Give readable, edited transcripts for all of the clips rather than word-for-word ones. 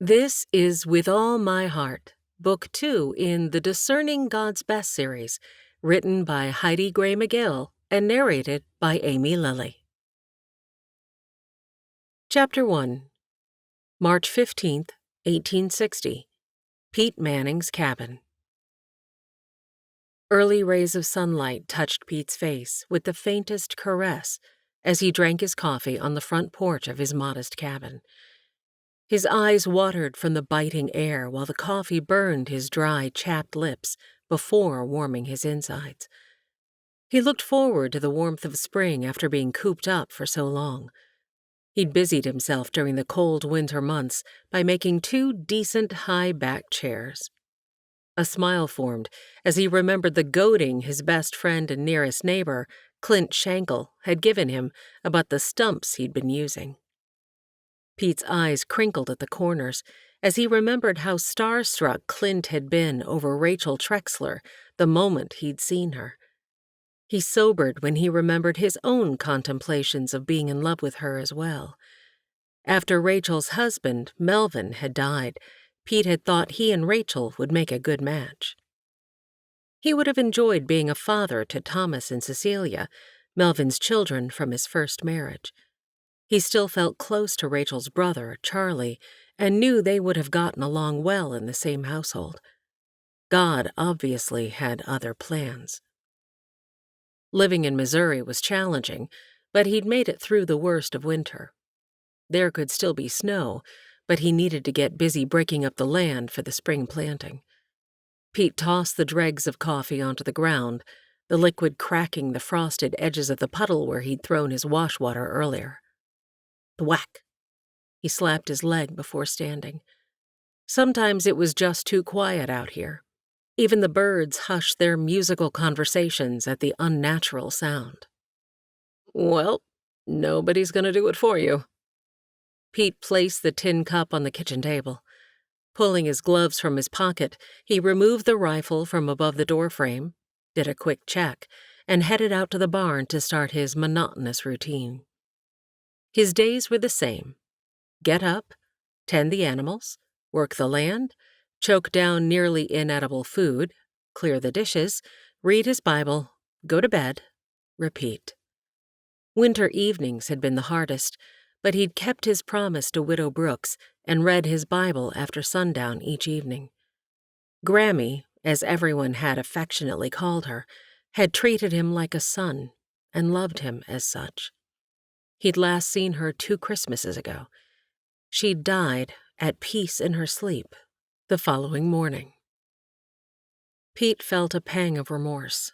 This is With All My Heart, Book 2 in the Discerning God's Best series, written by Heidi Gray McGill and narrated by Amy Lilly. Chapter 1, March 15th, 1860. Pete Manning's cabin. Early rays of sunlight touched Pete's face with the faintest caress as he drank his coffee on the front porch of his modest cabin. His eyes watered from the biting air while the coffee burned his dry, chapped lips before warming his insides. He looked forward to the warmth of spring after being cooped up for so long. He'd busied himself during the cold winter months by making 2 decent high-backed chairs. A smile formed as he remembered the goading his best friend and nearest neighbor, Clint Shankle, had given him about the stumps he'd been using. Pete's eyes crinkled at the corners as he remembered how starstruck Clint had been over Rachel Trexler the moment he'd seen her. He sobered when he remembered his own contemplations of being in love with her as well. After Rachel's husband, Melvin, had died, Pete had thought he and Rachel would make a good match. He would have enjoyed being a father to Thomas and Cecilia, Melvin's children from his first marriage. He still felt close to Rachel's brother, Charlie, and knew they would have gotten along well in the same household. God obviously had other plans. Living in Missouri was challenging, but he'd made it through the worst of winter. There could still be snow, but he needed to get busy breaking up the land for the spring planting. Pete tossed the dregs of coffee onto the ground, the liquid cracking the frosted edges of the puddle where he'd thrown his wash water earlier. Thwack! He slapped his leg before standing. Sometimes it was just too quiet out here. Even the birds hushed their musical conversations at the unnatural sound. Well, nobody's going to do it for you. Pete placed the tin cup on the kitchen table. Pulling his gloves from his pocket, he removed the rifle from above the doorframe, did a quick check, and headed out to the barn to start his monotonous routine. His days were the same. Get up, tend the animals, work the land, choke down nearly inedible food, clear the dishes, read his Bible, go to bed, repeat. Winter evenings had been the hardest, but he'd kept his promise to Widow Brooks and read his Bible after sundown each evening. Grammy, as everyone had affectionately called her, had treated him like a son and loved him as such. He'd last seen her 2 Christmases ago. She'd died at peace in her sleep the following morning. Pete felt a pang of remorse.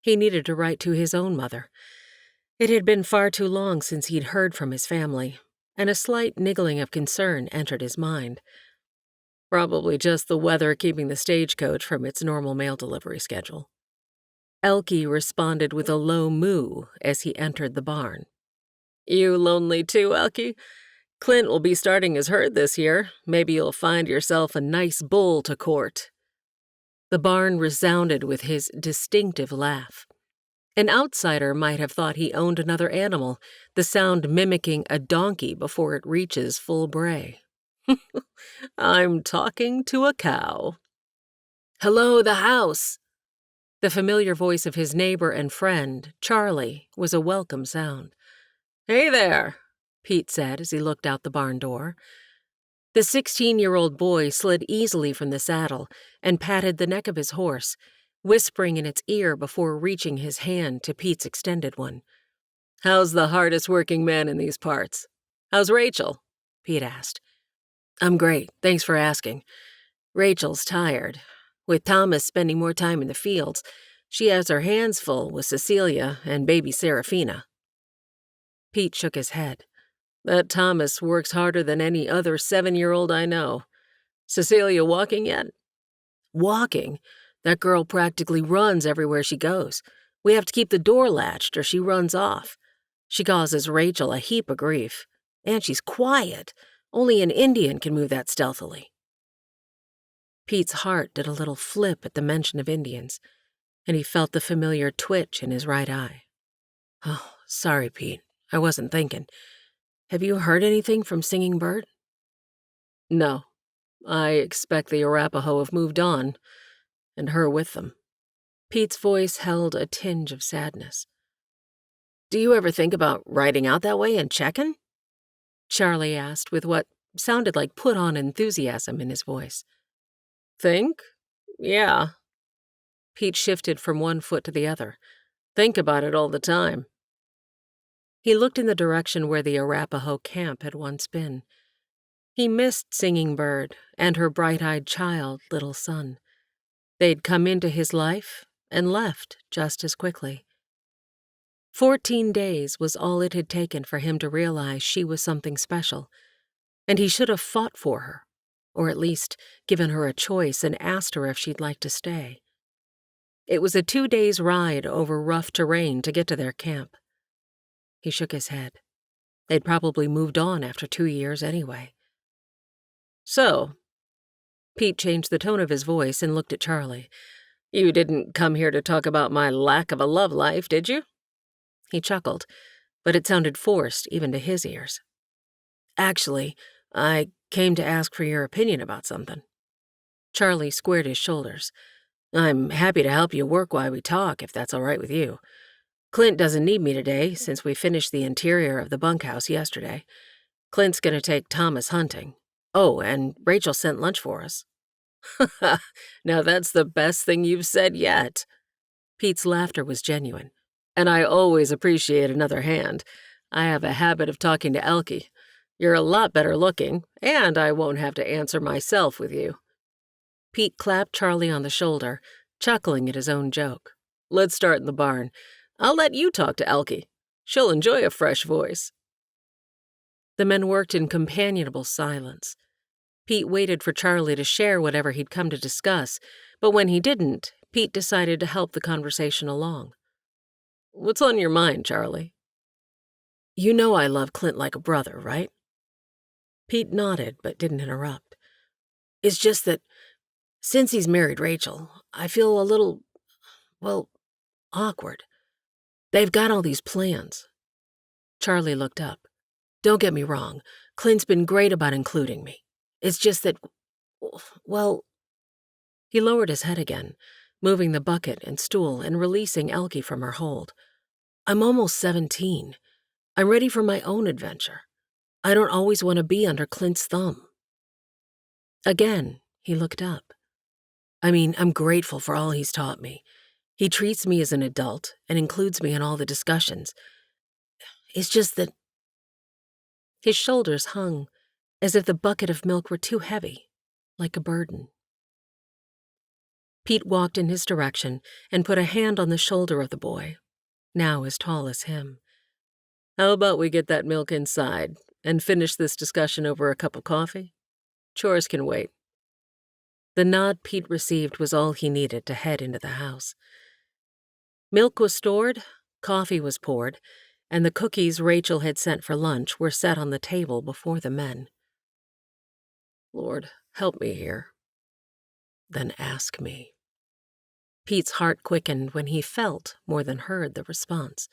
He needed to write to his own mother. It had been far too long since he'd heard from his family, and a slight niggling of concern entered his mind. Probably just the weather keeping the stagecoach from its normal mail delivery schedule. Elkie responded with a low moo as he entered the barn. You lonely too, Elkie? Clint will be starting his herd this year. Maybe you'll find yourself a nice bull to court. The barn resounded with his distinctive laugh. An outsider might have thought he owned another animal, the sound mimicking a donkey before it reaches full bray. I'm talking to a cow. Hello, the house! The familiar voice of his neighbor and friend, Charlie, was a welcome sound. Hey there, Pete said as he looked out the barn door. The 16-year-old boy slid easily from the saddle and patted the neck of his horse, whispering in its ear before reaching his hand to Pete's extended one. How's the hardest working man in these parts? How's Rachel? Pete asked. I'm great, thanks for asking. Rachel's tired. With Thomas spending more time in the fields, she has her hands full with Cecilia and baby Serafina. Pete shook his head. That Thomas works harder than any other 7-year-old I know. Cecilia walking yet? Walking? That girl practically runs everywhere she goes. We have to keep the door latched or she runs off. She causes Rachel a heap of grief. And she's quiet. Only an Indian can move that stealthily. Pete's heart did a little flip at the mention of Indians, and he felt the familiar twitch in his right eye. Oh, sorry, Pete. I wasn't thinking. Have you heard anything from Singing Bird? No, I expect the Arapaho have moved on, and her with them." Pete's voice held a tinge of sadness. "Do you ever think about riding out that way and checking?" Charlie asked with what sounded like put-on enthusiasm in his voice. "Think? Yeah." Pete shifted from one foot to the other. "Think about it all the time." He looked in the direction where the Arapaho camp had once been. He missed Singing Bird and her bright-eyed child, little son. They'd come into his life and left just as quickly. 14 days was all it had taken for him to realize she was something special, and he should have fought for her, or at least given her a choice and asked her if she'd like to stay. It was a 2 days' ride over rough terrain to get to their camp. He shook his head. They'd probably moved on after 2 years anyway. "So," Pete changed the tone of his voice and looked at Charlie, "you didn't come here to talk about my lack of a love life, did you?" He chuckled, but it sounded forced even to his ears. "Actually, I came to ask for your opinion about something." Charlie squared his shoulders. "I'm happy to help you work while we talk, if that's all right with you. Clint doesn't need me today, since we finished the interior of the bunkhouse yesterday. Clint's gonna take Thomas hunting. Oh, and Rachel sent lunch for us." "Now that's the best thing you've said yet." Pete's laughter was genuine. "And I always appreciate another hand. I have a habit of talking to Elkie. You're a lot better looking, and I won't have to answer myself with you." Pete clapped Charlie on the shoulder, chuckling at his own joke. "Let's start in the barn. I'll let you talk to Elkie. She'll enjoy a fresh voice." The men worked in companionable silence. Pete waited for Charlie to share whatever he'd come to discuss, but when he didn't, Pete decided to help the conversation along. "What's on your mind, Charlie?" "You know I love Clint like a brother, right?" Pete nodded, but didn't interrupt. "It's just that, since he's married Rachel, I feel a little, well, awkward. They've got all these plans." Charlie looked up. "Don't get me wrong, Clint's been great about including me. It's just that, well..." He lowered his head again, moving the bucket and stool and releasing Elkie from her hold. "I'm almost 17. I'm ready for my own adventure. I don't always want to be under Clint's thumb." Again, he looked up. "I mean, I'm grateful for all he's taught me. He treats me as an adult and includes me in all the discussions. It's just that..." His shoulders hung, as if the bucket of milk were too heavy, like a burden. Pete walked in his direction and put a hand on the shoulder of the boy, now as tall as him. "How about we get that milk inside and finish this discussion over a cup of coffee? Chores can wait." The nod Pete received was all he needed to head into the house. Milk was stored, coffee was poured, and the cookies Rachel had sent for lunch were set on the table before the men. "Lord, help me here." "Then ask me." Pete's heart quickened when he felt more than heard the response.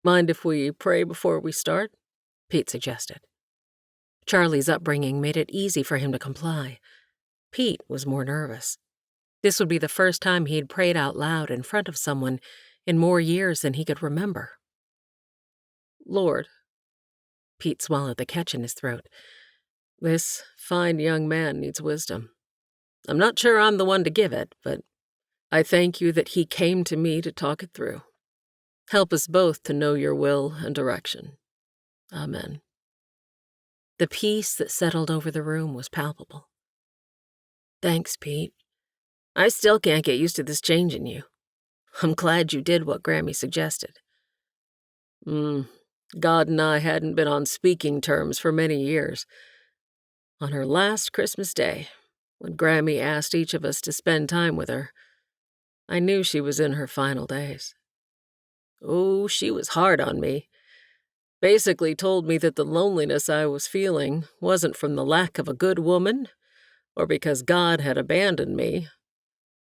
"Mind if we pray before we start?" Pete suggested. Charlie's upbringing made it easy for him to comply. Pete was more nervous. This would be the first time he'd prayed out loud in front of someone in more years than he could remember. "Lord," Pete swallowed the catch in his throat, "this fine young man needs wisdom. I'm not sure I'm the one to give it, but I thank you that he came to me to talk it through. Help us both to know your will and direction. Amen." The peace that settled over the room was palpable. "Thanks, Pete. I still can't get used to this change in you. I'm glad you did what Grammy suggested." God and I hadn't been on speaking terms for many years. On her last Christmas Day, when Grammy asked each of us to spend time with her, I knew she was in her final days. Oh, she was hard on me. Basically told me that the loneliness I was feeling wasn't from the lack of a good woman, or because God had abandoned me,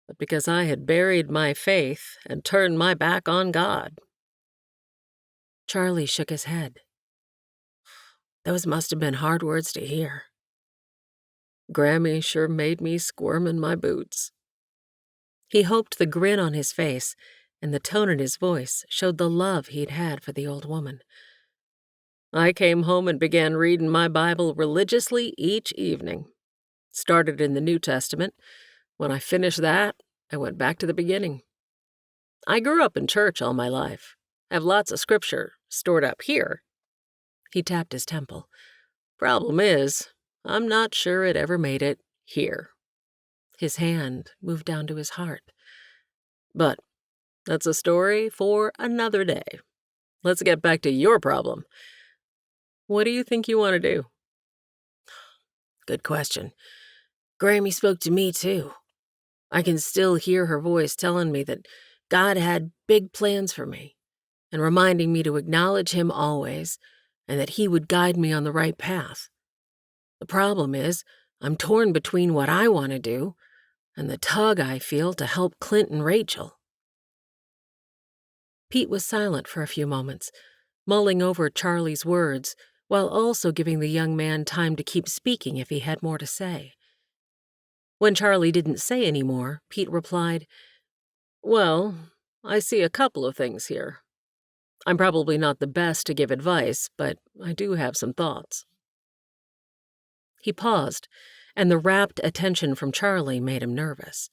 but because I had buried my faith and turned my back on God. Charlie shook his head. "Those must have been hard words to hear." Grammy sure made me squirm in my boots." He hoped the grin on his face and the tone in his voice showed the love he'd had for the old woman. "I came home and began reading my Bible religiously each evening. Started in the New Testament. When I finished that, I went back to the beginning. I grew up in church all my life. Have lots of scripture stored up here." He tapped his temple. "Problem is, I'm not sure it ever made it here." His hand moved down to his heart. "But that's a story for another day. Let's get back to your problem. What do you think you want to do?" "Good question. Grammy spoke to me, too. I can still hear her voice telling me that God had big plans for me and reminding me to acknowledge Him always and that He would guide me on the right path. The problem is, I'm torn between what I want to do and the tug I feel to help Clint and Rachel." Pete was silent for a few moments, mulling over Charlie's words while also giving the young man time to keep speaking if he had more to say. When Charlie didn't say any more, Pete replied, "Well, I see a couple of things here. I'm probably not the best to give advice, but I do have some thoughts." He paused, and the rapt attention from Charlie made him nervous.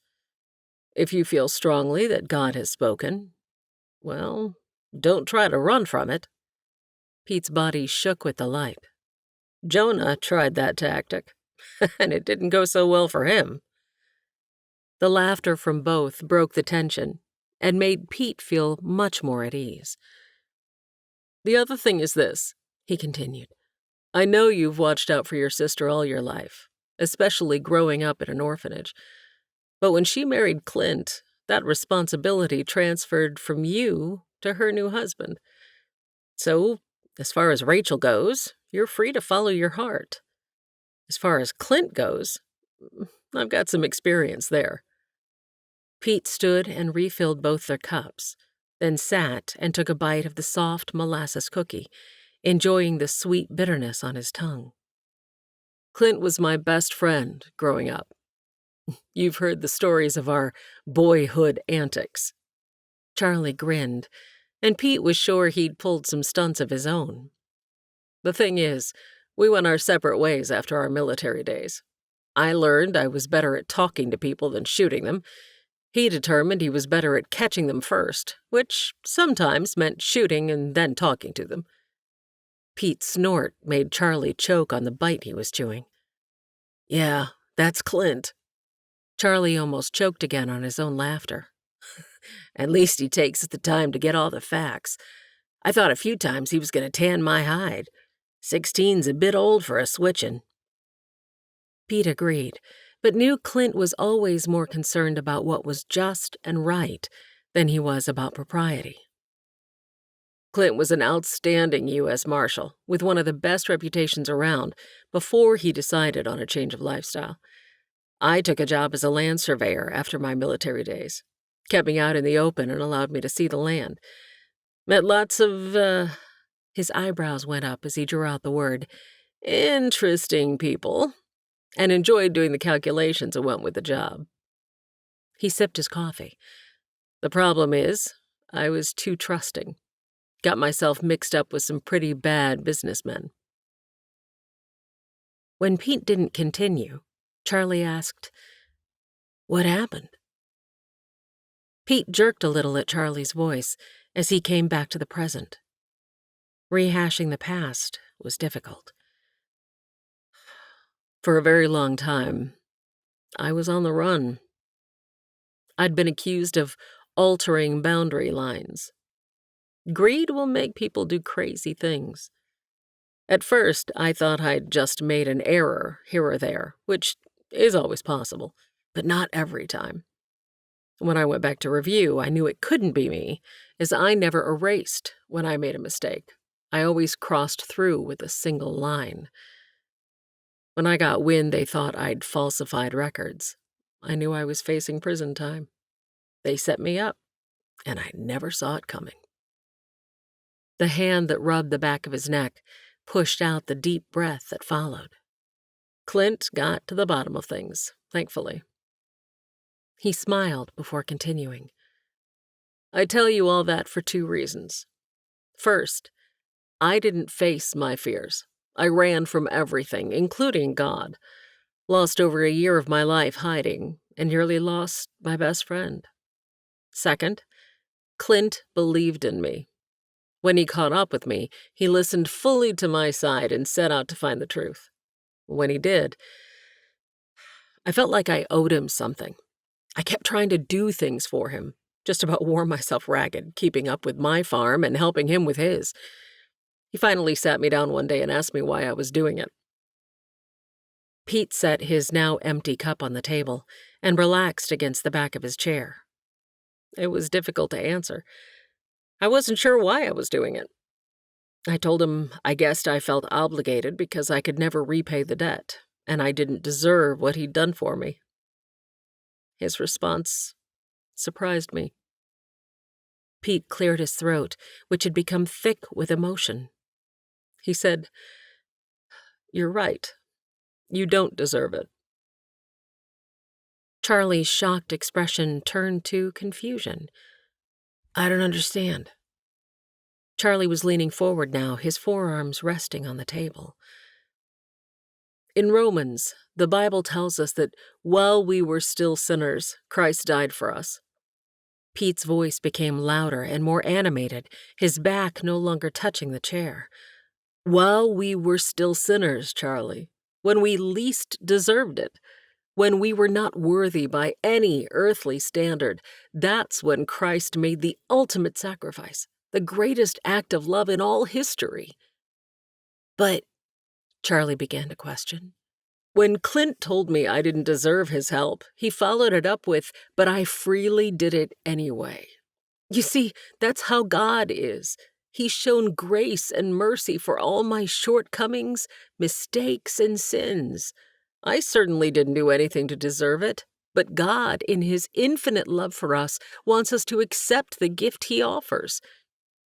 "If you feel strongly that God has spoken, well, don't try to run from it." Pete's body shook with delight. "Jonah tried that tactic, and it didn't go so well for him." The laughter from both broke the tension and made Pete feel much more at ease. "The other thing is this," he continued. "I know you've watched out for your sister all your life, especially growing up in an orphanage. But when she married Clint, that responsibility transferred from you to her new husband. So, as far as Rachel goes, you're free to follow your heart. As far as Clint goes, I've got some experience there." Pete stood and refilled both their cups, then sat and took a bite of the soft molasses cookie, enjoying the sweet bitterness on his tongue. "Clint was my best friend growing up. You've heard the stories of our boyhood antics." Charlie grinned, and Pete was sure he'd pulled some stunts of his own. "The thing is, we went our separate ways after our military days. I learned I was better at talking to people than shooting them. He determined he was better at catching them first, which sometimes meant shooting and then talking to them." Pete's snort made Charlie choke on the bite he was chewing. "Yeah, that's Clint." Charlie almost choked again on his own laughter. "At least he takes the time to get all the facts. I thought a few times he was going to tan my hide. 16's a bit old for a switchin'." Pete agreed, but knew Clint was always more concerned about what was just and right than he was about propriety. "Clint was an outstanding U.S. Marshal, with one of the best reputations around, before he decided on a change of lifestyle. I took a job as a land surveyor after my military days. Kept me out in the open and allowed me to see the land. Met lots of, his eyebrows went up as he drew out the word, interesting people, and enjoyed doing the calculations that went with the job." He sipped his coffee. "The problem is, I was too trusting. Got myself mixed up with some pretty bad businessmen." When Pete didn't continue, Charlie asked, "What happened?" Pete jerked a little at Charlie's voice as he came back to the present. Rehashing the past was difficult. "For a very long time, I was on the run. I'd been accused of altering boundary lines. Greed will make people do crazy things. At first, I thought I'd just made an error here or there, which is always possible, but not every time. When I went back to review, I knew it couldn't be me, as I never erased when I made a mistake. I always crossed through with a single line. When I got wind they thought I'd falsified records, I knew I was facing prison time. They set me up, and I never saw it coming." The hand that rubbed the back of his neck pushed out the deep breath that followed. Clint got to the bottom of things, thankfully. He smiled before continuing. I tell you all that for 2 reasons. First, I didn't face my fears. I ran from everything, including God. Lost over a year of my life hiding, and nearly lost my best friend. Second, Clint believed in me. When he caught up with me, he listened fully to my side and set out to find the truth. When he did, I felt like I owed him something. I kept trying to do things for him, just about wore myself ragged, keeping up with my farm and helping him with his. He finally sat me down one day and asked me why I was doing it. Pete set his now empty cup on the table and relaxed against the back of his chair. It was difficult to answer. I wasn't sure why I was doing it. I told him I guessed I felt obligated because I could never repay the debt, and I didn't deserve what he'd done for me. His response surprised me. Pete cleared his throat, which had become thick with emotion. He said, "You're right. You don't deserve it." Charlie's shocked expression turned to confusion. I don't understand. Charlie was leaning forward now, his forearms resting on the table. In Romans, the Bible tells us that while we were still sinners, Christ died for us. Pete's voice became louder and more animated, his back no longer touching the chair. While we were still sinners, Charlie, when we least deserved it, when we were not worthy by any earthly standard, that's when Christ made the ultimate sacrifice, the greatest act of love in all history. But, Charlie began to question, when Clint told me I didn't deserve his help, he followed it up with, but I freely did it anyway. You see, that's how God is. He's shown grace and mercy for all my shortcomings, mistakes, and sins. I certainly didn't do anything to deserve it, but God, in His infinite love for us, wants us to accept the gift He offers.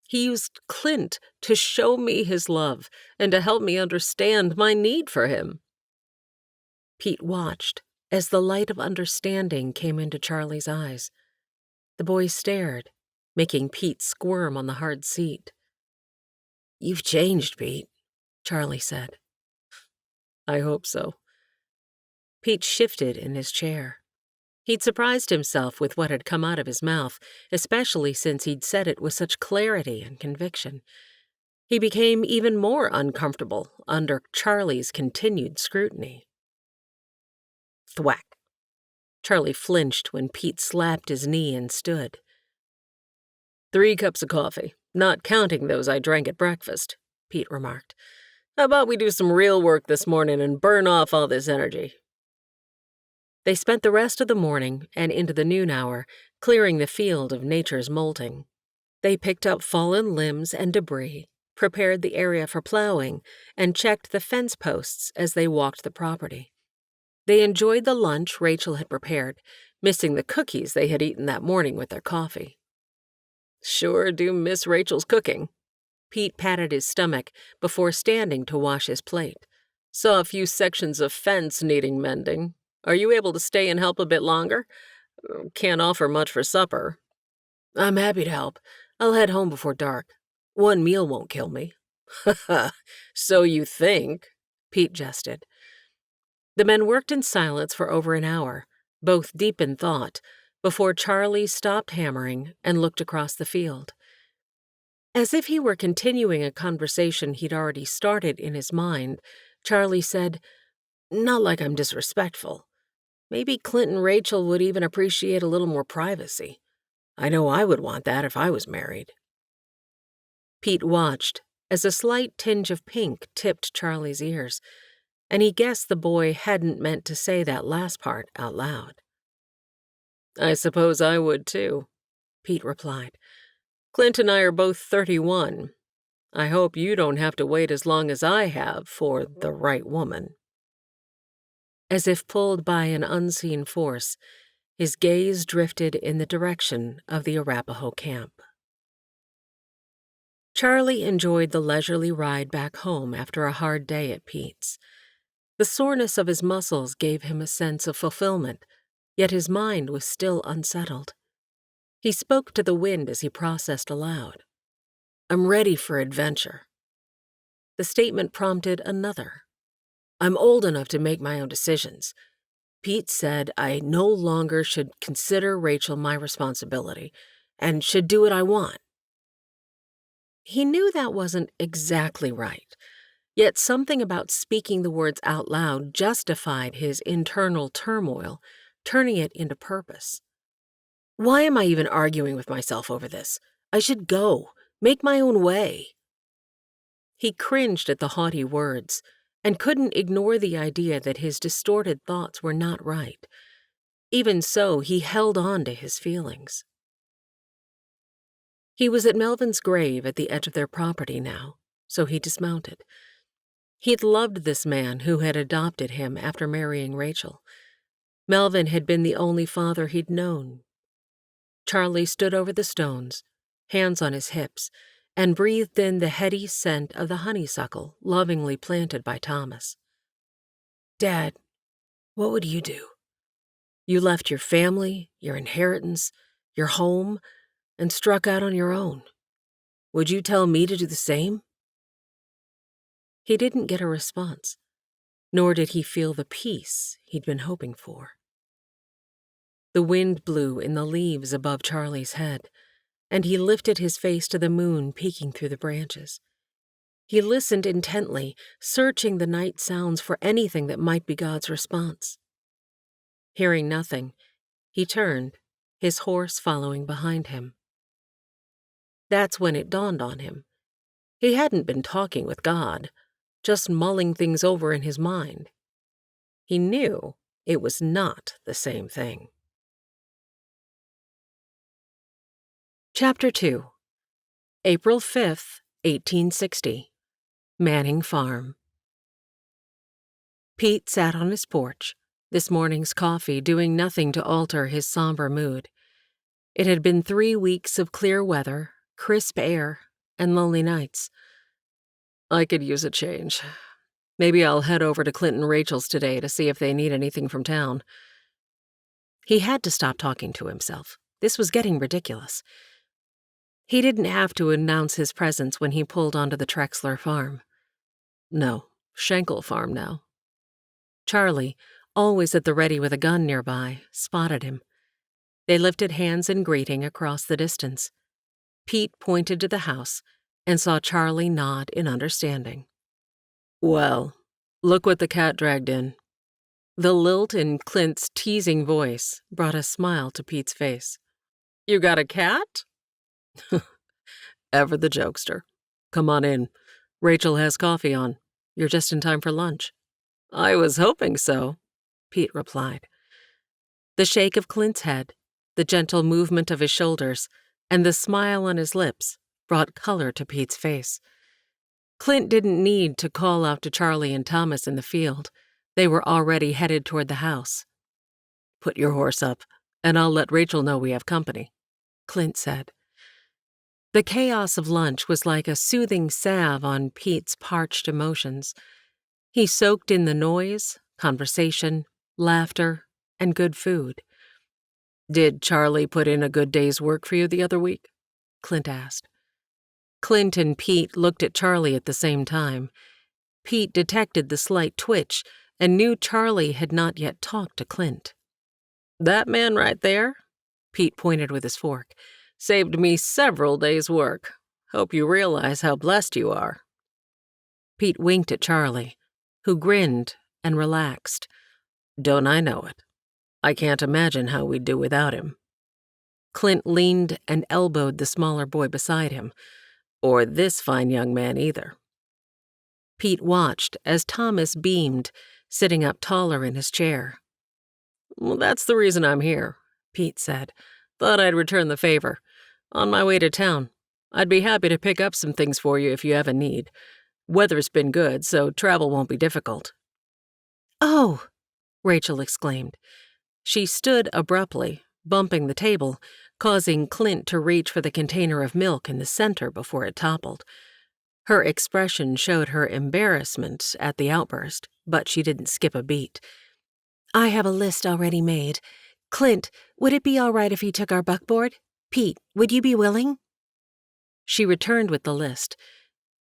He used Clint to show me His love and to help me understand my need for him. Pete watched as the light of understanding came into Charlie's eyes. The boy stared, making Pete squirm on the hard seat. You've changed, Pete, Charlie said. I hope so. Pete shifted in his chair. He'd surprised himself with what had come out of his mouth, especially since he'd said it with such clarity and conviction. He became even more uncomfortable under Charlie's continued scrutiny. Thwack. Charlie flinched when Pete slapped his knee and stood. 3 cups of coffee, not counting those I drank at breakfast, Pete remarked. How about we do some real work this morning and burn off all this energy? They spent the rest of the morning and into the noon hour clearing the field of nature's molting. They picked up fallen limbs and debris, prepared the area for plowing, and checked the fence posts as they walked the property. They enjoyed the lunch Rachel had prepared, missing the cookies they had eaten that morning with their coffee. Sure do miss Rachel's cooking. Pete patted his stomach before standing to wash his plate. Saw a few sections of fence needing mending. Are you able to stay and help a bit longer? Can't offer much for supper. I'm happy to help. I'll head home before dark. 1 meal won't kill me. Ha, so you think, Pete jested. The men worked in silence for over an hour, both deep in thought, before Charlie stopped hammering and looked across the field. As if he were continuing a conversation he'd already started in his mind, Charlie said, Not like I'm disrespectful. Maybe Clint and Rachel would even appreciate a little more privacy. I know I would want that if I was married. Pete watched as a slight tinge of pink tipped Charlie's ears, and he guessed the boy hadn't meant to say that last part out loud. I suppose I would too, Pete replied. Clint and I are both 31. I hope you don't have to wait as long as I have for the right woman. As if pulled by an unseen force, his gaze drifted in the direction of the Arapaho camp. Charlie enjoyed the leisurely ride back home after a hard day at Pete's. The soreness of his muscles gave him a sense of fulfillment, yet his mind was still unsettled. He spoke to the wind as he processed aloud. "I'm ready for adventure." The statement prompted another. "I'm old enough to make my own decisions. Pete said I no longer should consider Rachel my responsibility and should do what I want." He knew that wasn't exactly right, yet something about speaking the words out loud justified his internal turmoil, turning it into purpose. "Why am I even arguing with myself over this? I should go, make my own way." He cringed at the haughty words and couldn't ignore the idea that his distorted thoughts were not right. Even so, he held on to his feelings. He was at Melvin's grave at the edge of their property now, so he dismounted. He'd loved this man who had adopted him after marrying Rachel. Melvin had been the only father he'd known. Charlie stood over the stones, hands on his hips, and breathed in the heady scent of the honeysuckle lovingly planted by Thomas. "Dad, what would you do? You left your family, your inheritance, your home, and struck out on your own. Would you tell me to do the same?" He didn't get a response, nor did he feel the peace he'd been hoping for. The wind blew in the leaves above Charlie's head, and he lifted his face to the moon peeking through the branches. He listened intently, searching the night sounds for anything that might be God's response. Hearing nothing, he turned, his horse following behind him. That's when it dawned on him. He hadn't been talking with God, just mulling things over in his mind. He knew it was not the same thing. Chapter 2. April 5th, 1860. Manning Farm. Pete sat on his porch, this morning's coffee doing nothing to alter his somber mood. It had been 3 weeks of clear weather, crisp air, and lonely nights. "I could use a change. Maybe I'll head over to Clint and Rachel's today to see if they need anything from town." He had to stop talking to himself. This was getting ridiculous. He didn't have to announce his presence when he pulled onto the Trexler farm. No, Schenkel farm now. Charlie, always at the ready with a gun nearby, spotted him. They lifted hands in greeting across the distance. Pete pointed to the house and saw Charlie nod in understanding. "Well, look what the cat dragged in." The lilt in Clint's teasing voice brought a smile to Pete's face. "You got a cat?" "Ever the jokester. Come on in. Rachel has coffee on. You're just in time for lunch." "I was hoping so," Pete replied. The shake of Clint's head, the gentle movement of his shoulders, and the smile on his lips brought color to Pete's face. Clint didn't need to call out to Charlie and Thomas in the field. They were already headed toward the house. "Put your horse up, and I'll let Rachel know we have company," Clint said. The chaos of lunch was like a soothing salve on Pete's parched emotions. He soaked in the noise, conversation, laughter, and good food. "Did Charlie put in a good day's work for you the other week?" Clint asked. Clint and Pete looked at Charlie at the same time. Pete detected the slight twitch and knew Charlie had not yet talked to Clint. "That man right there," Pete pointed with his fork, "saved me several days' work. Hope you realize how blessed you are." Pete winked at Charlie, who grinned and relaxed. "Don't I know it? I can't imagine how we'd do without him." Clint leaned and elbowed the smaller boy beside him. "Or this fine young man either." Pete watched as Thomas beamed, sitting up taller in his chair. "Well, that's the reason I'm here," Pete said. "Thought I'd return the favor. On my way to town. I'd be happy to pick up some things for you if you have a need. Weather's been good, so travel won't be difficult." "Oh!" Rachel exclaimed. She stood abruptly, bumping the table, causing Clint to reach for the container of milk in the center before it toppled. Her expression showed her embarrassment at the outburst, but she didn't skip a beat. "I have a list already made. Clint, would it be all right if he took our buckboard? Pete, would you be willing?" She returned with the list.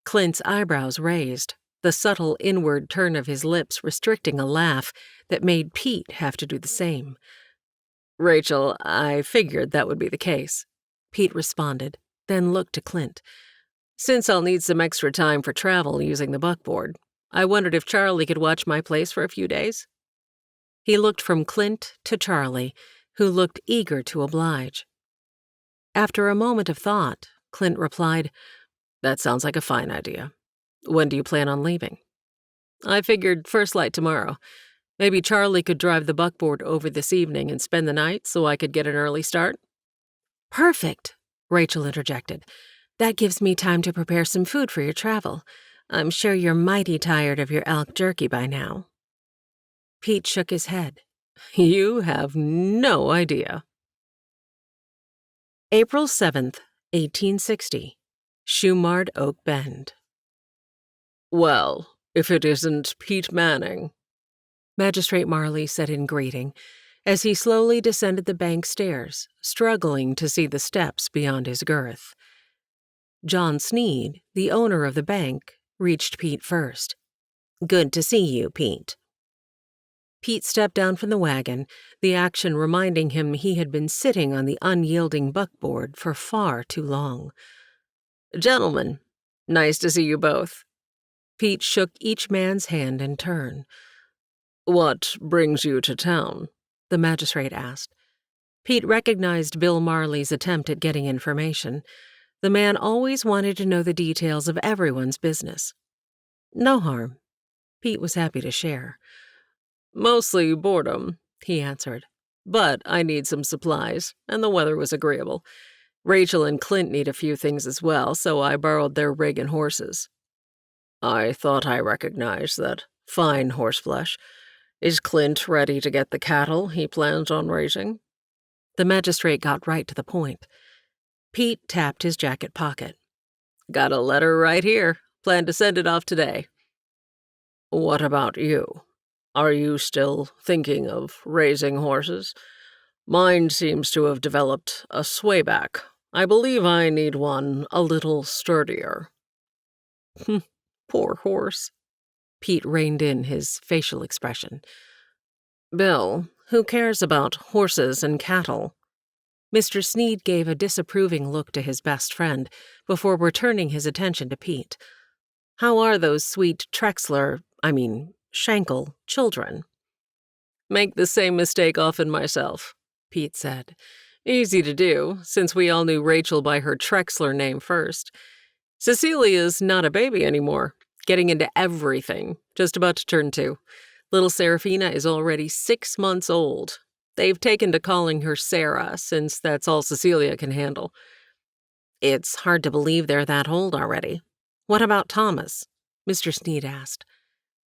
Clint's eyebrows raised, the subtle inward turn of his lips restricting a laugh that made Pete have to do the same. "Rachel, I figured that would be the case," Pete responded, then looked to Clint. "Since I'll need some extra time for travel using the buckboard, I wondered if Charlie could watch my place for a few days." He looked from Clint to Charlie, who looked eager to oblige. After a moment of thought, Clint replied, "That sounds like a fine idea. When do you plan on leaving?" "I figured first light tomorrow. Maybe Charlie could drive the buckboard over this evening and spend the night so I could get an early start." "Perfect," Rachel interjected. "That gives me time to prepare some food for your travel. I'm sure you're mighty tired of your elk jerky by now." Pete shook his head. "You have no idea." April 7th, 1860. Shumard Oak Bend. "Well, if it isn't Pete Manning," Magistrate Marley said in greeting, as he slowly descended the bank stairs, struggling to see the steps beyond his girth. John Sneed, the owner of the bank, reached Pete first. "Good to see you, Pete." Pete stepped down from the wagon, the action reminding him he had been sitting on the unyielding buckboard for far too long. "Gentlemen, nice to see you both." Pete shook each man's hand in turn. "What brings you to town?" the magistrate asked. Pete recognized Bill Marley's attempt at getting information. The man always wanted to know the details of everyone's business. "No harm." Pete was happy to share. "Mostly boredom," he answered. "But I need some supplies, and the weather was agreeable. Rachel and Clint need a few things as well, so I borrowed their rig and horses." "I thought I recognized that fine horseflesh. Is Clint ready to get the cattle he plans on raising?" The magistrate got right to the point. Pete tapped his jacket pocket. "Got a letter right here. Plan to send it off today." "What about you? Are you still thinking of raising horses? Mine seems to have developed a swayback. I believe I need one a little sturdier." "Poor horse." Pete reined in his facial expression. "Bill, who cares about horses and cattle?" Mr. Sneed gave a disapproving look to his best friend before returning his attention to Pete. "How are those sweet Schenkel children?" "Make the same mistake often myself," Pete said. "Easy to do, since we all knew Rachel by her Trexler name first. Cecilia's not a baby anymore, getting into everything, just about to turn 2. Little Serafina is already 6 months old. They've taken to calling her Sarah, since that's all Cecilia can handle." "It's hard to believe they're that old already. What about Thomas?" Mr. Sneed asked.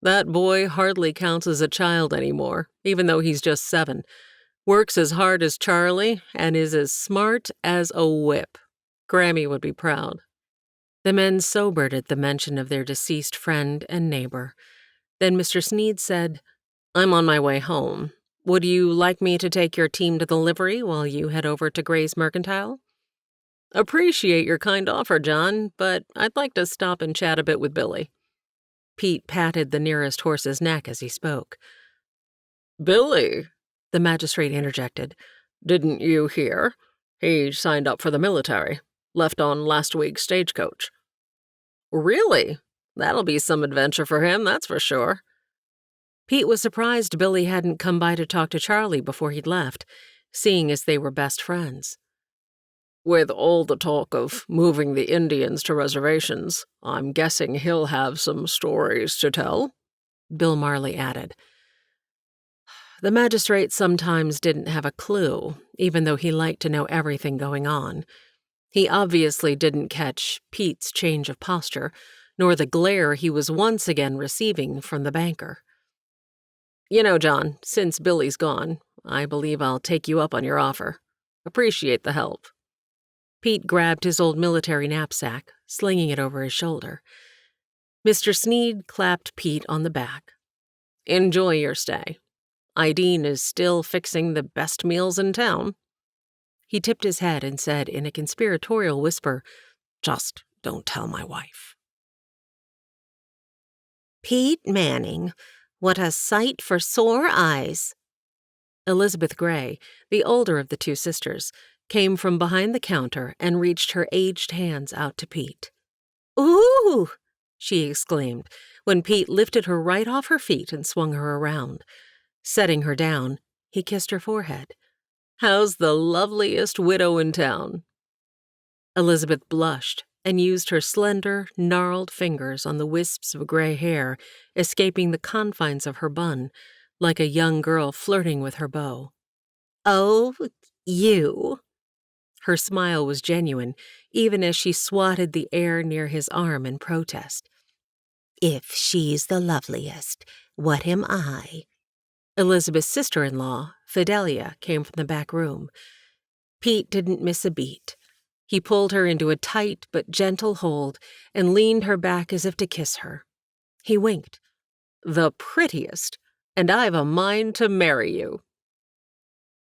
"That boy hardly counts as a child anymore, even though he's just 7. Works as hard as Charlie and is as smart as a whip. Grammy would be proud." The men sobered at the mention of their deceased friend and neighbor. Then Mr. Sneed said, "I'm on my way home. Would you like me to take your team to the livery while you head over to Gray's Mercantile?" "Appreciate your kind offer, John, but I'd like to stop and chat a bit with Billy." Pete patted the nearest horse's neck as he spoke. "Billy," the magistrate interjected. "Didn't you hear? He signed up for the military. Left on last week's stagecoach." "Really? That'll be some adventure for him, that's for sure." Pete was surprised Billy hadn't come by to talk to Charlie before he'd left, seeing as they were best friends. "With all the talk of moving the Indians to reservations, I'm guessing he'll have some stories to tell," Bill Marley added. The magistrate sometimes didn't have a clue, even though he liked to know everything going on. He obviously didn't catch Pete's change of posture, nor the glare he was once again receiving from the banker. "You know, John, since Billy's gone, I believe I'll take you up on your offer. Appreciate the help." Pete grabbed his old military knapsack, slinging it over his shoulder. Mr. Sneed clapped Pete on the back. Enjoy your stay. Ideen is still fixing the best meals in town." He tipped his head and said in a conspiratorial whisper, "Just don't tell my wife." Pete Manning, what a sight for sore eyes. Elizabeth Gray, the older of the two sisters, came from behind the counter and reached her aged hands out to Pete. Ooh! She exclaimed when Pete lifted her right off her feet and swung her around. Setting her down, he kissed her forehead. "How's the loveliest widow in town?" Elizabeth blushed and used her slender, gnarled fingers on the wisps of gray hair escaping the confines of her bun, like a young girl flirting with her beau. Oh, you. Her smile was genuine, even as she swatted the air near his arm in protest. If she's the loveliest, what am I? Elizabeth's sister-in-law, Fidelia, came from the back room. Pete didn't miss a beat. He pulled her into a tight but gentle hold and leaned her back as if to kiss her. He winked. "The prettiest, and I've a mind to marry you."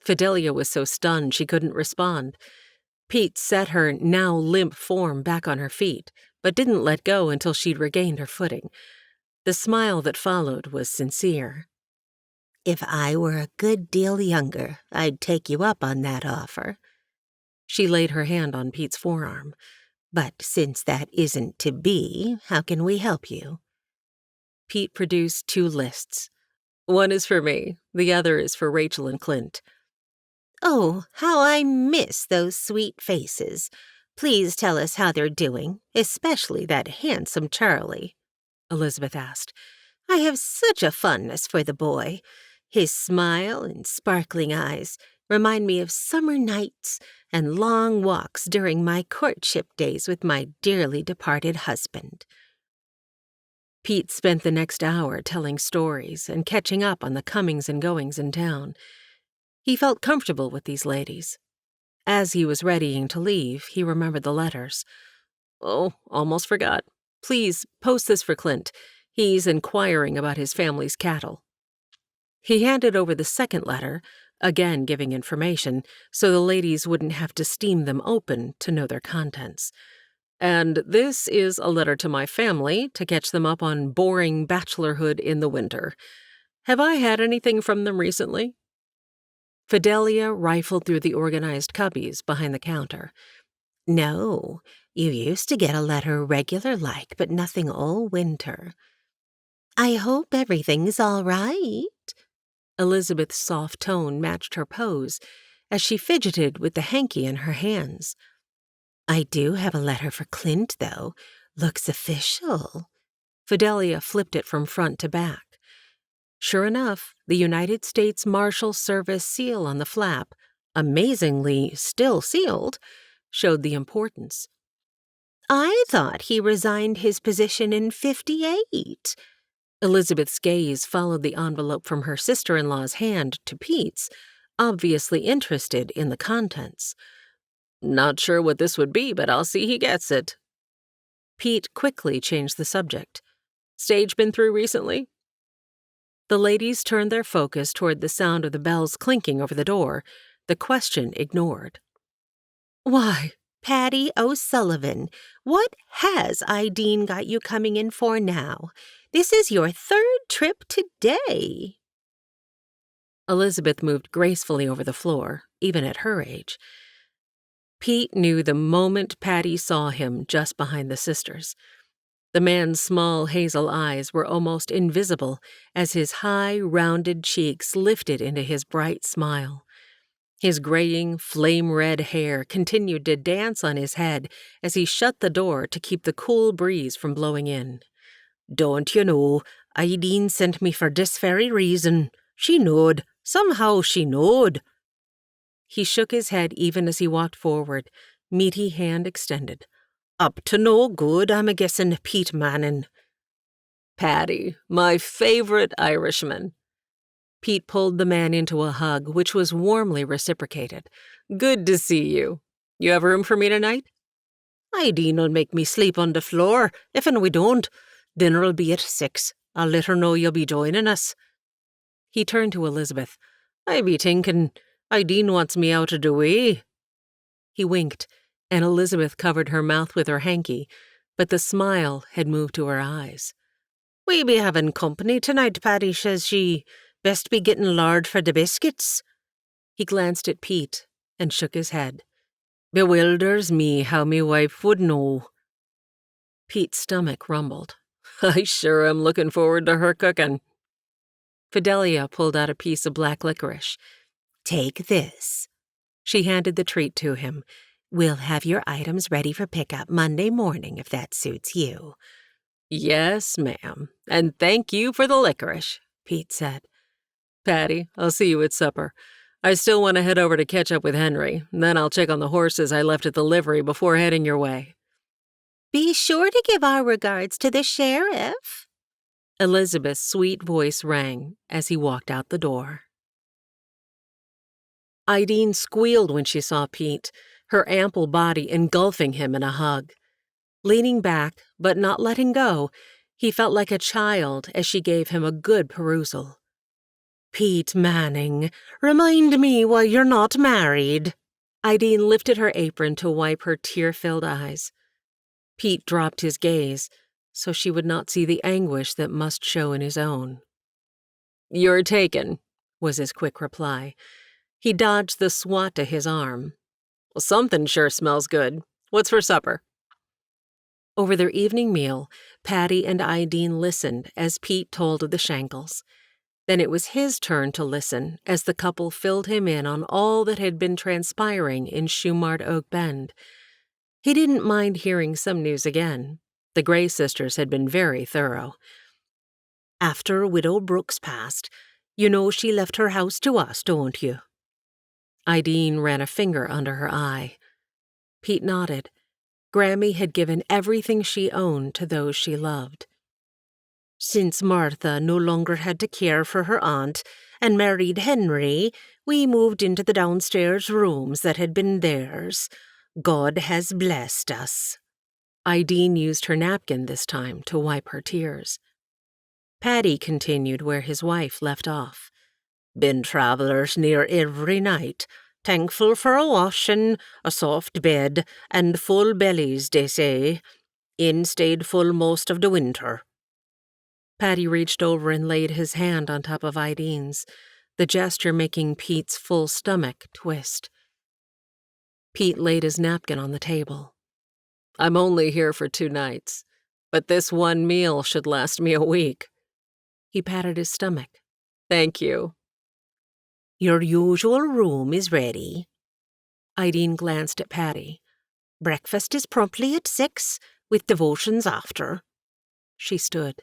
Fidelia was so stunned she couldn't respond. Pete set her now limp form back on her feet, but didn't let go until she'd regained her footing. The smile that followed was sincere. If I were a good deal younger, I'd take you up on that offer. She laid her hand on Pete's forearm. But since that isn't to be, how can we help you? Pete produced 2 lists. One is for me, the other is for Rachel and Clint. Oh, how I miss those sweet faces. Please tell us how they're doing, especially that handsome Charlie, Elizabeth asked. I have such a fondness for the boy. His smile and sparkling eyes remind me of summer nights and long walks during my courtship days with my dearly departed husband. Pete spent the next hour telling stories and catching up on the comings and goings in town. He felt comfortable with these ladies. As he was readying to leave, he remembered the letters. "Oh, almost forgot. Please, post this for Clint. He's inquiring about his family's cattle." He handed over the second letter, again giving information, so the ladies wouldn't have to steam them open to know their contents. "And this is a letter to my family to catch them up on boring bachelorhood in the winter. Have I had anything from them recently?" Fidelia rifled through the organized cubbies behind the counter. No, you used to get a letter regular-like, but nothing all winter. I hope everything's all right. Elizabeth's soft tone matched her pose as she fidgeted with the hanky in her hands. I do have a letter for Clint, though. Looks official. Fidelia flipped it from front to back. Sure enough, the United States Marshal Service seal on the flap, amazingly still sealed, showed the importance. I thought he resigned his position in 58. Elizabeth's gaze followed the envelope from her sister-in-law's hand to Pete's, obviously interested in the contents. "Not sure what this would be, but I'll see he gets it." Pete quickly changed the subject. "Stage been through recently?" The ladies turned their focus toward the sound of the bells clinking over the door, the question ignored. Why, Patty O'Sullivan, what has Ideen got you coming in for now? This is your 3rd trip today. Elizabeth moved gracefully over the floor, even at her age. Pete knew the moment Patty saw him just behind the sisters. The man's small hazel eyes were almost invisible as his high, rounded cheeks lifted into his bright smile. His graying, flame-red hair continued to dance on his head as he shut the door to keep the cool breeze from blowing in. Don't you know, Ideen sent me for this very reason. She knowed. Somehow she knowed. He shook his head even as he walked forward, meaty hand extended. Up to no good, I'm a-guessing, Pete Manning. Patty, my favorite Irishman. Pete pulled the man into a hug, which was warmly reciprocated. Good to see you. You have room for me tonight? Ideen'll make me sleep on the floor, if and we don't. Dinner'll be at 6. I'll let her know you'll be joining us. He turned to Elizabeth. "I be thinking, Ideen wants me out of the way." He winked, and Elizabeth covered her mouth with her hanky, but the smile had moved to her eyes. "We be having company tonight, Paddy," says she. "Best be getting lard for the biscuits." He glanced at Pete and shook his head. "Bewilders me how me wife would know." Pete's stomach rumbled. "I sure am looking forward to her cooking." Fidelia pulled out a piece of black licorice. "Take this." She handed the treat to him. "We'll have your items ready for pickup Monday morning if that suits you." "Yes, ma'am, and thank you for the licorice," Pete said. "Patty, I'll see you at supper. I still want to head over to catch up with Henry. Then I'll check on the horses I left at the livery before heading your way." "Be sure to give our regards to the sheriff." Elizabeth's sweet voice rang as he walked out the door. Ideen squealed when she saw Pete, her ample body engulfing him in a hug. Leaning back, but not letting go, he felt like a child as she gave him a good perusal. "Pete Manning, remind me why you're not married." Ideen lifted her apron to wipe her tear-filled eyes. Pete dropped his gaze, so she would not see the anguish that must show in his own. "You're taken," was his quick reply. He dodged the swat to his arm. "Well, something sure smells good. What's for supper?" Over their evening meal, Patty and Ideen listened as Pete told of the Shankles. Then it was his turn to listen as the couple filled him in on all that had been transpiring in Shumard Oak Bend. He didn't mind hearing some news again. The Gray sisters had been very thorough. "After Widow Brooks passed, you know she left her house to us, don't you?" Ideen ran a finger under her eye. Pete nodded. Grammy had given everything she owned to those she loved. "Since Martha no longer had to care for her aunt and married Henry, we moved into the downstairs rooms that had been theirs. God has blessed us." Ideen used her napkin this time to wipe her tears. Paddy continued where his wife left off. "Been travellers near every night. Thankful for a washing, a soft bed, and full bellies, they say. In stayed full most of the winter." Paddy reached over and laid his hand on top of Ideen's, the gesture making Pete's full stomach twist. Pete laid his napkin on the table. "I'm only here for 2 nights, but this one meal should last me a week." He patted his stomach. "Thank you." "Your usual room is ready." Ideen glanced at Patty. "Breakfast is promptly at 6, with devotions after." She stood.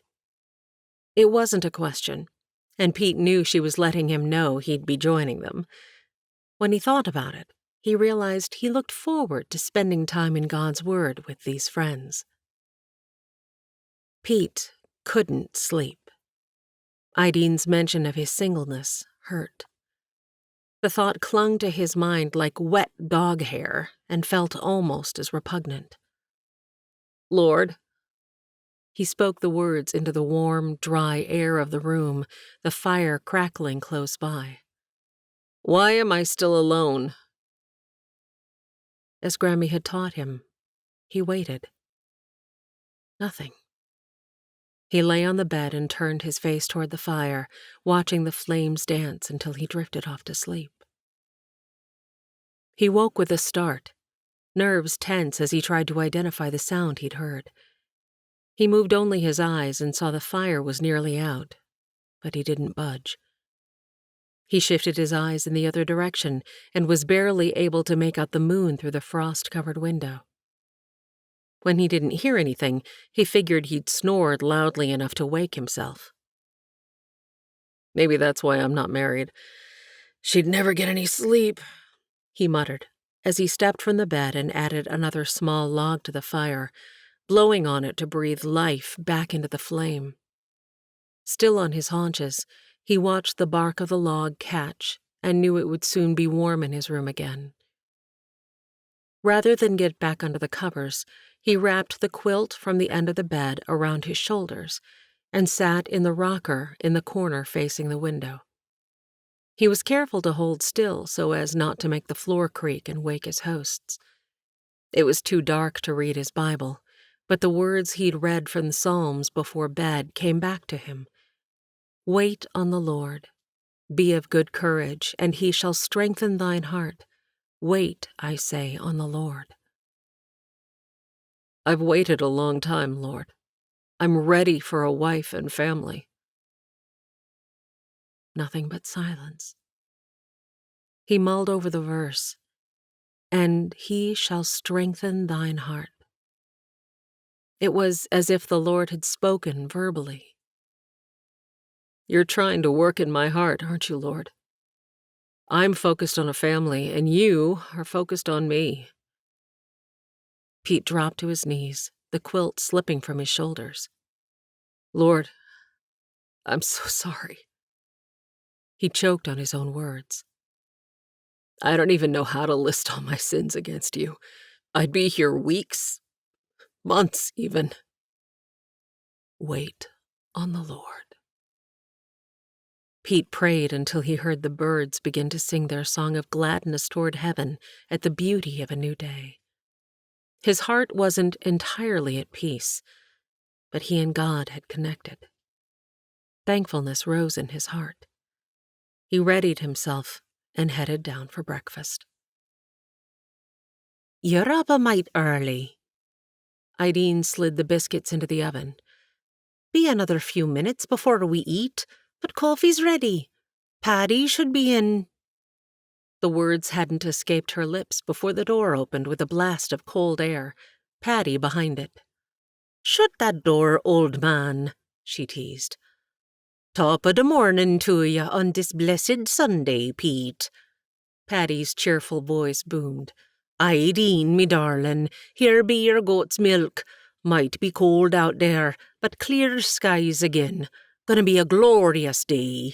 It wasn't a question, and Pete knew she was letting him know he'd be joining them. When he thought about it, he realized he looked forward to spending time in God's Word with these friends. Pete couldn't sleep. Ideen's mention of his singleness hurt. The thought clung to his mind like wet dog hair and felt almost as repugnant. "Lord," he spoke the words into the warm, dry air of the room, the fire crackling close by. "Why am I still alone?" As Grammy had taught him, he waited. Nothing. He lay on the bed and turned his face toward the fire, watching the flames dance until he drifted off to sleep. He woke with a start, nerves tense as he tried to identify the sound he'd heard. He moved only his eyes and saw the fire was nearly out, but he didn't budge. He shifted his eyes in the other direction and was barely able to make out the moon through the frost-covered window. When he didn't hear anything, he figured he'd snored loudly enough to wake himself. "Maybe that's why I'm not married. She'd never get any sleep," he muttered, as he stepped from the bed and added another small log to the fire, blowing on it to breathe life back into the flame. Still on his haunches, he watched the bark of the log catch and knew it would soon be warm in his room again. Rather than get back under the covers, he wrapped the quilt from the end of the bed around his shoulders and sat in the rocker in the corner facing the window. He was careful to hold still so as not to make the floor creak and wake his hosts. It was too dark to read his Bible, but the words he'd read from the Psalms before bed came back to him. Wait on the Lord. Be of good courage, and he shall strengthen thine heart. Wait, I say, on the Lord. I've waited a long time, Lord. I'm ready for a wife and family. Nothing but silence. He mulled over the verse, and he shall strengthen thine heart. It was as if the Lord had spoken verbally. You're trying to work in my heart, aren't you, Lord? I'm focused on a family, and you are focused on me. Pete dropped to his knees, the quilt slipping from his shoulders. Lord, I'm so sorry. He choked on his own words. I don't even know how to list all my sins against you. I'd be here weeks, months even. Wait on the Lord. Pete prayed until he heard the birds begin to sing their song of gladness toward heaven at the beauty of a new day. His heart wasn't entirely at peace, but he and God had connected. Thankfulness rose in his heart. He readied himself and headed down for breakfast. You're up a mite early. Ideen slid the biscuits into the oven. Be another few minutes before we eat, but coffee's ready. Paddy should be in. The words hadn't escaped her lips before the door opened with a blast of cold air, Paddy behind it. Shut that door, old man, she teased. Top of the morning to you on this blessed Sunday, Pete. Paddy's cheerful voice boomed. Ideen, me darling, here be your goat's milk. Might be cold out there, but clear skies again. Gonna be a glorious day.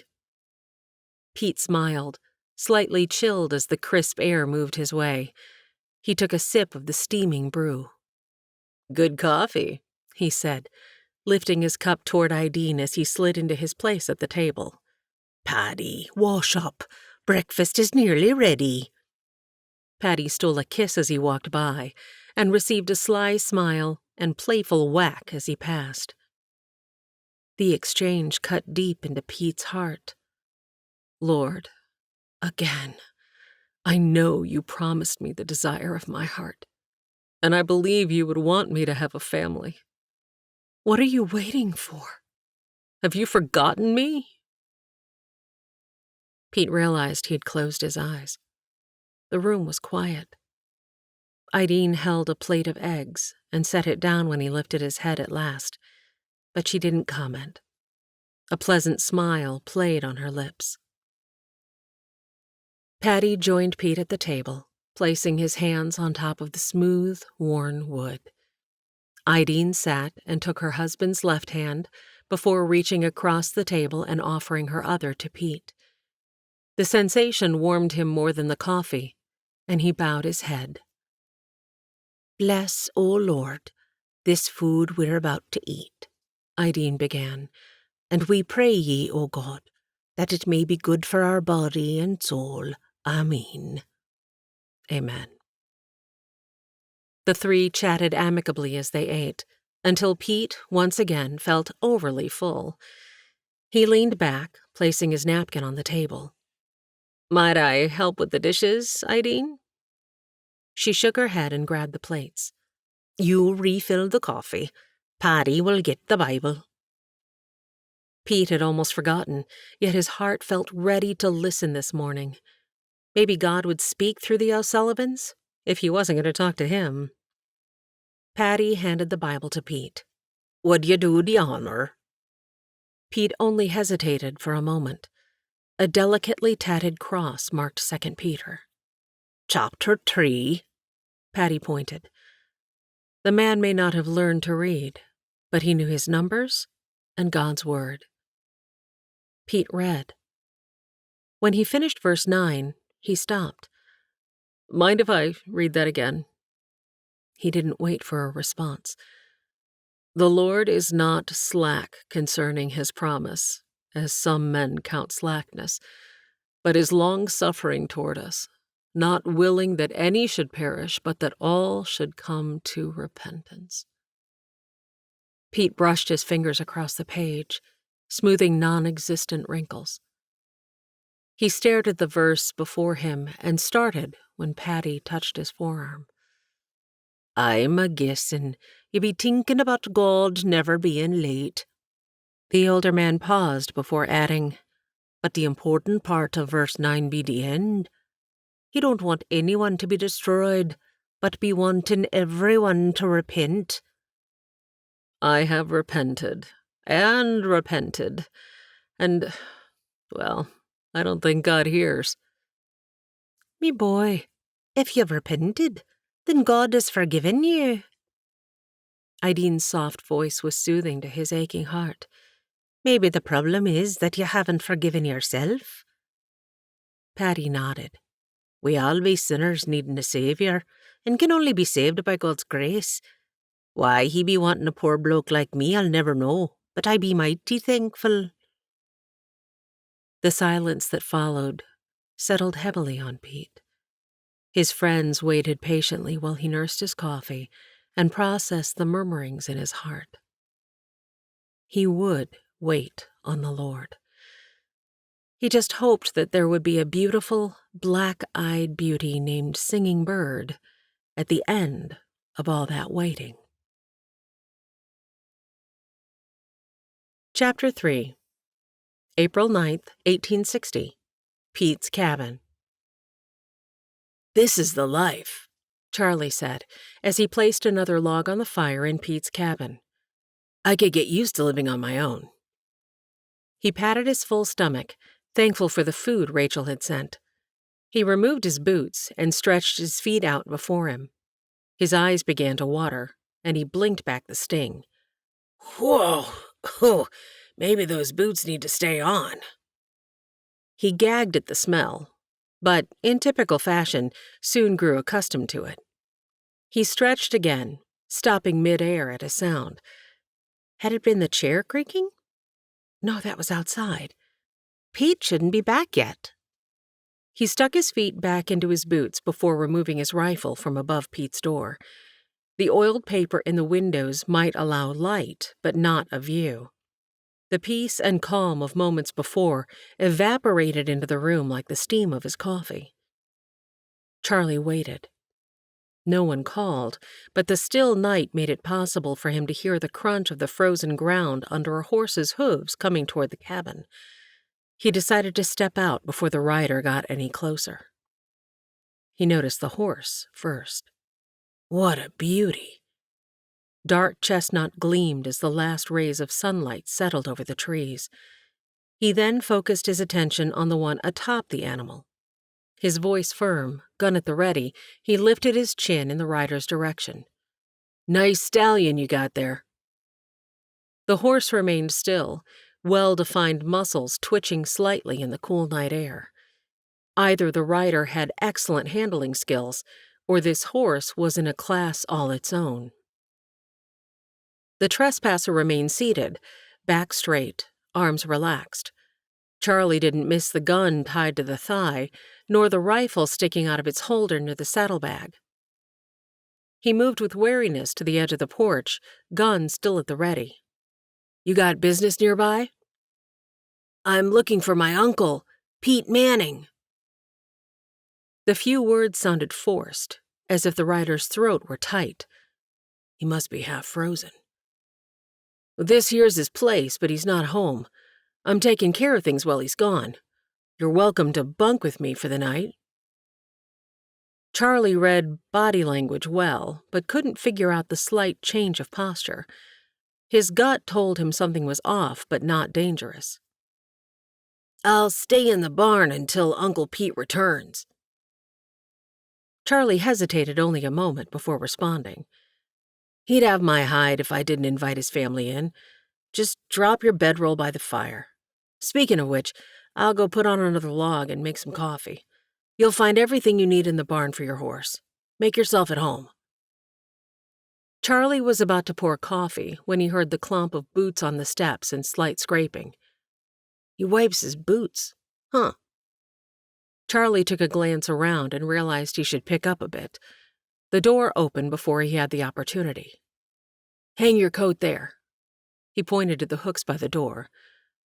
Pete smiled, slightly chilled as the crisp air moved his way. He took a sip of the steaming brew. Good coffee, he said, lifting his cup toward Ideen as he slid into his place at the table. Paddy, wash up. Breakfast is nearly ready. Paddy stole a kiss as he walked by, and received a sly smile and playful whack as he passed. The exchange cut deep into Pete's heart. Lord, again, I know you promised me the desire of my heart, and I believe you would want me to have a family. What are you waiting for? Have you forgotten me? Pete realized he'd closed his eyes. The room was quiet. Ideen held a plate of eggs and set it down when he lifted his head at last, but she didn't comment. A pleasant smile played on her lips. Paddy joined Pete at the table, placing his hands on top of the smooth, worn wood. Ideen sat and took her husband's left hand before reaching across the table and offering her other to Pete. The sensation warmed him more than the coffee, and he bowed his head. Bless, O Lord, this food we're about to eat, Ideen began, and we pray ye, O God, that it may be good for our body and soul. Amen. Amen. The three chatted amicably as they ate, until Pete once again felt overly full. He leaned back, placing his napkin on the table. Might I help with the dishes, Ideen? She shook her head and grabbed the plates. You refill the coffee. Paddy will get the Bible. Pete had almost forgotten, yet his heart felt ready to listen this morning. Maybe God would speak through the O'Sullivans, if he wasn't going to talk to him. Paddy handed the Bible to Pete. Would you do the honor? Pete only hesitated for a moment. A delicately tatted cross marked 2 Peter. Chapter 3. Paddy pointed. The man may not have learned to read, but he knew his numbers and God's word. Pete read. When he finished verse 9, he stopped. Mind if I read that again? He didn't wait for a response. The Lord is not slack concerning his promise, as some men count slackness, but is long-suffering toward us, not willing that any should perish, but that all should come to repentance." Pete brushed his fingers across the page, smoothing non-existent wrinkles. He stared at the verse before him and started when Patty touched his forearm. "I'm a guessing you be thinking about God never being late." The older man paused before adding, "But the important part of verse 9 be the end. He don't want anyone to be destroyed, but be wanting everyone to repent." "I have repented, and, well, I don't think God hears." "Me boy, if you've repented, then God has forgiven you." Idine's soft voice was soothing to his aching heart. "Maybe the problem is that you haven't forgiven yourself." Patty nodded. "We all be sinners needing a saviour, and can only be saved by God's grace. Why he be wanting a poor bloke like me, I'll never know, but I be mighty thankful." The silence that followed settled heavily on Pete. His friends waited patiently while he nursed his coffee and processed the murmurings in his heart. He would wait on the Lord. He just hoped that there would be a beautiful, black-eyed beauty named Singing Bird at the end of all that waiting. Chapter 3. April 9th, 1860. Pete's cabin. "This is the life," Charlie said, as he placed another log on the fire in Pete's cabin. "I could get used to living on my own." He patted his full stomach, thankful for the food Rachel had sent. He removed his boots and stretched his feet out before him. His eyes began to water, and he blinked back the sting. "Whoa! Oh, maybe those boots need to stay on." He gagged at the smell, but, in typical fashion, soon grew accustomed to it. He stretched again, stopping mid-air at a sound. Had it been the chair creaking? No, that was outside. Pete shouldn't be back yet. He stuck his feet back into his boots before removing his rifle from above Pete's door. The oiled paper in the windows might allow light, but not a view. The peace and calm of moments before evaporated into the room like the steam of his coffee. Charlie waited. No one called, but the still night made it possible for him to hear the crunch of the frozen ground under a horse's hooves coming toward the cabin. He decided to step out before the rider got any closer. He noticed the horse first. What a beauty! Dark chestnut gleamed as the last rays of sunlight settled over the trees. He then focused his attention on the one atop the animal. His voice firm, gun at the ready, he lifted his chin in the rider's direction. "Nice stallion you got there." The horse remained still, well-defined muscles twitching slightly in the cool night air. Either the rider had excellent handling skills, or this horse was in a class all its own. The trespasser remained seated, back straight, arms relaxed. Charlie didn't miss the gun tied to the thigh, nor the rifle sticking out of its holder near the saddlebag. He moved with wariness to the edge of the porch, gun still at the ready. "You got business nearby?" "I'm looking for my uncle, Pete Manning." The few words sounded forced, as if the rider's throat were tight. He must be half frozen. "This here's his place, but he's not home. I'm taking care of things while he's gone. You're welcome to bunk with me for the night." Charlie read body language well, but couldn't figure out the slight change of posture. His gut told him something was off, but not dangerous. "I'll stay in the barn until Uncle Pete returns." Charlie hesitated only a moment before responding. "He'd have my hide if I didn't invite his family in. Just drop your bedroll by the fire. Speaking of which, I'll go put on another log and make some coffee. You'll find everything you need in the barn for your horse. Make yourself at home." Charlie was about to pour coffee when he heard the clomp of boots on the steps and slight scraping. He wipes his boots. Huh. Charlie took a glance around and realized he should pick up a bit. The door opened before he had the opportunity. "Hang your coat there." He pointed to the hooks by the door.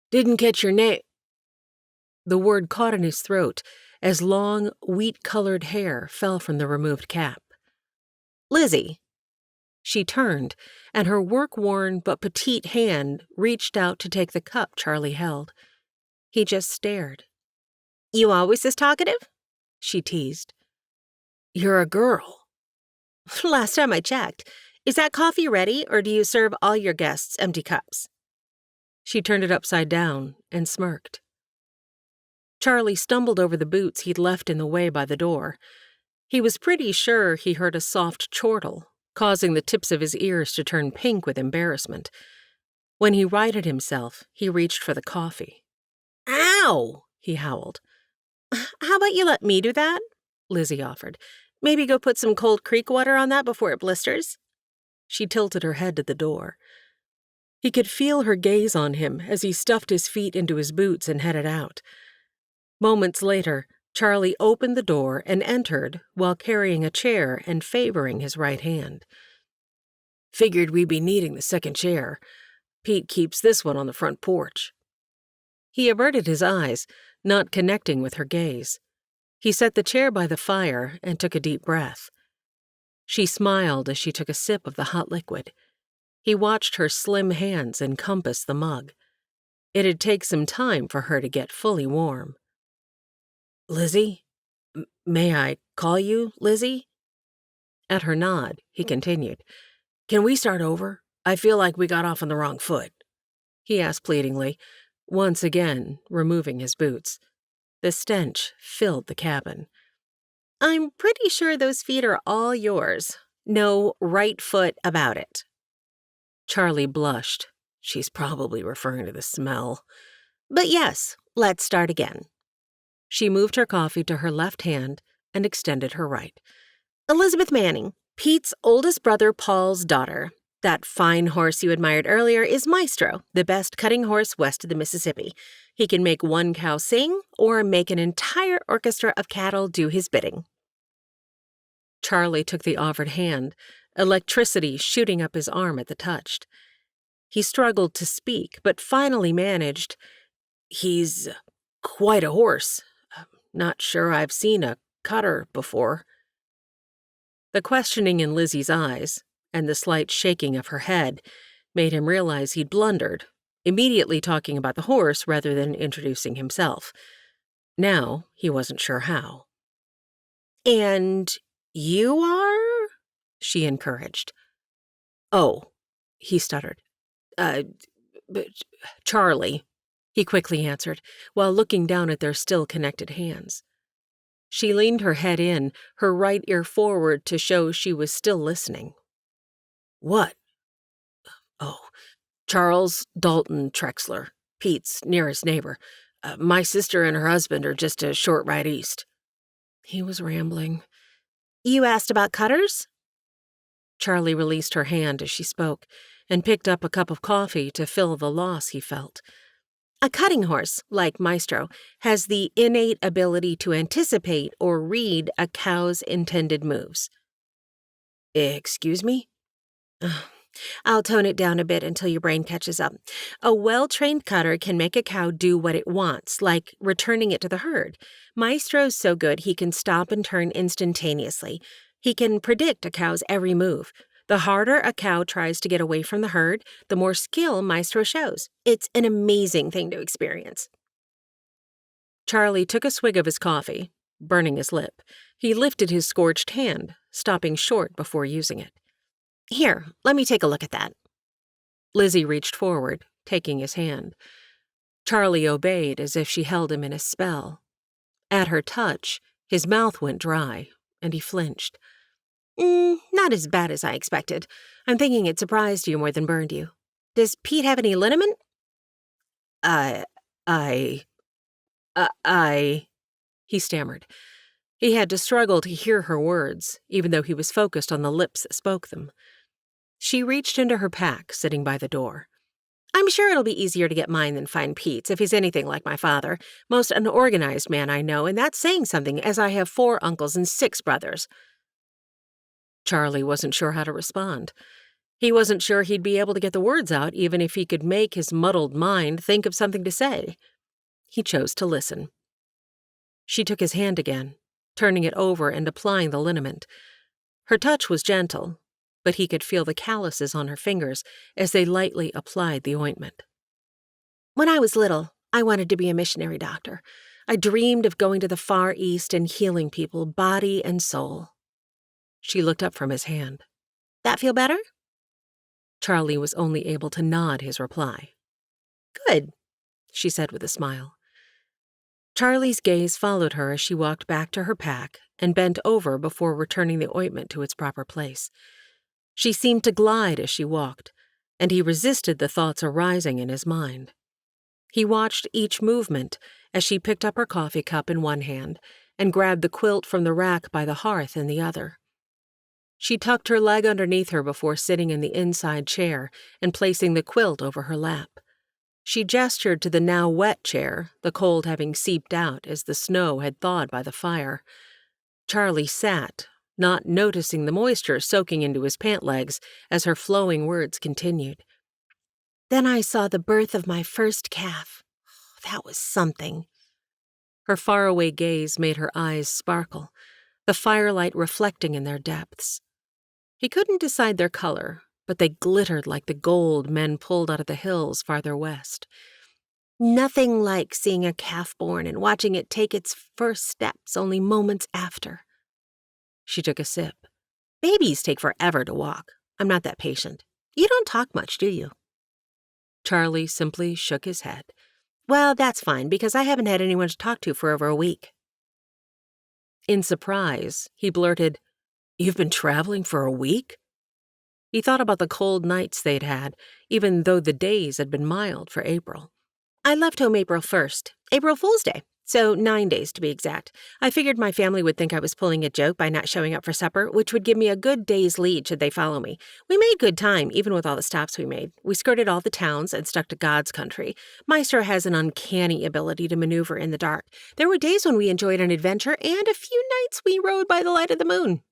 "Didn't catch your name." The word caught in his throat as long, wheat-colored hair fell from the removed cap. "Lizzie." She turned, and her work-worn but petite hand reached out to take the cup Charlie held. He just stared. "You always this talkative?" She teased. "You're a girl." "Last time I checked. Is that coffee ready, or do you serve all your guests empty cups?" She turned it upside down and smirked. Charlie stumbled over the boots he'd left in the way by the door. He was pretty sure he heard a soft chortle, causing the tips of his ears to turn pink with embarrassment. When he righted himself, he reached for the coffee. "Ow!" he howled. "How about you let me do that?" Lizzie offered. "Maybe go put some cold creek water on that before it blisters?" She tilted her head to the door. He could feel her gaze on him as he stuffed his feet into his boots and headed out. Moments later, Charlie opened the door and entered while carrying a chair and favoring his right hand. "Figured we'd be needing the second chair. Pete keeps this one on the front porch." He averted his eyes, not connecting with her gaze. He set the chair by the fire and took a deep breath. She smiled as she took a sip of the hot liquid. He watched her slim hands encompass the mug. It'd take some time for her to get fully warm. "Lizzie? May I call you Lizzie?" At her nod, he continued. "Can we start over? I feel like we got off on the wrong foot," he asked pleadingly, once again removing his boots. The stench filled the cabin. "I'm pretty sure those feet are all yours. No right foot about it." Charlie blushed. She's probably referring to the smell. "But yes, let's start again." She moved her coffee to her left hand and extended her right. "Elizabeth Manning, Pete's oldest brother Paul's daughter. That fine horse you admired earlier is Maestro, the best cutting horse west of the Mississippi. He can make one cow sing or make an entire orchestra of cattle do his bidding." Charlie took the offered hand, electricity shooting up his arm at the touch. He struggled to speak, but finally managed, "He's quite a horse. Not sure I've seen a cutter before." The questioning in Lizzie's eyes and the slight shaking of her head made him realize he'd blundered, immediately talking about the horse rather than introducing himself. Now he wasn't sure how. "And you are?" she encouraged. "Oh," he stuttered. But Charlie," he quickly answered, while looking down at their still connected hands. She leaned her head in, her right ear forward to show she was still listening. "What?" "Oh, Charles Dalton Trexler, Pete's nearest neighbor. My sister and her husband are just a short ride east." He was rambling. "You asked about cutters?" Charlie released her hand as she spoke and picked up a cup of coffee to fill the loss he felt. "A cutting horse, like Maestro, has the innate ability to anticipate or read a cow's intended moves." "Excuse me?" "I'll tone it down a bit until your brain catches up. A well-trained cutter can make a cow do what it wants, like returning it to the herd. Maestro's so good he can stop and turn instantaneously. He can predict a cow's every move. The harder a cow tries to get away from the herd, the more skill Maestro shows. It's an amazing thing to experience." Charlie took a swig of his coffee, burning his lip. He lifted his scorched hand, stopping short before using it. "Here, let me take a look at that." Lizzie reached forward, taking his hand. Charlie obeyed as if she held him in a spell. At her touch, his mouth went dry, and he flinched. Not as bad as I expected. I'm thinking it surprised you more than burned you. Does Pete have any liniment?" I, he stammered. He had to struggle to hear her words, even though he was focused on the lips that spoke them. She reached into her pack, sitting by the door. I'm sure it'll be easier to get mine than find Pete's if he's anything like my father, most unorganized man I know, and that's saying something, as I have 4 uncles and 6 brothers." Charlie wasn't sure how to respond. He wasn't sure he'd be able to get the words out even if he could make his muddled mind think of something to say. He chose to listen. She took his hand again, turning it over and applying the liniment. Her touch was gentle, but he could feel the calluses on her fingers as they lightly applied the ointment. "When I was little, I wanted to be a missionary doctor. I dreamed of going to the Far East and healing people, body and soul." She looked up from his hand. "That feel better?" Charlie was only able to nod his reply. "Good," she said with a smile. Charlie's gaze followed her as she walked back to her pack and bent over before returning the ointment to its proper place. She seemed to glide as she walked, and he resisted the thoughts arising in his mind. He watched each movement as she picked up her coffee cup in one hand and grabbed the quilt from the rack by the hearth in the other. She tucked her leg underneath her before sitting in the inside chair and placing the quilt over her lap. She gestured to the now wet chair, the cold having seeped out as the snow had thawed by the fire. Charlie sat, not noticing the moisture soaking into his pant legs as her flowing words continued. "Then I saw the birth of my first calf. That was something." Her faraway gaze made her eyes sparkle, the firelight reflecting in their depths. He couldn't decide their color, but they glittered like the gold men pulled out of the hills farther west. "Nothing like seeing a calf born and watching it take its first steps only moments after." She took a sip. "Babies take forever to walk. I'm not that patient. You don't talk much, do you?" Charlie simply shook his head. "Well, that's fine, because I haven't had anyone to talk to for over a week." In surprise, he blurted, "You've been traveling for a week?" He thought about the cold nights they'd had, even though the days had been mild for April. "I left home April 1st, April Fool's Day, so 9 days to be exact. I figured my family would think I was pulling a joke by not showing up for supper, which would give me a good day's lead should they follow me. We made good time, even with all the stops we made. We skirted all the towns and stuck to God's country. Maestro has an uncanny ability to maneuver in the dark. There were days when we enjoyed an adventure, and a few nights we rode by the light of the moon."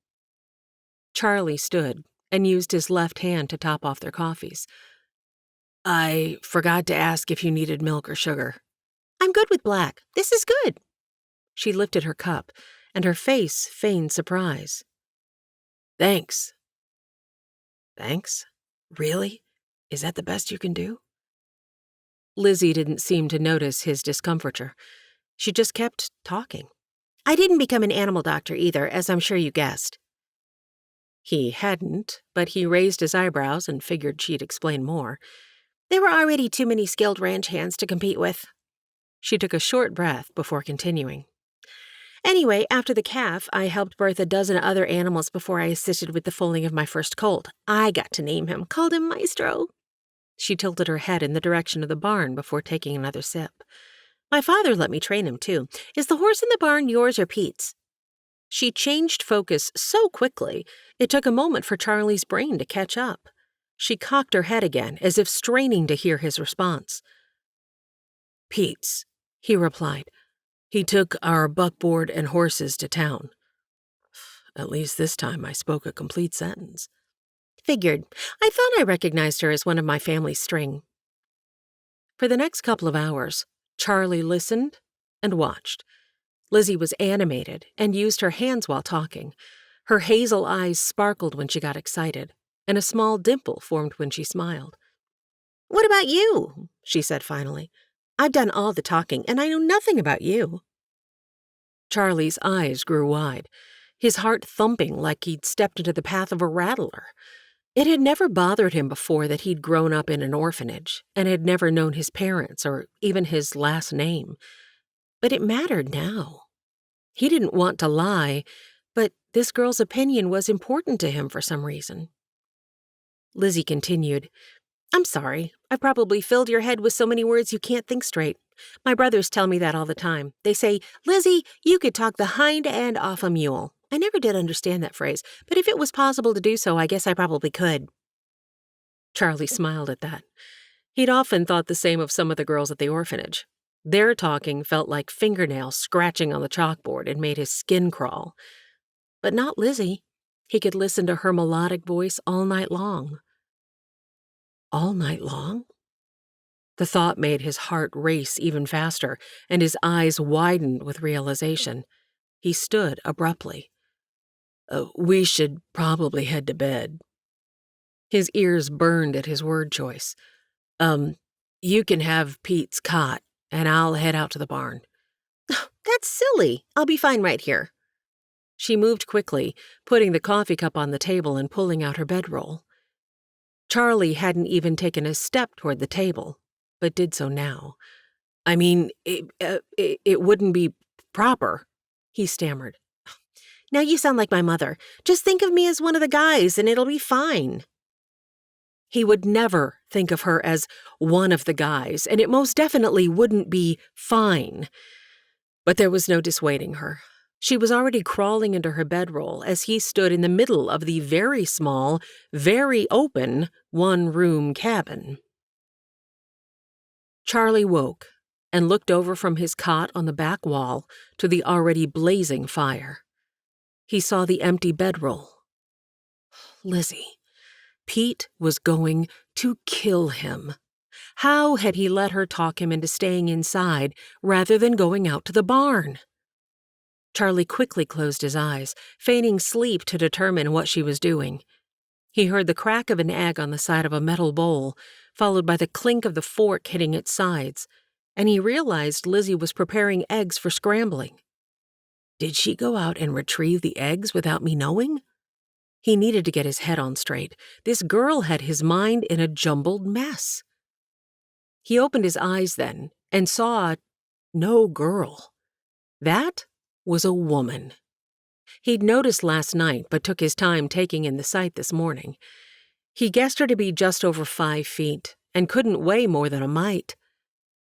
Charlie stood and used his left hand to top off their coffees. "I forgot to ask if you needed milk or sugar." "I'm good with black. This is good." She lifted her cup, and her face feigned surprise. "Thanks." "Thanks? Really? Is that the best you can do?" Lizzie didn't seem to notice his discomfiture. She just kept talking. "I didn't become an animal doctor either, as I'm sure you guessed." He hadn't, but he raised his eyebrows and figured she'd explain more. "There were already too many skilled ranch hands to compete with." She took a short breath before continuing. "Anyway, after the calf, I helped birth a dozen other animals before I assisted with the foaling of my first colt. I got to name him, called him Maestro." She tilted her head in the direction of the barn before taking another sip. "My father let me train him, too. Is the horse in the barn yours or Pete's?" She changed focus so quickly, it took a moment for Charlie's brain to catch up. She cocked her head again, as if straining to hear his response. "Pete's," he replied. "He took our buckboard and horses to town." At least this time I spoke a complete sentence. "Figured. I thought I recognized her as one of my family's string." For the next couple of hours, Charlie listened and watched. Lizzie was animated and used her hands while talking. Her hazel eyes sparkled when she got excited, and a small dimple formed when she smiled. "What about you?" she said finally. "I've done all the talking, and I know nothing about you." Charlie's eyes grew wide, his heart thumping like he'd stepped into the path of a rattler. It had never bothered him before that he'd grown up in an orphanage and had never known his parents or even his last name. But it mattered now. He didn't want to lie, but this girl's opinion was important to him for some reason. Lizzie continued, "I'm sorry. I probably filled your head with so many words you can't think straight. My brothers tell me that all the time. They say, 'Lizzie, you could talk the hind end off a mule.' I never did understand that phrase, but if it was possible to do so, I guess I probably could." Charlie smiled at that. He'd often thought the same of some of the girls at the orphanage. Their talking felt like fingernails scratching on the chalkboard and made his skin crawl. But not Lizzie. He could listen to her melodic voice all night long. All night long? The thought made his heart race even faster, and his eyes widened with realization. He stood abruptly. We should probably head to bed. His ears burned at his word choice. You can have Pete's cot, and I'll head out to the barn. That's silly. I'll be fine right here. She moved quickly, putting the coffee cup on the table and pulling out her bedroll. Charlie hadn't even taken a step toward the table, but did so now. I mean, it wouldn't be proper, he stammered. Now you sound like my mother. Just think of me as one of the guys and it'll be fine. He would never think of her as one of the guys, and it most definitely wouldn't be fine. But there was no dissuading her. She was already crawling into her bedroll as he stood in the middle of the very small, very open, one-room cabin. Charlie woke and looked over from his cot on the back wall to the already blazing fire. He saw the empty bedroll. Lizzie. Pete was going to kill him. How had he let her talk him into staying inside rather than going out to the barn? Charlie quickly closed his eyes, feigning sleep to determine what she was doing. He heard the crack of an egg on the side of a metal bowl, followed by the clink of the fork hitting its sides, and he realized Lizzie was preparing eggs for scrambling. Did she go out and retrieve the eggs without me knowing? He needed to get his head on straight. This girl had his mind in a jumbled mess. He opened his eyes then and saw no girl. That was a woman. He'd noticed last night but took his time taking in the sight this morning. He guessed her to be just over 5 feet and couldn't weigh more than a mite.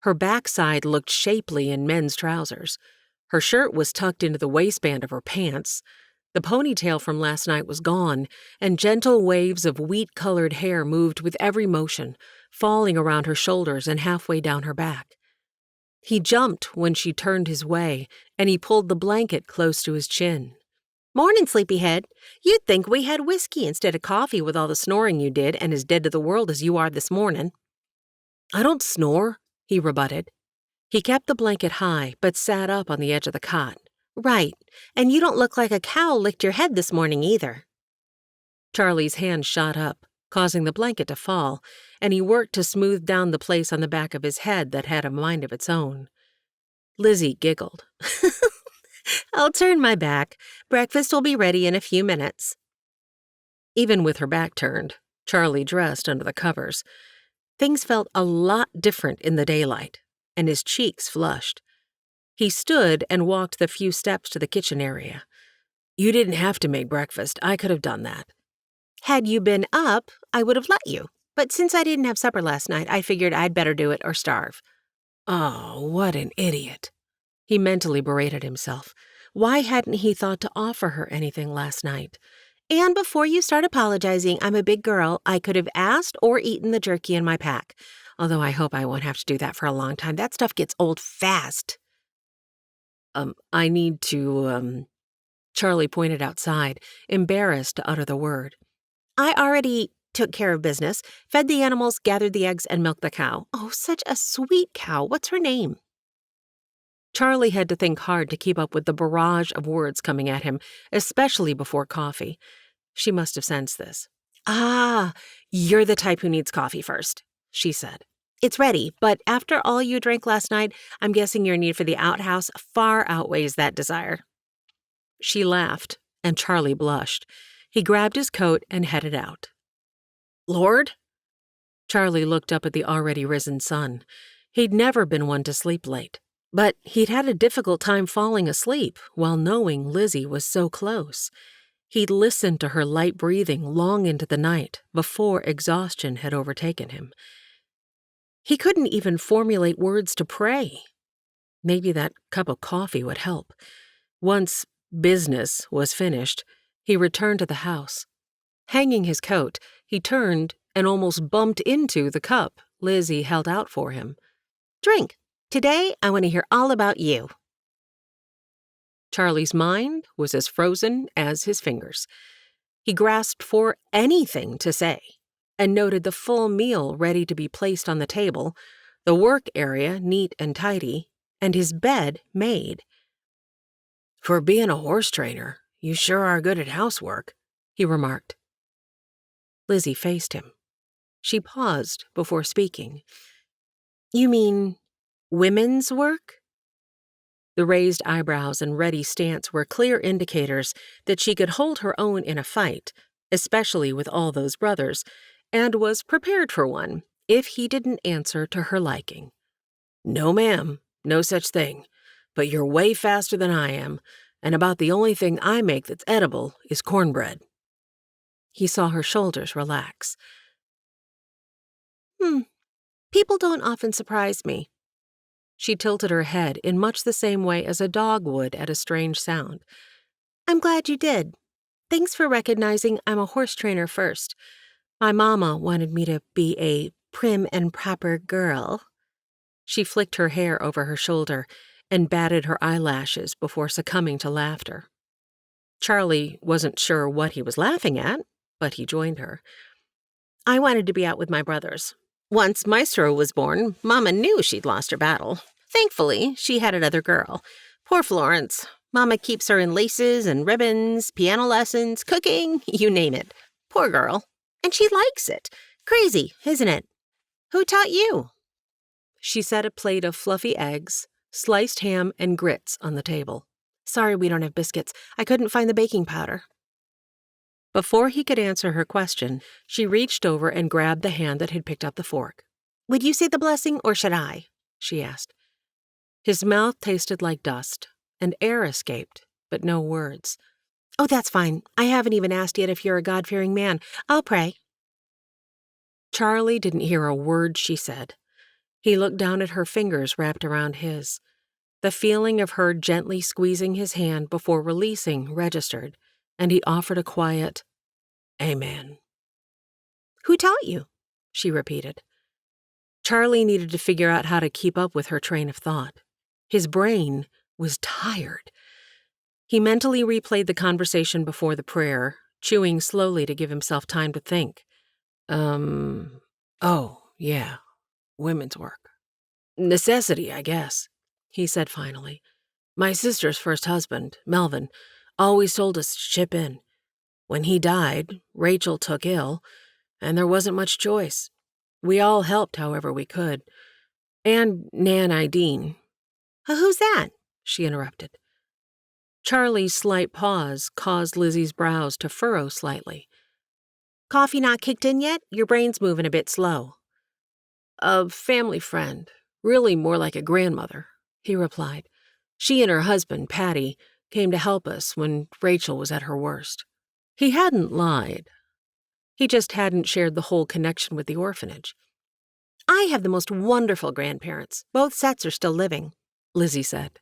Her backside looked shapely in men's trousers. Her shirt was tucked into the waistband of her pants. The ponytail from last night was gone, and gentle waves of wheat-colored hair moved with every motion, falling around her shoulders and halfway down her back. He jumped when she turned his way, and he pulled the blanket close to his chin. Morning, sleepyhead. You'd think we had whiskey instead of coffee with all the snoring you did and as dead to the world as you are this morning. I don't snore, he rebutted. He kept the blanket high, but sat up on the edge of the cot. Right, and you don't look like a cow licked your head this morning either. Charlie's hand shot up, causing the blanket to fall, and he worked to smooth down the place on the back of his head that had a mind of its own. Lizzie giggled. I'll turn my back. Breakfast will be ready in a few minutes. Even with her back turned, Charlie dressed under the covers. Things felt a lot different in the daylight, and his cheeks flushed. He stood and walked the few steps to the kitchen area. You didn't have to make breakfast. I could have done that. Had you been up, I would have let you. But since I didn't have supper last night, I figured I'd better do it or starve. Oh, what an idiot. He mentally berated himself. Why hadn't he thought to offer her anything last night? And before you start apologizing, I'm a big girl. I could have asked or eaten the jerky in my pack. Although I hope I won't have to do that for a long time. That stuff gets old fast. I need to, Charlie pointed outside, embarrassed to utter the word. I already took care of business, fed the animals, gathered the eggs, and milked the cow. Oh, such a sweet cow. What's her name? Charlie had to think hard to keep up with the barrage of words coming at him, especially before coffee. She must have sensed this. Ah, you're the type who needs coffee first, she said. It's ready, but after all you drank last night, I'm guessing your need for the outhouse far outweighs that desire. She laughed, and Charlie blushed. He grabbed his coat and headed out. Lord? Charlie looked up at the already risen sun. He'd never been one to sleep late, but he'd had a difficult time falling asleep while knowing Lizzie was so close. He'd listened to her light breathing long into the night before exhaustion had overtaken him. He couldn't even formulate words to pray. Maybe that cup of coffee would help. Once business was finished, he returned to the house. Hanging his coat, he turned and almost bumped into the cup Lizzie held out for him. Drink. Today, I want to hear all about you. Charlie's mind was as frozen as his fingers. He grasped for anything to say and noted the full meal ready to be placed on the table, the work area neat and tidy, and his bed made. "For being a horse trainer, you sure are good at housework," he remarked. Lizzie faced him. She paused before speaking. You mean women's work? The raised eyebrows and ready stance were clear indicators that she could hold her own in a fight, especially with all those brothers, and was prepared for one if he didn't answer to her liking. "No, ma'am, no such thing. But you're way faster than I am, and about the only thing I make that's edible is cornbread." He saw her shoulders relax. People don't often surprise me. She tilted her head in much the same way as a dog would at a strange sound. I'm glad you did. Thanks for recognizing I'm a horse trainer first. My mama wanted me to be a prim and proper girl. She flicked her hair over her shoulder and batted her eyelashes before succumbing to laughter. Charlie wasn't sure what he was laughing at, but he joined her. I wanted to be out with my brothers. Once Maestro was born, Mama knew she'd lost her battle. Thankfully, she had another girl. Poor Florence. Mama keeps her in laces and ribbons, piano lessons, cooking, you name it. Poor girl. And she likes it. Crazy, isn't it? Who taught you? She set a plate of fluffy eggs, sliced ham, and grits on the table. Sorry we don't have biscuits. I couldn't find the baking powder. Before he could answer her question, she reached over and grabbed the hand that had picked up the fork. Would you say the blessing, or should I? She asked. His mouth tasted like dust, and air escaped, but no words. Oh, that's fine. I haven't even asked yet if you're a God-fearing man. I'll pray. Charlie didn't hear a word she said. He looked down at her fingers wrapped around his. The feeling of her gently squeezing his hand before releasing registered, and he offered a quiet, "Amen." Who taught you? She repeated. Charlie needed to figure out how to keep up with her train of thought. His brain was tired. He mentally replayed the conversation before the prayer, chewing slowly to give himself time to think. Oh, yeah, women's work. Necessity, I guess, he said finally. My sister's first husband, Melvin, always told us to chip in. When he died, Rachel took ill, and there wasn't much choice. We all helped however we could. And Nan Ideen. Who's that? She interrupted. Charlie's slight pause caused Lizzie's brows to furrow slightly. Coffee not kicked in yet? Your brain's moving a bit slow. A family friend, really more like a grandmother, he replied. She and her husband, Patty, came to help us when Rachel was at her worst. He hadn't lied. He just hadn't shared the whole connection with the orphanage. I have the most wonderful grandparents. Both sets are still living, Lizzie said.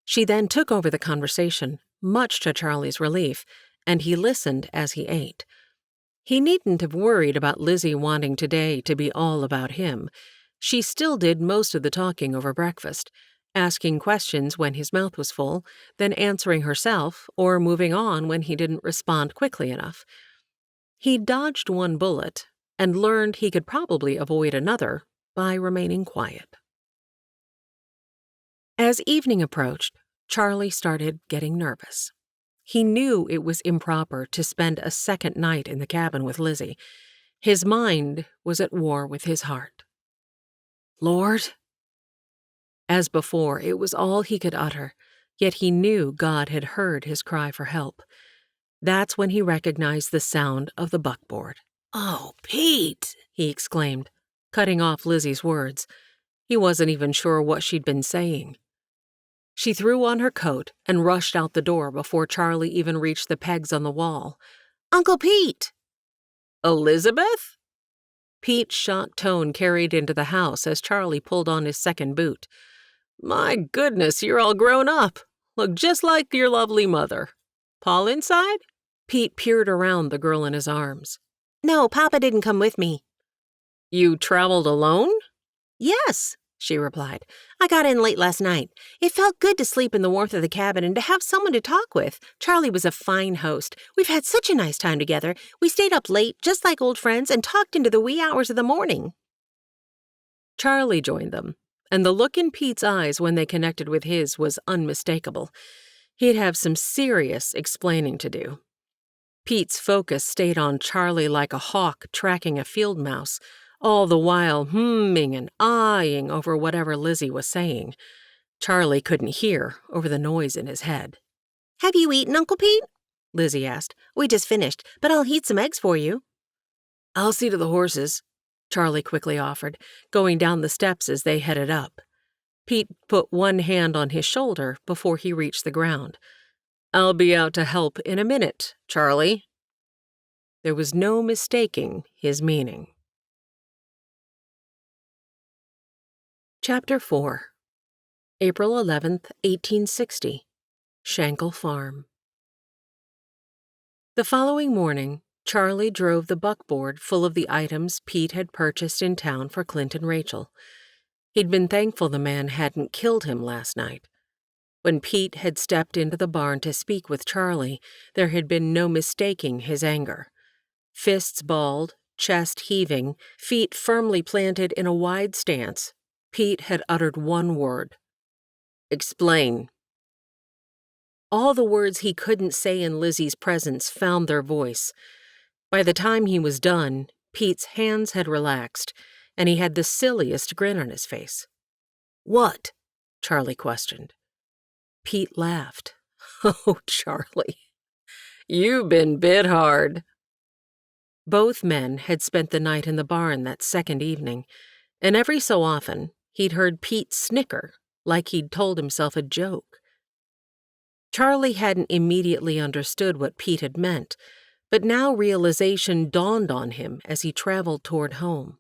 She then took over the conversation, much to Charlie's relief, and he listened as he ate. He needn't have worried about Lizzie wanting today to be all about him. She still did most of the talking over breakfast, asking questions when his mouth was full, then answering herself or moving on when he didn't respond quickly enough. He dodged one bullet and learned he could probably avoid another by remaining quiet. As evening approached, Charlie started getting nervous. He knew it was improper to spend a second night in the cabin with Lizzie. His mind was at war with his heart. Lord? As before, it was all he could utter, yet he knew God had heard his cry for help. That's when he recognized the sound of the buckboard. "Oh, Pete!" he exclaimed, cutting off Lizzie's words. He wasn't even sure what she'd been saying. She threw on her coat and rushed out the door before Charlie even reached the pegs on the wall. Uncle Pete! Elizabeth? Pete's shocked tone carried into the house as Charlie pulled on his second boot. My goodness, you're all grown up. Look just like your lovely mother. Paul inside? Pete peered around the girl in his arms. No, Papa didn't come with me. You traveled alone? Yes, she replied. I got in late last night. It felt good to sleep in the warmth of the cabin and to have someone to talk with. Charlie was a fine host. We've had such a nice time together. We stayed up late, just like old friends, and talked into the wee hours of the morning. Charlie joined them, and the look in Pete's eyes when they connected with his was unmistakable. He'd have some serious explaining to do. Pete's focus stayed on Charlie like a hawk tracking a field mouse, all the while humming and eyeing over whatever Lizzie was saying. Charlie couldn't hear over the noise in his head. Have you eaten, Uncle Pete? Lizzie asked. We just finished, but I'll heat some eggs for you. I'll see to the horses, Charlie quickly offered, going down the steps as they headed up. Pete put one hand on his shoulder before he reached the ground. I'll be out to help in a minute, Charlie. There was no mistaking his meaning. Chapter 4. April 11th, 1860. Shankle Farm. The following morning, Charlie drove the buckboard full of the items Pete had purchased in town for Clint and Rachel. He'd been thankful the man hadn't killed him last night. When Pete had stepped into the barn to speak with Charlie, there had been no mistaking his anger. Fists balled, chest heaving, feet firmly planted in a wide stance, Pete had uttered one word. Explain. All the words he couldn't say in Lizzie's presence found their voice. By the time he was done, Pete's hands had relaxed, and he had the silliest grin on his face. What? Charlie questioned. Pete laughed. Oh, Charlie, you've been bit hard. Both men had spent the night in the barn that second evening, and every so often he'd heard Pete snicker like he'd told himself a joke. Charlie hadn't immediately understood what Pete had meant, but now realization dawned on him as he traveled toward home.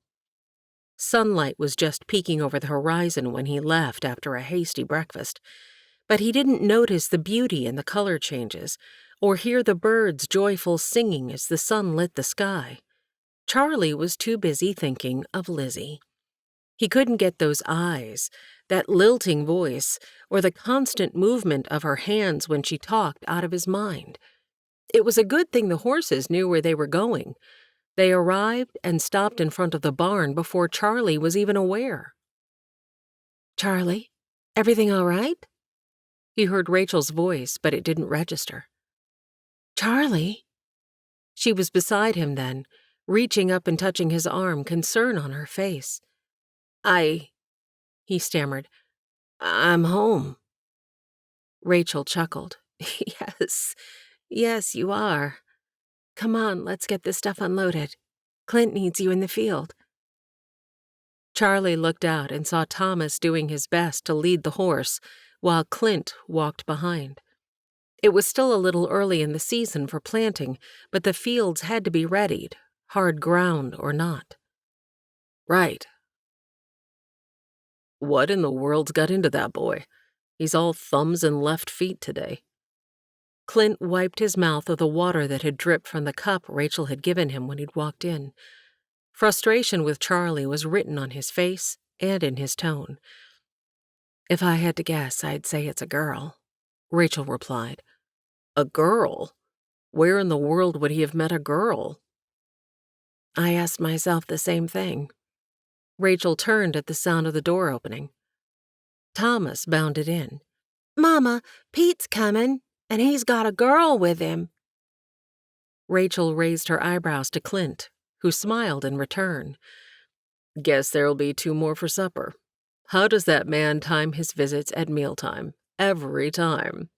Sunlight was just peeking over the horizon when he left after a hasty breakfast, but he didn't notice the beauty in the color changes or hear the birds' joyful singing as the sun lit the sky. Charlie was too busy thinking of Lizzie. He couldn't get those eyes, that lilting voice, or the constant movement of her hands when she talked out of his mind. It was a good thing the horses knew where they were going. They arrived and stopped in front of the barn before Charlie was even aware. Charlie, everything all right? He heard Rachel's voice, but it didn't register. Charlie? She was beside him then, reaching up and touching his arm, concern on her face. He stammered. I'm home. Rachel chuckled. Yes, you are. Come on, let's get this stuff unloaded. Clint needs you in the field. Charlie looked out and saw Thomas doing his best to lead the horse, while Clint walked behind. It was still a little early in the season for planting, but the fields had to be readied, hard ground or not. Right. What in the world's got into that boy? He's all thumbs and left feet today. Clint wiped his mouth with the water that had dripped from the cup Rachel had given him when he'd walked in. Frustration with Charlie was written on his face and in his tone. If I had to guess, I'd say it's a girl, Rachel replied. A girl? Where in the world would he have met a girl? I asked myself the same thing. Rachel turned at the sound of the door opening. Thomas bounded in. Mama, Pete's coming, and he's got a girl with him. Rachel raised her eyebrows to Clint, who smiled in return. Guess there'll be 2 more for supper. How does that man time his visits at mealtime? Every time.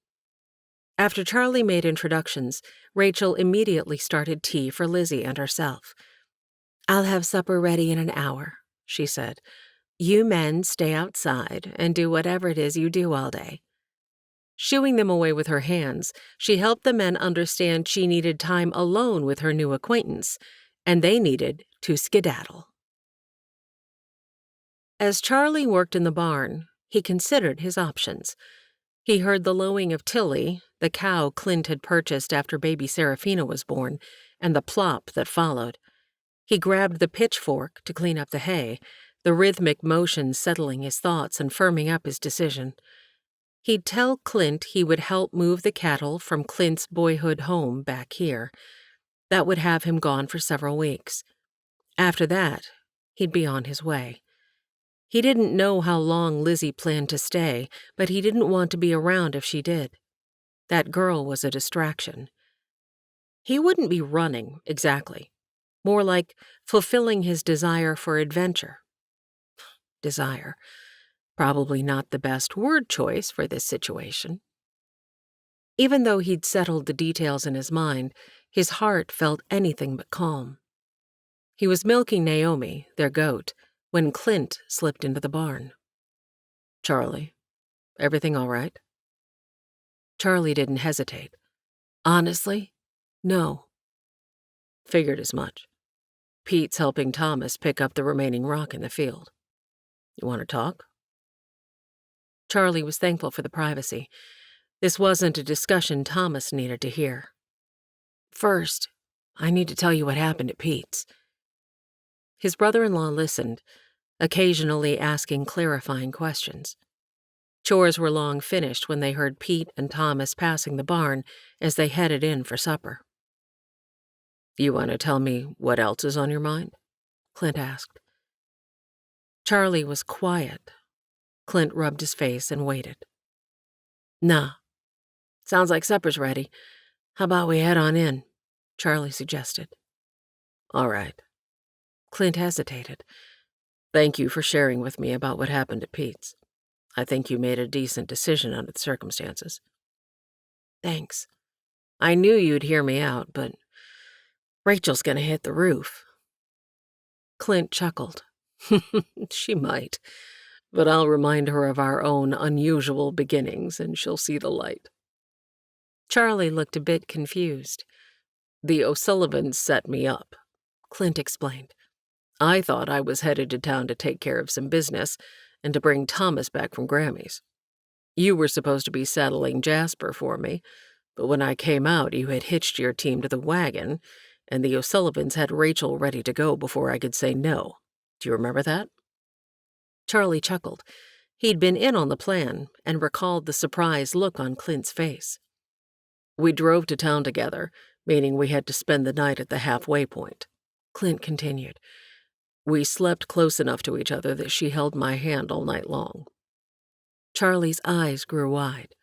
After Charlie made introductions, Rachel immediately started tea for Lizzie and herself. I'll have supper ready in an hour, she said. You men stay outside and do whatever it is you do all day. Shooing them away with her hands, she helped the men understand she needed time alone with her new acquaintance, and they needed to skedaddle. As Charlie worked in the barn, he considered his options. He heard the lowing of Tilly, the cow Clint had purchased after baby Serafina was born, and the plop that followed. He grabbed the pitchfork to clean up the hay, the rhythmic motion settling his thoughts and firming up his decision. He'd tell Clint he would help move the cattle from Clint's boyhood home back here. That would have him gone for several weeks. After that, he'd be on his way. He didn't know how long Lizzie planned to stay, but he didn't want to be around if she did. That girl was a distraction. He wouldn't be running, exactly. More like fulfilling his desire for adventure. Desire. Probably not the best word choice for this situation. Even though he'd settled the details in his mind, his heart felt anything but calm. He was milking Naomi, their goat, when Clint slipped into the barn. "Charlie, everything all right?" Charlie didn't hesitate. "Honestly, no." "Figured as much. Pete's helping Thomas pick up the remaining rock in the field. You want to talk?" Charlie was thankful for the privacy. This wasn't a discussion Thomas needed to hear. "First, I need to tell you what happened at Pete's." His brother-in-law listened, occasionally asking clarifying questions. Chores were long finished when they heard Pete and Thomas passing the barn as they headed in for supper. "You want to tell me what else is on your mind?" Clint asked. Charlie was quiet. Clint rubbed his face and waited. "Nah. Sounds like supper's ready. How about we head on in?" Charlie suggested. "All right." Clint hesitated. "Thank you for sharing with me about what happened at Pete's. I think you made a decent decision under the circumstances." "Thanks. I knew you'd hear me out, but Rachel's gonna hit the roof." Clint chuckled. "She might, but I'll remind her of our own unusual beginnings and she'll see the light." Charlie looked a bit confused. "The O'Sullivans set me up," Clint explained. "I thought I was headed to town to take care of some business and to bring Thomas back from Grammy's. You were supposed to be saddling Jasper for me, but when I came out, you had hitched your team to the wagon, and the O'Sullivans had Rachel ready to go before I could say no. Do you remember that?" Charlie chuckled. He'd been in on the plan and recalled the surprised look on Clint's face. "We drove to town together, meaning we had to spend the night at the halfway point," Clint continued. "We slept close enough to each other that she held my hand all night long." Charlie's eyes grew wide.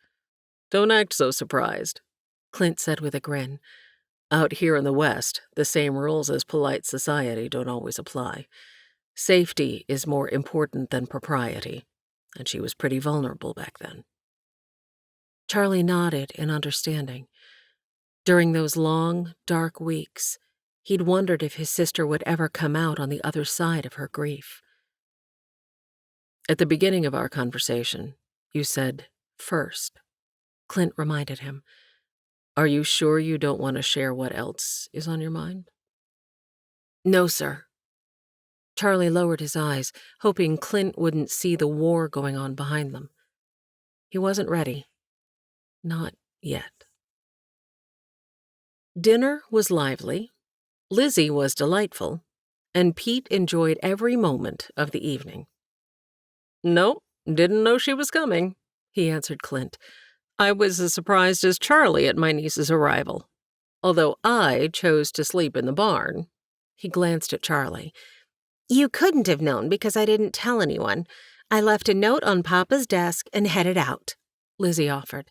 "Don't act so surprised," Clint said with a grin. "Out here in the West, the same rules as polite society don't always apply. Safety is more important than propriety, and she was pretty vulnerable back then." Charlie nodded in understanding. During those long, dark weeks, he'd wondered if his sister would ever come out on the other side of her grief. "At the beginning of our conversation, you said, 'first,'" Clint reminded him. "Are you sure you don't want to share what else is on your mind?" "No, sir." Charlie lowered his eyes, hoping Clint wouldn't see the war going on behind them. He wasn't ready. Not yet. Dinner was lively, Lizzie was delightful, and Pete enjoyed every moment of the evening. "Nope, didn't know she was coming," he answered Clint. "I was as surprised as Charlie at my niece's arrival. Although I chose to sleep in the barn." He glanced at Charlie. "You couldn't have known because I didn't tell anyone. I left a note on Papa's desk and headed out," Lizzie offered.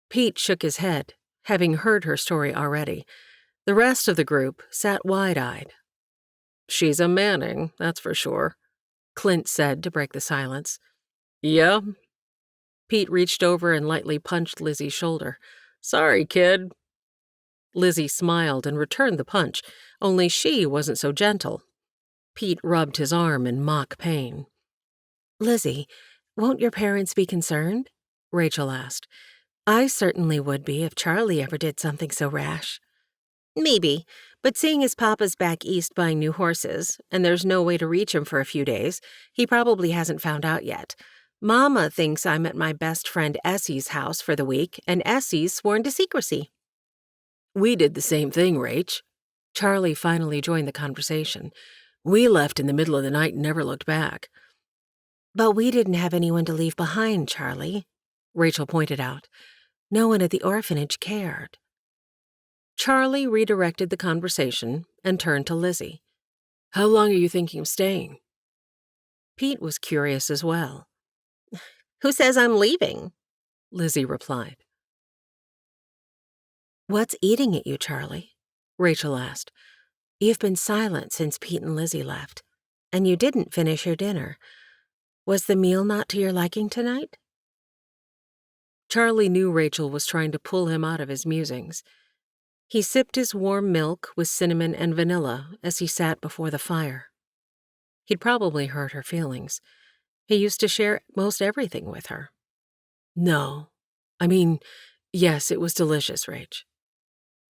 Pete shook his head, having heard her story already. The rest of the group sat wide-eyed. "She's a Manning, that's for sure," Clint said to break the silence. "Yeah." Pete reached over and lightly punched Lizzie's shoulder. "Sorry, kid." Lizzie smiled and returned the punch, only she wasn't so gentle. Pete rubbed his arm in mock pain. "Lizzie, won't your parents be concerned?" Rachel asked. "I certainly would be if Charlie ever did something so rash." "Maybe, but seeing as Papa's back east buying new horses, and there's no way to reach him for a few days, he probably hasn't found out yet. Mama thinks I'm at my best friend Essie's house for the week, and Essie's sworn to secrecy." "We did the same thing, Rach," Charlie finally joined the conversation. We left in the middle of the night and never looked back. But we didn't have anyone to leave behind, Charlie, Rachel pointed out. No one at the orphanage cared. Charlie redirected the conversation and turned to Lizzie. How long are you thinking of staying? Pete was curious as well. Who says I'm leaving? Lizzie replied. What's eating at you, Charlie? Rachel asked. You've been silent since Pete and Lizzie left, and you didn't finish your dinner. Was the meal not to your liking tonight? Charlie knew Rachel was trying to pull him out of his musings. He sipped his warm milk with cinnamon and vanilla as he sat before the fire. He'd probably hurt her feelings. He used to share most everything with her. No. Yes, it was delicious, Rach.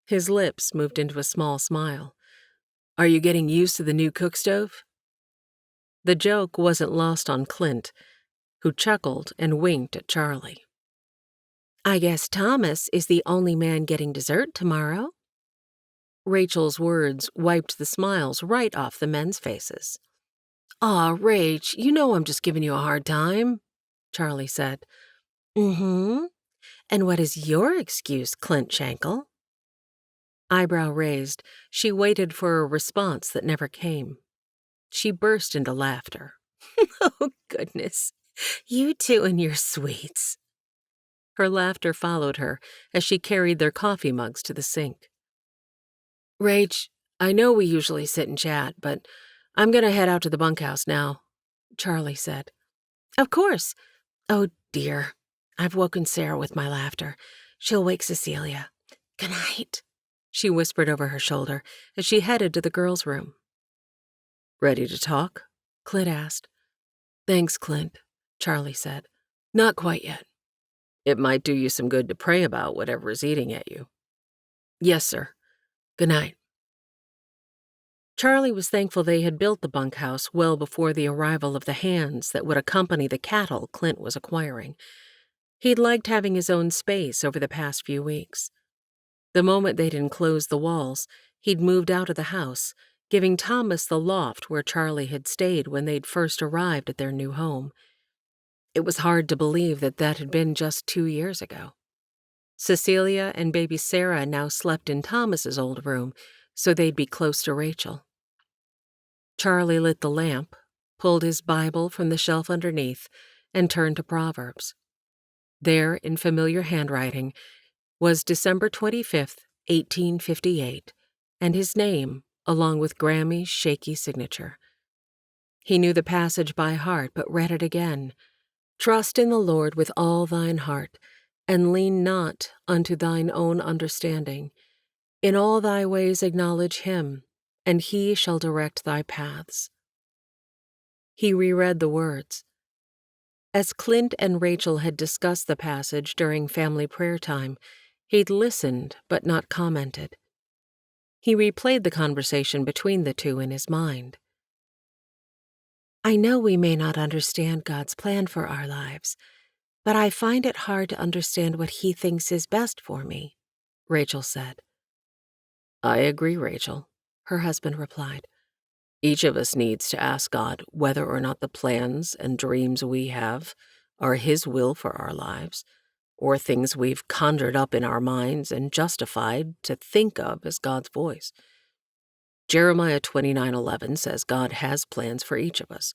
His lips moved into a small smile. Are you getting used to the new cook stove? The joke wasn't lost on Clint, who chuckled and winked at Charlie. I guess Thomas is the only man getting dessert tomorrow. Rachel's words wiped the smiles right off the men's faces. Aw, Rach, you know I'm just giving you a hard time, Charlie said. Mm-hmm. And what is your excuse, Clint Shankle? Eyebrow raised, she waited for a response that never came. She burst into laughter. Oh, goodness. You two and your sweets. Her laughter followed her as she carried their coffee mugs to the sink. Rach, I know we usually sit and chat, but I'm going to head out to the bunkhouse now, Charlie said. Of course. Oh, dear. I've woken Sarah with my laughter. She'll wake Cecilia. Good night, she whispered over her shoulder as she headed to the girls' room. Ready to talk? Clint asked. Thanks, Clint, Charlie said. Not quite yet. It might do you some good to pray about whatever is eating at you. Yes, sir. Good night. Charlie was thankful they had built the bunkhouse well before the arrival of the hands that would accompany the cattle Clint was acquiring. He'd liked having his own space over the past few weeks. The moment they'd enclosed the walls, he'd moved out of the house, giving Thomas the loft where Charlie had stayed when they'd first arrived at their new home. It was hard to believe that had been just 2 years ago. Cecilia and baby Sarah now slept in Thomas's old room, so they'd be close to Rachel. Charlie lit the lamp, pulled his Bible from the shelf underneath, and turned to Proverbs. There, in familiar handwriting, was December 25th, 1858, and his name, along with Grammy's shaky signature. He knew the passage by heart, but read it again. Trust in the Lord with all thine heart, and lean not unto thine own understanding. In all thy ways acknowledge him, and he shall direct thy paths. He reread the words. As Clint and Rachel had discussed the passage during family prayer time, he'd listened but not commented. He replayed the conversation between the two in his mind. I know we may not understand God's plan for our lives, but I find it hard to understand what he thinks is best for me, Rachel said. I agree, Rachel, her husband replied. Each of us needs to ask God whether or not the plans and dreams we have are his will for our lives, or things we've conjured up in our minds and justified to think of as God's voice. Jeremiah 29:11 says God has plans for each of us.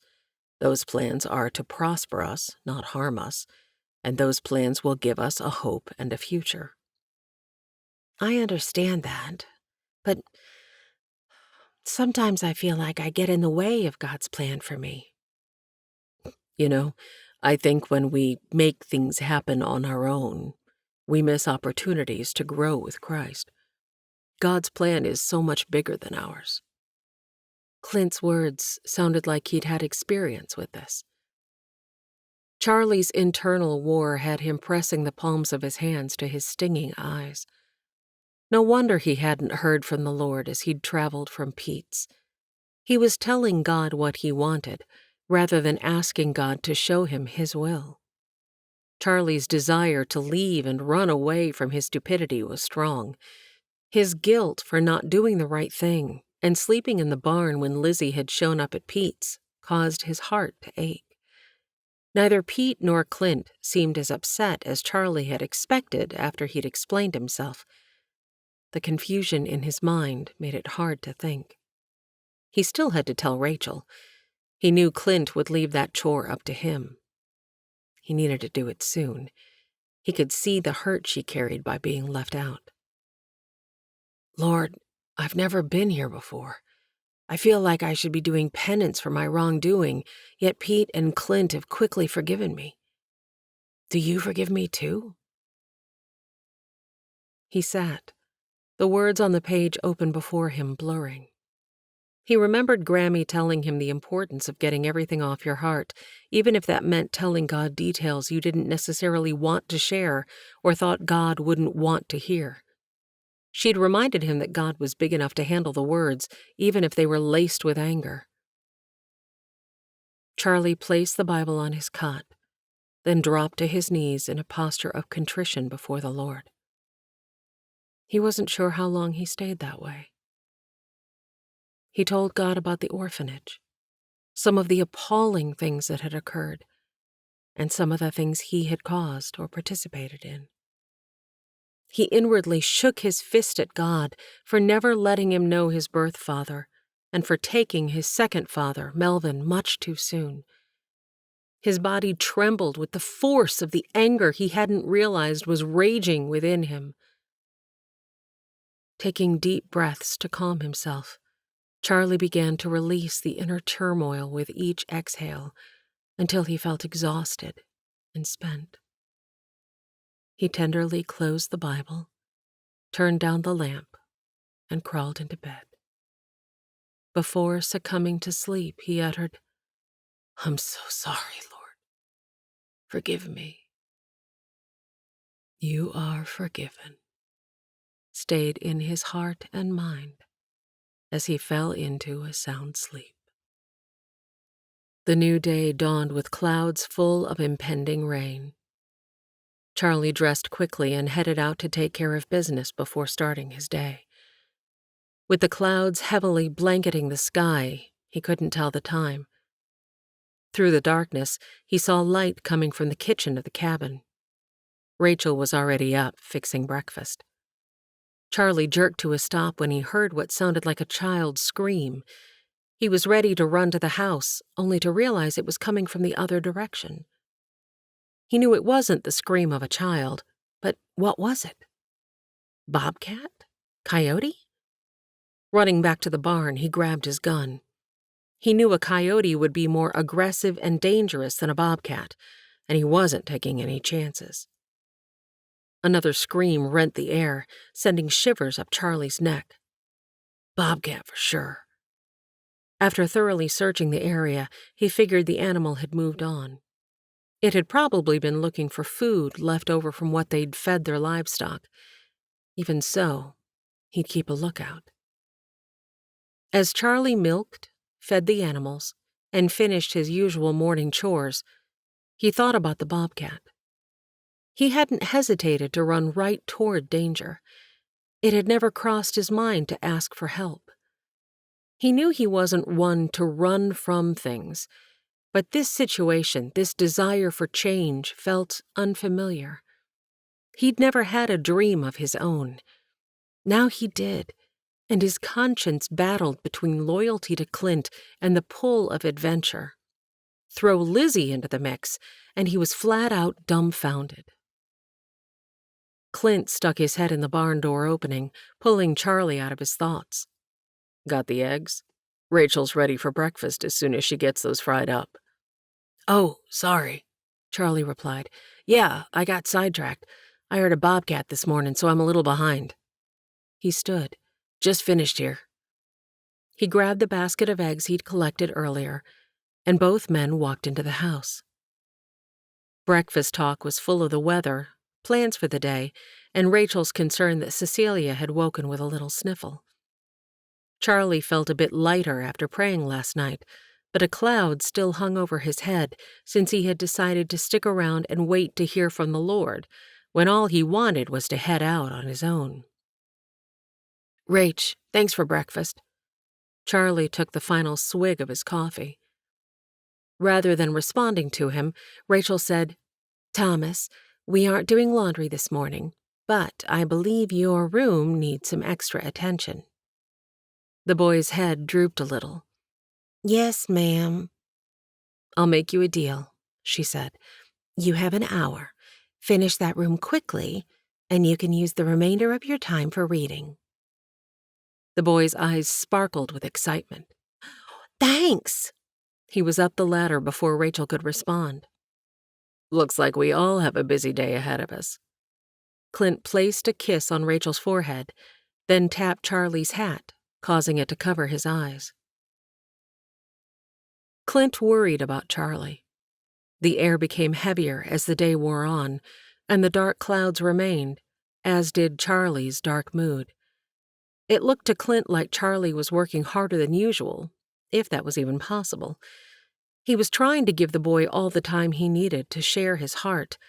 Those plans are to prosper us, not harm us, and those plans will give us a hope and a future. I understand that, but sometimes I feel like I get in the way of God's plan for me. You know, I think when we make things happen on our own, we miss opportunities to grow with Christ. God's plan is so much bigger than ours. Clint's words sounded like he'd had experience with this. Charlie's internal war had him pressing the palms of his hands to his stinging eyes. No wonder he hadn't heard from the Lord as he'd traveled from Pete's. He was telling God what he wanted, rather than asking God to show him his will. Charlie's desire to leave and run away from his stupidity was strong. His guilt for not doing the right thing and sleeping in the barn when Lizzie had shown up at Pete's caused his heart to ache. Neither Pete nor Clint seemed as upset as Charlie had expected after he'd explained himself. The confusion in his mind made it hard to think. He still had to tell Rachel. He knew Clint would leave that chore up to him. He needed to do it soon. He could see the hurt she carried by being left out. Lord, I've never been here before. I feel like I should be doing penance for my wrongdoing, yet Pete and Clint have quickly forgiven me. Do you forgive me too? He sat, the words on the page open before him blurring. He remembered Grammy telling him the importance of getting everything off your heart, even if that meant telling God details you didn't necessarily want to share or thought God wouldn't want to hear. She'd reminded him that God was big enough to handle the words, even if they were laced with anger. Charlie placed the Bible on his cot, then dropped to his knees in a posture of contrition before the Lord. He wasn't sure how long he stayed that way. He told God about the orphanage, some of the appalling things that had occurred, and some of the things he had caused or participated in. He inwardly shook his fist at God for never letting him know his birth father and for taking his second father, Melvin, much too soon. His body trembled with the force of the anger he hadn't realized was raging within him. Taking deep breaths to calm himself, Charlie began to release the inner turmoil with each exhale until he felt exhausted and spent. He tenderly closed the Bible, turned down the lamp, and crawled into bed. Before succumbing to sleep, he uttered, "I'm so sorry, Lord. Forgive me." "You are forgiven," stayed in his heart and mind as he fell into a sound sleep. The new day dawned with clouds full of impending rain. Charlie dressed quickly and headed out to take care of business before starting his day. With the clouds heavily blanketing the sky, he couldn't tell the time. Through the darkness, he saw light coming from the kitchen of the cabin. Rachel was already up, fixing breakfast. Charlie jerked to a stop when he heard what sounded like a child's scream. He was ready to run to the house, only to realize it was coming from the other direction. He knew it wasn't the scream of a child, but what was it? Bobcat? Coyote? Running back to the barn, he grabbed his gun. He knew a coyote would be more aggressive and dangerous than a bobcat, and he wasn't taking any chances. Another scream rent the air, sending shivers up Charlie's neck. Bobcat for sure. After thoroughly searching the area, he figured the animal had moved on. It had probably been looking for food left over from what they'd fed their livestock. Even so, he'd keep a lookout. As Charlie milked, fed the animals, and finished his usual morning chores, he thought about the bobcat. He hadn't hesitated to run right toward danger. It had never crossed his mind to ask for help. He knew he wasn't one to run from things, but this situation, this desire for change, felt unfamiliar. He'd never had a dream of his own. Now he did, and his conscience battled between loyalty to Clint and the pull of adventure. Throw Lizzie into the mix, and he was flat out dumbfounded. Clint stuck his head in the barn door opening, pulling Charlie out of his thoughts. "Got the eggs? Rachel's ready for breakfast as soon as she gets those fried up." "Oh, sorry," Charlie replied. "Yeah, I got sidetracked. I heard a bobcat this morning, so I'm a little behind." He stood. "Just finished here." He grabbed the basket of eggs he'd collected earlier, and both men walked into the house. Breakfast talk was full of the weather, plans for the day, and Rachel's concern that Cecilia had woken with a little sniffle. Charlie felt a bit lighter after praying last night, but a cloud still hung over his head since he had decided to stick around and wait to hear from the Lord, when all he wanted was to head out on his own. Rach, thanks for breakfast. Charlie took the final swig of his coffee. Rather than responding to him, Rachel said, Thomas, we aren't doing laundry this morning, but I believe your room needs some extra attention. The boy's head drooped a little. Yes, ma'am. I'll make you a deal, she said. You have an hour. Finish that room quickly, and you can use the remainder of your time for reading. The boy's eyes sparkled with excitement. Thanks! He was up the ladder before Rachel could respond. Looks like we all have a busy day ahead of us. Clint placed a kiss on Rachel's forehead, then tapped Charlie's hat, causing it to cover his eyes. Clint worried about Charlie. The air became heavier as the day wore on, and the dark clouds remained, as did Charlie's dark mood. It looked to Clint like Charlie was working harder than usual, if that was even possible. He was trying to give the boy all the time he needed to share his heart,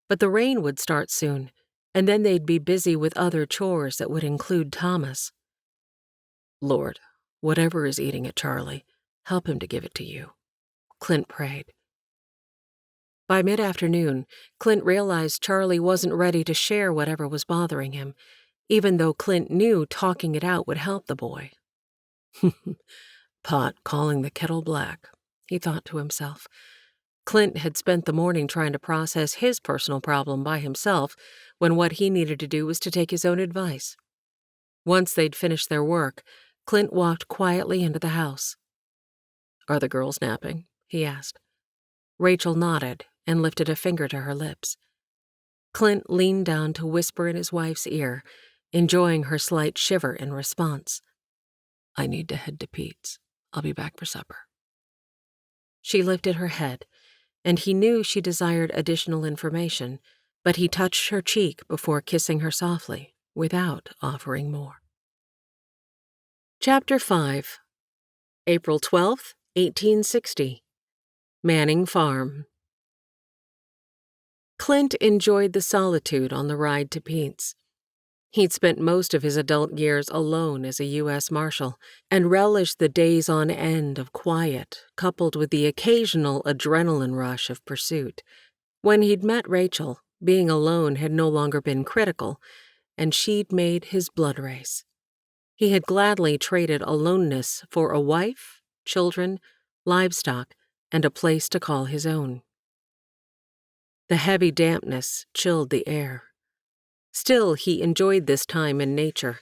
but the rain would start soon, and then they'd be busy with other chores that would include Thomas. Lord, whatever is eating at Charlie, help him to give it to you, Clint prayed. By mid-afternoon, Clint realized Charlie wasn't ready to share whatever was bothering him, even though Clint knew talking it out would help the boy. Pot calling the kettle black, he thought to himself. Clint had spent the morning trying to process his personal problem by himself when what he needed to do was to take his own advice. Once they'd finished their work, Clint walked quietly into the house. Are the girls napping? He asked. Rachel nodded and lifted a finger to her lips. Clint leaned down to whisper in his wife's ear, enjoying her slight shiver in response. I need to head to Pete's. I'll be back for supper. She lifted her head, and he knew she desired additional information, but he touched her cheek before kissing her softly, without offering more. Chapter 5. April 12th, 1860. Manning Farm. Clint enjoyed the solitude on the ride to Pete's. He'd spent most of his adult years alone as a U.S. Marshal and relished the days on end of quiet, coupled with the occasional adrenaline rush of pursuit. When he'd met Rachel, being alone had no longer been critical, and she'd made his blood race. He had gladly traded aloneness for a wife, children, livestock, and a place to call his own. The heavy dampness chilled the air. Still, he enjoyed this time in nature.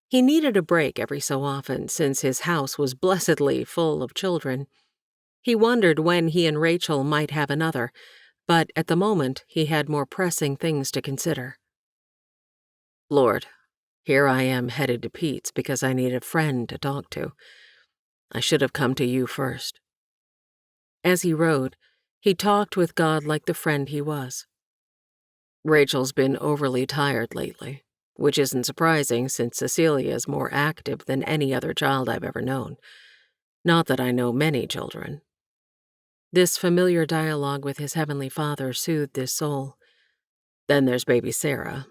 He needed a break every so often, since his house was blessedly full of children. He wondered when he and Rachel might have another, but at the moment he had more pressing things to consider. Lord, here I am headed to Pete's because I need a friend to talk to. I should have come to you first. As he rode, he talked with God like the friend he was. Rachel's been overly tired lately, which isn't surprising since Cecilia is more active than any other child I've ever known. Not that I know many children. This familiar dialogue with his Heavenly Father soothed his soul. Then there's baby Sarah.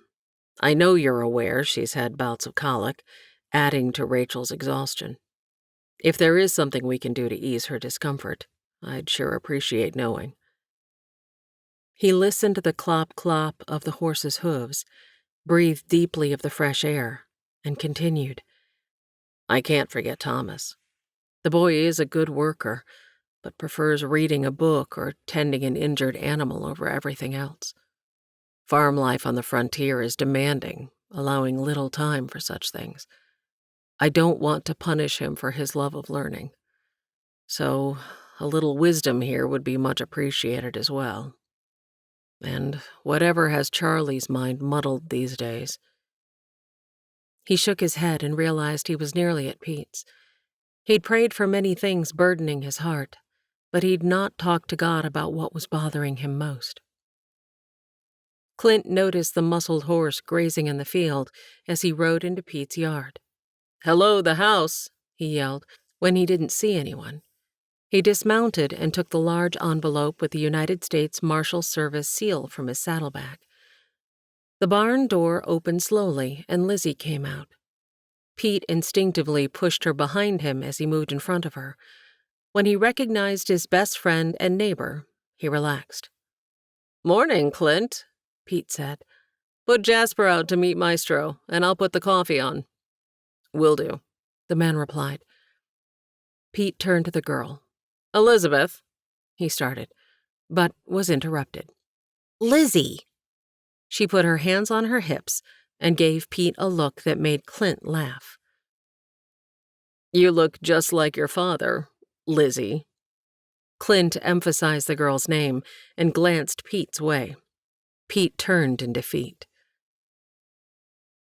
I know you're aware she's had bouts of colic, adding to Rachel's exhaustion. If there is something we can do to ease her discomfort, I'd sure appreciate knowing. He listened to the clop-clop of the horse's hooves, breathed deeply of the fresh air, and continued. I can't forget Thomas. The boy is a good worker, but prefers reading a book or tending an injured animal over everything else. Farm life on the frontier is demanding, allowing little time for such things. I don't want to punish him for his love of learning. So, a little wisdom here would be much appreciated as well. And whatever has Charlie's mind muddled these days. He shook his head and realized he was nearly at Pete's. He'd prayed for many things burdening his heart, but he'd not talked to God about what was bothering him most. Clint noticed the muscled horse grazing in the field as he rode into Pete's yard. Hello, the house, he yelled, when he didn't see anyone. He dismounted and took the large envelope with the United States Marshal Service seal from his saddlebag. The barn door opened slowly, and Lizzie came out. Pete instinctively pushed her behind him as he moved in front of her. When he recognized his best friend and neighbor, he relaxed. "Morning, Clint," Pete said. "Put Jasper out to meet Maestro, and I'll put the coffee on." "Will do," the man replied. Pete turned to the girl. "Elizabeth," he started, but was interrupted. "Lizzie." She put her hands on her hips and gave Pete a look that made Clint laugh. "You look just like your father, Lizzie." Clint emphasized the girl's name and glanced Pete's way. Pete turned in defeat.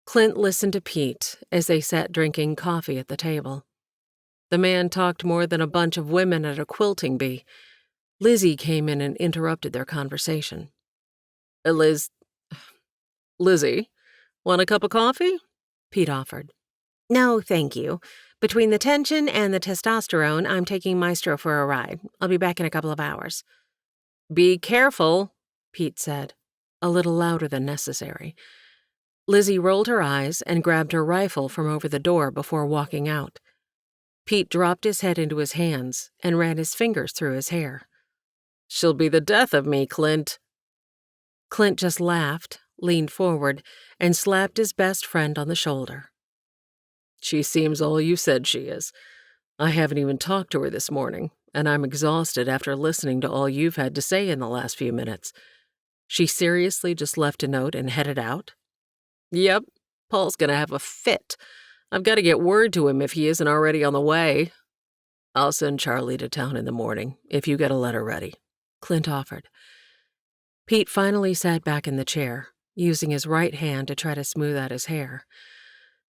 Clint listened to Pete as they sat drinking coffee at the table. The man talked more than a bunch of women at a quilting bee. Lizzie came in and interrupted their conversation. Lizzie, want a cup of coffee?" Pete offered. "No, thank you. Between the tension and the testosterone, I'm taking Maestro for a ride. I'll be back in a couple of hours." "Be careful," Pete said, a little louder than necessary. Lizzie rolled her eyes and grabbed her rifle from over the door before walking out. Pete dropped his head into his hands and ran his fingers through his hair. "She'll be the death of me, Clint." Clint just laughed, leaned forward, and slapped his best friend on the shoulder. "She seems all you said she is. I haven't even talked to her this morning, and I'm exhausted after listening to all you've had to say in the last few minutes. She seriously just left a note and headed out?" "Yep, Paul's gonna have a fit. I've got to get word to him if he isn't already on the way." "I'll send Charlie to town in the morning, if you get a letter ready," Clint offered. Pete finally sat back in the chair, using his right hand to try to smooth out his hair.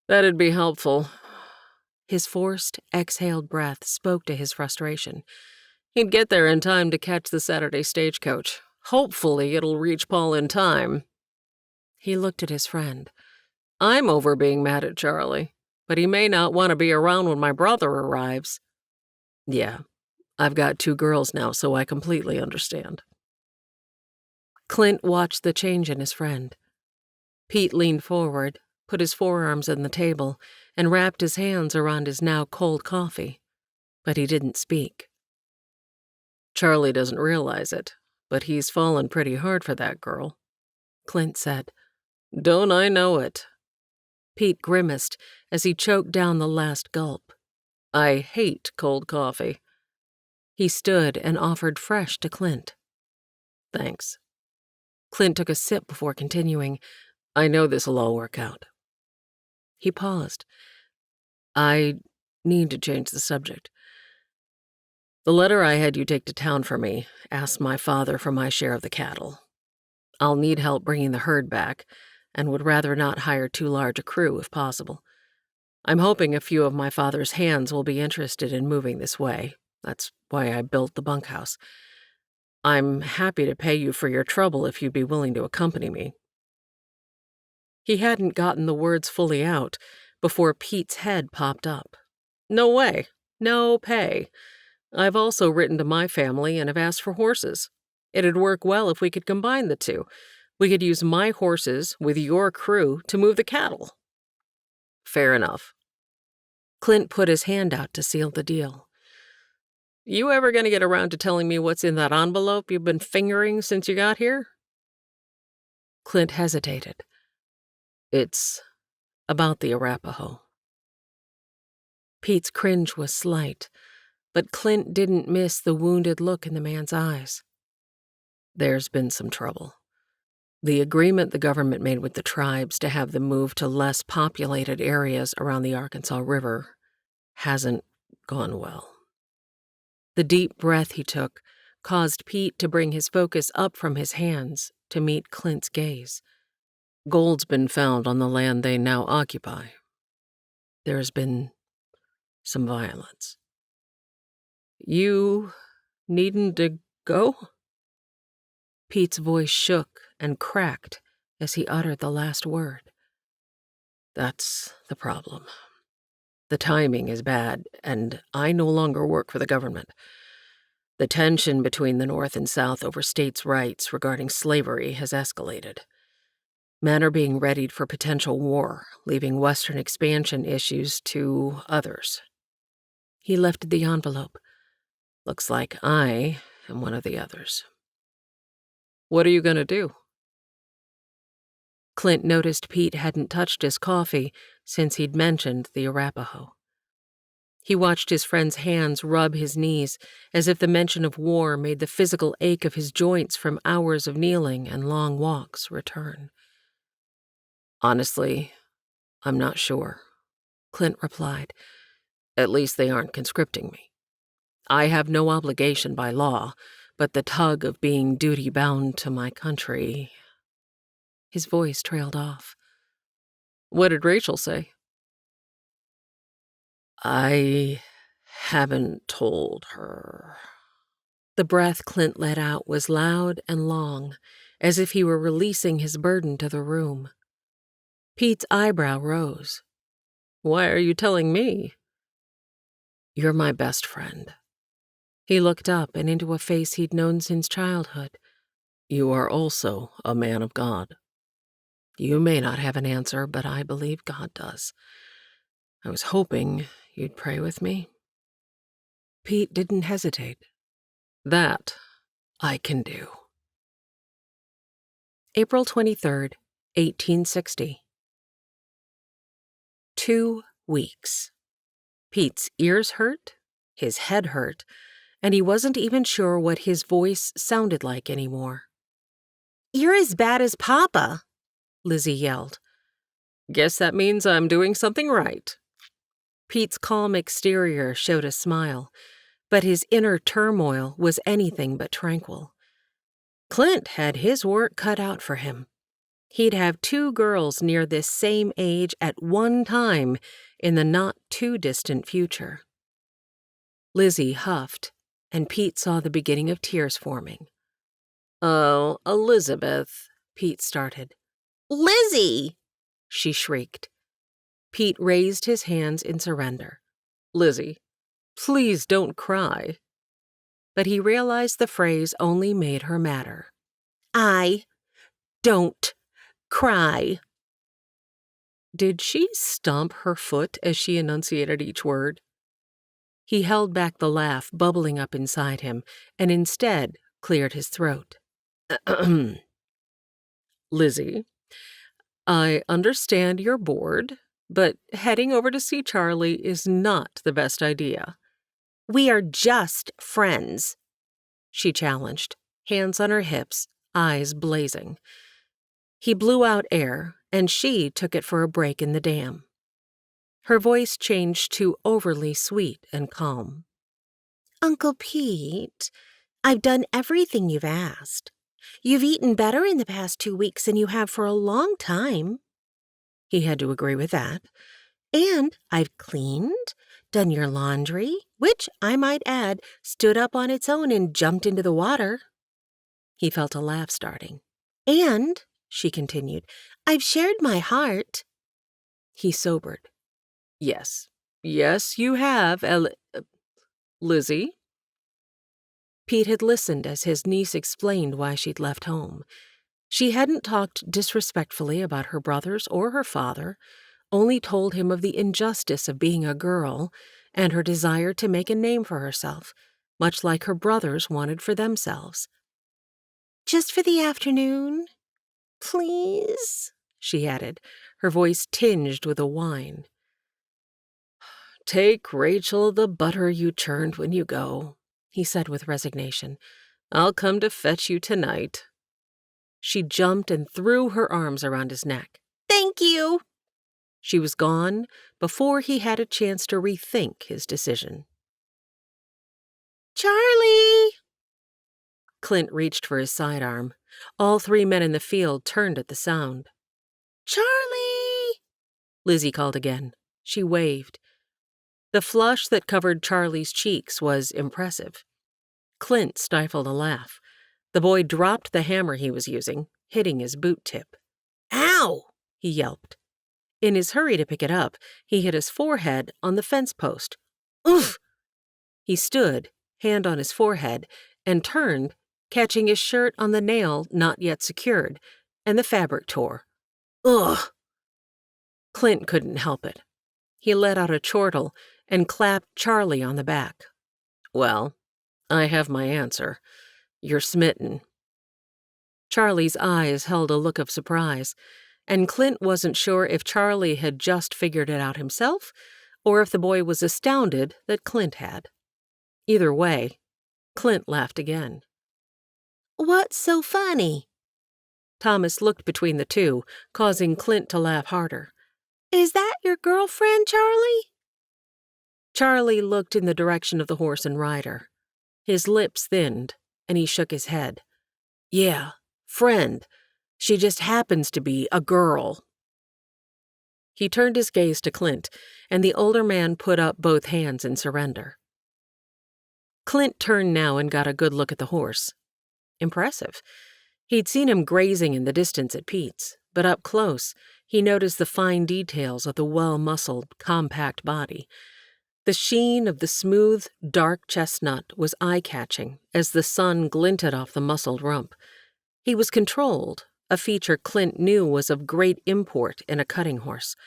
"That'd be helpful." His forced, exhaled breath spoke to his frustration. He'd get there in time to catch the Saturday stagecoach. Hopefully it'll reach Paul in time. He looked at his friend. "I'm over being mad at Charlie, but he may not want to be around when my brother arrives." "Yeah, I've got 2 girls now, so I completely understand." Clint watched the change in his friend. Pete leaned forward, put his forearms on the table, and wrapped his hands around his now cold coffee, but he didn't speak. "Charlie doesn't realize it, but he's fallen pretty hard for that girl," Clint said. "Don't I know it?" Pete grimaced as he choked down the last gulp. "I hate cold coffee." He stood and offered fresh to Clint. "Thanks." Clint took a sip before continuing. "I know this'll all work out." He paused. "I need to change the subject. The letter I had you take to town for me asked my father for my share of the cattle. I'll need help bringing the herd back, and would rather not hire too large a crew if possible. I'm hoping a few of my father's hands will be interested in moving this way. That's why I built the bunkhouse. I'm happy to pay you for your trouble if you'd be willing to accompany me." He hadn't gotten the words fully out before Pete's head popped up. "No way. No pay. I've also written to my family and have asked for horses. It'd work well if we could combine the two. We could use my horses with your crew to move the cattle." "Fair enough." Clint put his hand out to seal the deal. "You ever gonna get around to telling me what's in that envelope you've been fingering since you got here?" Clint hesitated. "It's about the Arapaho." Pete's cringe was slight, but Clint didn't miss the wounded look in the man's eyes. "There's been some trouble. The agreement the government made with the tribes to have them move to less populated areas around the Arkansas River hasn't gone well." The deep breath he took caused Pete to bring his focus up from his hands to meet Clint's gaze. "Gold's been found on the land they now occupy. There's been some violence. You needn't to go?" Pete's voice shook and cracked as he uttered the last word. "That's the problem. The timing is bad, and I no longer work for the government. The tension between the North and South over states' rights regarding slavery has escalated. Men are being readied for potential war, leaving Western expansion issues to others. He lifted the envelope. Looks like I am one of the others. What are you going to do? Clint noticed Pete hadn't touched his coffee since he'd mentioned the Arapaho. He watched his friend's hands rub his knees, as if the mention of war made the physical ache of his joints from hours of kneeling and long walks return. Honestly, I'm not sure, Clint replied. At least they aren't conscripting me. I have no obligation by law, but the tug of being duty-bound to my country... His voice trailed off. What did Rachel say? I haven't told her. The breath Clint let out was loud and long, as if he were releasing his burden to the room. Pete's eyebrow rose. Why are you telling me? You're my best friend. He looked up and into a face he'd known since childhood. You are also a man of God. You may not have an answer, but I believe God does. I was hoping you'd pray with me. Pete didn't hesitate. That I can do. April 23rd, 1860. 2 weeks. Pete's ears hurt, his head hurt, and he wasn't even sure what his voice sounded like anymore. You're as bad as Papa, Lizzie yelled. Guess that means I'm doing something right. Pete's calm exterior showed a smile, but his inner turmoil was anything but tranquil. Clint had his work cut out for him. He'd have 2 girls near this same age at one time in the not-too-distant future. Lizzie huffed, and Pete saw the beginning of tears forming. Oh, Elizabeth, Pete started. Lizzie! She shrieked. Pete raised his hands in surrender. Lizzie, please don't cry. But he realized the phrase only made her madder. I don't cry. Did she stomp her foot as she enunciated each word? He held back the laugh bubbling up inside him and instead cleared his throat. Lizzie, I understand you're bored, but heading over to see Charlie is not the best idea. We are just friends, she challenged, hands on her hips, eyes blazing. He blew out air, and she took it for a break in the dam. Her voice changed to overly sweet and calm. Uncle Pete, I've done everything you've asked. You've eaten better in the past 2 weeks than you have for a long time. He had to agree with that. And I've cleaned, done your laundry, which, I might add, stood up on its own and jumped into the water. He felt a laugh starting. And, she continued, I've shared my heart. He sobered. Yes, you have, Lizzie. Pete had listened as his niece explained why she'd left home. She hadn't talked disrespectfully about her brothers or her father, only told him of the injustice of being a girl and her desire to make a name for herself, much like her brothers wanted for themselves. Just for the afternoon, please, she added, her voice tinged with a whine. Take Rachel the butter you churned when you go, he said with resignation. I'll come to fetch you tonight. She jumped and threw her arms around his neck. Thank you. She was gone before he had a chance to rethink his decision. Charlie! Clint reached for his sidearm. All 3 men in the field turned at the sound. Charlie! Lizzie called again. She waved. The flush that covered Charlie's cheeks was impressive. Clint stifled a laugh. The boy dropped the hammer he was using, hitting his boot tip. Ow! He yelped. In his hurry to pick it up, he hit his forehead on the fence post. Oof! He stood, hand on his forehead, and turned, catching his shirt on the nail not yet secured, and the fabric tore. Ugh! Clint couldn't help it. He let out a chortle and clapped Charlie on the back. Well, I have my answer. You're smitten. Charlie's eyes held a look of surprise, and Clint wasn't sure if Charlie had just figured it out himself or if the boy was astounded that Clint had. Either way, Clint laughed again. What's so funny? Thomas looked between the two, causing Clint to laugh harder. Is that your girlfriend, Charlie? Charlie looked in the direction of the horse and rider. His lips thinned, and he shook his head. Yeah, friend. She just happens to be a girl. He turned his gaze to Clint, and the older man put up both hands in surrender. Clint turned now and got a good look at the horse. Impressive. He'd seen him grazing in the distance at Pete's, but up close, he noticed the fine details of the well-muscled, compact body. The sheen of the smooth, dark chestnut was eye-catching as the sun glinted off the muscled rump. He was controlled, a feature Clint knew was of great import in a cutting horse.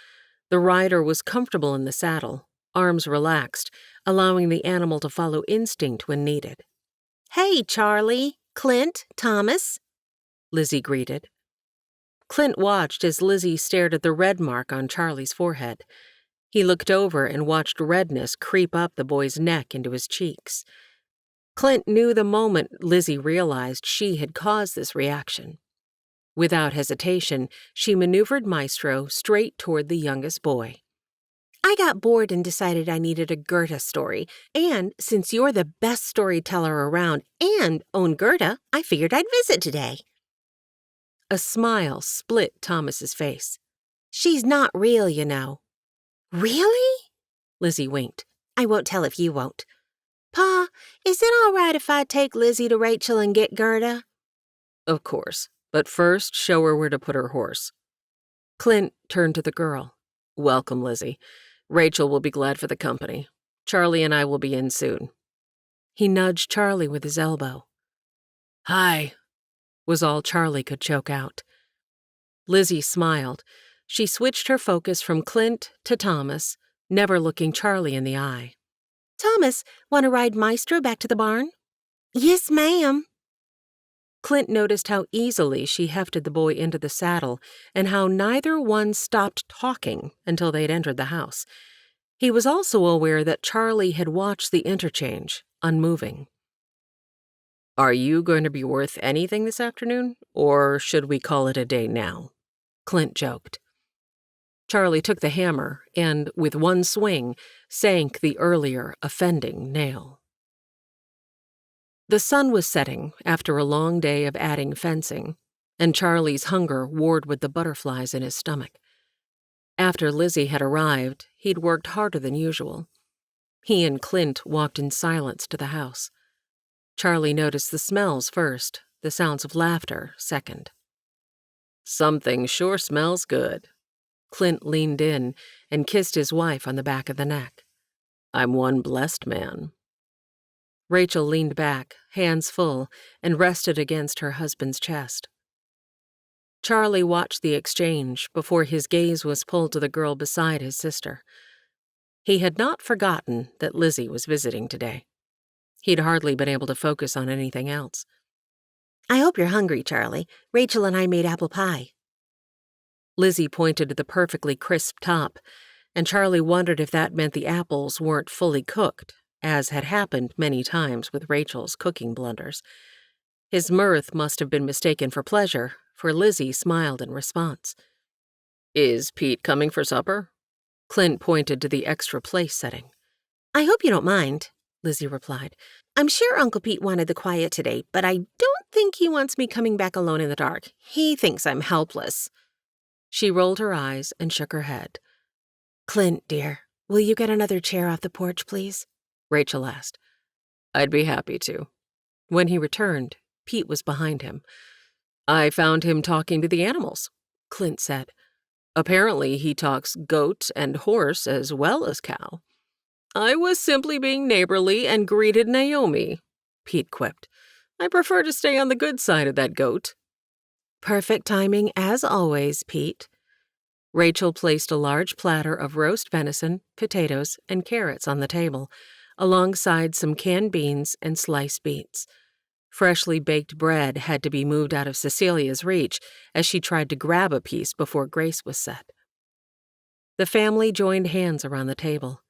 The rider was comfortable in the saddle, arms relaxed, allowing the animal to follow instinct when needed. Hey, Charlie, Clint, Thomas, Lizzie greeted. Clint watched as Lizzie stared at the red mark on Charlie's forehead. He looked over and watched redness creep up the boy's neck into his cheeks. Clint knew the moment Lizzie realized she had caused this reaction. Without hesitation, she maneuvered Maestro straight toward the youngest boy. I got bored and decided I needed a Goethe story, and since you're the best storyteller around and own Goethe, I figured I'd visit today. A smile split Thomas's face. She's not real, you know. Really? Lizzie winked. I won't tell if you won't. Pa, is it all right if I take Lizzie to Rachel and get Goethe? Of course, but first show her where to put her horse. Clint turned to the girl. Welcome, Lizzie. Rachel will be glad for the company. Charlie and I will be in soon. He nudged Charlie with his elbow. Hi, was all Charlie could choke out. Lizzie smiled. She switched her focus from Clint to Thomas, never looking Charlie in the eye. Thomas, want to ride Maestro back to the barn? Yes, ma'am. Clint noticed how easily she hefted the boy into the saddle and how neither one stopped talking until they'd entered the house. He was also aware that Charlie had watched the interchange, unmoving. Are you going to be worth anything this afternoon, or should we call it a day now? Clint joked. Charlie took the hammer and, with one swing, sank the earlier offending nail. The sun was setting after a long day of adding fencing, and Charlie's hunger warred with the butterflies in his stomach. After Lizzie had arrived, he'd worked harder than usual. He and Clint walked in silence to the house. Charlie noticed the smells first, the sounds of laughter second. Something sure smells good. Clint leaned in and kissed his wife on the back of the neck. I'm one blessed man. Rachel leaned back, hands full, and rested against her husband's chest. Charlie watched the exchange before his gaze was pulled to the girl beside his sister. He had not forgotten that Lizzie was visiting today. He'd hardly been able to focus on anything else. I hope you're hungry, Charlie. Rachel and I made apple pie. Lizzie pointed to the perfectly crisp top, and Charlie wondered if that meant the apples weren't fully cooked, as had happened many times with Rachel's cooking blunders. His mirth must have been mistaken for pleasure, for Lizzie smiled in response. Is Pete coming for supper? Clint pointed to the extra place setting. I hope you don't mind, Lizzie replied. I'm sure Uncle Pete wanted the quiet today, but I don't think he wants me coming back alone in the dark. He thinks I'm helpless. She rolled her eyes and shook her head. Clint, dear, will you get another chair off the porch, please? Rachel asked. I'd be happy to. When he returned, Pete was behind him. I found him talking to the animals, Clint said. Apparently he talks goat and horse as well as cow. I was simply being neighborly and greeted Naomi, Pete quipped. I prefer to stay on the good side of that goat. Perfect timing as always, Pete. Rachel placed a large platter of roast venison, potatoes, and carrots on the table, alongside some canned beans and sliced beets. Freshly baked bread had to be moved out of Cecilia's reach as she tried to grab a piece before grace was set. The family joined hands around the table.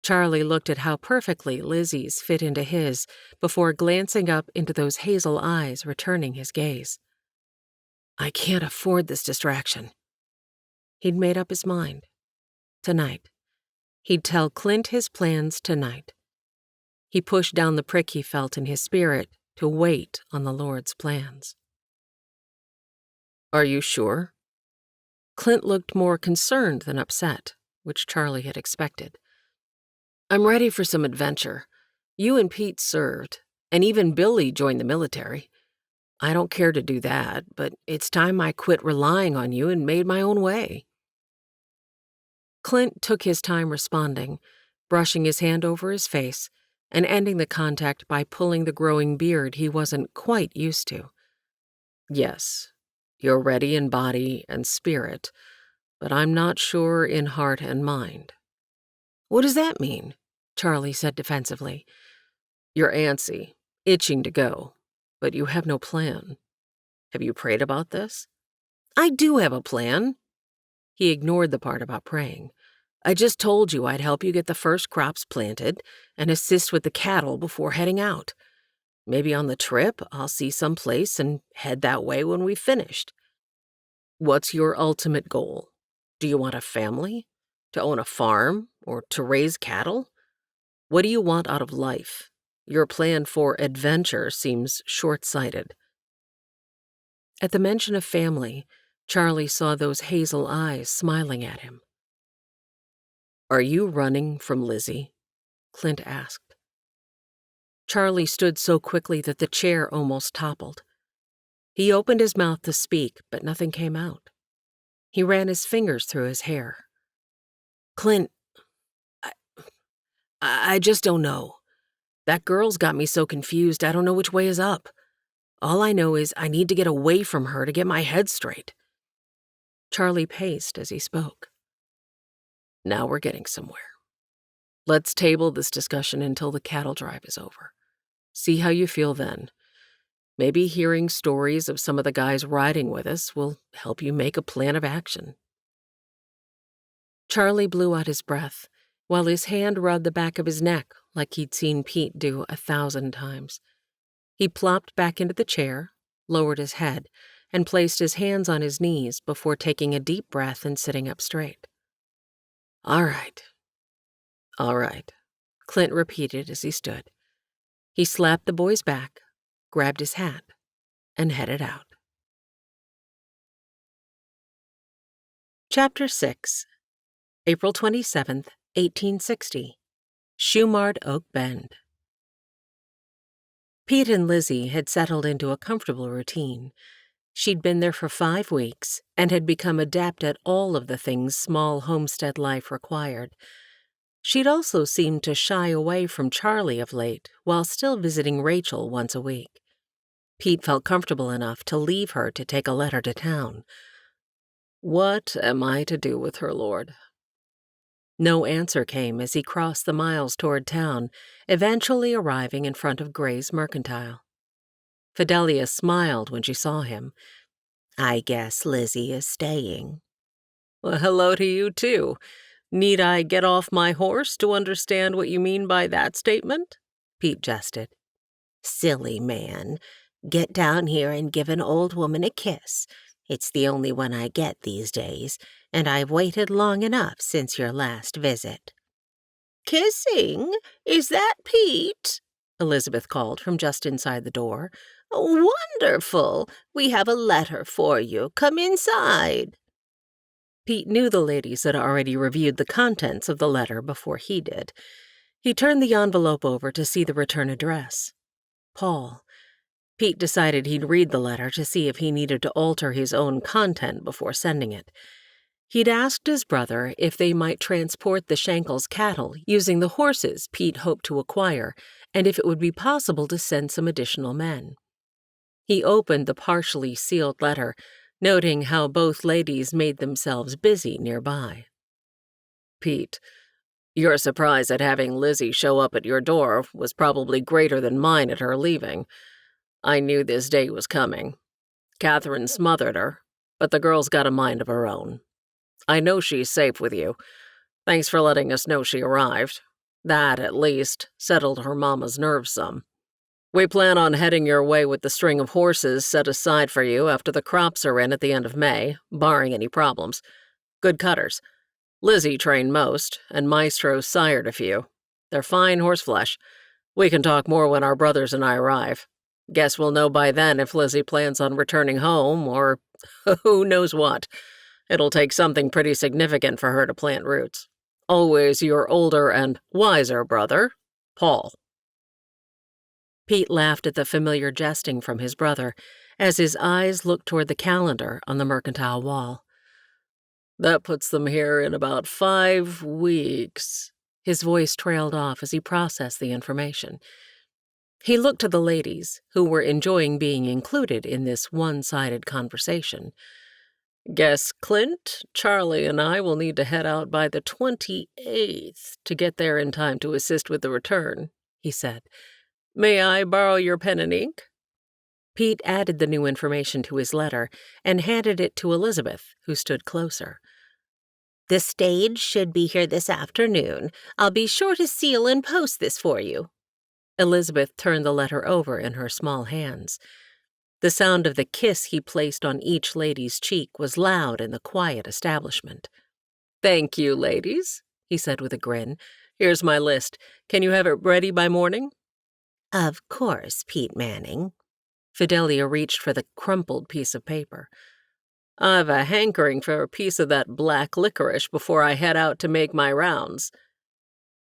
Charlie looked at how perfectly Lizzie's fit into his before glancing up into those hazel eyes, returning his gaze. I can't afford this distraction. He'd made up his mind. Tonight. He'd tell Clint his plans tonight. He pushed down the prick he felt in his spirit to wait on the Lord's plans. Are you sure? Clint looked more concerned than upset, which Charlie had expected. I'm ready for some adventure. You and Pete served, and even Billy joined the military. I don't care to do that, but it's time I quit relying on you and made my own way. Clint took his time responding, brushing his hand over his face and ending the contact by pulling the growing beard he wasn't quite used to. Yes, you're ready in body and spirit, but I'm not sure in heart and mind. What does that mean? Charlie said defensively. You're antsy, itching to go, but you have no plan. Have you prayed about this? I do have a plan. He ignored the part about praying. I just told you I'd help you get the first crops planted and assist with the cattle before heading out. Maybe on the trip, I'll see some place and head that way when we've finished. What's your ultimate goal? Do you want a family? To own a farm? Or to raise cattle? What do you want out of life? Your plan for adventure seems short-sighted. At the mention of family, Charlie saw those hazel eyes smiling at him. Are you running from Lizzie? Clint asked. Charlie stood so quickly that the chair almost toppled. He opened his mouth to speak, but nothing came out. He ran his fingers through his hair. Clint, I just don't know. That girl's got me so confused I don't know which way is up. All I know is I need to get away from her to get my head straight. Charlie paced as he spoke. Now we're getting somewhere. Let's table this discussion until the cattle drive is over. See how you feel then. Maybe hearing stories of some of the guys riding with us will help you make a plan of action. Charlie blew out his breath, while his hand rubbed the back of his neck like he'd seen Pete do 1,000 times. He plopped back into the chair, lowered his head, and placed his hands on his knees before taking a deep breath and sitting up straight. All right, Clint repeated as he stood. He slapped the boy's back, grabbed his hat, and headed out. Chapter 6, April 27th, 1860, Shumard Oak Bend. Pete and Lizzie had settled into a comfortable routine. She'd been there for 5 weeks and had become adept at all of the things small homestead life required. She'd also seemed to shy away from Charlie of late while still visiting Rachel once a week. Pete felt comfortable enough to leave her to take a letter to town. What am I to do with her, Lord? No answer came as he crossed the miles toward town, eventually arriving in front of Gray's Mercantile. Fidelia smiled when she saw him. I guess Lizzie is staying. Well, hello to you, too. Need I get off my horse to understand what you mean by that statement? Pete jested. Silly man. Get down here and give an old woman a kiss. It's the only one I get these days, and I've waited long enough since your last visit. Kissing? Is that Pete? Elizabeth called from just inside the door. Wonderful! We have a letter for you. Come inside. Pete knew the ladies had already reviewed the contents of the letter before he did. He turned the envelope over to see the return address. Paul. Pete decided he'd read the letter to see if he needed to alter his own content before sending it. He'd asked his brother if they might transport the Shankles cattle using the horses Pete hoped to acquire, and if it would be possible to send some additional men. He opened the partially sealed letter, noting how both ladies made themselves busy nearby. Pete, your surprise at having Lizzie show up at your door was probably greater than mine at her leaving. I knew this day was coming. Catherine smothered her, but the girl's got a mind of her own. I know she's safe with you. Thanks for letting us know she arrived. That, at least, settled her mama's nerves some. We plan on heading your way with the string of horses set aside for you after the crops are in at the end of May, barring any problems. Good cutters. Lizzie trained most, and Maestro sired a few. They're fine horseflesh. We can talk more when our brothers and I arrive. Guess we'll know by then if Lizzie plans on returning home, or who knows what. It'll take something pretty significant for her to plant roots. Always your older and wiser brother, Paul. Pete laughed at the familiar jesting from his brother as his eyes looked toward the calendar on the mercantile wall. That puts them here in about 5 weeks. His voice trailed off as he processed the information. He looked to the ladies, who were enjoying being included in this one-sided conversation. Guess Clint, Charlie, and I will need to head out by the 28th to get there in time to assist with the return, he said. May I borrow your pen and ink? Pete added the new information to his letter and handed it to Elizabeth, who stood closer. The stage should be here this afternoon. I'll be sure to seal and post this for you. Elizabeth turned the letter over in her small hands. The sound of the kiss he placed on each lady's cheek was loud in the quiet establishment. Thank you, ladies, he said with a grin. Here's my list. Can you have it ready by morning? Of course, Pete Manning. Fidelia reached for the crumpled piece of paper. I've a hankering for a piece of that black licorice before I head out to make my rounds.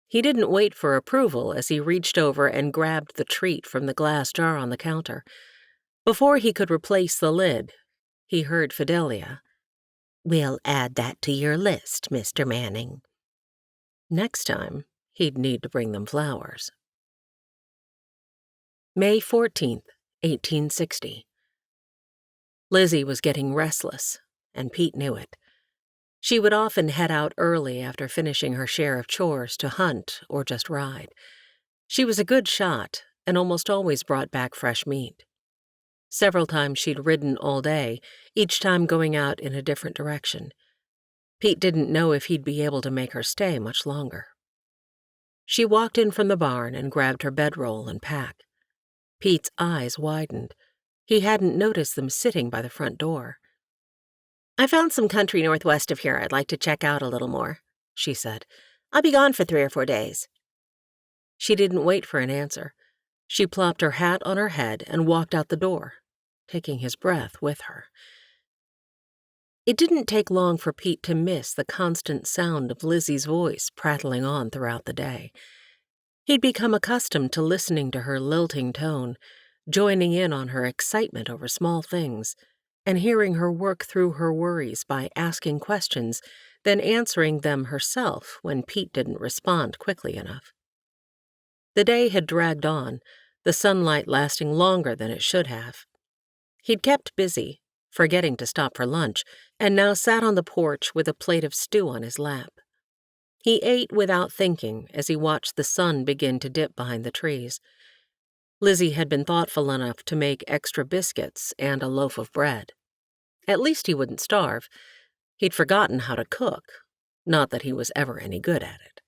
He didn't wait for approval as he reached over and grabbed the treat from the glass jar on the counter. Before he could replace the lid, he heard Fidelia. We'll add that to your list, Mr. Manning. Next time, he'd need to bring them flowers. May 14th, 1860. Lizzie was getting restless, and Pete knew it. She would often head out early after finishing her share of chores to hunt or just ride. She was a good shot and almost always brought back fresh meat. Several times she'd ridden all day, each time going out in a different direction. Pete didn't know if he'd be able to make her stay much longer. She walked in from the barn and grabbed her bedroll and pack. Pete's eyes widened. He hadn't noticed them sitting by the front door. I found some country northwest of here I'd like to check out a little more, she said. I'll be gone for 3 or 4 days. She didn't wait for an answer. She plopped her hat on her head and walked out the door, taking his breath with her. It didn't take long for Pete to miss the constant sound of Lizzie's voice prattling on throughout the day. He'd become accustomed to listening to her lilting tone, joining in on her excitement over small things, and hearing her work through her worries by asking questions, then answering them herself when Pete didn't respond quickly enough. The day had dragged on, the sunlight lasting longer than it should have. He'd kept busy, forgetting to stop for lunch, and now sat on the porch with a plate of stew on his lap. He ate without thinking as he watched the sun begin to dip behind the trees. Lizzie had been thoughtful enough to make extra biscuits and a loaf of bread. At least he wouldn't starve. He'd forgotten how to cook, not that he was ever any good at it.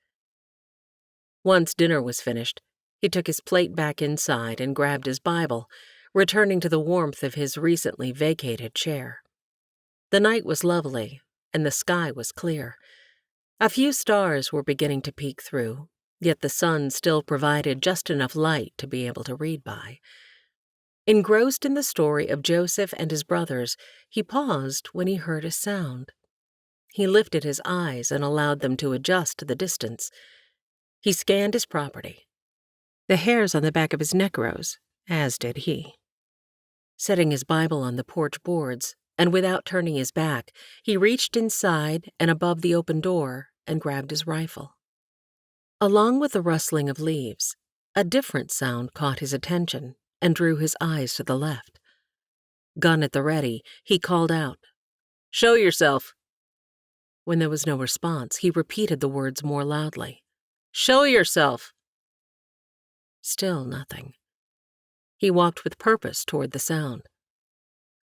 Once dinner was finished, he took his plate back inside and grabbed his Bible, returning to the warmth of his recently vacated chair. The night was lovely, and the sky was clear. A few stars were beginning to peek through, yet the sun still provided just enough light to be able to read by. Engrossed in the story of Joseph and his brothers, he paused when he heard a sound. He lifted his eyes and allowed them to adjust to the distance. He scanned his property. The hairs on the back of his neck rose, as did he. Setting his Bible on the porch boards, and without turning his back, he reached inside and above the open door and grabbed his rifle. Along with the rustling of leaves, a different sound caught his attention and drew his eyes to the left. Gun at the ready, he called out. "Show yourself." When there was no response, he repeated the words more loudly. "Show yourself." Still nothing. He walked with purpose toward the sound.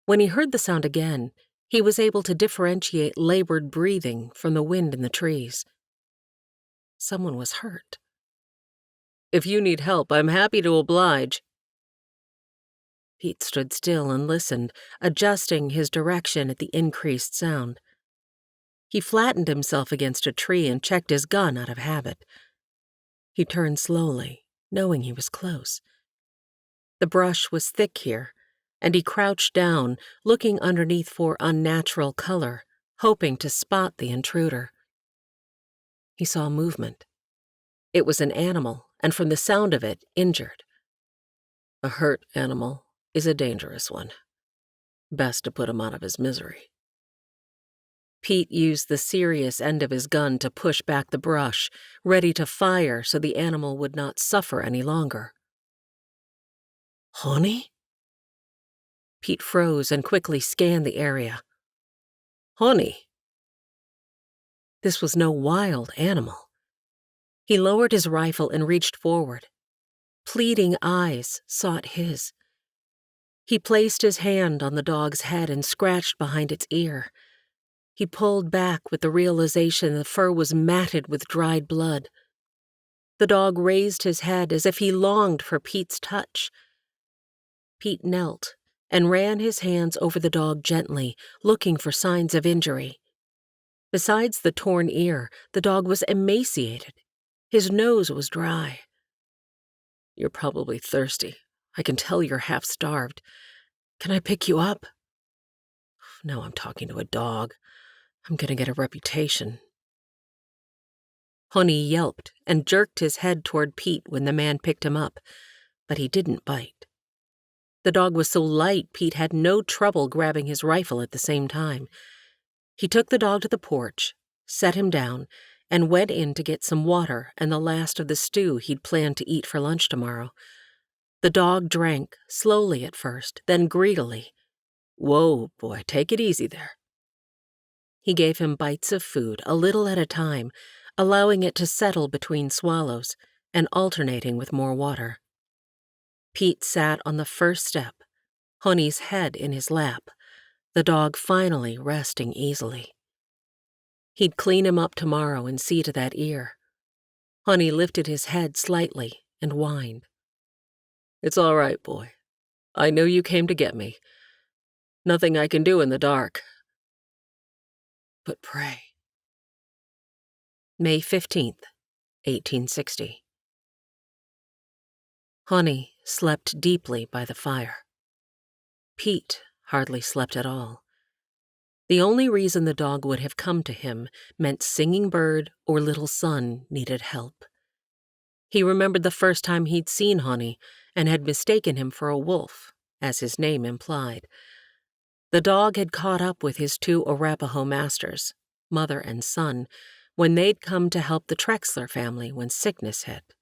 When he heard the sound again, he was able to differentiate labored breathing from the wind in the trees. Someone was hurt. "If you need help, I'm happy to oblige." Pete stood still and listened, adjusting his direction at the increased sound. He flattened himself against a tree and checked his gun out of habit. He turned slowly, knowing he was close. The brush was thick here, and he crouched down, looking underneath for unnatural color, hoping to spot the intruder. He saw movement. It was an animal, and from the sound of it, injured. A hurt animal is a dangerous one. Best to put him out of his misery. Pete used the serious end of his gun to push back the brush, ready to fire so the animal would not suffer any longer. "Honey?" Pete froze and quickly scanned the area. "Honey?" This was no wild animal. He lowered his rifle and reached forward. Pleading eyes sought his. He placed his hand on the dog's head and scratched behind its ear. He pulled back with the realization the fur was matted with dried blood. The dog raised his head as if he longed for Pete's touch. Pete knelt and ran his hands over the dog gently, looking for signs of injury. Besides the torn ear, the dog was emaciated. His nose was dry. "You're probably thirsty. I can tell you're half-starved. Can I pick you up?" Now I'm talking to a dog. I'm gonna get a reputation. Honey yelped and jerked his head toward Pete when the man picked him up, but he didn't bite. The dog was so light Pete had no trouble grabbing his rifle at the same time. He took the dog to the porch, set him down, and went in to get some water and the last of the stew he'd planned to eat for lunch tomorrow. The dog drank, slowly at first, then greedily. "Whoa, boy, take it easy there." He gave him bites of food, a little at a time, allowing it to settle between swallows and alternating with more water. Pete sat on the first step, Honey's head in his lap, the dog finally resting easily. He'd clean him up tomorrow and see to that ear. Honey lifted his head slightly and whined. "It's all right, boy. I know you came to get me. Nothing I can do in the dark. But pray." May 15th, 1860. Honey slept deeply by the fire. Pete hardly slept at all. The only reason the dog would have come to him meant Singing Bird or Little Sun needed help. He remembered the first time he'd seen Honey and had mistaken him for a wolf, as his name implied. The dog had caught up with his two Arapaho masters, mother and son, when they'd come to help the Trexler family when sickness hit.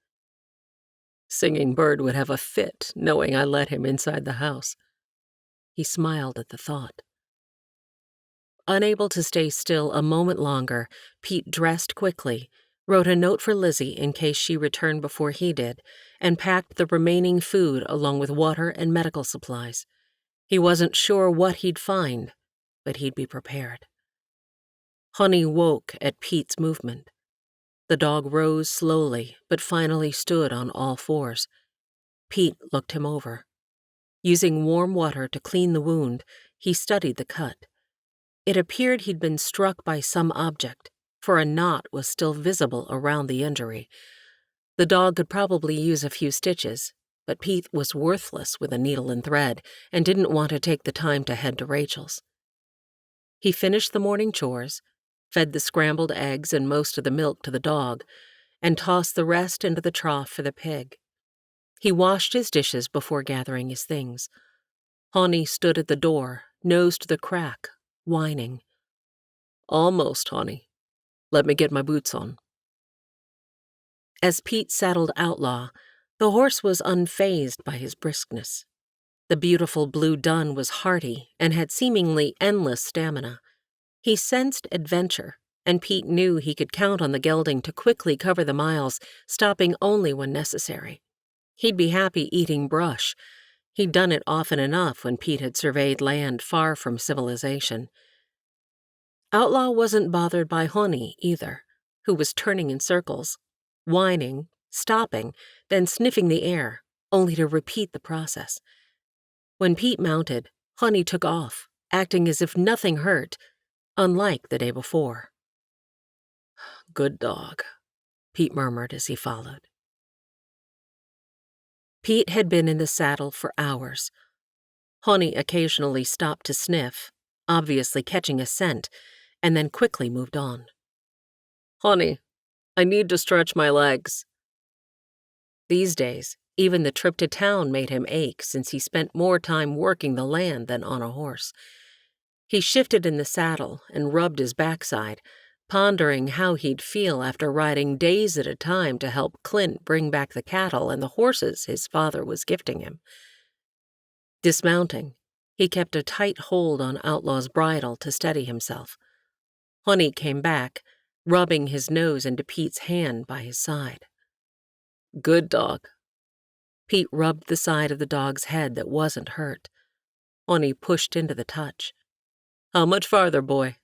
Singing Bird would have a fit knowing I let him inside the house. He smiled at the thought. Unable to stay still a moment longer, Pete dressed quickly, wrote a note for Lizzie in case she returned before he did, and packed the remaining food along with water and medical supplies. He wasn't sure what he'd find, but he'd be prepared. Honey woke at Pete's movement. The dog rose slowly, but finally stood on all fours. Pete looked him over. Using warm water to clean the wound, he studied the cut. It appeared he'd been struck by some object, for a knot was still visible around the injury. The dog could probably use a few stitches, but Pete was worthless with a needle and thread and didn't want to take the time to head to Rachel's. He finished the morning chores, fed the scrambled eggs and most of the milk to the dog, and tossed the rest into the trough for the pig. He washed his dishes before gathering his things. Honey stood at the door, nose to the crack, whining. "Almost, Honey. Let me get my boots on." As Pete saddled Outlaw, the horse was unfazed by his briskness. The beautiful blue dun was hearty and had seemingly endless stamina. He sensed adventure, and Pete knew he could count on the gelding to quickly cover the miles, stopping only when necessary. He'd be happy eating brush. He'd done it often enough when Pete had surveyed land far from civilization. Outlaw wasn't bothered by Honey either, who was turning in circles, whining, stopping, then sniffing the air, only to repeat the process. When Pete mounted, Honey took off, acting as if nothing hurt, unlike the day before. "Good dog," Pete murmured as he followed. Pete had been in the saddle for hours. Honey occasionally stopped to sniff, obviously catching a scent, and then quickly moved on. "Honey, I need to stretch my legs." These days, even the trip to town made him ache since he spent more time working the land than on a horse. He shifted in the saddle and rubbed his backside, pondering how he'd feel after riding days at a time to help Clint bring back the cattle and the horses his father was gifting him. Dismounting, he kept a tight hold on Outlaw's bridle to steady himself. Honey came back, rubbing his nose into Pete's hand by his side. "Good dog." Pete rubbed the side of the dog's head that wasn't hurt. Honey pushed into the touch. "How much farther, boy?"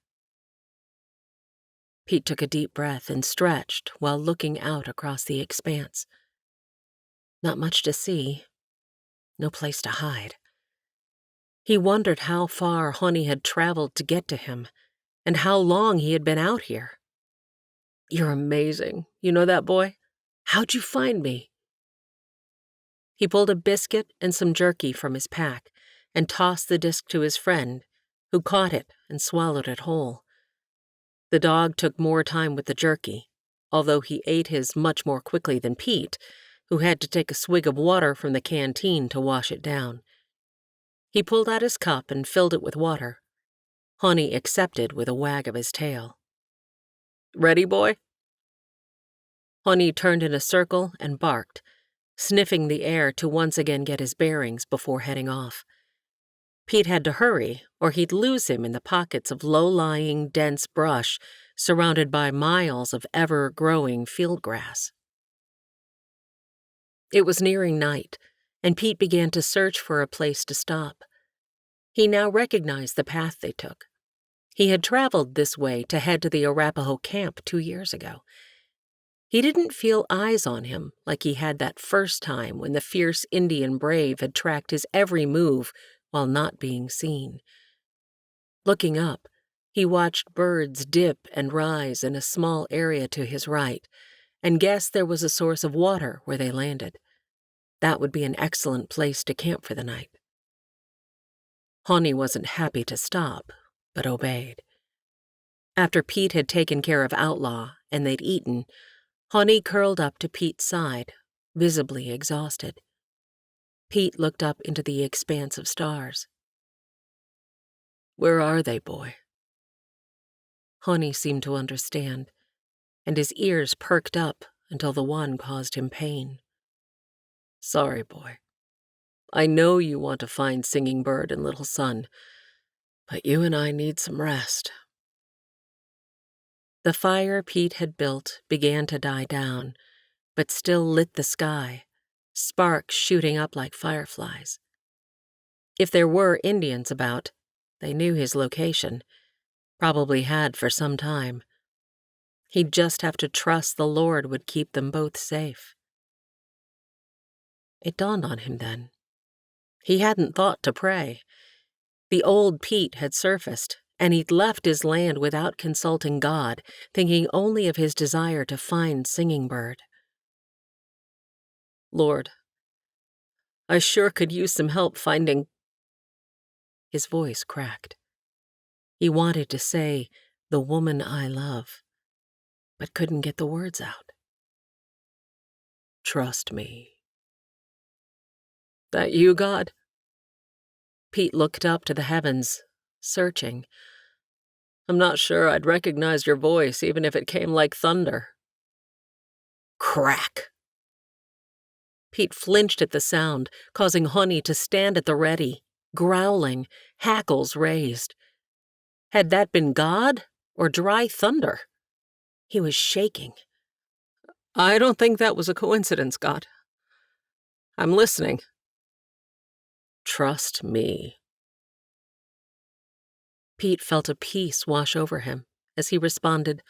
Pete took a deep breath and stretched while looking out across the expanse. Not much to see. No place to hide. He wondered how far Honey had traveled to get to him, and how long he had been out here. "You're amazing. You know that, boy? How'd you find me?" He pulled a biscuit and some jerky from his pack and tossed the disc to his friend, who caught it and swallowed it whole. The dog took more time with the jerky, although he ate his much more quickly than Pete, who had to take a swig of water from the canteen to wash it down. He pulled out his cup and filled it with water. Honey accepted with a wag of his tail. "Ready, boy?" Honey turned in a circle and barked, sniffing the air to once again get his bearings before heading off. Pete had to hurry, or he'd lose him in the pockets of low-lying, dense brush surrounded by miles of ever-growing field grass. It was nearing night, and Pete began to search for a place to stop. He now recognized the path they took. He had traveled this way to head to the Arapaho camp 2 years ago. He didn't feel eyes on him like he had that first time when the fierce Indian brave had tracked his every move while not being seen. Looking up, he watched birds dip and rise in a small area to his right, and guessed there was a source of water where they landed. That would be an excellent place to camp for the night. Honey wasn't happy to stop, but obeyed. After Pete had taken care of Outlaw and they'd eaten, Honey curled up to Pete's side, visibly exhausted. Pete looked up into the expanse of stars. "Where are they, boy?" Honey seemed to understand, and his ears perked up until the one caused him pain. "Sorry, boy. I know you want to find Singing Bird and Little Sun, but you and I need some rest." The fire Pete had built began to die down, but still lit the sky, sparks shooting up like fireflies. If there were Indians about, they knew his location, probably had for some time. He'd just have to trust the Lord would keep them both safe. It dawned on him then. He hadn't thought to pray. The old Pete had surfaced, and he'd left his land without consulting God, thinking only of his desire to find Singing Bird. "Lord, I sure could use some help finding—" His voice cracked. He wanted to say, "the woman I love," but couldn't get the words out. "Trust me." "That you, God?" Pete looked up to the heavens, searching. "I'm not sure I'd recognize your voice even if it came like thunder." Crack! Pete flinched at the sound, causing Honey to stand at the ready, growling, hackles raised. Had that been God or dry thunder? He was shaking. I don't think that was a coincidence, God. I'm listening. Trust me. Pete felt a peace wash over him as he responded,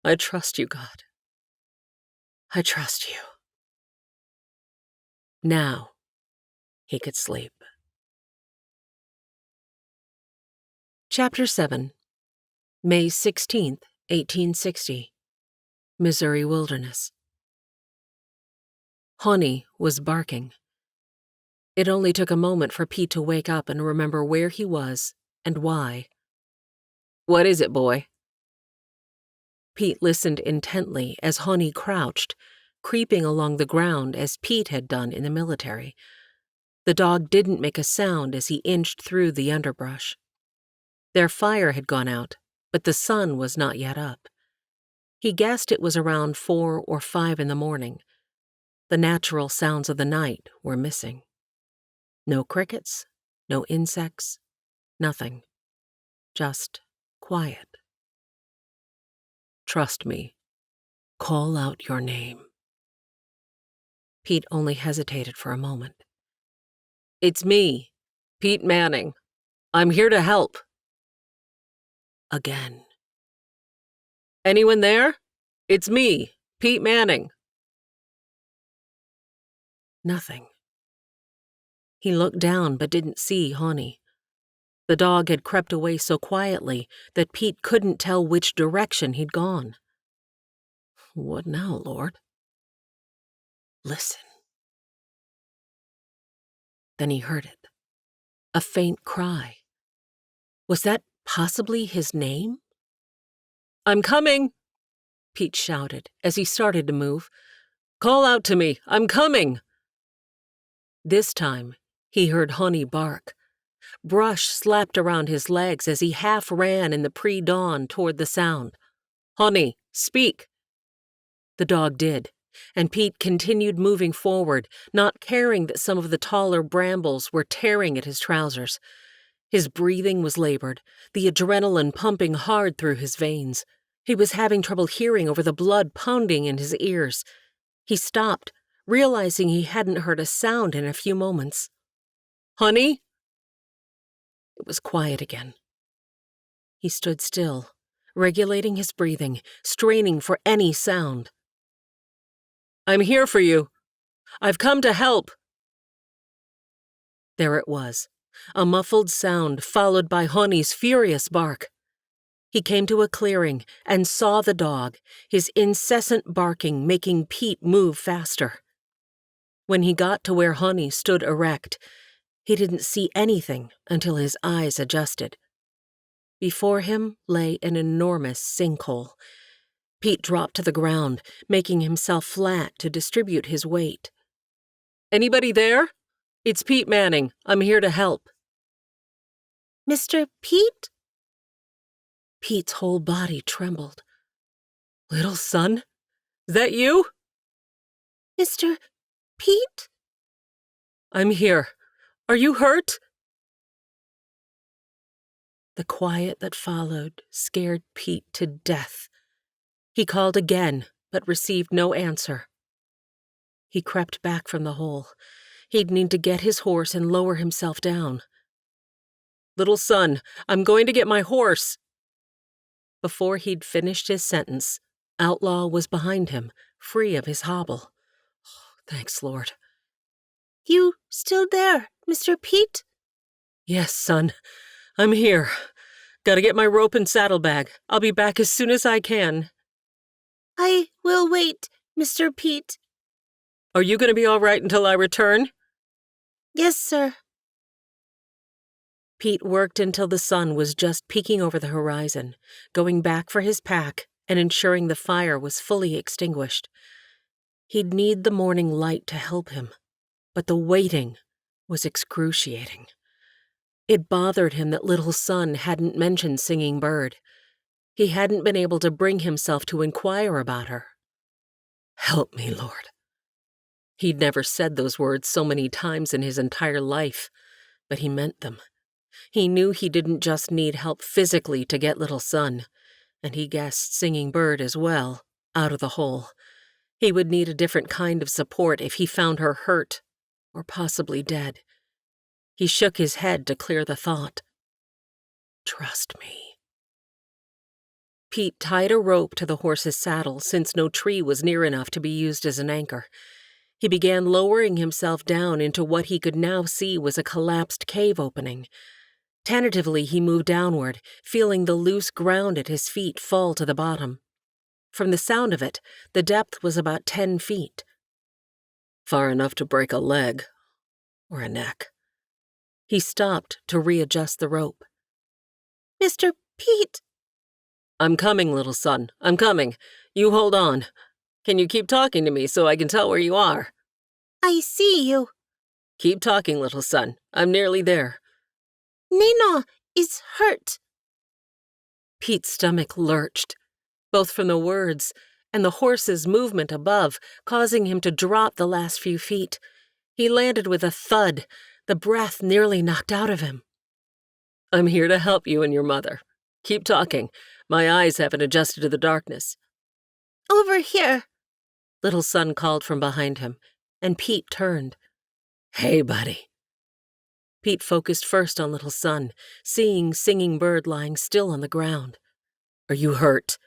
I trust you, God. I trust you. Now he could sleep. Chapter 7, May 16th, 1860. Missouri Wilderness. Honey was barking. It only took a moment for Pete to wake up and remember where he was and why. What is it, boy? Pete listened intently as Honey crouched, creeping along the ground as Pete had done in the military. The dog didn't make a sound as he inched through the underbrush. Their fire had gone out, but the sun was not yet up. He guessed it was around 4 or 5 in the morning. The natural sounds of the night were missing. No crickets, no insects, nothing. Just quiet. Trust me. Call out your name. Pete only hesitated for a moment. It's me, Pete Manning. I'm here to help. Again. Anyone there? It's me, Pete Manning. Nothing. He looked down but didn't see Honey. The dog had crept away so quietly that Pete couldn't tell which direction he'd gone. What now, Lord? Listen. Then he heard it. A faint cry. Was that possibly his name? I'm coming, Pete shouted as he started to move. Call out to me, I'm coming. This time, he heard Honey bark. Brush slapped around his legs as he half ran in the pre-dawn toward the sound. Honey, speak. The dog did, and Pete continued moving forward, not caring that some of the taller brambles were tearing at his trousers. His breathing was labored, the adrenaline pumping hard through his veins. He was having trouble hearing over the blood pounding in his ears. He stopped, realizing he hadn't heard a sound in a few moments. Honey? It was quiet again. He stood still, regulating his breathing, straining for any sound. I'm here for you. I've come to help. There it was, a muffled sound followed by Honey's furious bark. He came to a clearing and saw the dog, his incessant barking making Pete move faster. When he got to where Honey stood erect, he didn't see anything until his eyes adjusted. Before him lay an enormous sinkhole. Pete dropped to the ground, making himself flat to distribute his weight. Anybody there? It's Pete Manning. I'm here to help. Mr. Pete? Pete's whole body trembled. Little son? Is that you? Mr. Pete? I'm here. Are you hurt? The quiet that followed scared Pete to death. He called again, but received no answer. He crept back from the hole. He'd need to get his horse and lower himself down. Little son, I'm going to get my horse. Before he'd finished his sentence, Outlaw was behind him, free of his hobble. Oh, thanks, Lord. You still there, Mr. Pete? Yes, son. I'm here. Gotta get my rope and saddlebag. I'll be back as soon as I can. I will wait, Mr. Pete. Are you going to be all right until I return? Yes, sir. Pete worked until the sun was just peeking over the horizon, going back for his pack and ensuring the fire was fully extinguished. He'd need the morning light to help him, but the waiting was excruciating. It bothered him that Little Son hadn't mentioned Singing Bird. He hadn't been able to bring himself to inquire about her. Help me, Lord. He'd never said those words so many times in his entire life, but he meant them. He knew he didn't just need help physically to get little Sun, and he guessed Singing Bird as well, out of the hole. He would need a different kind of support if he found her hurt, or possibly dead. He shook his head to clear the thought. Trust me. Pete tied a rope to the horse's saddle since no tree was near enough to be used as an anchor. He began lowering himself down into what he could now see was a collapsed cave opening. Tentatively, he moved downward, feeling the loose ground at his feet fall to the bottom. From the sound of it, the depth was about 10 feet. Far enough to break a leg, or a neck. He stopped to readjust the rope. Mr. Pete! I'm coming, little son. I'm coming. You hold on. Can you keep talking to me so I can tell where you are? I see you. Keep talking, little son. I'm nearly there. Nina is hurt. Pete's stomach lurched, both from the words and the horse's movement above, causing him to drop the last few feet. He landed with a thud, the breath nearly knocked out of him. I'm here to help you and your mother. Keep talking. My eyes haven't adjusted to the darkness. Over here. Little Son called from behind him, and Pete turned. Hey, buddy. Pete focused first on Little Son, seeing Singing Bird lying still on the ground. Are you hurt?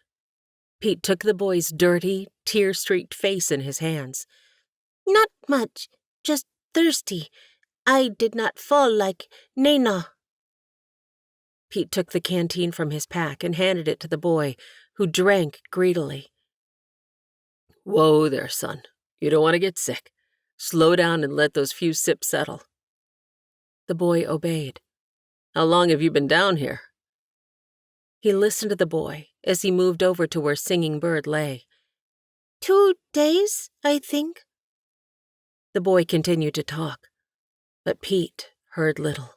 Pete took the boy's dirty, tear-streaked face in his hands. Not much, just thirsty. I did not fall like Nina. Pete took the canteen from his pack and handed it to the boy, who drank greedily. Whoa there, son. You don't want to get sick. Slow down and let those few sips settle. The boy obeyed. How long have you been down here? He listened to the boy as he moved over to where Singing Bird lay. 2 days, I think. The boy continued to talk, but Pete heard little.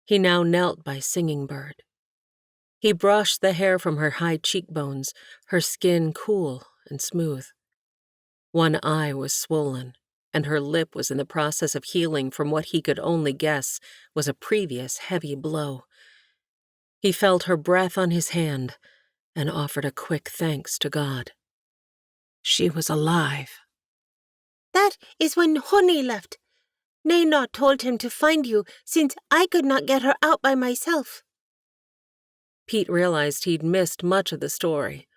He now knelt by Singing Bird. He brushed the hair from her high cheekbones, her skin cool and smooth. One eye was swollen, and her lip was in the process of healing from what he could only guess was a previous heavy blow. He felt her breath on his hand and offered a quick thanks to God. She was alive. That is when Honey left. Nina told him to find you since I could not get her out by myself. Pete realized he'd missed much of the story,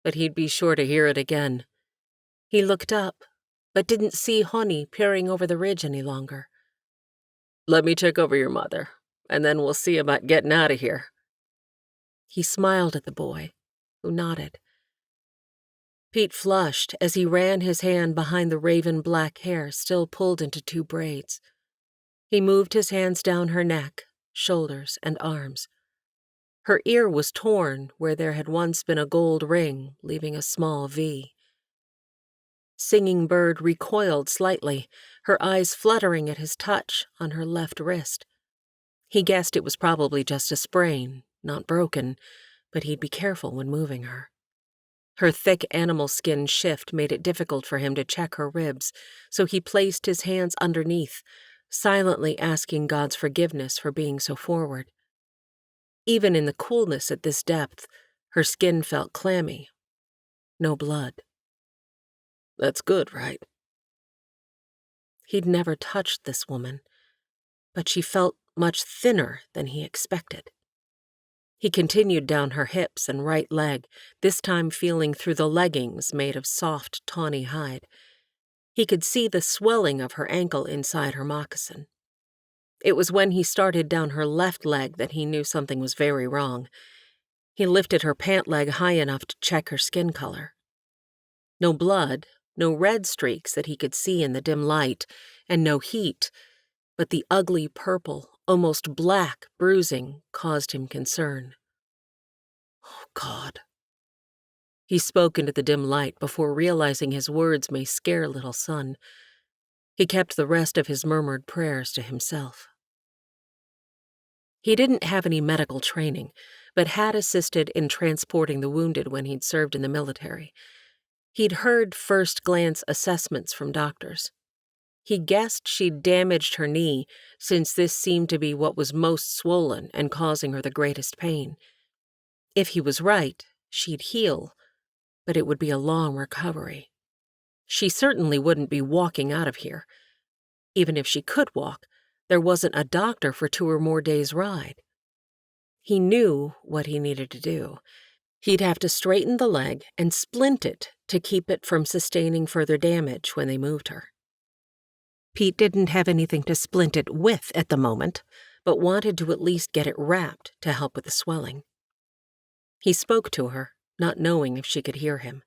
but he'd be sure to hear it again. He looked up, but didn't see Honey peering over the ridge any longer. Let me check over your mother, and then we'll see about getting out of here. He smiled at the boy, who nodded. Pete flushed as he ran his hand behind the raven-black hair still pulled into 2 braids. He moved his hands down her neck, shoulders, and arms. Her ear was torn where there had once been a gold ring, leaving a small V. Singing Bird recoiled slightly, her eyes fluttering at his touch on her left wrist. He guessed it was probably just a sprain, not broken, but he'd be careful when moving her. Her thick animal skin shift made it difficult for him to check her ribs, so he placed his hands underneath, silently asking God's forgiveness for being so forward. Even in the coolness at this depth, her skin felt clammy. No blood. That's good, right? He'd never touched this woman, but she felt much thinner than he expected. He continued down her hips and right leg, this time feeling through the leggings made of soft, tawny hide. He could see the swelling of her ankle inside her moccasin. It was when he started down her left leg that he knew something was very wrong. He lifted her pant leg high enough to check her skin color. No blood, no red streaks that he could see in the dim light, and no heat, but the ugly purple, almost black bruising caused him concern. Oh, God. He spoke into the dim light before realizing his words may scare Little Son. He kept the rest of his murmured prayers to himself. He didn't have any medical training, but had assisted in transporting the wounded when he'd served in the military. He'd heard first-glance assessments from doctors. He guessed she'd damaged her knee, since this seemed to be what was most swollen and causing her the greatest pain. If he was right, she'd heal, but it would be a long recovery. She certainly wouldn't be walking out of here. Even if she could walk, there wasn't a doctor for 2 or more days' ride. He knew what he needed to do. He'd have to straighten the leg and splint it to keep it from sustaining further damage when they moved her. Pete didn't have anything to splint it with at the moment, but wanted to at least get it wrapped to help with the swelling. He spoke to her, not knowing if she could hear him.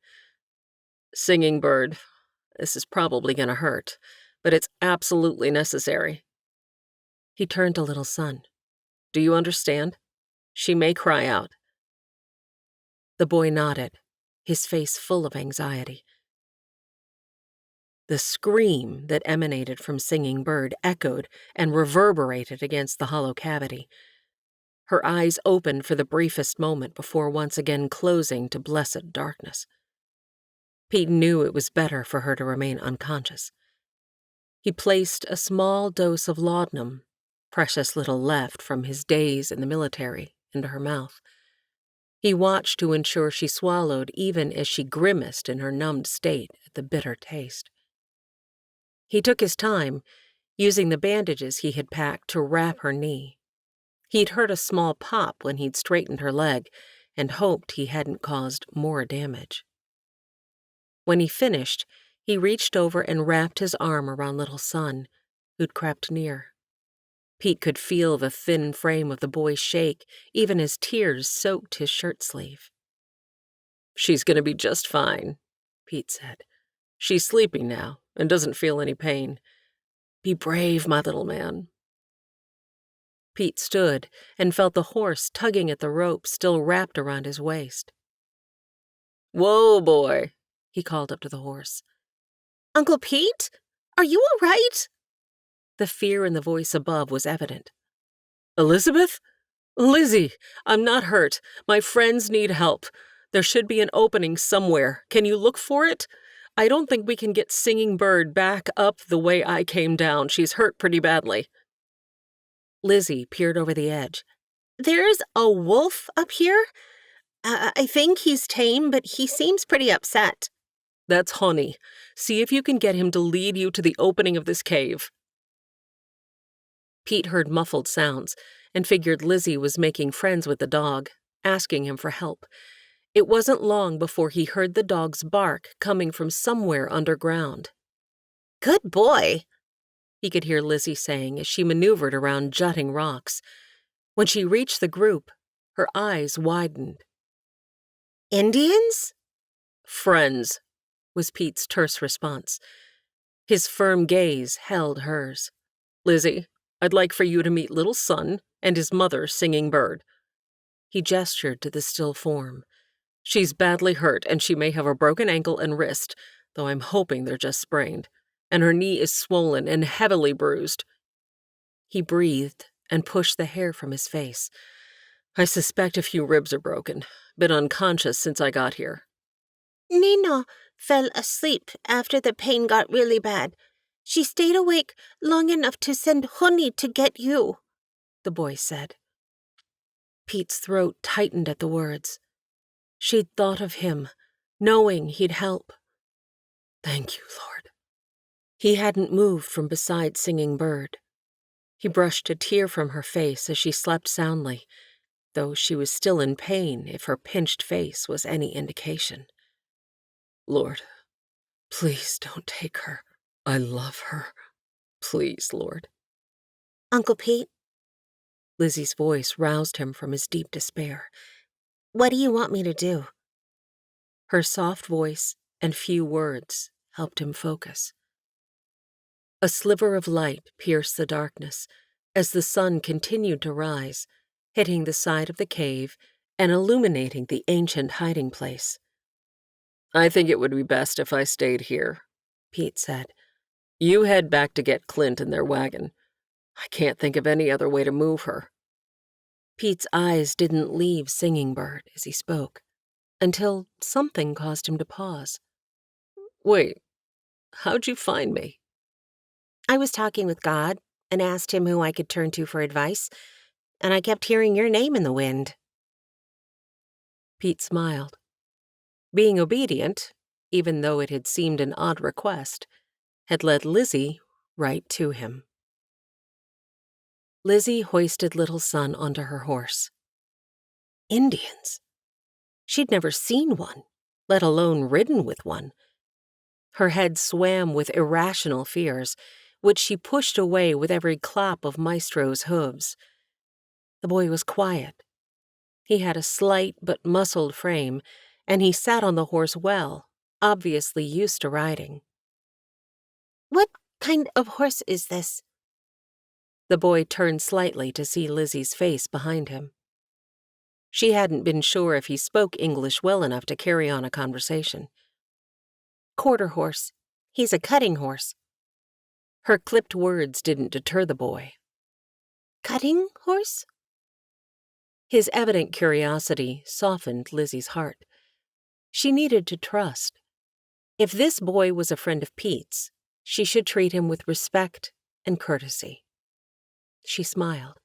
"Singing Bird, this is probably going to hurt, but it's absolutely necessary." He turned to Little Sun. "Do you understand? She may cry out." The boy nodded, his face full of anxiety. The scream that emanated from Singing Bird echoed and reverberated against the hollow cavity. Her eyes opened for the briefest moment before once again closing to blessed darkness. Pete knew it was better for her to remain unconscious. He placed a small dose of laudanum, precious little left from his days in the military, into her mouth. He watched to ensure she swallowed even as she grimaced in her numbed state at the bitter taste. He took his time, using the bandages he had packed to wrap her knee. He'd heard a small pop when he'd straightened her leg and hoped he hadn't caused more damage. When he finished, he reached over and wrapped his arm around Little Sun, who'd crept near. Pete could feel the thin frame of the boy shake, even as tears soaked his shirt sleeve. "She's going to be just fine," Pete said. "She's sleeping now and doesn't feel any pain. Be brave, my little man." Pete stood and felt the horse tugging at the rope still wrapped around his waist. "Whoa, boy," he called up to the horse. "Uncle Pete? Are you all right?" The fear in the voice above was evident. "Elizabeth? Lizzie, I'm not hurt. My friends need help. There should be an opening somewhere. Can you look for it? I don't think we can get Singing Bird back up the way I came down. She's hurt pretty badly." Lizzie peered over the edge. "There's a wolf up here. I think he's tame, but he seems pretty upset." "That's Honey. See if you can get him to lead you to the opening of this cave." Pete heard muffled sounds and figured Lizzie was making friends with the dog, asking him for help. It wasn't long before he heard the dog's bark coming from somewhere underground. "Good boy," he could hear Lizzie saying as she maneuvered around jutting rocks. When she reached the group, her eyes widened. "Indians?" "Friends," was Pete's terse response. His firm gaze held hers. "Lizzie, I'd like for you to meet Little Sun and his mother, Singing Bird." He gestured to the still form. "She's badly hurt, and she may have a broken ankle and wrist, though I'm hoping they're just sprained, and her knee is swollen and heavily bruised." He breathed and pushed the hair from his face. "I suspect a few ribs are broken. Been unconscious since I got here." "Nina fell asleep after the pain got really bad. She stayed awake long enough to send Honey to get you," the boy said. Pete's throat tightened at the words. She'd thought of him, knowing he'd help. Thank you, Lord. He hadn't moved from beside Singing Bird. He brushed a tear from her face as she slept soundly, though she was still in pain if her pinched face was any indication. Lord, please don't take her. I love her. Please, Lord. "Uncle Pete?" Lizzie's voice roused him from his deep despair. "What do you want me to do?" Her soft voice and few words helped him focus. A sliver of light pierced the darkness as the sun continued to rise, hitting the side of the cave and illuminating the ancient hiding place. "I think it would be best if I stayed here," Pete said. "You head back to get Clint in their wagon. I can't think of any other way to move her." Pete's eyes didn't leave Singing Bird as he spoke, until something caused him to pause. Wait, how'd you find me? I was talking with God and asked him who I could turn to for advice, and I kept hearing your name in the wind. Pete smiled. Being obedient, even though it had seemed an odd request, had led Lizzie right to him. Lizzie hoisted Little Son onto her horse. Indians. She'd never seen one, let alone ridden with one. Her head swam with irrational fears, which she pushed away with every clap of Maestro's hooves. The boy was quiet. He had a slight but muscled frame, and he sat on the horse well, obviously used to riding. What kind of horse is this? The boy turned slightly to see Lizzie's face behind him. She hadn't been sure if he spoke English well enough to carry on a conversation. Quarter horse. He's a cutting horse. Her clipped words didn't deter the boy. Cutting horse? His evident curiosity softened Lizzie's heart. She needed to trust. If this boy was a friend of Pete's, she should treat him with respect and courtesy. She smiled.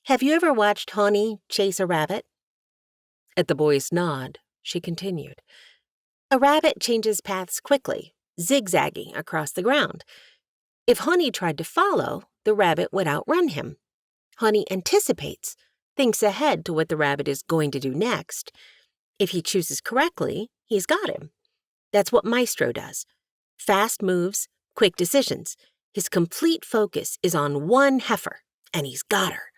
Have you ever watched Honey chase a rabbit? At the boy's nod, she continued. A rabbit changes paths quickly, zigzagging across the ground. If Honey tried to follow, the rabbit would outrun him. Honey anticipates, thinks ahead to what the rabbit is going to do next. If he chooses correctly, he's got him. That's what Maestro does. Fast moves, quick decisions. His complete focus is on one heifer, and he's got her.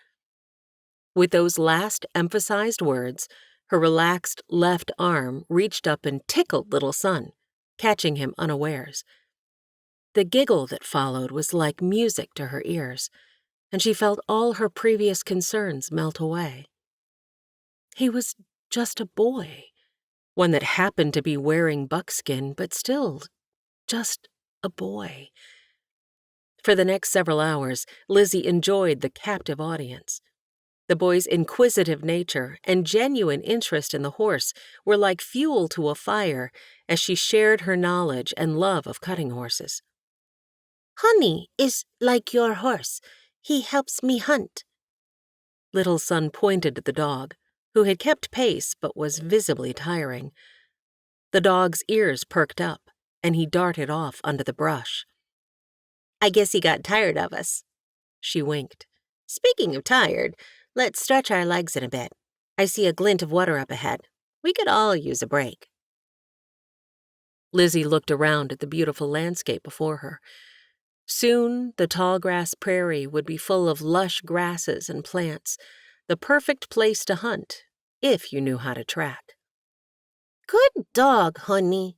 With those last emphasized words, her relaxed left arm reached up and tickled Little Son, catching him unawares. The giggle that followed was like music to her ears, and she felt all her previous concerns melt away. He was just a boy, one that happened to be wearing buckskin, but still just a boy. For the next several hours, Lizzie enjoyed the captive audience. The boy's inquisitive nature and genuine interest in the horse were like fuel to a fire as she shared her knowledge and love of cutting horses. Honey is like your horse. He helps me hunt. Little Son pointed at the dog, who had kept pace but was visibly tiring. The dog's ears perked up, and he darted off under the brush. I guess he got tired of us. She winked. Speaking of tired, let's stretch our legs in a bit. I see a glint of water up ahead. We could all use a break. Lizzie looked around at the beautiful landscape before her. Soon, the tall grass prairie would be full of lush grasses and plants, the perfect place to hunt, if you knew how to track. Good dog, Honey,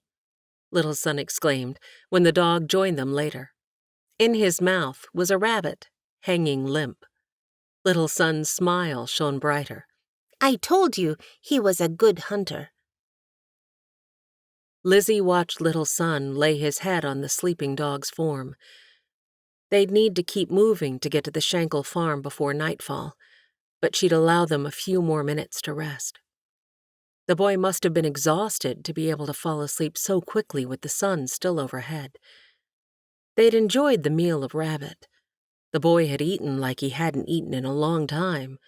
Little Son exclaimed when the dog joined them later. In his mouth was a rabbit, hanging limp. Little Son's smile shone brighter. I told you he was a good hunter. Lizzie watched Little Son lay his head on the sleeping dog's form. They'd need to keep moving to get to the Schenkel farm before nightfall, but she'd allow them a few more minutes to rest. The boy must have been exhausted to be able to fall asleep so quickly with the sun still overhead. They'd enjoyed the meal of rabbit. The boy had eaten like he hadn't eaten in a long time.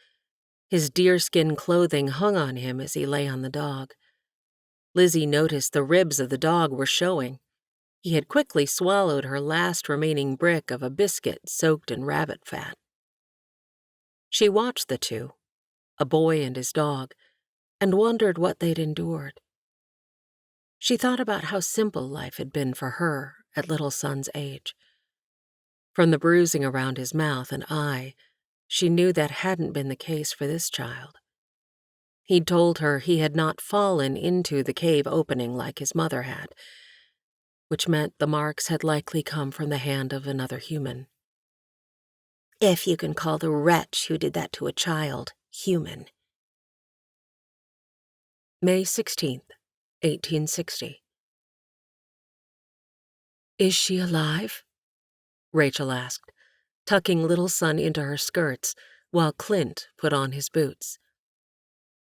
His deerskin clothing hung on him as he lay on the dog. Lizzie noticed the ribs of the dog were showing. He had quickly swallowed her last remaining brick of a biscuit soaked in rabbit fat. She watched the two, a boy and his dog, and wondered what they'd endured. She thought about how simple life had been for her at Little Son's age. From the bruising around his mouth and eye, she knew that hadn't been the case for this child. He'd told her he had not fallen into the cave opening like his mother had, which meant the marks had likely come from the hand of another human. If you can call the wretch who did that to a child human. May 16th, 1860. Is she alive? Rachel asked, tucking Little Son into her skirts while Clint put on his boots.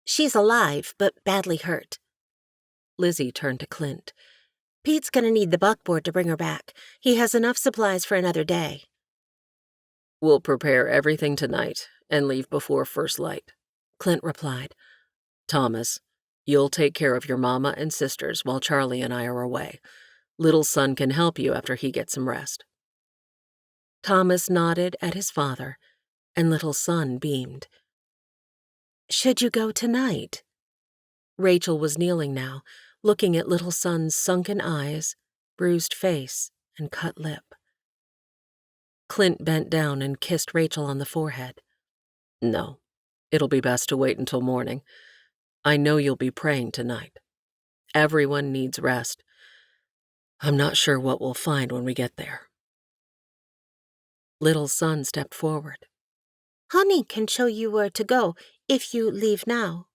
She's alive, but badly hurt. Lizzie turned to Clint. Pete's gonna need the buckboard to bring her back. He has enough supplies for another day. We'll prepare everything tonight and leave before first light, Clint replied. Thomas, you'll take care of your mama and sisters while Charlie and I are away. Little son can help you after he gets some rest. Thomas nodded at his father, and little son beamed. Should you go tonight? Rachel was kneeling now, looking at little son's sunken eyes, bruised face, and cut lip. Clint bent down and kissed Rachel on the forehead. No, it'll be best to wait until morning. I know you'll be praying tonight. Everyone needs rest. I'm not sure what we'll find when we get there. Little son stepped forward. Honey can show you where to go if you leave now.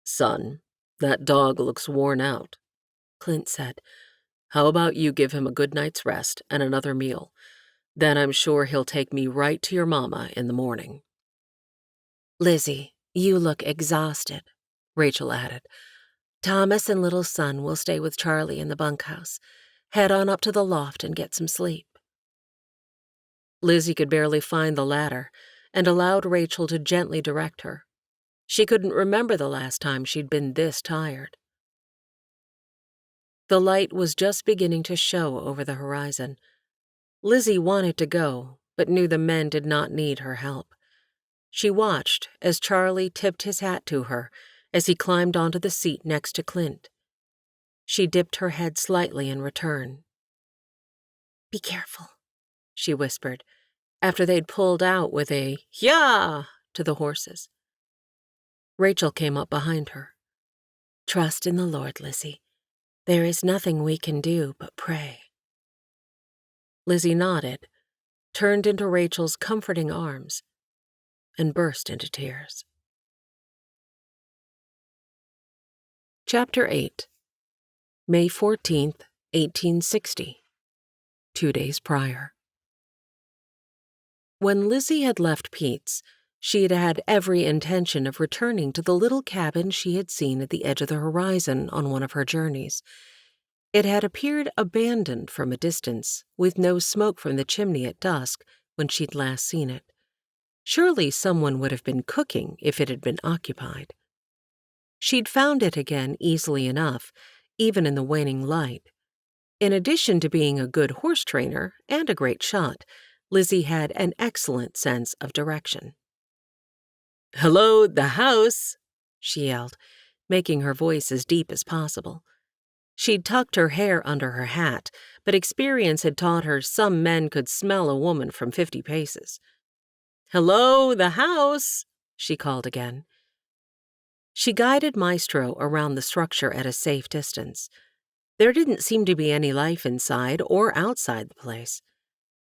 Son, that dog looks worn out, Clint said. How about you give him a good night's rest and another meal? Then I'm sure he'll take me right to your mama in the morning. Lizzie, you look exhausted, Rachel added. Thomas and little son will stay with Charlie in the bunkhouse. Head on up to the loft and get some sleep. Lizzie could barely find the ladder and allowed Rachel to gently direct her. She couldn't remember the last time she'd been this tired. The light was just beginning to show over the horizon. Lizzie wanted to go, but knew the men did not need her help. She watched as Charlie tipped his hat to her as he climbed onto the seat next to Clint. She dipped her head slightly in return. Be careful, she whispered, after they'd pulled out with a "Yah!" to the horses. Rachel came up behind her. Trust in the Lord, Lizzie. There is nothing we can do but pray. Lizzie nodded, turned into Rachel's comforting arms, and burst into tears. Chapter 8. May 14th, 1860. 2 days prior. When Lizzie had left Pete's, she had had every intention of returning to the little cabin she had seen at the edge of the horizon on one of her journeys. It had appeared abandoned from a distance, with no smoke from the chimney at dusk when she'd last seen it. Surely someone would have been cooking if it had been occupied. She'd found it again easily enough, even in the waning light. In addition to being a good horse trainer and a great shot, Lizzie had an excellent sense of direction. "Hello, the house!" she yelled, making her voice as deep as possible. She'd tucked her hair under her hat, but experience had taught her some men could smell a woman from 50 paces. "Hello, the house!" she called again. She guided Maestro around the structure at a safe distance. There didn't seem to be any life inside or outside the place.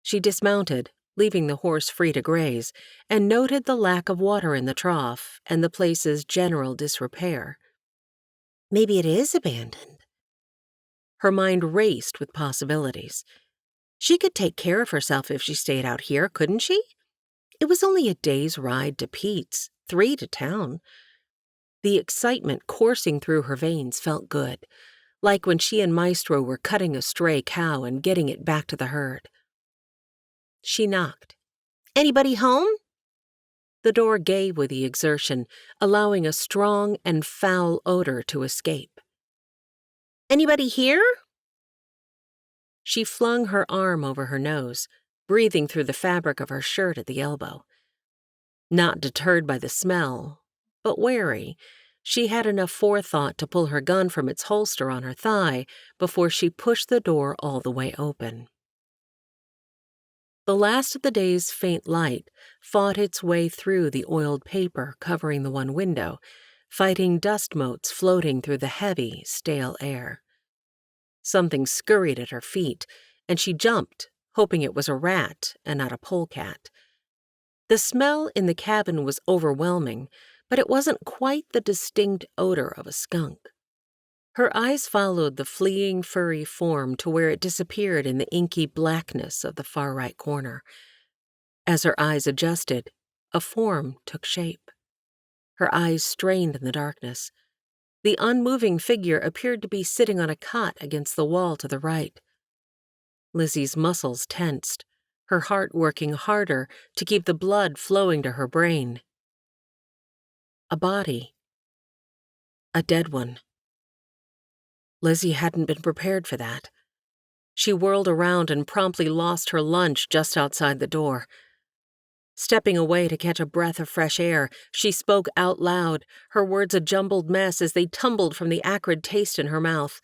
She dismounted, leaving the horse free to graze, and noted the lack of water in the trough and the place's general disrepair. Maybe it is abandoned. Her mind raced with possibilities. She could take care of herself if she stayed out here, couldn't she? It was only a day's ride to Pete's, 3 to town. The excitement coursing through her veins felt good, like when she and Maestro were cutting a stray cow and getting it back to the herd. She knocked. "Anybody home?" The door gave with the exertion, allowing a strong and foul odor to escape. "Anybody here?" She flung her arm over her nose, breathing through the fabric of her shirt at the elbow. Not deterred by the smell, but wary, she had enough forethought to pull her gun from its holster on her thigh before she pushed the door all the way open. The last of the day's faint light fought its way through the oiled paper covering the one window, fighting dust motes floating through the heavy, stale air. Something scurried at her feet, and she jumped, hoping it was a rat and not a polecat. The smell in the cabin was overwhelming, but it wasn't quite the distinct odor of a skunk. Her eyes followed the fleeing furry form to where it disappeared in the inky blackness of the far right corner. As her eyes adjusted, a form took shape. Her eyes strained in the darkness. The unmoving figure appeared to be sitting on a cot against the wall to the right. Lizzie's muscles tensed, her heart working harder to keep the blood flowing to her brain. A body. A dead one. Lizzie hadn't been prepared for that. She whirled around and promptly lost her lunch just outside the door. Stepping away to catch a breath of fresh air, she spoke out loud, her words a jumbled mess as they tumbled from the acrid taste in her mouth.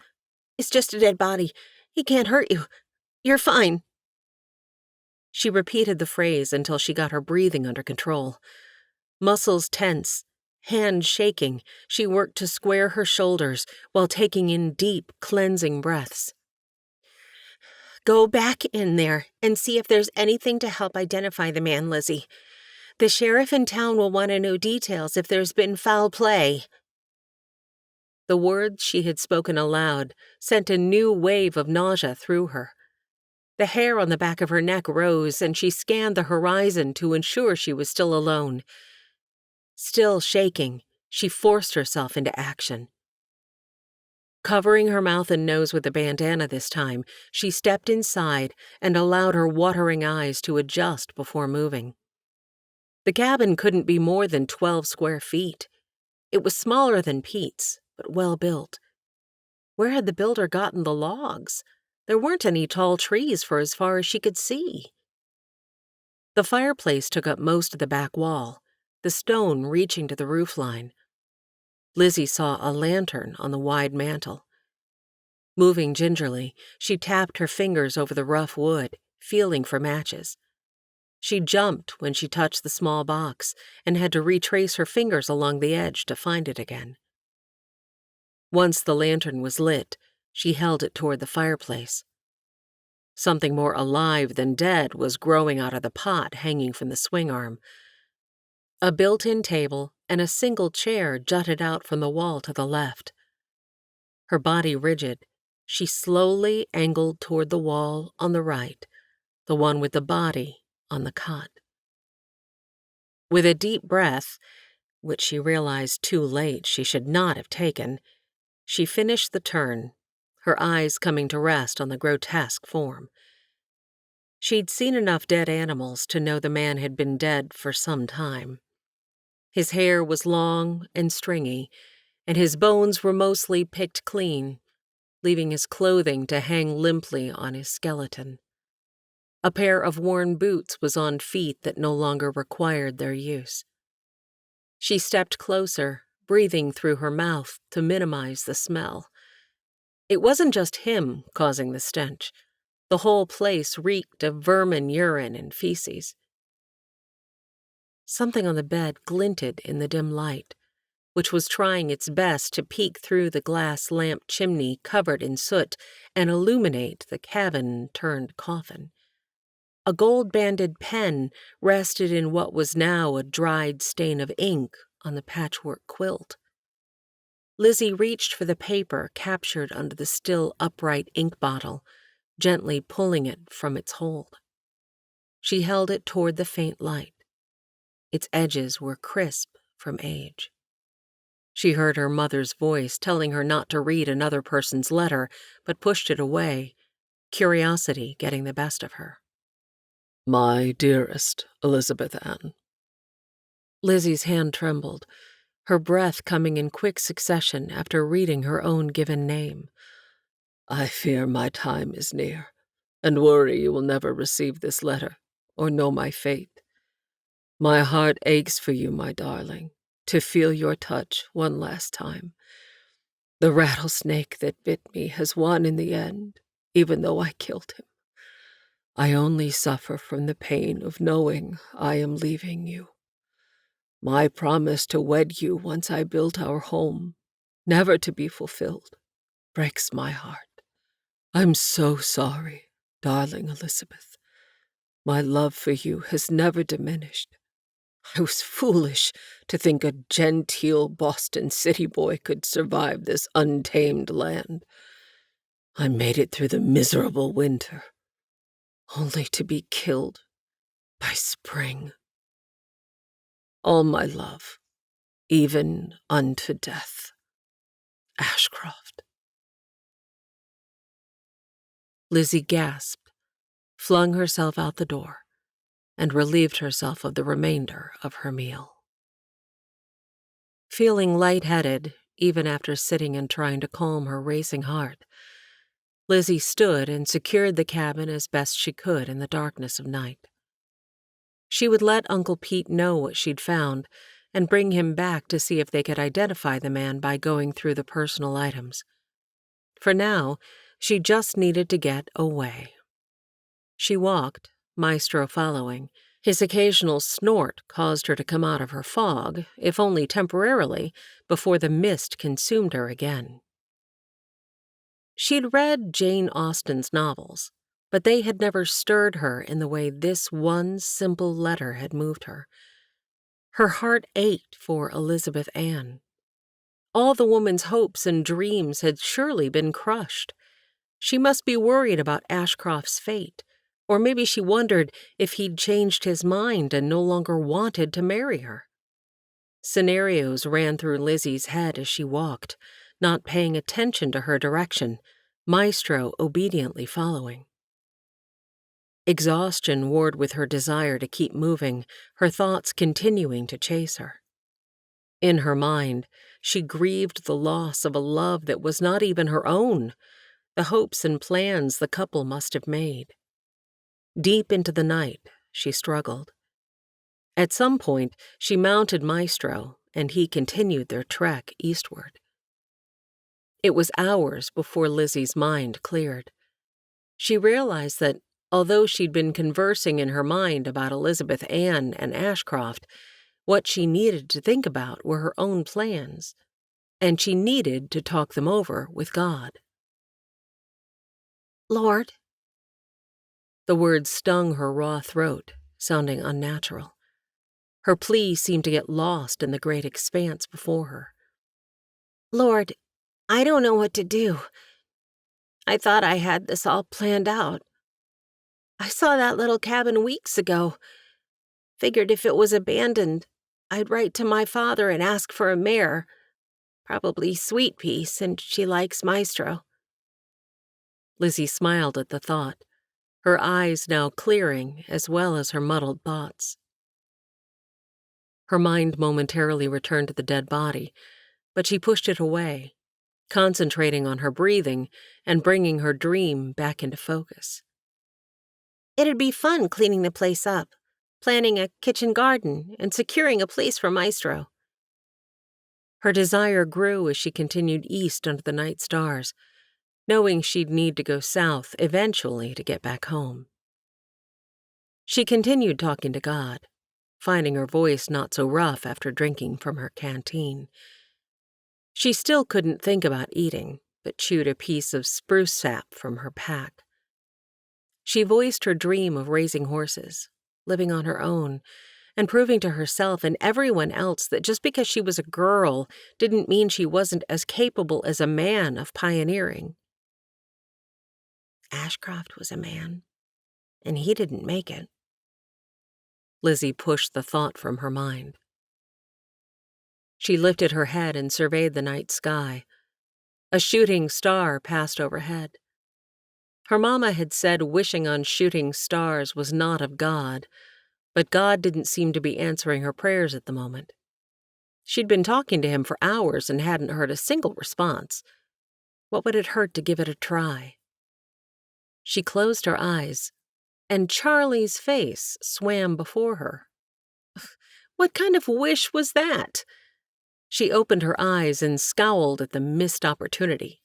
"It's just a dead body. He can't hurt you. You're fine." She repeated the phrase until she got her breathing under control. Muscles tense, hands shaking, she worked to square her shoulders while taking in deep, cleansing breaths. "Go back in there and see if there's anything to help identify the man, Lizzie. The sheriff in town will want to know details if there's been foul play." The words she had spoken aloud sent a new wave of nausea through her. The hair on the back of her neck rose, and she scanned the horizon to ensure she was still alone. Still shaking, she forced herself into action. Covering her mouth and nose with a bandana this time, she stepped inside and allowed her watering eyes to adjust before moving. The cabin couldn't be more than 12 square feet. It was smaller than Pete's, but well built. Where had the builder gotten the logs? There weren't any tall trees for as far as she could see. The fireplace took up most of the back wall, the stone reaching to the roofline. Lizzie saw a lantern on the wide mantel. Moving gingerly, she tapped her fingers over the rough wood, feeling for matches. She jumped when she touched the small box and had to retrace her fingers along the edge to find it again. Once the lantern was lit, she held it toward the fireplace. Something more alive than dead was growing out of the pot hanging from the swing arm. A built-in table and a single chair jutted out from the wall to the left. Her body rigid, she slowly angled toward the wall on the right, the one with the body on the cot. With a deep breath, which she realized too late she should not have taken, she finished the turn, her eyes coming to rest on the grotesque form. She'd seen enough dead animals to know the man had been dead for some time. His hair was long and stringy, and his bones were mostly picked clean, leaving his clothing to hang limply on his skeleton. A pair of worn boots was on feet that no longer required their use. She stepped closer, breathing through her mouth to minimize the smell. It wasn't just him causing the stench. The whole place reeked of vermin urine and feces. Something on the bed glinted in the dim light, which was trying its best to peek through the glass lamp chimney covered in soot and illuminate the cabin-turned-coffin. A gold-banded pen rested in what was now a dried stain of ink on the patchwork quilt. Lizzie reached for the paper captured under the still upright ink bottle, gently pulling it from its hold. She held it toward the faint light. Its edges were crisp from age. She heard her mother's voice telling her not to read another person's letter, but pushed it away, curiosity getting the best of her. "My dearest Elizabeth Ann." Lizzie's hand trembled, her breath coming in quick succession after reading her own given name. "I fear my time is near, and worry you will never receive this letter or know my fate. My heart aches for you, my darling, to feel your touch one last time. The rattlesnake that bit me has won in the end, even though I killed him. I only suffer from the pain of knowing I am leaving you. My promise to wed you once I built our home, never to be fulfilled, breaks my heart. I'm so sorry, darling Elizabeth. My love for you has never diminished. I was foolish to think a genteel Boston city boy could survive this untamed land. I made it through the miserable winter, only to be killed by spring. All my love, even unto death." Ashcroft. Lizzie gasped, flung herself out the door, and relieved herself of the remainder of her meal. Feeling lightheaded, even after sitting and trying to calm her racing heart, Lizzie stood and secured the cabin as best she could in the darkness of night. She would let Uncle Pete know what she'd found and bring him back to see if they could identify the man by going through the personal items. For now, she just needed to get away. She walked, Maestro following. His occasional snort caused her to come out of her fog, if only temporarily, before the mist consumed her again. She'd read Jane Austen's novels, but they had never stirred her in the way this one simple letter had moved her. Her heart ached for Elizabeth Ann. All the woman's hopes and dreams had surely been crushed. She must be worried about Ashcroft's fate, or maybe she wondered if he'd changed his mind and no longer wanted to marry her. Scenarios ran through Lizzie's head as she walked, not paying attention to her direction, Maestro obediently following. Exhaustion warred with her desire to keep moving, her thoughts continuing to chase her. In her mind, she grieved the loss of a love that was not even her own, the hopes and plans the couple must have made. Deep into the night, she struggled. At some point, she mounted Maestro, and he continued their trek eastward. It was hours before Lizzie's mind cleared. She realized that, although she'd been conversing in her mind about Elizabeth Ann and Ashcroft, what she needed to think about were her own plans, and she needed to talk them over with God. Lord. The words stung her raw throat, sounding unnatural. Her plea seemed to get lost in the great expanse before her. Lord, I don't know what to do. I thought I had this all planned out. I saw that little cabin weeks ago. Figured if it was abandoned, I'd write to my father and ask for a mare. Probably Sweet Pea, since she likes Maestro. Lizzie smiled at the thought, her eyes now clearing as well as her muddled thoughts. Her mind momentarily returned to the dead body, but she pushed it away, concentrating on her breathing and bringing her dream back into focus. It'd be fun cleaning the place up, planning a kitchen garden, and securing a place for Maestro. Her desire grew as she continued east under the night stars, knowing she'd need to go south eventually to get back home. She continued talking to God, finding her voice not so rough after drinking from her canteen. She still couldn't think about eating, but chewed a piece of spruce sap from her pack. She voiced her dream of raising horses, living on her own, and proving to herself and everyone else that just because she was a girl didn't mean she wasn't as capable as a man of pioneering. Ashcroft was a man, and he didn't make it. Lizzie pushed the thought from her mind. She lifted her head and surveyed the night sky. A shooting star passed overhead. Her mama had said wishing on shooting stars was not of God, but God didn't seem to be answering her prayers at the moment. She'd been talking to him for hours and hadn't heard a single response. What would it hurt to give it a try? She closed her eyes, and Charlie's face swam before her. What kind of wish was that? She opened her eyes and scowled at the missed opportunity.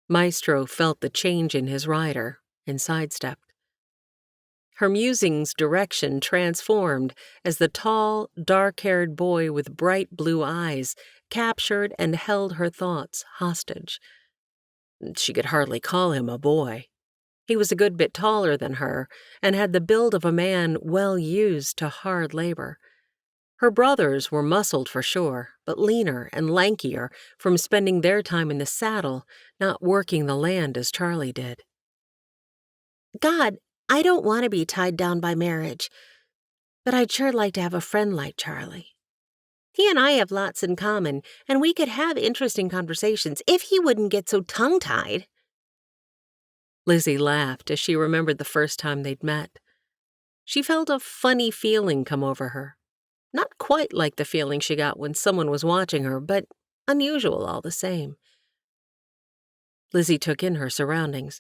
Maestro felt the change in his rider and sidestepped. Her musings' direction transformed as the tall, dark-haired boy with bright blue eyes captured and held her thoughts hostage. She could hardly call him a boy. He was a good bit taller than her and had the build of a man well used to hard labor. Her brothers were muscled for sure, but leaner and lankier from spending their time in the saddle, not working the land as Charlie did. God, I don't want to be tied down by marriage, but I'd sure like to have a friend like Charlie. He and I have lots in common, and we could have interesting conversations if he wouldn't get so tongue-tied. Lizzie laughed as she remembered the first time they'd met. She felt a funny feeling come over her. Not quite like the feeling she got when someone was watching her, but unusual all the same. Lizzie took in her surroundings,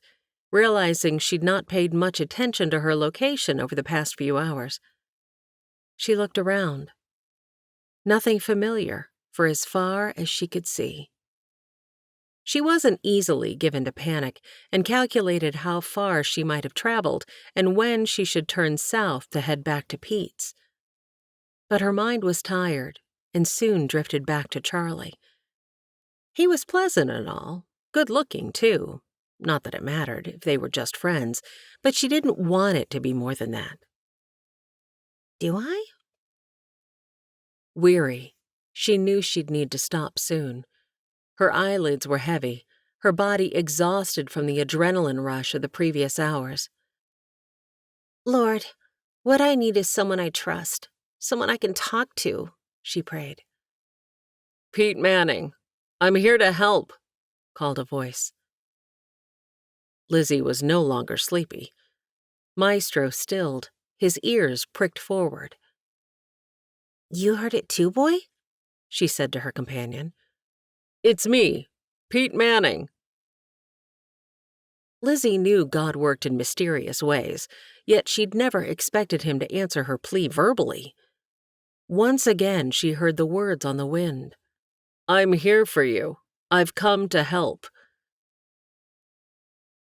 realizing she'd not paid much attention to her location over the past few hours. She looked around. Nothing familiar for as far as she could see. She wasn't easily given to panic and calculated how far she might have traveled and when she should turn south to head back to Pete's. But her mind was tired and soon drifted back to Charlie. He was pleasant and all, good-looking too. Not that it mattered if they were just friends, but she didn't want it to be more than that. Do I? Weary, she knew she'd need to stop soon. Her eyelids were heavy, her body exhausted from the adrenaline rush of the previous hours. Lord, what I need is someone I trust, someone I can talk to, she prayed. Pete Manning, I'm here to help, called a voice. Lizzie was no longer sleepy. Maestro stilled, his ears pricked forward. You heard it too, boy? She said to her companion. It's me, Pete Manning. Lizzie knew God worked in mysterious ways, yet she'd never expected him to answer her plea verbally. Once again, she heard the words on the wind. I'm here for you. I've come to help.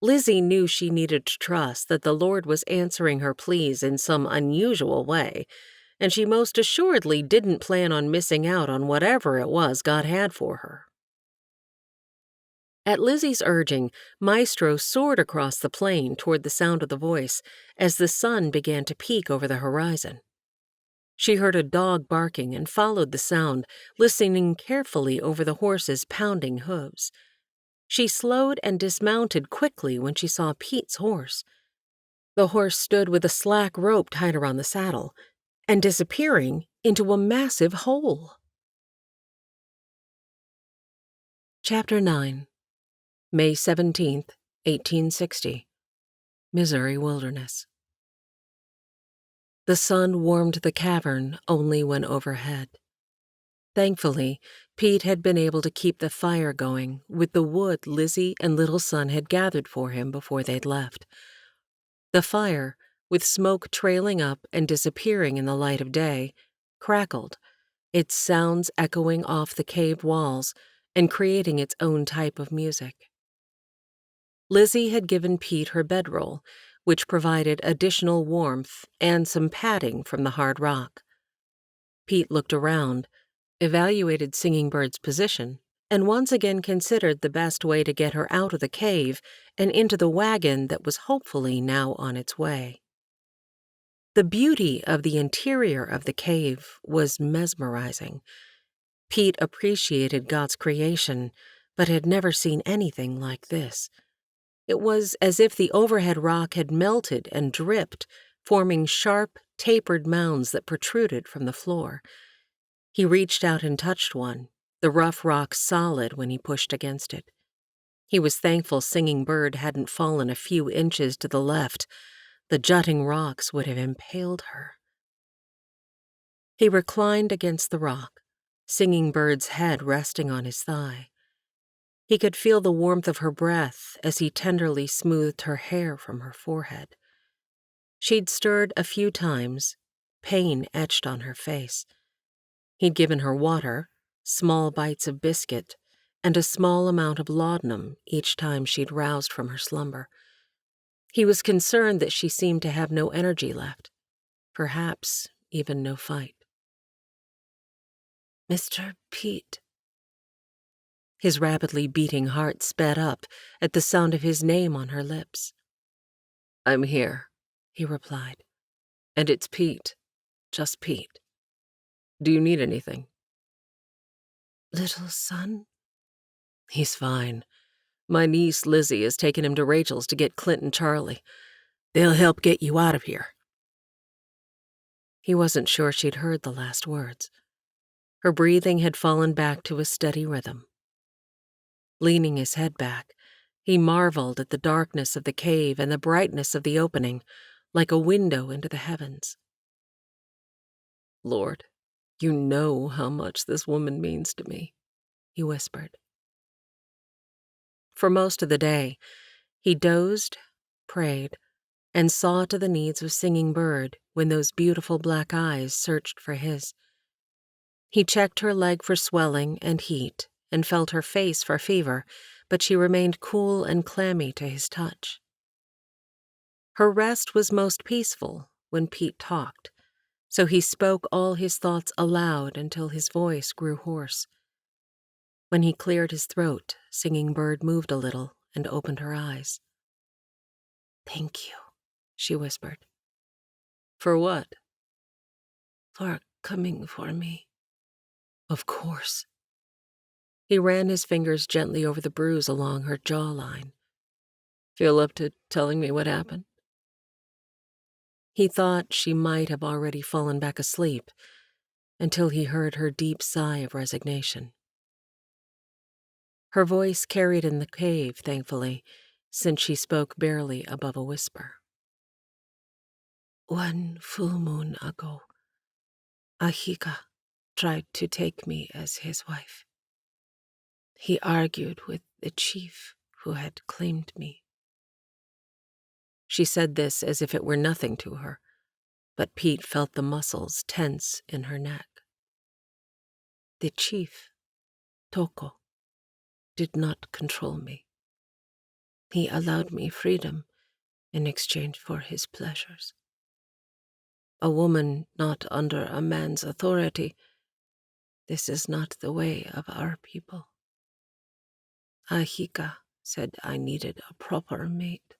Lizzie knew she needed to trust that the Lord was answering her pleas in some unusual way, and she most assuredly didn't plan on missing out on whatever it was God had for her. At Lizzie's urging, Maestro soared across the plain toward the sound of the voice as the sun began to peek over the horizon. She heard a dog barking and followed the sound, listening carefully over the horse's pounding hooves. She slowed and dismounted quickly when she saw Pete's horse. The horse stood with a slack rope tied around the saddle and disappearing into a massive hole. Chapter 9. May 17th, 1860. Missouri Wilderness. The sun warmed the cavern only when overhead. Thankfully, Pete had been able to keep the fire going with the wood Lizzie and little son had gathered for him before they'd left. The fire, with smoke trailing up and disappearing in the light of day, crackled, its sounds echoing off the cave walls and creating its own type of music. Lizzie had given Pete her bedroll, which provided additional warmth and some padding from the hard rock. Pete looked around, evaluated Singing Bird's position, and once again considered the best way to get her out of the cave and into the wagon that was hopefully now on its way. The beauty of the interior of the cave was mesmerizing. Pete appreciated God's creation, but had never seen anything like this. It was as if the overhead rock had melted and dripped, forming sharp, tapered mounds that protruded from the floor. He reached out and touched one, the rough rock solid when he pushed against it. He was thankful Singing Bird hadn't fallen a few inches to the left. The jutting rocks would have impaled her. He reclined against the rock, Singing Bird's head resting on his thigh. He could feel the warmth of her breath as he tenderly smoothed her hair from her forehead. She'd stirred a few times, pain etched on her face. He'd given her water, small bites of biscuit, and a small amount of laudanum each time she'd roused from her slumber. He was concerned that she seemed to have no energy left, perhaps even no fight. Mr. Pete. His rapidly beating heart sped up at the sound of his name on her lips. I'm here, he replied. And it's Pete, just Pete. Do you need anything? Little son? He's fine. My niece Lizzie has taken him to Rachel's to get Clint and Charlie. They'll help get you out of here. He wasn't sure she'd heard the last words. Her breathing had fallen back to a steady rhythm. Leaning his head back, he marveled at the darkness of the cave and the brightness of the opening, like a window into the heavens. "Lord, you know how much this woman means to me," he whispered. For most of the day, he dozed, prayed, and saw to the needs of Singing Bird when those beautiful black eyes searched for his. He checked her leg for swelling and heat and felt her face for fever, but she remained cool and clammy to his touch. Her rest was most peaceful when Pete talked, so he spoke all his thoughts aloud until his voice grew hoarse. When he cleared his throat, Singing Bird moved a little and opened her eyes. "Thank you," she whispered. "For what?" "For coming for me." "Of course." He ran his fingers gently over the bruise along her jawline. "Feel up to telling me what happened?" He thought she might have already fallen back asleep until he heard her deep sigh of resignation. Her voice carried in the cave, thankfully, since she spoke barely above a whisper. "One full moon ago, Ahika tried to take me as his wife. He argued with the chief who had claimed me." She said this as if it were nothing to her, but Pete felt the muscles tense in her neck. "The chief, Toko, did not control me. He allowed me freedom in exchange for his pleasures. A woman not under a man's authority, this is not the way of our people. Ahika said I needed a proper mate.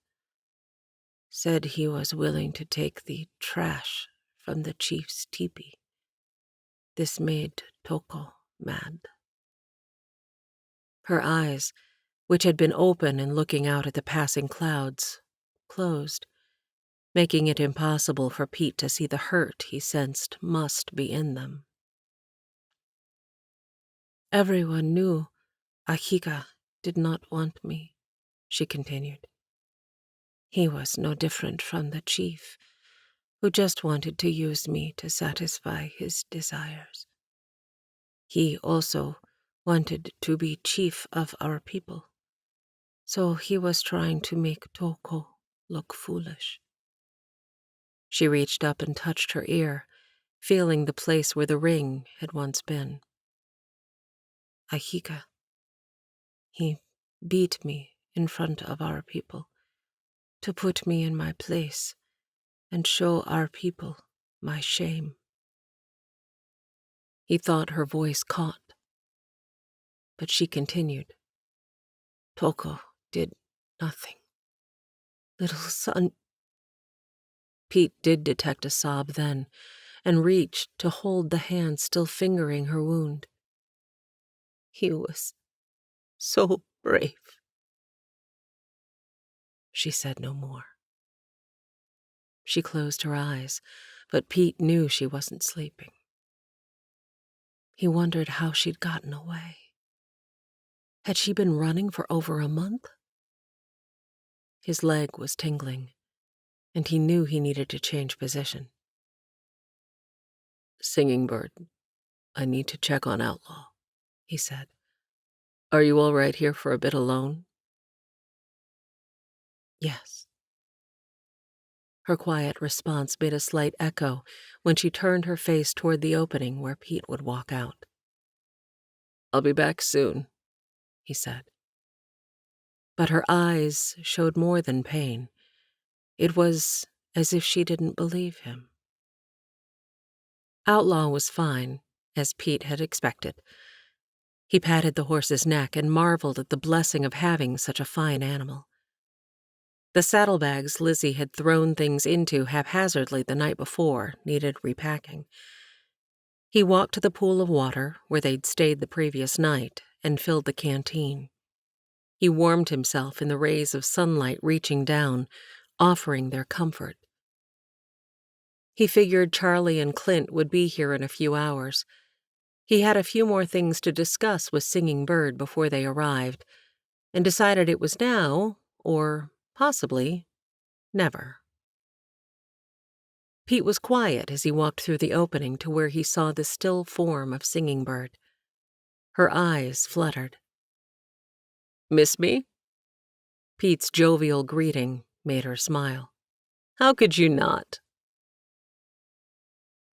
Said he was willing to take the trash from the chief's teepee. This made Toko mad." Her eyes, which had been open and looking out at the passing clouds, closed, making it impossible for Pete to see the hurt he sensed must be in them. "Everyone knew Ahika did not want me," she continued. "He was no different from the chief, who just wanted to use me to satisfy his desires. He also wanted to be chief of our people, so he was trying to make Toko look foolish." She reached up and touched her ear, feeling the place where the ring had once been. "Ahika, he beat me in front of our people to put me in my place and show our people my shame." He thought her voice caught, but she continued. "Toko did nothing. Little son." Pete did detect a sob then, and reached to hold the hand still fingering her wound. "He was so brave." She said no more. She closed her eyes, but Pete knew she wasn't sleeping. He wondered how she'd gotten away. Had she been running for over a month? His leg was tingling, and he knew he needed to change position. "Singing Bird, I need to check on Outlaw," he said. "Are you all right here for a bit alone?" "Yes." Her quiet response made a slight echo when she turned her face toward the opening where Pete would walk out. "I'll be back soon," he said. But her eyes showed more than pain. It was as if she didn't believe him. Outlaw was fine, as Pete had expected. He patted the horse's neck and marveled at the blessing of having such a fine animal. The saddlebags Lizzie had thrown things into haphazardly the night before needed repacking. He walked to the pool of water where they'd stayed the previous night and filled the canteen. He warmed himself in the rays of sunlight reaching down, offering their comfort. He figured Charlie and Clint would be here in a few hours. He had a few more things to discuss with Singing Bird before they arrived, and decided it was now, or possibly never. Pete was quiet as he walked through the opening to where he saw the still form of Singing Bird. Her eyes fluttered. "Miss me?" Pete's jovial greeting made her smile. "How could you not?"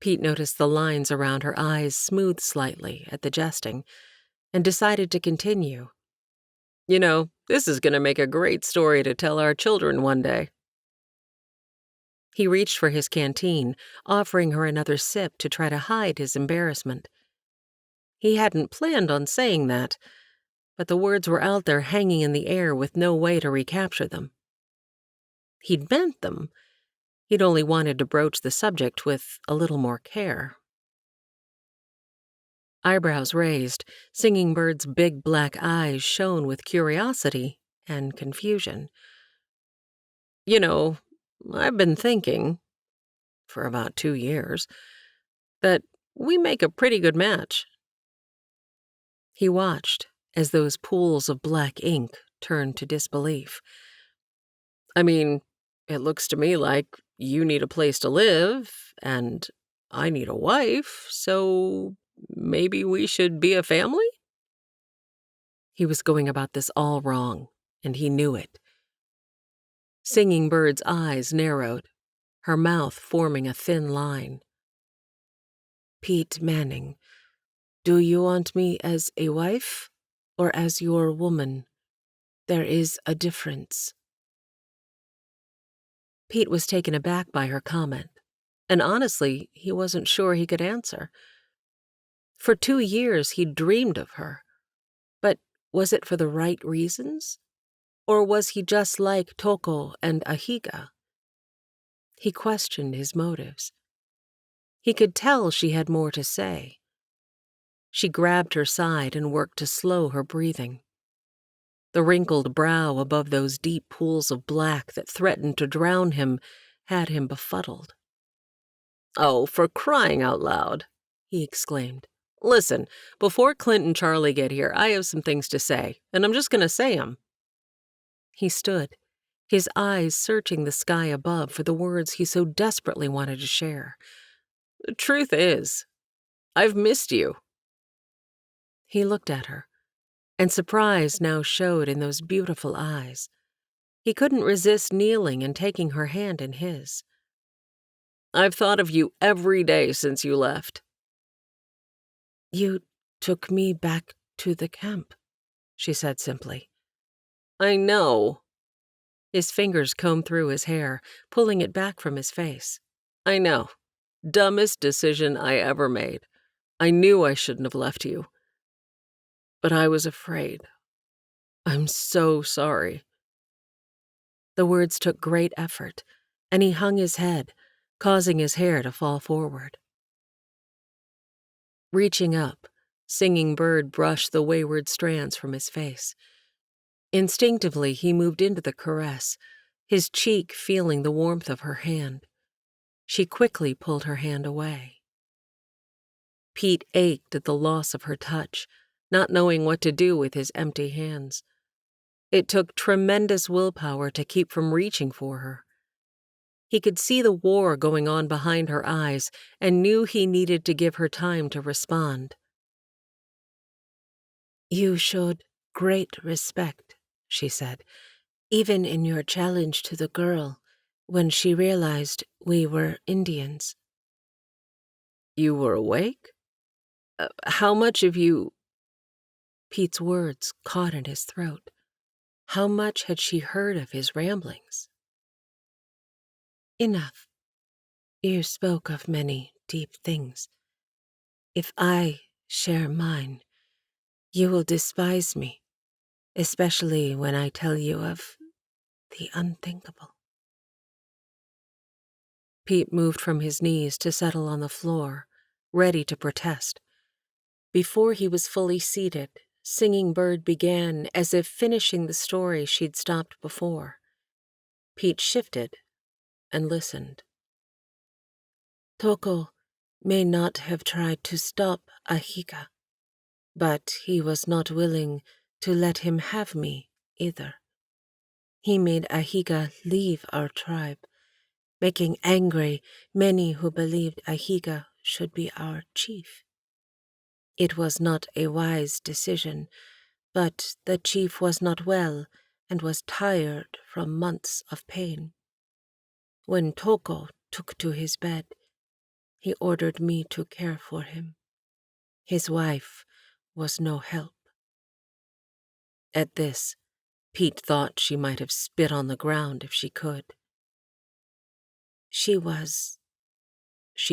Pete noticed the lines around her eyes smooth slightly at the jesting, and decided to continue. "You know, this is going to make a great story to tell our children one day." He reached for his canteen, offering her another sip to try to hide his embarrassment. He hadn't planned on saying that, but the words were out there hanging in the air with no way to recapture them. He'd meant them. He'd only wanted to broach the subject with a little more care. Eyebrows raised, Singing Bird's big black eyes shone with curiosity and confusion. "You know, I've been thinking, for about 2 years, that we make a pretty good match." He watched as those pools of black ink turned to disbelief. "I mean, it looks to me like you need a place to live, and I need a wife, so maybe we should be a family?" He was going about this all wrong, and he knew it. Singing Bird's eyes narrowed, her mouth forming a thin line. "Pete Manning, do you want me as a wife or as your woman? There is a difference." Pete was taken aback by her comment, and honestly, he wasn't sure he could answer. For 2 years, he'd dreamed of her, but was it for the right reasons? Or was he just like Toko and Ahiga? He questioned his motives. He could tell she had more to say. She grabbed her side and worked to slow her breathing. The wrinkled brow above those deep pools of black that threatened to drown him had him befuddled. "Oh, for crying out loud," he exclaimed. "Listen, before Clint and Charlie get here, I have some things to say, and I'm just going to say them." He stood, his eyes searching the sky above for the words he so desperately wanted to share. "The truth is, I've missed you." He looked at her, and surprise now showed in those beautiful eyes. He couldn't resist kneeling and taking her hand in his. "I've thought of you every day since you left." "You took me back to the camp," she said simply. "I know." His fingers combed through his hair, pulling it back from his face. "I know. Dumbest decision I ever made. I knew I shouldn't have left you. But I was afraid. I'm so sorry." The words took great effort, and he hung his head, causing his hair to fall forward. Reaching up, Singing Bird brushed the wayward strands from his face. Instinctively, he moved into the caress, his cheek feeling the warmth of her hand. She quickly pulled her hand away. Pete ached at the loss of her touch, not knowing what to do with his empty hands. It took tremendous willpower to keep from reaching for her. He could see the war going on behind her eyes and knew he needed to give her time to respond. "You showed great respect," she said, "even in your challenge to the girl when she realized we were Indians." "You were awake? How much of you—" Pete's words caught in his throat. How much had she heard of his ramblings? "Enough. You spoke of many deep things. If I share mine, you will despise me, especially when I tell you of the unthinkable." Pete moved from his knees to settle on the floor, ready to protest. Before he was fully seated, Singing Bird began as if finishing the story she'd stopped before. Pete shifted and listened. "Toko, may not have tried to stop Ahika, but he was not willing to let him have me either. He made Ahika leave our tribe, making angry many who believed Ahika should be our chief. It was not a wise decision, but the chief was not well and was tired from months of pain. When Toko took to his bed, he ordered me to care for him. His wife was no help. At this, Pete thought she might have spit on the ground if she could. She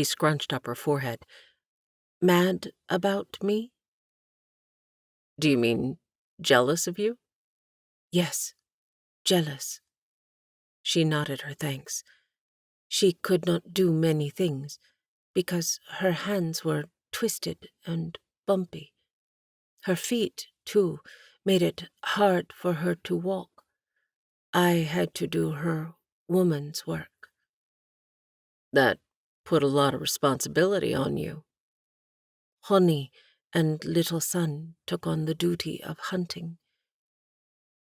scrunched up her forehead. Mad about me? Do you mean jealous of you? Yes, jealous. She nodded her thanks. She could not do many things because her hands were twisted and bumpy. Her feet, too, made it hard for her to walk. I had to do her woman's work. That put a lot of responsibility on you. Honey and little son took on the duty of hunting.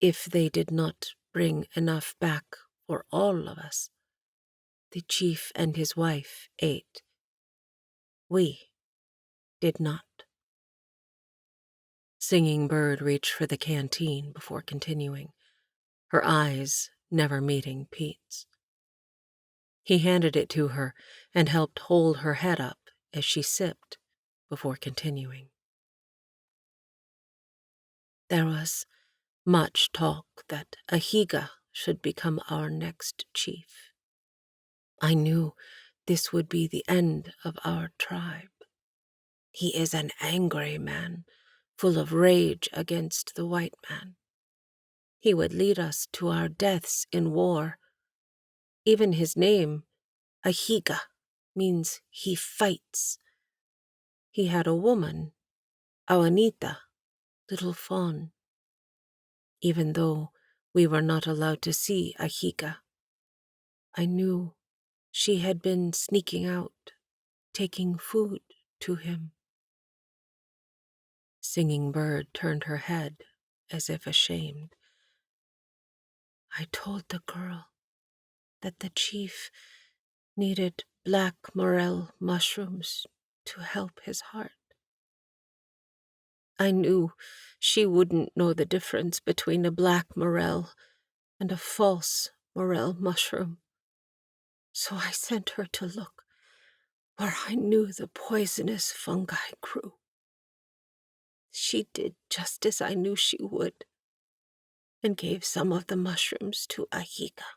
If they did not bring enough back for all of us, the chief and his wife ate. We did not. Singing Bird reached for the canteen before continuing, her eyes never meeting Pete's. He handed it to her and helped hold her head up as she sipped before continuing. There was much talk that Ahika should become our next chief. I knew this would be the end of our tribe. He is an angry man, full of rage against the white man. He would lead us to our deaths in war. Even his name, Ahika, means he fights. He had a woman, Awanita, Little Fawn. Even though we were not allowed to see Ahika, I knew she had been sneaking out, taking food to him. Singing Bird turned her head as if ashamed. I told the girl that the chief needed black morel mushrooms to help his heart. I knew she wouldn't know the difference between a black morel and a false morel mushroom. So I sent her to look where I knew the poisonous fungi grew. She did just as I knew she would, and gave some of the mushrooms to Ahika,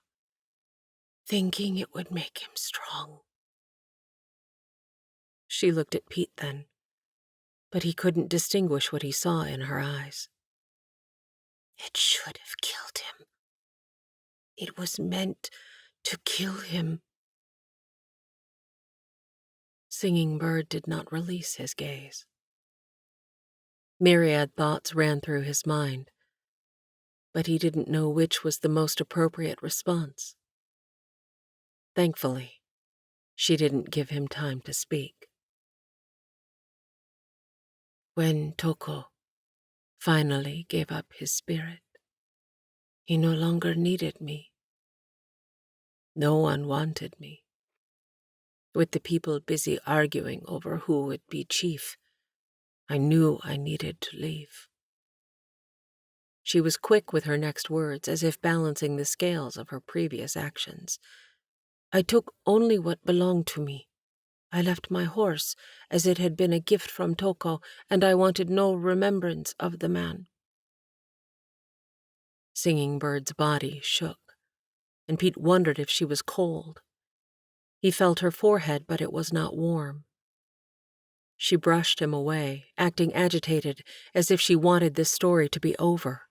thinking it would make him strong. She looked at Pete then, but he couldn't distinguish what he saw in her eyes. It should have killed him. It was meant to kill him. Singing Bird did not release his gaze. Myriad thoughts ran through his mind, but he didn't know which was the most appropriate response. Thankfully, she didn't give him time to speak. When Toko finally gave up his spirit, he no longer needed me. No one wanted me. With the people busy arguing over who would be chief, I knew I needed to leave. She was quick with her next words, as if balancing the scales of her previous actions. I took only what belonged to me. I left my horse, as it had been a gift from Toko, and I wanted no remembrance of the man. Singing Bird's body shook, and Pete wondered if she was cold. He felt her forehead, but it was not warm. She brushed him away, acting agitated, as if she wanted this story to be over.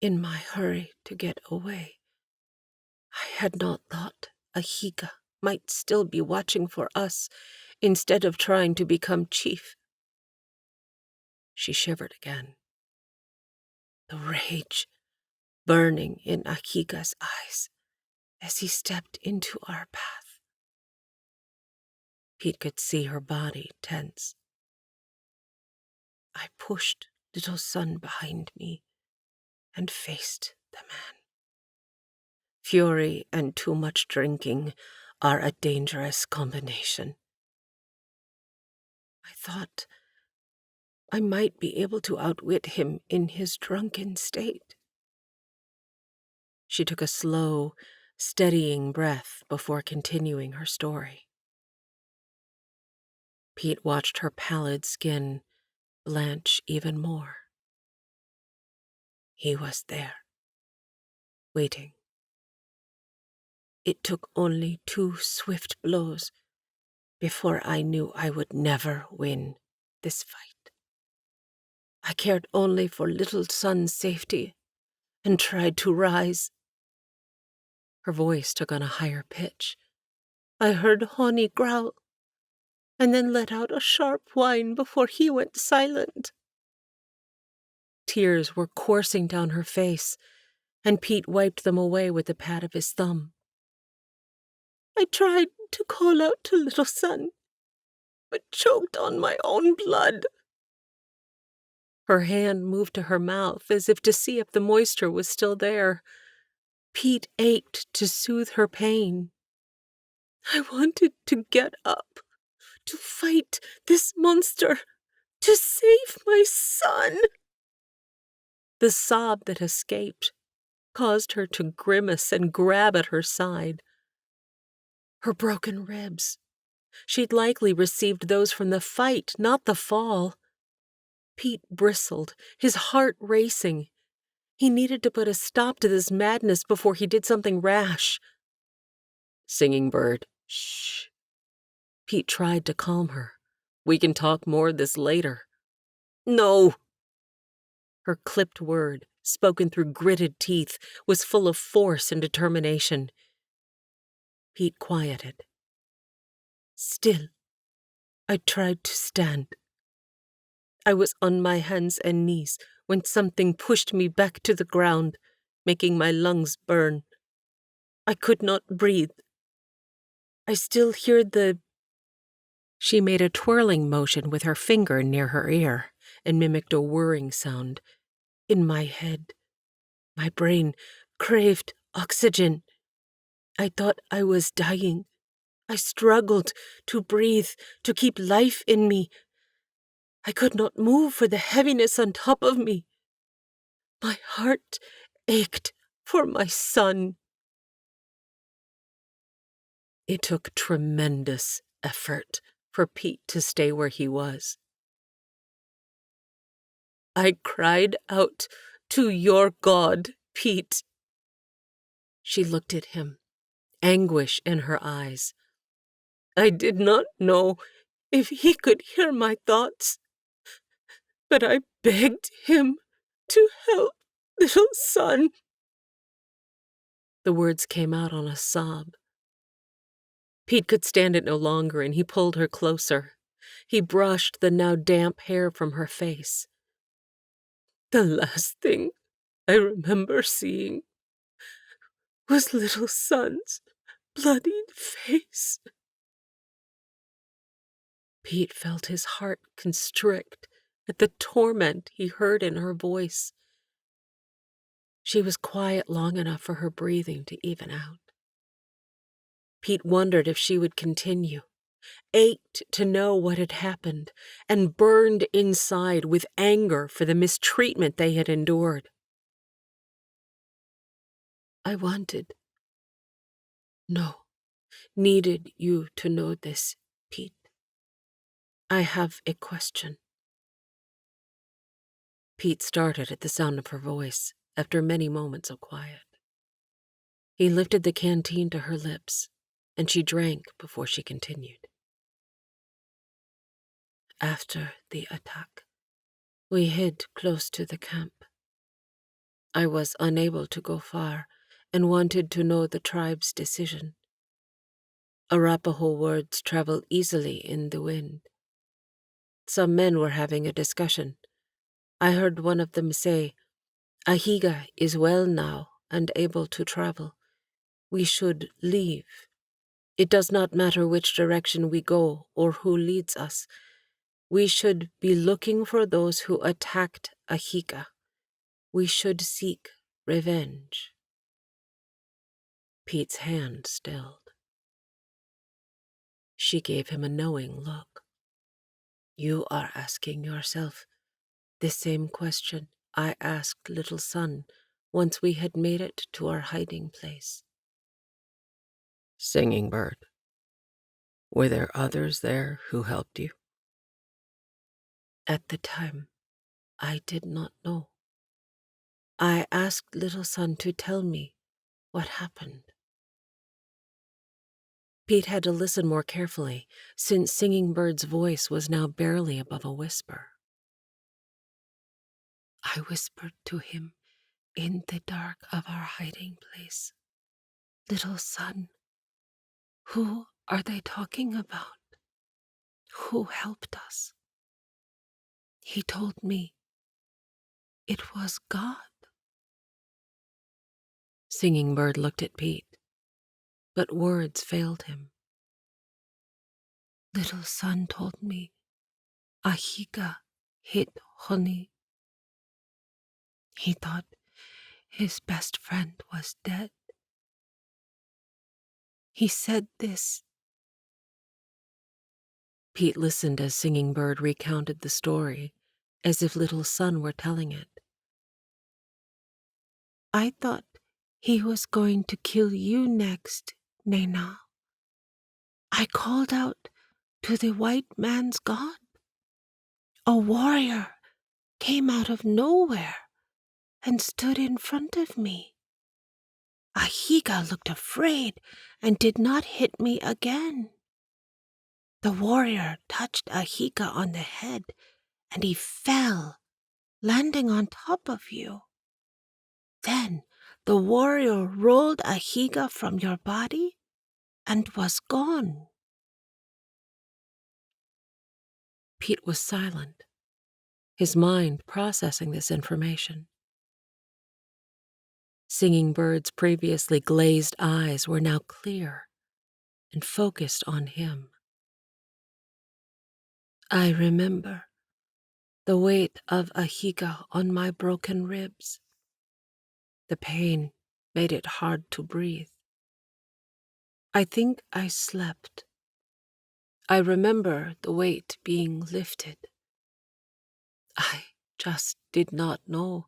In my hurry to get away, I had not thought Ahika might still be watching for us instead of trying to become chief. She shivered again. The rage burning in Ahika's eyes as he stepped into our path. Pete could see her body tense. I pushed little son behind me and faced the man. Fury and too much drinking are a dangerous combination. I thought I might be able to outwit him in his drunken state. She took a slow, steadying breath before continuing her story. Pete watched her pallid skin blanch even more. He was there, waiting. It took only 2 swift blows before I knew I would never win this fight. I cared only for little son's safety and tried to rise. Her voice took on a higher pitch. I heard Honey growl, and then let out a sharp whine before he went silent. Tears were coursing down her face, and Pete wiped them away with the pad of his thumb. I tried to call out to little son, but choked on my own blood. Her hand moved to her mouth as if to see if the moisture was still there. Pete ached to soothe her pain. I wanted to get up, to fight this monster, to save my son. The sob that escaped caused her to grimace and grab at her side. Her broken ribs. She'd likely received those from the fight, not the fall. Pete bristled, his heart racing. He needed to put a stop to this madness before he did something rash. Singing Bird, shh. Pete tried to calm her. We can talk more this later. No. Her clipped word, spoken through gritted teeth, was full of force and determination. Pete quieted. Still, I tried to stand. I was on my hands and knees when something pushed me back to the ground, making my lungs burn. I could not breathe. I still hear the... She made a twirling motion with her finger near her ear and mimicked a whirring sound. In my head, my brain craved oxygen. I thought I was dying. I struggled to breathe, to keep life in me. I could not move for the heaviness on top of me. My heart ached for my son. It took tremendous effort for Pete to stay where he was. I cried out to your God, Pete. She looked at him, anguish in her eyes. I did not know if he could hear my thoughts, but I begged him to help little son. The words came out on a sob. Pete could stand it no longer, and he pulled her closer. He brushed the now damp hair from her face. The last thing I remember seeing was little son's bloodied face. Pete felt his heart constrict at the torment he heard in her voice. She was quiet long enough for her breathing to even out. Pete wondered if she would continue, ached to know what had happened, and burned inside with anger for the mistreatment they had endured. I needed you to know this, Pete. I have a question. Pete started at the sound of her voice after many moments of quiet. He lifted the canteen to her lips, and she drank before she continued. After the attack, we hid close to the camp. I was unable to go far and wanted to know the tribe's decision. Arapaho words travel easily in the wind. Some men were having a discussion. I heard one of them say, Ahiga is well now and able to travel. We should leave. It does not matter which direction we go or who leads us. We should be looking for those who attacked Ahika. We should seek revenge. Pete's hand stilled. She gave him a knowing look. You are asking yourself the same question I asked Little Sun once we had made it to our hiding place. Singing Bird, were there others there who helped you? At the time, I did not know. I asked Little Sun to tell me what happened. Pete had to listen more carefully, since Singing Bird's voice was now barely above a whisper. I whispered to him in the dark of our hiding place. Little Sun, who are they talking about? Who helped us? He told me it was God. Singing Bird looked at Pete, but words failed him. Little Sun told me Ahika hit Honi. He thought his best friend was dead. He said this. Pete listened as Singing Bird recounted the story, as if Little Sun were telling it. I thought he was going to kill you next, Nena. I called out to the white man's god. A warrior came out of nowhere and stood in front of me. Ahika looked afraid and did not hit me again. The warrior touched Ahika on the head, and he fell, landing on top of you. Then the warrior rolled Ahika from your body and was gone. Pete was silent, his mind processing this information. Singing Bird's previously glazed eyes were now clear and focused on him. I remember the weight of Ahika on my broken ribs. The pain made it hard to breathe. I think I slept. I remember the weight being lifted. I just did not know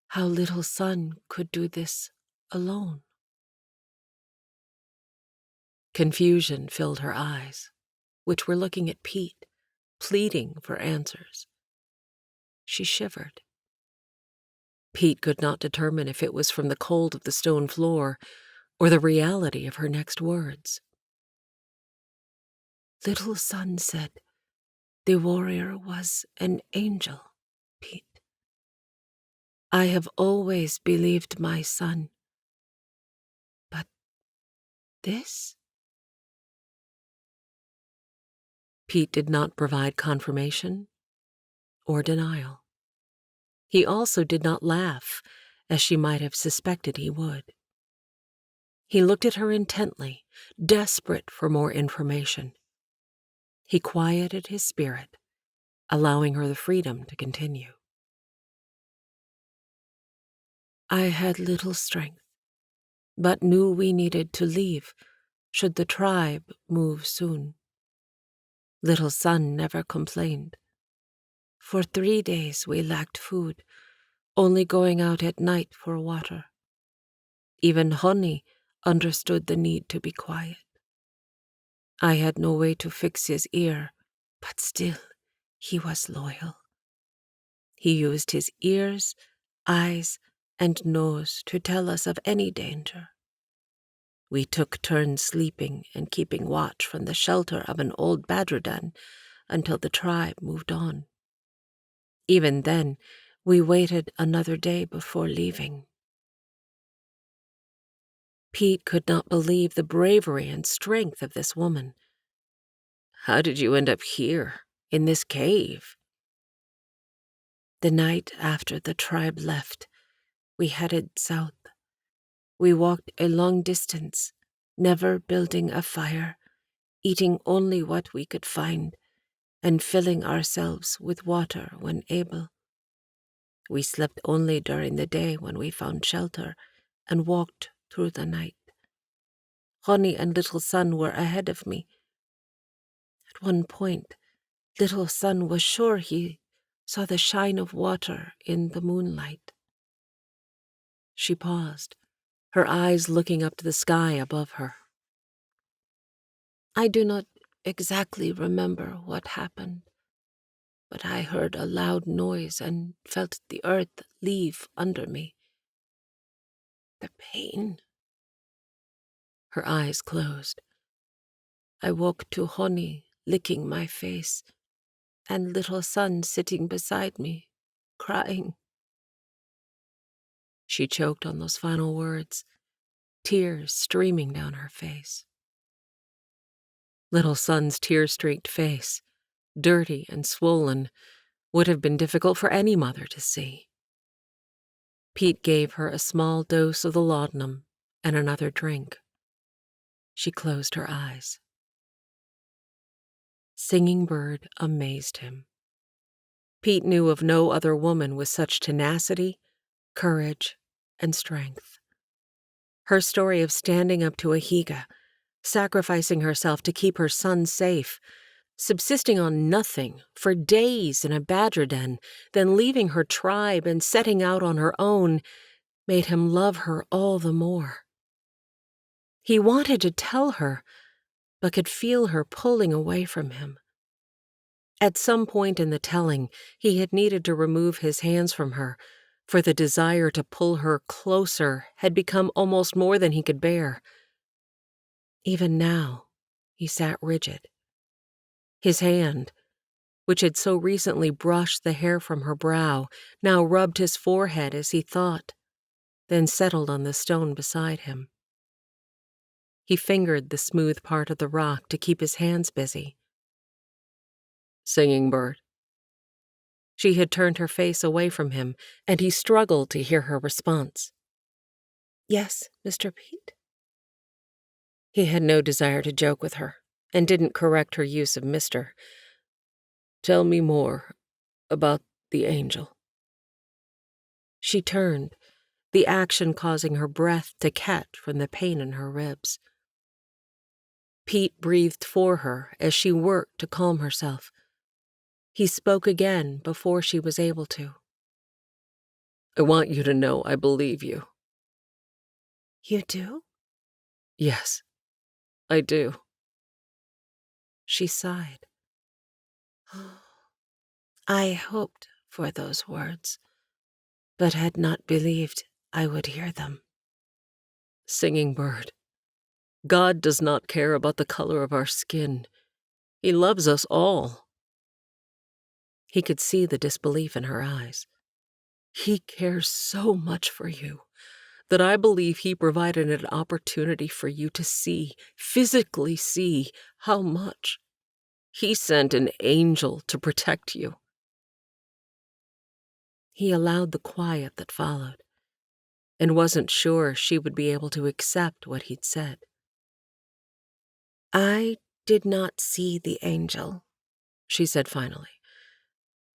how Little Sun could do this alone. Confusion filled her eyes, which were looking at Pete, pleading for answers. She shivered. Pete could not determine if it was from the cold of the stone floor or the reality of her next words. Little Sun said the warrior was an angel, Pete. I have always believed my son. But this? Pete did not provide confirmation or denial. He also did not laugh, as she might have suspected he would. He looked at her intently, desperate for more information. He quieted his spirit, allowing her the freedom to continue. I had little strength, but knew we needed to leave should the tribe move soon. Little Sun never complained. For 3 days we lacked food, only going out at night for water. Even Honi understood the need to be quiet. I had no way to fix his ear, but still he was loyal. He used his ears, eyes, and nose to tell us of any danger. We took turns sleeping and keeping watch from the shelter of an old badger den until the tribe moved on. Even then, we waited another day before leaving. Pete could not believe the bravery and strength of this woman. How did you end up here, in this cave? The night after the tribe left, we headed south. We walked a long distance never building a fire, eating only what we could find, and filling ourselves with water when able. We slept only during the day when we found shelter, and walked through the night. Honey and Little Sun were ahead of me. At one point, Little Sun was sure he saw the shine of water in the moonlight. She paused, her eyes looking up to the sky above her. I do not exactly remember what happened, but I heard a loud noise and felt the earth leave under me. The pain. Her eyes closed. I woke to Honey licking my face, and Little Sun sitting beside me, crying. She choked on those final words, tears streaming down her face. Little Sun's tear-streaked face, dirty and swollen, would have been difficult for any mother to see. Pete gave her a small dose of the laudanum and another drink. She closed her eyes. Singing Bird amazed him. Pete knew of no other woman with such tenacity, courage, and strength. Her story of standing up to Ahiga, sacrificing herself to keep her son safe, subsisting on nothing for days in a badger den, then leaving her tribe and setting out on her own, made him love her all the more. He wanted to tell her, but could feel her pulling away from him. At some point in the telling, he had needed to remove his hands from her, for the desire to pull her closer had become almost more than he could bear. Even now, he sat rigid. His hand, which had so recently brushed the hair from her brow, now rubbed his forehead as he thought, then settled on the stone beside him. He fingered the smooth part of the rock to keep his hands busy. Singing Bird. She had turned her face away from him, and he struggled to hear her response. Yes, Mr. Pete. He had no desire to joke with her, and didn't correct her use of Mr. Tell me more about the angel. She turned, the action causing her breath to catch from the pain in her ribs. Pete breathed for her as she worked to calm herself. He spoke again before she was able to. I want you to know I believe you. You do? Yes, I do. She sighed. I hoped for those words, but had not believed I would hear them. Singing Bird. God does not care about the color of our skin. He loves us all. He could see the disbelief in her eyes. He cares so much for you that I believe he provided an opportunity for you to see, physically see, how much. He sent an angel to protect you. He allowed the quiet that followed, and wasn't sure she would be able to accept what he'd said. I did not see the angel, she said finally.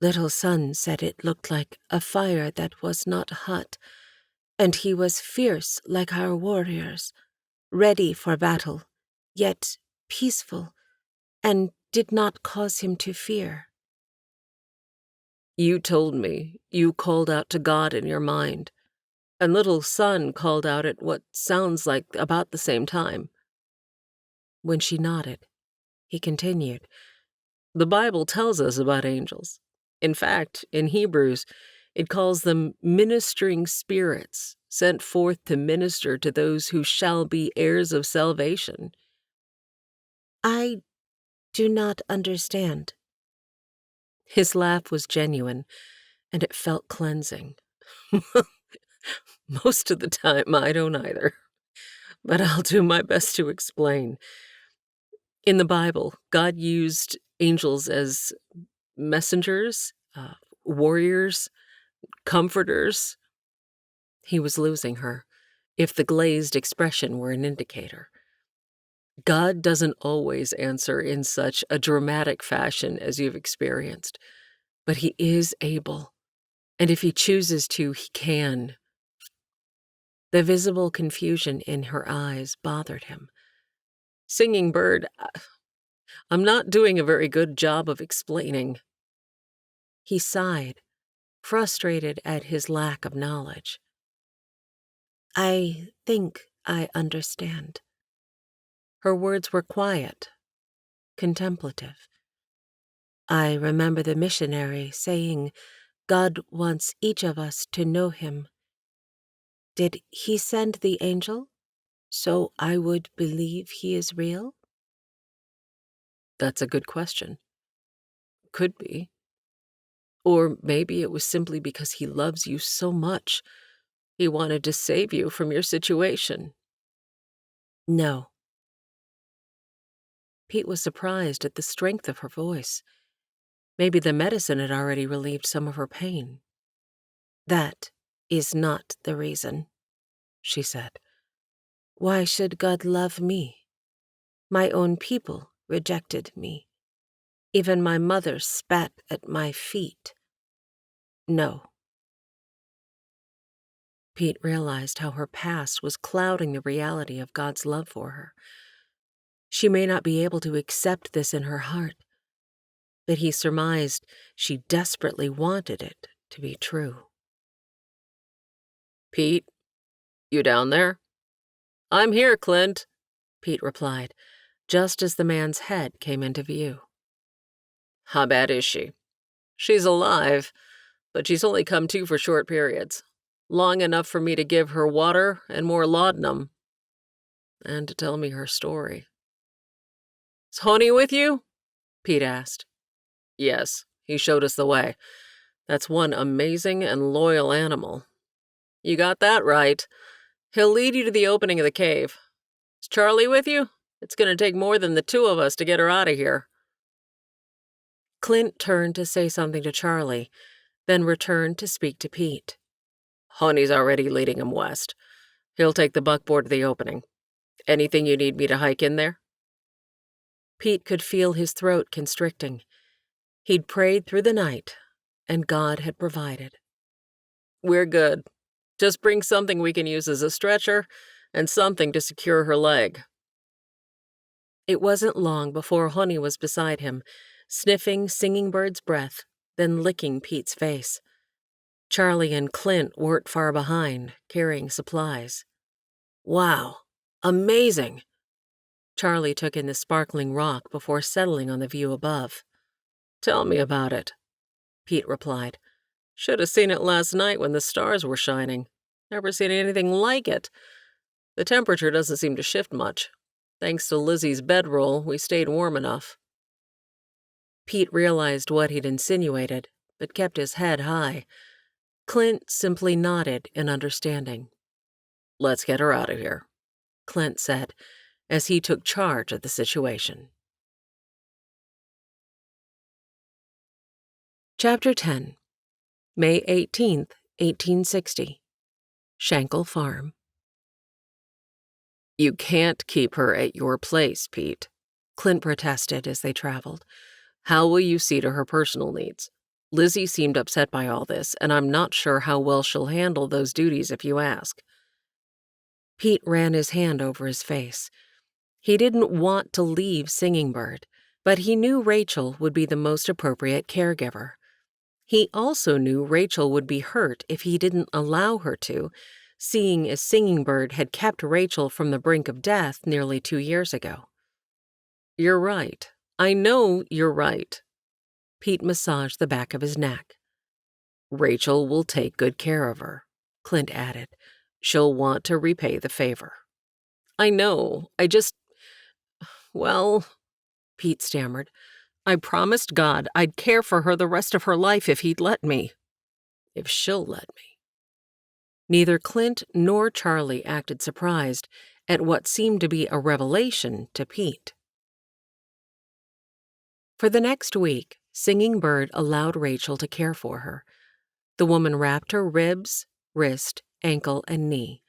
Little Sun said it looked like a fire that was not hot, and he was fierce like our warriors, ready for battle, yet peaceful, and did not cause him to fear. You told me you called out to God in your mind, and Little Sun called out at what sounds like about the same time. When she nodded, he continued, The Bible tells us about angels. In fact, in Hebrews, it calls them ministering spirits sent forth to minister to those who shall be heirs of salvation. I do not understand. His laugh was genuine, and it felt cleansing. Most of the time, I don't either. But I'll do my best to explain. In the Bible, God used angels as messengers, warriors, comforters. He was losing her, if the glazed expression were an indicator. God doesn't always answer in such a dramatic fashion as you've experienced, but He is able, and if He chooses to, He can. The visible confusion in her eyes bothered him. Singing Bird, I'm not doing a very good job of explaining. He sighed, frustrated at his lack of knowledge. I think I understand. Her words were quiet, contemplative. I remember the missionary saying God wants each of us to know Him. Did He send the angel so I would believe He is real? That's a good question. Could be. Or maybe it was simply because He loves you so much. He wanted to save you from your situation. No. Pete was surprised at the strength of her voice. Maybe the medicine had already relieved some of her pain. That is not the reason, she said. Why should God love me? My own people rejected me. Even my mother spat at my feet. No. Pete realized how her past was clouding the reality of God's love for her. She may not be able to accept this in her heart, but he surmised she desperately wanted it to be true. Pete, you down there? I'm here, Clint, Pete replied, just as the man's head came into view. How bad is she? She's alive, but she's only come to for short periods. Long enough for me to give her water and more laudanum. And to tell me her story. Is Honey with you? Pete asked. Yes, he showed us the way. That's one amazing and loyal animal. You got that right. He'll lead you to the opening of the cave. Is Charlie with you? It's going to take more than the two of us to get her out of here. Clint turned to say something to Charlie, then returned to speak to Pete. Honey's already leading him west. He'll take the buckboard to the opening. Anything you need me to hike in there? Pete could feel his throat constricting. He'd prayed through the night, and God had provided. We're good. Just bring something we can use as a stretcher and something to secure her leg. It wasn't long before Honey was beside him, sniffing Singing Bird's breath, then licking Pete's face. Charlie and Clint weren't far behind, carrying supplies. Wow, amazing. Charlie took in the sparkling rock before settling on the view above. Tell me about it, Pete replied. Should have seen it last night when the stars were shining. Never seen anything like it. The temperature doesn't seem to shift much. Thanks to Lizzie's bedroll, we stayed warm enough. Pete realized what he'd insinuated, but kept his head high. Clint simply nodded in understanding. Let's get her out of here, Clint said, as he took charge of the situation. Chapter 10, May 18th, 1860. Shankle Farm. You can't keep her at your place, Pete, Clint protested as they traveled. How will you see to her personal needs? Lizzie seemed upset by all this, and I'm not sure how well she'll handle those duties if you ask. Pete ran his hand over his face. He didn't want to leave Singing Bird, but he knew Rachel would be the most appropriate caregiver. He also knew Rachel would be hurt if he didn't allow her to, seeing as Singing Bird had kept Rachel from the brink of death nearly 2 years ago. You're right. I know you're right. Pete massaged the back of his neck. Rachel will take good care of her, Clint added. She'll want to repay the favor. I know. Well, Pete stammered. I promised God I'd care for her the rest of her life if he'd let me. If she'll let me. Neither Clint nor Charlie acted surprised at what seemed to be a revelation to Pete. For the next week, Singing Bird allowed Rachel to care for her. The woman wrapped her ribs, wrist, ankle, and knee.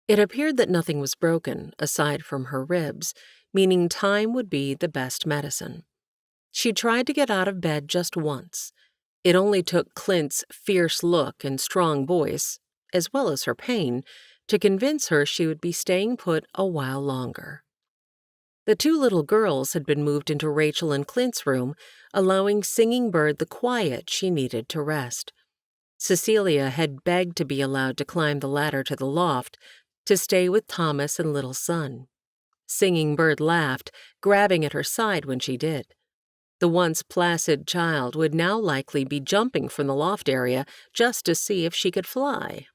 It appeared that nothing was broken, aside from her ribs, meaning time would be the best medicine. She tried to get out of bed just once. It only took Clint's fierce look and strong voice, as well as her pain, to convince her she would be staying put a while longer. The two little girls had been moved into Rachel and Clint's room, allowing Singing Bird the quiet she needed to rest. Cecilia had begged to be allowed to climb the ladder to the loft to stay with Thomas and little son. Singing Bird laughed, grabbing at her side when she did. The once placid child would now likely be jumping from the loft area just to see if she could fly.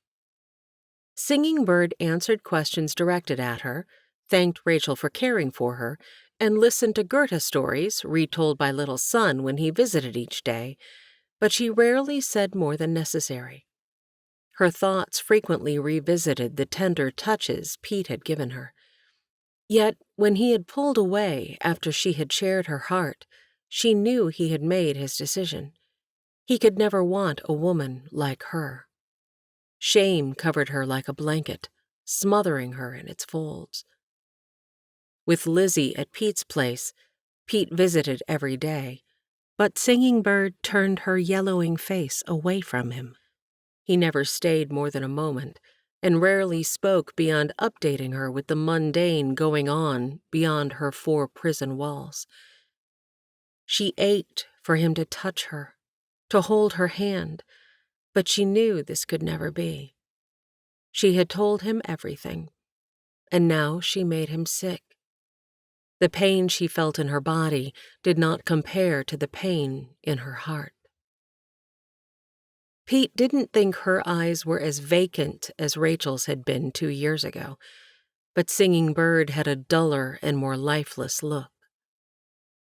Singing Bird answered questions directed at her, thanked Rachel for caring for her, and listened to Goethe stories retold by little son when he visited each day, but she rarely said more than necessary. Her thoughts frequently revisited the tender touches Pete had given her. Yet, when he had pulled away after she had shared her heart, she knew he had made his decision. He could never want a woman like her. Shame covered her like a blanket, smothering her in its folds. With Lizzie at Pete's place, Pete visited every day, but Singing Bird turned her yellowing face away from him. He never stayed more than a moment, and rarely spoke beyond updating her with the mundane going on beyond her 4 prison walls. She ached for him to touch her, to hold her hand, but she knew this could never be. She had told him everything, and now she made him sick. The pain she felt in her body did not compare to the pain in her heart. Pete didn't think her eyes were as vacant as Rachel's had been 2 years ago, but Singing Bird had a duller and more lifeless look.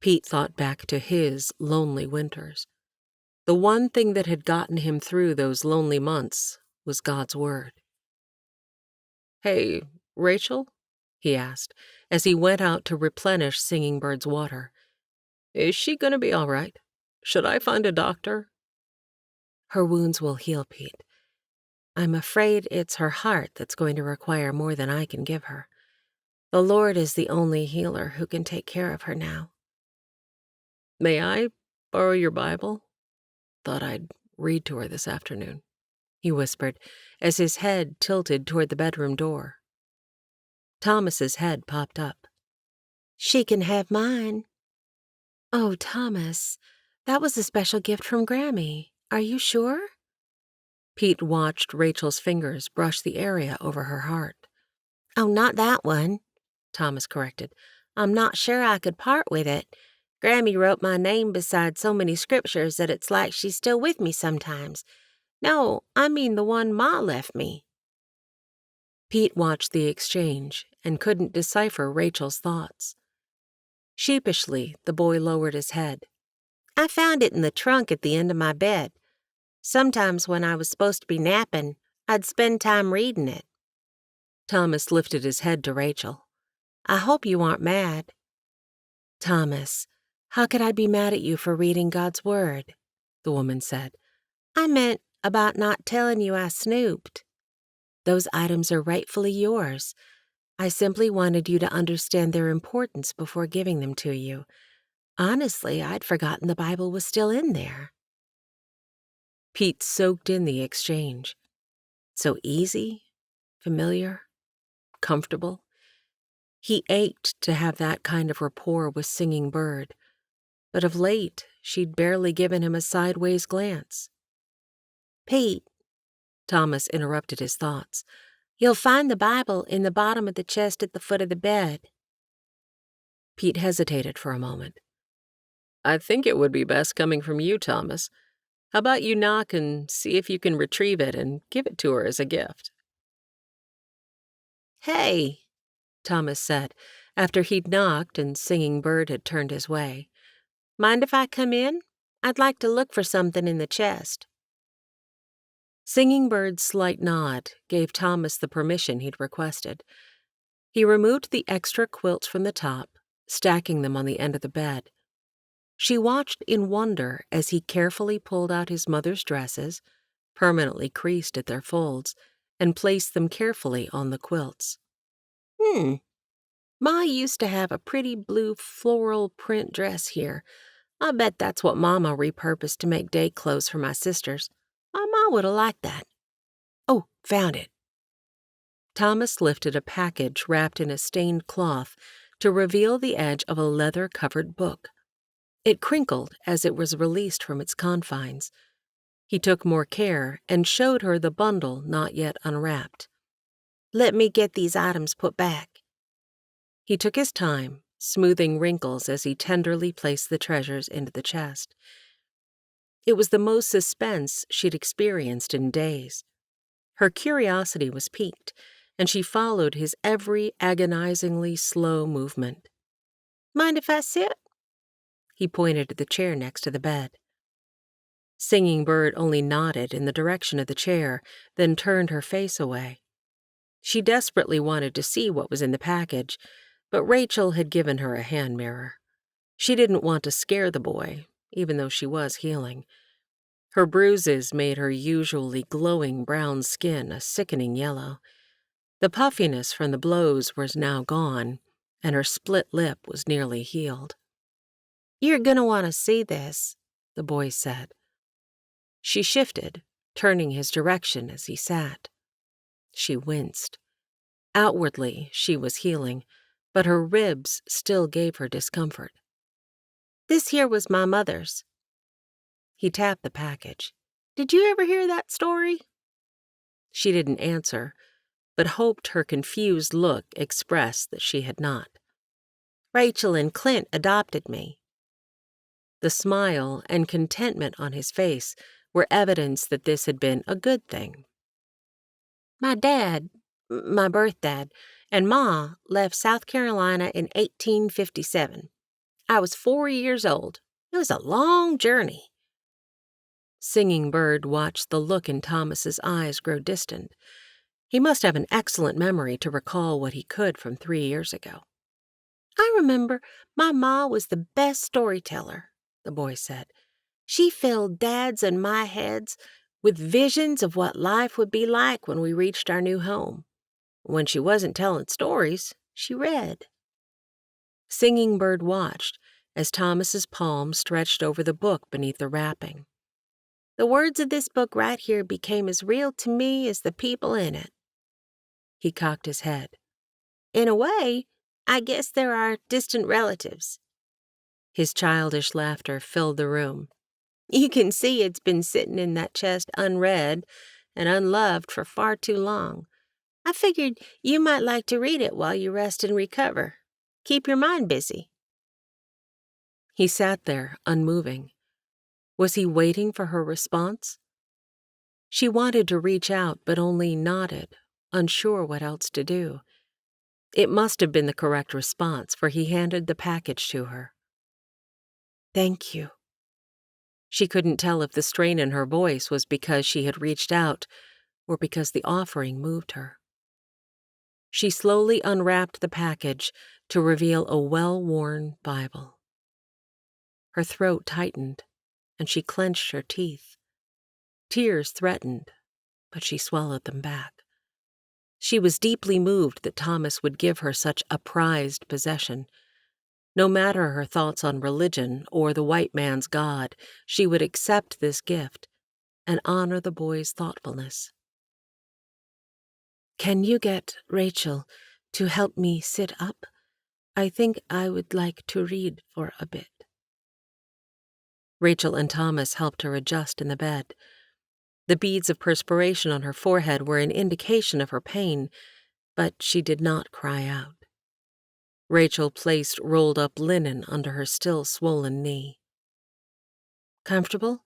Pete thought back to his lonely winters. The one thing that had gotten him through those lonely months was God's word. "Hey, Rachel?" he asked, as he went out to replenish Singing Bird's water. "Is she going to be all right? Should I find a doctor?" "Her wounds will heal, Pete. I'm afraid it's her heart that's going to require more than I can give her. The Lord is the only healer who can take care of her now." "May I borrow your Bible? Thought I'd read to her this afternoon," he whispered, as his head tilted toward the bedroom door. Thomas's head popped up. She can have mine. "Oh, Thomas, that was a special gift from Grammy. Are you sure?" Pete watched Rachel's fingers brush the area over her heart. Oh, not that one, Thomas corrected. I'm not sure I could part with it. Grammy wrote my name beside so many scriptures that it's like she's still with me sometimes. No, I mean the one Ma left me. Pete watched the exchange and couldn't decipher Rachel's thoughts. Sheepishly, the boy lowered his head. I found it in the trunk at the end of my bed. Sometimes when I was supposed to be napping, I'd spend time reading it. Thomas lifted his head to Rachel. I hope you aren't mad. "Thomas, how could I be mad at you for reading God's word?" the woman said. I meant about not telling you I snooped. "Those items are rightfully yours. I simply wanted you to understand their importance before giving them to you. Honestly, I'd forgotten the Bible was still in there." Pete soaked in the exchange. So easy, familiar, comfortable. He ached to have that kind of rapport with Singing Bird, but of late she'd barely given him a sideways glance. Pete, Thomas interrupted his thoughts. You'll find the Bible in the bottom of the chest at the foot of the bed. Pete hesitated for a moment. "I think it would be best coming from you, Thomas. How about you knock and see if you can retrieve it and give it to her as a gift?" Hey, Thomas said, after he'd knocked and Singing Bird had turned his way. Mind if I come in? I'd like to look for something in the chest. Singing Bird's slight nod gave Thomas the permission he'd requested. He removed the extra quilts from the top, stacking them on the end of the bed. She watched in wonder as he carefully pulled out his mother's dresses, permanently creased at their folds, and placed them carefully on the quilts. Ma used to have a pretty blue floral print dress here. I bet that's what Mama repurposed to make day clothes for my sisters. My ma would have liked that. Oh, found it. Thomas lifted a package wrapped in a stained cloth to reveal the edge of a leather-covered book. It crinkled as it was released from its confines. He took more care and showed her the bundle not yet unwrapped. Let me get these items put back. He took his time, smoothing wrinkles as he tenderly placed the treasures into the chest. It was the most suspense she'd experienced in days. Her curiosity was piqued, and she followed his every agonizingly slow movement. Mind if I sit? He pointed to the chair next to the bed. Singing Bird only nodded in the direction of the chair, then turned her face away. She desperately wanted to see what was in the package, but Rachel had given her a hand mirror. She didn't want to scare the boy, even though she was healing. Her bruises made her usually glowing brown skin a sickening yellow. The puffiness from the blows was now gone, and her split lip was nearly healed. You're gonna want to see this, the boy said. She shifted, turning his direction as he sat. She winced. Outwardly, she was healing, but her ribs still gave her discomfort. This here was my mother's. He tapped the package. Did you ever hear that story? She didn't answer, but hoped her confused look expressed that she had not. Rachel and Clint adopted me. The smile and contentment on his face were evidence that this had been a good thing. My dad, my birth dad, and Ma left South Carolina in 1857. I was 4 years old. It was a long journey. Singing Bird watched the look in Thomas's eyes grow distant. He must have an excellent memory to recall what he could from 3 years ago. I remember my ma was the best storyteller, the boy said. She filled Dad's and my heads with visions of what life would be like when we reached our new home. When she wasn't telling stories, she read. Singing Bird watched as Thomas's palm stretched over the book beneath the wrapping. The words of this book right here became as real to me as the people in it. He cocked his head. In a way, I guess there are distant relatives. His childish laughter filled the room. You can see it's been sitting in that chest unread and unloved for far too long. I figured you might like to read it while you rest and recover. Keep your mind busy. He sat there, unmoving. Was he waiting for her response? She wanted to reach out, but only nodded, unsure what else to do. It must have been the correct response, for he handed the package to her. Thank you. She couldn't tell if the strain in her voice was because she had reached out or because the offering moved her. She slowly unwrapped the package to reveal a well-worn Bible. Her throat tightened, and she clenched her teeth. Tears threatened, but she swallowed them back. She was deeply moved that Thomas would give her such a prized possession. No matter her thoughts on religion or the white man's God, she would accept this gift and honor the boy's thoughtfulness. Can you get Rachel to help me sit up? I think I would like to read for a bit. Rachel and Thomas helped her adjust in the bed. The beads of perspiration on her forehead were an indication of her pain, but she did not cry out. Rachel placed rolled-up linen under her still swollen knee. Comfortable?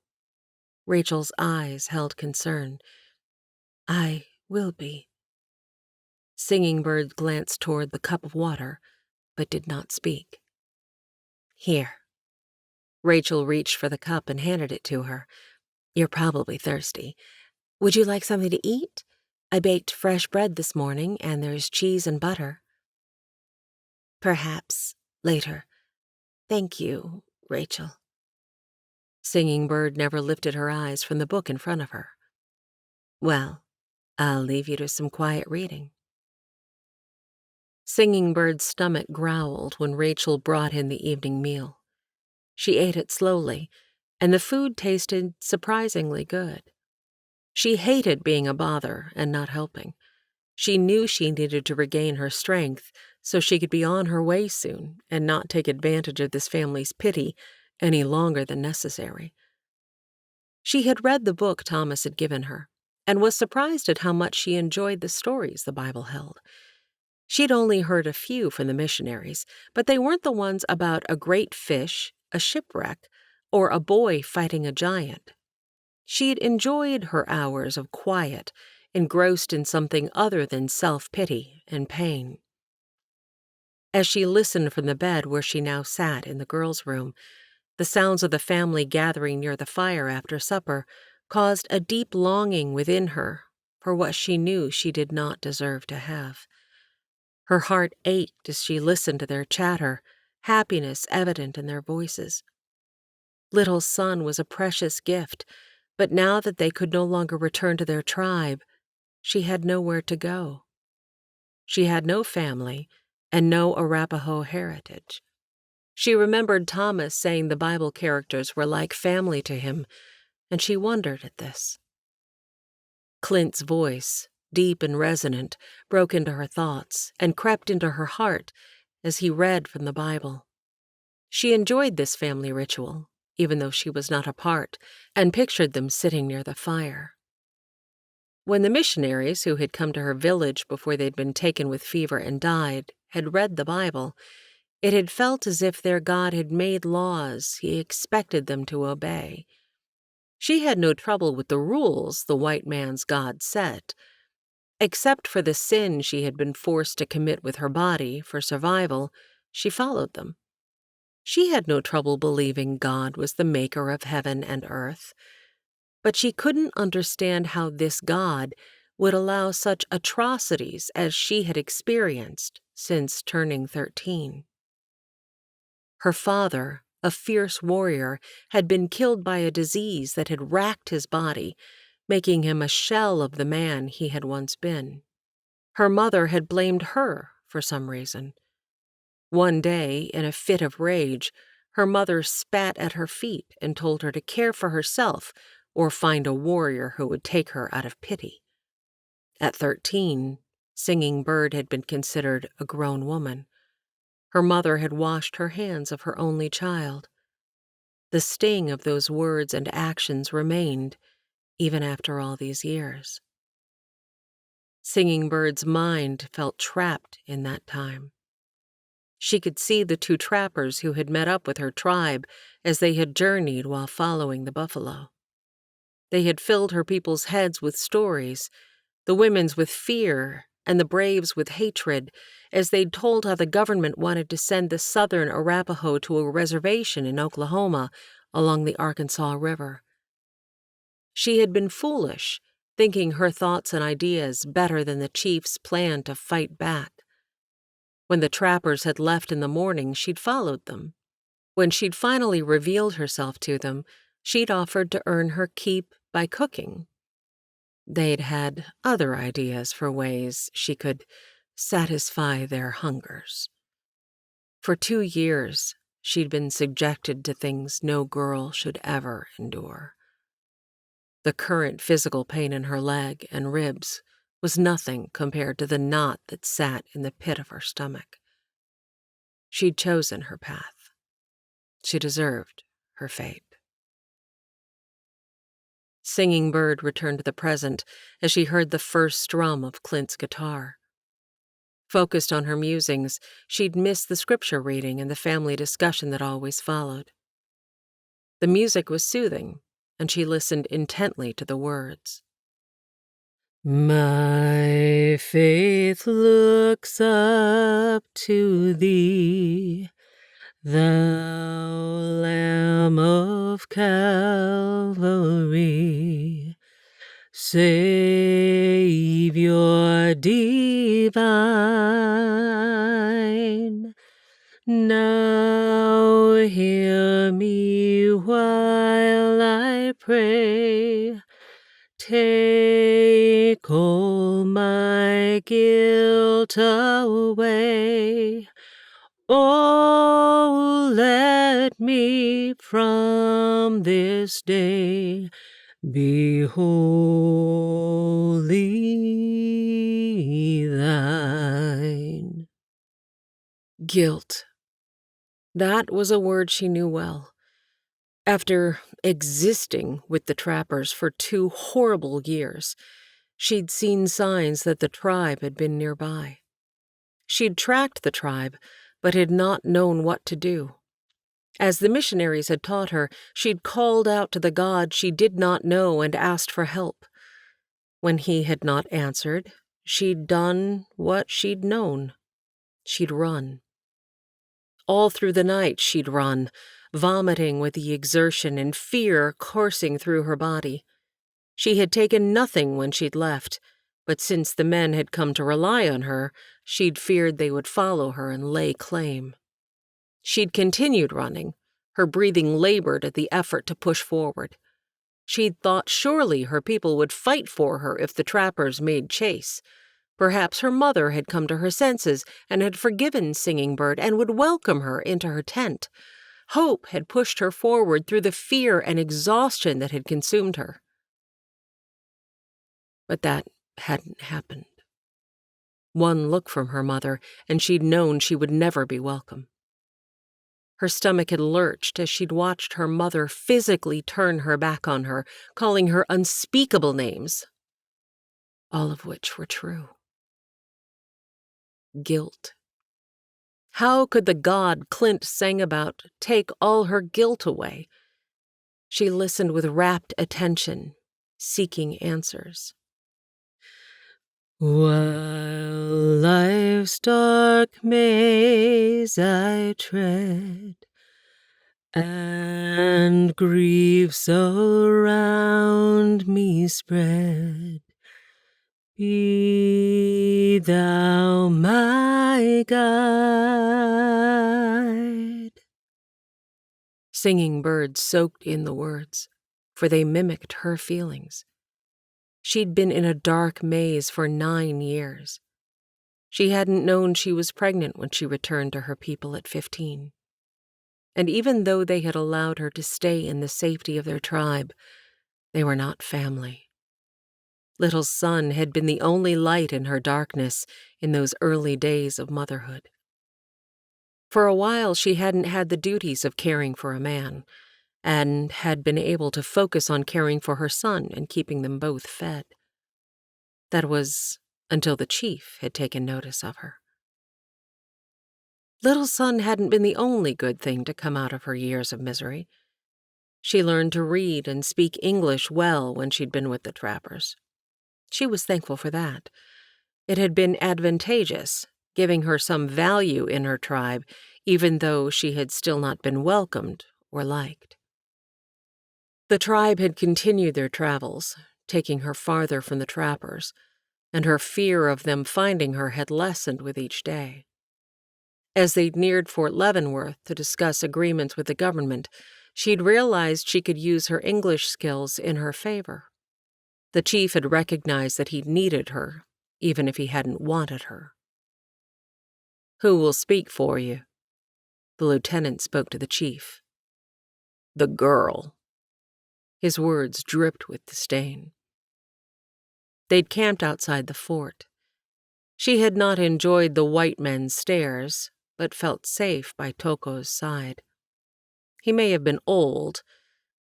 Rachel's eyes held concern. I will be. Singing Bird glanced toward the cup of water, but did not speak. Here. Rachel reached for the cup and handed it to her. You're probably thirsty. Would you like something to eat? I baked fresh bread this morning, and there's cheese and butter. Perhaps later. Thank you, Rachel. Singing Bird never lifted her eyes from the book in front of her. Well, I'll leave you to some quiet reading. Singing Bird's stomach growled when Rachel brought in the evening meal. She ate it slowly, and the food tasted surprisingly good. She hated being a bother and not helping. She knew she needed to regain her strength so she could be on her way soon and not take advantage of this family's pity any longer than necessary. She had read the book Thomas had given her and was surprised at how much she enjoyed the stories the Bible held. She'd only heard a few from the missionaries, but they weren't the ones about a great fish, a shipwreck, or a boy fighting a giant. She'd enjoyed her hours of quiet, engrossed in something other than self-pity and pain. As she listened from the bed where she now sat in the girls' room, the sounds of the family gathering near the fire after supper caused a deep longing within her for what she knew she did not deserve to have. Her heart ached as she listened to their chatter, happiness evident in their voices. Little Son was a precious gift, but now that they could no longer return to their tribe, she had nowhere to go. She had no family and no Arapaho heritage. She remembered Thomas saying the Bible characters were like family to him, and she wondered at this. Clint's voice, deep and resonant, broke into her thoughts and crept into her heart as he read from the Bible. She enjoyed this family ritual, even though she was not a part, and pictured them sitting near the fire. When the missionaries who had come to her village before they'd been taken with fever and died had read the Bible, it had felt as if their God had made laws he expected them to obey. She had no trouble with the rules the white man's God set. Except for the sin she had been forced to commit with her body for survival, she followed them. She had no trouble believing God was the maker of heaven and earth, but she couldn't understand how this God would allow such atrocities as she had experienced since turning 13. Her father, a fierce warrior, had been killed by a disease that had racked his body, making him a shell of the man he had once been. Her mother had blamed her for some reason. One day, in a fit of rage, her mother spat at her feet and told her to care for herself or find a warrior who would take her out of pity. At 13, Singing Bird had been considered a grown woman. Her mother had washed her hands of her only child. The sting of those words and actions remained, even after all these years. Singing Bird's mind felt trapped in that time. She could see the two trappers who had met up with her tribe as they had journeyed while following the buffalo. They had filled her people's heads with stories, the women's with fear, and the braves with hatred, as they'd told how the government wanted to send the southern Arapaho to a reservation in Oklahoma along the Arkansas River. She had been foolish, thinking her thoughts and ideas better than the chief's plan to fight back. When the trappers had left in the morning, she'd followed them. When she'd finally revealed herself to them, she'd offered to earn her keep by cooking. They'd had other ideas for ways she could satisfy their hungers. For 2 years, she'd been subjected to things no girl should ever endure. The current physical pain in her leg and ribs was nothing compared to the knot that sat in the pit of her stomach. She'd chosen her path. She deserved her fate. Singing Bird returned to the present as she heard the first strum of Clint's guitar. Focused on her musings, she'd missed the scripture reading and the family discussion that always followed. The music was soothing, and she listened intently to the words. My faith looks up to thee, thou Lamb of Calvary, Savior divine. Now hear me while I pray. take all my guilt away. Oh, let me from this day be wholly thine. Guilt. That was a word she knew well. After existing with the trappers for 2 horrible years, she'd seen signs that the tribe had been nearby. She'd tracked the tribe, but had not known what to do. As the missionaries had taught her, she'd called out to the God she did not know and asked for help. When he had not answered, she'd done what she'd known. She'd run. All through the night she'd run, vomiting with the exertion and fear coursing through her body. She had taken nothing when she'd left, but since the men had come to rely on her, she'd feared they would follow her and lay claim. She'd continued running. Her breathing labored at the effort to push forward. She'd thought surely her people would fight for her if the trappers made chase. Perhaps her mother had come to her senses and had forgiven Singing Bird and would welcome her into her tent. Hope had pushed her forward through the fear and exhaustion that had consumed her. But that hadn't happened. One look from her mother, and she'd known she would never be welcome. Her stomach had lurched as she'd watched her mother physically turn her back on her, calling her unspeakable names, all of which were true. Guilt. How could the God Clint sang about take all her guilt away? She listened with rapt attention, seeking answers. While life's dark maze I tread, and griefs around me spread, be thou my guide. Singing Bird soaked in the words, for they mimicked her feelings. She'd been in a dark maze for 9 years. She hadn't known she was pregnant when she returned to her people at 15. And even though they had allowed her to stay in the safety of their tribe, they were not family. Little Sun had been the only light in her darkness in those early days of motherhood. For a while, she hadn't had the duties of caring for a man, and had been able to focus on caring for her son and keeping them both fed. That was until the chief had taken notice of her. Little Sun hadn't been the only good thing to come out of her years of misery. She learned to read and speak English well when she'd been with the trappers. She was thankful for that. It had been advantageous, giving her some value in her tribe, even though she had still not been welcomed or liked. The tribe had continued their travels, taking her farther from the trappers, and her fear of them finding her had lessened with each day. As they'd neared Fort Leavenworth to discuss agreements with the government, she'd realized she could use her English skills in her favor. The chief had recognized that he'd needed her, even if he hadn't wanted her. "Who will speak for you?" The lieutenant spoke to the chief. "The girl." His words dripped with disdain. They'd camped outside the fort. She had not enjoyed the white men's stares, but felt safe by Toko's side. He may have been old,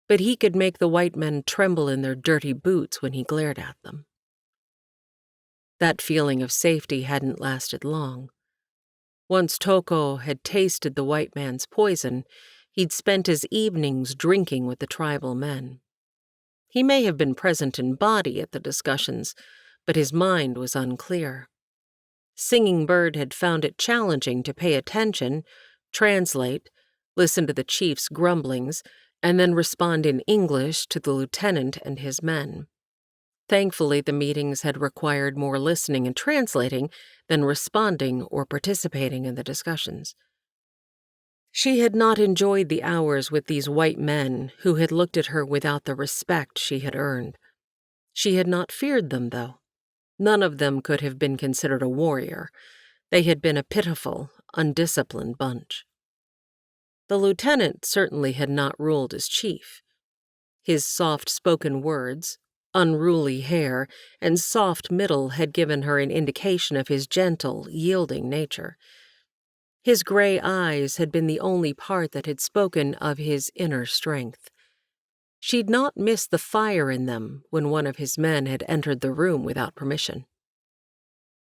but he could make the white men tremble in their dirty boots when he glared at them. That feeling of safety hadn't lasted long. Once Toko had tasted the white man's poison, he'd spent his evenings drinking with the tribal men. He may have been present in body at the discussions, but his mind was unclear. Singing Bird had found it challenging to pay attention, translate, listen to the chief's grumblings, and then respond in English to the lieutenant and his men. Thankfully, the meetings had required more listening and translating than responding or participating in the discussions. She had not enjoyed the hours with these white men who had looked at her without the respect she had earned. She had not feared them, though. None of them could have been considered a warrior. They had been a pitiful, undisciplined bunch. The lieutenant certainly had not ruled as chief. His soft-spoken words, unruly hair, and soft middle had given her an indication of his gentle, yielding nature. His gray eyes had been the only part that had spoken of his inner strength. She'd not missed the fire in them when one of his men had entered the room without permission.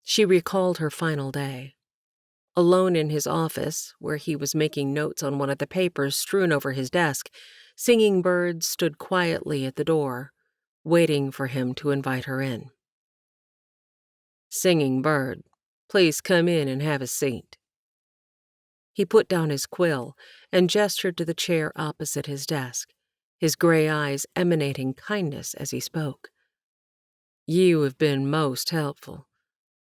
She recalled her final day. Alone in his office, where he was making notes on one of the papers strewn over his desk, Singing Bird stood quietly at the door, waiting for him to invite her in. "Singing Bird, please come in and have a seat." He put down his quill and gestured to the chair opposite his desk, his gray eyes emanating kindness as he spoke. "You have been most helpful.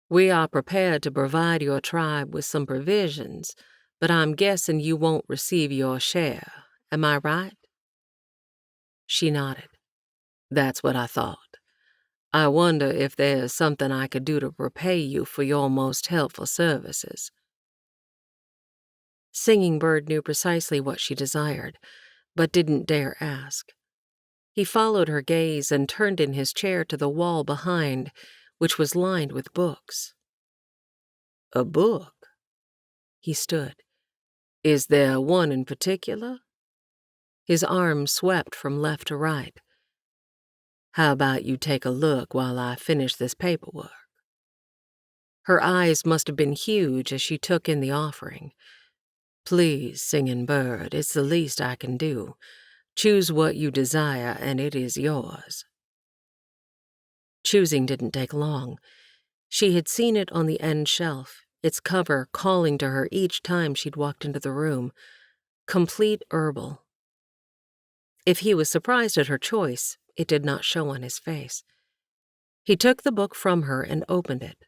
We are prepared to provide your tribe with some provisions, but I'm guessing you won't receive your share. Am I right?" She nodded. "That's what I thought. I wonder if there's something I could do to repay you for your most helpful services." Singing Bird knew precisely what she desired, but didn't dare ask. He followed her gaze and turned in his chair to the wall behind, which was lined with books. "A book?" He stood. "Is there one in particular?" His arm swept from left to right. "How about you take a look while I finish this paperwork?" Her eyes must have been huge as she took in the offering. "Please, Singing Bird, it's the least I can do. Choose what you desire, and it is yours." Choosing didn't take long. She had seen it on the end shelf, its cover calling to her each time she'd walked into the room. Complete Herbal. If he was surprised at her choice, it did not show on his face. He took the book from her and opened it.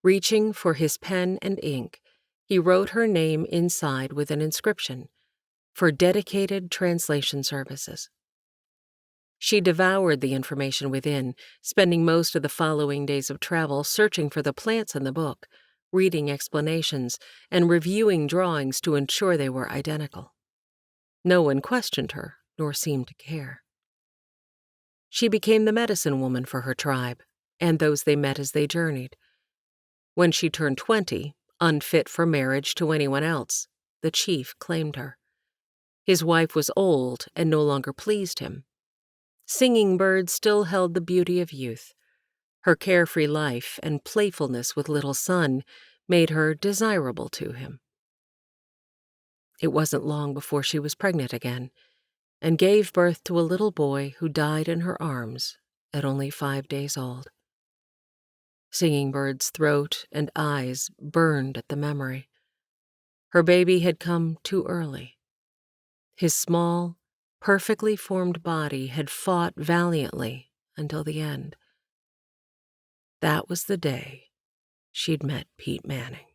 Reaching for his pen and ink, he wrote her name inside with an inscription, "For dedicated translation services." She devoured the information within, spending most of the following days of travel searching for the plants in the book, reading explanations, and reviewing drawings to ensure they were identical. No one questioned her, nor seemed to care. She became the medicine woman for her tribe, and those they met as they journeyed. When she turned 20, unfit for marriage to anyone else, the chief claimed her. His wife was old and no longer pleased him. Singing Bird still held the beauty of youth. Her carefree life and playfulness with little son made her desirable to him. It wasn't long before she was pregnant again, and gave birth to a little boy who died in her arms at only 5 days old. Singing Bird's throat and eyes burned at the memory. Her baby had come too early. His small, perfectly formed body had fought valiantly until the end. That was the day she'd met Pete Manning.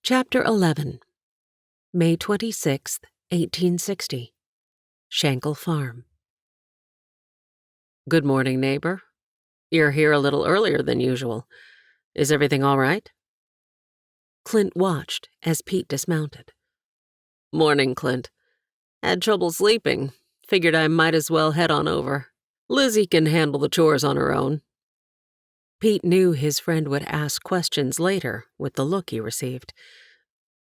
Chapter 11. May 26, 1860. Shankle Farm. "Good morning, neighbor. You're here a little earlier than usual. Is everything all right?" Clint watched as Pete dismounted. "Morning, Clint. Had trouble sleeping. Figured I might as well head on over. Lizzie can handle the chores on her own." Pete knew his friend would ask questions later with the look he received.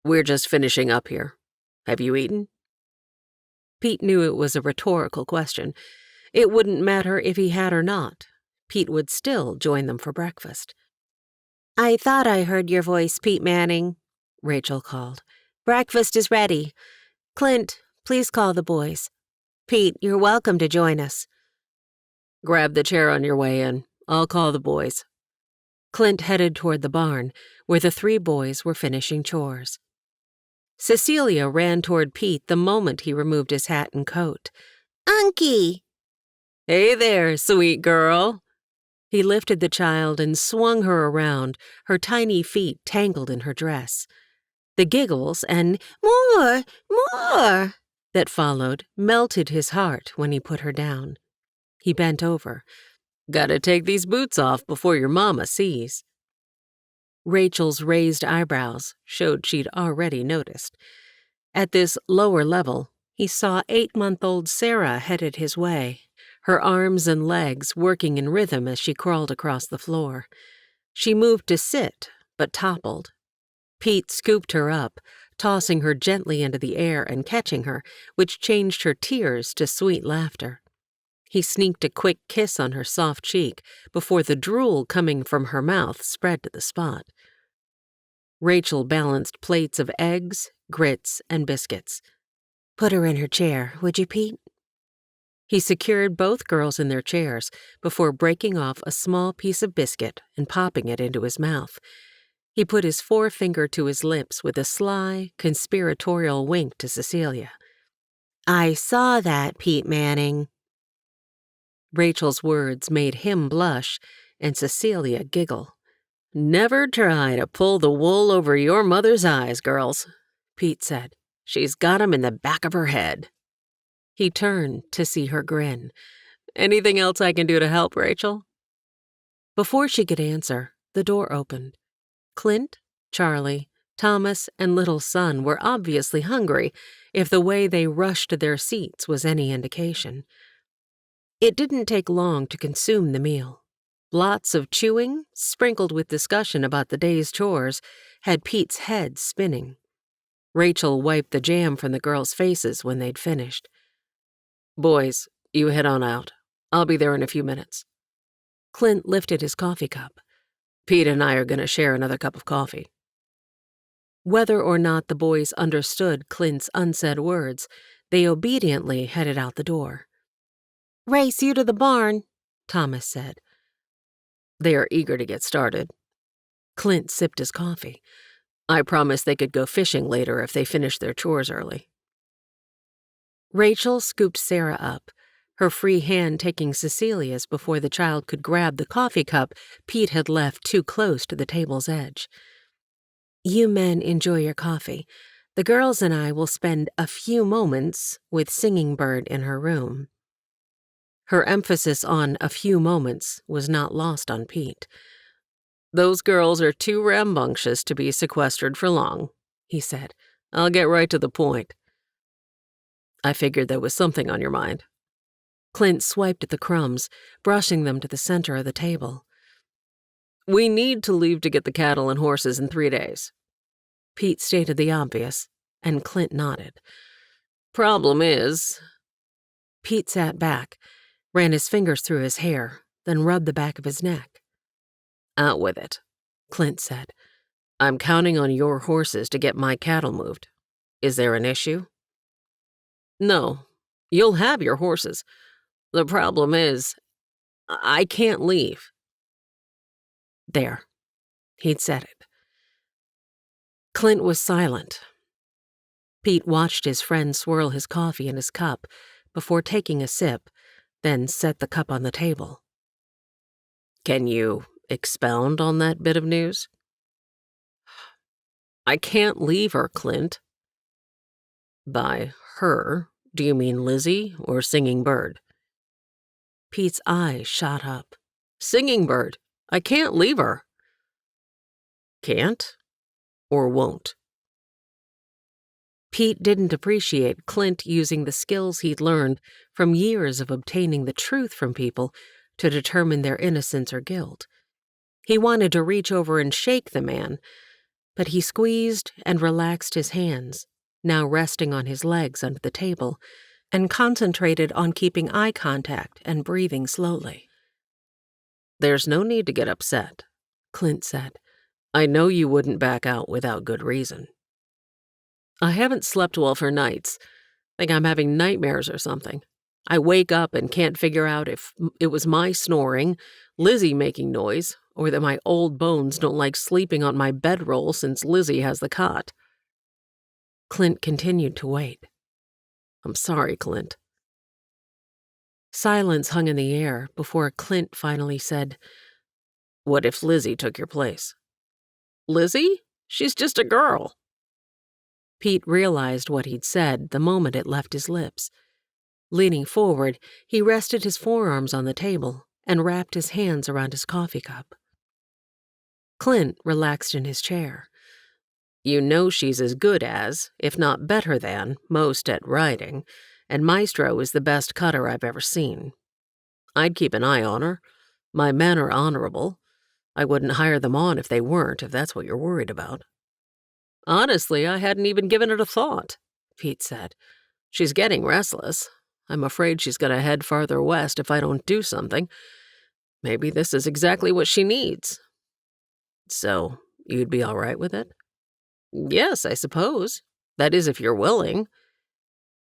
"We're just finishing up here. Have you eaten?" Pete knew it was a rhetorical question. It wouldn't matter if he had or not. Pete would still join them for breakfast. "I thought I heard your voice, Pete Manning," Rachel called. "Breakfast is ready. Clint, please call the boys. Pete, you're welcome to join us." "Grab the chair on your way in. I'll call the boys." Clint headed toward the barn, where the 3 boys were finishing chores. Cecilia ran toward Pete the moment he removed his hat and coat. "Unky!" "Hey there, sweet girl." He lifted the child and swung her around, her tiny feet tangled in her dress. The giggles and "More! More!" that followed melted his heart when he put her down. He bent over. "Gotta take these boots off before your mama sees." Rachel's raised eyebrows showed she'd already noticed. At this lower level, he saw 8-month-old Sarah headed his way, her arms and legs working in rhythm as she crawled across the floor. She moved to sit, but toppled. Pete scooped her up, tossing her gently into the air and catching her, which changed her tears to sweet laughter. He sneaked a quick kiss on her soft cheek before the drool coming from her mouth spread to the spot. Rachel balanced plates of eggs, grits, and biscuits. "Put her in her chair, would you, Pete?" He secured both girls in their chairs before breaking off a small piece of biscuit and popping it into his mouth. He put his forefinger to his lips with a sly, conspiratorial wink to Cecilia. "I saw that, Pete Manning." Rachel's words made him blush and Cecilia giggle. "Never try to pull the wool over your mother's eyes, girls," Pete said. "She's got 'em in the back of her head." He turned to see her grin. "Anything else I can do to help, Rachel?" Before she could answer, the door opened. Clint, Charlie, Thomas, and little son were obviously hungry, if the way they rushed to their seats was any indication. It didn't take long to consume the meal. Lots of chewing, sprinkled with discussion about the day's chores, had Pete's head spinning. Rachel wiped the jam from the girls' faces when they'd finished. "Boys, you head on out. I'll be there in a few minutes." Clint lifted his coffee cup. "Pete and I are going to share another cup of coffee." Whether or not the boys understood Clint's unsaid words, they obediently headed out the door. "Race you to the barn," Thomas said. "They are eager to get started." Clint sipped his coffee. "I promised they could go fishing later if they finished their chores early." Rachel scooped Sarah up, her free hand taking Cecilia's before the child could grab the coffee cup Pete had left too close to the table's edge. "You men enjoy your coffee. The girls and I will spend a few moments with Singing Bird in her room." Her emphasis on "a few moments" was not lost on Pete. "Those girls are too rambunctious to be sequestered for long," he said. "I'll get right to the point." "I figured there was something on your mind." Clint swiped at the crumbs, brushing them to the center of the table. "We need to leave to get the cattle and horses in 3 days." Pete stated the obvious, and Clint nodded. "Problem is—" Pete sat back, ran his fingers through his hair, then rubbed the back of his neck. "Out with it," Clint said. "I'm counting on your horses to get my cattle moved. Is there an issue?" "No. You'll have your horses. The problem is, I can't leave." There. He'd said it. Clint was silent. Pete watched his friend swirl his coffee in his cup before taking a sip, then set the cup on the table. "Can you expound on that bit of news?" "I can't leave her, Clint." "By her, do you mean Lizzie or Singing Bird?" Pete's eyes shot up. "Singing Bird. I can't leave her." "Can't? Or won't?" Pete didn't appreciate Clint using the skills he'd learned from years of obtaining the truth from people to determine their innocence or guilt. He wanted to reach over and shake the man, but he squeezed and relaxed his hands, now resting on his legs under the table, and concentrated on keeping eye contact and breathing slowly. "There's no need to get upset," Clint said. "I know you wouldn't back out without good reason." "I haven't slept well for nights. Think I'm having nightmares or something. I wake up and can't figure out if it was my snoring, Lizzie making noise, or that my old bones don't like sleeping on my bedroll since Lizzie has the cot." Clint continued to wait. "I'm sorry, Clint." Silence hung in the air before Clint finally said, "What if Lizzie took your place?" "Lizzie? She's just a girl." Pete realized what he'd said the moment it left his lips. Leaning forward, he rested his forearms on the table and wrapped his hands around his coffee cup. Clint relaxed in his chair. You know she's as good as, if not better than, most at riding, and Maestro is the best cutter I've ever seen. I'd keep an eye on her. My men are honorable. I wouldn't hire them on if they weren't, if that's what you're worried about. Honestly, I hadn't even given it a thought, Pete said. She's getting restless. I'm afraid she's going to head farther west if I don't do something. Maybe this is exactly what she needs. So, you'd be all right with it? Yes, I suppose. That is, if you're willing.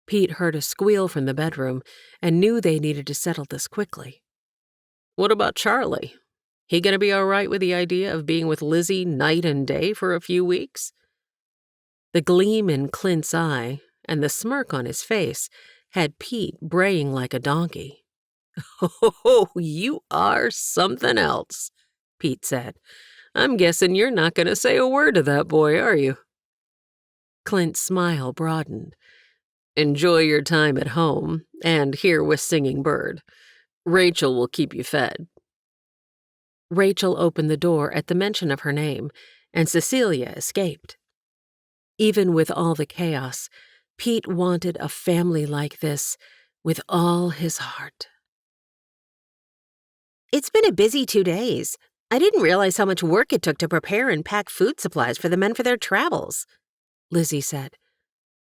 Pete heard a squeal from the bedroom and knew they needed to settle this quickly. What about Charlie? He gonna be all right with the idea of being with Lizzie night and day for a few weeks? The gleam in Clint's eye and the smirk on his face had Pete braying like a donkey. Oh, you are something else, Pete said. I'm guessing you're not going to say a word to that boy, are you? Clint's smile broadened. Enjoy your time at home, and here with Singing Bird. Rachel will keep you fed. Rachel opened the door at the mention of her name, and Cecilia escaped. Even with all the chaos, Pete wanted a family like this with all his heart. It's been a busy 2 days. I didn't realize how much work it took to prepare and pack food supplies for the men for their travels, Lizzie said.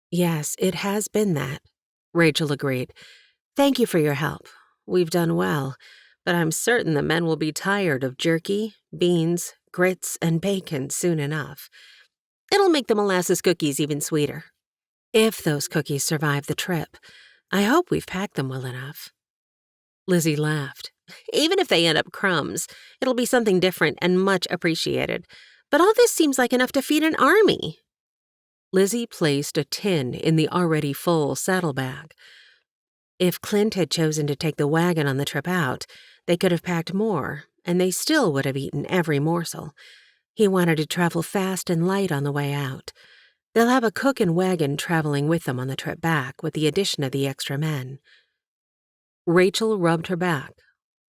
Yes, it has been that, Rachel agreed. Thank you for your help. We've done well, but I'm certain the men will be tired of jerky, beans, grits, and bacon soon enough. It'll make the molasses cookies even sweeter. If those cookies survive the trip, I hope we've packed them well enough. Lizzie laughed. Even if they end up crumbs, it'll be something different and much appreciated. But all this seems like enough to feed an army. Lizzie placed a tin in the already full saddlebag. If Clint had chosen to take the wagon on the trip out, they could have packed more, and they still would have eaten every morsel. He wanted to travel fast and light on the way out. They'll have a cook and wagon traveling with them on the trip back, with the addition of the extra men. Rachel rubbed her back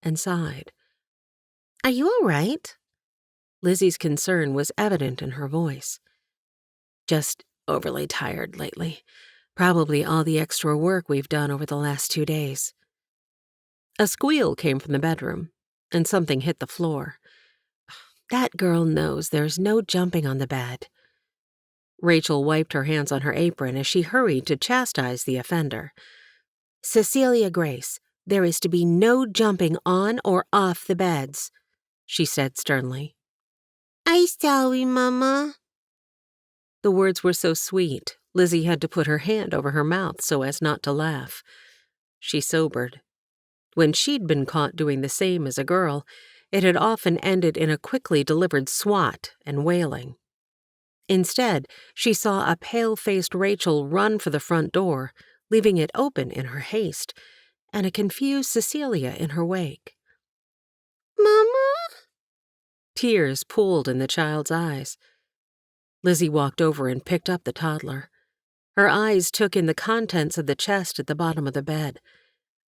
and sighed. Are you all right? Lizzie's concern was evident in her voice. Just overly tired lately. Probably all the extra work we've done over the last 2 days. A squeal came from the bedroom, and something hit the floor. That girl knows there's no jumping on the bed. Rachel wiped her hands on her apron as she hurried to chastise the offender. Cecilia Grace, there is to be no jumping on or off the beds, she said sternly. I'm sorry, Mama. The words were so sweet, Lizzie had to put her hand over her mouth so as not to laugh. She sobered. When she'd been caught doing the same as a girl, it had often ended in a quickly delivered swat and wailing. Instead, she saw a pale-faced Rachel run for the front door, leaving it open in her haste, and a confused Cecilia in her wake. Mama? Tears pooled in the child's eyes. Lizzie walked over and picked up the toddler. Her eyes took in the contents of the chest at the bottom of the bed.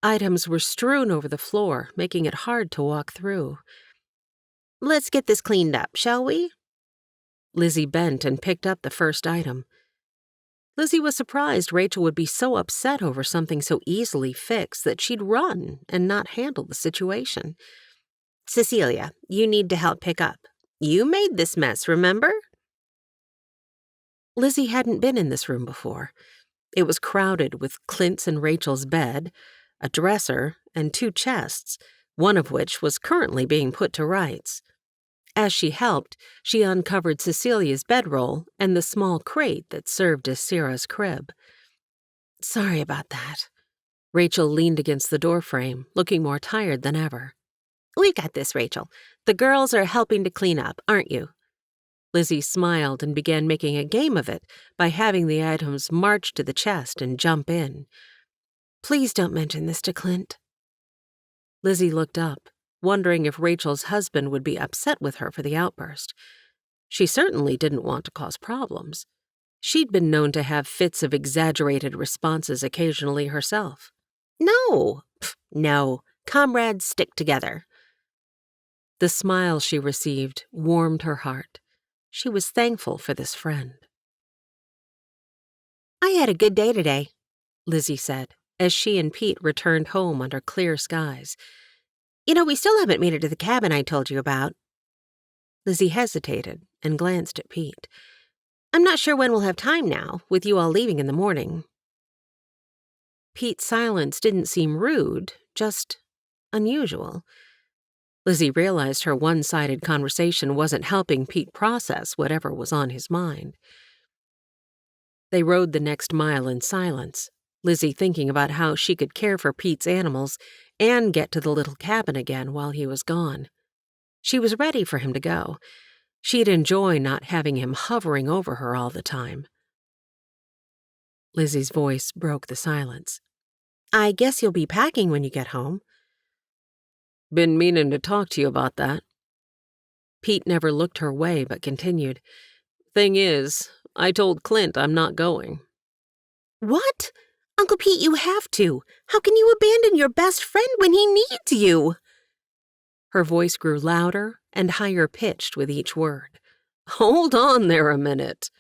Items were strewn over the floor, making it hard to walk through. Let's get this cleaned up, shall we? Lizzie bent and picked up the first item. Lizzie was surprised Rachel would be so upset over something so easily fixed that she'd run and not handle the situation. Cecilia, you need to help pick up. You made this mess, remember? Lizzie hadn't been in this room before. It was crowded with Clint's and Rachel's bed, a dresser, and 2 chests, one of which was currently being put to rights. As she helped, she uncovered Cecilia's bedroll and the small crate that served as Sarah's crib. Sorry about that. Rachel leaned against the doorframe, looking more tired than ever. We got this, Rachel. The girls are helping to clean up, aren't you? Lizzie smiled and began making a game of it by having the items march to the chest and jump in. Please don't mention this to Clint. Lizzie looked up, wondering if Rachel's husband would be upset with her for the outburst. She certainly didn't want to cause problems. She'd been known to have fits of exaggerated responses occasionally herself. No. No. Comrades stick together. The smile she received warmed her heart. She was thankful for this friend. I had a good day today, Lizzie said, as she and Pete returned home under clear skies. You know, we still haven't made it to the cabin I told you about. Lizzie hesitated and glanced at Pete. I'm not sure when we'll have time now, with you all leaving in the morning. Pete's silence didn't seem rude, just unusual. Lizzie realized her one-sided conversation wasn't helping Pete process whatever was on his mind. They rode the next mile in silence, Lizzie thinking about how she could care for Pete's animals and get to the little cabin again while he was gone. She was ready for him to go. She'd enjoy not having him hovering over her all the time. Lizzie's voice broke the silence. I guess you'll be packing when you get home. Been meaning to talk to you about that. Pete never looked her way but continued. Thing is, I told Clint I'm not going. What? Uncle Pete, you have to. How can you abandon your best friend when he needs you? Her voice grew louder and higher pitched with each word. Hold on there a minute.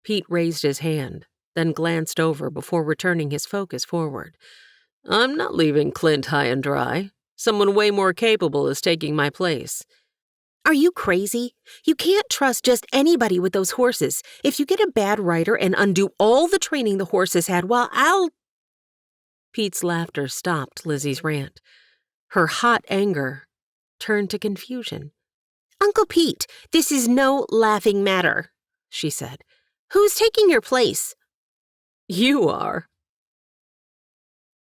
Pete raised his hand, then glanced over before returning his focus forward. I'm not leaving Clint high and dry. Someone way more capable is taking my place. Are you crazy? You can't trust just anybody with those horses. If you get a bad rider and undo all the training the horses had, well, I'll... Pete's laughter stopped Lizzie's rant. Her hot anger turned to confusion. Uncle Pete, this is no laughing matter, she said. Who's taking your place? You are.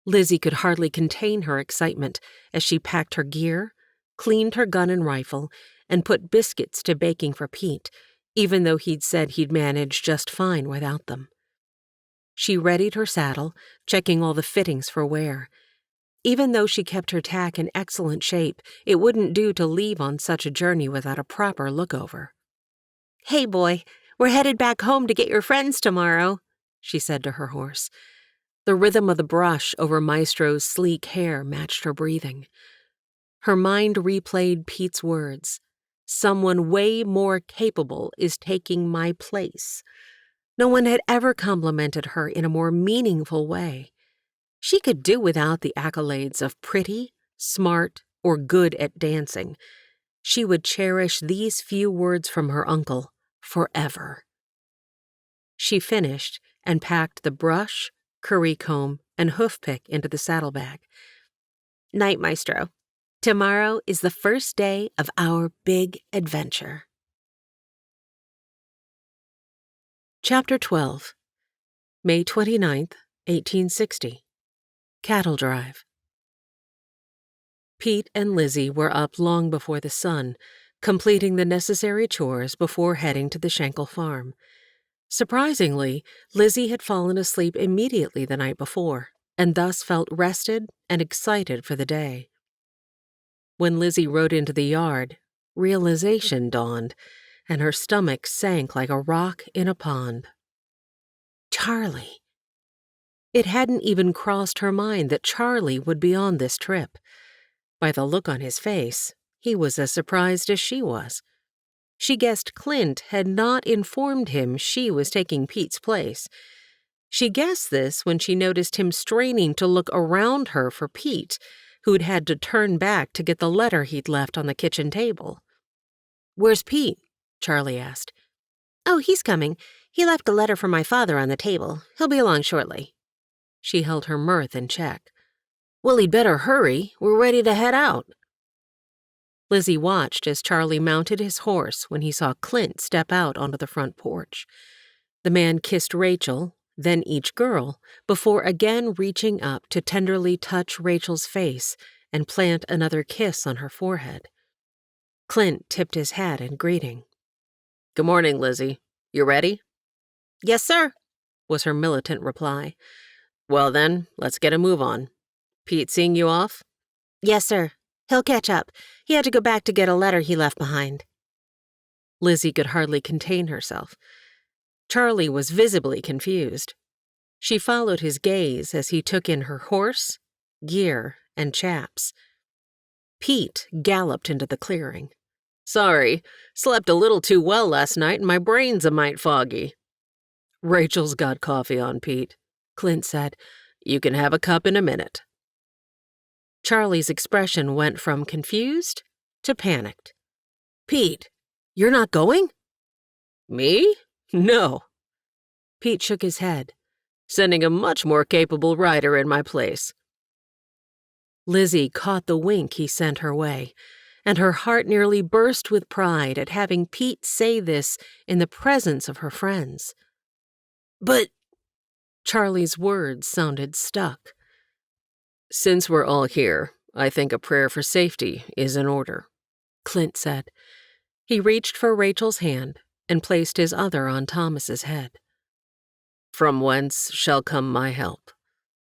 Lizzie could hardly contain her excitement as she packed her gear, cleaned her gun and rifle, and put biscuits to baking for Pete, even though he'd said he'd manage just fine without them. She readied her saddle, checking all the fittings for wear. Even though she kept her tack in excellent shape, it wouldn't do to leave on such a journey without a proper look-over. Hey, boy, we're headed back home to get your friends tomorrow, she said to her horse. The rhythm of the brush over Maestro's sleek hair matched her breathing. Her mind replayed Pete's words. Someone way more capable is taking my place. No one had ever complimented her in a more meaningful way. She could do without the accolades of pretty, smart, or good at dancing. She would cherish these few words from her uncle forever. She finished and packed the brush, curry comb, and hoof pick into the saddlebag. Night, Maestro. Tomorrow is the first day of our big adventure. Chapter 12, May 29th, 1860. Cattle Drive. Pete and Lizzie were up long before the sun, completing the necessary chores before heading to the Schenkel farm. Surprisingly, Lizzie had fallen asleep immediately the night before, and thus felt rested and excited for the day. When Lizzie rode into the yard, realization dawned, and her stomach sank like a rock in a pond. Charlie. It hadn't even crossed her mind that Charlie would be on this trip. By the look on his face, he was as surprised as she was. She guessed Clint had not informed him she was taking Pete's place. She guessed this when she noticed him straining to look around her for Pete, who'd had to turn back to get the letter he'd left on the kitchen table. "Where's Pete?" Charlie asked. "Oh, he's coming. He left a letter for my father on the table. He'll be along shortly." She held her mirth in check. "Well, he'd better hurry. We're ready to head out." Lizzie watched as Charlie mounted his horse when he saw Clint step out onto the front porch. The man kissed Rachel, then each girl, before again reaching up to tenderly touch Rachel's face and plant another kiss on her forehead. Clint tipped his hat in greeting. Good morning, Lizzie. You ready? "Yes, sir," was her militant reply. Well then, let's get a move on. Pete seeing you off? "Yes, sir. He'll catch up. He had to go back to get a letter he left behind." Lizzie could hardly contain herself. Charlie was visibly confused. She followed his gaze as he took in her horse, gear, and chaps. Pete galloped into the clearing. Sorry, slept a little too well last night and my brain's a mite foggy. Rachel's got coffee on, Pete, Clint said. You can have a cup in a minute. Charlie's expression went from confused to panicked. Pete, you're not going? Me? No. Pete shook his head. Sending a much more capable rider in my place. Lizzie caught the wink he sent her way, and her heart nearly burst with pride at having Pete say this in the presence of her friends. But Charlie's words sounded stuck. Since we're all here, I think a prayer for safety is in order, Clint said. He reached for Rachel's hand and placed his other on Thomas's head. From whence shall come my help?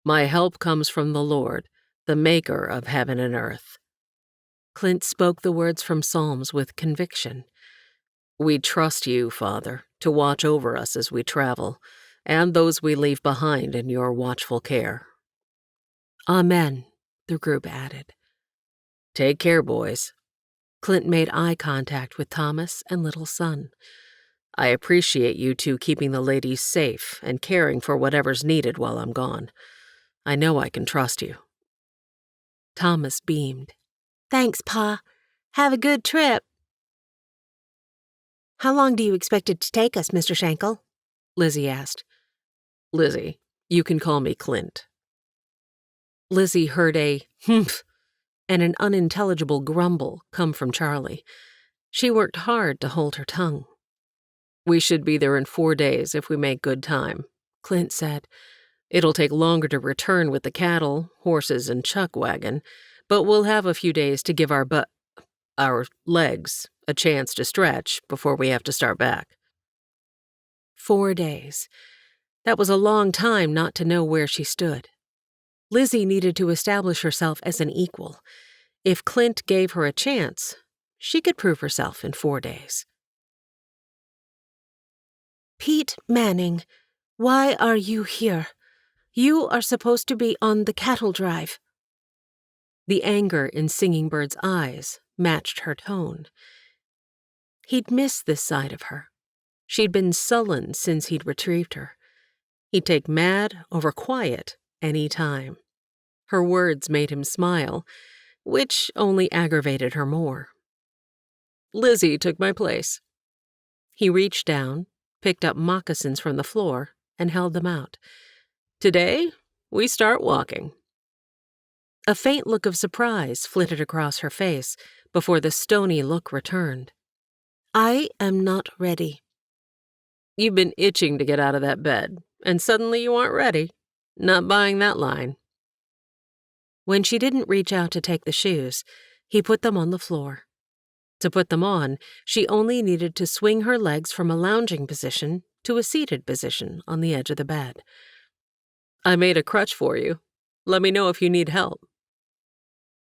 My help comes from the Lord, the maker of heaven and earth. Clint spoke the words from Psalms with conviction. We trust you, Father, to watch over us as we travel, and those we leave behind in your watchful care. Amen, the group added. Take care, boys. Clint made eye contact with Thomas and little son. I appreciate you two keeping the ladies safe and caring for whatever's needed while I'm gone. I know I can trust you. Thomas beamed. Thanks, Pa. Have a good trip. How long do you expect it to take us, Mr. Schenkel? Lizzie asked. Lizzie, you can call me Clint. Lizzie heard a humph and an unintelligible grumble come from Charlie. She worked hard to hold her tongue. We should be there in 4 days if we make good time, Clint said. It'll take longer to return with the cattle, horses, and chuck wagon, but we'll have a few days to give our legs a chance to stretch before we have to start back. 4 days. That was a long time not to know where she stood. Lizzie needed to establish herself as an equal. If Clint gave her a chance, she could prove herself in 4 days. Pete Manning, why are you here? You are supposed to be on the cattle drive. The anger in Singing Bird's eyes matched her tone. He'd missed this side of her. She'd been sullen since he'd retrieved her. He'd take mad over quiet any time. Her words made him smile, which only aggravated her more. Lizzie took my place. He reached down, picked up moccasins from the floor, and held them out. Today, we start walking. A faint look of surprise flitted across her face before the stony look returned. I am not ready. You've been itching to get out of that bed, and suddenly you aren't ready. Not buying that line. When she didn't reach out to take the shoes, he put them on the floor. To put them on, she only needed to swing her legs from a lounging position to a seated position on the edge of the bed. I made a crutch for you. Let me know if you need help.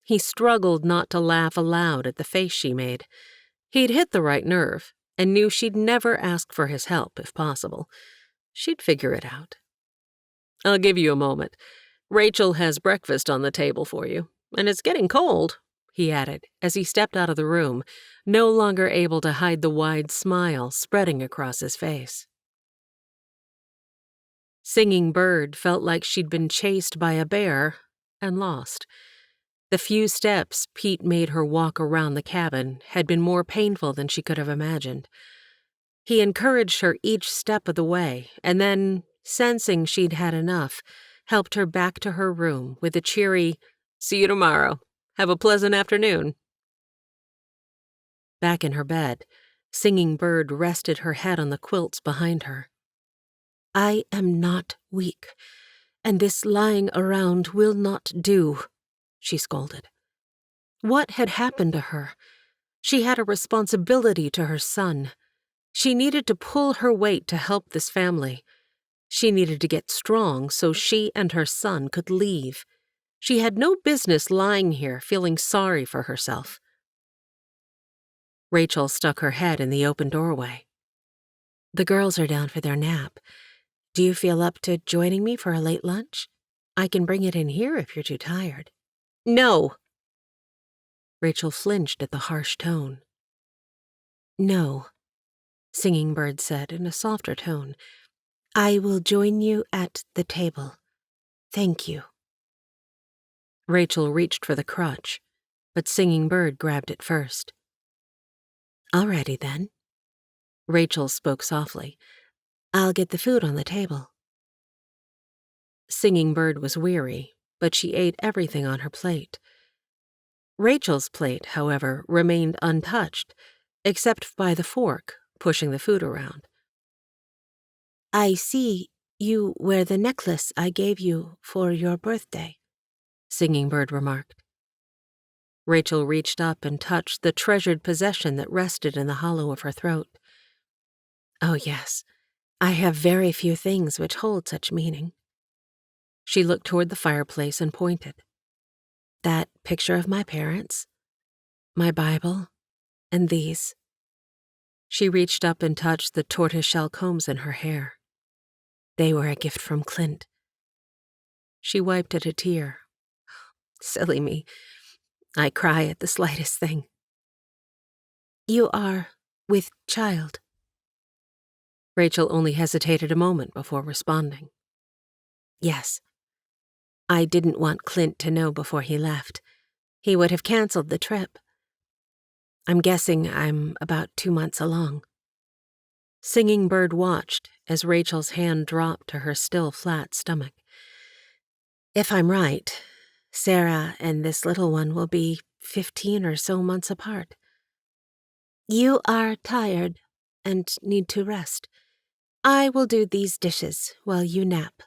He struggled not to laugh aloud at the face she made. He'd hit the right nerve and knew she'd never ask for his help if possible. She'd figure it out. I'll give you a moment. Rachel has breakfast on the table for you, and it's getting cold, he added as he stepped out of the room, no longer able to hide the wide smile spreading across his face. Singing Bird felt like she'd been chased by a bear and lost. The few steps Pete made her walk around the cabin had been more painful than she could have imagined. He encouraged her each step of the way, and then, sensing she'd had enough, helped her back to her room with a cheery, "See you tomorrow. Have a pleasant afternoon." Back in her bed, Singing Bird rested her head on the quilts behind her. I am not weak, and this lying around will not do, she scolded. What had happened to her? She had a responsibility to her son. She needed to pull her weight to help this family. She needed to get strong so she and her son could leave. She had no business lying here feeling sorry for herself. Rachel stuck her head in the open doorway. The girls are down for their nap. Do you feel up to joining me for a late lunch? I can bring it in here if you're too tired. No! Rachel flinched at the harsh tone. No, Singing Bird said in a softer tone. I will join you at the table. Thank you. Rachel reached for the crutch, but Singing Bird grabbed it first. Alrighty then. Rachel spoke softly. I'll get the food on the table. Singing Bird was weary, but she ate everything on her plate. Rachel's plate, however, remained untouched, except by the fork, pushing the food around. I see you wear the necklace I gave you for your birthday, Singing Bird remarked. Rachel reached up and touched the treasured possession that rested in the hollow of her throat. Oh, yes, I have very few things which hold such meaning. She looked toward the fireplace and pointed. That picture of my parents, my Bible, and these. She reached up and touched the tortoiseshell combs in her hair. They were a gift from Clint. She wiped at a tear. Silly me. I cry at the slightest thing. You are with child. Rachel only hesitated a moment before responding. Yes. I didn't want Clint to know before he left. He would have canceled the trip. I'm guessing I'm about 2 months along. Singing Bird watched as Rachel's hand dropped to her still flat stomach. If I'm right, Sarah and this little one will be 15 or so months apart. You are tired and need to rest. I will do these dishes while you nap.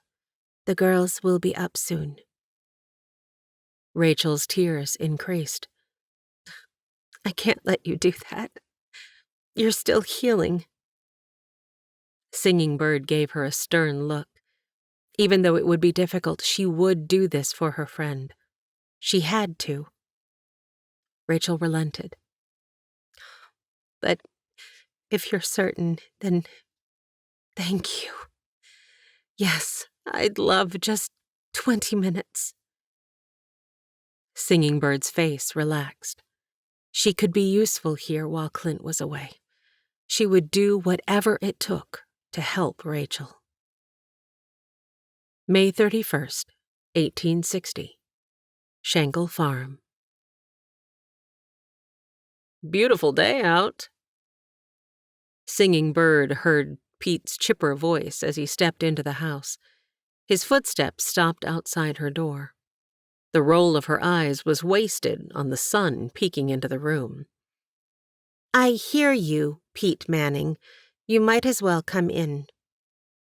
The girls will be up soon. Rachel's tears increased. I can't let you do that. You're still healing. Singing Bird gave her a stern look. Even though it would be difficult, she would do this for her friend. She had to. Rachel relented. But if you're certain, then thank you. Yes, I'd love just 20 minutes. Singing Bird's face relaxed. She could be useful here while Clint was away. She would do whatever it took to help Rachel. May 31st, 1860. Shangle Farm. Beautiful day out. Singing Bird heard Pete's chipper voice as he stepped into the house. His footsteps stopped outside her door. The roll of her eyes was wasted on the sun peeking into the room. I hear you, Pete Manning. You might as well come in.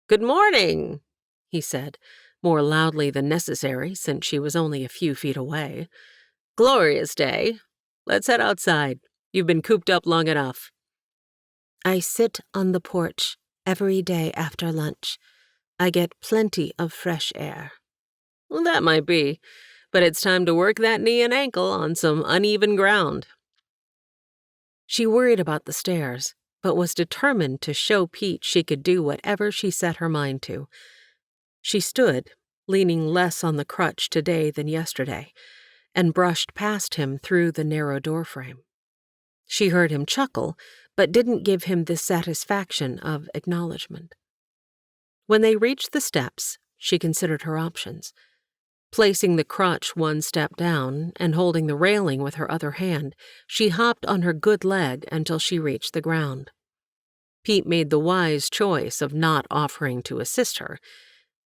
Good morning, he said, more loudly than necessary since she was only a few feet away. Glorious day. Let's head outside. You've been cooped up long enough. I sit on the porch every day after lunch. I get plenty of fresh air. Well, that might be, but it's time to work that knee and ankle on some uneven ground. She worried about the stairs, but was determined to show Pete she could do whatever she set her mind to. She stood, leaning less on the crutch today than yesterday, and brushed past him through the narrow doorframe. She heard him chuckle, but didn't give him the satisfaction of acknowledgement. When they reached the steps, she considered her options. Placing the crutch one step down and holding the railing with her other hand, she hopped on her good leg until she reached the ground. Pete made the wise choice of not offering to assist her.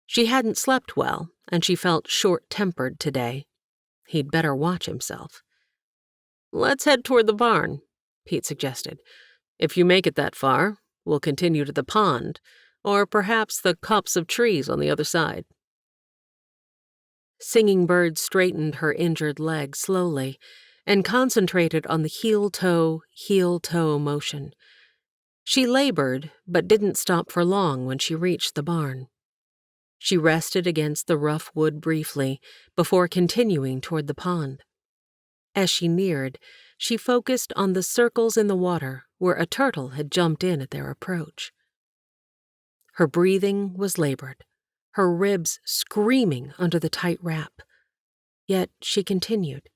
She hadn't slept well, and she felt short-tempered today. He'd better watch himself. Let's head toward the barn, Pete suggested. If you make it that far, we'll continue to the pond, or perhaps the copse of trees on the other side. Singing Bird straightened her injured leg slowly and concentrated on the heel-toe motion. She labored, but didn't stop for long when she reached the barn. She rested against the rough wood briefly before continuing toward the pond. As she neared, she focused on the circles in the water where a turtle had jumped in at their approach. Her breathing was labored, her ribs screaming under the tight wrap. Yet she continued.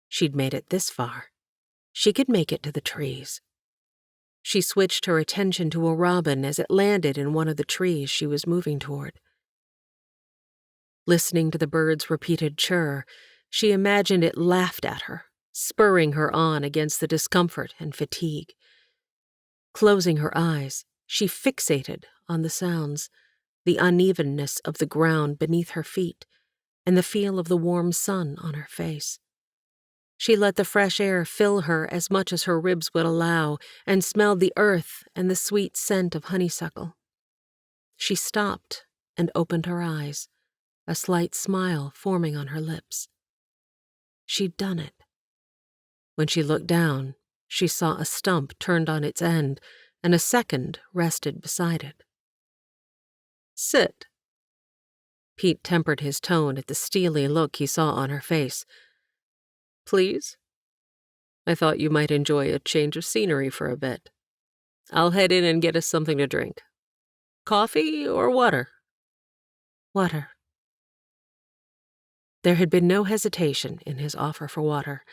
She'd made it this far. She could make it to the trees. She switched her attention to a robin as it landed in one of the trees she was moving toward. Listening to the bird's repeated chirr, she imagined it laughed at her, spurring her on against the discomfort and fatigue. Closing her eyes, she fixated on the sounds, the unevenness of the ground beneath her feet, and the feel of the warm sun on her face. She let the fresh air fill her as much as her ribs would allow, and smelled the earth and the sweet scent of honeysuckle. She stopped and opened her eyes, a slight smile forming on her lips. She'd done it. When she looked down, she saw a stump turned on its end, and a second rested beside it. "Sit." Pete tempered his tone at the steely look he saw on her face. "Please? I thought you might enjoy a change of scenery for a bit. I'll head in and get us something to drink. Coffee or water?" Water. There had been no hesitation in his offer for water,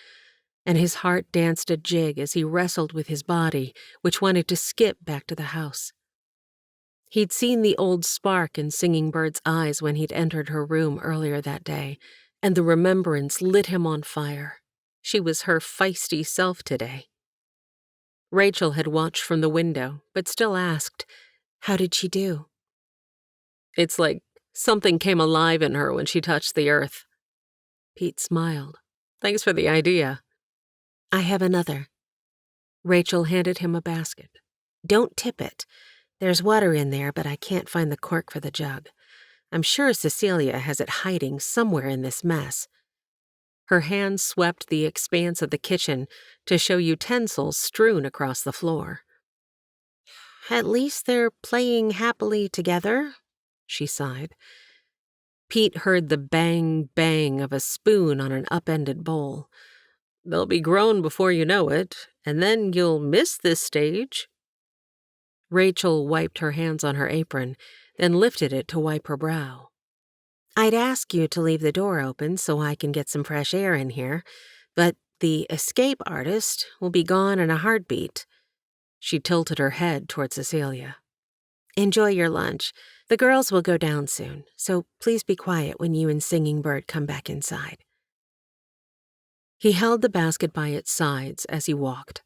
and his heart danced a jig as he wrestled with his body, which wanted to skip back to the house. He'd seen the old spark in Singing Bird's eyes when he'd entered her room earlier that day, and the remembrance lit him on fire. She was her feisty self today. Rachel had watched from the window, but still asked, "How did she do?" "It's like something came alive in her when she touched the earth." Pete smiled. "Thanks for the idea." I have another. Rachel handed him a basket. Don't tip it. There's water in there, but I can't find the cork for the jug. I'm sure Cecilia has it hiding somewhere in this mess. Her hand swept the expanse of the kitchen to show utensils strewn across the floor. At least they're playing happily together, she sighed. Pete heard the bang-bang of a spoon on an upended bowl. "They'll be grown before you know it, and then you'll miss this stage." Rachel wiped her hands on her apron, then lifted it to wipe her brow. I'd ask you to leave the door open so I can get some fresh air in here, but the escape artist will be gone in a heartbeat. She tilted her head toward Cecilia. Enjoy your lunch. The girls will go down soon, so please be quiet when you and Singing Bird come back inside. He held the basket by its sides as he walked,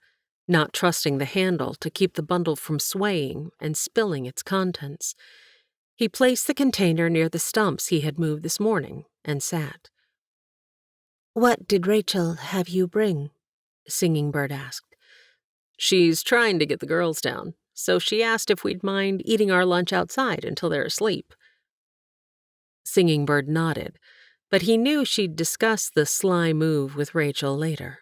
not trusting the handle to keep the bundle from swaying and spilling its contents. He placed the container near the stumps he had moved this morning and sat. What did Rachel have you bring? Singing Bird asked. She's trying to get the girls down, so she asked if we'd mind eating our lunch outside until they're asleep. Singing Bird nodded, but he knew she'd discuss the sly move with Rachel later.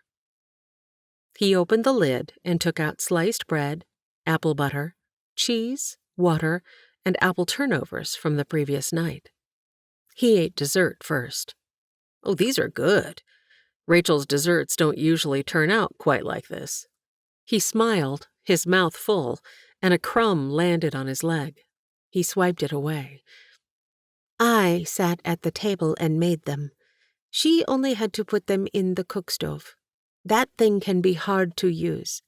He opened the lid and took out sliced bread, apple butter, cheese, water, and apple turnovers from the previous night. He ate dessert first. "Oh, these are good. Rachel's desserts don't usually turn out quite like this." He smiled, his mouth full, and a crumb landed on his leg. He swiped it away. I sat at the table and made them. She only had to put them in the cook stove. That thing can be hard to use.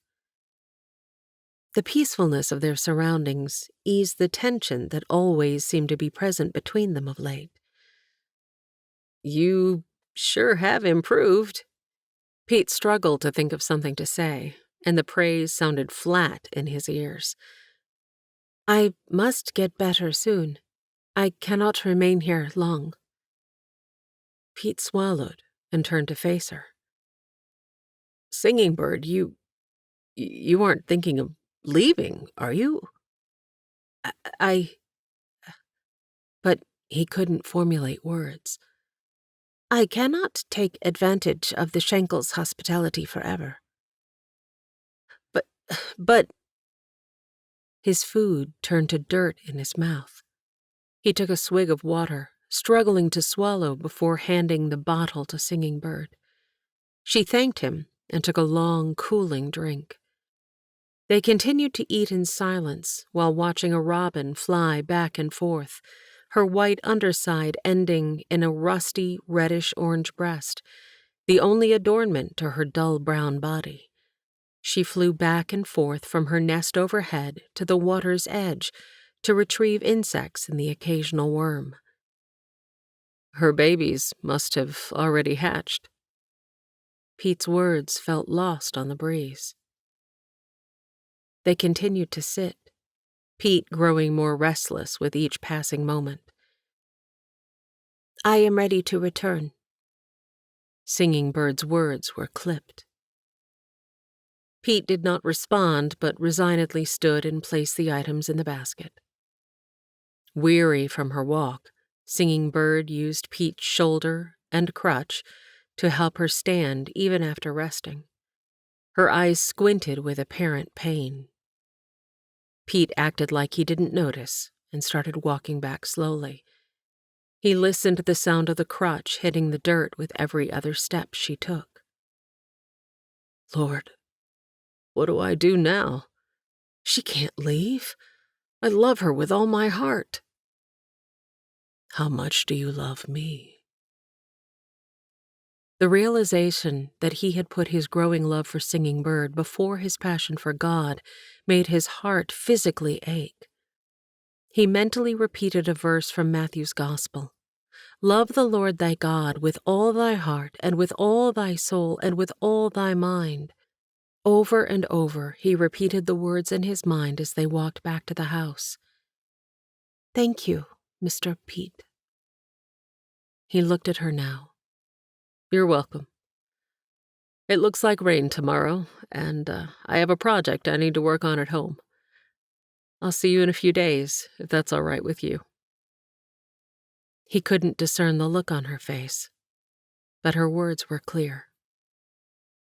The peacefulness of their surroundings eased the tension that always seemed to be present between them of late. "You sure have improved." Pete struggled to think of something to say, and the praise sounded flat in his ears. I must get better soon. I cannot remain here long. Pete swallowed and turned to face her. "Singing Bird, you aren't thinking of leaving, are you?" But he couldn't formulate words. I cannot take advantage of the Schenkels' hospitality forever. But his food turned to dirt in his mouth. He took a swig of water, struggling to swallow before handing the bottle to Singing Bird. She thanked him and took a long, cooling drink. They continued to eat in silence while watching a robin fly back and forth, her white underside ending in a rusty reddish-orange breast, the only adornment to her dull brown body. She flew back and forth from her nest overhead to the water's edge to retrieve insects and the occasional worm. Her babies must have already hatched. Pete's words felt lost on the breeze. They continued to sit, Pete growing more restless with each passing moment. I am ready to return. Singing Bird's words were clipped. Pete did not respond, but resignedly stood and placed the items in the basket. Weary from her walk, Singing Bird used Pete's shoulder and crutch to help her stand even after resting. Her eyes squinted with apparent pain. Pete acted like he didn't notice and started walking back slowly. He listened to the sound of the crutch hitting the dirt with every other step she took. Lord, what do I do now? She can't leave. I love her with all my heart. How much do you love me? The realization that he had put his growing love for Singing Bird before his passion for God made his heart physically ache. He mentally repeated a verse from Matthew's Gospel. Love the Lord thy God with all thy heart and with all thy soul and with all thy mind. Over and over, he repeated the words in his mind as they walked back to the house. Thank you, Mr. Pete. He looked at her now. You're welcome. It looks like rain tomorrow, and I have a project I need to work on at home. I'll see you in a few days, if that's all right with you. He couldn't discern the look on her face, but her words were clear.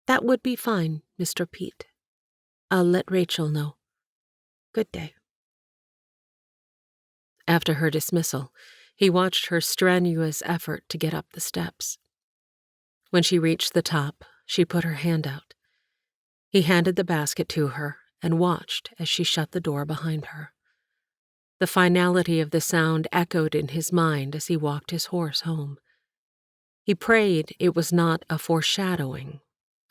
That would be fine, Mr. Pete. I'll let Rachel know. Good day. After her dismissal, he watched her strenuous effort to get up the steps. When she reached the top, she put her hand out. He handed the basket to her and watched as she shut the door behind her. The finality of the sound echoed in his mind as he walked his horse home. He prayed it was not a foreshadowing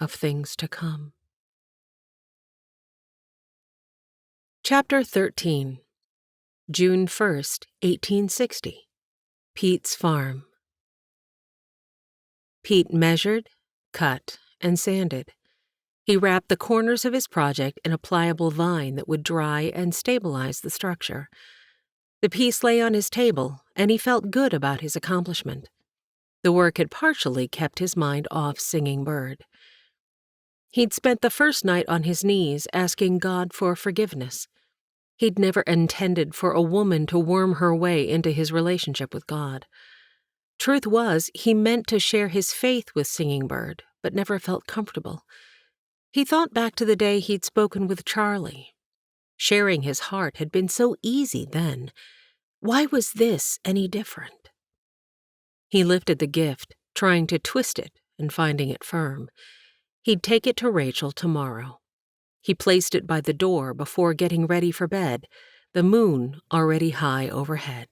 of things to come. Chapter 13. June 1st, 1860. Pete's Farm. Pete measured, cut, and sanded. He wrapped the corners of his project in a pliable vine that would dry and stabilize the structure. The piece lay on his table, and he felt good about his accomplishment. The work had partially kept his mind off Singing Bird. He'd spent the first night on his knees asking God for forgiveness. He'd never intended for a woman to worm her way into his relationship with God. Truth was, he meant to share his faith with Singing Bird, but never felt comfortable. He thought back to the day he'd spoken with Charlie. Sharing his heart had been so easy then. Why was this any different? He lifted the gift, trying to twist it and finding it firm. He'd take it to Rachel tomorrow. He placed it by the door before getting ready for bed, the moon already high overhead.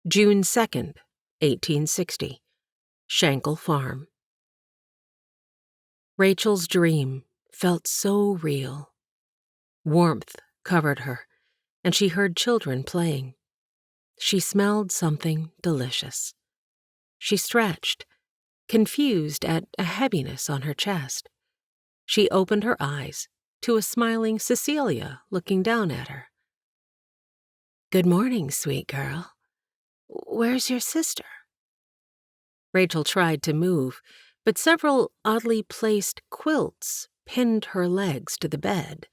June 2nd, 1860. Shankle Farm. Rachel's dream felt so real. Warmth covered her, and she heard children playing. She smelled something delicious. She stretched, confused at a heaviness on her chest. She opened her eyes to a smiling Cecilia looking down at her. Good morning, sweet girl. Where's your sister? Rachel tried to move, but several oddly placed quilts pinned her legs to the bed.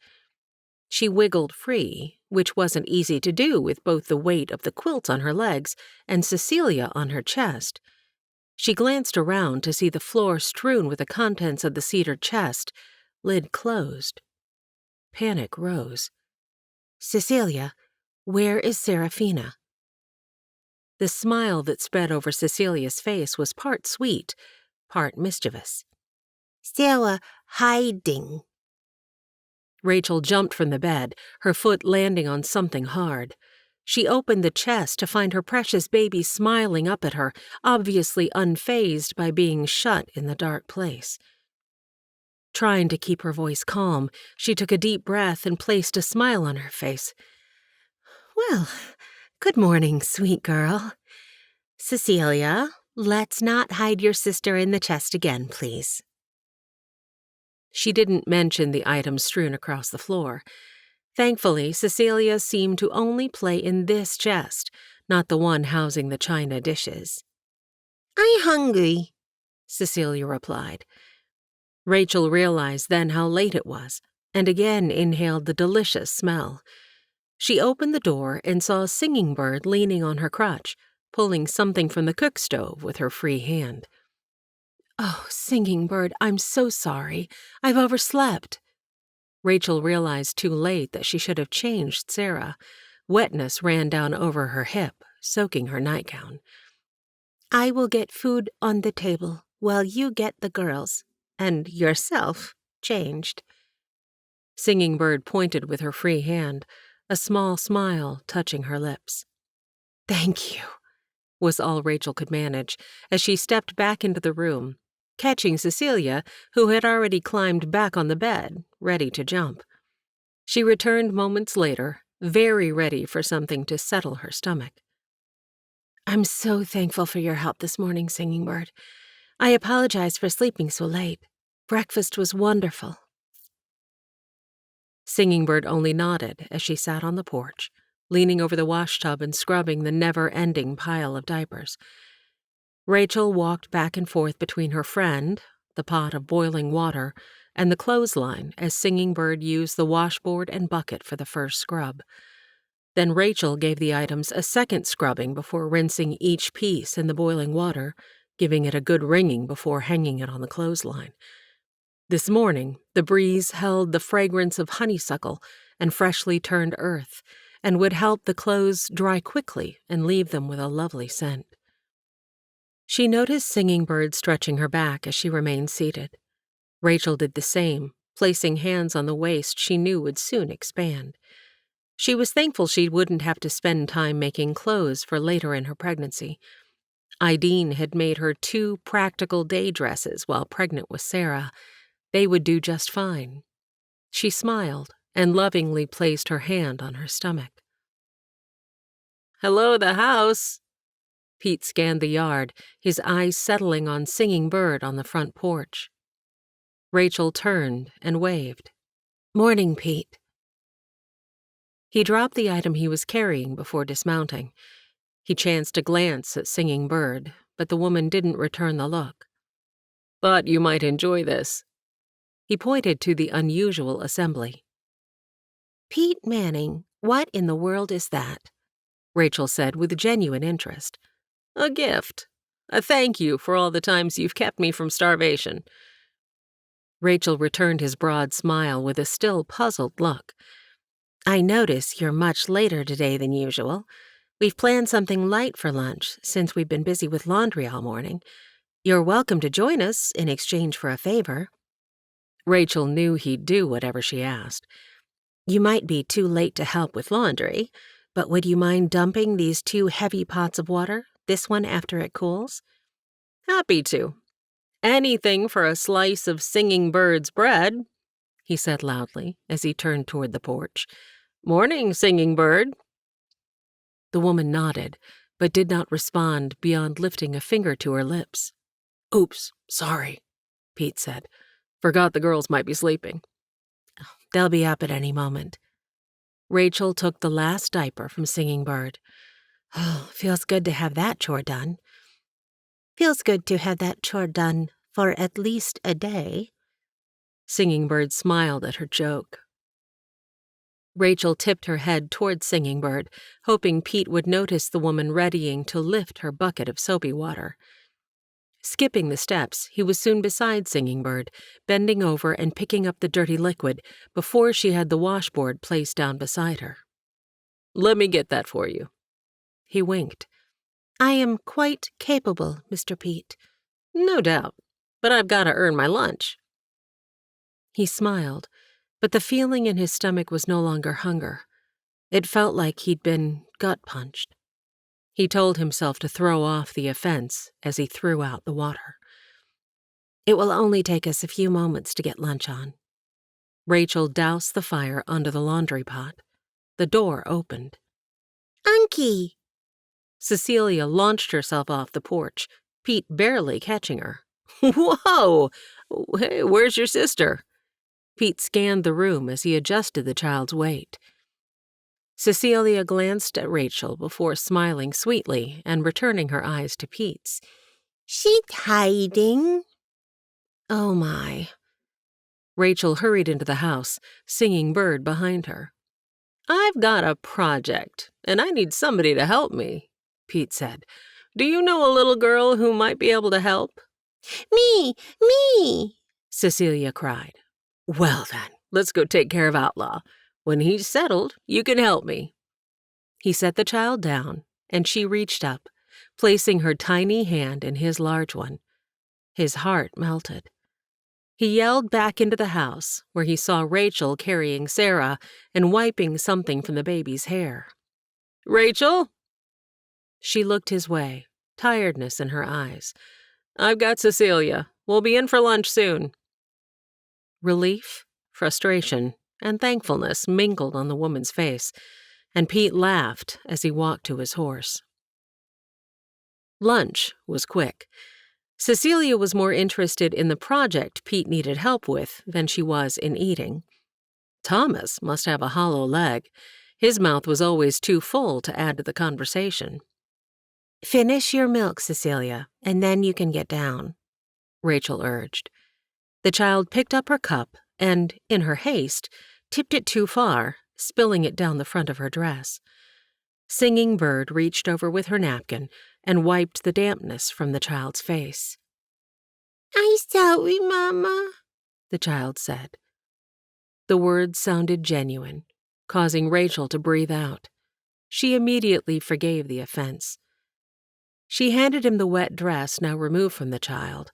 She wiggled free, which wasn't easy to do with both the weight of the quilts on her legs and Cecilia on her chest. She glanced around to see the floor strewn with the contents of the cedar chest, lid closed. Panic rose. Cecilia, where is Serafina? The smile that spread over Cecilia's face was part sweet, part mischievous. Sarah hiding. Rachel jumped from the bed, her foot landing on something hard. She opened the chest to find her precious baby smiling up at her, obviously unfazed by being shut in the dark place. Trying to keep her voice calm, she took a deep breath and placed a smile on her face. Well, good morning, sweet girl. Cecilia, let's not hide your sister in the chest again, please. She didn't mention the items strewn across the floor. Thankfully, Cecilia seemed to only play in this chest, not the one housing the china dishes. I'm hungry, Cecilia replied. Rachel realized then how late it was, and again inhaled the delicious smell. She opened the door and saw Singing Bird leaning on her crutch, pulling something from the cook stove with her free hand. "Oh, Singing Bird, I'm so sorry. I've overslept." Rachel realized too late that she should have changed Sarah. Wetness ran down over her hip, soaking her nightgown. I will get food on the table while you get the girls, and yourself, changed. Singing Bird pointed with her free hand, a small smile touching her lips. "Thank you," was all Rachel could manage as she stepped back into the room, catching Cecilia, who had already climbed back on the bed, ready to jump. She returned moments later, very ready for something to settle her stomach. "I'm so thankful for your help this morning, Singing Bird. I apologize for sleeping so late. Breakfast was wonderful." Singing Bird only nodded as she sat on the porch, leaning over the washtub and scrubbing the never-ending pile of diapers. Rachel walked back and forth between her friend, the pot of boiling water, and the clothesline as Singing Bird used the washboard and bucket for the first scrub. Then Rachel gave the items a second scrubbing before rinsing each piece in the boiling water, giving it a good wringing before hanging it on the clothesline. This morning, the breeze held the fragrance of honeysuckle and freshly turned earth, and would help the clothes dry quickly and leave them with a lovely scent. She noticed Singing Bird stretching her back as she remained seated. Rachel did the same, placing hands on the waist she knew would soon expand. She was thankful she wouldn't have to spend time making clothes for later in her pregnancy. Ideen had made her 2 practical day dresses while pregnant with Sarah. They would do just fine. She smiled and lovingly placed her hand on her stomach. "Hello, the house." Pete scanned the yard, his eyes settling on Singing Bird on the front porch. Rachel turned and waved. "Morning, Pete." He dropped the item he was carrying before dismounting. He chanced a glance at Singing Bird, but the woman didn't return the look. "Thought you might enjoy this." He pointed to the unusual assembly. Pete Manning, what in the world is that? Rachel said with genuine interest. "A gift. A thank you for all the times you've kept me from starvation." Rachel returned his broad smile with a still puzzled look. I notice you're much later today than usual. We've planned something light for lunch since we've been busy with laundry all morning. You're welcome to join us in exchange for a favor. Rachel knew he'd do whatever she asked. You might be too late to help with laundry, but would you mind dumping these 2 heavy pots of water, this one after it cools? "Happy to. Anything for a slice of Singing Bird's bread," he said loudly as he turned toward the porch. "Morning, Singing Bird." The woman nodded, but did not respond beyond lifting a finger to her lips. "Oops, sorry," Pete said. "Forgot the girls might be sleeping." They'll be up at any moment. Rachel took the last diaper from Singing Bird. Oh, feels good to have that chore done. Feels good to have that chore done for at least a day. Singing Bird smiled at her joke. Rachel tipped her head toward Singing Bird, hoping Pete would notice the woman readying to lift her bucket of soapy water. Skipping the steps, he was soon beside Singing Bird, bending over and picking up the dirty liquid before she had the washboard placed down beside her. "Let me get that for you." He winked. I am quite capable, Mr. Pete. "No doubt, but I've got to earn my lunch." He smiled. But the feeling in his stomach was no longer hunger. It felt like he'd been gut-punched. He told himself to throw off the offense as he threw out the water. It will only take us a few moments to get lunch on. Rachel doused the fire under the laundry pot. The door opened. Unky! Cecilia launched herself off the porch, Pete barely catching her. Whoa! Hey, where's your sister? Pete scanned the room as he adjusted the child's weight. Cecilia glanced at Rachel before smiling sweetly and returning her eyes to Pete's. She's hiding. Oh my. Rachel hurried into the house, Singing Bird behind her. I've got a project, and I need somebody to help me, Pete said. Do you know a little girl who might be able to help? Me! Cecilia cried. Well then, let's go take care of Outlaw. When he's settled, you can help me. He set the child down, and she reached up, placing her tiny hand in his large one. His heart melted. He yelled back into the house, where he saw Rachel carrying Sarah and wiping something from the baby's hair. Rachel? She looked his way, tiredness in her eyes. I've got Cecilia. We'll be in for lunch soon. Relief, frustration, and thankfulness mingled on the woman's face, and Pete laughed as he walked to his horse. Lunch was quick. Cecilia was more interested in the project Pete needed help with than she was in eating. Thomas must have a hollow leg. His mouth was always too full to add to the conversation. Finish your milk, Cecilia, and then you can get down, Rachel urged. The child picked up her cup and, in her haste, tipped it too far, spilling it down the front of her dress. Singing Bird reached over with her napkin and wiped the dampness from the child's face. I'm sorry, Mama, the child said. The words sounded genuine, causing Rachel to breathe out. She immediately forgave the offense. She handed him the wet dress now removed from the child.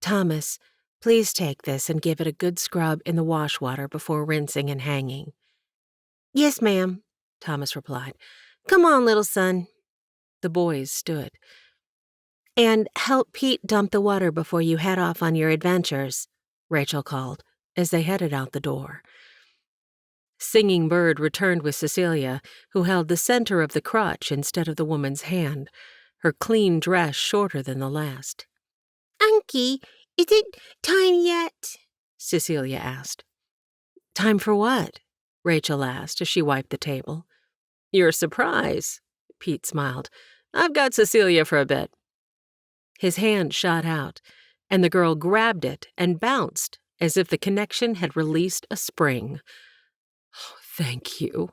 Thomas, please take this and give it a good scrub in the wash water before rinsing and hanging. Yes, ma'am, Thomas replied. Come on, little son. The boys stood. And help Pete dump the water before you head off on your adventures, Rachel called as they headed out the door. Singing Bird returned with Cecilia, who held the center of the crutch instead of the woman's hand, her clean dress shorter than the last. Unky, is it time yet? Cecilia asked. Time for what? Rachel asked as she wiped the table. Your surprise, Pete smiled. I've got Cecilia for a bit. His hand shot out, and the girl grabbed it and bounced as if the connection had released a spring. Oh, thank you,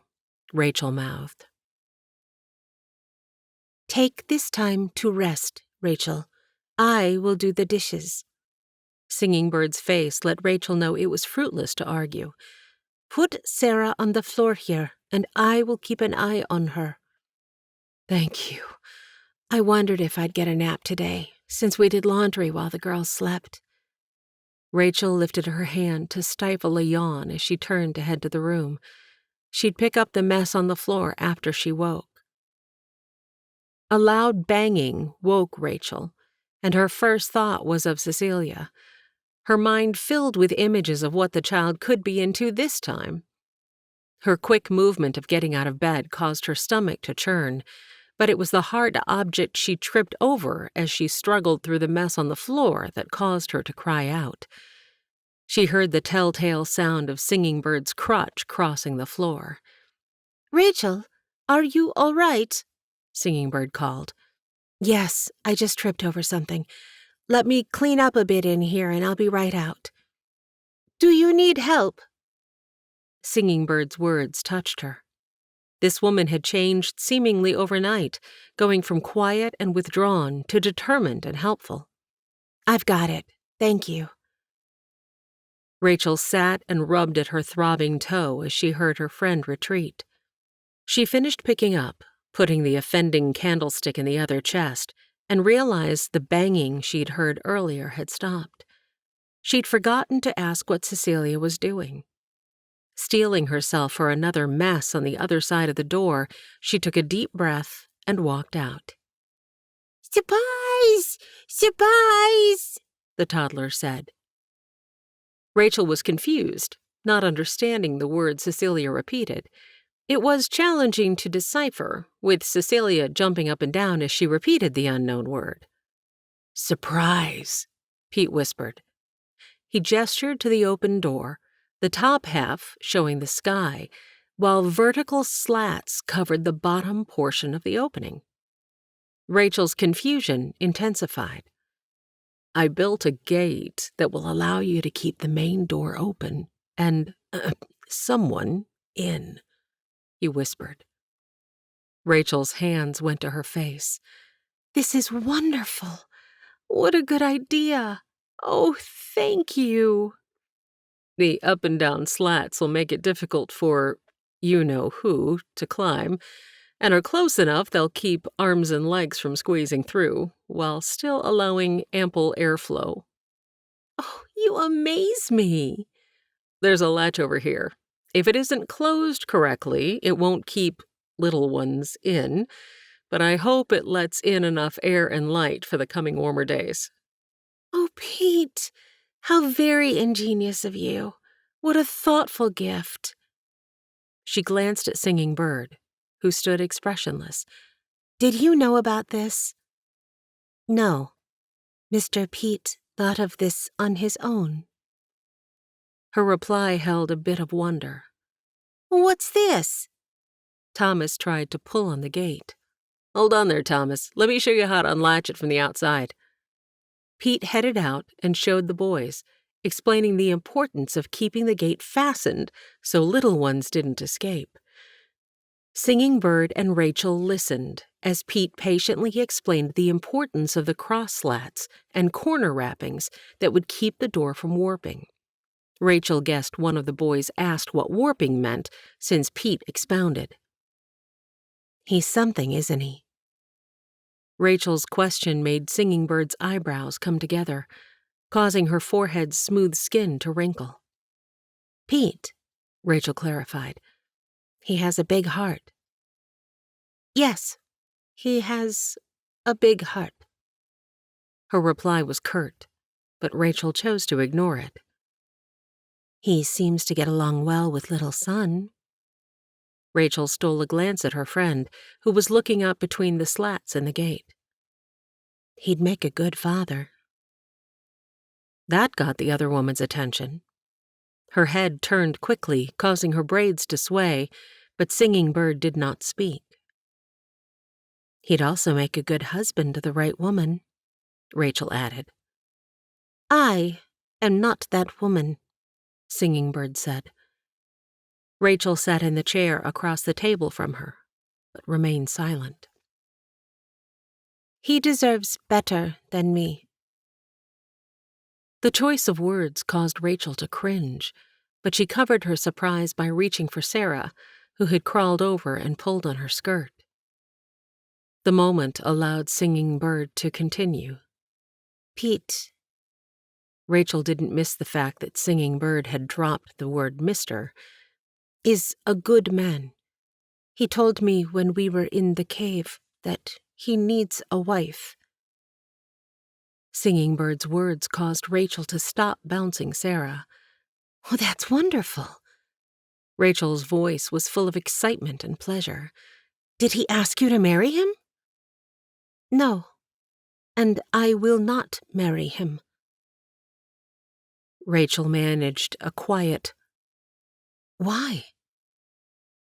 Rachel mouthed. Take this time to rest, Rachel. I will do the dishes. Singing Bird's face let Rachel know it was fruitless to argue. Put Sarah on the floor here, and I will keep an eye on her. Thank you. I wondered if I'd get a nap today, since we did laundry while the girls slept. Rachel lifted her hand to stifle a yawn as she turned to head to the room. She'd pick up the mess on the floor after she woke. A loud banging woke Rachel, and her first thought was of Cecilia. Her mind filled with images of what the child could be into this time. Her quick movement of getting out of bed caused her stomach to churn, but it was the hard object she tripped over as she struggled through the mess on the floor that caused her to cry out. She heard the telltale sound of Singing Bird's crutch crossing the floor. Rachel, are you all right? Singing Bird called. Yes, I just tripped over something. Let me clean up a bit in here and I'll be right out. Do you need help? Singing Bird's words touched her. This woman had changed seemingly overnight, going from quiet and withdrawn to determined and helpful. I've got it. Thank you. Rachel sat and rubbed at her throbbing toe as she heard her friend retreat. She finished picking up, putting the offending candlestick in the other chest, and realized the banging she'd heard earlier had stopped. She'd forgotten to ask what Cecilia was doing. Steeling herself for another mess on the other side of the door, she took a deep breath and walked out. "Surprise! Surprise!" the toddler said. Rachel was confused, not understanding the word Cecilia repeated. It was challenging to decipher, with Cecilia jumping up and down as she repeated the unknown word. "Surprise," Pete whispered. He gestured to the open door, the top half showing the sky, while vertical slats covered the bottom portion of the opening. Rachel's confusion intensified. "I built a gate that will allow you to keep the main door open and someone in," he whispered. Rachel's hands went to her face. "This is wonderful. What a good idea. Oh, thank you." "The up and down slats will make it difficult for you-know-who to climb, and are close enough they'll keep arms and legs from squeezing through, while still allowing ample airflow." "Oh, you amaze me." "There's a latch over here. If it isn't closed correctly, it won't keep little ones in, but I hope it lets in enough air and light for the coming warmer days." "Oh, Pete, how very ingenious of you. What a thoughtful gift." She glanced at Singing Bird, who stood expressionless. "Did you know about this?" "No. Mr. Pete thought of this on his own." Her reply held a bit of wonder. "What's this?" Thomas tried to pull on the gate. "Hold on there, Thomas. Let me show you how to unlatch it from the outside." Pete headed out and showed the boys, explaining the importance of keeping the gate fastened so little ones didn't escape. Singing Bird and Rachel listened as Pete patiently explained the importance of the cross slats and corner wrappings that would keep the door from warping. Rachel guessed one of the boys asked what warping meant, since Pete expounded. "He's something, isn't he?" Rachel's question made Singing Bird's eyebrows come together, causing her forehead's smooth skin to wrinkle. "Pete," Rachel clarified. "He has a big heart." "Yes, he has a big heart." Her reply was curt, but Rachel chose to ignore it. "He seems to get along well with little son." Rachel stole a glance at her friend, who was looking up between the slats in the gate. "He'd make a good father." That got the other woman's attention. Her head turned quickly, causing her braids to sway, but Singing Bird did not speak. "He'd also make a good husband to the right woman," Rachel added. "I am not that woman," Singing Bird said. Rachel sat in the chair across the table from her, but remained silent. "He deserves better than me." The choice of words caused Rachel to cringe, but she covered her surprise by reaching for Sarah, who had crawled over and pulled on her skirt. The moment allowed Singing Bird to continue. "Pete." Rachel didn't miss the fact that Singing Bird had dropped the word Mr. "Is a good man. He told me when we were in the cave that he needs a wife." Singing Bird's words caused Rachel to stop bouncing Sarah. "Oh, that's wonderful." Rachel's voice was full of excitement and pleasure. "Did he ask you to marry him?" "No, and I will not marry him." Rachel managed a quiet, "Why?"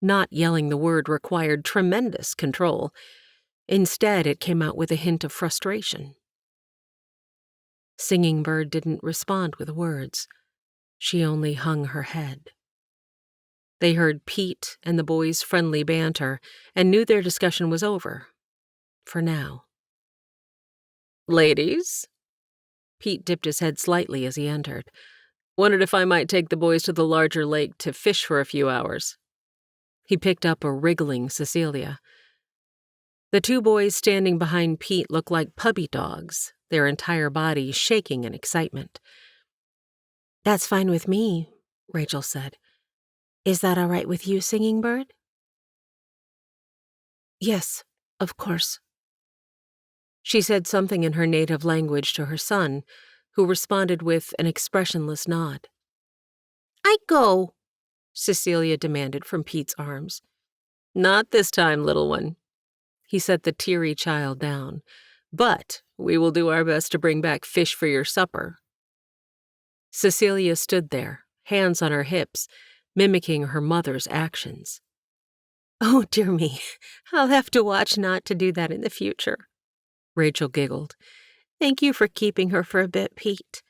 Not yelling the word required tremendous control. Instead, it came out with a hint of frustration. Singing Bird didn't respond with words. She only hung her head. They heard Pete and the boys' friendly banter and knew their discussion was over. For now. "Ladies?" Pete dipped his head slightly as he entered. "Wondered if I might take the boys to the larger lake to fish for a few hours." He picked up a wriggling Cecilia. The two boys standing behind Pete looked like puppy dogs, their entire bodies shaking in excitement. "That's fine with me," Rachel said. Is that all right with you, Singing Bird? Yes, of course. She said something in her native language to her son, who responded with an expressionless nod. I go, Cecilia demanded from Pete's arms. Not this time, little one. He set the teary child down. But we will do our best to bring back fish for your supper. Cecilia stood there, hands on her hips, mimicking her mother's actions. Oh, dear me. I'll have to watch not to do that in the future. Rachel giggled. Thank you for keeping her for a bit, Pete.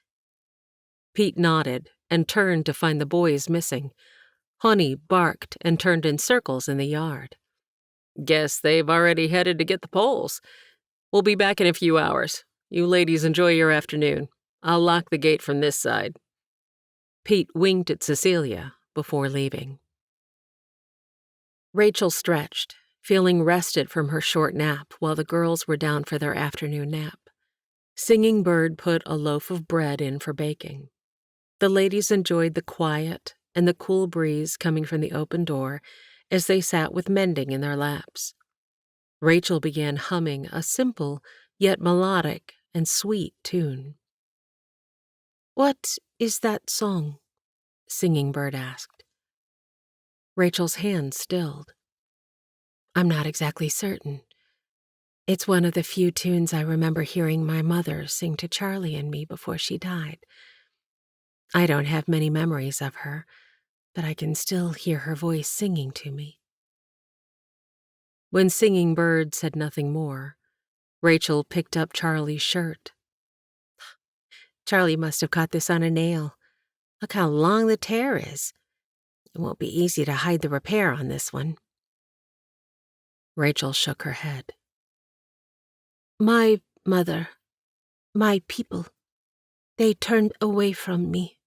Pete nodded and turned to find the boys missing. Honey barked and turned in circles in the yard. Guess they've already headed to get the poles. We'll be back in a few hours. You ladies enjoy your afternoon. I'll lock the gate from this side. Pete winked at Cecilia before leaving. Rachel stretched, feeling rested from her short nap while the girls were down for their afternoon nap. Singing Bird put a loaf of bread in for baking. The ladies enjoyed the quiet and the cool breeze coming from the open door as they sat with mending in their laps. Rachel began humming a simple yet melodic and sweet tune. "What is that song?" Singing Bird asked. Rachel's hand stilled. "I'm not exactly certain. It's one of the few tunes I remember hearing my mother sing to Charlie and me before she died. I don't have many memories of her, but I can still hear her voice singing to me." When Singing Bird said nothing more, Rachel picked up Charlie's shirt. Charlie must have caught this on a nail. Look how long the tear is. It won't be easy to hide the repair on this one. Rachel shook her head. My mother, my people, they turned away from me.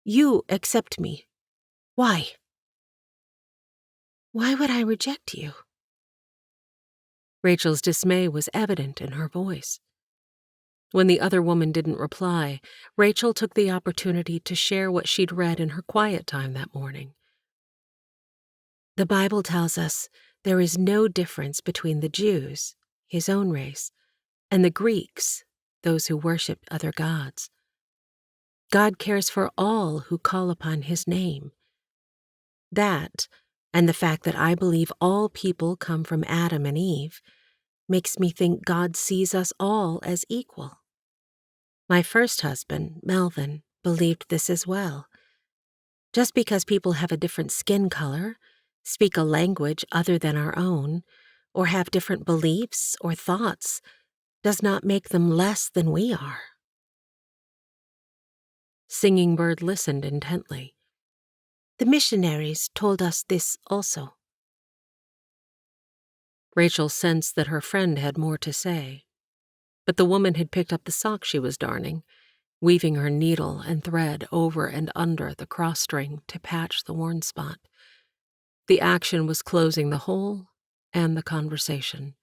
You accept me. Why? Why would I reject you? Rachel's dismay was evident in her voice. When the other woman didn't reply, Rachel took the opportunity to share what she'd read in her quiet time that morning. The Bible tells us there is no difference between the Jews, his own race, and the Greeks, those who worship other gods. God cares for all who call upon his name. That, and the fact that I believe all people come from Adam and Eve, makes me think God sees us all as equal. My first husband, Melvin, believed this as well. Just because people have a different skin color, speak a language other than our own, or have different beliefs or thoughts, does not make them less than we are. Singing Bird listened intently. The missionaries told us this also. Rachel sensed that her friend had more to say, but the woman had picked up the sock she was darning, weaving her needle and thread over and under the cross-string to patch the worn spot. The action was closing the hole and the conversation.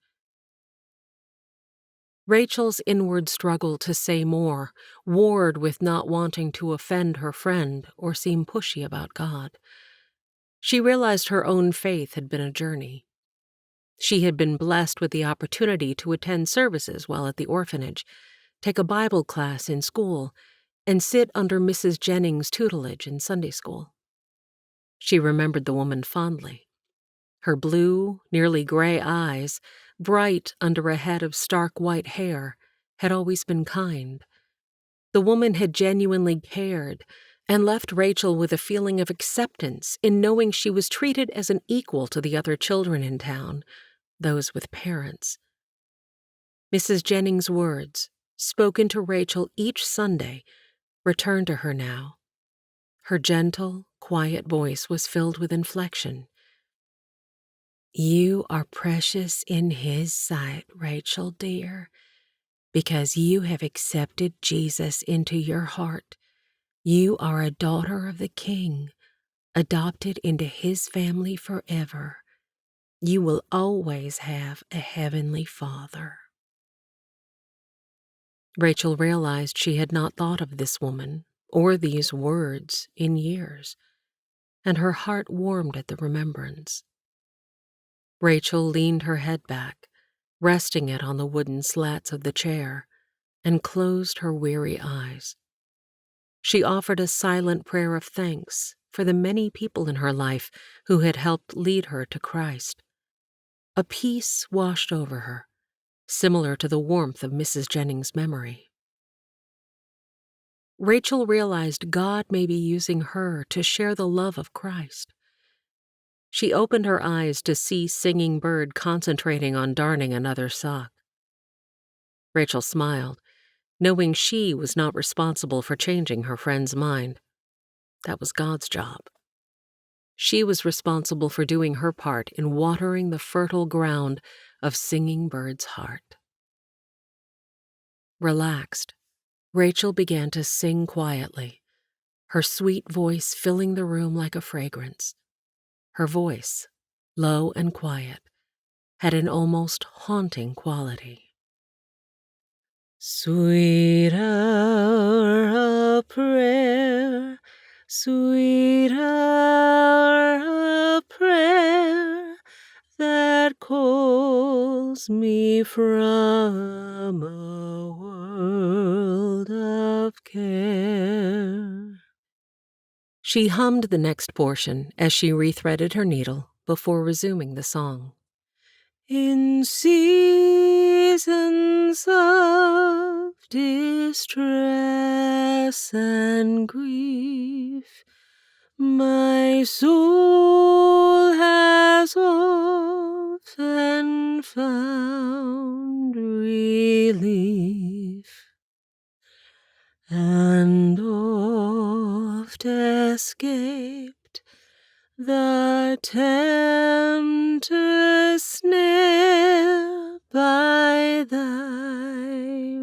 Rachel's inward struggle to say more warred with not wanting to offend her friend or seem pushy about God. She realized her own faith had been a journey. She had been blessed with the opportunity to attend services while at the orphanage, take a Bible class in school, and sit under Mrs. Jennings' tutelage in Sunday school. She remembered the woman fondly. Her blue, nearly gray eyes, bright under a head of stark white hair, had always been kind. The woman had genuinely cared and left Rachel with a feeling of acceptance in knowing she was treated as an equal to the other children in town, those with parents. Mrs. Jennings' words, spoken to Rachel each Sunday, returned to her now. Her gentle, quiet voice was filled with inflection. "You are precious in His sight, Rachel, dear, because you have accepted Jesus into your heart. You are a daughter of the King, adopted into His family forever. You will always have a heavenly Father." Rachel realized she had not thought of this woman or these words in years. and her heart warmed at the remembrance. Rachel leaned her head back, resting it on the wooden slats of the chair, and closed her weary eyes. She offered a silent prayer of thanks for the many people in her life who had helped lead her to Christ. A peace washed over her, similar to the warmth of Mrs. Jennings' memory. Rachel realized God may be using her to share the love of Christ. She opened her eyes to see Singing Bird concentrating on darning another sock. Rachel smiled, knowing she was not responsible for changing her friend's mind. That was God's job. She was responsible for doing her part in watering the fertile ground of Singing Bird's heart. Relaxed, Rachel began to sing quietly, her sweet voice filling the room like a fragrance. Her voice, low and quiet, had an almost haunting quality. Sweet hour of prayer, sweet hour of prayer, that calls me from a world of care. She hummed the next portion as she rethreaded her needle before resuming the song. In seasons of distress and grief, my soul has often found relief, and oft escaped the tempter's snare by thy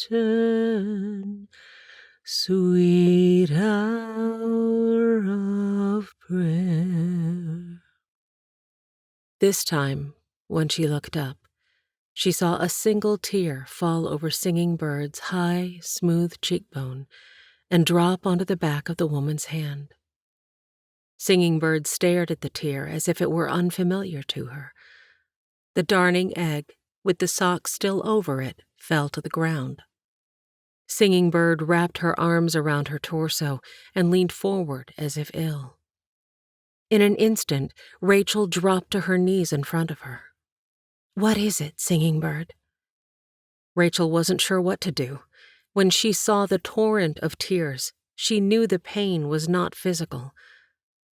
return, sweet hour of prayer. This time, when she looked up, she saw a single tear fall over Singing Bird's high, smooth cheekbone and drop onto the back of the woman's hand. Singing Bird stared at the tear as if it were unfamiliar to her. The darning egg, with the sock still over it, fell to the ground. Singing Bird wrapped her arms around her torso and leaned forward as if ill. In an instant, Rachel dropped to her knees in front of her. "What is it, Singing Bird?" Rachel wasn't sure what to do. When she saw the torrent of tears, she knew the pain was not physical.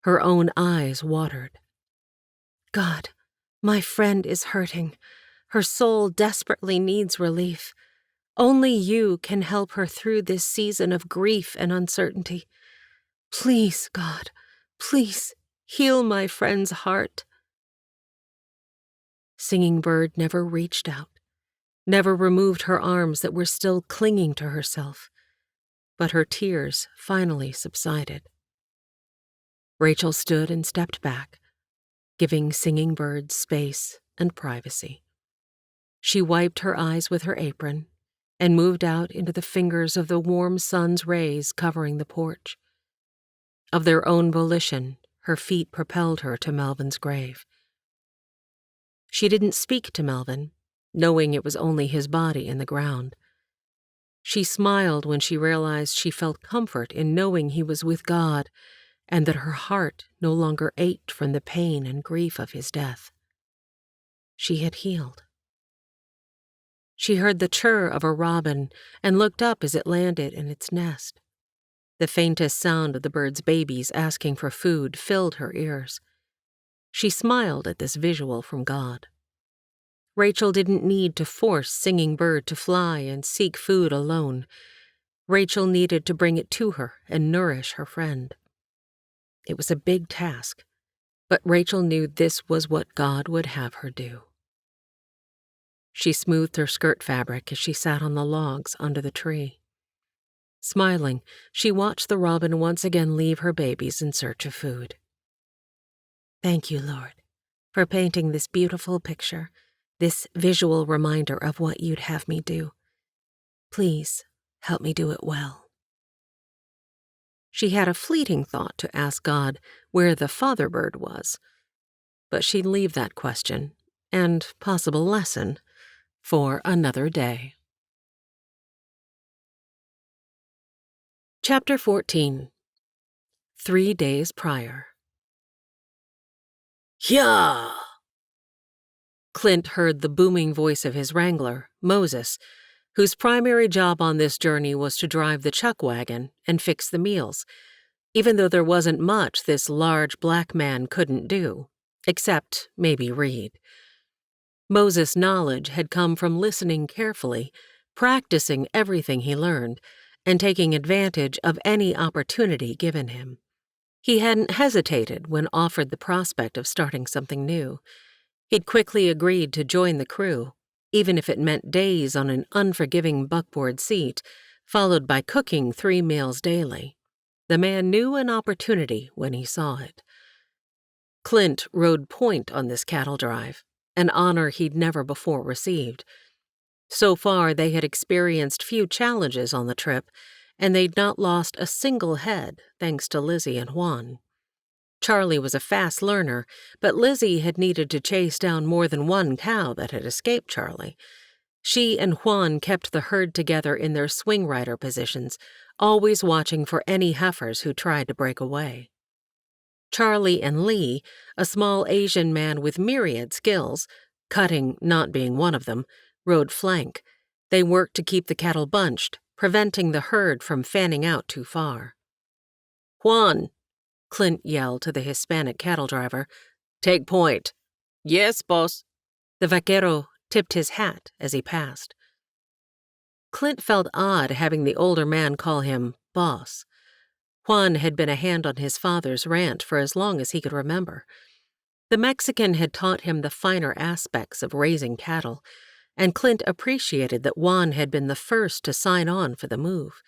Her own eyes watered. "God, my friend is hurting. Her soul desperately needs relief. Only you can help her through this season of grief and uncertainty. Please, God, please heal my friend's heart." Singing Bird never reached out, never removed her arms that were still clinging to herself, but her tears finally subsided. Rachel stood and stepped back, giving Singing Bird space and privacy. She wiped her eyes with her apron and moved out into the fingers of the warm sun's rays covering the porch. Of their own volition, her feet propelled her to Melvin's grave. She didn't speak to Melvin, knowing it was only his body in the ground. She smiled when she realized she felt comfort in knowing he was with God and that her heart no longer ached from the pain and grief of his death. She had healed. She heard the chirr of a robin and looked up as it landed in its nest. The faintest sound of the bird's babies asking for food filled her ears. She smiled at this visual from God. Rachel didn't need to force Singing Bird to fly and seek food alone. Rachel needed to bring it to her and nourish her friend. It was a big task, but Rachel knew this was what God would have her do. She smoothed her skirt fabric as she sat on the logs under the tree. Smiling, she watched the robin once again leave her babies in search of food. Thank you, Lord, for painting this beautiful picture, this visual reminder of what you'd have me do. Please help me do it well. She had a fleeting thought to ask God where the father bird was, but she'd leave that question and possible lesson for another day. Chapter 14. 3 days prior. Yeah! Clint heard the booming voice of his wrangler, Moses, whose primary job on this journey was to drive the chuck wagon and fix the meals, even though there wasn't much this large black man couldn't do, except maybe read. Moses' knowledge had come from listening carefully, practicing everything he learned, and taking advantage of any opportunity given him. He hadn't hesitated when offered the prospect of starting something new. He'd quickly agreed to join the crew, even if it meant days on an unforgiving buckboard seat, followed by cooking 3 meals daily. The man knew an opportunity when he saw it. Clint rode point on this cattle drive, an honor he'd never before received. So far, they had experienced few challenges on the trip, and they'd not lost a single head thanks to Lizzie and Juan. Charlie was a fast learner, but Lizzie had needed to chase down more than one cow that had escaped Charlie. She and Juan kept the herd together in their swing rider positions, always watching for any heifers who tried to break away. Charlie and Lee, a small Asian man with myriad skills, cutting not being one of them, rode flank. They worked to keep the cattle bunched, preventing the herd from fanning out too far. Juan, Clint yelled to the Hispanic cattle driver. Take point. Yes, boss. The vaquero tipped his hat as he passed. Clint felt odd having the older man call him boss. Juan had been a hand on his father's ranch for as long as he could remember. The Mexican had taught him the finer aspects of raising cattle, and Clint appreciated that Juan had been the first to sign on for the move.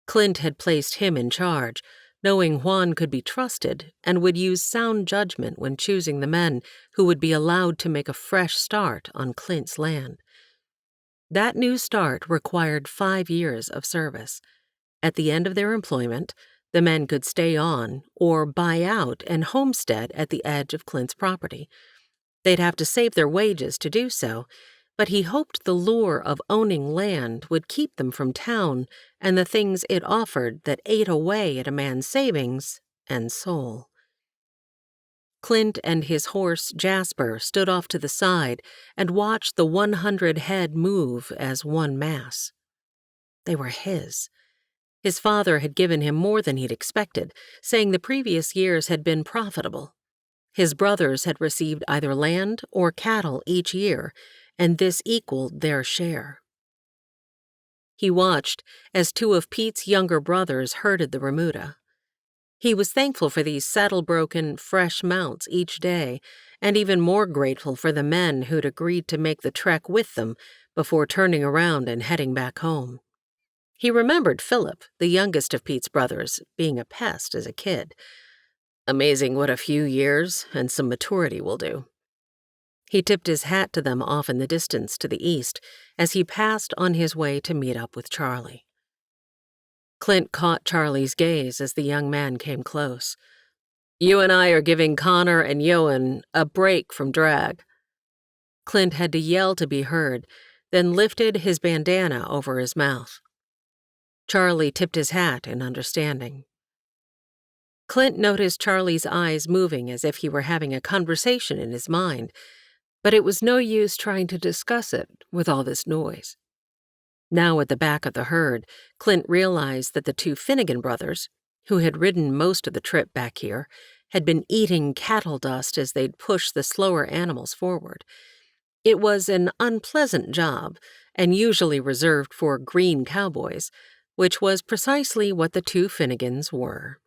Clint had placed him in charge, knowing Juan could be trusted and would use sound judgment when choosing the men who would be allowed to make a fresh start on Clint's land. That new start required 5 years of service. At the end of their employment, the men could stay on or buy out and homestead at the edge of Clint's property. They'd have to save their wages to do so, but he hoped the lure of owning land would keep them from town and the things it offered that ate away at a man's savings and soul. Clint and his horse Jasper stood off to the side and watched the 100 head move as one mass. They were his. His father had given him more than he'd expected, saying the previous years had been profitable. His brothers had received either land or cattle each year, and this equaled their share. He watched as 2 of Pete's younger brothers herded the remuda. He was thankful for these saddle-broken, fresh mounts each day, and even more grateful for the men who'd agreed to make the trek with them before turning around and heading back home. He remembered Philip, the youngest of Pete's brothers, being a pest as a kid. Amazing what a few years and some maturity will do. He tipped his hat to them off in the distance to the east as he passed on his way to meet up with Charlie. Clint caught Charlie's gaze as the young man came close. You and I are giving Connor and Yoan a break from drag. Clint had to yell to be heard, then lifted his bandana over his mouth. Charlie tipped his hat in understanding. Clint noticed Charlie's eyes moving as if he were having a conversation in his mind, but it was no use trying to discuss it with all this noise. Now at the back of the herd, Clint realized that the 2 Finnegan brothers, who had ridden most of the trip back here, had been eating cattle dust as they'd pushed the slower animals forward. It was an unpleasant job, and usually reserved for green cowboys, which was precisely what the 2 Finnegans were.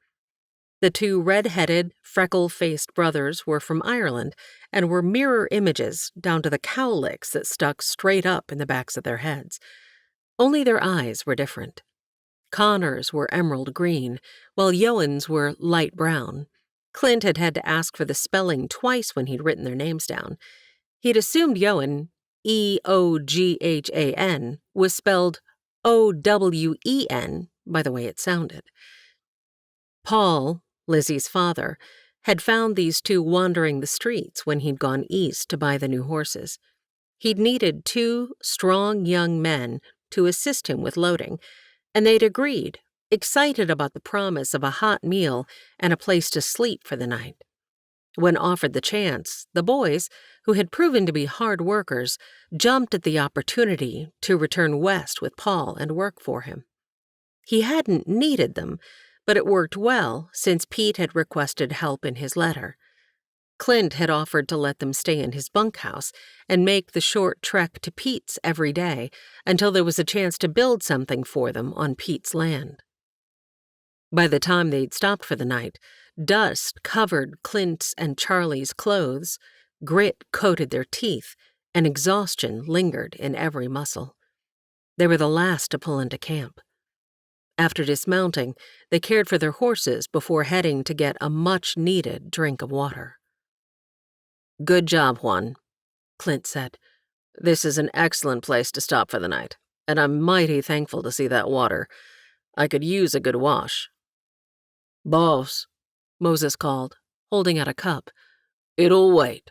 The 2 red-headed, freckle-faced brothers were from Ireland and were mirror images down to the cowlicks that stuck straight up in the backs of their heads. Only their eyes were different. Connor's were emerald green, while Yoan's were light brown. Clint had had to ask for the spelling twice when he'd written their names down. He'd assumed Yoan, Eoghan, was spelled Owen by the way it sounded. Paul, Lizzie's father, had found these two wandering the streets when he'd gone east to buy the new horses. He'd needed 2 strong young men to assist him with loading, and they'd agreed, excited about the promise of a hot meal and a place to sleep for the night. When offered the chance, the boys, who had proven to be hard workers, jumped at the opportunity to return west with Paul and work for him. He hadn't needed them, but it worked well since Pete had requested help in his letter. Clint had offered to let them stay in his bunkhouse and make the short trek to Pete's every day until there was a chance to build something for them on Pete's land. By the time they'd stopped for the night, dust covered Clint's and Charlie's clothes, grit coated their teeth, and exhaustion lingered in every muscle. They were the last to pull into camp. After dismounting, they cared for their horses before heading to get a much-needed drink of water. "Good job, Juan," Clint said. "This is an excellent place to stop for the night, and I'm mighty thankful to see that water. I could use a good wash." "Boss," Moses called, holding out a cup. "It'll wait.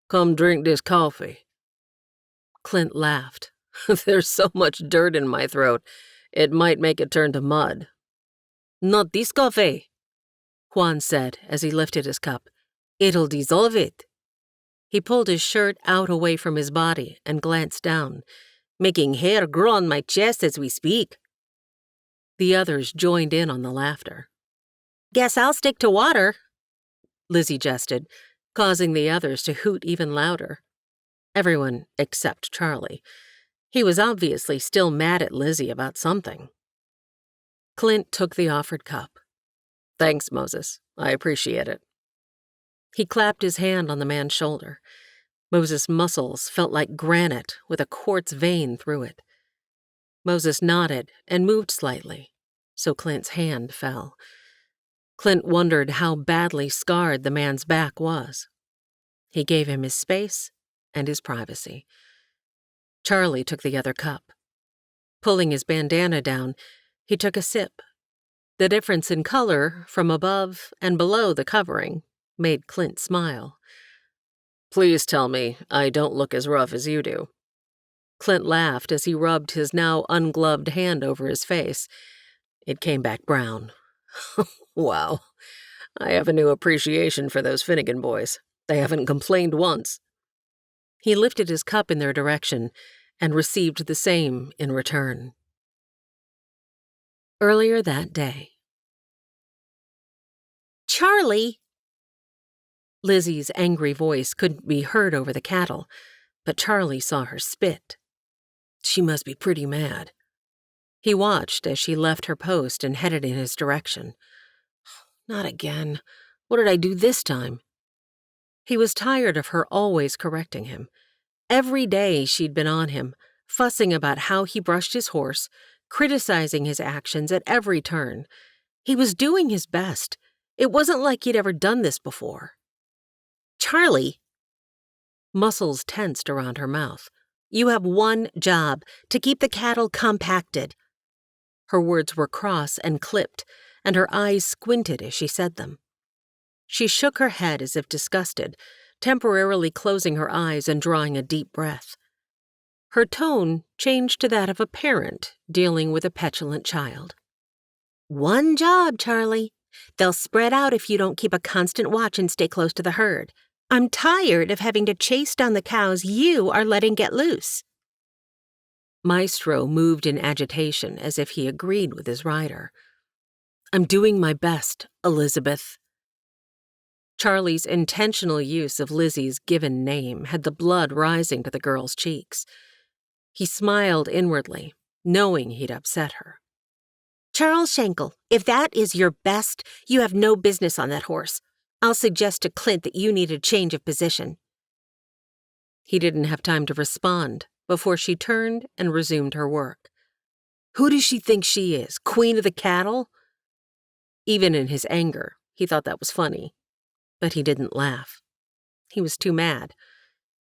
Come drink this coffee." Clint laughed. "There's so much dirt in my throat, it might make it turn to mud." "Not this coffee," Juan said as he lifted his cup. "It'll dissolve it." He pulled his shirt out away from his body and glanced down, making hair grow on my chest as we speak. The others joined in on the laughter. "Guess I'll stick to water," Lizzie jested, causing the others to hoot even louder. Everyone except Charlie. He was obviously still mad at Lizzie about something. Clint took the offered cup. "Thanks, Moses. I appreciate it." He clapped his hand on the man's shoulder. Moses' muscles felt like granite with a quartz vein through it. Moses nodded and moved slightly, so Clint's hand fell. Clint wondered how badly scarred the man's back was. He gave him his space and his privacy. Charlie took the other cup. Pulling his bandana down, he took a sip. The difference in color from above and below the covering made Clint smile. "Please tell me I don't look as rough as you do." Clint laughed as he rubbed his now ungloved hand over his face. It came back brown. "Wow. I have a new appreciation for those Finnegan boys. They haven't complained once." He lifted his cup in their direction and received the same in return. Earlier that day. "Charlie!" Lizzie's angry voice couldn't be heard over the cattle, but Charlie saw her spit. She must be pretty mad. He watched as she left her post and headed in his direction. Not again. What did I do this time? He was tired of her always correcting him. Every day she'd been on him, fussing about how he brushed his horse, criticizing his actions at every turn. He was doing his best. It wasn't like he'd ever done this before. "Charlie!" Muscles tensed around her mouth. "You have one job, to keep the cattle compacted." Her words were cross and clipped, and her eyes squinted as she said them. She shook her head as if disgusted, temporarily closing her eyes and drawing a deep breath. Her tone changed to that of a parent dealing with a petulant child. "One job, Charlie. They'll spread out if you don't keep a constant watch and stay close to the herd. I'm tired of having to chase down the cows you are letting get loose." Maestro moved in agitation as if he agreed with his rider. "I'm doing my best, Elizabeth." Charlie's intentional use of Lizzie's given name had the blood rising to the girl's cheeks. He smiled inwardly, knowing he'd upset her. "Charles Schenkel, if that is your best, you have no business on that horse. I'll suggest to Clint that you need a change of position." He didn't have time to respond before she turned and resumed her work. Who does she think she is, queen of the cattle? Even in his anger, he thought that was funny, but he didn't laugh. He was too mad.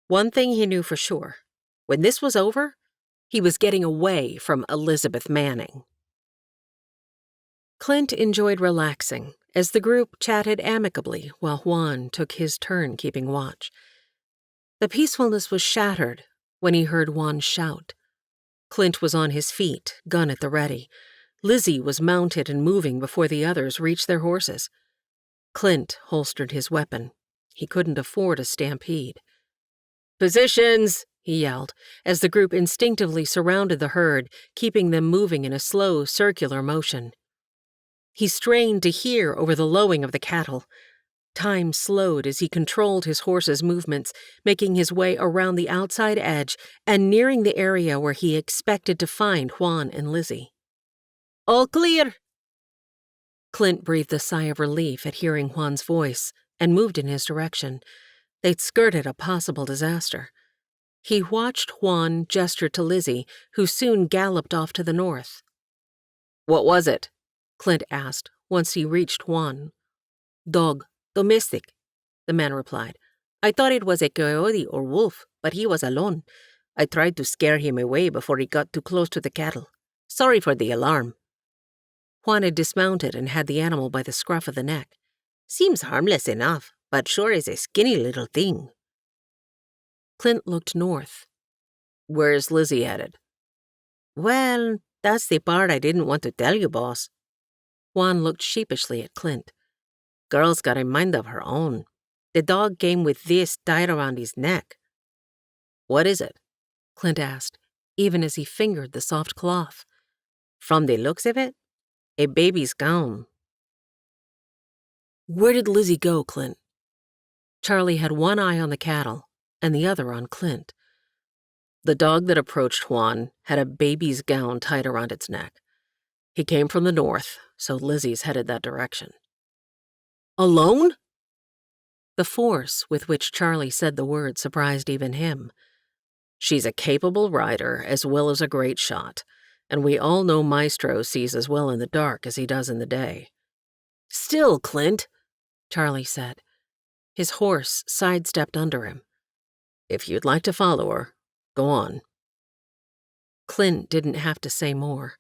One thing he knew for sure. When this was over, he was getting away from Elizabeth Manning. Clint enjoyed relaxing as the group chatted amicably while Juan took his turn keeping watch. The peacefulness was shattered when he heard Juan shout. Clint was on his feet, gun at the ready. Lizzie was mounted and moving before the others reached their horses. Clint holstered his weapon. He couldn't afford a stampede. "Positions!" he yelled, as the group instinctively surrounded the herd, keeping them moving in a slow, circular motion. He strained to hear over the lowing of the cattle. Time slowed as he controlled his horse's movements, making his way around the outside edge and nearing the area where he expected to find Juan and Lizzie. "All clear!" Clint breathed a sigh of relief at hearing Juan's voice and moved in his direction. They'd skirted a possible disaster. He watched Juan gesture to Lizzie, who soon galloped off to the north. "What was it?" Clint asked once he reached Juan. "Dog, domestic," the man replied. "I thought it was a coyote or wolf, but he was alone. I tried to scare him away before he got too close to the cattle. Sorry for the alarm." Juan had dismounted and had the animal by the scruff of the neck. "Seems harmless enough, but sure is a skinny little thing." Clint looked north. "Where's Lizzie headed?" "Well, that's the part I didn't want to tell you, boss." Juan looked sheepishly at Clint. "Girl's got a mind of her own. The dog came with this tied around his neck." "What is it?" Clint asked, even as he fingered the soft cloth. "From the looks of it, a baby's gown." "Where did Lizzie go, Clint?" Charlie had one eye on the cattle and the other on Clint. The dog that approached Juan had a baby's gown tied around its neck. He came from the north, so Lizzie's headed that direction. "Alone?" The force with which Charlie said the word surprised even him. "She's a capable rider as well as a great shot, and we all know Maestro sees as well in the dark as he does in the day." "Still, Clint," Charlie said. His horse sidestepped under him. "If you'd like to follow her, go on." Clint didn't have to say more.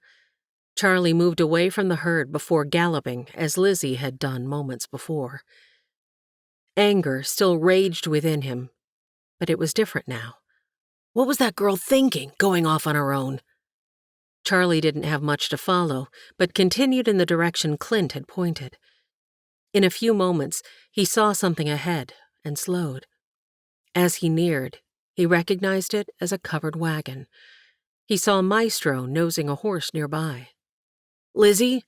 Charlie moved away from the herd before galloping, as Lizzie had done moments before. Anger still raged within him, but it was different now. What was that girl thinking, going off on her own? Charlie didn't have much to follow, but continued in the direction Clint had pointed. In a few moments, he saw something ahead and slowed. As he neared, he recognized it as a covered wagon. He saw Maestro nosing a horse nearby. "Lizzie?"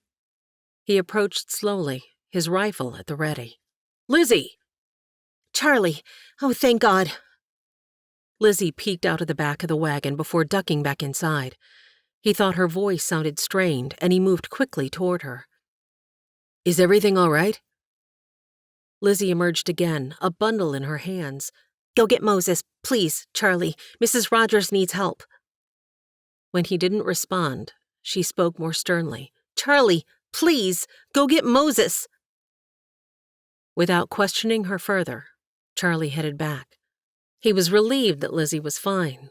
He approached slowly, his rifle at the ready. "Lizzie!" "Charlie! Oh, thank God!" Lizzie peeked out of the back of the wagon before ducking back inside. He thought her voice sounded strained, and he moved quickly toward her. "Is everything all right?" Lizzie emerged again, a bundle in her hands. "Go get Moses, please, Charlie. Mrs. Rogers needs help." When he didn't respond, she spoke more sternly. "Charlie, please, go get Moses." Without questioning her further, Charlie headed back. He was relieved that Lizzie was fine.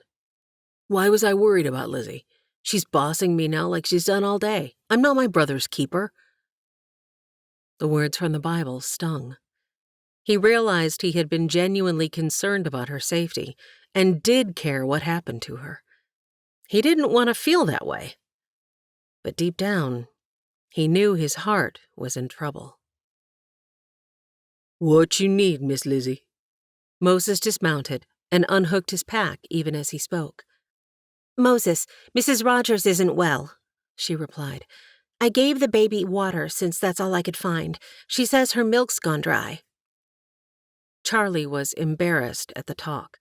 "Why was I worried about Lizzie? She's bossing me now like she's done all day. I'm not my brother's keeper." The words from the Bible stung. He realized he had been genuinely concerned about her safety and did care what happened to her. He didn't want to feel that way. But deep down, he knew his heart was in trouble. "What you need, Miss Lizzie?" Moses dismounted and unhooked his pack even as he spoke. "Moses, Mrs. Rogers isn't well," she replied. "I gave the baby water since that's all I could find. She says her milk's gone dry." Charlie was embarrassed at the talk,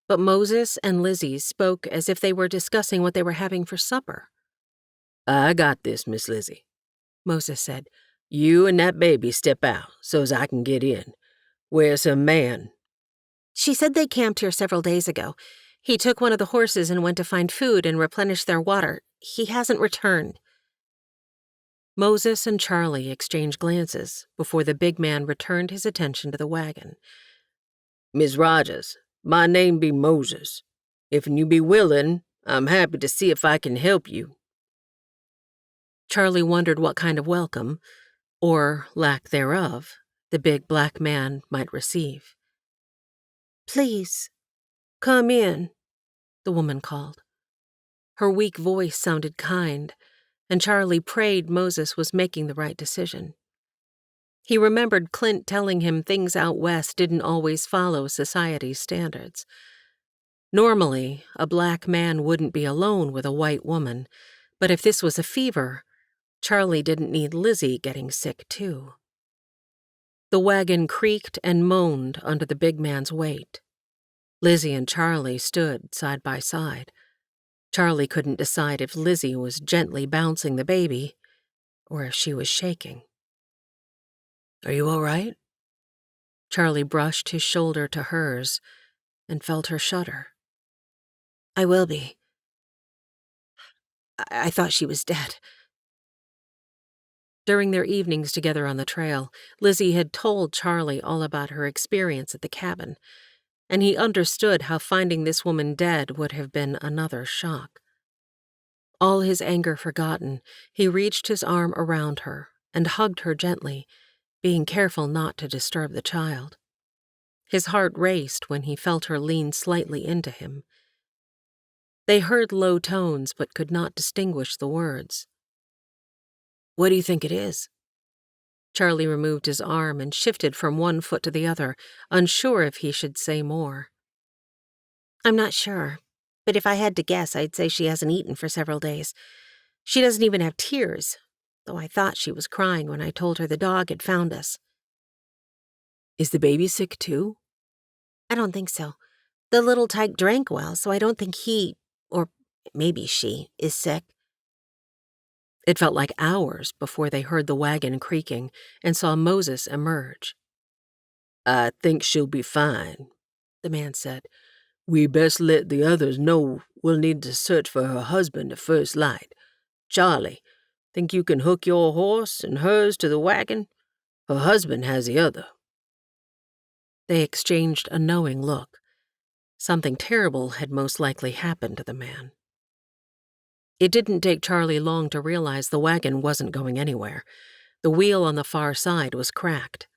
but Moses and Lizzie spoke as if they were discussing what they were having for supper. "I got this, Miss Lizzie," Moses said. "You and that baby step out so's I can get in. Where's her man?" "She said they camped here several days ago. He took one of the horses and went to find food and replenish their water. He hasn't returned." Moses and Charlie exchanged glances before the big man returned his attention to the wagon. "Miss Rogers, my name be Moses. If you be willing, I'm happy to see if I can help you." Charlie wondered what kind of welcome, or lack thereof, the big black man might receive. Please, come in. The woman called. Her weak voice sounded kind, and Charlie prayed Moses was making the right decision. He remembered Clint telling him things out west didn't always follow society's standards. Normally, a black man wouldn't be alone with a white woman, but if this was a fever, Charlie didn't need Lizzie getting sick too. The wagon creaked and moaned under the big man's weight. Lizzie and Charlie stood side by side. Charlie couldn't decide if Lizzie was gently bouncing the baby or if she was shaking. "Are you all right?" Charlie brushed his shoulder to hers and felt her shudder. I will be. I thought she was dead. During their evenings together on the trail, Lizzie had told Charlie all about her experience at the cabin, and he understood how finding this woman dead would have been another shock. All his anger forgotten, he reached his arm around her and hugged her gently, being careful not to disturb the child. His heart raced when he felt her lean slightly into him. They heard low tones but could not distinguish the words. "What do you think it is?" Charlie removed his arm and shifted from one foot to the other, unsure if he should say more. I'm not sure, but if I had to guess, I'd say she hasn't eaten for several days. She doesn't even have tears, though I thought she was crying when I told her the dog had found us. "Is the baby sick too?" I don't think so. The little tyke drank well, so I don't think he, or maybe she, is sick. It felt like hours before they heard the wagon creaking and saw Moses emerge. "I think she'll be fine," the man said. "We best let the others know we'll need to search for her husband at first light. Charlie, think you can hook your horse and hers to the wagon? Her husband has the other." They exchanged a knowing look. Something terrible had most likely happened to the man. It didn't take Charlie long to realize the wagon wasn't going anywhere. The wheel on the far side was cracked.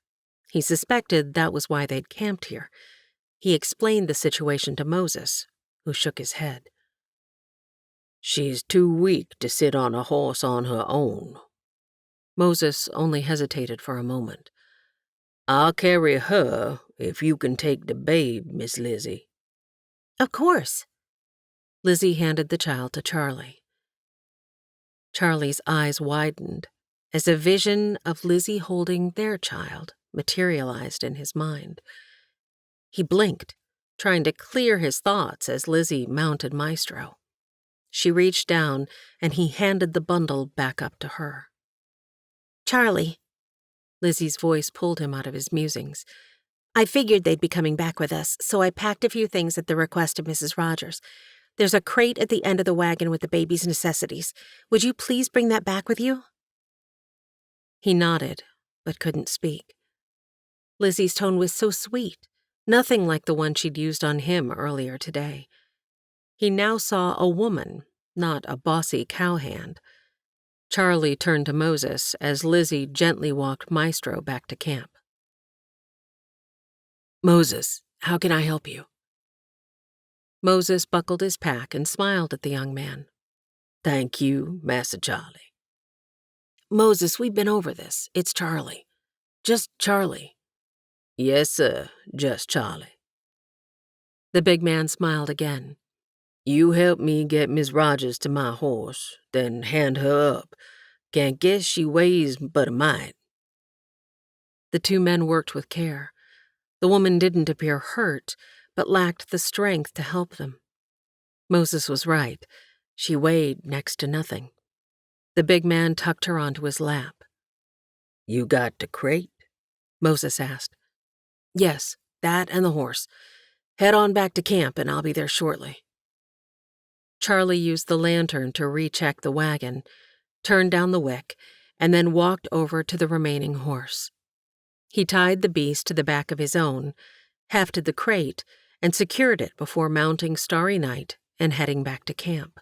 He suspected that was why they'd camped here. He explained the situation to Moses, who shook his head. "She's too weak to sit on a horse on her own." Moses only hesitated for a moment. "I'll carry her if you can take the babe, Miss Lizzie." Of course. Lizzie handed the child to Charlie. Charlie's eyes widened as a vision of Lizzie holding their child materialized in his mind. He blinked, trying to clear his thoughts as Lizzie mounted Maestro. She reached down, and he handed the bundle back up to her. Charlie. Lizzie's voice pulled him out of his musings. I figured they'd be coming back with us, so I packed a few things at the request of Mrs. Rogers. There's a crate at the end of the wagon with the baby's necessities. Would you please bring that back with you? He nodded, but couldn't speak. Lizzie's tone was so sweet, nothing like the one she'd used on him earlier today. He now saw a woman, not a bossy cowhand. Charlie turned to Moses as Lizzie gently walked Maestro back to camp. "Moses, how can I help you?" Moses buckled his pack and smiled at the young man. "Thank you, Massa Charlie." "Moses, we've been over this. It's Charlie. Just Charlie." "Yes, sir, just Charlie." The big man smiled again. "You help me get Miss Rogers to my horse, then hand her up. Can't guess she weighs but a mite." The two men worked with care. The woman didn't appear hurt, but lacked the strength to help them. Moses was right. She weighed next to nothing. The big man tucked her onto his lap. "You got the crate?" Moses asked. "Yes, that and the horse. Head on back to camp and I'll be there shortly." Charlie used the lantern to recheck the wagon, turned down the wick, and then walked over to the remaining horse. He tied the beast to the back of his own, hefted the crate, and secured it before mounting Starry Night and heading back to camp.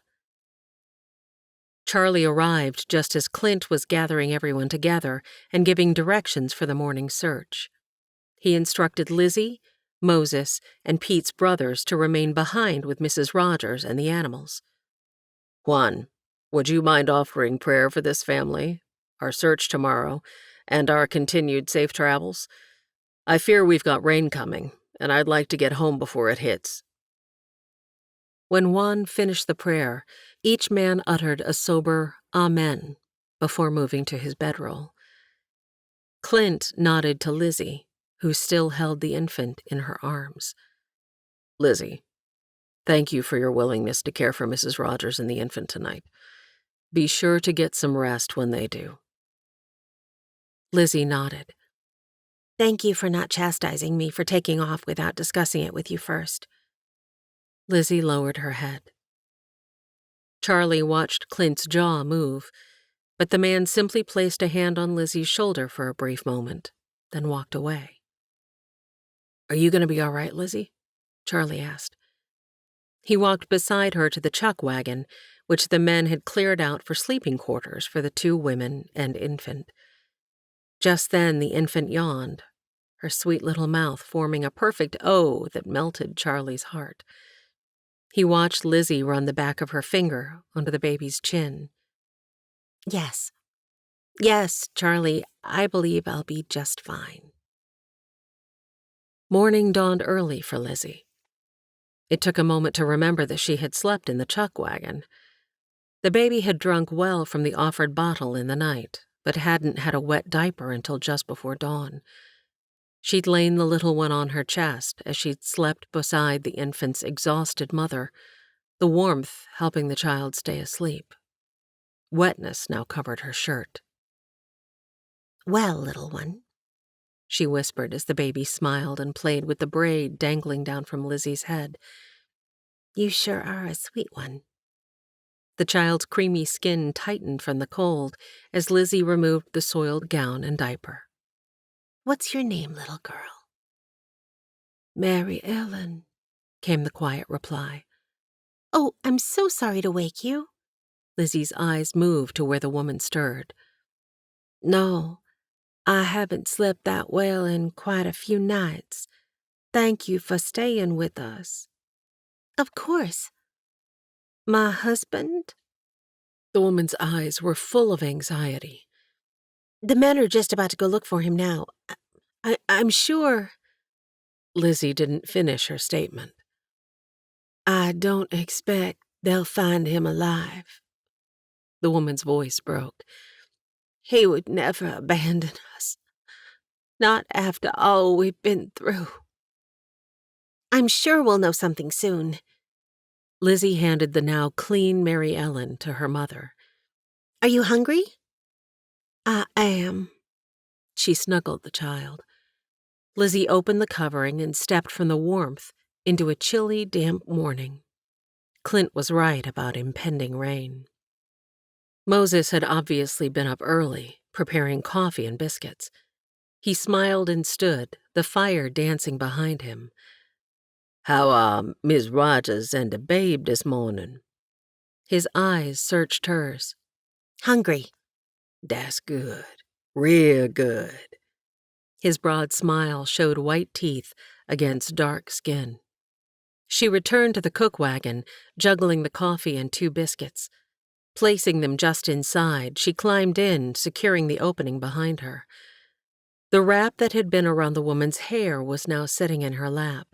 Charlie arrived just as Clint was gathering everyone together and giving directions for the morning search. He instructed Lizzie, Moses, and Pete's brothers to remain behind with Mrs. Rogers and the animals. Juan, would you mind offering prayer for this family, our search tomorrow, and our continued safe travels? I fear we've got rain coming, and I'd like to get home before it hits. When Juan finished the prayer, each man uttered a sober Amen before moving to his bedroll. Clint nodded to Lizzie, who still held the infant in her arms. Lizzie, thank you for your willingness to care for Mrs. Rogers and the infant tonight. Be sure to get some rest when they do. Lizzie nodded. Thank you for not chastising me for taking off without discussing it with you first. Lizzie lowered her head. Charlie watched Clint's jaw move, but the man simply placed a hand on Lizzie's shoulder for a brief moment, then walked away. Are you going to be all right, Lizzie? Charlie asked. He walked beside her to the chuck wagon, which the men had cleared out for sleeping quarters for the 2 women and infant. Just then the infant yawned, her sweet little mouth forming a perfect O that melted Charlie's heart. He watched Lizzie run the back of her finger onto the baby's chin. Yes, Charlie, I believe I'll be just fine. Morning dawned early for Lizzie. It took a moment to remember that she had slept in the chuck wagon. The baby had drunk well from the offered bottle in the night, but hadn't had a wet diaper until just before dawn. She'd lain the little one on her chest as she'd slept beside the infant's exhausted mother, the warmth helping the child stay asleep. Wetness now covered her shirt. Well, little one, she whispered as the baby smiled and played with the braid dangling down from Lizzie's head. You sure are a sweet one. The child's creamy skin tightened from the cold as Lizzie removed the soiled gown and diaper. What's your name, little girl? Mary Ellen, came the quiet reply. Oh, I'm so sorry to wake you. Lizzie's eyes moved to where the woman stirred. No, I haven't slept that well in quite a few nights. Thank you for staying with us. Of course. My husband? The woman's eyes were full of anxiety. The men are just about to go look for him now. I'm sure. Lizzie didn't finish her statement. I don't expect they'll find him alive. The woman's voice broke. He would never abandon us. Not after all we've been through. I'm sure we'll know something soon. Lizzie handed the now clean Mary Ellen to her mother. Are you hungry? I am. She snuggled the child. Lizzie opened the covering and stepped from the warmth into a chilly, damp morning. Clint was right about impending rain. Moses had obviously been up early, preparing coffee and biscuits. He smiled and stood, the fire dancing behind him. How are Miss Rogers and the babe this morning? His eyes searched hers. Hungry. That's good. Real good. His broad smile showed white teeth against dark skin. She returned to the cook wagon, juggling the coffee and 2 biscuits. Placing them just inside, she climbed in, securing the opening behind her. The wrap that had been around the woman's hair was now sitting in her lap.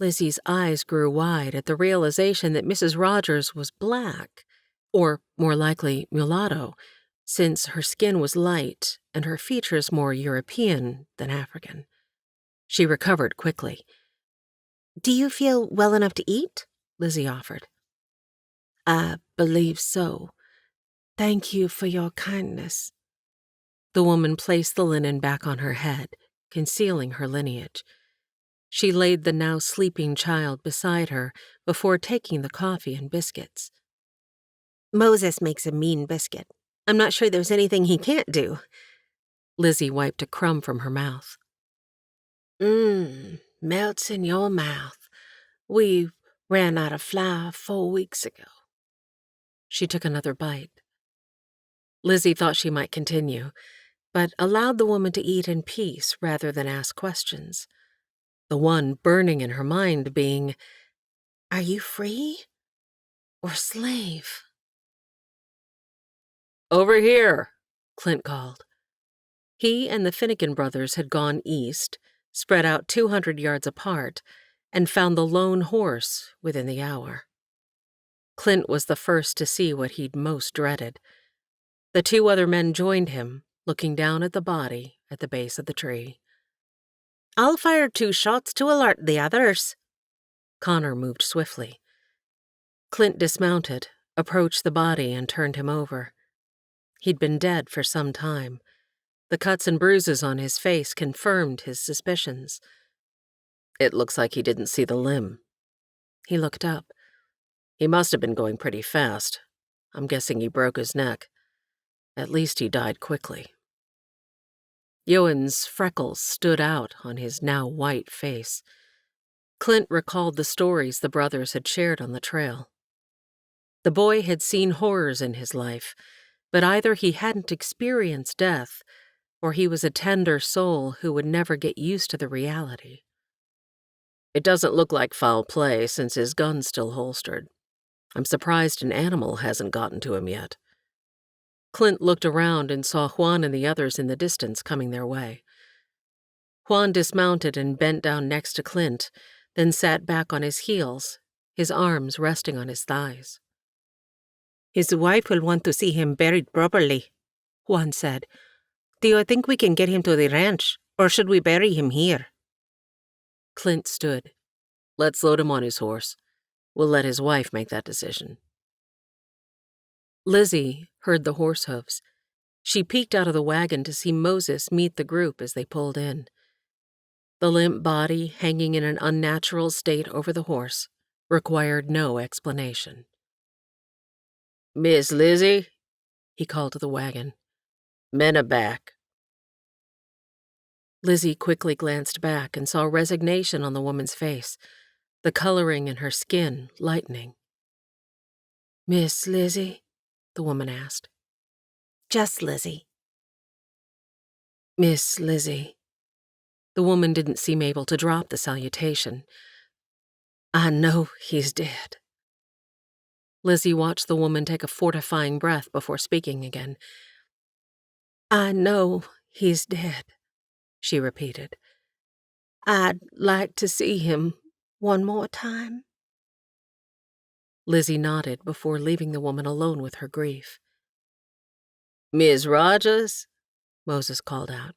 Lizzie's eyes grew wide at the realization that Mrs. Rogers was black, or more likely mulatto, since her skin was light and her features more European than African. She recovered quickly. Do you feel well enough to eat? Lizzie offered. I believe so. Thank you for your kindness. The woman placed the linen back on her head, concealing her lineage. She laid the now sleeping child beside her before taking the coffee and biscuits. Moses makes a mean biscuit. I'm not sure there's anything he can't do. Lizzie wiped a crumb from her mouth. Melts in your mouth. We ran out of flour 4 weeks ago. She took another bite. Lizzie thought she might continue, but allowed the woman to eat in peace rather than ask questions. The one burning in her mind being, are you free or slave? Over here, Clint called. He and the Finnegan brothers had gone east, spread out 200 yards apart, and found the lone horse within the hour. Clint was the first to see what he'd most dreaded. The two other men joined him, looking down at the body at the base of the tree. I'll fire 2 shots to alert the others. Connor moved swiftly. Clint dismounted, approached the body, and turned him over. He'd been dead for some time. The cuts and bruises on his face confirmed his suspicions. It looks like he didn't see the limb. He looked up. He must have been going pretty fast. I'm guessing he broke his neck. At least he died quickly. Ewan's freckles stood out on his now white face. Clint recalled the stories the brothers had shared on the trail. The boy had seen horrors in his life, but either he hadn't experienced death, or he was a tender soul who would never get used to the reality. It doesn't look like foul play since his gun's still holstered. I'm surprised an animal hasn't gotten to him yet. Clint looked around and saw Juan and the others in the distance coming their way. Juan dismounted and bent down next to Clint, then sat back on his heels, his arms resting on his thighs. His wife will want to see him buried properly, Juan said. Do you think we can get him to the ranch, or should we bury him here? Clint stood. Let's load him on his horse. We'll let his wife make that decision. Lizzie heard the horse hooves. She peeked out of the wagon to see Moses meet the group as they pulled in. The limp body, hanging in an unnatural state over the horse, required no explanation. Miss Lizzie, he called to the wagon. Men are back. Lizzie quickly glanced back and saw resignation on the woman's face, the coloring in her skin lightening. Miss Lizzie? The woman asked. Just Lizzie. Miss Lizzie. The woman didn't seem able to drop the salutation. I know he's dead. Lizzie watched the woman take a fortifying breath before speaking again. I know he's dead, she repeated. I'd like to see him one more time. Lizzie nodded before leaving the woman alone with her grief. Miss Rogers? Moses called out.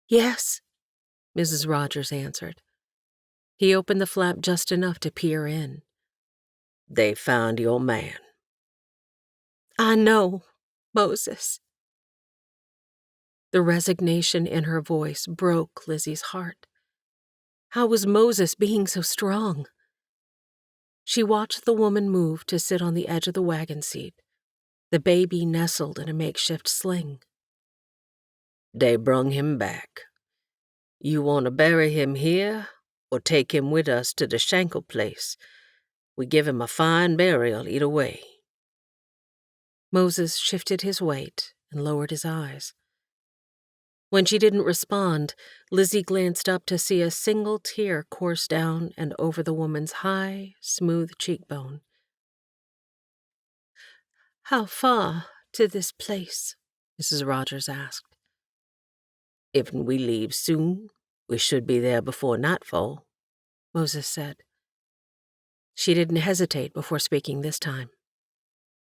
Yes, Mrs. Rogers answered. He opened the flap just enough to peer in. They found your man. I know, Moses. The resignation in her voice broke Lizzie's heart. How was Moses being so strong? She watched the woman move to sit on the edge of the wagon seat, the baby nestled in a makeshift sling. They brung him back. You want to bury him here or take him with us to the Shankle place? We give him a fine burial either way. Moses shifted his weight and lowered his eyes. When she didn't respond, Lizzie glanced up to see a single tear course down and over the woman's high, smooth cheekbone. How far to this place? Mrs. Rogers asked. If we leave soon, we should be there before nightfall, Moses said. She didn't hesitate before speaking this time.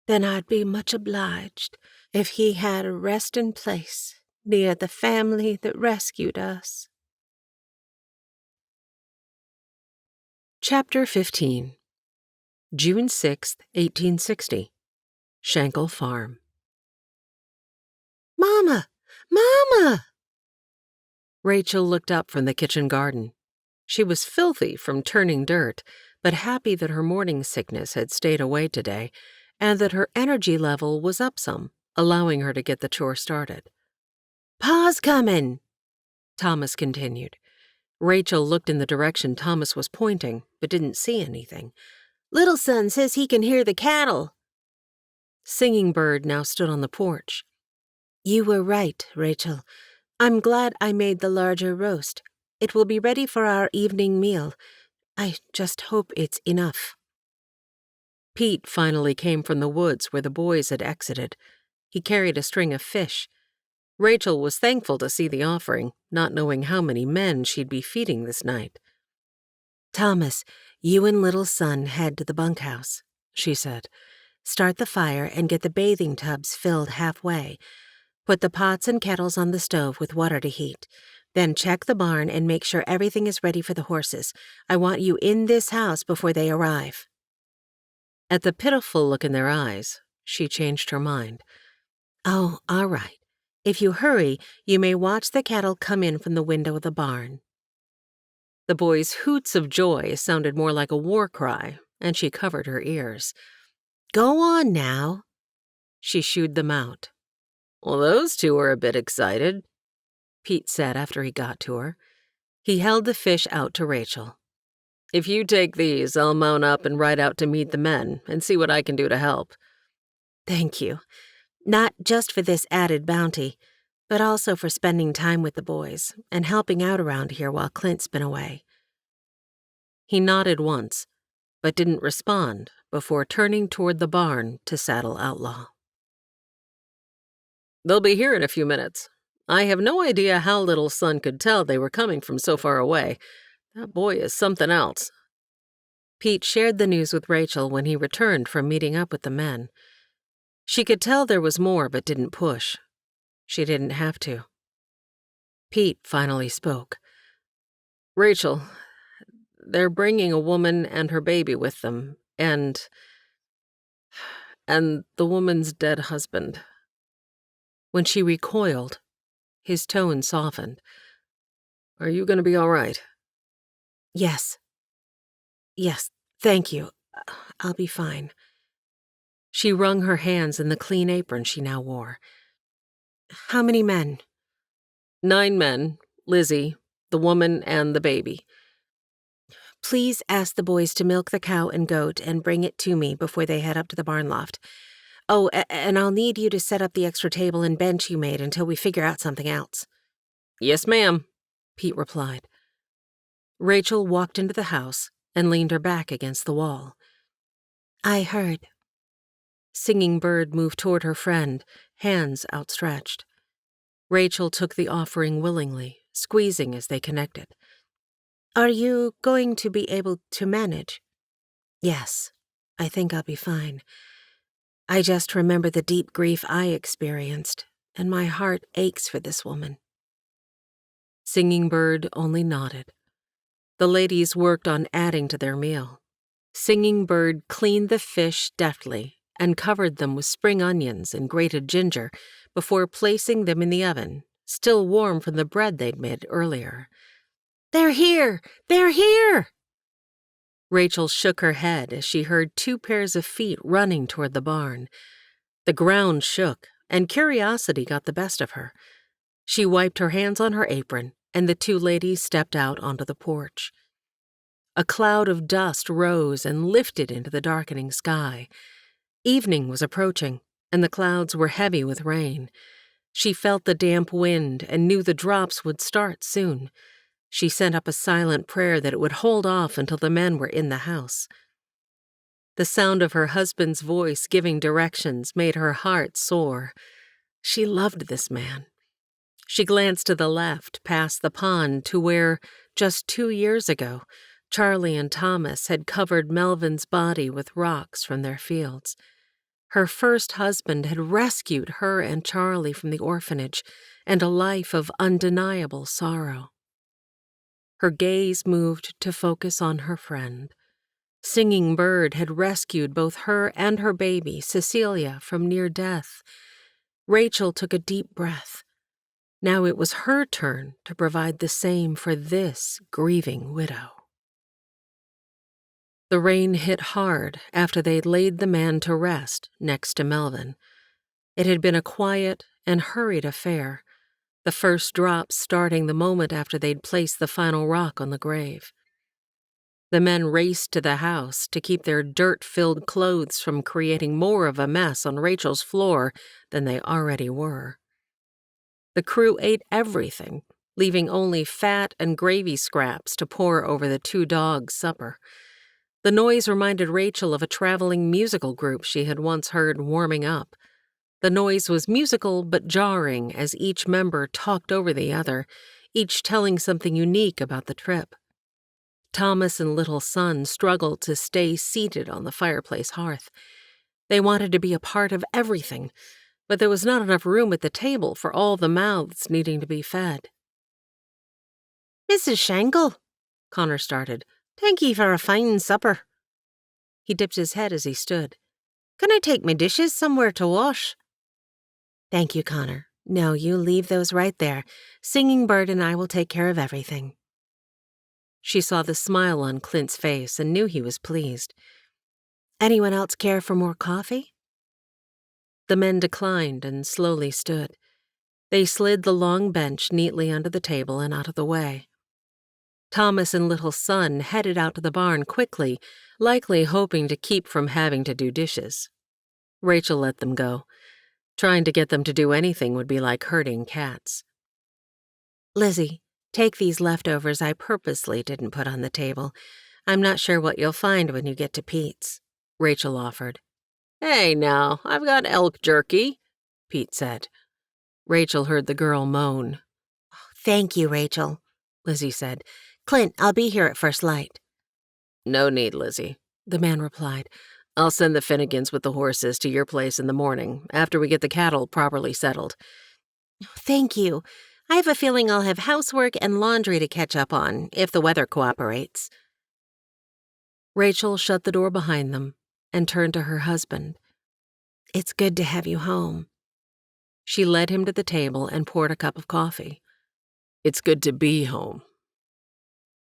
Then I'd be much obliged if he had a resting place near the family that rescued us. Chapter 15. June 6th, 1860. Shankle Farm. Mama! Mama! Rachel looked up from the kitchen garden. She was filthy from turning dirt, but happy that her morning sickness had stayed away today and that her energy level was up some, allowing her to get the chore started. Pa's coming, Thomas continued. Rachel looked in the direction Thomas was pointing, but didn't see anything. Little son says he can hear the cattle. Singing Bird now stood on the porch. You were right, Rachel. I'm glad I made the larger roast. It will be ready for our evening meal. I just hope it's enough. Pete finally came from the woods where the boys had exited. He carried a string of fish. Rachel was thankful to see the offering, not knowing how many men she'd be feeding this night. Thomas, you and little son head to the bunkhouse, she said. Start the fire and get the bathing tubs filled halfway. Put the pots and kettles on the stove with water to heat. Then check the barn and make sure everything is ready for the horses. I want you in this house before they arrive. At the pitiful look in their eyes, she changed her mind. Oh, all right. If you hurry, you may watch the cattle come in from the window of the barn. The boys' hoots of joy sounded more like a war cry, and she covered her ears. Go on now. She shooed them out. Well, those two are a bit excited, Pete said after he got to her. He held the fish out to Rachel. If you take these, I'll mount up and ride out to meet the men and see what I can do to help. Thank you. Not just for this added bounty, but also for spending time with the boys and helping out around here while Clint's been away. He nodded once, but didn't respond before turning toward the barn to saddle Outlaw. They'll be here in a few minutes. I have no idea how little son could tell they were coming from so far away. That boy is something else. Pete shared the news with Rachel when he returned from meeting up with the men. She could tell there was more but didn't push. She didn't have to. Pete finally spoke. Rachel, they're bringing a woman and her baby with them, and the woman's dead husband. When she recoiled, his tone softened. Are you going to be all right? Yes. Yes, thank you. I'll be fine. She wrung her hands in the clean apron she now wore. How many men? 9 men, Lizzie, the woman, and the baby. Please ask the boys to milk the cow and goat and bring it to me before they head up to the barn loft. Oh, and I'll need you to set up the extra table and bench you made until we figure out something else. Yes, ma'am, Pete replied. Rachel walked into the house and leaned her back against the wall. I heard. Singing Bird moved toward her friend, hands outstretched. Rachel took the offering willingly, squeezing as they connected. Are you going to be able to manage? Yes, I think I'll be fine. I just remember the deep grief I experienced, and my heart aches for this woman. Singing Bird only nodded. The ladies worked on adding to their meal. Singing Bird cleaned the fish deftly and covered them with spring onions and grated ginger before placing them in the oven, still warm from the bread they'd made earlier. They're here! They're here! Rachel shook her head as she heard 2 pairs of feet running toward the barn. The ground shook, and curiosity got the best of her. She wiped her hands on her apron, and the 2 ladies stepped out onto the porch. A cloud of dust rose and lifted into the darkening sky. Evening was approaching, and the clouds were heavy with rain. She felt the damp wind and knew the drops would start soon. She sent up a silent prayer that it would hold off until the men were in the house. The sound of her husband's voice giving directions made her heart soar. She loved this man. She glanced to the left, past the pond, to where, just 2 years ago, Charlie and Thomas had covered Melvin's body with rocks from their fields. Her first husband had rescued her and Charlie from the orphanage and a life of undeniable sorrow. Her gaze moved to focus on her friend. Singing Bird had rescued both her and her baby, Cecilia, from near death. Rachel took a deep breath. Now it was her turn to provide the same for this grieving widow. The rain hit hard after they'd laid the man to rest next to Melvin. It had been a quiet and hurried affair, the first drops starting the moment after they'd placed the final rock on the grave. The men raced to the house to keep their dirt-filled clothes from creating more of a mess on Rachel's floor than they already were. The crew ate everything, leaving only fat and gravy scraps to pour over the two dogs' supper. The noise reminded Rachel of a traveling musical group she had once heard warming up. The noise was musical but jarring as each member talked over the other, each telling something unique about the trip. Thomas and little son struggled to stay seated on the fireplace hearth. They wanted to be a part of everything, but there was not enough room at the table for all the mouths needing to be fed. Mrs. Shangle, Connor started, thank ye for a fine supper. He dipped his head as he stood. Can I take my dishes somewhere to wash? Thank you, Connor. No, you leave those right there. Singing Bird and I will take care of everything. She saw the smile on Clint's face and knew he was pleased. Anyone else care for more coffee? The men declined and slowly stood. They slid the long bench neatly under the table and out of the way. Thomas and little son headed out to the barn quickly, likely hoping to keep from having to do dishes. Rachel let them go. Trying to get them to do anything would be like herding cats. Lizzie, take these leftovers I purposely didn't put on the table. I'm not sure what you'll find when you get to Pete's, Rachel offered. Hey now, I've got elk jerky, Pete said. Rachel heard the girl moan. Thank you, Rachel, Lizzie said. Clint, I'll be here at first light. No need, Lizzie, the man replied. I'll send the Finnegans with the horses to your place in the morning, after we get the cattle properly settled. Thank you. I have a feeling I'll have housework and laundry to catch up on, if the weather cooperates. Rachel shut the door behind them and turned to her husband. It's good to have you home. She led him to the table and poured a cup of coffee. It's good to be home.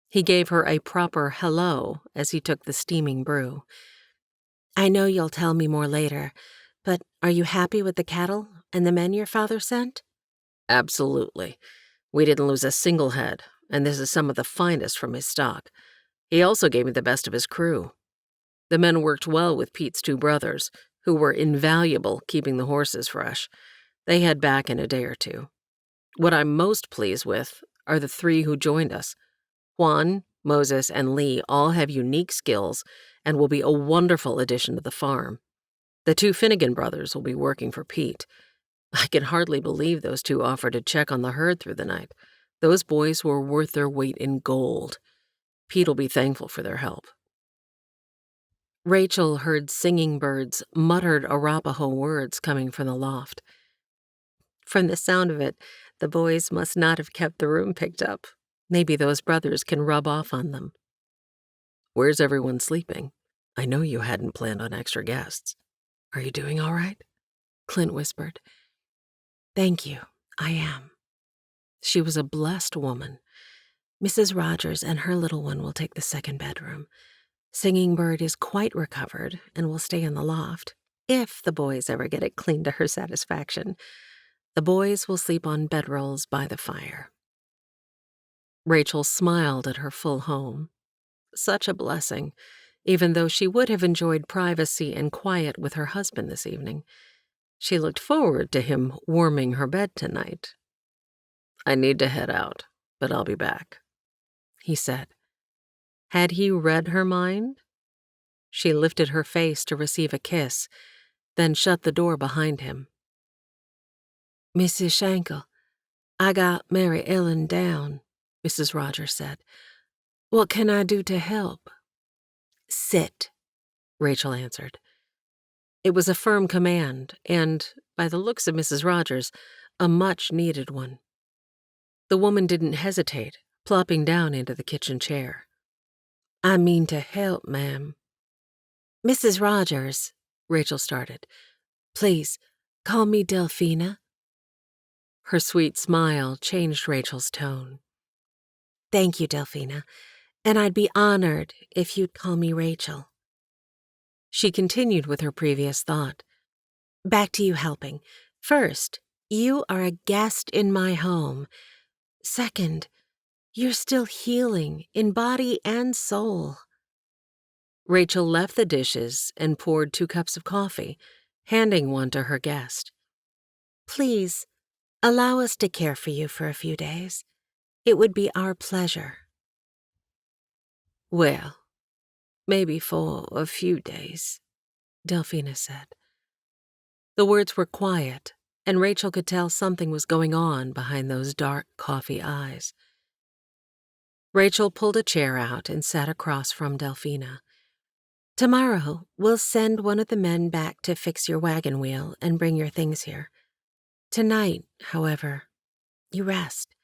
He gave her a proper hello as he took the steaming brew. I know you'll tell me more later, but are you happy with the cattle and the men your father sent? Absolutely. We didn't lose a single head, and this is some of the finest from his stock. He also gave me the best of his crew. The men worked well with Pete's two brothers, who were invaluable keeping the horses fresh. They head back in a day or two. What I'm most pleased with are the three who joined us. Juan, Moses, and Lee all have unique skills and will be a wonderful addition to the farm. The two Finnegan brothers will be working for Pete. I can hardly believe those two offered to check on the herd through the night. Those boys were worth their weight in gold. Pete'll be thankful for their help. Rachel heard Singing Bird's muttered Arapaho words coming from the loft. From the sound of it, the boys must not have kept the room picked up. Maybe those brothers can rub off on them. Where's everyone sleeping? I know you hadn't planned on extra guests. Are you doing all right? Clint whispered. Thank you, I am. She was a blessed woman. Mrs. Rogers and her little one will take the second bedroom. Singing Bird is quite recovered and will stay in the loft, if the boys ever get it clean to her satisfaction. The boys will sleep on bedrolls by the fire. Rachel smiled at her full home. Such a blessing, even though she would have enjoyed privacy and quiet with her husband this evening. She looked forward to him warming her bed tonight. I need to head out, but I'll be back, he said. Had he read her mind? She lifted her face to receive a kiss, then shut the door behind him. Mrs. Shangle, I got Mary Ellen down, Mrs. Rogers said. What can I do to help? Sit, Rachel answered. It was a firm command, and, by the looks of Mrs. Rogers, a much-needed one. The woman didn't hesitate, plopping down into the kitchen chair. I mean to help, ma'am. Mrs. Rogers, Rachel started. Please, call me Delphina. Her sweet smile changed Rachel's tone. Thank you, Delphina, and I'd be honored if you'd call me Rachel. She continued with her previous thought. Back to you helping. First, you are a guest in my home. Second, You're still healing in body and soul. Rachel left the dishes and poured 2 cups of coffee, handing one to her guest. Please, allow us to care for you for a few days. It would be our pleasure. Well, maybe for a few days, Delphina said. The words were quiet, and Rachel could tell something was going on behind those dark coffee eyes. Rachel pulled a chair out and sat across from Delphina. Tomorrow, we'll send one of the men back to fix your wagon wheel and bring your things here. Tonight, however, you rest.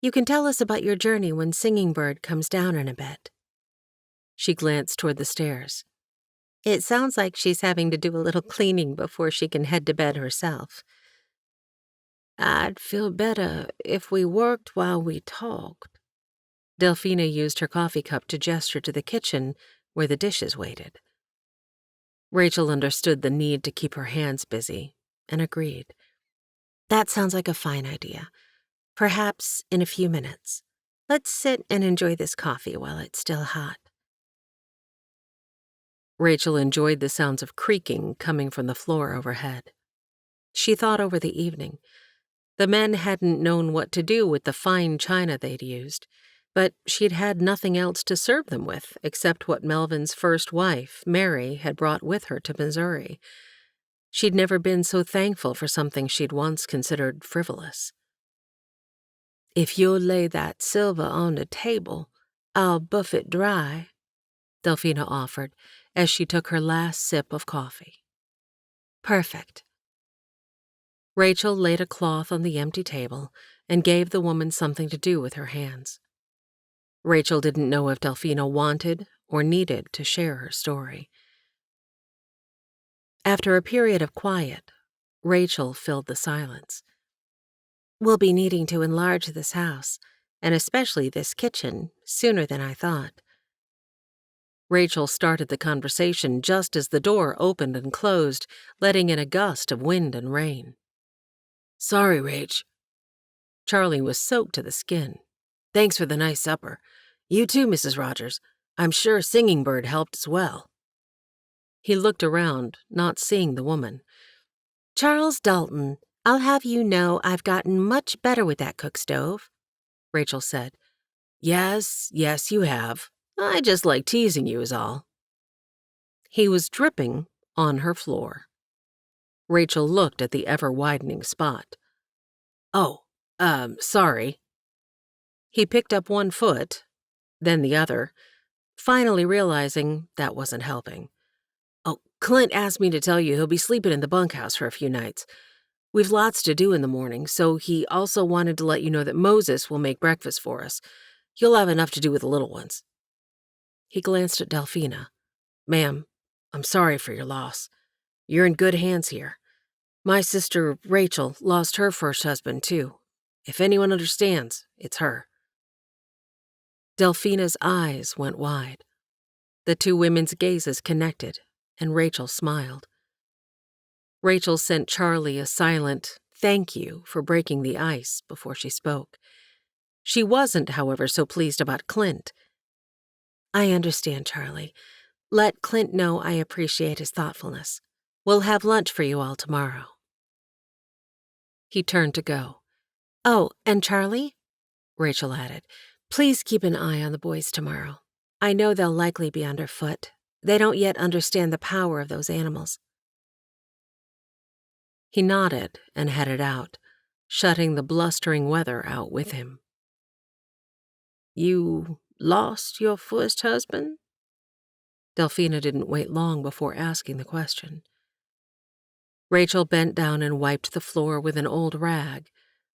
You can tell us about your journey when Singing Bird comes down in a bit. She glanced toward the stairs. It sounds like she's having to do a little cleaning before she can head to bed herself. I'd feel better if we worked while we talked. Delphina used her coffee cup to gesture to the kitchen where the dishes waited. Rachel understood the need to keep her hands busy and agreed. That sounds like a fine idea. Perhaps in a few minutes. Let's sit and enjoy this coffee while it's still hot. Rachel enjoyed the sounds of creaking coming from the floor overhead. She thought over the evening. The men hadn't known what to do with the fine china they'd used, but she'd had nothing else to serve them with except what Melvin's first wife, Mary, had brought with her to Missouri. She'd never been so thankful for something she'd once considered frivolous. If you'll lay that silver on the table, I'll buff it dry, Delphina offered as she took her last sip of coffee. Perfect. Rachel laid a cloth on the empty table and gave the woman something to do with her hands. Rachel didn't know if Delphina wanted or needed to share her story. After a period of quiet, Rachel filled the silence. We'll be needing to enlarge this house, and especially this kitchen, sooner than I thought. Rachel started the conversation just as the door opened and closed, letting in a gust of wind and rain. Sorry, Rach. Charlie was soaked to the skin. Thanks for the nice supper. You too, Mrs. Rogers. I'm sure Singing Bird helped as well. He looked around, not seeing the woman. Charles Dalton, I'll have you know I've gotten much better with that cook stove, Rachel said. Yes, you have. I just like teasing you is all. He was dripping on her floor. Rachel looked at the ever-widening spot. Oh, sorry. He picked up one foot, then the other, finally realizing that wasn't helping. Oh, Clint asked me to tell you he'll be sleeping in the bunkhouse for a few nights. We've lots to do in the morning, so he also wanted to let you know that Moses will make breakfast for us. You'll have enough to do with the little ones. He glanced at Delphina. Ma'am, I'm sorry for your loss. You're in good hands here. My sister, Rachel, lost her first husband, too. If anyone understands, it's her. Delphina's eyes went wide. The 2 women's gazes connected, and Rachel smiled. Rachel sent Charlie a silent thank you for breaking the ice before she spoke. She wasn't, however, so pleased about Clint. I understand, Charlie. Let Clint know I appreciate his thoughtfulness. We'll have lunch for you all tomorrow. He turned to go. Oh, and Charlie, Rachel added, please keep an eye on the boys tomorrow. I know they'll likely be underfoot. They don't yet understand the power of those animals. He nodded and headed out, shutting the blustering weather out with him. You lost your first husband? Delphina didn't wait long before asking the question. Rachel bent down and wiped the floor with an old rag,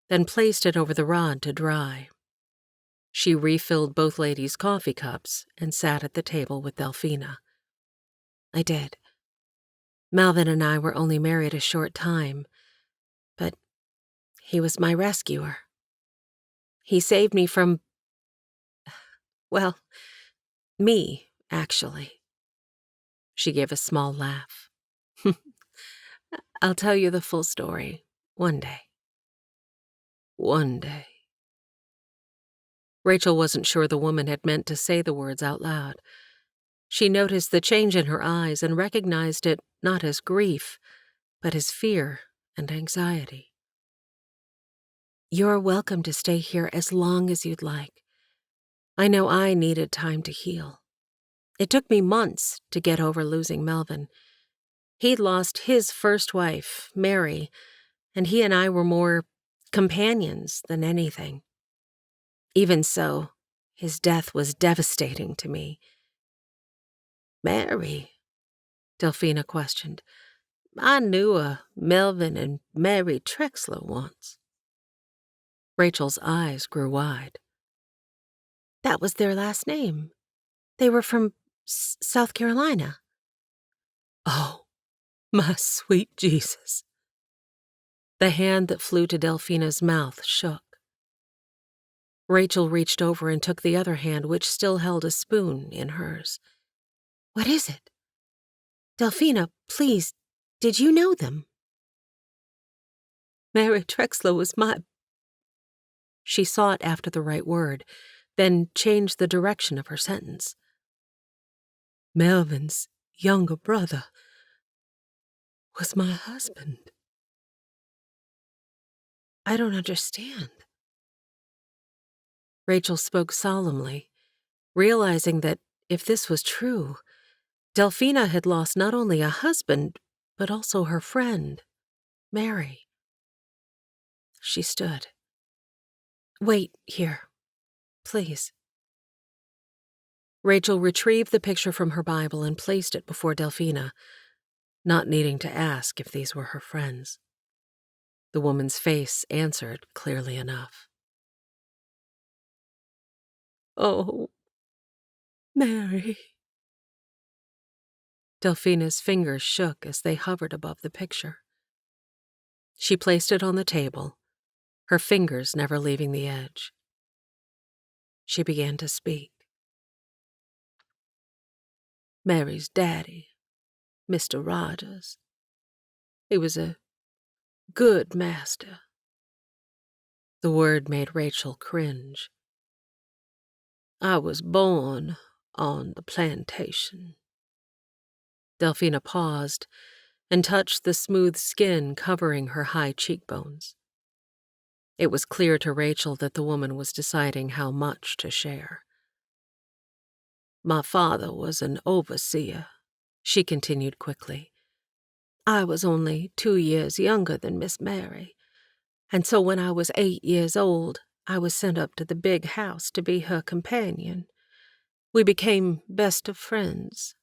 then placed it over the rod to dry. She refilled both ladies' coffee cups and sat at the table with Delphina. I did. Melvin and I were only married a short time, but he was my rescuer. He saved me from, well, me, actually. She gave a small laugh. I'll tell you the full story one day. One day. Rachel wasn't sure the woman had meant to say the words out loud. She noticed the change in her eyes and recognized it not as grief, but as fear and anxiety. "You're welcome to stay here as long as you'd like. I know I needed time to heal. It took me months to get over losing Melvin. He'd lost his first wife, Mary, and he and I were more companions than anything. Even so, his death was devastating to me." "Mary?" Delphina questioned. "I knew a Melvin and Mary Trexler once." Rachel's eyes grew wide. "That was their last name. They were from South Carolina." "Oh, my sweet Jesus." The hand that flew to Delphina's mouth shook. Rachel reached over and took the other hand, which still held a spoon, in hers. "What is it? Delphina, please, did you know them?" "Mary Trexler was my—" She sought after the right word, then changed the direction of her sentence. "Melvin's younger brother was my husband." "I don't understand." Rachel spoke solemnly, realizing that if this was true, Delphina had lost not only a husband, but also her friend, Mary. She stood. "Wait here, please." Rachel retrieved the picture from her Bible and placed it before Delphina, not needing to ask if these were her friends. The woman's face answered clearly enough. "Oh, Mary." Delphina's fingers shook as they hovered above the picture. She placed it on the table, her fingers never leaving the edge. She began to speak. "Mary's daddy, Mr. Rogers. He was a good master." The word made Rachel cringe. "I was born on the plantation." Delphina paused and touched the smooth skin covering her high cheekbones. It was clear to Rachel that the woman was deciding how much to share. "My father was an overseer," she continued quickly. "I was only 2 years younger than Miss Mary, and so when I was 8 years old, I was sent up to the big house to be her companion. We became best of friends."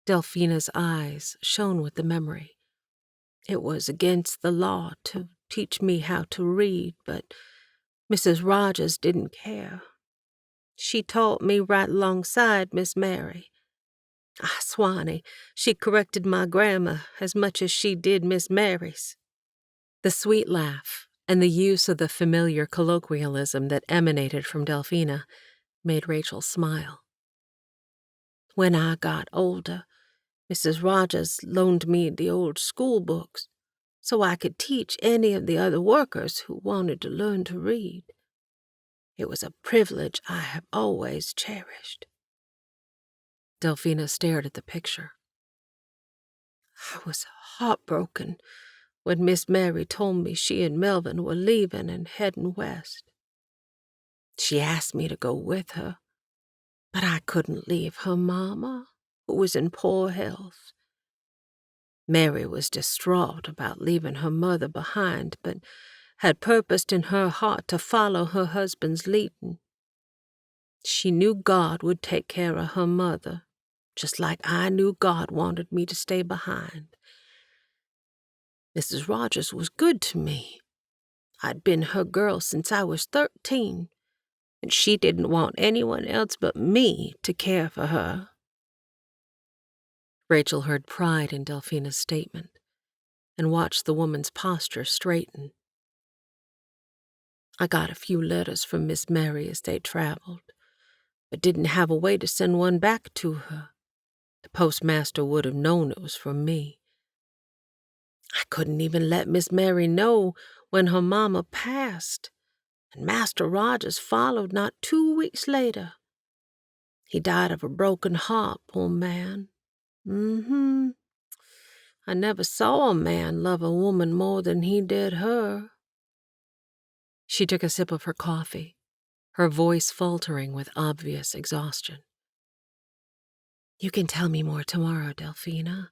Delphina's eyes shone with the memory. "It was against the law to teach me how to read, but Mrs. Rogers didn't care. She taught me right alongside Miss Mary. Ah, Swanee, she corrected my grammar as much as she did Miss Mary's." The sweet laugh and the use of the familiar colloquialism that emanated from Delphina made Rachel smile. "When I got older, Mrs. Rogers loaned me the old school books so I could teach any of the other workers who wanted to learn to read. It was a privilege I have always cherished." Delphina stared at the picture. "I was heartbroken when Miss Mary told me she and Melvin were leaving and heading west. She asked me to go with her, but I couldn't leave her mama, who was in poor health. Mary was distraught about leaving her mother behind, but had purposed in her heart to follow her husband's leading. She knew God would take care of her mother, just like I knew God wanted me to stay behind. Mrs. Rogers was good to me. I'd been her girl since I was 13, and she didn't want anyone else but me to care for her." Rachel heard pride in Delphina's statement and watched the woman's posture straighten. "I got a few letters from Miss Mary as they traveled, but didn't have a way to send one back to her. The postmaster would have known it was from me. I couldn't even let Miss Mary know when her mama passed. and Master Rogers followed not 2 weeks later. He died of a broken heart, poor man. Mm-hmm. I never saw a man love a woman more than he did her." She took a sip of her coffee, her voice faltering with obvious exhaustion. "You can tell me more tomorrow, Delphina.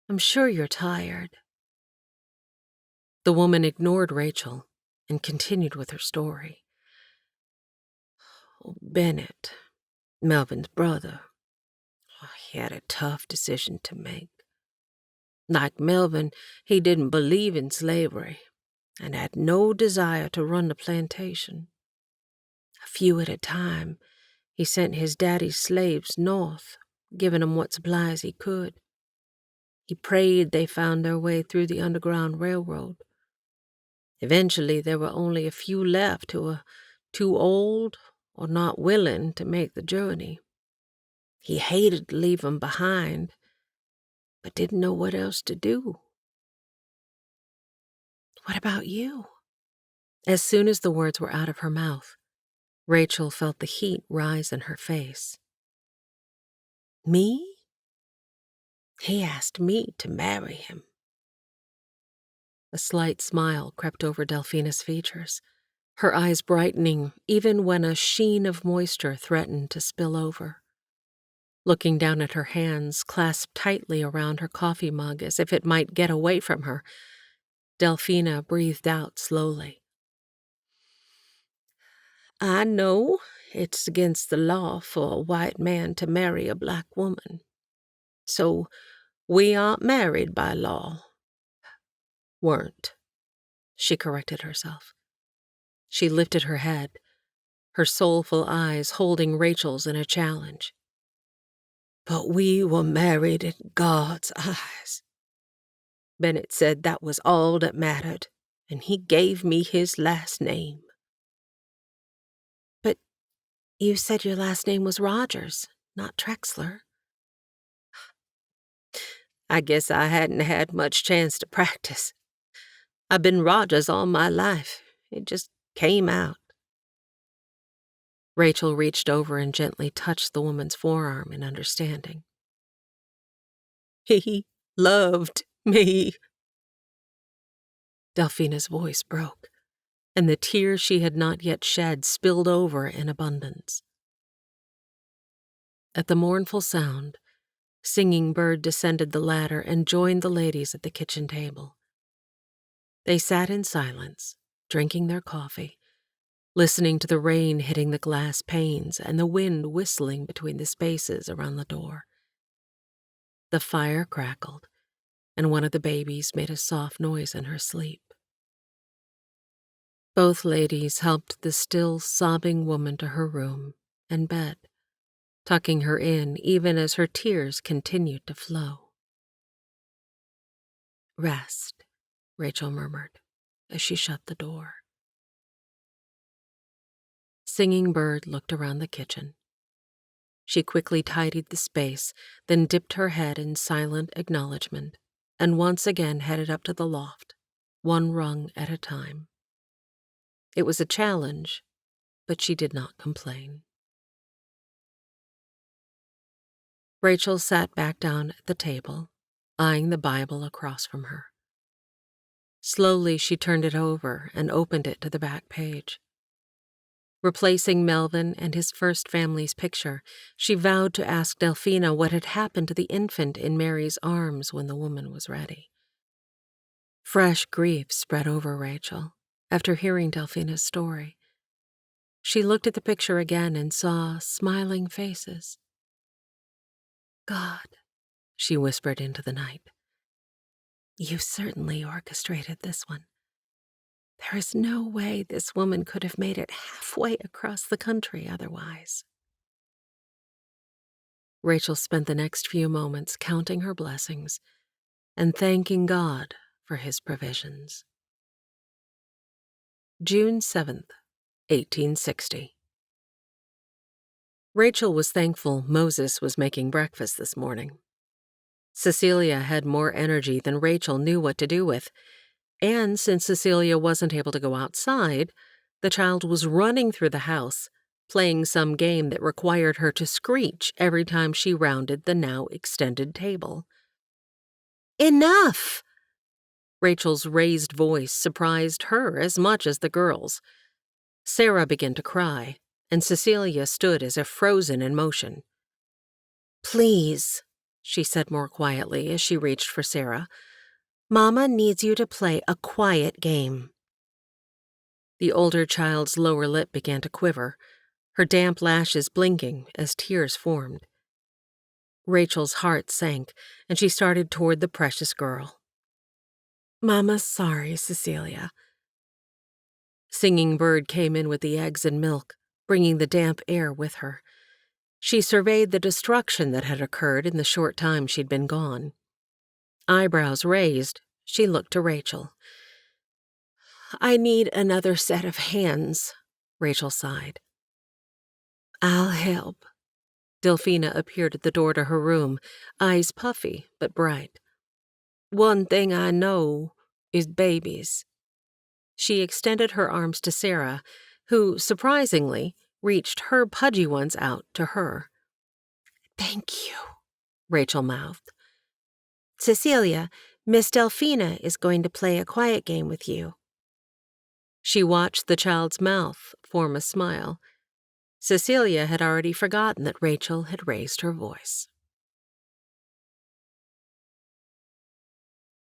I'm sure you're tired." The woman ignored Rachel and continued with her story. Bennett, Melvin's brother, he had a tough decision to make. Like Melvin, he didn't believe in slavery and had no desire to run the plantation. A few at a time, he sent his daddy's slaves north, giving them what supplies he could. He prayed they found their way through the Underground Railroad. Eventually, there were only a few left who were too old or not willing to make the journey. He hated to leave them behind, but didn't know what else to do. "What about you?" As soon as the words were out of her mouth, Rachel felt the heat rise in her face. Me? He asked me to marry him. A slight smile crept over Delphina's features, her eyes brightening even when a sheen of moisture threatened to spill over. Looking down at her hands clasped tightly around her coffee mug as if it might get away from her, Delphina breathed out slowly. "I know it's against the law for a white man to marry a black woman. So we aren't married by law." "Weren't," she corrected herself. She lifted her head, her soulful eyes holding Rachel's in a challenge. "But we were married in God's eyes. Bennett said that was all that mattered, and he gave me his last name." "But you said your last name was Rogers, not Trexler." "I guess I hadn't had much chance to practice. I've been Rogers all my life. It just came out." Rachel reached over and gently touched the woman's forearm in understanding. "He loved me." Delphina's voice broke, and the tears she had not yet shed spilled over in abundance. At the mournful sound, Singing Bird descended the ladder and joined the ladies at the kitchen table. They sat in silence, drinking their coffee, listening to the rain hitting the glass panes and the wind whistling between the spaces around the door. The fire crackled, and one of the babies made a soft noise in her sleep. Both ladies helped the still sobbing woman to her room and bed, tucking her in even as her tears continued to flow. "Rest," Rachel murmured as she shut the door. Singing Bird looked around the kitchen. She quickly tidied the space, then dipped her head in silent acknowledgement, and once again headed up to the loft, one rung at a time. It was a challenge, but she did not complain. Rachel sat back down at the table, eyeing the Bible across from her. Slowly, she turned it over and opened it to the back page. Replacing Melvin and his first family's picture, she vowed to ask Delphina what had happened to the infant in Mary's arms when the woman was ready. Fresh grief spread over Rachel after hearing Delphina's story. She looked at the picture again and saw smiling faces. "God," she whispered into the night, "you certainly orchestrated this one. There is no way this woman could have made it halfway across the country otherwise." Rachel spent the next few moments counting her blessings and thanking God for his provisions. June 7th, 1860. Rachel was thankful Moses was making breakfast this morning. Cecilia had more energy than Rachel knew what to do with, and since Cecilia wasn't able to go outside, The child was running through the house, playing some game that required her to screech every time she rounded the now extended table. Enough! Rachel's raised voice surprised her as much as the girls. Sarah began to cry, and Cecilia stood as if frozen in motion. Please, she said more quietly as she reached for Sarah. Mama needs you to play a quiet game. The older child's lower lip began to quiver, her damp lashes blinking as tears formed. Rachel's heart sank, and she started toward the precious girl. Mama's sorry, Cecilia. Singing Bird came in with the eggs and milk, bringing the damp air with her. She surveyed the destruction that had occurred in the short time she'd been gone. Eyebrows raised, she looked to Rachel. I need another set of hands, Rachel sighed. I'll help. Delphina appeared at the door to her room, eyes puffy but bright. One thing I know is babies. She extended her arms to Sarah, who, surprisingly, reached her pudgy ones out to her. Thank you, Rachel mouthed. Cecilia, Miss Delphina is going to play a quiet game with you. She watched the child's mouth form a smile. Cecilia had already forgotten that Rachel had raised her voice.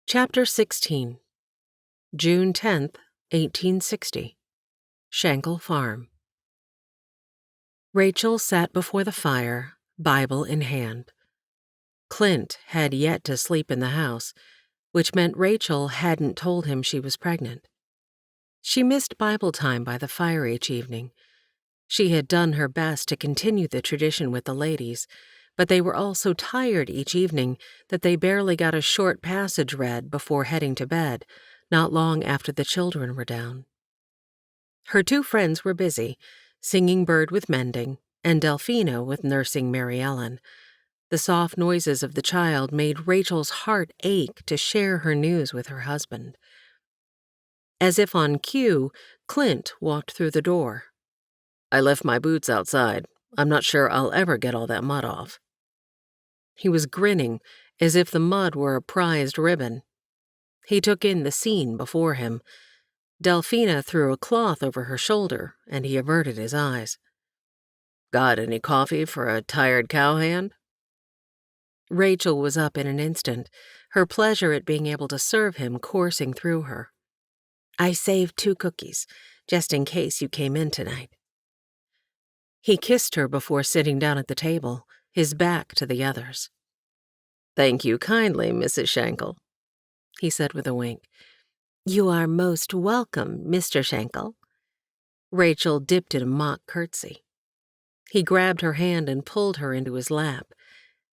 Chapter 16. June 10th, 1860. Shankle Farm. Rachel sat before the fire, Bible in hand. Clint had yet to sleep in the house, which meant Rachel hadn't told him she was pregnant. She missed Bible time by the fire each evening. She had done her best to continue the tradition with the ladies, but they were all so tired each evening that they barely got a short passage read before heading to bed, not long after the children were down. Her two friends were busy, Singing Bird with mending, and Delphina with nursing Mary Ellen. The soft noises of the child made Rachel's heart ache to share her news with her husband. As if on cue, Clint walked through the door. I left my boots outside. I'm not sure I'll ever get all that mud off. He was grinning, as if the mud were a prized ribbon. He took in the scene before him. Delphina threw a cloth over her shoulder, and he averted his eyes. Got any coffee for a tired cowhand? Rachel was up in an instant, her pleasure at being able to serve him coursing through her. I saved 2 cookies, just in case you came in tonight. He kissed her before sitting down at the table, his back to the others. Thank you kindly, Mrs. Shankle, he said with a wink. You are most welcome, Mr. Shankle. Rachel dipped in a mock curtsy. He grabbed her hand and pulled her into his lap.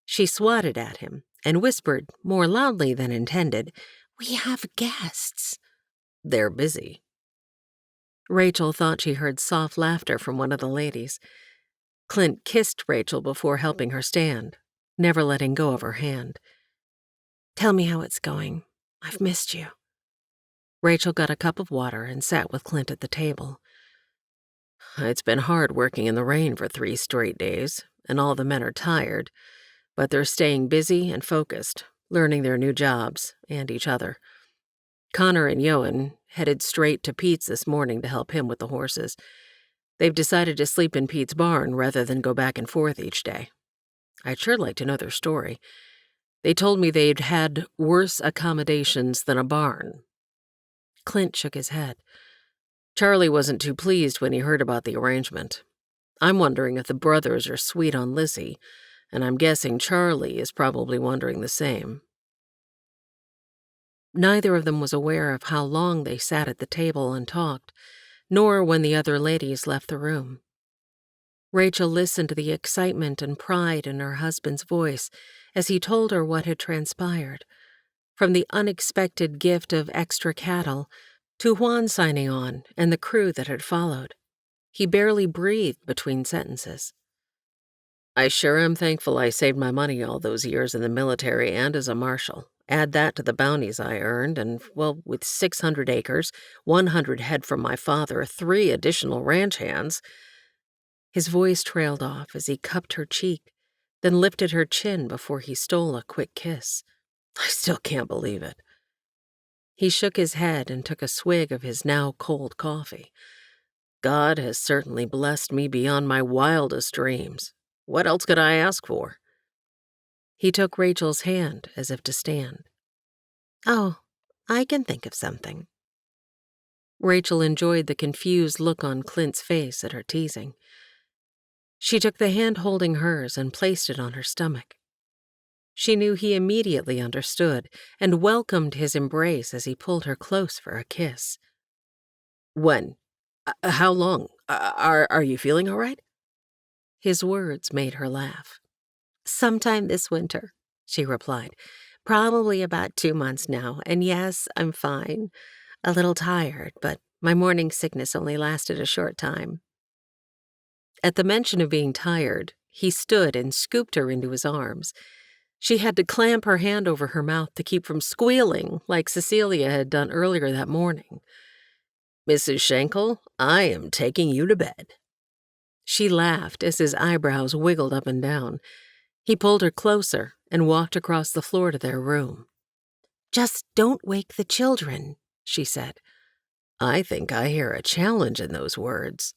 She swatted at him and whispered, more loudly than intended, We have guests. They're busy. Rachel thought she heard soft laughter from one of the ladies. Clint kissed Rachel before helping her stand, never letting go of her hand. Tell me how it's going. I've missed you. Rachel got a cup of water and sat with Clint at the table. It's been hard working in the rain for 3 straight days, and all the men are tired, but they're staying busy and focused, learning their new jobs and each other. Connor and Yoan headed straight to Pete's this morning to help him with the horses. They've decided to sleep in Pete's barn rather than go back and forth each day. I'd sure like to know their story. They told me they'd had worse accommodations than a barn. Clint shook his head. Charlie wasn't too pleased when he heard about the arrangement. I'm wondering if the brothers are sweet on Lizzie, and I'm guessing Charlie is probably wondering the same. Neither of them was aware of how long they sat at the table and talked, nor when the other ladies left the room. Rachel listened to the excitement and pride in her husband's voice as he told her what had transpired, from the unexpected gift of extra cattle to Juan signing on and the crew that had followed. He barely breathed between sentences. I sure am thankful I saved my money all those years in the military and as a marshal. Add that to the bounties I earned, and, well, with 600 acres, 100 head from my father, 3 additional ranch hands. His voice trailed off as he cupped her cheek, then lifted her chin before he stole a quick kiss. I still can't believe it. He shook his head and took a swig of his now cold coffee. God has certainly blessed me beyond my wildest dreams. What else could I ask for? He took Rachel's hand as if to stand. Oh, I can think of something. Rachel enjoyed the confused look on Clint's face at her teasing. She took the hand holding hers and placed it on her stomach. She knew he immediately understood and welcomed his embrace as he pulled her close for a kiss. When? How long? Are you feeling all right? His words made her laugh. Sometime this winter, she replied. Probably about 2 months now, and yes, I'm fine. A little tired, but my morning sickness only lasted a short time. At the mention of being tired, he stood and scooped her into his arms. She had to clamp her hand over her mouth to keep from squealing like Cecilia had done earlier that morning. Mrs. Schenkel, I am taking you to bed. She laughed as his eyebrows wiggled up and down. He pulled her closer and walked across the floor to their room. Just don't wake the children, she said. I think I hear a challenge in those words.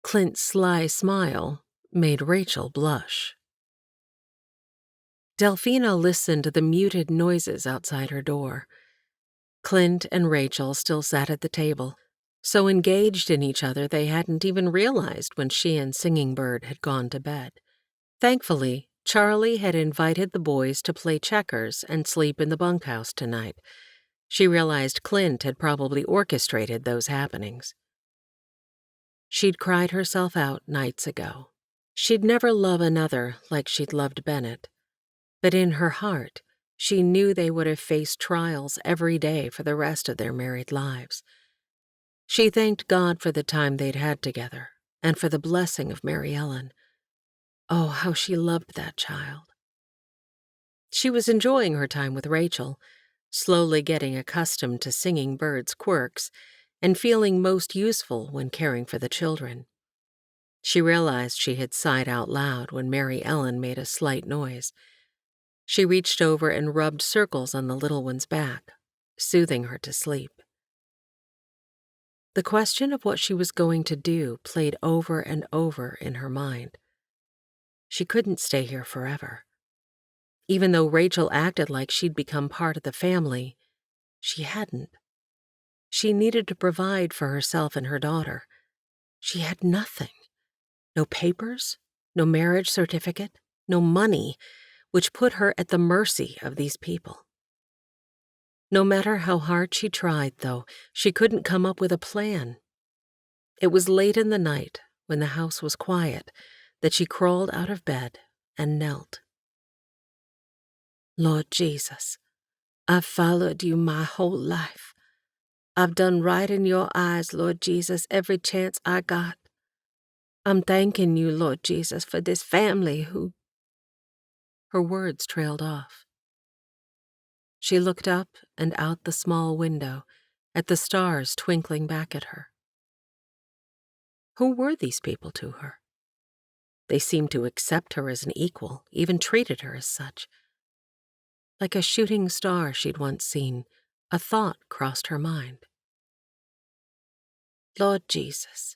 Clint's sly smile made Rachel blush. Delphina listened to the muted noises outside her door. Clint and Rachel still sat at the table, so engaged in each other they hadn't even realized when she and Singing Bird had gone to bed. Thankfully, Charlie had invited the boys to play checkers and sleep in the bunkhouse tonight. She realized Clint had probably orchestrated those happenings. She'd cried herself out nights ago. She'd never love another like she'd loved Bennett. But in her heart, she knew they would have faced trials every day for the rest of their married lives. She thanked God for the time they'd had together and for the blessing of Mary Ellen. Oh, how she loved that child. She was enjoying her time with Rachel, slowly getting accustomed to Singing Bird's quirks and feeling most useful when caring for the children. She realized she had sighed out loud when Mary Ellen made a slight noise. She reached over and rubbed circles on the little one's back, soothing her to sleep. The question of what she was going to do played over and over in her mind. She couldn't stay here forever. Even though Rachel acted like she'd become part of the family, she hadn't. She needed to provide for herself and her daughter. She had nothing. No papers, no marriage certificate, no money, which put her at the mercy of these people. No matter how hard she tried, though, she couldn't come up with a plan. It was late in the night, when the house was quiet, that she crawled out of bed and knelt. Lord Jesus, I've followed you my whole life. I've done right in your eyes, Lord Jesus, every chance I got. I'm thanking you, Lord Jesus, for this family who... Her words trailed off. She looked up and out the small window at the stars twinkling back at her. Who were these people to her? They seemed to accept her as an equal, even treated her as such. Like a shooting star she'd once seen, a thought crossed her mind. Lord Jesus,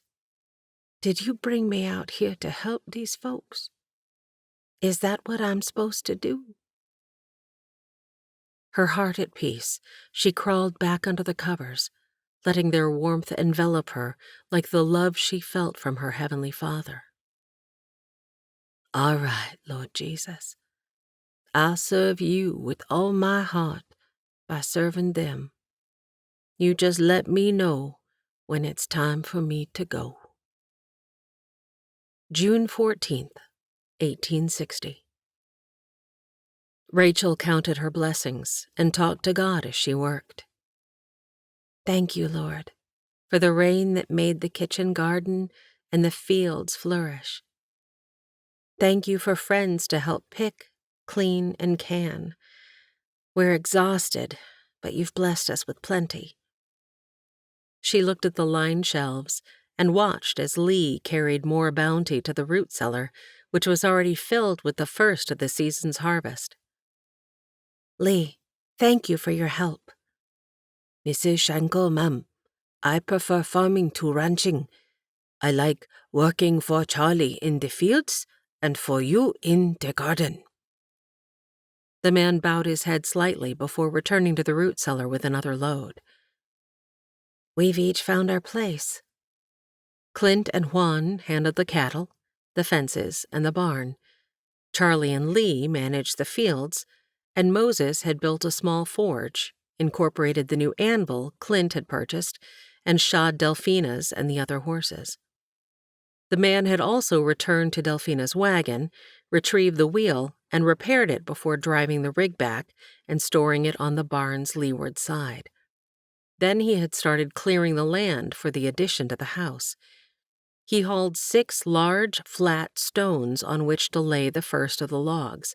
did you bring me out here to help these folks? Is that what I'm supposed to do? Her heart at peace, she crawled back under the covers, letting their warmth envelop her like the love she felt from her Heavenly Father. All right, Lord Jesus. I'll serve you with all my heart by serving them. You just let me know when it's time for me to go. June 14th, 1860. Rachel counted her blessings and talked to God as she worked. Thank you, Lord, for the rain that made the kitchen garden and the fields flourish. Thank you for friends to help pick, clean, and can. We're exhausted, but you've blessed us with plenty. She looked at the lined shelves and watched as Lee carried more bounty to the root cellar, which was already filled with the first of the season's harvest. Lee, thank you for your help. Mrs. Shanko, ma'am, I prefer farming to ranching. I like working for Charlie in the fields and for you in the garden. The man bowed his head slightly before returning to the root cellar with another load. We've each found our place. Clint and Juan handled the cattle, the fences, and the barn. Charlie and Lee managed the fields, and Moses had built a small forge, incorporated the new anvil Clint had purchased, and shod Delphina's and the other horses. The man had also returned to Delphina's wagon, retrieved the wheel, and repaired it before driving the rig back and storing it on the barn's leeward side. Then he had started clearing the land for the addition to the house. He hauled 6 large, flat stones on which to lay the first of the logs.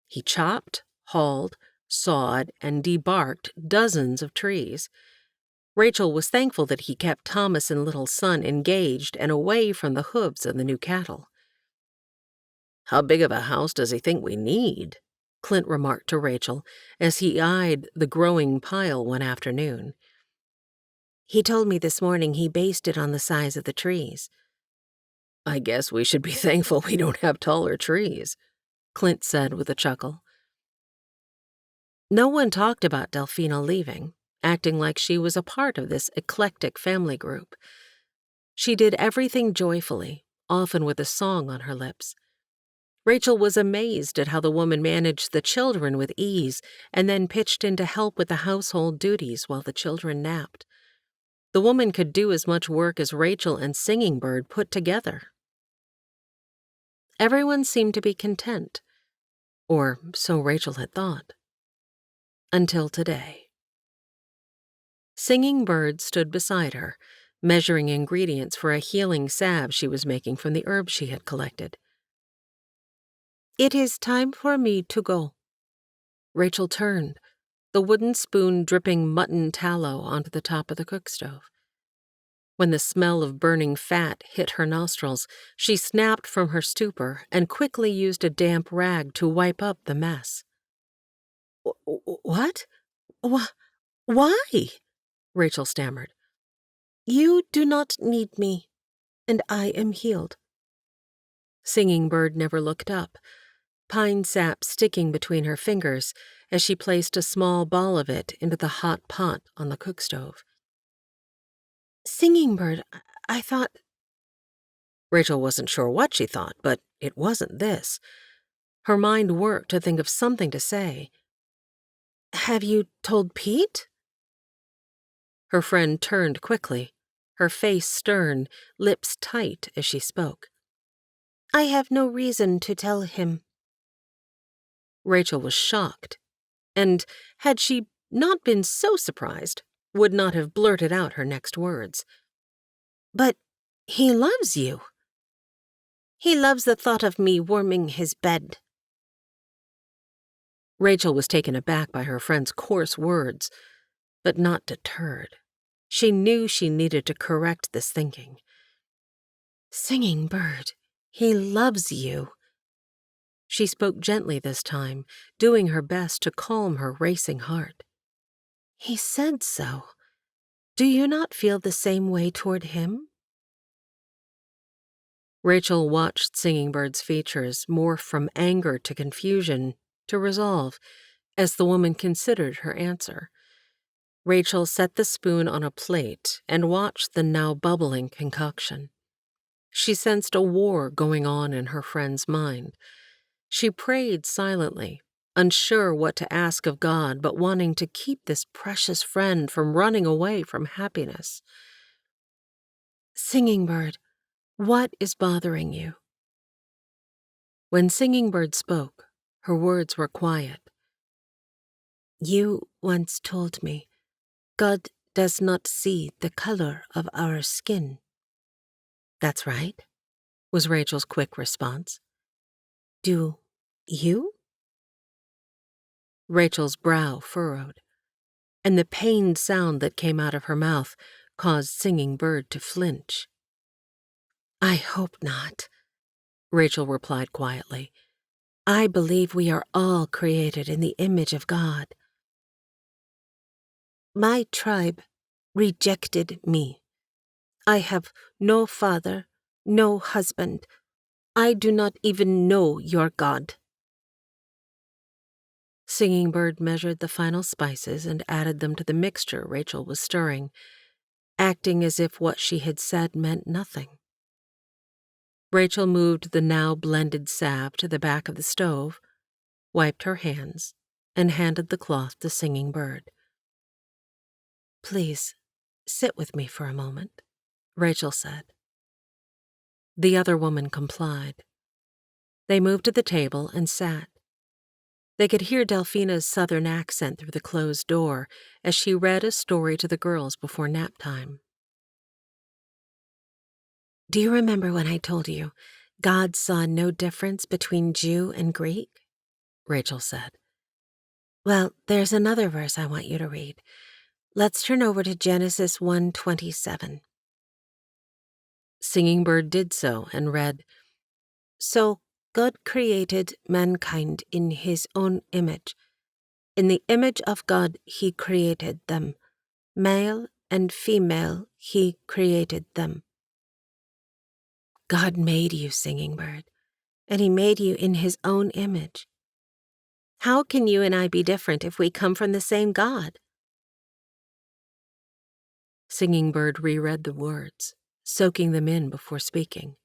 He chopped, hauled, sawed, and debarked dozens of trees. Rachel was thankful that he kept Thomas and little son engaged and away from the hooves of the new cattle. How big of a house does he think we need? Clint remarked to Rachel as he eyed the growing pile one afternoon. He told me this morning he based it on the size of the trees. I guess we should be thankful we don't have taller trees, Clint said with a chuckle. No one talked about Delphina leaving, acting like she was a part of this eclectic family group. She did everything joyfully, often with a song on her lips. Rachel was amazed at how the woman managed the children with ease and then pitched in to help with the household duties while the children napped. The woman could do as much work as Rachel and Singing Bird put together. Everyone seemed to be content, or so Rachel had thought. Until today. Singing Bird stood beside her, measuring ingredients for a healing salve she was making from the herbs she had collected. It is time for me to go. Rachel turned, the wooden spoon dripping mutton tallow onto the top of the cook stove. When the smell of burning fat hit her nostrils, she snapped from her stupor and quickly used a damp rag to wipe up the mess. What? Why? Rachel stammered. You do not need me, and I am healed. Singing Bird never looked up, pine sap sticking between her fingers as she placed a small ball of it into the hot pot on the cook stove. Singing Bird, I thought... Rachel wasn't sure what she thought, but it wasn't this. Her mind worked to think of something to say. Have you told Pete? Her friend turned quickly, her face stern, lips tight as she spoke. I have no reason to tell him. Rachel was shocked, and had she not been so surprised, would not have blurted out her next words. But he loves you. He loves the thought of me warming his bed. Rachel was taken aback by her friend's coarse words, but not deterred. She knew she needed to correct this thinking. Singing Bird, he loves you. She spoke gently this time, doing her best to calm her racing heart. He said so. Do you not feel the same way toward him? Rachel watched Singing Bird's features morph from anger to confusion to resolve as the woman considered her answer. Rachel set the spoon on a plate and watched the now bubbling concoction. She sensed a war going on in her friend's mind. She prayed silently, unsure what to ask of God, but wanting to keep this precious friend from running away from happiness. Singing Bird, what is bothering you? When Singing Bird spoke, her words were quiet. You once told me, God does not see the color of our skin. That's right, was Rachel's quick response. Do you? Rachel's brow furrowed, and the pained sound that came out of her mouth caused Singing Bird to flinch. I hope not, Rachel replied quietly. I believe we are all created in the image of God. My tribe rejected me. I have no father, no husband. I do not even know your God. Singing Bird measured the final spices and added them to the mixture Rachel was stirring, acting as if what she had said meant nothing. Rachel moved the now blended salve to the back of the stove, wiped her hands, and handed the cloth to Singing Bird. Please, sit with me for a moment, Rachel said. The other woman complied. They moved to the table and sat. They could hear Delphina's southern accent through the closed door as she read a story to the girls before nap time. Do you remember when I told you God saw no difference between Jew and Greek? Rachel said. Well, there's another verse I want you to read. Let's turn over to Genesis 1:27. Singing Bird did so and read, So God created mankind in his own image. In the image of God he created them. Male and female he created them. God made you, Singing Bird, and he made you in his own image. How can you and I be different if we come from the same God? Singing Bird reread the words, soaking them in before speaking.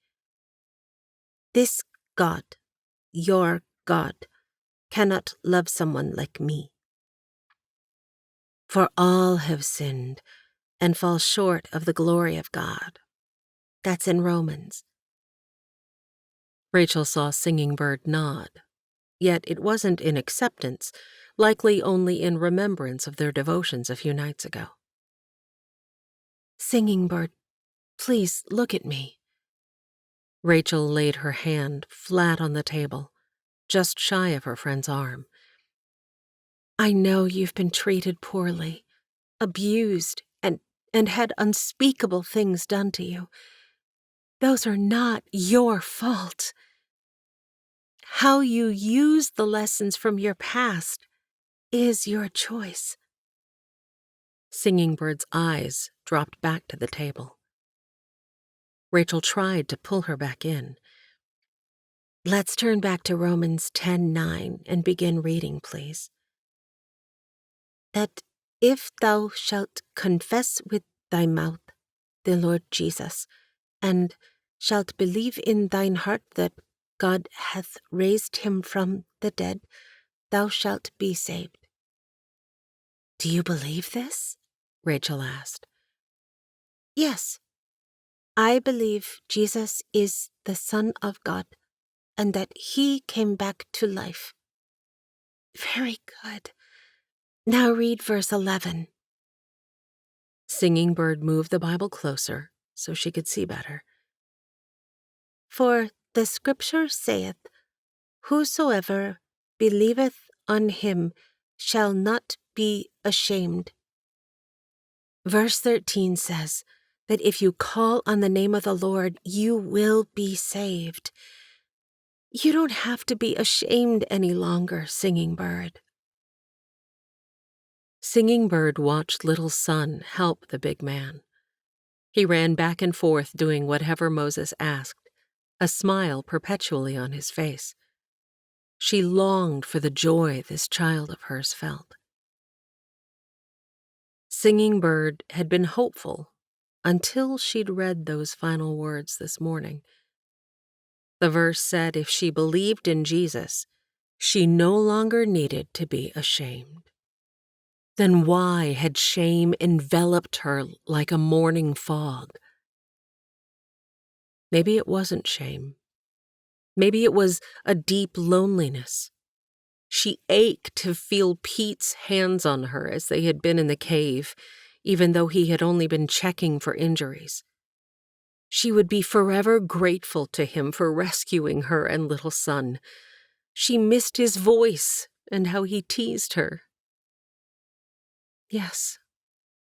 This God, your God, cannot love someone like me. For all have sinned and fall short of the glory of God. That's in Romans. Rachel saw Singing Bird nod, yet it wasn't in acceptance, likely only in remembrance of their devotions a few nights ago. Singing Bird, please look at me. Rachel laid her hand flat on the table, just shy of her friend's arm. I know you've been treated poorly, abused, and had unspeakable things done to you. Those are not your fault. How you use the lessons from your past is your choice. Singing Bird's eyes dropped back to the table. Rachel tried to pull her back in. Let's turn back to Romans 10:9 and begin reading, please. That if thou shalt confess with thy mouth the Lord Jesus, and shalt believe in thine heart that God hath raised him from the dead, thou shalt be saved. Do you believe this? Rachel asked. Yes. I believe Jesus is the Son of God, and that he came back to life. Very good. Now read verse 11. Singing Bird moved the Bible closer so she could see better. For the scripture saith, Whosoever believeth on him shall not be ashamed. Verse 13 says that if you call on the name of the Lord, you will be saved. You don't have to be ashamed any longer, Singing Bird. Singing Bird watched little son help the big man. He ran back and forth doing whatever Moses asked, a smile perpetually on his face. She longed for the joy this child of hers felt. Singing Bird had been hopeful until she'd read those final words this morning. The verse said if she believed in Jesus, she no longer needed to be ashamed. Then why had shame enveloped her like a morning fog? Maybe it wasn't shame. Maybe it was a deep loneliness. She ached to feel Pete's hands on her as they had been in the cave, even though he had only been checking for injuries. She would be forever grateful to him for rescuing her and little son. She missed his voice and how he teased her. Yes,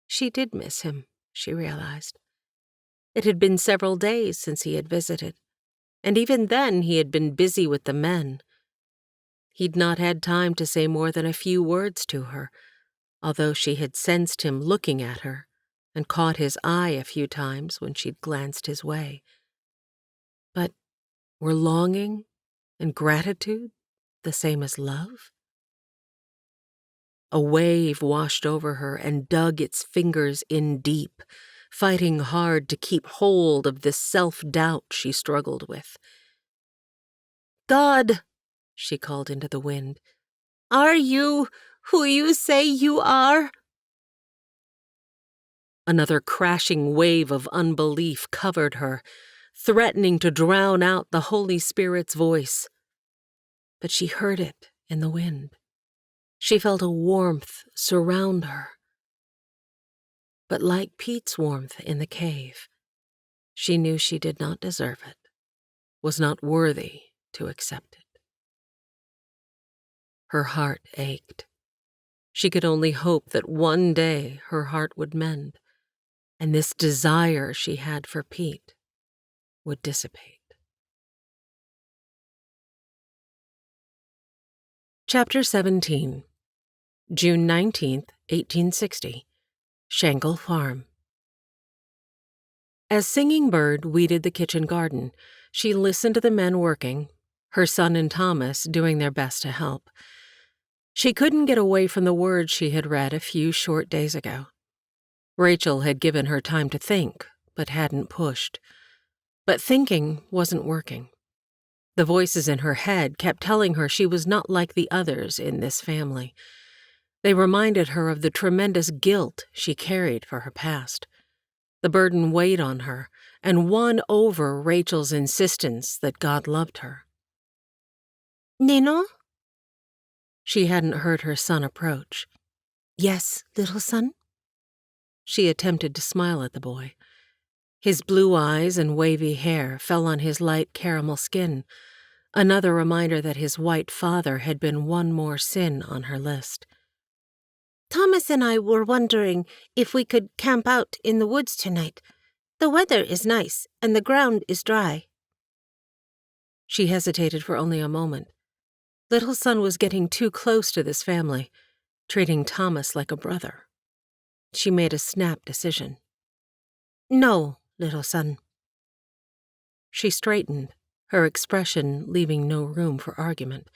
she did miss him, she realized. It had been several days since he had visited, and even then he had been busy with the men. He'd not had time to say more than a few words to her, although she had sensed him looking at her and caught his eye a few times when she'd glanced his way. But were longing and gratitude the same as love? A wave washed over her and dug its fingers in deep, fighting hard to keep hold of this self-doubt she struggled with. "God," she called into the wind, "are you who you say you are?" Another crashing wave of unbelief covered her, threatening to drown out the Holy Spirit's voice. But she heard it in the wind. She felt a warmth surround her. But like Pete's warmth in the cave, she knew she did not deserve it, was not worthy to accept it. Her heart ached. She could only hope that one day her heart would mend, and this desire she had for Pete would dissipate. Chapter 17, June 19th, 1860, Shangle Farm. As Singing Bird weeded the kitchen garden, she listened to the men working, her son and Thomas doing their best to help. She couldn't get away from the words she had read a few short days ago. Rachel had given her time to think, but hadn't pushed. But thinking wasn't working. The voices in her head kept telling her she was not like the others in this family. They reminded her of the tremendous guilt she carried for her past. The burden weighed on her and won over Rachel's insistence that God loved her. Nino? She hadn't heard her son approach. Yes, little son? She attempted to smile at the boy. His blue eyes and wavy hair fell on his light caramel skin, another reminder that his white father had been one more sin on her list. Thomas and I were wondering if we could camp out in the woods tonight. The weather is nice and the ground is dry. She hesitated for only a moment. Little son was getting too close to this family, treating Thomas like a brother. She made a snap decision. No, little son. She straightened, her expression leaving no room for argument.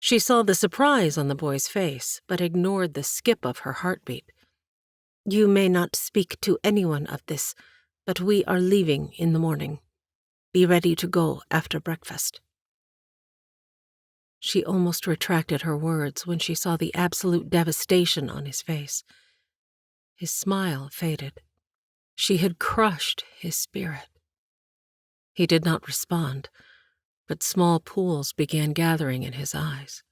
She saw the surprise on the boy's face, but ignored the skip of her heartbeat. You may not speak to anyone of this, but we are leaving in the morning. Be ready to go after breakfast. She almost retracted her words when she saw the absolute devastation on his face. His smile faded. She had crushed his spirit. He did not respond, but small pools began gathering in his eyes.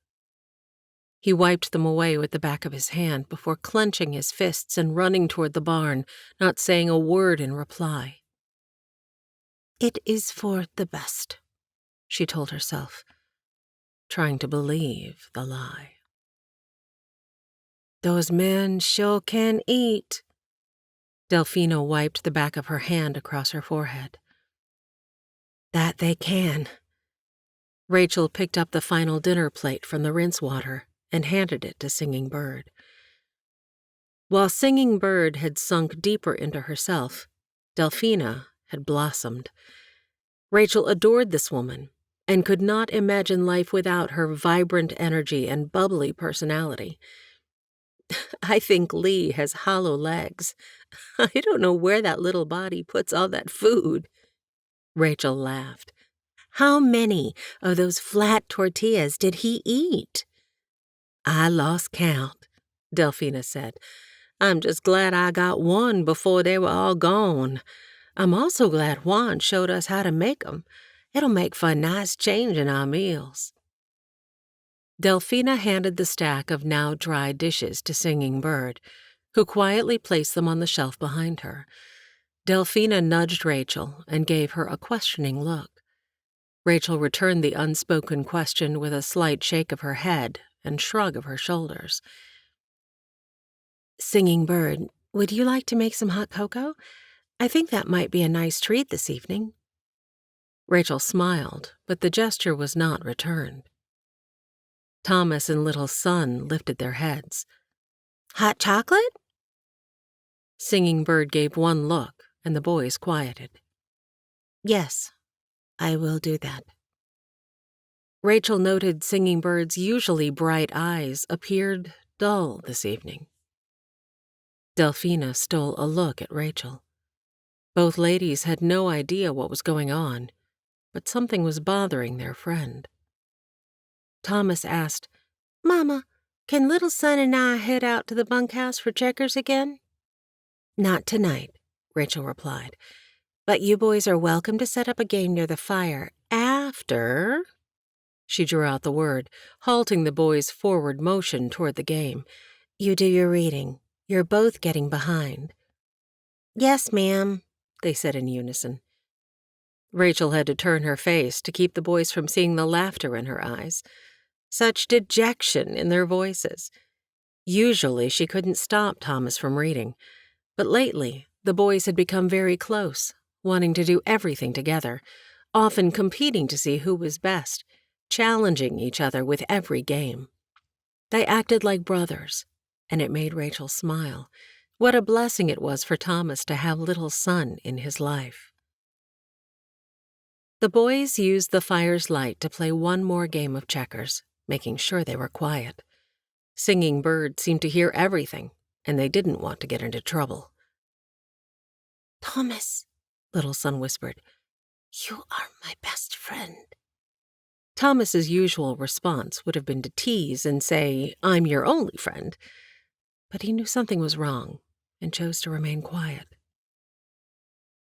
He wiped them away with the back of his hand before clenching his fists and running toward the barn, not saying a word in reply. It is for the best, she told herself, trying to believe the lie. Those men sure can eat. Delphina wiped the back of her hand across her forehead. That they can. Rachel picked up the final dinner plate from the rinse water and handed it to Singing Bird. While Singing Bird had sunk deeper into herself, Delphina had blossomed. Rachel adored this woman and could not imagine life without her vibrant energy and bubbly personality. I think Lee has hollow legs. I don't know where that little body puts all that food. Rachel laughed. How many of those flat tortillas did he eat? I lost count, Delphina said. I'm just glad I got one before they were all gone. I'm also glad Juan showed us how to make them. It'll make for a nice change in our meals. Delphina handed the stack of now dry dishes to Singing Bird, who quietly placed them on the shelf behind her. Delphina nudged Rachel and gave her a questioning look. Rachel returned the unspoken question with a slight shake of her head and shrug of her shoulders. Singing Bird, would you like to make some hot cocoa? I think that might be a nice treat this evening. Rachel smiled, but the gesture was not returned. Thomas and Little Sun lifted their heads. Hot chocolate? Singing Bird gave one look, and the boys quieted. Yes, I will do that. Rachel noted Singing Bird's usually bright eyes appeared dull this evening. Delphina stole a look at Rachel. Both ladies had no idea what was going on, but something was bothering their friend. Thomas asked, Mama, can Little Sun and I head out to the bunkhouse for checkers again? Not tonight, Rachel replied. But you boys are welcome to set up a game near the fire after... She drew out the word, halting the boys' forward motion toward the game. You do your reading. You're both getting behind. Yes, ma'am, they said in unison. Rachel had to turn her face to keep the boys from seeing the laughter in her eyes. Such dejection in their voices. Usually she couldn't stop Thomas from reading, but lately the boys had become very close, wanting to do everything together, often competing to see who was best, challenging each other with every game. They acted like brothers, and it made Rachel smile. What a blessing it was for Thomas to have Little Sun in his life. The boys used the fire's light to play one more game of checkers, making sure they were quiet. Singing Bird seemed to hear everything, and they didn't want to get into trouble. Thomas, Little Sun whispered, you are my best friend. Thomas's usual response would have been to tease and say, I'm your only friend. But he knew something was wrong and chose to remain quiet.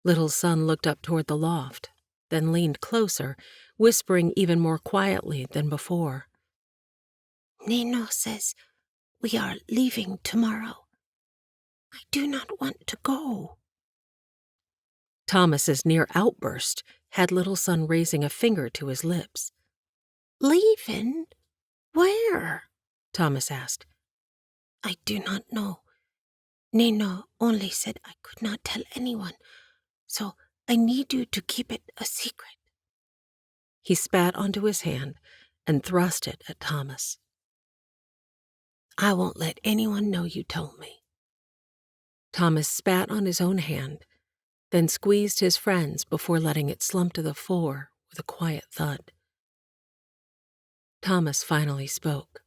Little Sun looked up toward the loft, then leaned closer, whispering even more quietly than before. Nino says we are leaving tomorrow. I do not want to go. Thomas's near outburst had Little Sun raising a finger to his lips. Leaving? Where? Thomas asked. I do not know. Nino only said I could not tell anyone, so I need you to keep it a secret. He spat onto his hand and thrust it at Thomas. I won't let anyone know you told me. Thomas spat on his own hand, then squeezed his friend's before letting it slump to the floor with a quiet thud. Thomas finally spoke.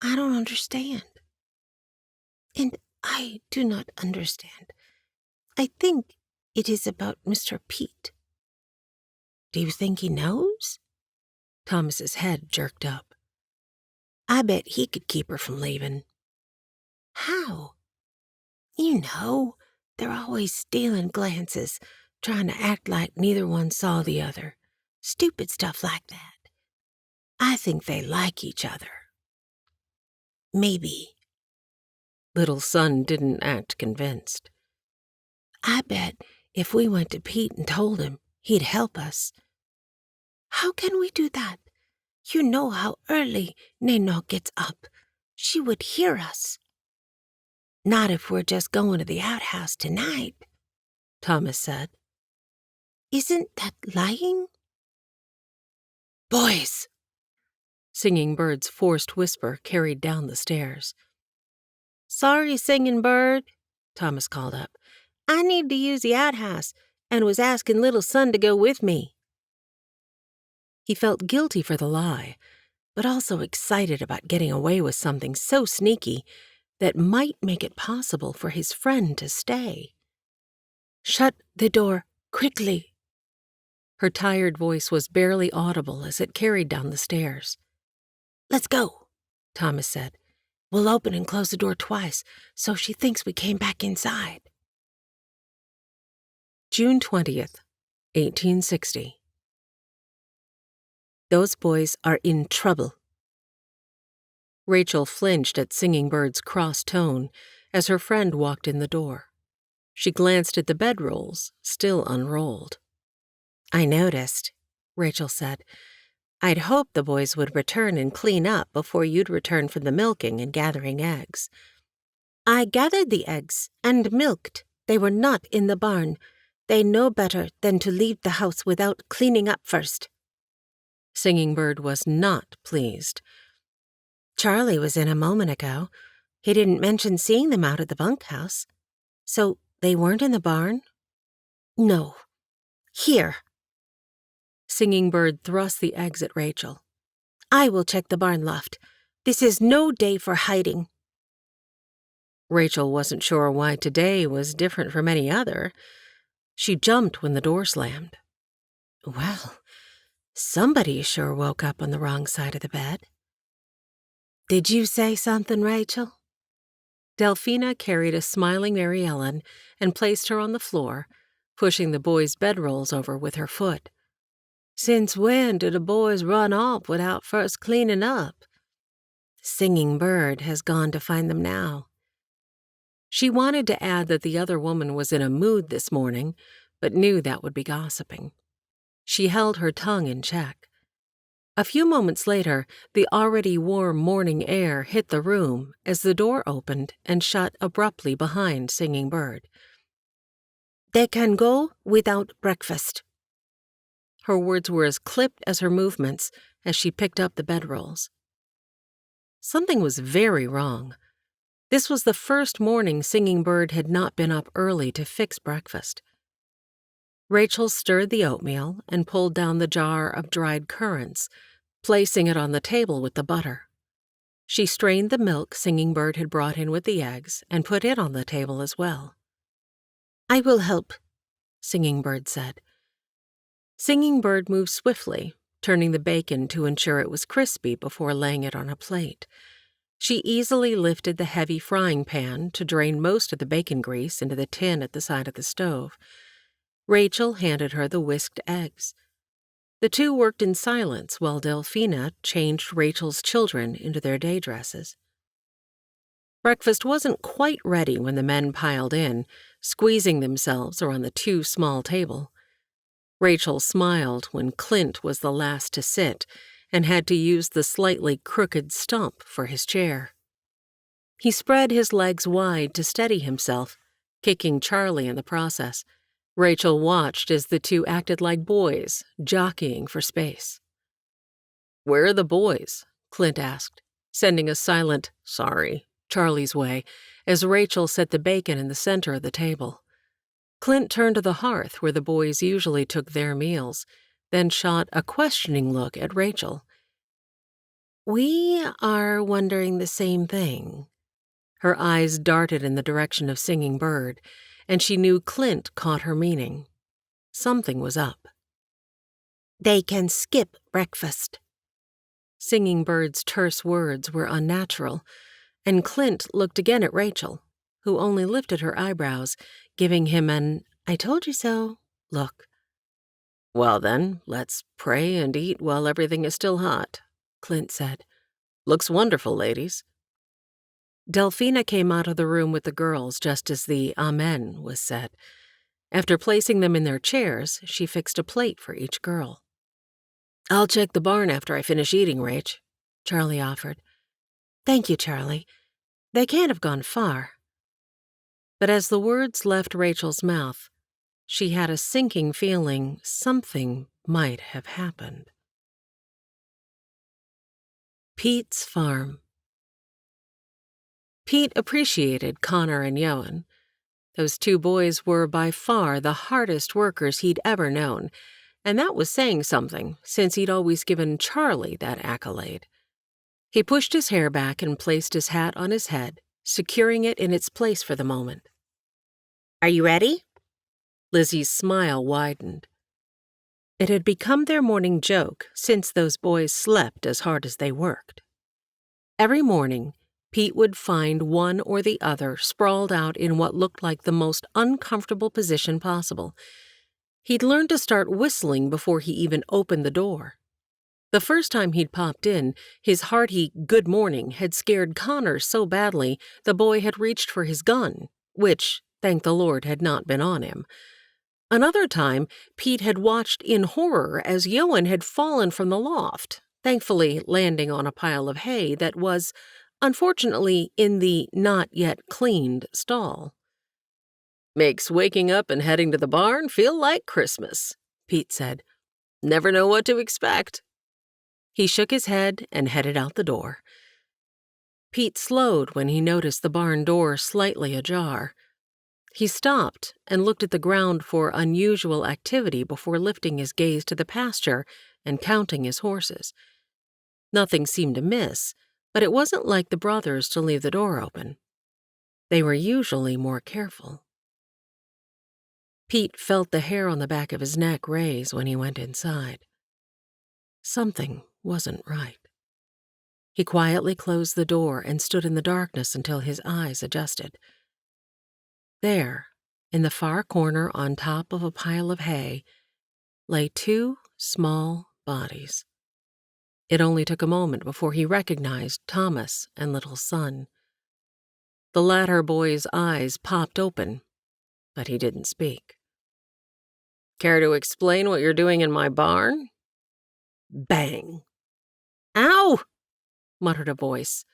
I don't understand. And I do not understand. I think it is about Mr. Pete. Do you think he knows? Thomas's head jerked up. I bet he could keep her from leaving. How? You know, they're always stealing glances, trying to act like neither one saw the other. Stupid stuff like that. I think they like each other. Maybe. Little Sun didn't act convinced. I bet if we went to Pete and told him, he'd help us. How can we do that? You know how early Nino gets up. She would hear us. Not if we're just going to the outhouse tonight, Thomas said. Isn't that lying? Boys! Singing Bird's forced whisper carried down the stairs. Sorry, Singing Bird, Thomas called up. I need to use the outhouse and was asking Little Sun to go with me. He felt guilty for the lie, but also excited about getting away with something so sneaky that might make it possible for his friend to stay. Shut the door, quickly. Her tired voice was barely audible as it carried down the stairs. Let's go, Thomas said. We'll open and close the door twice so she thinks we came back inside. June 20th, 1860. Those boys are in trouble. Rachel flinched at Singing Bird's cross tone as her friend walked in the door. She glanced at the bedrolls, still unrolled. I noticed, Rachel said. I'd hoped the boys would return and clean up before you'd return from the milking and gathering eggs. I gathered the eggs and milked. They were not in the barn. They know better than to leave the house without cleaning up first. Singing Bird was not pleased. Charlie was in a moment ago. He didn't mention seeing them out at the bunkhouse. So they weren't in the barn? No. Here. Singing Bird thrust the eggs at Rachel. I will check the barn loft. This is no day for hiding. Rachel wasn't sure why today was different from any other. She jumped when the door slammed. Well, somebody sure woke up on the wrong side of the bed. Did you say something, Rachel? Delphina carried a smiling Mary Ellen and placed her on the floor, pushing the boys' bedrolls over with her foot. Since when do the boys run off without first cleaning up? Singing Bird has gone to find them now. She wanted to add that the other woman was in a mood this morning, but knew that would be gossiping. She held her tongue in check. A few moments later, the already warm morning air hit the room as the door opened and shut abruptly behind Singing Bird. They can go without breakfast. Her words were as clipped as her movements as she picked up the bedrolls. Something was very wrong. This was the first morning Singing Bird had not been up early to fix breakfast. Rachel stirred the oatmeal and pulled down the jar of dried currants, placing it on the table with the butter. She strained the milk Singing Bird had brought in with the eggs and put it on the table as well. I will help, Singing Bird said. Singing Bird moved swiftly, turning the bacon to ensure it was crispy before laying it on a plate. She easily lifted the heavy frying pan to drain most of the bacon grease into the tin at the side of the stove. Rachel handed her the whisked eggs. The two worked in silence while Delphina changed Rachel's children into their day dresses. Breakfast wasn't quite ready when the men piled in, squeezing themselves around the too small table. Rachel smiled when Clint was the last to sit and had to use the slightly crooked stump for his chair. He spread his legs wide to steady himself, kicking Charlie in the process. Rachel watched as the two acted like boys, jockeying for space. "Where are the boys?" Clint asked, sending a silent, "sorry," Charlie's way, as Rachel set the bacon in the center of the table. Clint turned to the hearth where the boys usually took their meals, then shot a questioning look at Rachel. We are wondering the same thing. Her eyes darted in the direction of Singing Bird, and she knew Clint caught her meaning. Something was up. They can skip breakfast. Singing Bird's terse words were unnatural, and Clint looked again at Rachel, who only lifted her eyebrows, giving him an "I told you so" look. "Well then, let's pray and eat while everything is still hot," Clint said. "Looks wonderful, ladies." Delphina came out of the room with the girls just as the Amen was said. After placing them in their chairs, she fixed a plate for each girl. "I'll check the barn after I finish eating, Rach," Charlie offered. Thank you, Charlie. They can't have gone far. But as the words left Rachel's mouth, she had a sinking feeling something might have happened. Pete's farm. Pete appreciated Connor and Yoan. Those two boys were by far the hardest workers he'd ever known, and that was saying something, since he'd always given Charlie that accolade. He pushed his hair back and placed his hat on his head, securing it in its place for the moment. Are you ready? Lizzie's smile widened. It had become their morning joke since those boys slept as hard as they worked. Every morning, Pete would find one or the other sprawled out in what looked like the most uncomfortable position possible. He'd learned to start whistling before he even opened the door. The first time he'd popped in, his hearty "good morning" had scared Connor so badly the boy had reached for his gun, which, thank the Lord, had not been on him. Another time, Pete had watched in horror as Johan had fallen from the loft, thankfully landing on a pile of hay that was, unfortunately, in the not-yet-cleaned stall. Makes waking up and heading to the barn feel like Christmas, Pete said. Never know what to expect. He shook his head and headed out the door. Pete slowed when he noticed the barn door slightly ajar. He stopped and looked at the ground for unusual activity before lifting his gaze to the pasture and counting his horses. Nothing seemed amiss, but it wasn't like the brothers to leave the door open. They were usually more careful. Pete felt the hair on the back of his neck raise when he went inside. Something wasn't right. He quietly closed the door and stood in the darkness until his eyes adjusted. There, in the far corner on top of a pile of hay, lay two small bodies. It only took a moment before he recognized Thomas and little son. The latter boy's eyes popped open, but he didn't speak. Care to explain what you're doing in my barn? Bang! Ow! Muttered a voice.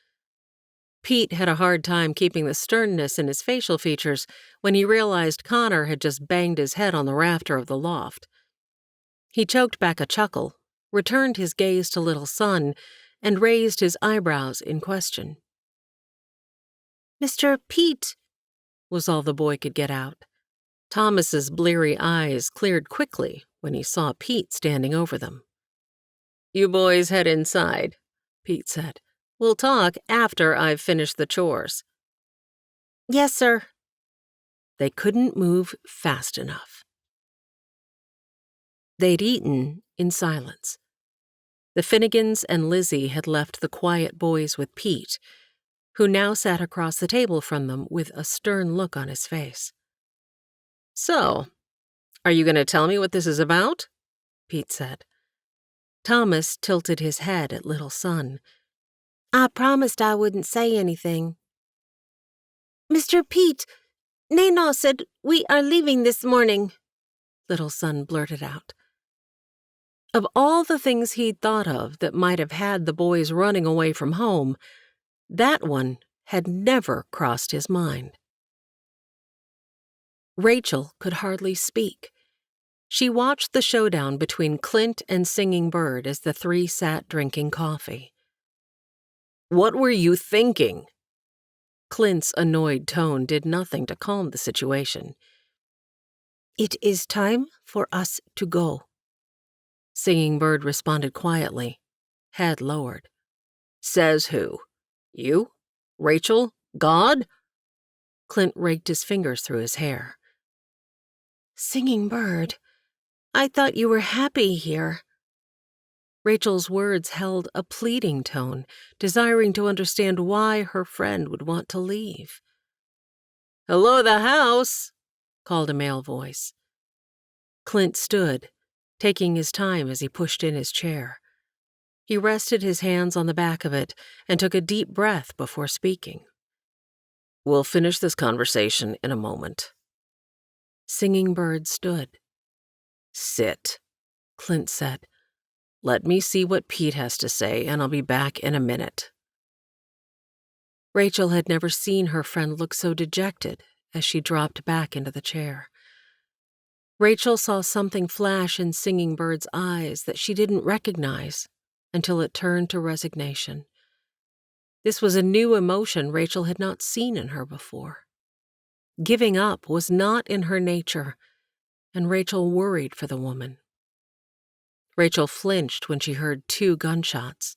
Pete had a hard time keeping the sternness in his facial features when he realized Connor had just banged his head on the rafter of the loft. He choked back a chuckle, returned his gaze to little son, and raised his eyebrows in question. Mr. Pete, was all the boy could get out. Thomas's bleary eyes cleared quickly when he saw Pete standing over them. You boys head inside, Pete said. We'll talk after I've finished the chores. Yes, sir. They couldn't move fast enough. They'd eaten in silence. The Finnegans and Lizzie had left the quiet boys with Pete, who now sat across the table from them with a stern look on his face. So, are you going to tell me what this is about? Pete said. Thomas tilted his head at little son. I promised I wouldn't say anything. Mr. Pete, Nana said we are leaving this morning, little son blurted out. Of all the things he'd thought of that might have had the boys running away from home, that one had never crossed his mind. Rachel could hardly speak. She watched the showdown between Clint and Singing Bird as the three sat drinking coffee. What were you thinking? Clint's annoyed tone did nothing to calm the situation. It is time for us to go, Singing Bird responded quietly, head lowered. Says who? You? Rachel? God? Clint raked his fingers through his hair. Singing Bird, I thought you were happy here. Rachel's words held a pleading tone, desiring to understand why her friend would want to leave. Hello, the house, called a male voice. Clint stood, taking his time as he pushed in his chair. He rested his hands on the back of it and took a deep breath before speaking. We'll finish this conversation in a moment. Singing Bird stood. Sit, Clint said. Let me see what Pete has to say, and I'll be back in a minute. Rachel had never seen her friend look so dejected as she dropped back into the chair. Rachel saw something flash in Singing Bird's eyes that she didn't recognize until it turned to resignation. This was a new emotion Rachel had not seen in her before. Giving up was not in her nature, and Rachel worried for the woman. Rachel flinched when she heard 2 gunshots.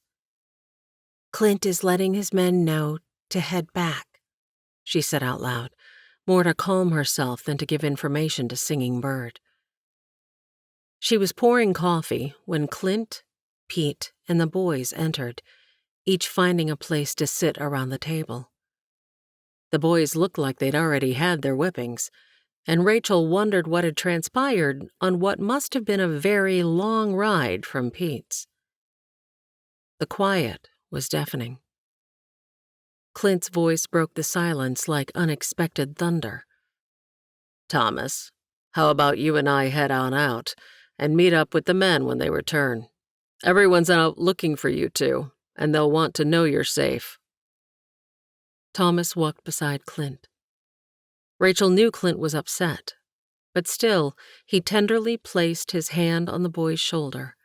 Clint is letting his men know to head back, she said out loud, more to calm herself than to give information to Singing Bird. She was pouring coffee when Clint, Pete, and the boys entered, each finding a place to sit around the table. The boys looked like they'd already had their whippings, and Rachel wondered what had transpired on what must have been a very long ride from Pete's. The quiet was deafening. Clint's voice broke the silence like unexpected thunder. Thomas, how about you and I head on out and meet up with the men when they return? Everyone's out looking for you two, and they'll want to know you're safe. Thomas walked beside Clint. Rachel knew Clint was upset, but still, he tenderly placed his hand on the boy's shoulder,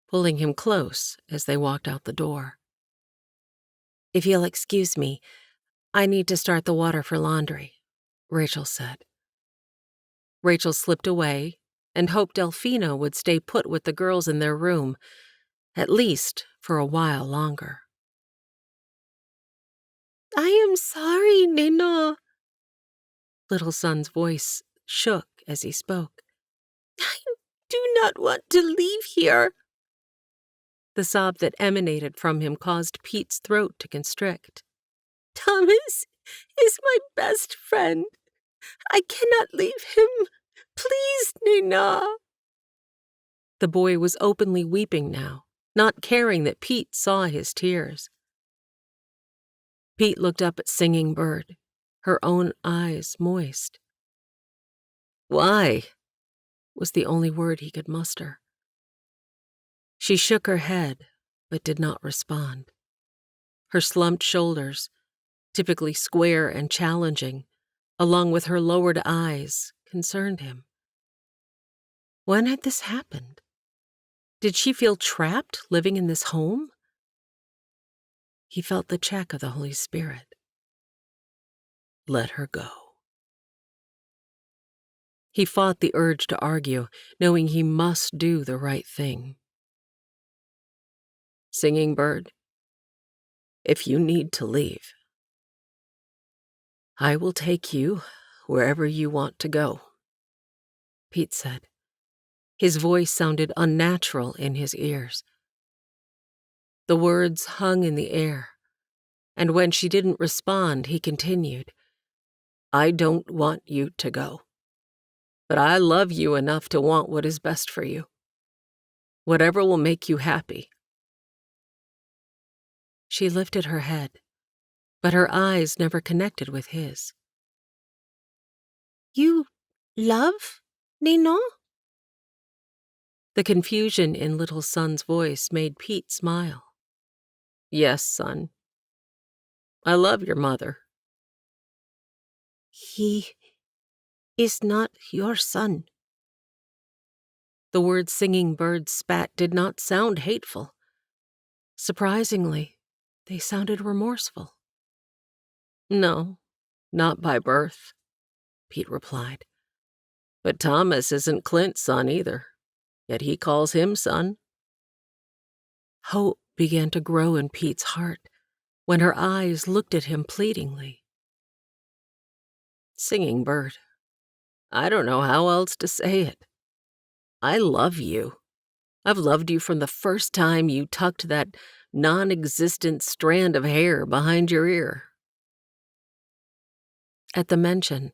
pulling him close as they walked out the door. "If you'll excuse me, I need to start the water for laundry," Rachel said. Rachel slipped away and hoped Delfino would stay put with the girls in their room, at least for a while longer. I am sorry, Nino. Little Son's voice shook as he spoke. I do not want to leave here. The sob that emanated from him caused Pete's throat to constrict. Thomas is my best friend. I cannot leave him. Please, Nina. The boy was openly weeping now, not caring that Pete saw his tears. Pete looked up at Singing Bird, her own eyes moist. Why? Was the only word he could muster. She shook her head, but did not respond. Her slumped shoulders, typically square and challenging, along with her lowered eyes, concerned him. When had this happened? Did she feel trapped living in this home? He felt the check of the Holy Spirit. Let her go. He fought the urge to argue, knowing he must do the right thing. Singing Bird, if you need to leave, I will take you wherever you want to go, Pete said. His voice sounded unnatural in his ears. The words hung in the air, and when she didn't respond, he continued, I don't want you to go, but I love you enough to want what is best for you. Whatever will make you happy. She lifted her head, but her eyes never connected with his. You love Nino? The confusion in Little Son's voice made Pete smile. Yes, son. I love your mother. He is not your son. The words Singing Bird spat did not sound hateful. Surprisingly, they sounded remorseful. No, not by birth, Pete replied. But Thomas isn't Clint's son either, yet he calls him son. Hope began to grow in Pete's heart when her eyes looked at him pleadingly. Singing Bird, I don't know how else to say it. I love you. I've loved you from the first time you tucked that non-existent strand of hair behind your ear. At the mention,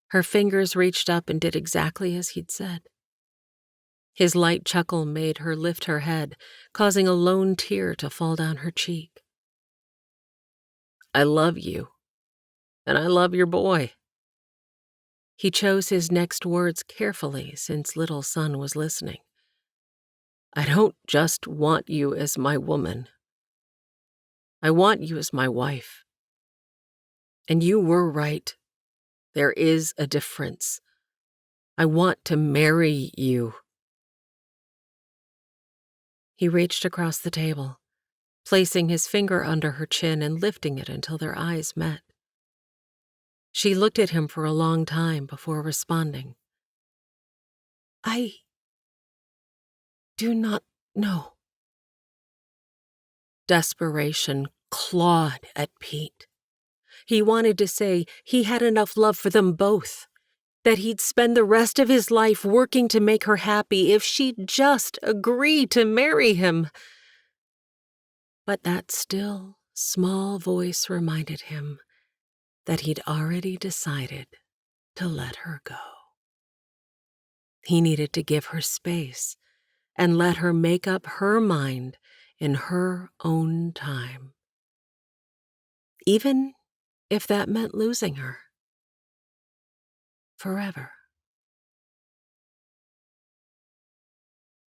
her fingers reached up and did exactly as he'd said. His light chuckle made her lift her head, causing a lone tear to fall down her cheek. I love you, and I love your boy. He chose his next words carefully since Little Son was listening. I don't just want you as my woman. I want you as my wife. And you were right. There is a difference. I want to marry you. He reached across the table, placing his finger under her chin and lifting it until their eyes met. She looked at him for a long time before responding. I do not know. Desperation clawed at Pete. He wanted to say he had enough love for them both, that he'd spend the rest of his life working to make her happy if she'd just agree to marry him. But that still, small voice reminded him that he'd already decided to let her go. He needed to give her space and let her make up her mind in her own time, even if that meant losing her forever.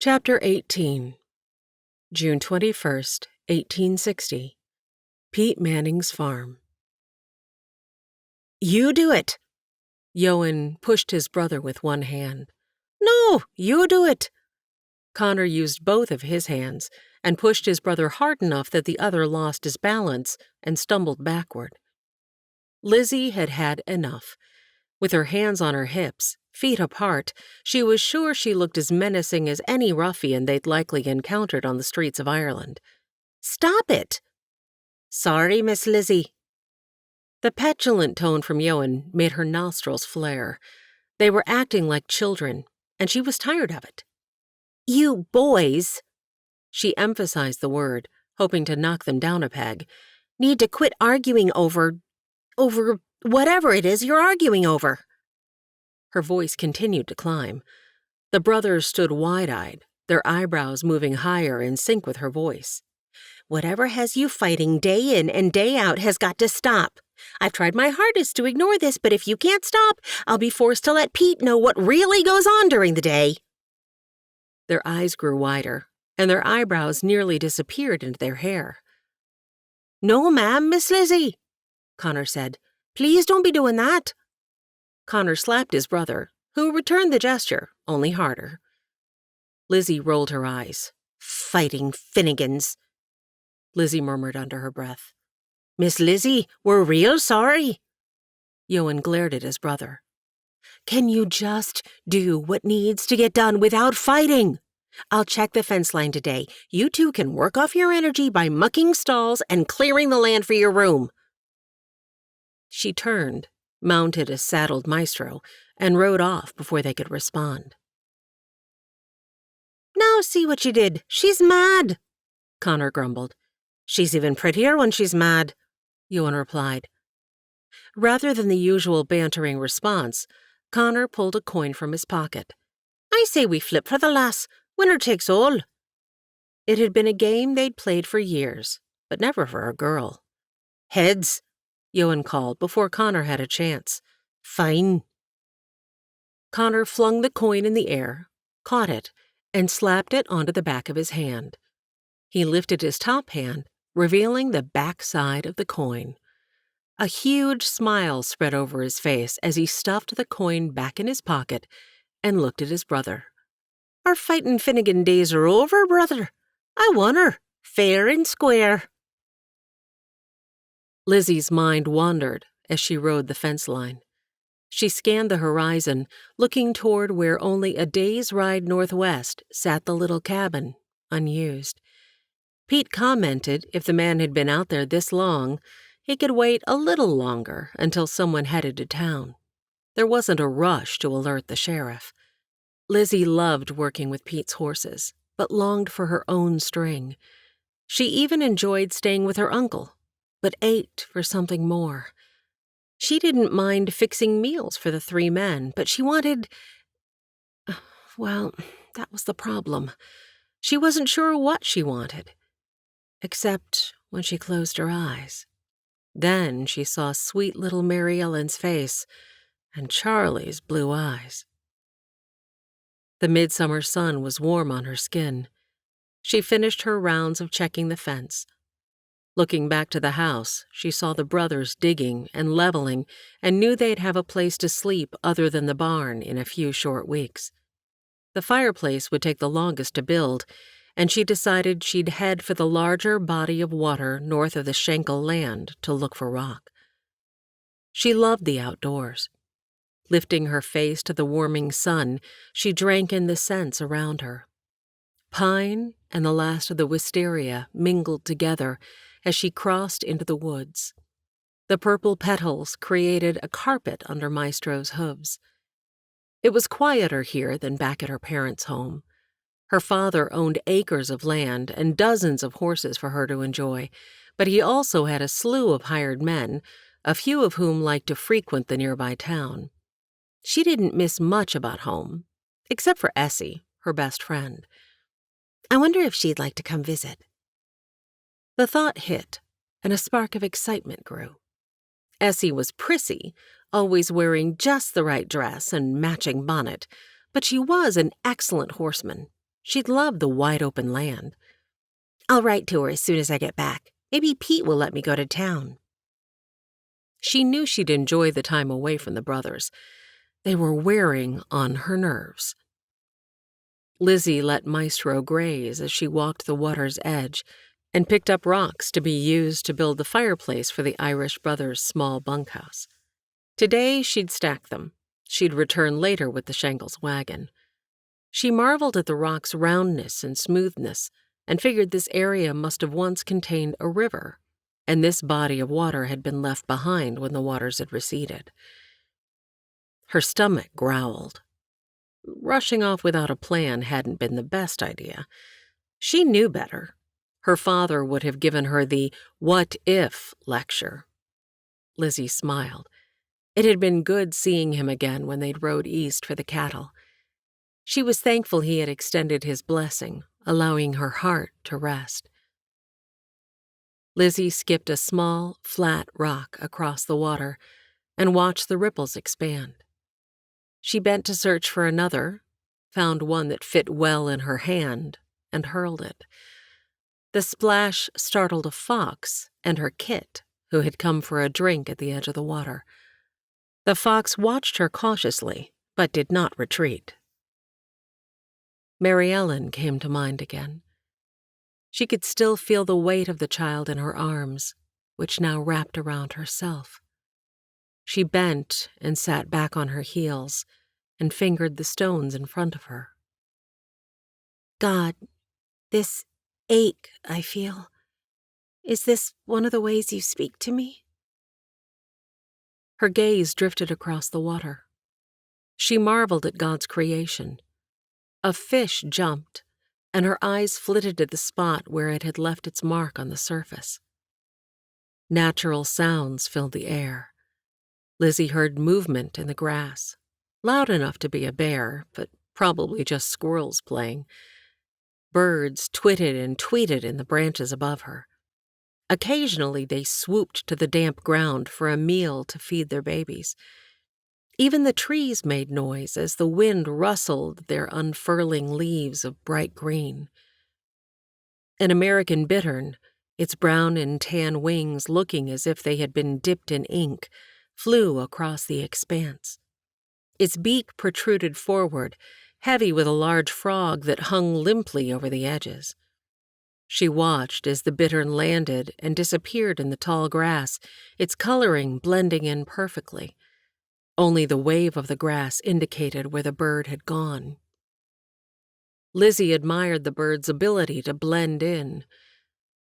Chapter 18 June 21st, 1860. Pete Manning's farm. You do it. Yoan pushed his brother with one hand. No, you do it. Connor used both of his hands and pushed his brother hard enough that the other lost his balance and stumbled backward. Lizzie had had enough. With her hands on her hips, feet apart, she was sure she looked as menacing as any ruffian they'd likely encountered on the streets of Ireland. Stop it. Sorry, Miss Lizzie. The petulant tone from Yoan made her nostrils flare. They were acting like children, and she was tired of it. You boys, she emphasized the word, hoping to knock them down a peg, need to quit arguing over whatever it is you're arguing over. Her voice continued to climb. The brothers stood wide-eyed, their eyebrows moving higher in sync with her voice. Whatever has you fighting day in and day out has got to stop. I've tried my hardest to ignore this, but if you can't stop, I'll be forced to let Pete know what really goes on during the day. Their eyes grew wider, and their eyebrows nearly disappeared into their hair. No, ma'am, Miss Lizzie, Connor said. Please don't be doing that. Connor slapped his brother, who returned the gesture, only harder. Lizzie rolled her eyes. Fighting Finnegans, Lizzie murmured under her breath. Miss Lizzie, we're real sorry. Yoan glared at his brother. Can you just do what needs to get done without fighting? I'll check the fence line today. You two can work off your energy by mucking stalls and clearing the land for your room. She turned, mounted a saddled maestro, and rode off before they could respond. Now see what you did. She's mad, Connor grumbled. She's even prettier when she's mad, Yoan replied. Rather than the usual bantering response, Connor pulled a coin from his pocket. I say we flip for the lass. Winner takes all. It had been a game they'd played for years, but never for a girl. Heads, Yoan called before Connor had a chance. Fine. Connor flung the coin in the air, caught it, and slapped it onto the back of his hand. He lifted his top hand, revealing the back side of the coin. A huge smile spread over his face as he stuffed the coin back in his pocket and looked at his brother. Our fightin' Finnegan days are over, brother. I won her, fair and square. Lizzie's mind wandered as she rode the fence line. She scanned the horizon, looking toward where only a day's ride northwest sat the little cabin, unused. Pete commented if the man had been out there this long, he could wait a little longer until someone headed to town. There wasn't a rush to alert the sheriff. Lizzie loved working with Pete's horses, but longed for her own string. She even enjoyed staying with her uncle, but ached for something more. She didn't mind fixing meals for the three men, but she wanted... Well, that was the problem. She wasn't sure what she wanted. Except when she closed her eyes. Then she saw sweet little Mary Ellen's face and Charlie's blue eyes. The midsummer sun was warm on her skin. She finished her rounds of checking the fence. Looking back to the house, she saw the brothers digging and leveling and knew they'd have a place to sleep other than the barn in a few short weeks. The fireplace would take the longest to build, and she decided she'd head for the larger body of water north of the Schenkel land to look for rock. She loved the outdoors. Lifting her face to the warming sun, she drank in the scents around her. Pine and the last of the wisteria mingled together as she crossed into the woods. The purple petals created a carpet under Maestro's hooves. It was quieter here than back at her parents' home. Her father owned acres of land and dozens of horses for her to enjoy, but he also had a slew of hired men, a few of whom liked to frequent the nearby town. She didn't miss much about home, except for Essie, her best friend. I wonder if she'd like to come visit. The thought hit, and a spark of excitement grew. Essie was prissy, always wearing just the right dress and matching bonnet, but she was an excellent horseman, She'd love the wide-open land. I'll write to her as soon as I get back. Maybe Pete will let me go to town. She knew she'd enjoy the time away from the brothers. They were wearing on her nerves. Lizzie let Maestro graze as she walked the water's edge and picked up rocks to be used to build the fireplace for the Irish brothers' small bunkhouse. Today, she'd stack them. She'd return later with the Shangles wagon. She marveled at the rock's roundness and smoothness and figured this area must have once contained a river, and this body of water had been left behind when the waters had receded. Her stomach growled. Rushing off without a plan hadn't been the best idea. She knew better. Her father would have given her the "what if" lecture. Lizzie smiled. It had been good seeing him again when they'd rode east for the cattle. She was thankful he had extended his blessing, allowing her heart to rest. Lizzie skipped a small, flat rock across the water and watched the ripples expand. She bent to search for another, found one that fit well in her hand, and hurled it. The splash startled a fox and her kit, who had come for a drink at the edge of the water. The fox watched her cautiously, but did not retreat. Mary Ellen came to mind again. She could still feel the weight of the child in her arms, which now wrapped around herself. She bent and sat back on her heels and fingered the stones in front of her. God, this ache I feel, is this one of the ways you speak to me? Her gaze drifted across the water. She marveled at God's creation. A fish jumped, and her eyes flitted at the spot where it had left its mark on the surface. Natural sounds filled the air. Lizzie heard movement in the grass, loud enough to be a bear, but probably just squirrels playing. Birds twitted and tweeted in the branches above her. Occasionally they swooped to the damp ground for a meal to feed their babies. Even the trees made noise as the wind rustled their unfurling leaves of bright green. An American bittern, its brown and tan wings looking as if they had been dipped in ink, flew across the expanse. Its beak protruded forward, heavy with a large frog that hung limply over the edges. She watched as the bittern landed and disappeared in the tall grass, its coloring blending in perfectly. Only the wave of the grass indicated where the bird had gone. Lizzie admired the bird's ability to blend in.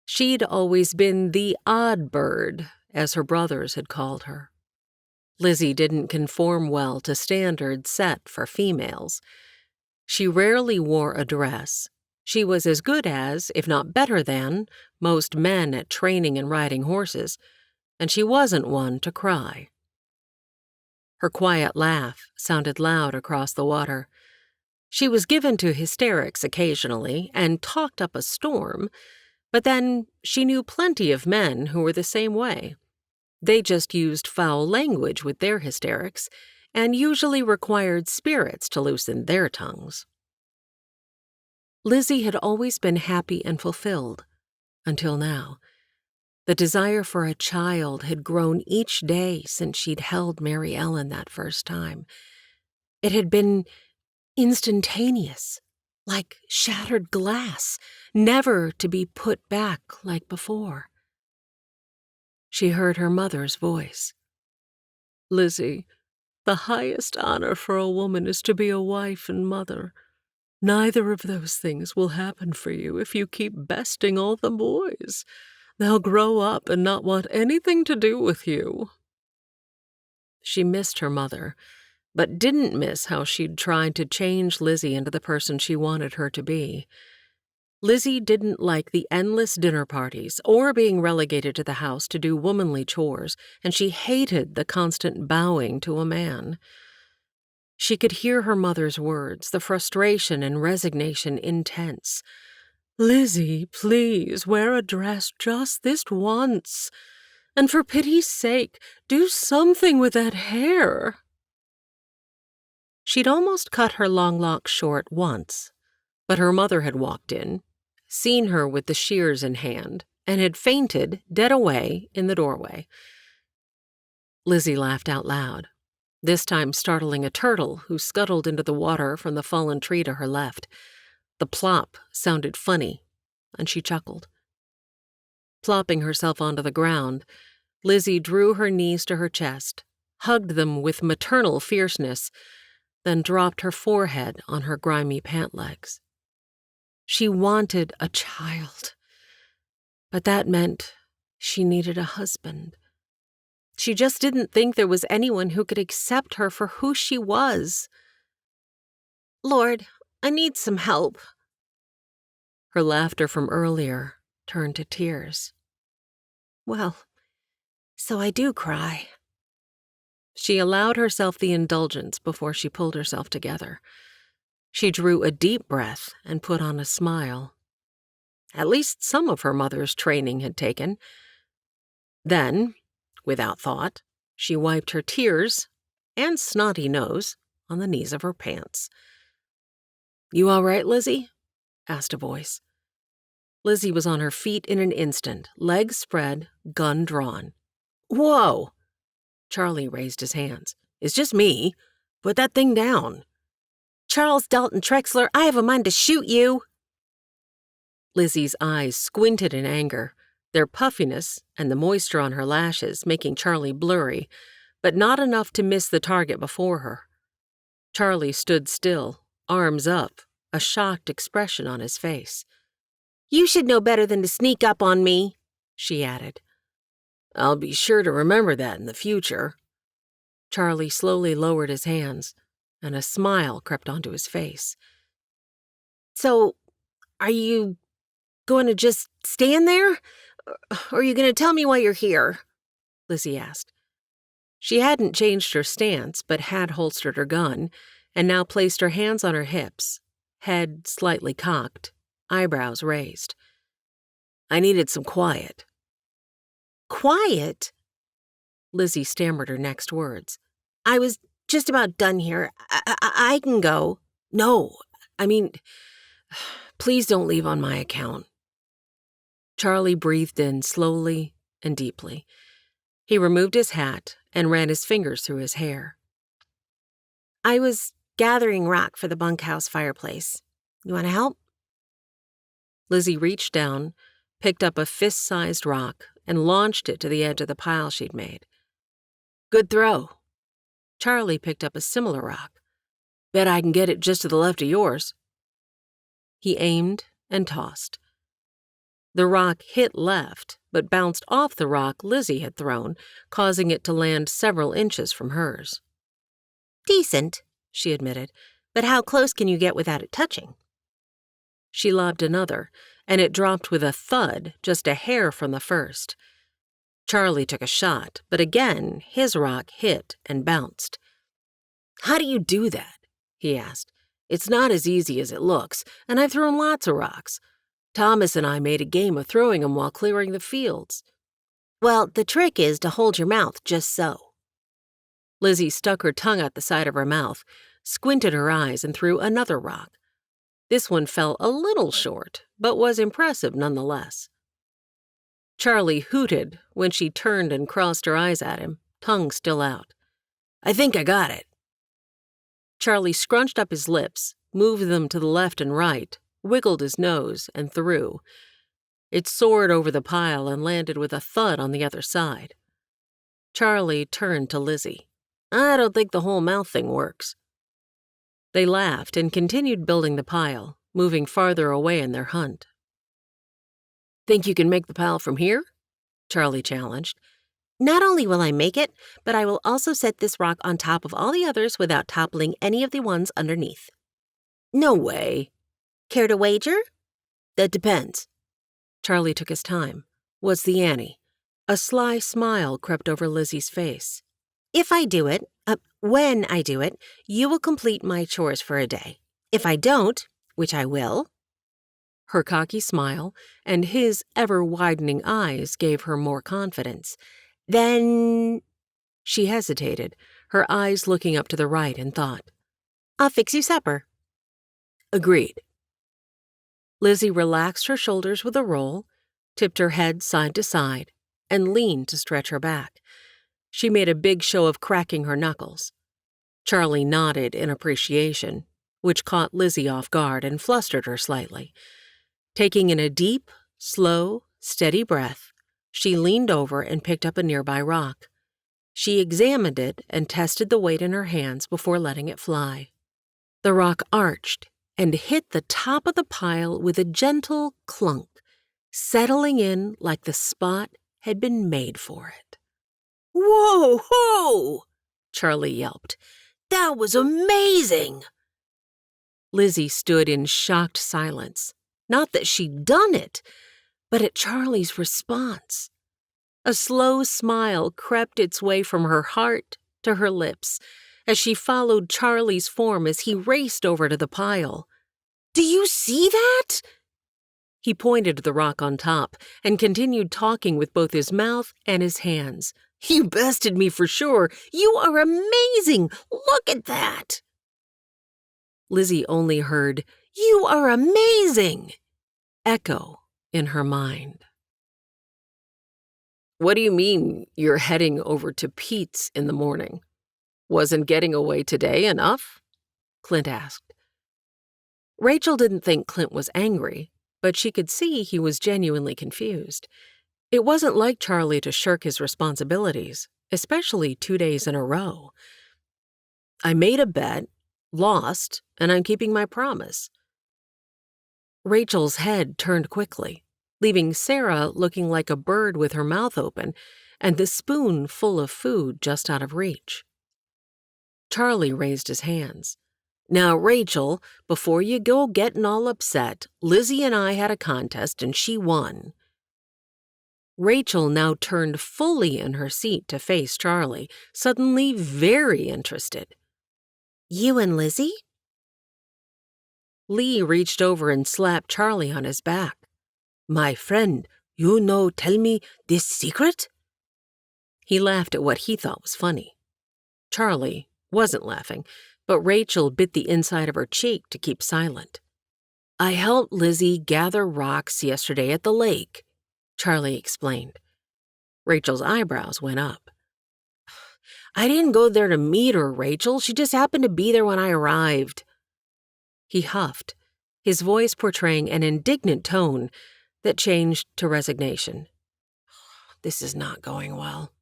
She'd always been the odd bird, as her brothers had called her. Lizzie didn't conform well to standards set for females. She rarely wore a dress. She was as good as, if not better than, most men at training and riding horses, and she wasn't one to cry. Her quiet laugh sounded loud across the water. She was given to hysterics occasionally and talked up a storm, but then she knew plenty of men who were the same way. They just used foul language with their hysterics and usually required spirits to loosen their tongues. Lizzie had always been happy and fulfilled, until now. The desire for a child had grown each day since she'd held Mary Ellen that first time. It had been instantaneous, like shattered glass, never to be put back like before. She heard her mother's voice. "Lizzie, the highest honor for a woman is to be a wife and mother. Neither of those things will happen for you if you keep besting all the boys. They'll grow up and not want anything to do with you." She missed her mother, but didn't miss how she'd tried to change Lizzie into the person she wanted her to be. Lizzie didn't like the endless dinner parties or being relegated to the house to do womanly chores, and she hated the constant bowing to a man. She could hear her mother's words, the frustration and resignation intense. "Lizzie, please, wear a dress just this once. And for pity's sake, do something with that hair." She'd almost cut her long locks short once, But her mother had walked in, seen her with the shears in hand, and had fainted dead away in the doorway. Lizzie laughed out loud, this time startling a turtle who scuttled into the water from the fallen tree to her left. The plop sounded funny, and she chuckled. Plopping herself onto the ground, Lizzie drew her knees to her chest, hugged them with maternal fierceness, then dropped her forehead on her grimy pant legs. She wanted a child, but that meant she needed a husband. She just didn't think there was anyone who could accept her for who she was. Lord, I need some help. Her laughter from earlier turned to tears. Well, so I do cry. She allowed herself the indulgence before she pulled herself together. She drew a deep breath and put on a smile. At least some of her mother's training had taken. Then, without thought, she wiped her tears and snotty nose on the knees of her pants. "You all right, Lizzie?" asked a voice. Lizzie was on her feet in an instant, legs spread, gun drawn. "Whoa!" Charlie raised his hands. "It's just me. Put that thing down." Charles Dalton Trexler, I have a mind to shoot you. Lizzie's eyes squinted in anger, their puffiness and the moisture on her lashes making Charlie blurry, but not enough to miss the target before her. Charlie stood still, arms up, a shocked expression on his face. You should know better than to sneak up on me, she added. "I'll be sure to remember that in the future." Charlie slowly lowered his hands, and a smile crept onto his face. So, are you going to just stand there? Or are you going to tell me why you're here? Lizzie asked. She hadn't changed her stance, but had holstered her gun, and now placed her hands on her hips, head slightly cocked, eyebrows raised. "I needed some quiet." Quiet? Lizzie stammered her next words. I was just about done here. I can go. "No, I mean, please don't leave on my account." Charlie breathed in slowly and deeply. He removed his hat and ran his fingers through his hair. I was gathering rock for the bunkhouse fireplace. You want to help? Lizzie reached down, picked up a fist-sized rock, and launched it to the edge of the pile she'd made. "Good throw." Charlie picked up a similar rock. "Bet I can get it just to the left of yours." He aimed and tossed. The rock hit left, but bounced off the rock Lizzie had thrown, causing it to land several inches from hers. Decent, she admitted, but how close can you get without it touching? She lobbed another, and it dropped with a thud just a hair from the first. Charlie took a shot, but again his rock hit and bounced. "How do you do that?" he asked. "It's not as easy as it looks, and I've thrown lots of rocks. Thomas and I made a game of throwing them while clearing the fields." "Well, the trick is to hold your mouth just so." Lizzie stuck her tongue out the side of her mouth, squinted her eyes, and threw another rock. This one fell a little short, but was impressive nonetheless. Charlie hooted when she turned and crossed her eyes at him, tongue still out. "I think I got it." Charlie scrunched up his lips, moved them to the left and right, wiggled his nose, and threw. It soared over the pile and landed with a thud on the other side. Charlie turned to Lizzie. "I don't think the whole mouth thing works." They laughed and continued building the pile, moving farther away in their hunt. "Think you can make the pile from here?" Charlie challenged. Not only will I make it, but I will also set this rock on top of all the others without toppling any of the ones underneath. "No way." Care to wager? "That depends." Charlie took his time. "What's the ante?" A sly smile crept over Lizzie's face. If I do it, when I do it, you will complete my chores for a day. If I don't, which I will. Her cocky smile and his ever-widening eyes gave her more confidence. Then... She hesitated, her eyes looking up to the right in thought. I'll fix you supper. Agreed. Lizzie relaxed her shoulders with a roll, tipped her head side to side, and leaned to stretch her back. She made a big show of cracking her knuckles. Charlie nodded in appreciation, which caught Lizzie off guard and flustered her slightly. Taking in a deep, slow, steady breath, she leaned over and picked up a nearby rock. She examined it and tested the weight in her hands before letting it fly. The rock arched and hit the top of the pile with a gentle clunk, settling in like the spot had been made for it. Whoa, ho! Charlie yelped. That was amazing! Lizzie stood in shocked silence. Not that she'd done it, but at Charlie's response. A slow smile crept its way from her heart to her lips as she followed Charlie's form as he raced over to the pile. Do you see that? He pointed to the rock on top and continued talking with both his mouth and his hands. You bested me for sure. You are amazing. Look at that. Lizzie only heard, You are amazing, echo in her mind. What do you mean you're heading over to Pete's in the morning? Wasn't getting away today enough? Clint asked. Rachel didn't think Clint was angry, but she could see he was genuinely confused. It wasn't like Charlie to shirk his responsibilities, especially 2 days in a row. I made a bet, lost, and I'm keeping my promise. Rachel's head turned quickly, leaving Sarah looking like a bird with her mouth open and the spoon full of food just out of reach. Charlie raised his hands. Now, Rachel, before you go getting all upset, Lizzie and I had a contest and she won. Rachel now turned fully in her seat to face Charlie, suddenly very interested. You and Lizzie? Lee reached over and slapped Charlie on his back. My friend, tell me this secret? He laughed at what he thought was funny. Charlie wasn't laughing, but Rachel bit the inside of her cheek to keep silent. I helped Lizzie gather rocks yesterday at the lake, Charlie explained. Rachel's eyebrows went up. I didn't go there to meet her, Rachel. She just happened to be there when I arrived. He huffed, his voice portraying an indignant tone that changed to resignation. This is not going well.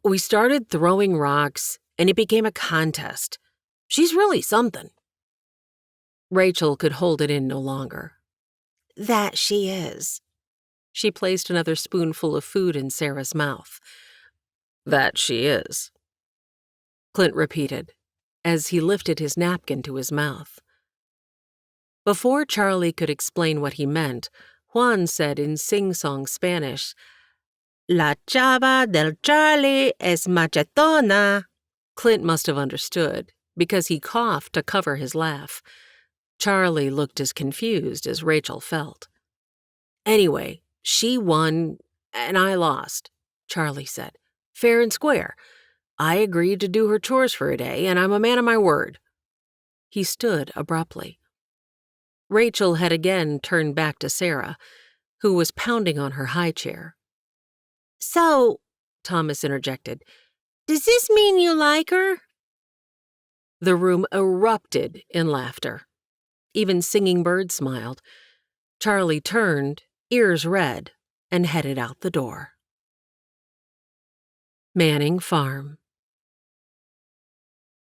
We started throwing rocks, and it became a contest. She's really something. Rachel could hold it in no longer. That she is. She placed another spoonful of food in Sarah's mouth. That she is, Clint repeated, as he lifted his napkin to his mouth. Before Charlie could explain what he meant, Juan said in sing-song Spanish, La chava del Charlie es machetona. Clint must have understood, because he coughed to cover his laugh. Charlie looked as confused as Rachel felt. Anyway, she won, and I lost, Charlie said. Fair and square. I agreed to do her chores for a day, and I'm a man of my word. He stood abruptly. Rachel had again turned back to Sarah, who was pounding on her high chair. So, Thomas interjected, does this mean you like her? The room erupted in laughter. Even Singing Bird smiled. Charlie turned, ears red, and headed out the door. Manning Farm.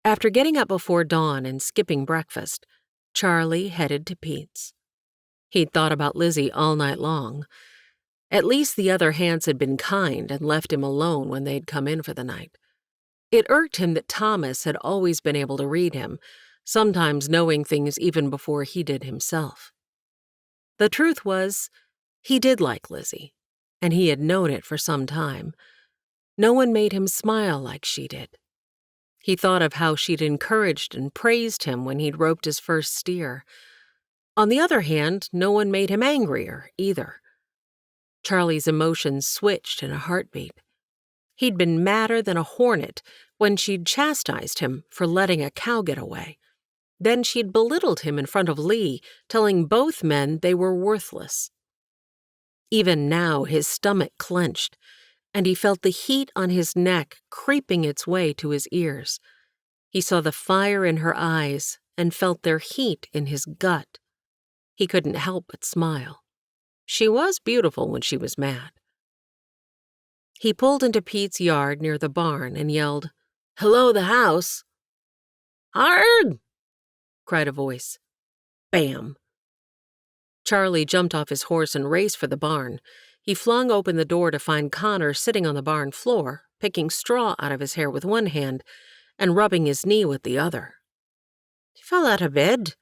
After getting up before dawn and skipping breakfast, Charlie headed to Pete's. He'd thought about Lizzie all night long. At least the other hands had been kind and left him alone when they'd come in for the night. It irked him that Thomas had always been able to read him, sometimes knowing things even before he did himself. The truth was, he did like Lizzie, and he had known it for some time. No one made him smile like she did. He thought of how she'd encouraged and praised him when he'd roped his first steer. On the other hand, no one made him angrier, either. Charlie's emotions switched in a heartbeat. He'd been madder than a hornet when she'd chastised him for letting a cow get away. Then she'd belittled him in front of Lee, telling both men they were worthless. Even now his stomach clenched, and he felt the heat on his neck creeping its way to his ears. He saw the fire in her eyes and felt their heat in his gut. He couldn't help but smile. She was beautiful when she was mad. He pulled into Pete's yard near the barn and yelled, "Hello, the house!" "Hard!" cried a voice. Bam! Charlie jumped off his horse and raced for the barn. He flung open the door to find Connor sitting on the barn floor, picking straw out of his hair with one hand and rubbing his knee with the other. "He fell out of bed,"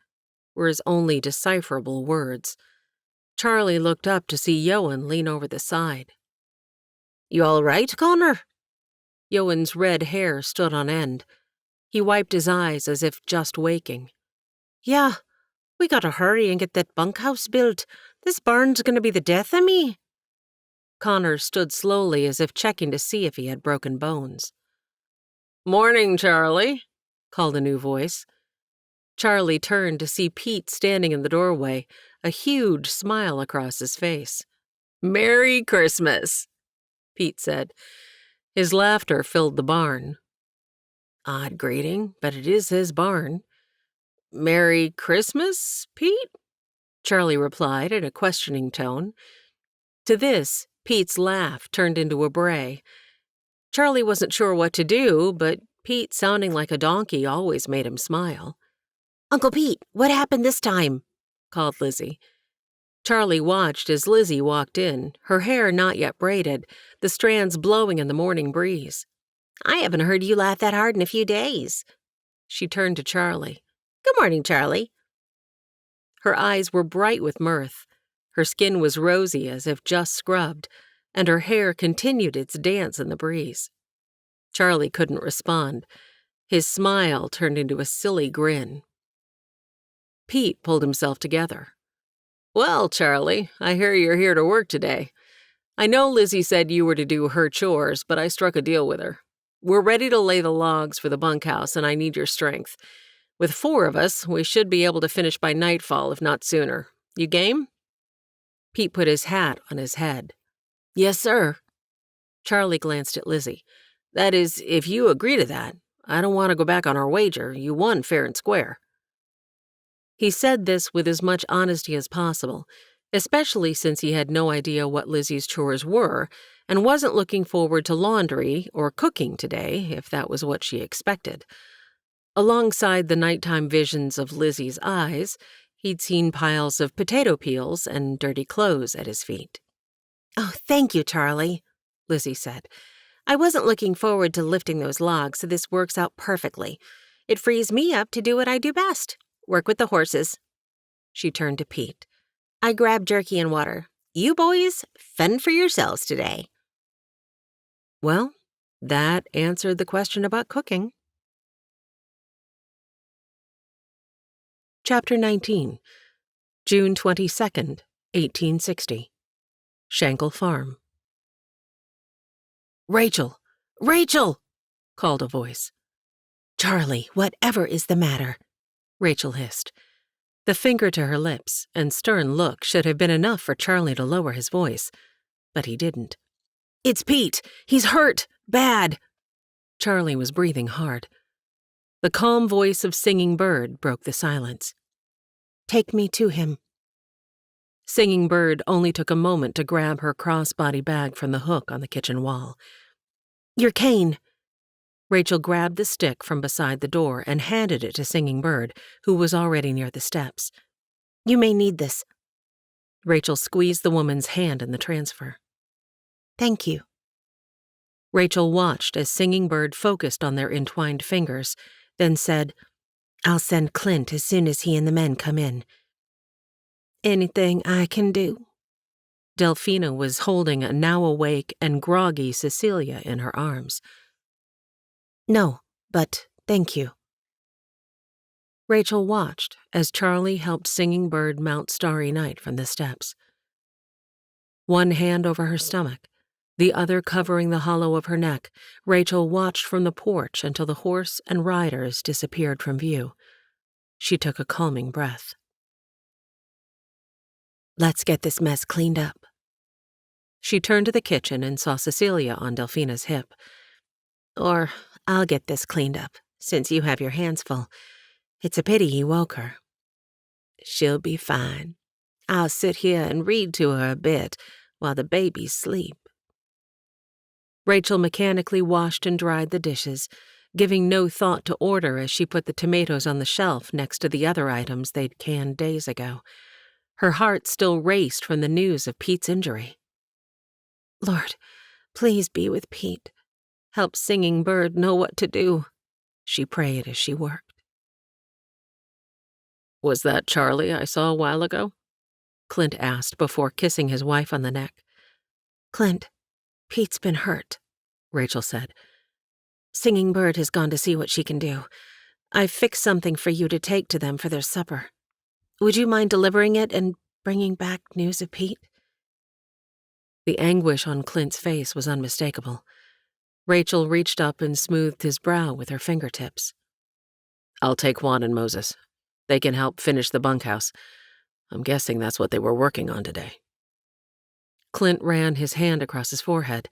were his only decipherable words. Charlie looked up to see Yoan lean over the side. "You all right, Connor?" Yoan's red hair stood on end. He wiped his eyes as if just waking. "Yeah, we gotta hurry and get that bunkhouse built. This barn's gonna be the death of me." Connor stood slowly as if checking to see if he had broken bones. "Morning, Charlie," called a new voice. Charlie turned to see Pete standing in the doorway, a huge smile across his face. "Merry Christmas," Pete said. His laughter filled the barn. Odd greeting, but it is his barn. "Merry Christmas, Pete?" Charlie replied in a questioning tone. To this, Pete's laugh turned into a bray. Charlie wasn't sure what to do, but Pete sounding like a donkey always made him smile. "Uncle Pete, what happened this time?" called Lizzie. Charlie watched as Lizzie walked in, her hair not yet braided, the strands blowing in the morning breeze. "I haven't heard you laugh that hard in a few days." She turned to Charlie. "Good morning, Charlie." Her eyes were bright with mirth. Her skin was rosy as if just scrubbed, and her hair continued its dance in the breeze. Charlie couldn't respond. His smile turned into a silly grin. Pete pulled himself together. "Well, Charlie, I hear you're here to work today. I know Lizzie said you were to do her chores, but I struck a deal with her. We're ready to lay the logs for the bunkhouse, and I need your strength. With 4 of us, we should be able to finish by nightfall, if not sooner. You game?" Pete put his hat on his head. "Yes, sir." Charlie glanced at Lizzie. "That is, if you agree to that. I don't want to go back on our wager. You won fair and square." He said this with as much honesty as possible, especially since he had no idea what Lizzie's chores were and wasn't looking forward to laundry or cooking today, if that was what she expected. Alongside the nighttime visions of Lizzie's eyes, he'd seen piles of potato peels and dirty clothes at his feet. "Oh, thank you, Charlie," Lizzie said. "I wasn't looking forward to lifting those logs, so this works out perfectly. It frees me up to do what I do best. Work with the horses." She turned to Pete. "I grabbed jerky and water. You boys fend for yourselves today." Well, that answered the question about cooking. Chapter 19, June 22nd, 1860. Shankle Farm. "Rachel! Rachel!" called a voice. "Charlie, whatever is the matter?" Rachel hissed. The finger to her lips and stern look should have been enough for Charlie to lower his voice, but he didn't. "It's Pete! He's hurt! Bad!" Charlie was breathing hard. The calm voice of Singing Bird broke the silence. "Take me to him." Singing Bird only took a moment to grab her crossbody bag from the hook on the kitchen wall. "Your cane." Rachel grabbed the stick from beside the door and handed it to Singing Bird, who was already near the steps. "You may need this." Rachel squeezed the woman's hand in the transfer. "Thank you." Rachel watched as Singing Bird focused on their entwined fingers, then said, "I'll send Clint as soon as he and the men come in." "Anything I can do?" Delphina was holding a now awake and groggy Cecilia in her arms. "No, but thank you." Rachel watched as Charlie helped Singing Bird mount Starry Night from the steps. One hand over her stomach, the other covering the hollow of her neck, Rachel watched from the porch until the horse and riders disappeared from view. She took a calming breath. Let's get this mess cleaned up. She turned to the kitchen and saw Cecilia on Delphina's hip. Or I'll get this cleaned up, since you have your hands full. It's a pity you woke her. She'll be fine. I'll sit here and read to her a bit while the babies sleep. Rachel mechanically washed and dried the dishes, giving no thought to order as she put the tomatoes on the shelf next to the other items they'd canned days ago. Her heart still raced from the news of Pete's injury. Lord, please be with Pete. Help Singing Bird know what to do, she prayed as she worked. Was that Charlie I saw a while ago? Clint asked before kissing his wife on the neck. Clint, Pete's been hurt, Rachel said. Singing Bird has gone to see what she can do. I've fixed something for you to take to them for their supper. Would you mind delivering it and bringing back news of Pete? The anguish on Clint's face was unmistakable. Rachel reached up and smoothed his brow with her fingertips. I'll take Juan and Moses. They can help finish the bunkhouse. I'm guessing that's what they were working on today. Clint ran his hand across his forehead.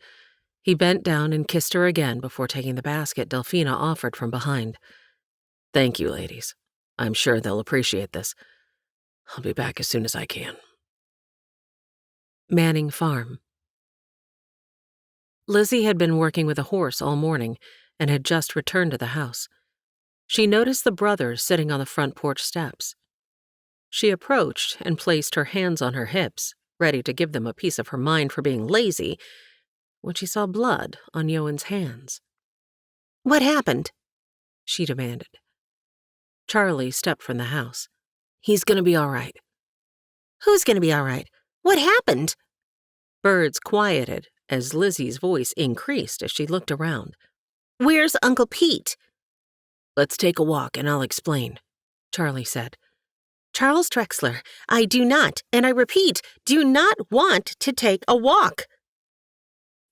He bent down and kissed her again before taking the basket Delphina offered from behind. Thank you, ladies. I'm sure they'll appreciate this. I'll be back as soon as I can. Manning Farm. Lizzie had been working with a horse all morning and had just returned to the house. She noticed the brothers sitting on the front porch steps. She approached and placed her hands on her hips, ready to give them a piece of her mind for being lazy, when she saw blood on Yoan's hands. What happened? She demanded. Charlie stepped from the house. He's gonna be all right. Who's gonna be all right? What happened? Birds quieted as Lizzie's voice increased as she looked around. Where's Uncle Pete? Let's take a walk and I'll explain, Charlie said. Charles Drexler, I do not, and I repeat, do not want to take a walk.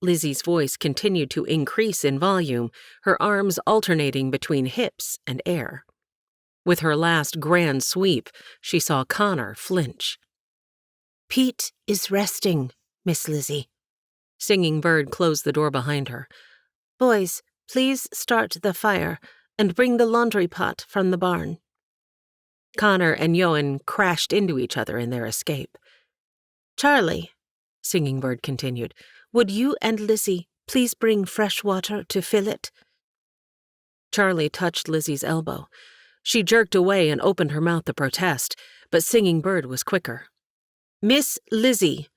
Lizzie's voice continued to increase in volume, her arms alternating between hips and air. With her last grand sweep, she saw Connor flinch. Pete is resting, Miss Lizzie. Singing Bird closed the door behind her. Boys, please start the fire and bring the laundry pot from the barn. Connor and Yoan crashed into each other in their escape. Charlie, Singing Bird continued, would you and Lizzie please bring fresh water to fill it? Charlie touched Lizzie's elbow. She jerked away and opened her mouth to protest, but Singing Bird was quicker. Miss Lizzie.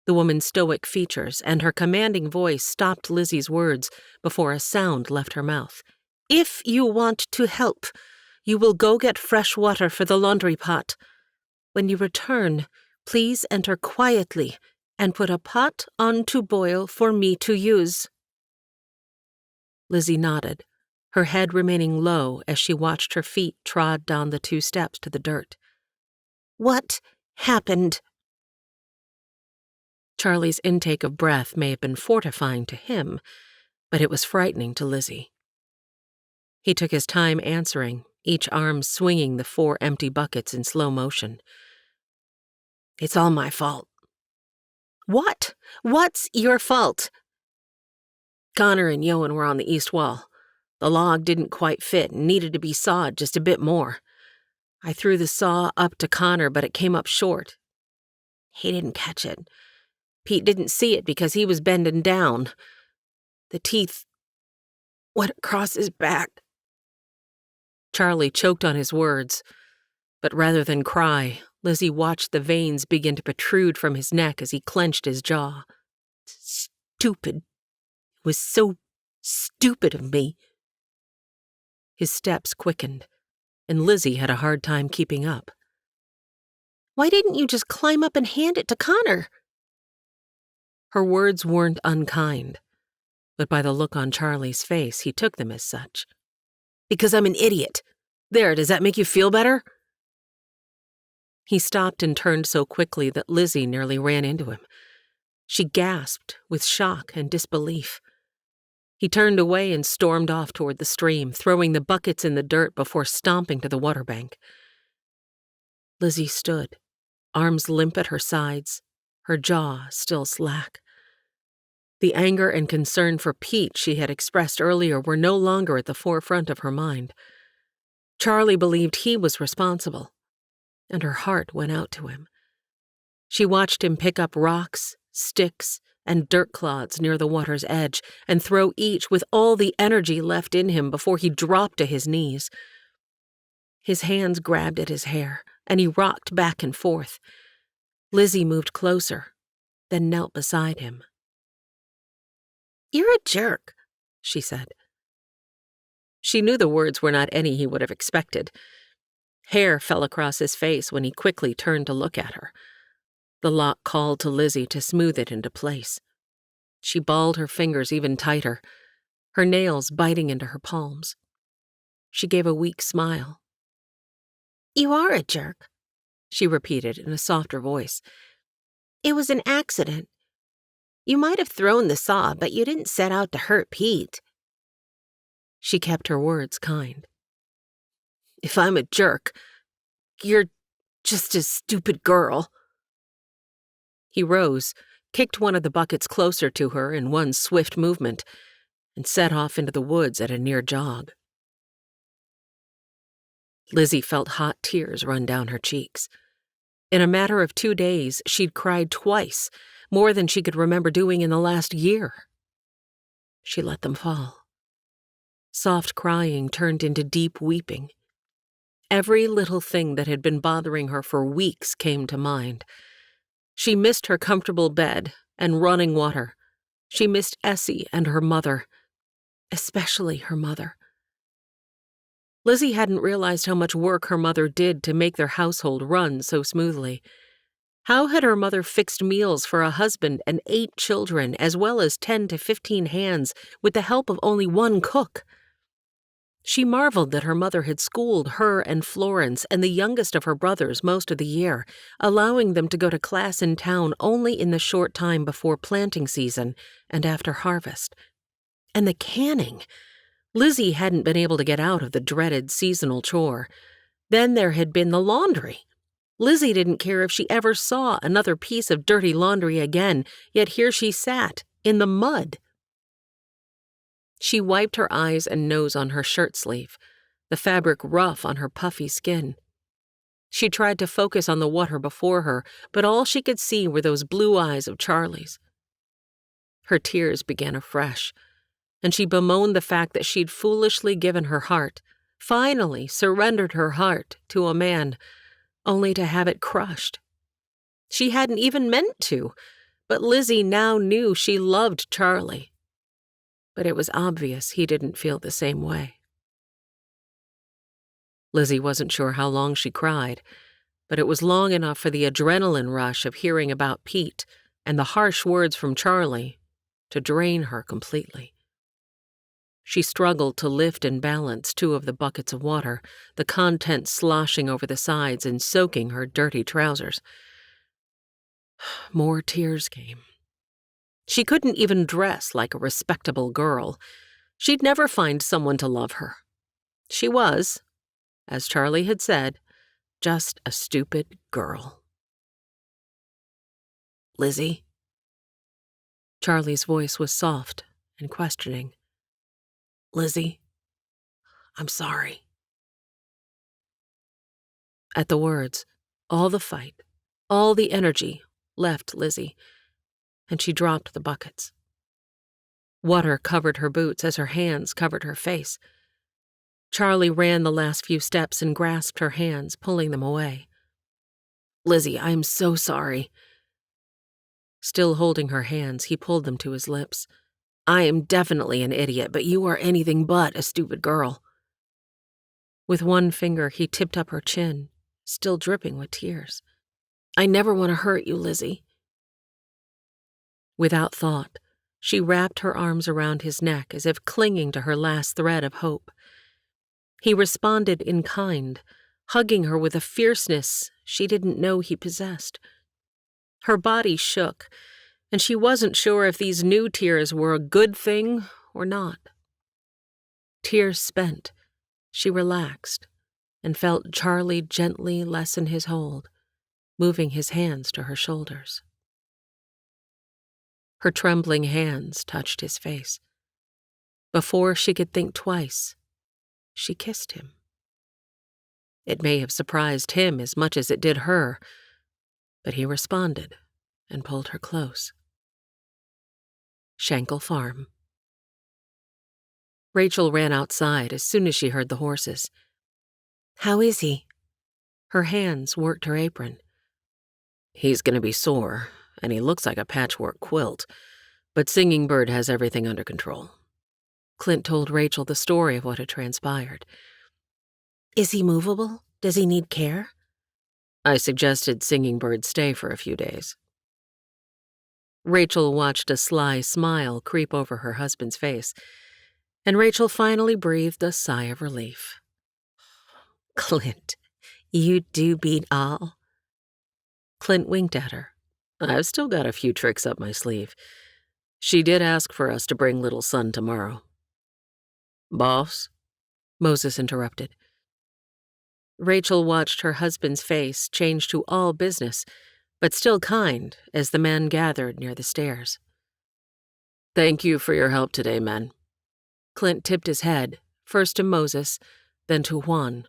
The woman's stoic features and her commanding voice stopped Lizzie's words before a sound left her mouth. If you want to help, you will go get fresh water for the laundry pot. When you return, please enter quietly and put a pot on to boil for me to use. Lizzie nodded, her head remaining low as she watched her feet trod down the 2 steps to the dirt. What happened? Charlie's intake of breath may have been fortifying to him, but it was frightening to Lizzie. He took his time answering, each arm swinging the 4 empty buckets in slow motion. It's all my fault. What? What's your fault? Connor and Yoan were on the east wall. The log didn't quite fit and needed to be sawed just a bit more. I threw the saw up to Connor, but it came up short. He didn't catch it. Pete didn't see it because he was bending down. The teeth went across his back. Charlie choked on his words, but rather than cry, Lizzie watched the veins begin to protrude from his neck as he clenched his jaw. Stupid. It was so stupid of me. His steps quickened, and Lizzie had a hard time keeping up. Why didn't you just climb up and hand it to Connor? Her words weren't unkind, but by the look on Charlie's face, he took them as such. Because I'm an idiot. There, does that make you feel better? He stopped and turned so quickly that Lizzie nearly ran into him. She gasped with shock and disbelief. He turned away and stormed off toward the stream, throwing the buckets in the dirt before stomping to the water bank. Lizzie stood, arms limp at her sides, her jaw still slack. The anger and concern for Pete she had expressed earlier were no longer at the forefront of her mind. Charlie believed he was responsible, and her heart went out to him. She watched him pick up rocks, sticks, and dirt clods near the water's edge and throw each with all the energy left in him before he dropped to his knees. His hands grabbed at his hair, and he rocked back and forth. Lizzie moved closer, then knelt beside him. "You're a jerk," she said. She knew the words were not any he would have expected. Hair fell across his face when he quickly turned to look at her. The lock called to Lizzie to smooth it into place. She balled her fingers even tighter, her nails biting into her palms. She gave a weak smile. "You are a jerk," she repeated in a softer voice. "It was an accident. You might have thrown the saw, but you didn't set out to hurt Pete." She kept her words kind. "If I'm a jerk, you're just a stupid girl." He rose, kicked one of the buckets closer to her in one swift movement, and set off into the woods at a near jog. Lizzie felt hot tears run down her cheeks. In a matter of 2 days, she'd cried twice, more than she could remember doing in the last year. She let them fall. Soft crying turned into deep weeping. Every little thing that had been bothering her for weeks came to mind. She missed her comfortable bed and running water. She missed Essie and her mother, especially her mother. Lizzie hadn't realized how much work her mother did to make their household run so smoothly. How had her mother fixed meals for a husband and 8 children, as well as 10 to 15 hands, with the help of only one cook? She marveled that her mother had schooled her and Florence and the youngest of her brothers most of the year, allowing them to go to class in town only in the short time before planting season and after harvest. And the canning! Lizzie hadn't been able to get out of the dreaded seasonal chore. Then there had been the laundry. Lizzie didn't care if she ever saw another piece of dirty laundry again, yet here she sat, in the mud. She wiped her eyes and nose on her shirt sleeve, the fabric rough on her puffy skin. She tried to focus on the water before her, but all she could see were those blue eyes of Charlie's. Her tears began afresh, and she bemoaned the fact that she'd foolishly given her heart, finally surrendered her heart to a man, only to have it crushed. She hadn't even meant to, but Lizzie now knew she loved Charlie. But it was obvious he didn't feel the same way. Lizzie wasn't sure how long she cried, but it was long enough for the adrenaline rush of hearing about Pete and the harsh words from Charlie to drain her completely. She struggled to lift and balance 2 of the buckets of water, the contents sloshing over the sides and soaking her dirty trousers. More tears came. She couldn't even dress like a respectable girl. She'd never find someone to love her. She was, as Charlie had said, just a stupid girl. "Lizzie?" Charlie's voice was soft and questioning. "Lizzie, I'm sorry." At the words, all the fight, all the energy left Lizzie, and she dropped the buckets. Water covered her boots as her hands covered her face. Charlie ran the last few steps and grasped her hands, pulling them away. "Lizzie, I am so sorry." Still holding her hands, he pulled them to his lips. "I am definitely an idiot, but you are anything but a stupid girl." With one finger, he tipped up her chin, still dripping with tears. "I never want to hurt you, Lizzie." Without thought, she wrapped her arms around his neck as if clinging to her last thread of hope. He responded in kind, hugging her with a fierceness she didn't know he possessed. Her body shook, and she wasn't sure if these new tears were a good thing or not. Tears spent, she relaxed and felt Charlie gently lessen his hold, moving his hands to her shoulders. Her trembling hands touched his face. Before she could think twice, she kissed him. It may have surprised him as much as it did her, but he responded and pulled her close. Shankle Farm. Rachel ran outside as soon as she heard the horses. How is he? Her hands worked her apron. He's going to be sore, and he looks like a patchwork quilt, but Singing Bird has everything under control. Clint told Rachel the story of what had transpired. Is he movable? Does he need care? I suggested Singing Bird stay for a few days. Rachel watched a sly smile creep over her husband's face, and Rachel finally breathed a sigh of relief. Clint, you do beat all. Clint winked at her. I've still got a few tricks up my sleeve. She did ask for us to bring little son tomorrow. Boss? Moses interrupted. Rachel watched her husband's face change to all business, but still kind, as the men gathered near the stairs. Thank you for your help today, men. Clint tipped his head, first to Moses, then to Juan.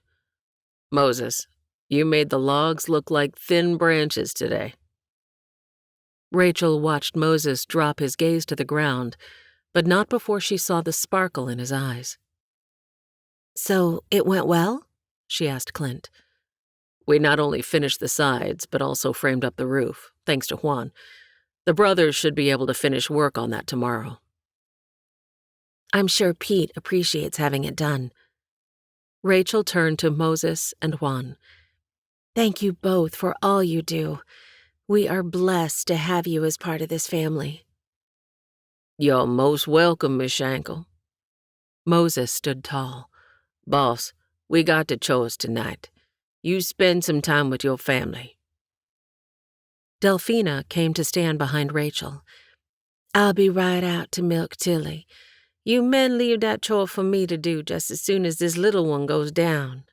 Moses, you made the logs look like thin branches today. Rachel watched Moses drop his gaze to the ground, but not before she saw the sparkle in his eyes. So it went well? She asked Clint. We not only finished the sides, but also framed up the roof, thanks to Juan. The brothers should be able to finish work on that tomorrow. I'm sure Pete appreciates having it done. Rachel turned to Moses and Juan. Thank you both for all you do. We are blessed to have you as part of this family. You're most welcome, Miss Shankle. Moses stood tall. Boss, we got the chores tonight. You spend some time with your family. Delphina came to stand behind Rachel. I'll be right out to milk Tilly. You men leave that chore for me to do just as soon as this little one goes down.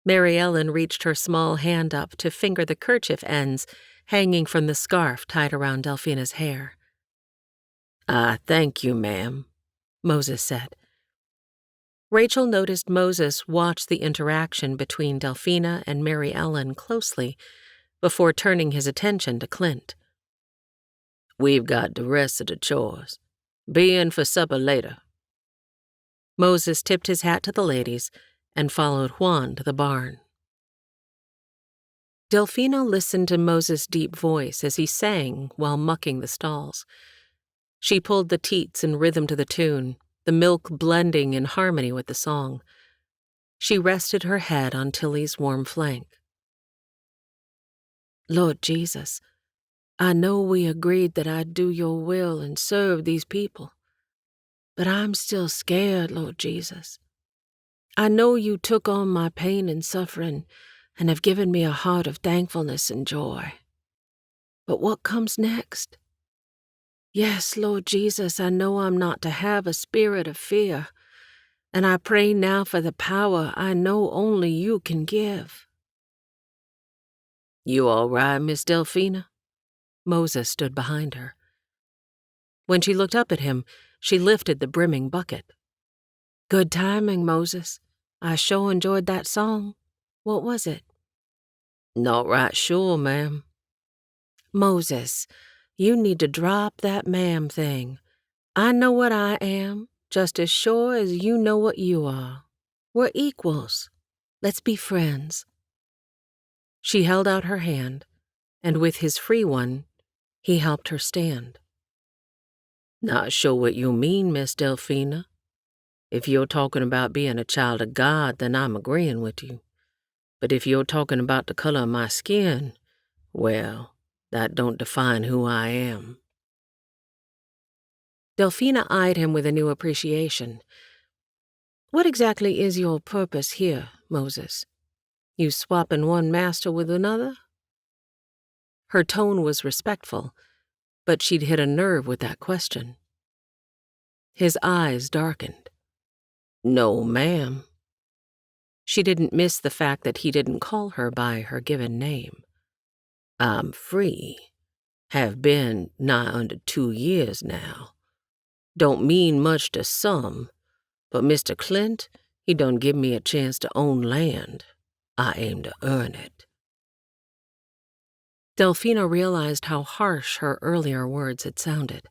Mary Ellen reached her small hand up to finger the kerchief ends hanging from the scarf tied around Delphina's hair. Thank you, ma'am, Moses said. Rachel noticed Moses watch the interaction between Delphina and Mary Ellen closely before turning his attention to Clint. We've got the rest of the chores. Be in for supper later. Moses tipped his hat to the ladies and followed Juan to the barn. Delphina listened to Moses' deep voice as he sang while mucking the stalls. She pulled the teats in rhythm to the tune, the milk blending in harmony with the song. She rested her head on Tilly's warm flank. Lord Jesus, I know we agreed that I'd do your will and serve these people, but I'm still scared, Lord Jesus. I know you took on my pain and suffering and have given me a heart of thankfulness and joy. But what comes next? Yes, Lord Jesus, I know I'm not to have a spirit of fear, and I pray now for the power I know only you can give. You all right, Miss Delphina? Moses stood behind her. When she looked up at him, she lifted the brimming bucket. Good timing, Moses. I sure enjoyed that song. What was it? Not right sure, ma'am. Moses, you need to drop that ma'am thing. I know what I am, just as sure as you know what you are. We're equals. Let's be friends. She held out her hand, and with his free one, he helped her stand. Not sure what you mean, Miss Delphina. If you're talking about being a child of God, then I'm agreeing with you. But if you're talking about the color of my skin, well, that don't define who I am. Delphina eyed him with a new appreciation. What exactly is your purpose here, Moses? You swapping one master with another? Her tone was respectful, but she'd hit a nerve with that question. His eyes darkened. No, ma'am. She didn't miss the fact that he didn't call her by her given name. I'm free. Have been nigh under 2 years now. Don't mean much to some, but Mr. Clint, he done give me a chance to own land. I aim to earn it. Delphina realized how harsh her earlier words had sounded.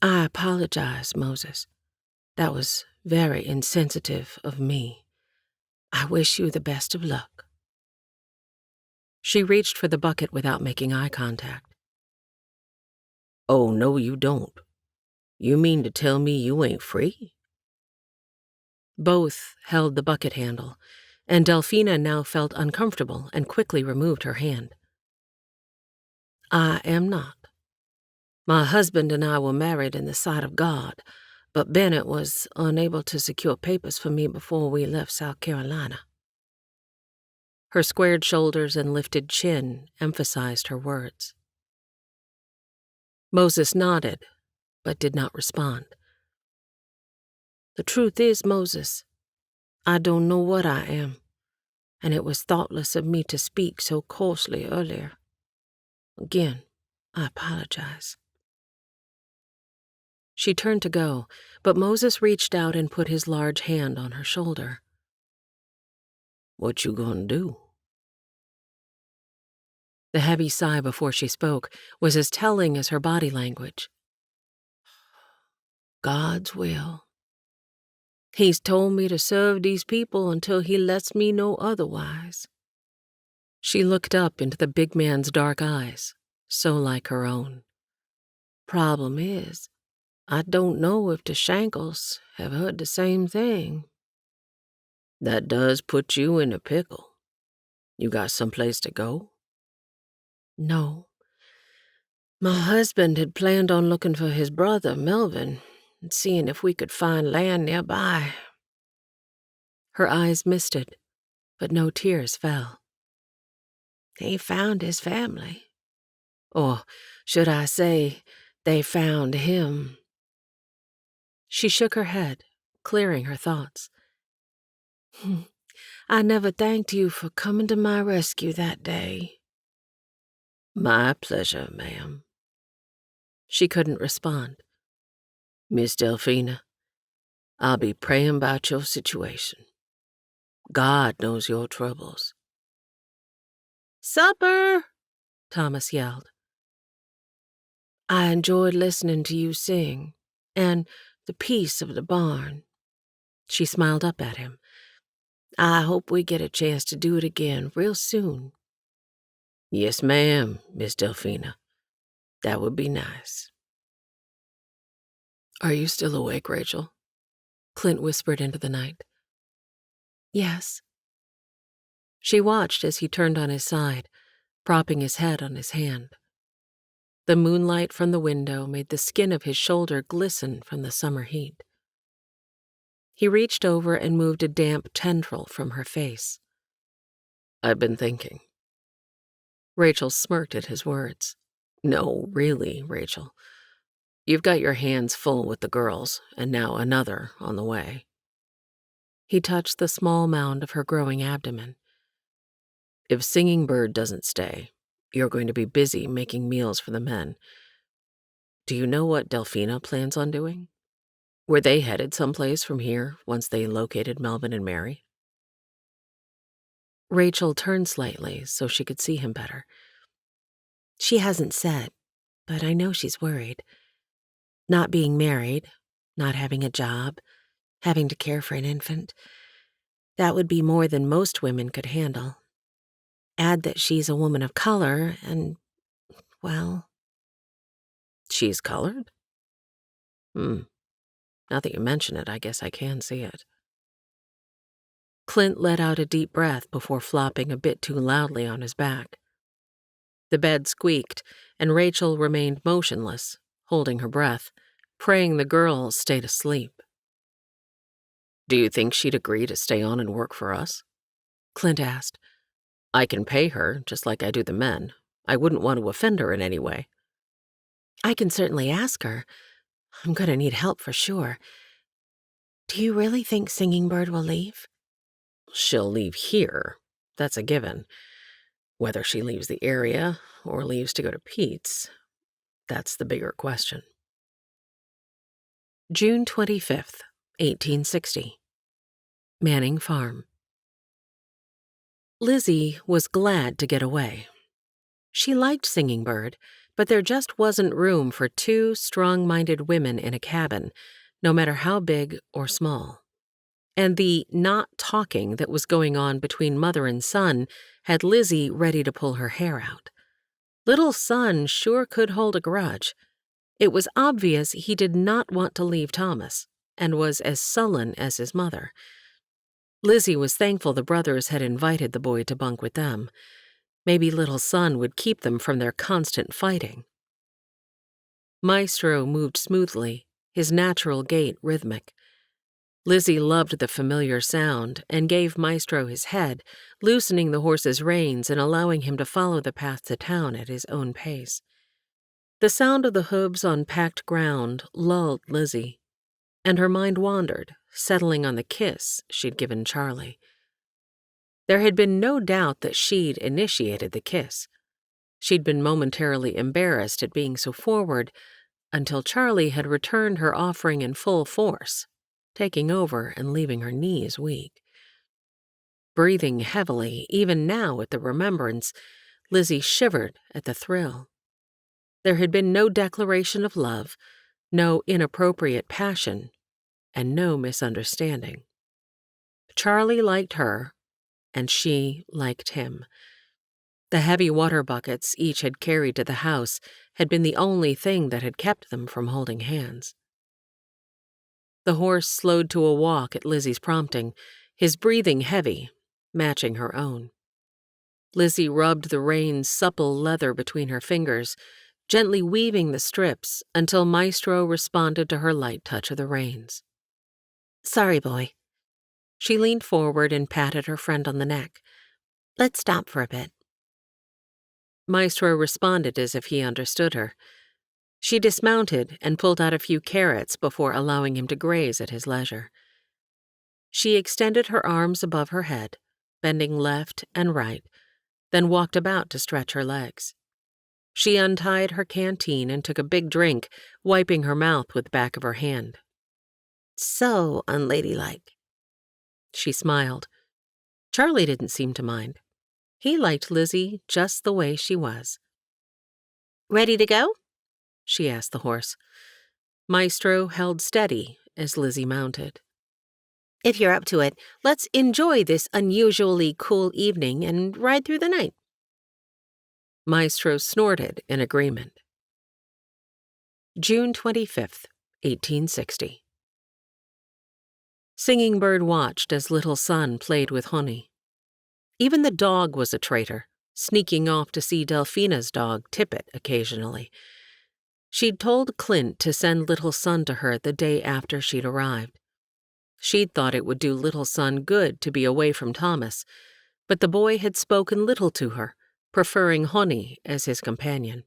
I apologize, Moses. That was very insensitive of me. I wish you the best of luck. She reached for the bucket without making eye contact. Oh, no, you don't. You mean to tell me you ain't free? Both held the bucket handle, and Delphina now felt uncomfortable and quickly removed her hand. I am not. My husband and I were married in the sight of God, but Bennett was unable to secure papers for me before we left South Carolina. Her squared shoulders and lifted chin emphasized her words. Moses nodded, but did not respond. The truth is, Moses, I don't know what I am, and it was thoughtless of me to speak so coarsely earlier. Again, I apologize. She turned to go, but Moses reached out and put his large hand on her shoulder. What you gonna do? The heavy sigh before she spoke was as telling as her body language. God's will. He's told me to serve these people until he lets me know otherwise. She looked up into the big man's dark eyes, so like her own. Problem is, I don't know if the Shankles have heard the same thing. That does put you in a pickle. You got someplace to go? No. My husband had planned on looking for his brother, Melvin, and seeing if we could find land nearby. Her eyes misted, but no tears fell. He found his family. Or should I say, they found him. She shook her head, clearing her thoughts. I never thanked you for coming to my rescue that day. My pleasure, ma'am. She couldn't respond. Miss Delphina, I'll be praying about your situation. God knows your troubles. Supper! Thomas yelled. I enjoyed listening to you sing, and the peace of the barn. She smiled up at him. I hope we get a chance to do it again real soon. Yes, ma'am, Miss Delphina. That would be nice. Are you still awake, Rachel? Clint whispered into the night. Yes. She watched as he turned on his side, propping his head on his hand. The moonlight from the window made the skin of his shoulder glisten from the summer heat. He reached over and moved a damp tendril from her face. I've been thinking. Rachel smirked at his words. No, really, Rachel. You've got your hands full with the girls, and now another on the way. He touched the small mound of her growing abdomen. If Singing Bird doesn't stay, you're going to be busy making meals for the men. Do you know what Delphina plans on doing? Were they headed someplace from here once they located Melvin and Mary? Rachel turned slightly so she could see him better. She hasn't said, but I know she's worried. Not being married, not having a job, having to care for an infant, that would be more than most women could handle. Add that she's a woman of color and, well... She's colored? Now that you mention it, I guess I can see it. Clint let out a deep breath before flopping a bit too loudly on his back. The bed squeaked, and Rachel remained motionless, holding her breath, praying the girls stayed asleep. Do you think she'd agree to stay on and work for us? Clint asked. I can pay her, just like I do the men. I wouldn't want to offend her in any way. I can certainly ask her. I'm gonna need help for sure. Do you really think Singing Bird will leave? She'll leave here. That's a given. Whether she leaves the area or leaves to go to Pete's, that's the bigger question. June 25th, 1860. Manning Farm. Lizzie was glad to get away. She liked Singing Bird, but there just wasn't room for two strong-minded women in a cabin, no matter how big or small. And the not talking that was going on between mother and son had Lizzie ready to pull her hair out. Little son sure could hold a grudge. It was obvious he did not want to leave Thomas, and was as sullen as his mother. Lizzie was thankful the brothers had invited the boy to bunk with them. Maybe little son would keep them from their constant fighting. Maestro moved smoothly, his natural gait rhythmic. Lizzie loved the familiar sound and gave Maestro his head, loosening the horse's reins and allowing him to follow the path to town at his own pace. The sound of the hooves on packed ground lulled Lizzie, and her mind wandered, settling on the kiss she'd given Charlie. There had been no doubt that she'd initiated the kiss. She'd been momentarily embarrassed at being so forward until Charlie had returned her offering in full force, taking over and leaving her knees weak. Breathing heavily, even now at the remembrance, Lizzie shivered at the thrill. There had been no declaration of love, no inappropriate passion, and no misunderstanding. Charlie liked her, and she liked him. The heavy water buckets each had carried to the house had been the only thing that had kept them from holding hands. The horse slowed to a walk at Lizzie's prompting, his breathing heavy, matching her own. Lizzie rubbed the reins' supple leather between her fingers, gently weaving the strips until Maestro responded to her light touch of the reins. Sorry, boy. She leaned forward and patted her friend on the neck. Let's stop for a bit. Maestro responded as if he understood her. She dismounted and pulled out a few carrots before allowing him to graze at his leisure. She extended her arms above her head, bending left and right, then walked about to stretch her legs. She untied her canteen and took a big drink, wiping her mouth with the back of her hand. So unladylike. She smiled. Charlie didn't seem to mind. He liked Lizzie just the way she was. Ready to go? She asked the horse. Maestro held steady as Lizzie mounted. If you're up to it, let's enjoy this unusually cool evening and ride through the night. Maestro snorted in agreement. June 25th, 1860. Singing Bird watched as little son played with Honey. Even the dog was a traitor, sneaking off to see Delphina's dog, Tippet, occasionally. She'd told Clint to send little son to her the day after she'd arrived. She'd thought it would do little son good to be away from Thomas, but the boy had spoken little to her, preferring Honey as his companion.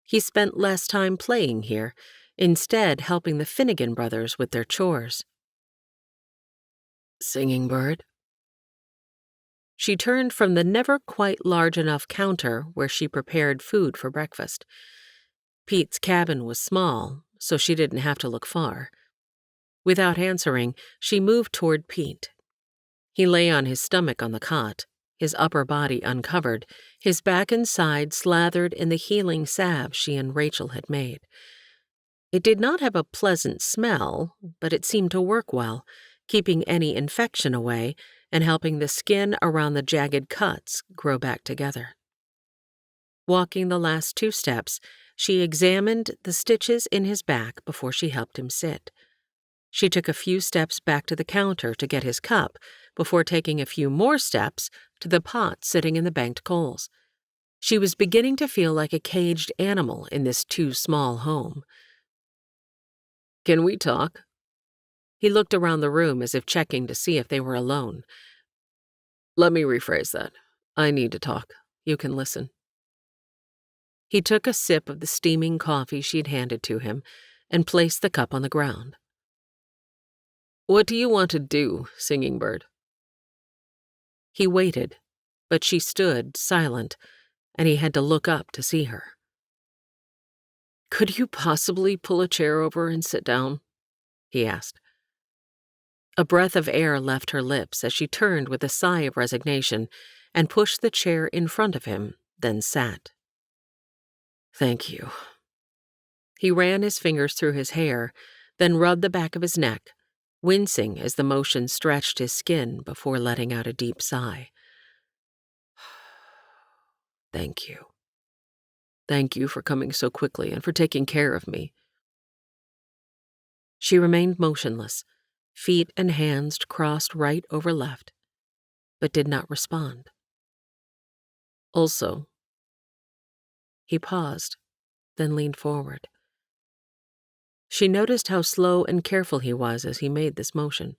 He spent less time playing here, instead helping the Finnegan brothers with their chores. Singing Bird? She turned from the never quite large enough counter where she prepared food for breakfast. Pete's cabin was small, so she didn't have to look far. Without answering, she moved toward Pete. He lay on his stomach on the cot, his upper body uncovered, his back and side slathered in the healing salve she and Rachel had made. It did not have a pleasant smell, but it seemed to work well, keeping any infection away and helping the skin around the jagged cuts grow back together. Walking the last 2 steps, she examined the stitches in his back before she helped him sit. She took a few steps back to the counter to get his cup before taking a few more steps to the pot sitting in the banked coals. She was beginning to feel like a caged animal in this too small home. Can we talk? He looked around the room as if checking to see if they were alone. Let me rephrase that. I need to talk. You can listen. He took a sip of the steaming coffee she'd handed to him, and placed the cup on the ground. "What do you want to do, Singing Bird?" He waited, but she stood silent, and he had to look up to see her. "Could you possibly pull a chair over and sit down?" he asked. A breath of air left her lips as she turned with a sigh of resignation and pushed the chair in front of him, then sat. "Thank you." He ran his fingers through his hair, then rubbed the back of his neck, wincing as the motion stretched his skin before letting out a deep sigh. "Thank you. Thank you for coming so quickly and for taking care of me." She remained motionless, feet and hands crossed right over left, but did not respond. "Also," he paused, then leaned forward. She noticed how slow and careful he was as he made this motion.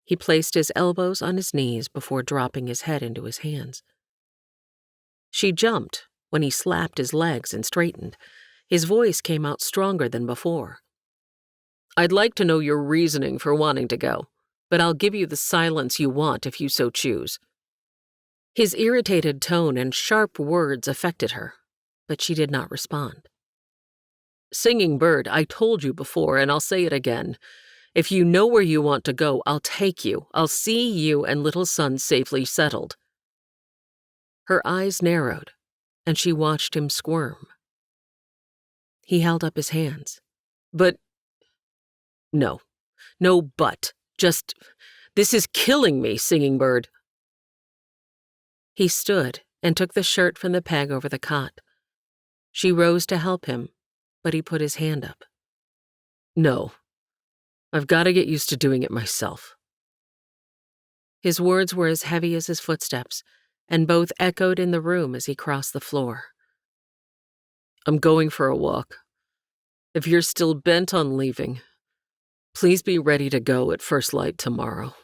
He placed his elbows on his knees before dropping his head into his hands. She jumped when he slapped his legs and straightened. His voice came out stronger than before. "I'd like to know your reasoning for wanting to go, but I'll give you the silence you want if you so choose." His irritated tone and sharp words affected her, but she did not respond. "Singing Bird, I told you before, and I'll say it again. If you know where you want to go, I'll take you. I'll see you and little son safely settled." Her eyes narrowed, and she watched him squirm. He held up his hands. "But—" "No. No but. Just— this is killing me, Singing Bird." He stood and took the shirt from the peg over the cot. She rose to help him, but he put his hand up. "No. I've got to get used to doing it myself." His words were as heavy as his footsteps, and both echoed in the room as he crossed the floor. "I'm going for a walk. If you're still bent on leaving, please be ready to go at first light tomorrow."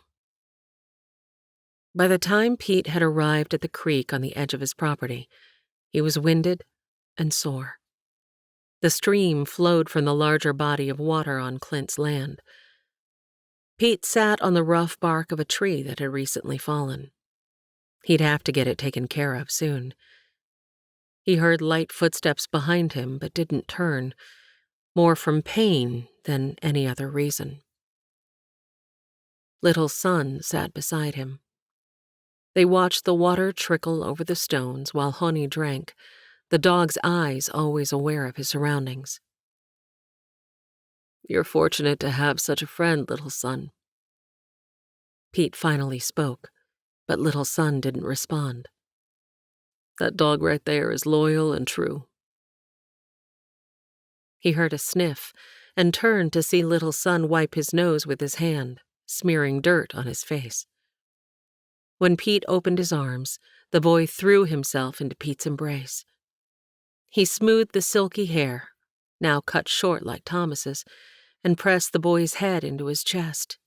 By the time Pete had arrived at the creek on the edge of his property, he was winded and sore. The stream flowed from the larger body of water on Clint's land. Pete sat on the rough bark of a tree that had recently fallen. He'd have to get it taken care of soon. He heard light footsteps behind him, but didn't turn, more from pain than any other reason. Little Son sat beside him. They watched the water trickle over the stones while Honey drank, the dog's eyes always aware of his surroundings. "You're fortunate to have such a friend, Little Son." Pete finally spoke, but Little Son didn't respond. "That dog right there is loyal and true." He heard a sniff and turned to see Little Son wipe his nose with his hand, smearing dirt on his face. When Pete opened his arms, the boy threw himself into Pete's embrace. He smoothed the silky hair, now cut short like Thomas's, and pressed the boy's head into his chest.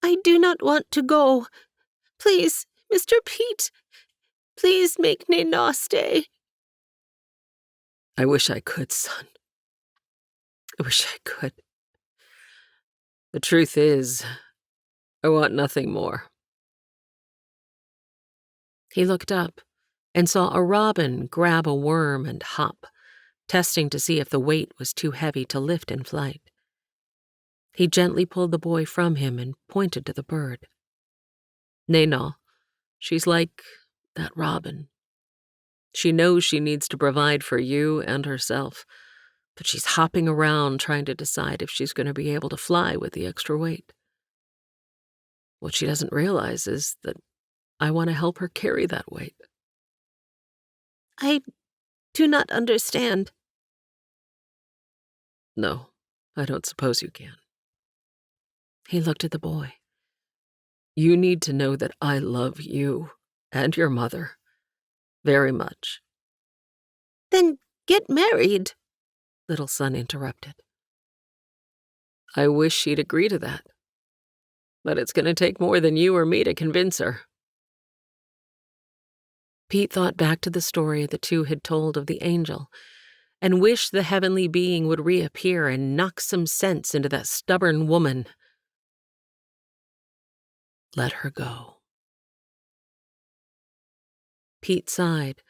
"I do not want to go. Please, Mr. Pete, please make Nana stay." "I wish I could, son. I wish I could. The truth is, I want nothing more." He looked up and saw a robin grab a worm and hop, testing to see if the weight was too heavy to lift in flight. He gently pulled the boy from him and pointed to the bird. "Nana, she's like that robin. She knows she needs to provide for you and herself, but she's hopping around trying to decide if she's going to be able to fly with the extra weight. What she doesn't realize is that I want to help her carry that weight." "I do not understand." "No, I don't suppose you can." He looked at the boy. "You need to know that I love you and your mother very much." "Then get married," Little Son interrupted. "I wish she'd agree to that, but it's going to take more than you or me to convince her." Pete thought back to the story the two had told of the angel and wish the heavenly being would reappear and knock some sense into that stubborn woman. Let her go. Pete sighed,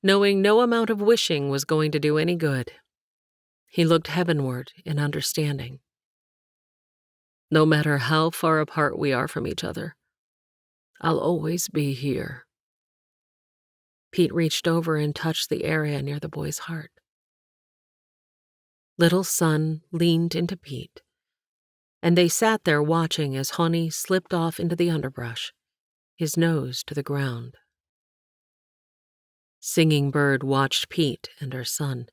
knowing no amount of wishing was going to do any good. He looked heavenward in understanding. No matter how far apart we are from each other, I'll always be here. Pete reached over and touched the area near the boy's heart. Little Son leaned into Pete, and they sat there watching as Honey slipped off into the underbrush, his nose to the ground. Singing Bird watched Pete and her son.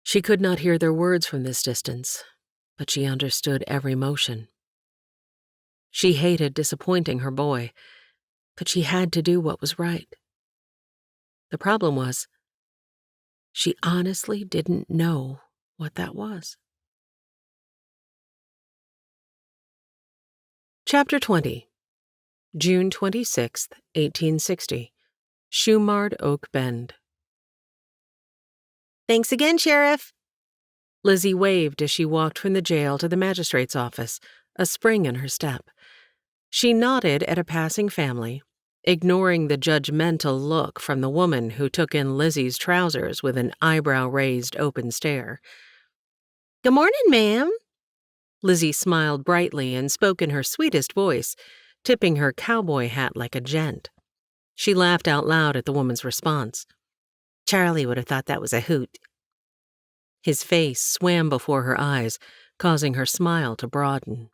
She could not hear their words from this distance, but she understood every motion. She hated disappointing her boy, but she had to do what was right. The problem was, she honestly didn't know what that was. Chapter 20. June 26th, 1860. Shumard Oak Bend. Thanks again, Sheriff. Lizzie waved as she walked from the jail to the magistrate's office, a spring in her step. She nodded at a passing family, ignoring the judgmental look from the woman who took in Lizzie's trousers with an eyebrow-raised open stare. Good morning, ma'am. Lizzie smiled brightly and spoke in her sweetest voice, tipping her cowboy hat like a gent. She laughed out loud at the woman's response. Charlie would have thought that was a hoot. His face swam before her eyes, causing her smile to broaden.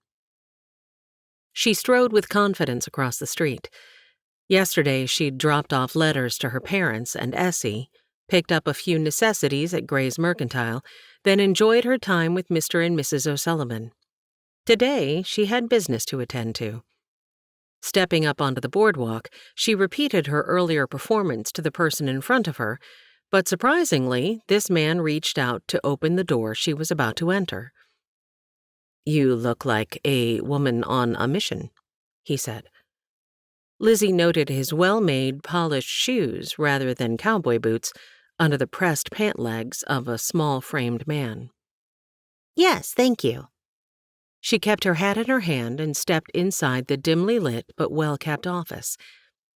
She strode with confidence across the street. Yesterday, she'd dropped off letters to her parents and Essie, picked up a few necessities at Gray's Mercantile, then enjoyed her time with Mr. and Mrs. O'Sullivan. Today, she had business to attend to. Stepping up onto the boardwalk, she repeated her earlier performance to the person in front of her, but surprisingly, this man reached out to open the door she was about to enter. "You look like a woman on a mission," he said. Lizzie noted his well-made, polished shoes rather than cowboy boots under the pressed pant legs of a small-framed man. Yes, thank you. She kept her hat in her hand and stepped inside the dimly lit but well-kept office.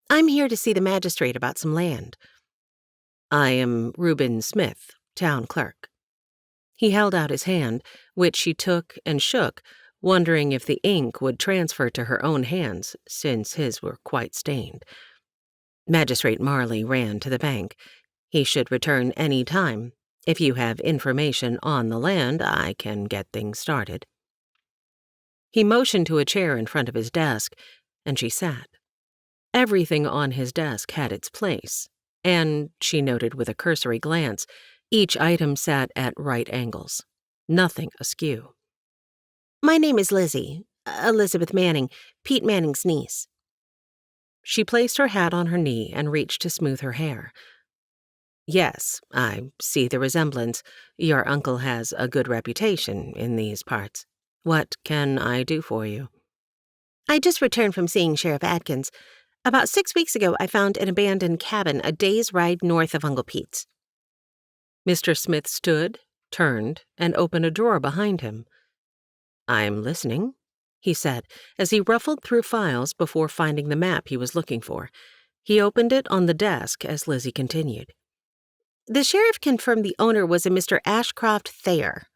I'm here to see the magistrate about some land. I am Reuben Smith, town clerk. He held out his hand, which she took and shook, wondering if the ink would transfer to her own hands, since his were quite stained. Magistrate Marley ran to the bank. He should return any time. If you have information on the land, I can get things started. He motioned to a chair in front of his desk, and she sat. Everything on his desk had its place, and, she noted with a cursory glance, each item sat at right angles, nothing askew. My name is Lizzie, Elizabeth Manning, Pete Manning's niece. She placed her hat on her knee and reached to smooth her hair. Yes, I see the resemblance. Your uncle has a good reputation in these parts. What can I do for you? I just returned from seeing Sheriff Atkins. About 6 weeks ago, I found an abandoned cabin a day's ride north of Uncle Pete's. Mr. Smith stood, turned, and opened a drawer behind him. I'm listening, he said, as he ruffled through files before finding the map he was looking for. He opened it on the desk as Lizzie continued. The sheriff confirmed the owner was a Mr. Ashcroft Thayer.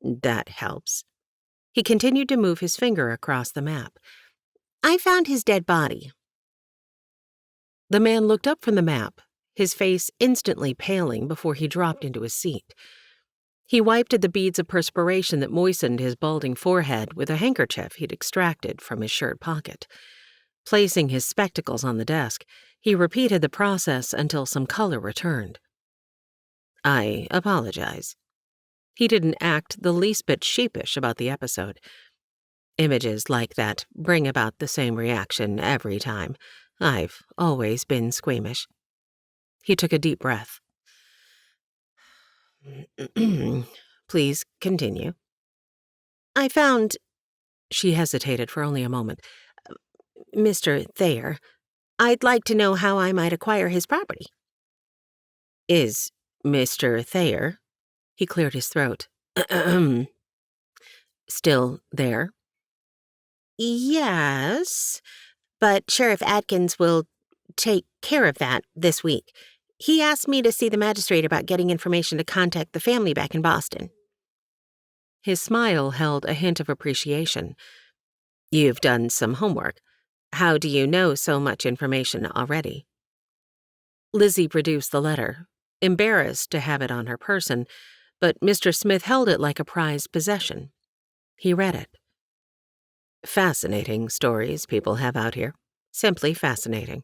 That helps. He continued to move his finger across the map. I found his dead body. The man looked up from the map, his face instantly paling before he dropped into his seat. He wiped at the beads of perspiration that moistened his balding forehead with a handkerchief he'd extracted from his shirt pocket. Placing his spectacles on the desk, he repeated the process until some color returned. I apologize. He didn't act the least bit sheepish about the episode. Images like that bring about the same reaction every time. I've always been squeamish. He took a deep breath. Please continue. I found... She hesitated for only a moment. Mr. Thayer, I'd like to know how I might acquire his property. Is Mr. Thayer. He cleared his throat. Still there? Yes, but Sheriff Atkins will take care of that this week. He asked me to see the magistrate about getting information to contact the family back in Boston. His smile held a hint of appreciation. You've done some homework. How do you know so much information already? Lizzie produced the letter, embarrassed to have it on her person, but Mr. Smith held it like a prized possession. He read it. Fascinating stories people have out here. Simply fascinating.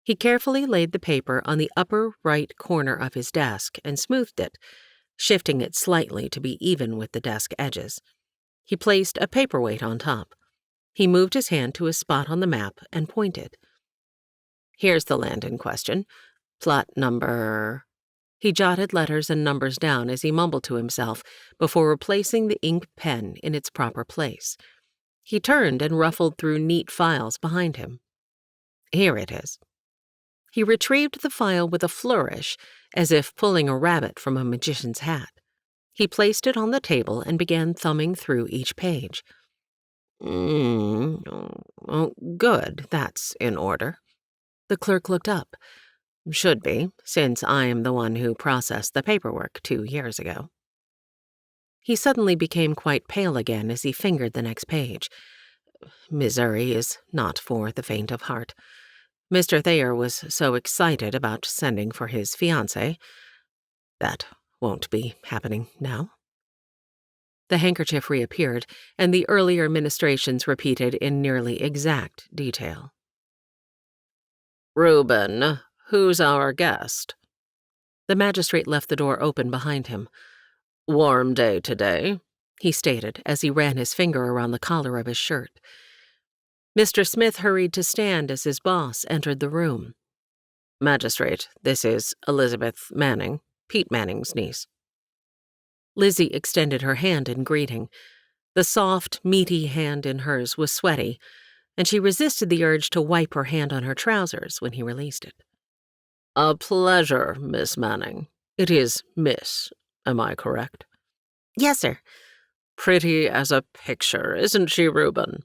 He carefully laid the paper on the upper right corner of his desk and smoothed it, shifting it slightly to be even with the desk edges. He placed a paperweight on top. He moved his hand to a spot on the map and pointed. Here's the land in question. Plot number... He jotted letters and numbers down as he mumbled to himself before replacing the ink pen in its proper place. He turned and ruffled through neat files behind him. Here it is. He retrieved the file with a flourish, as if pulling a rabbit from a magician's hat. He placed it on the table and began thumbing through each page. Oh, good, that's in order. The clerk looked up. Should be, since I am the one who processed the paperwork 2 years ago. He suddenly became quite pale again as he fingered the next page. Missouri is not for the faint of heart. Mr. Thayer was so excited about sending for his fiancée. That won't be happening now. The handkerchief reappeared, and the earlier ministrations repeated in nearly exact detail. Reuben, who's our guest? The magistrate left the door open behind him. Warm day today, he stated as he ran his finger around the collar of his shirt. Mr. Smith hurried to stand as his boss entered the room. Magistrate, this is Elizabeth Manning, Pete Manning's niece. Lizzie extended her hand in greeting. The soft, meaty hand in hers was sweaty, and she resisted the urge to wipe her hand on her trousers when he released it. A pleasure, Miss Manning. It is Miss, am I correct? Yes, sir. Pretty as a picture, isn't she, Reuben?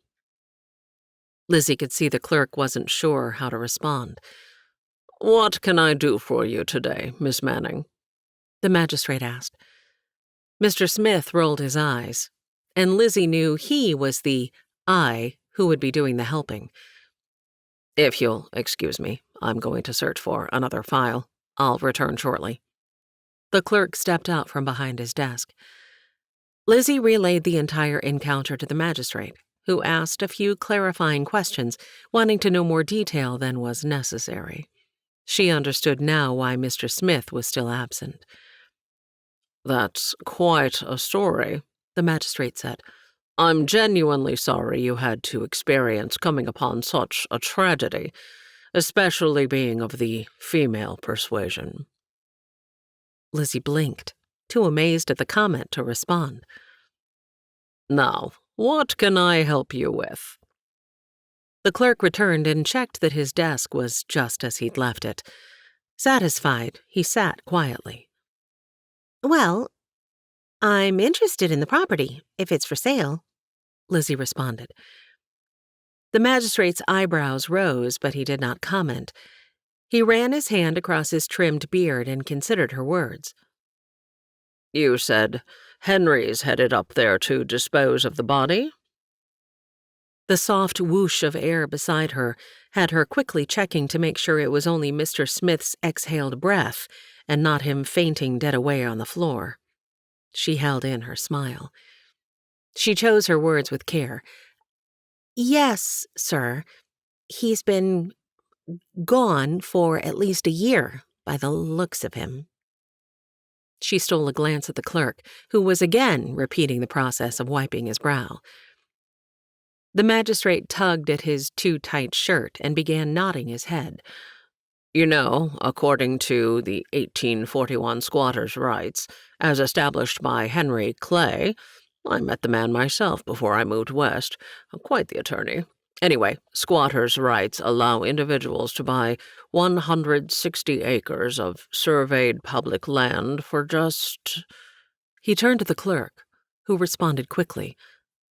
Lizzie could see the clerk wasn't sure how to respond. What can I do for you today, Miss Manning? The magistrate asked. Mr. Smith rolled his eyes, and Lizzie knew he was the I who would be doing the helping. If you'll excuse me, I'm going to search for another file. I'll return shortly. The clerk stepped out from behind his desk. Lizzie relayed the entire encounter to the magistrate, who asked a few clarifying questions, wanting to know more detail than was necessary. She understood now why Mr. Smith was still absent. That's quite a story, the magistrate said. I'm genuinely sorry you had to experience coming upon such a tragedy, especially being of the female persuasion. Lizzie blinked, too amazed at the comment to respond. Now, what can I help you with? The clerk returned and checked that his desk was just as he'd left it. Satisfied, he sat quietly. Well, I'm interested in the property, if it's for sale, Lizzie responded. The magistrate's eyebrows rose, but he did not comment. He ran his hand across his trimmed beard and considered her words. You said Henry's headed up there to dispose of the body? The soft whoosh of air beside her had her quickly checking to make sure it was only Mr. Smith's exhaled breath and not him fainting dead away on the floor. She held in her smile. She chose her words with care. Yes, sir. He's been gone for at least a year, by the looks of him. She stole a glance at the clerk, who was again repeating the process of wiping his brow. The magistrate tugged at his too-tight shirt and began nodding his head. You know, according to the 1841 squatters' rights, as established by Henry Clay, I met the man myself before I moved west, quite the attorney. Anyway, squatters' rights allow individuals to buy 160 acres of surveyed public land for just... He turned to the clerk, who responded quickly.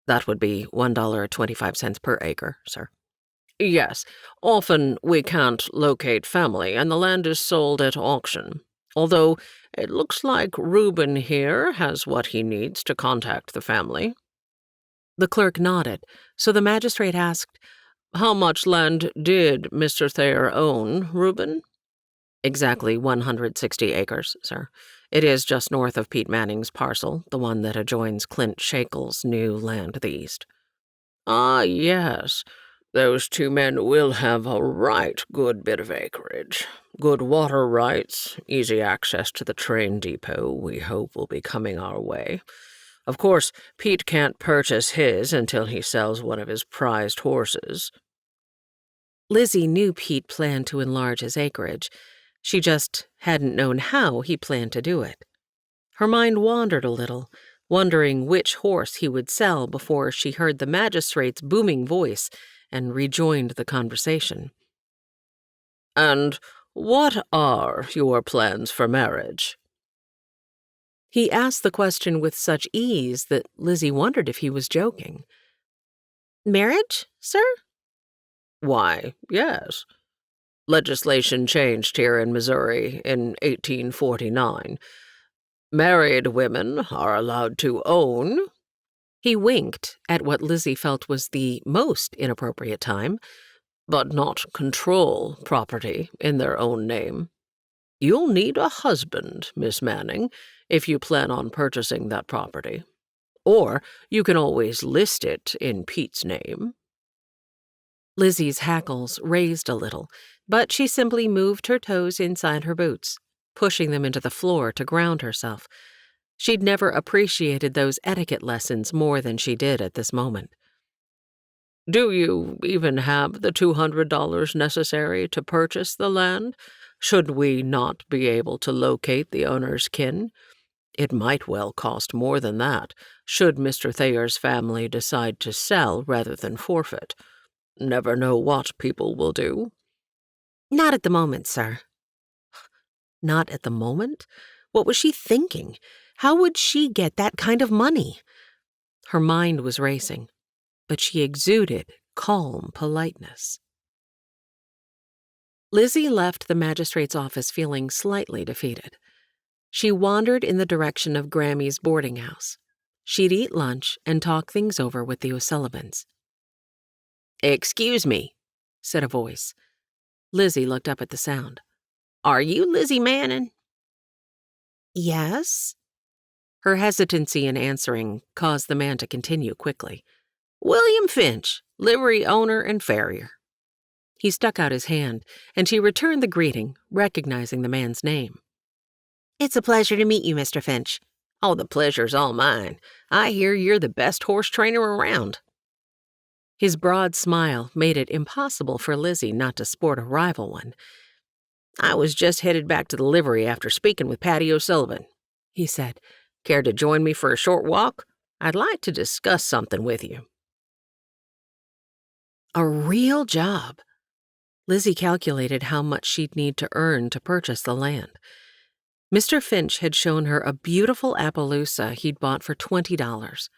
That would be $1.25 per acre, sir. Yes, often we can't locate family and the land is sold at auction. Although it looks like Reuben here has what he needs to contact the family. The clerk nodded, so the magistrate asked, How much land did Mr. Thayer own, Reuben? Exactly 160 acres, sir. It is just north of Pete Manning's parcel, the one that adjoins Clint Shakel's new land to the east. Ah, yes. Those two men will have a right good bit of acreage. Good water rights, easy access to the train depot we hope will be coming our way. Of course, Pete can't purchase his until he sells one of his prized horses. Lizzie knew Pete planned to enlarge his acreage. She just hadn't known how he planned to do it. Her mind wandered a little, wondering which horse he would sell before she heard the magistrate's booming voice and rejoined the conversation. And what are your plans for marriage? He asked the question with such ease that Lizzie wondered if he was joking. Marriage, sir? Why, yes. Legislation changed here in Missouri in 1849. Married women are allowed to own... He winked at what Lizzie felt was the most inappropriate time, but not control property in their own name. You'll need a husband, Miss Manning, if you plan on purchasing that property. Or you can always list it in Pete's name. Lizzie's hackles raised a little, but she simply moved her toes inside her boots, pushing them into the floor to ground herself. She'd never appreciated those etiquette lessons more than she did at this moment. Do you even have the $200 necessary to purchase the land? Should we not be able to locate the owner's kin? It might well cost more than that, should Mr. Thayer's family decide to sell rather than forfeit. Never know what people will do. Not at the moment, sir. Not at the moment? What was she thinking? How would she get that kind of money? Her mind was racing, but she exuded calm politeness. Lizzie left the magistrate's office feeling slightly defeated. She wandered in the direction of Grammy's boarding house. She'd eat lunch and talk things over with the O'Sullivans. "Excuse me," said a voice. Lizzie looked up at the sound. "Are you Lizzie Manning?" "Yes?" Her hesitancy in answering caused the man to continue quickly. "William Finch, livery owner and farrier." He stuck out his hand, and she returned the greeting, recognizing the man's name. "It's a pleasure to meet you, Mr. Finch." "Oh, the pleasure's all mine. I hear you're the best horse trainer around." His broad smile made it impossible for Lizzie not to sport a rival one. "I was just headed back to the livery after speaking with Patty O'Sullivan," he said. "Care to join me for a short walk? I'd like to discuss something with you." A real job. Lizzie calculated how much she'd need to earn to purchase the land. Mr. Finch had shown her a beautiful Appaloosa he'd bought for $20.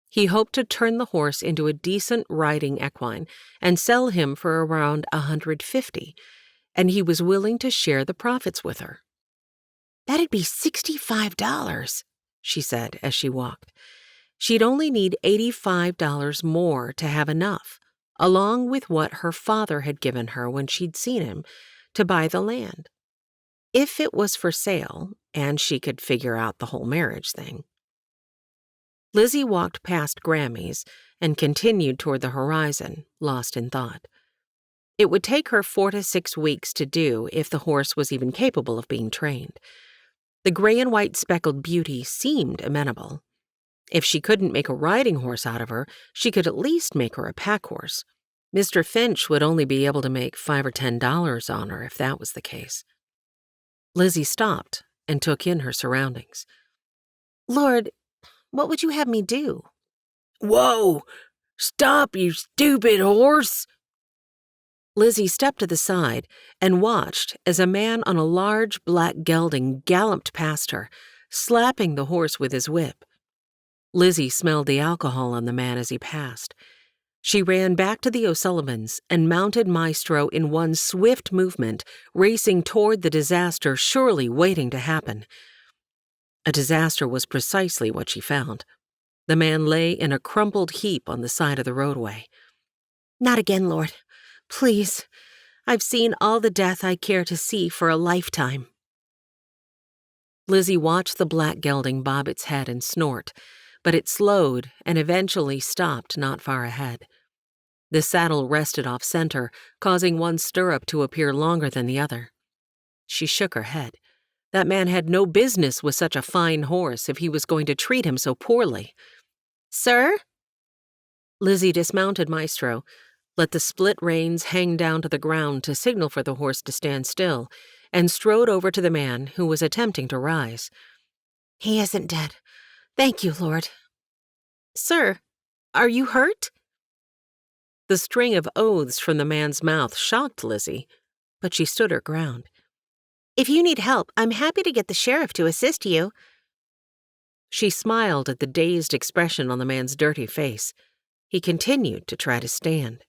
He hoped to turn the horse into a decent riding equine and sell him for around $150, and he was willing to share the profits with her. "That'd be $65, she said as she walked. She'd only need $85 more to have enough, along with what her father had given her when she'd seen him, to buy the land. If it was for sale, and she could figure out the whole marriage thing. Lizzie walked past Grammy's and continued toward the horizon, lost in thought. It would take her 4 to 6 weeks to do if the horse was even capable of being trained. The gray and white speckled beauty seemed amenable. If she couldn't make a riding horse out of her, she could at least make her a pack horse. Mr. Finch would only be able to make $5 or $10 on her if that was the case. Lizzie stopped and took in her surroundings. "Lord, what would you have me do?" "Whoa! Stop, you stupid horse! Lizzie stepped to the side and watched as a man on a large black gelding galloped past her, slapping the horse with his whip. Lizzie smelled the alcohol on the man as he passed. She ran back to the O'Sullivans and mounted Maestro in one swift movement, racing toward the disaster surely waiting to happen. A disaster was precisely what she found. The man lay in a crumpled heap on the side of the roadway. Not again, Lord. Please. I've seen all the death I care to see for a lifetime. Lizzie watched the black gelding bob its head and snort, but it slowed and eventually stopped not far ahead. The saddle rested off center, causing one stirrup to appear longer than the other. She shook her head. That man had no business with such a fine horse if he was going to treat him so poorly. Sir? Lizzie dismounted Maestro, let the split reins hang down to the ground to signal for the horse to stand still, and strode over to the man who was attempting to rise. He isn't dead. Thank you, Lord. Sir, are you hurt? The string of oaths from the man's mouth shocked Lizzie, but she stood her ground. If you need help, I'm happy to get the sheriff to assist you. She smiled at the dazed expression on the man's dirty face. He continued to try to stand.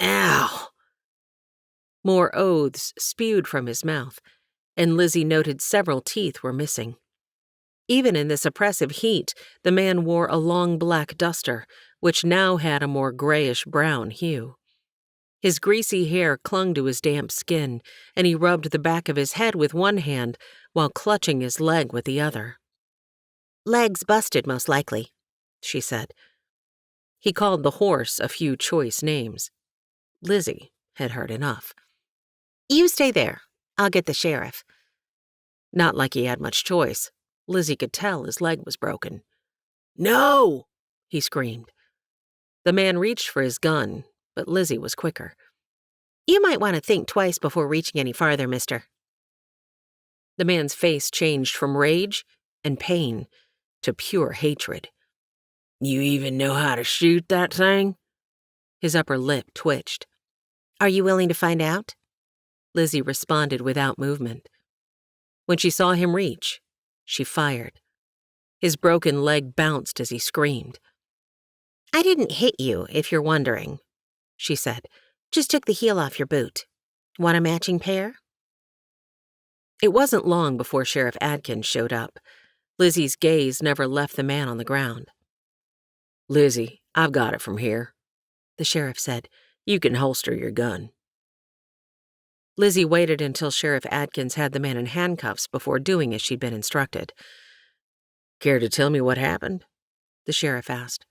Ow! More oaths spewed from his mouth, and Lizzie noted several teeth were missing. Even in this oppressive heat, the man wore a long black duster, which now had a more grayish-brown hue. His greasy hair clung to his damp skin, and he rubbed the back of his head with one hand while clutching his leg with the other. Legs busted, most likely, she said. He called the horse a few choice names. Lizzie had heard enough. You stay there. I'll get the sheriff. Not like he had much choice. Lizzie could tell his leg was broken. No! He screamed. The man reached for his gun, but Lizzie was quicker. You might want to think twice before reaching any farther, mister. The man's face changed from rage and pain to pure hatred. You even know how to shoot that thing? His upper lip twitched. Are you willing to find out? Lizzie responded without movement. When she saw him reach, she fired. His broken leg bounced as he screamed. I didn't hit you, if you're wondering, she said. Just took the heel off your boot. Want a matching pair? It wasn't long before Sheriff Adkins showed up. Lizzie's gaze never left the man on the ground. Lizzie, I've got it from here, the sheriff said. You can holster your gun. Lizzie waited until Sheriff Adkins had the man in handcuffs before doing as she'd been instructed. Care to tell me what happened? The sheriff asked.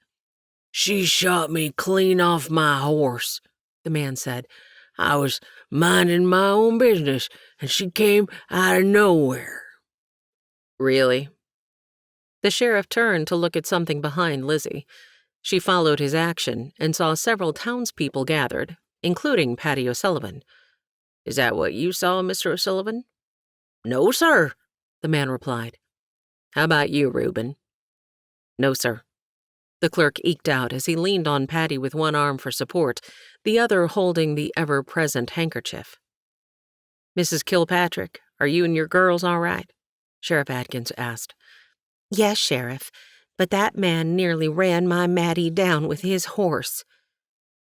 She shot me clean off my horse, the man said. I was minding my own business, and she came out of nowhere. Really? The sheriff turned to look at something behind Lizzie. She followed his action and saw several townspeople gathered, including Patty O'Sullivan. Is that what you saw, Mr. O'Sullivan? No, sir, the man replied. How about you, Reuben? No, sir. The clerk eked out as he leaned on Patty with one arm for support, the other holding the ever-present handkerchief. Mrs. Kilpatrick, are you and your girls all right? Sheriff Adkins asked. Yes, Sheriff, but that man nearly ran my Maddie down with his horse.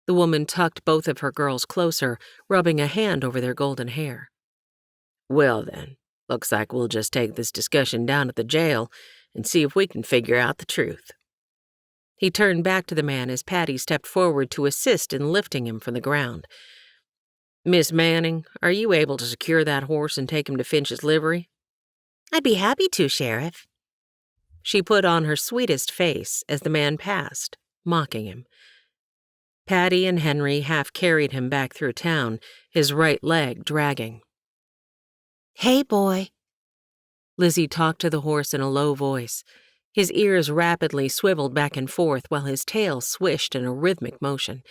The woman tucked both of her girls closer, rubbing a hand over their golden hair. Well then, looks like we'll just take this discussion down at the jail and see if we can figure out the truth. He turned back to the man as Patty stepped forward to assist in lifting him from the ground. Miss Manning, are you able to secure that horse and take him to Finch's livery? I'd be happy to, Sheriff. She put on her sweetest face as the man passed, mocking him. Patty and Henry half carried him back through town, his right leg dragging. Hey, boy. Lizzie talked to the horse in a low voice. His ears rapidly swiveled back and forth while his tail swished in a rhythmic motion.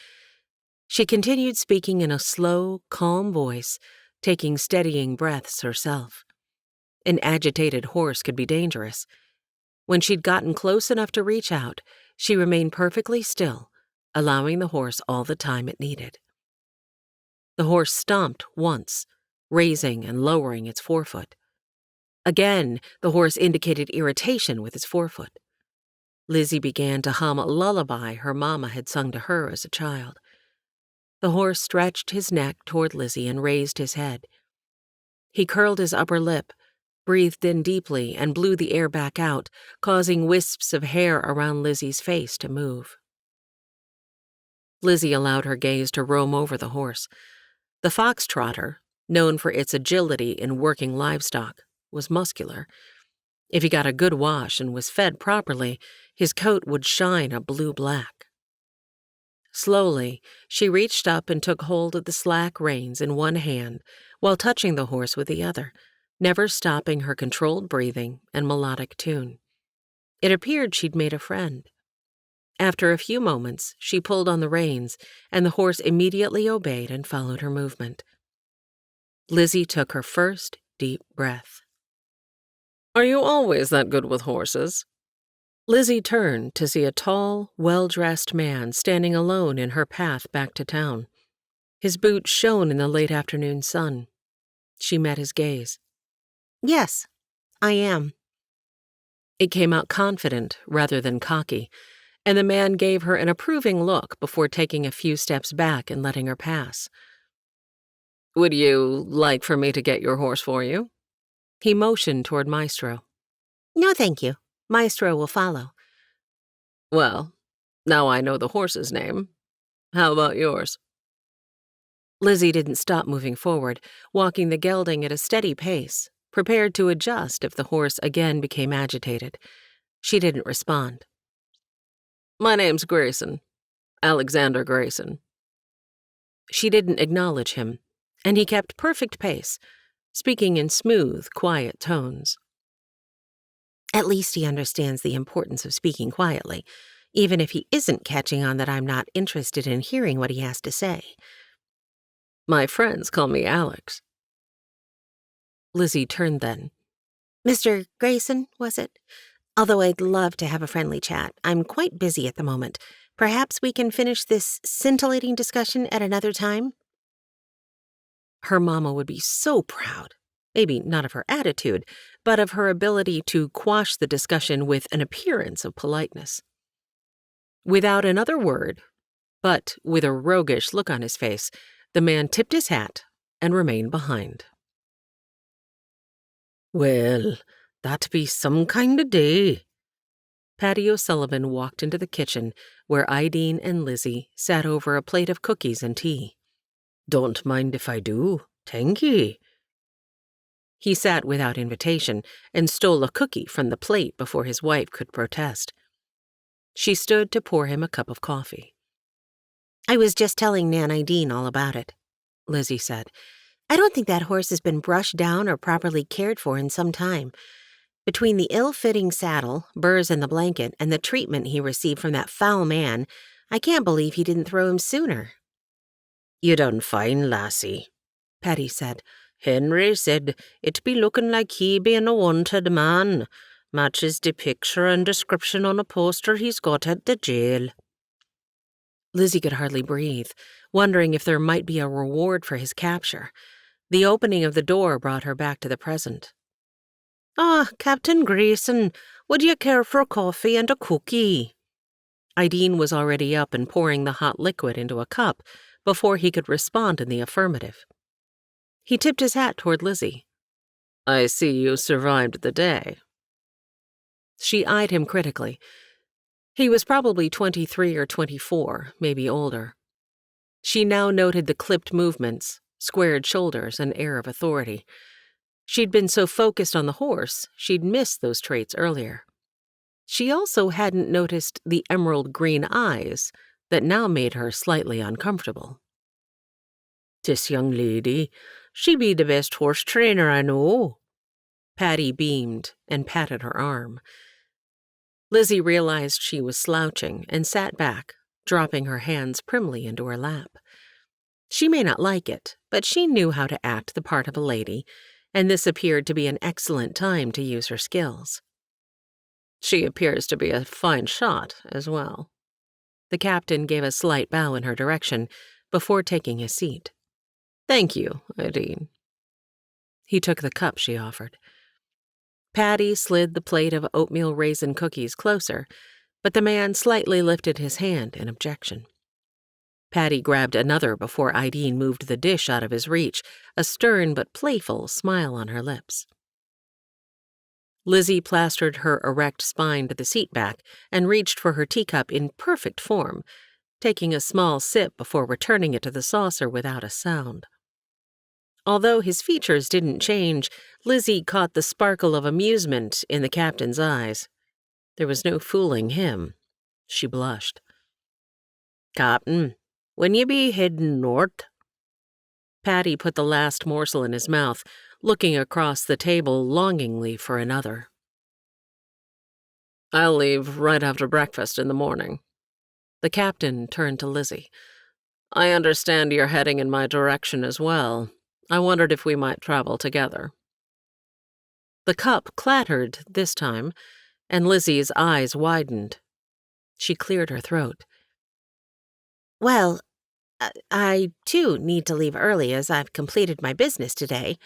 She continued speaking in a slow, calm voice, taking steadying breaths herself. An agitated horse could be dangerous. When she'd gotten close enough to reach out, she remained perfectly still, allowing the horse all the time it needed. The horse stomped once, raising and lowering its forefoot. Again, the horse indicated irritation with its forefoot. Lizzie began to hum a lullaby her mama had sung to her as a child. The horse stretched his neck toward Lizzie and raised his head. He curled his upper lip, breathed in deeply, and blew the air back out, causing wisps of hair around Lizzie's face to move. Lizzie allowed her gaze to roam over the horse. The foxtrotter, known for its agility in working livestock, was muscular. If he got a good wash and was fed properly, his coat would shine a blue-black. Slowly, she reached up and took hold of the slack reins in one hand while touching the horse with the other, never stopping her controlled breathing and melodic tune. It appeared she'd made a friend. After a few moments, she pulled on the reins, and the horse immediately obeyed and followed her movement. Lizzie took her first deep breath. Are you always that good with horses? Lizzie turned to see a tall, well-dressed man standing alone in her path back to town. His boots shone in the late afternoon sun. She met his gaze. Yes, I am. It came out confident rather than cocky, and the man gave her an approving look before taking a few steps back and letting her pass. Would you like for me to get your horse for you? He motioned toward Maestro. No, thank you. Maestro will follow. Well, now I know the horse's name. How about yours? Lizzie didn't stop moving forward, walking the gelding at a steady pace, prepared to adjust if the horse again became agitated. She didn't respond. My name's Grayson. Alexander Grayson. She didn't acknowledge him, and he kept perfect pace, speaking in smooth, quiet tones. At least he understands the importance of speaking quietly, even if he isn't catching on that I'm not interested in hearing what he has to say. My friends call me Alex. Lizzie turned then. Mr. Grayson, was it? Although I'd love to have a friendly chat, I'm quite busy at the moment. Perhaps we can finish this scintillating discussion at another time? Her mama would be so proud. Maybe not of her attitude, but of her ability to quash the discussion with an appearance of politeness. Without another word, but with a roguish look on his face, the man tipped his hat and remained behind. Well, that be some kind of day. Patty O'Sullivan walked into the kitchen where Ideen and Lizzie sat over a plate of cookies and tea. Don't mind if I do, thank ye. He sat without invitation and stole a cookie from the plate before his wife could protest. She stood to pour him a cup of coffee. I was just telling Nan Ideen all about it, Lizzie said. I don't think that horse has been brushed down or properly cared for in some time. Between the ill-fitting saddle, burrs in the blanket, and the treatment he received from that foul man, I can't believe he didn't throw him sooner. You done fine, lassie, Patty said. Henry said it be looking like he be an wanted man. Matches the picture and description on a poster he's got at the jail. Lizzie could hardly breathe, wondering if there might be a reward for his capture. The opening of the door brought her back to the present. Ah, Captain Grayson, would you care for a coffee and a cookie? Ideen was already up and pouring the hot liquid into a cup before he could respond in the affirmative. He tipped his hat toward Lizzie. I see you survived the day. She eyed him critically. He was probably 23 or 24, maybe older. She now noted the clipped movements, squared shoulders, and air of authority. She'd been so focused on the horse, she'd missed those traits earlier. She also hadn't noticed the emerald green eyes that now made her slightly uncomfortable. This young lady, she be the best horse trainer I know. Patty beamed and patted her arm. Lizzie realized she was slouching and sat back, dropping her hands primly into her lap. She may not like it, but she knew how to act the part of a lady, and this appeared to be an excellent time to use her skills. She appears to be a fine shot as well. The captain gave a slight bow in her direction before taking his seat. Thank you, Ideen. He took the cup she offered. Patty slid the plate of oatmeal raisin cookies closer, but the man slightly lifted his hand in objection. Patty grabbed another before Ideen moved the dish out of his reach, a stern but playful smile on her lips. Lizzie plastered her erect spine to the seat back and reached for her teacup in perfect form, taking a small sip before returning it to the saucer without a sound. Although his features didn't change, Lizzie caught the sparkle of amusement in the captain's eyes. There was no fooling him. She blushed. "Captain, when you be heading north?" Patty put the last morsel in his mouth, looking across the table longingly for another. "I'll leave right after breakfast in the morning." The captain turned to Lizzie. "I understand you're heading in my direction as well. I wondered if we might travel together." The cup clattered this time, and Lizzie's eyes widened. She cleared her throat. "Well, I, too, need to leave early as I've completed my business today."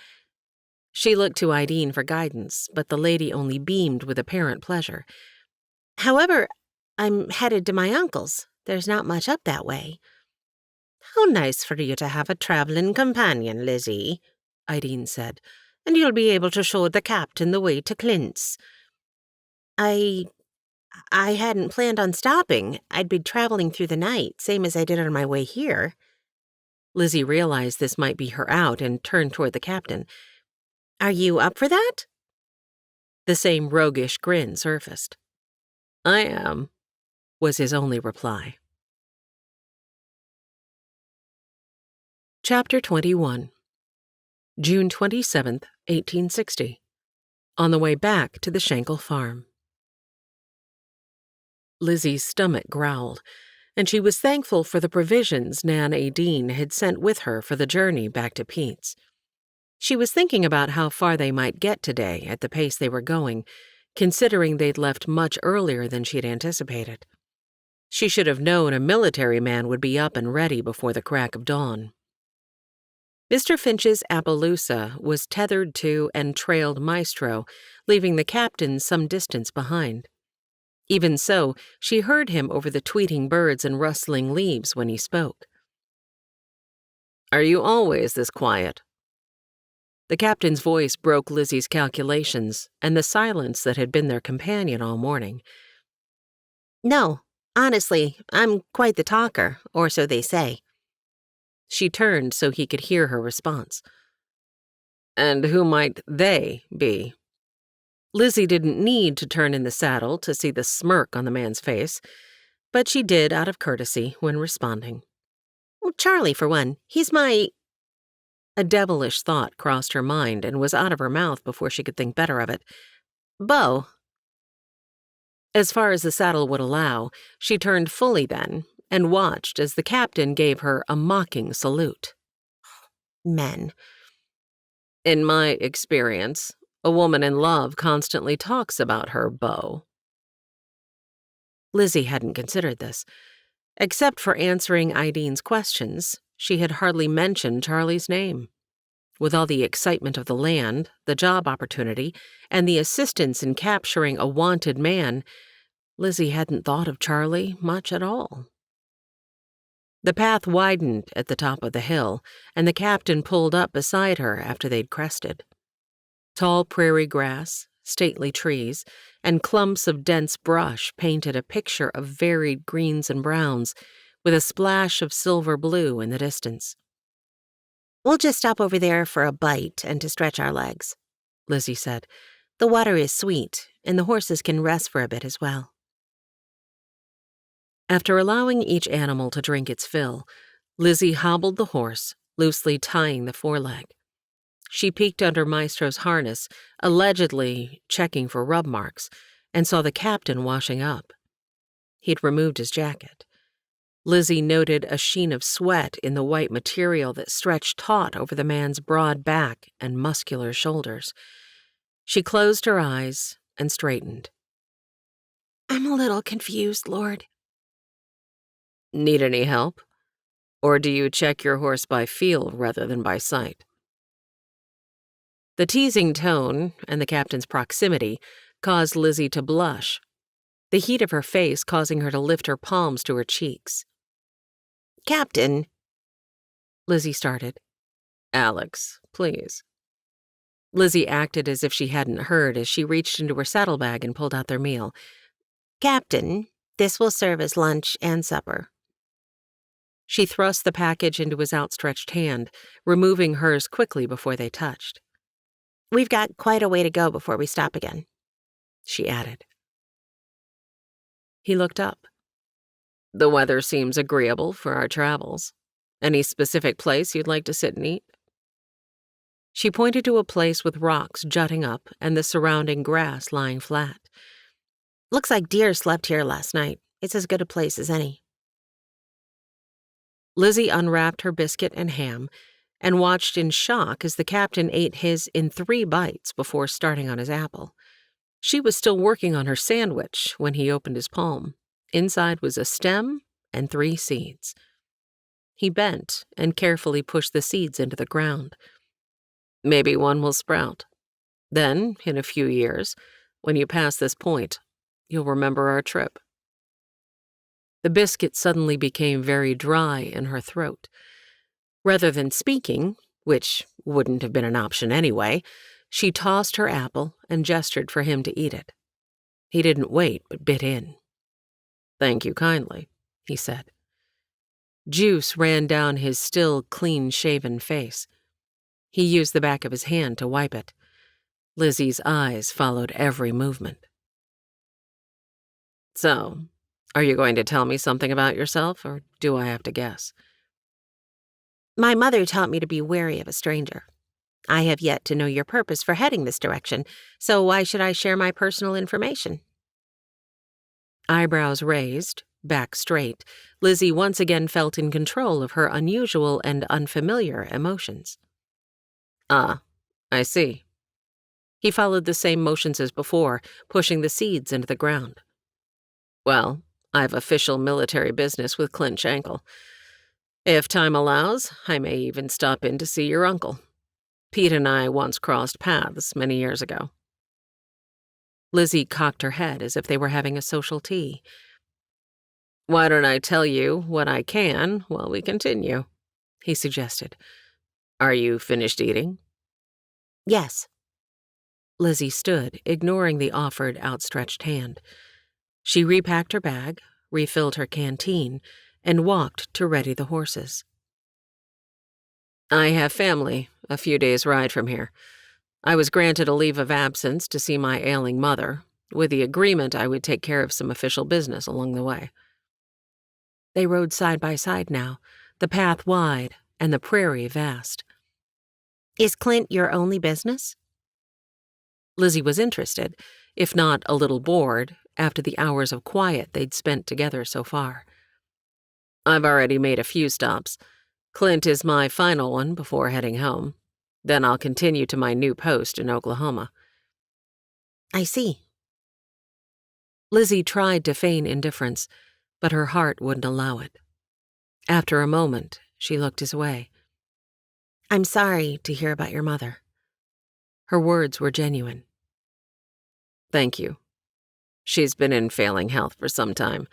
She looked to Ideen for guidance, but the lady only beamed with apparent pleasure. "However, I'm headed to my uncle's. There's not much up that way." "How nice for you to have a traveling companion, Lizzie," Ideen said, "and you'll be able to show the captain the way to Clint's." I hadn't planned on stopping. I'd be traveling through the night, same as I did on my way here." Lizzie realized this might be her out and turned toward the captain. "Are you up for that?" The same roguish grin surfaced. "I am," was his only reply. Chapter 21. June 27th, 1860. On the way back to the Schenkel farm. Lizzie's stomach growled, and she was thankful for the provisions Nan Ideen had sent with her for the journey back to Pete's. She was thinking about how far they might get today at the pace they were going, considering they'd left much earlier than she'd anticipated. She should have known a military man would be up and ready before the crack of dawn. Mr. Finch's Appaloosa was tethered to and trailed Maestro, leaving the captain some distance behind. Even so, she heard him over the tweeting birds and rustling leaves when he spoke. "Are you always this quiet?" The captain's voice broke Lizzie's calculations and the silence that had been their companion all morning. "No, honestly, I'm quite the talker, or so they say." She turned so he could hear her response. "And who might they be?" Lizzie didn't need to turn in the saddle to see the smirk on the man's face, but she did out of courtesy when responding. "Well, Charlie, for one. He's my—" A devilish thought crossed her mind and was out of her mouth before she could think better of it. "Beau." As far as the saddle would allow, she turned fully then and watched as the captain gave her a mocking salute. Men. "In my experience, a woman in love constantly talks about her beau." Lizzie hadn't considered this. Except for answering Ideen's questions, she had hardly mentioned Charlie's name. With all the excitement of the land, the job opportunity, and the assistance in capturing a wanted man, Lizzie hadn't thought of Charlie much at all. The path widened at the top of the hill, and the captain pulled up beside her after they'd crested. Tall prairie grass, stately trees, and clumps of dense brush painted a picture of varied greens and browns, with a splash of silver blue in the distance. "We'll just stop over there for a bite and to stretch our legs," Lizzie said. "The water is sweet, and the horses can rest for a bit as well." After allowing each animal to drink its fill, Lizzie hobbled the horse, loosely tying the foreleg. She peeked under Maestro's harness, allegedly checking for rub marks, and saw the captain washing up. He'd removed his jacket. Lizzie noted a sheen of sweat in the white material that stretched taut over the man's broad back and muscular shoulders. She closed her eyes and straightened. "I'm a little confused, Lord." Need any help? Or do you check your horse by feel rather than by sight? The teasing tone and the captain's proximity caused Lizzie to blush, the heat of her face causing her to lift her palms to her cheeks. Captain, Lizzie started. Alex, please. Lizzie acted as if she hadn't heard as she reached into her saddlebag and pulled out their meal. Captain, this will serve as lunch and supper. She thrust the package into his outstretched hand, removing hers quickly before they touched. We've got quite a way to go before we stop again, she added. He looked up. The weather seems agreeable for our travels. Any specific place you'd like to sit and eat? She pointed to a place with rocks jutting up and the surrounding grass lying flat. Looks like deer slept here last night. It's as good a place as any. Lizzie unwrapped her biscuit and ham and watched in shock as the captain ate his in 3 bites before starting on his apple. She was still working on her sandwich when he opened his palm. Inside was a stem and 3 seeds. He bent and carefully pushed the seeds into the ground. Maybe one will sprout. Then, in a few years, when you pass this point, you'll remember our trip. The biscuit suddenly became very dry in her throat. Rather than speaking, which wouldn't have been an option anyway, she tossed her apple and gestured for him to eat it. He didn't wait, but bit in. Thank you kindly, he said. Juice ran down his still clean-shaven face. He used the back of his hand to wipe it. Lizzie's eyes followed every movement. So, are you going to tell me something about yourself, or do I have to guess? My mother taught me to be wary of a stranger. I have yet to know your purpose for heading this direction, so why should I share my personal information? Eyebrows raised, back straight, Lizzie once again felt in control of her unusual and unfamiliar emotions. Ah, I see. He followed the same motions as before, pushing the seeds into the ground. Well, I've official military business with Clint Shankle. If time allows, I may even stop in to see your uncle. Pete and I once crossed paths many years ago. Lizzie cocked her head as if they were having a social tea. Why don't I tell you what I can while we continue? He suggested. Are you finished eating? Yes. Lizzie stood, ignoring the offered outstretched hand. She repacked her bag, refilled her canteen, and walked to ready the horses. I have family a few days' ride from here. I was granted a leave of absence to see my ailing mother, with the agreement I would take care of some official business along the way. They rode side by side now, the path wide and the prairie vast. Is Clint your only business? Lizzie was interested, if not a little bored, after the hours of quiet they'd spent together so far. I've already made a few stops. Clint is my final one before heading home. Then I'll continue to my new post in Oklahoma. I see. Lizzie tried to feign indifference, but her heart wouldn't allow it. After a moment, she looked his way. I'm sorry to hear about your mother. Her words were genuine. Thank you. She's been in failing health for some time.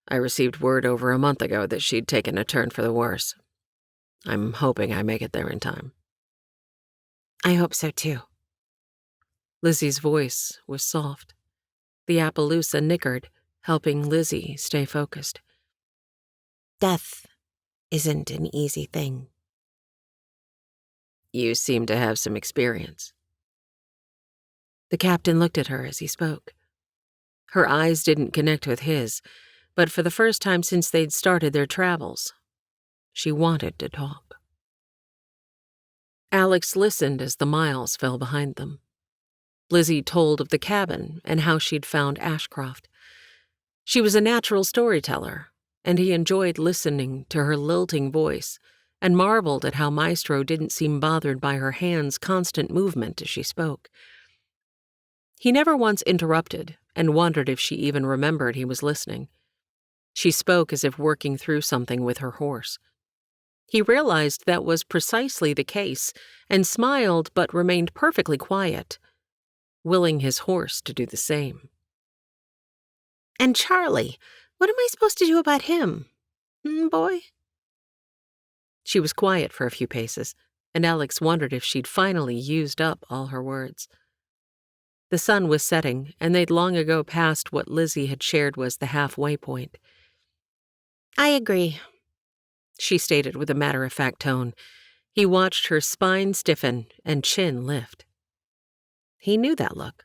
I received word over a month ago that she'd taken a turn for the worse. I'm hoping I make it there in time. I hope so, too. Lizzie's voice was soft. The Appaloosa nickered, helping Lizzie stay focused. Death isn't an easy thing. You seem to have some experience. The captain looked at her as he spoke. Her eyes didn't connect with his, but for the first time since they'd started their travels, she wanted to talk. Alex listened as the miles fell behind them. Lizzie told of the cabin and how she'd found Ashcroft. She was a natural storyteller, and he enjoyed listening to her lilting voice and marveled at how Maestro didn't seem bothered by her hands' constant movement as she spoke. He never once interrupted and wondered if she even remembered he was listening. She spoke as if working through something with her horse. He realized that was precisely the case and smiled but remained perfectly quiet, willing his horse to do the same. And Charlie, what am I supposed to do about him? Boy? She was quiet for a few paces, and Alex wondered if she'd finally used up all her words. The sun was setting, and they'd long ago passed what Lizzie had shared was the halfway point. I agree, she stated with a matter-of-fact tone. He watched her spine stiffen and chin lift. He knew that look.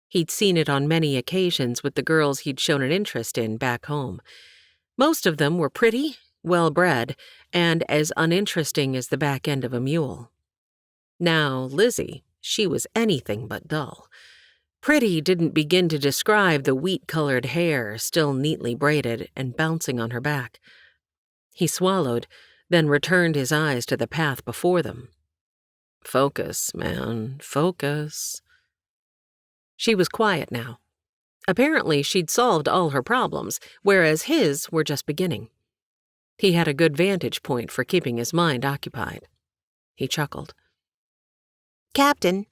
He'd seen it on many occasions with the girls he'd shown an interest in back home. Most of them were pretty, well-bred, and as uninteresting as the back end of a mule. Now, Lizzie, she was anything but dull. Pretty didn't begin to describe the wheat-colored hair still neatly braided and bouncing on her back. He swallowed, then returned his eyes to the path before them. Focus, man, focus. She was quiet now. Apparently, she'd solved all her problems, whereas his were just beginning. He had a good vantage point for keeping his mind occupied. He chuckled. Captain.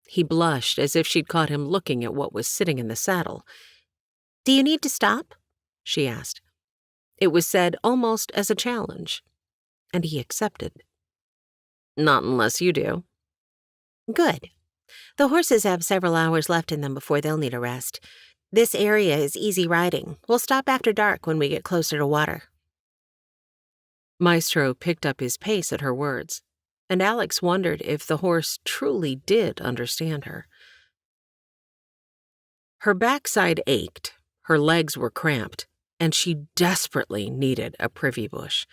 He blushed as if she'd caught him looking at what was sitting in the saddle. Do you need to stop? She asked. It was said almost as a challenge, and he accepted. Not unless you do. Good. The horses have several hours left in them before they'll need a rest. This area is easy riding. We'll stop after dark when we get closer to water. Maestro picked up his pace at her words, and Alex wondered if the horse truly did understand her. Her backside ached, her legs were cramped, and she desperately needed a privy bush.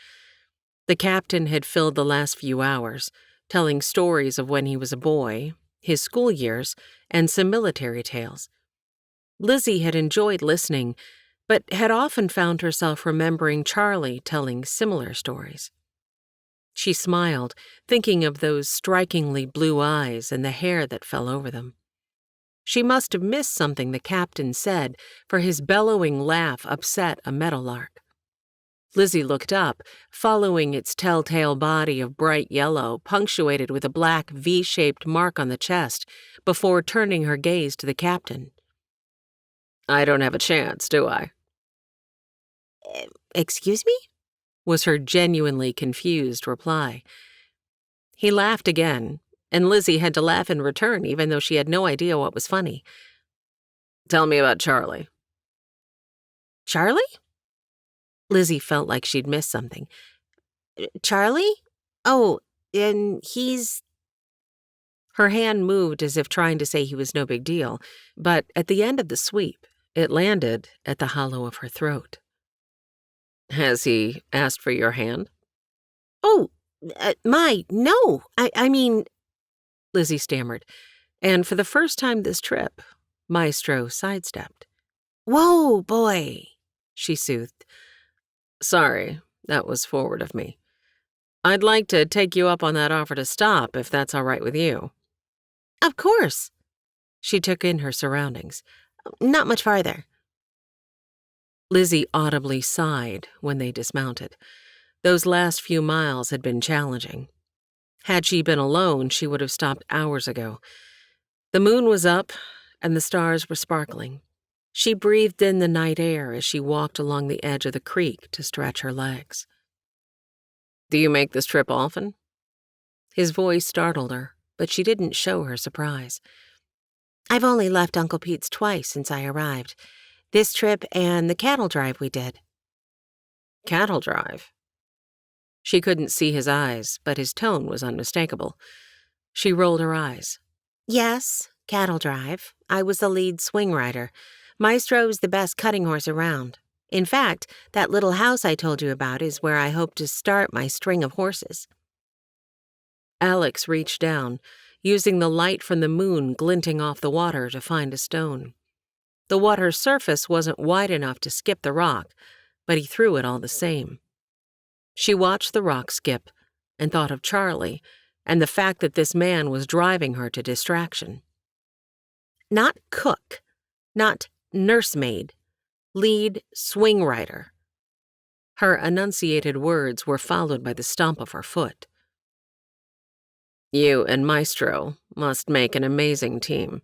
The captain had filled the last few hours, telling stories of when he was a boy, his school years, and some military tales. Lizzie had enjoyed listening, but had often found herself remembering Charlie telling similar stories. She smiled, thinking of those strikingly blue eyes and the hair that fell over them. She must have missed something the captain said, for his bellowing laugh upset a meadowlark. Lizzie looked up, following its telltale body of bright yellow, punctuated with a black V-shaped mark on the chest, before turning her gaze to the captain. I don't have a chance, do I? Excuse me? Was her genuinely confused reply. He laughed again, and Lizzie had to laugh in return, even though she had no idea what was funny. Tell me about Charlie. Charlie? Lizzie felt like she'd missed something. Charlie? Oh, and he's... Her hand moved as if trying to say he was no big deal, but at the end of the sweep, it landed at the hollow of her throat. Has he asked for your hand? Oh, no, I mean... Lizzie stammered, and for the first time this trip, Maestro sidestepped. Whoa, boy, she soothed. Sorry, that was forward of me. I'd like to take you up on that offer to stop, if that's all right with you. Of course. She took in her surroundings. Not much farther. Lizzie audibly sighed when they dismounted. Those last few miles had been challenging. Had she been alone, she would have stopped hours ago. The moon was up, and the stars were sparkling. She breathed in the night air as she walked along the edge of the creek to stretch her legs. Do you make this trip often? His voice startled her, but she didn't show her surprise. I've only left Uncle Pete's twice since I arrived. This trip and the cattle drive we did. Cattle drive? She couldn't see his eyes, but his tone was unmistakable. She rolled her eyes. Yes, cattle drive. I was the lead swing rider. Maestro's the best cutting horse around. In fact, that little house I told you about is where I hope to start my string of horses. Alex reached down, using the light from the moon glinting off the water to find a stone. The water's surface wasn't wide enough to skip the rock, but he threw it all the same. She watched the rock skip and thought of Charlie and the fact that this man was driving her to distraction. Not cook, not nursemaid, Lead swing rider. Her enunciated words were followed by the stomp of her foot. You and Maestro must make an amazing team.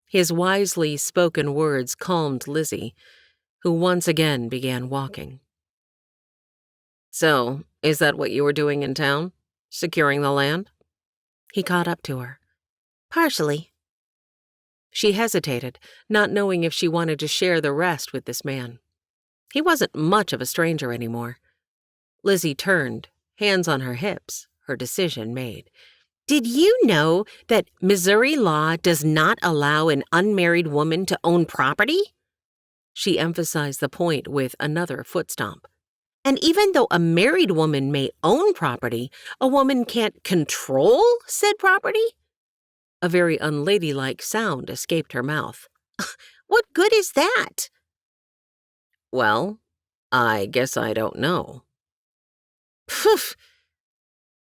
His wisely spoken words calmed Lizzie, who once again began walking. So, is that what you were doing in town? Securing the land? He caught up to her. Partially. She hesitated, not knowing if she wanted to share the rest with this man. He wasn't much of a stranger anymore. Lizzie turned, hands on her hips, her decision made. Did you know that Missouri law does not allow an unmarried woman to own property? She emphasized the point with another foot stomp. And even though a married woman may own property, a woman can't control said property? A very unladylike sound escaped her mouth. What good is that? Well, I guess I don't know. Poof!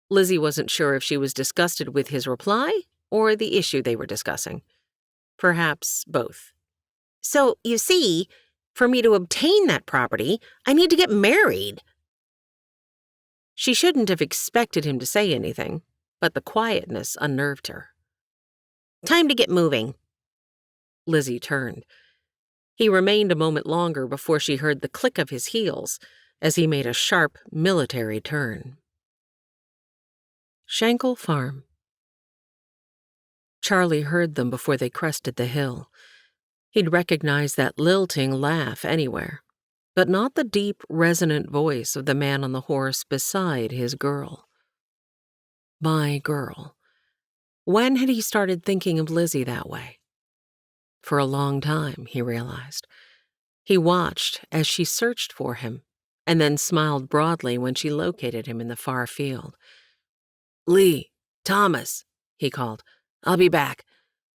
Lizzie wasn't sure if she was disgusted with his reply or the issue they were discussing. Perhaps both. So, you see, for me to obtain that property, I need to get married. She shouldn't have expected him to say anything, but the quietness unnerved her. Time to get moving. Lizzie turned. He remained a moment longer before she heard the click of his heels as he made a sharp military turn. Shankle Farm. Charlie heard them before they crested the hill. He'd recognize that lilting laugh anywhere, but not the deep, resonant voice of the man on the horse beside his girl. My girl. When had he started thinking of Lizzie that way? For a long time, he realized. He watched as she searched for him, and then smiled broadly when she located him in the far field. Lee, Thomas, he called. I'll be back.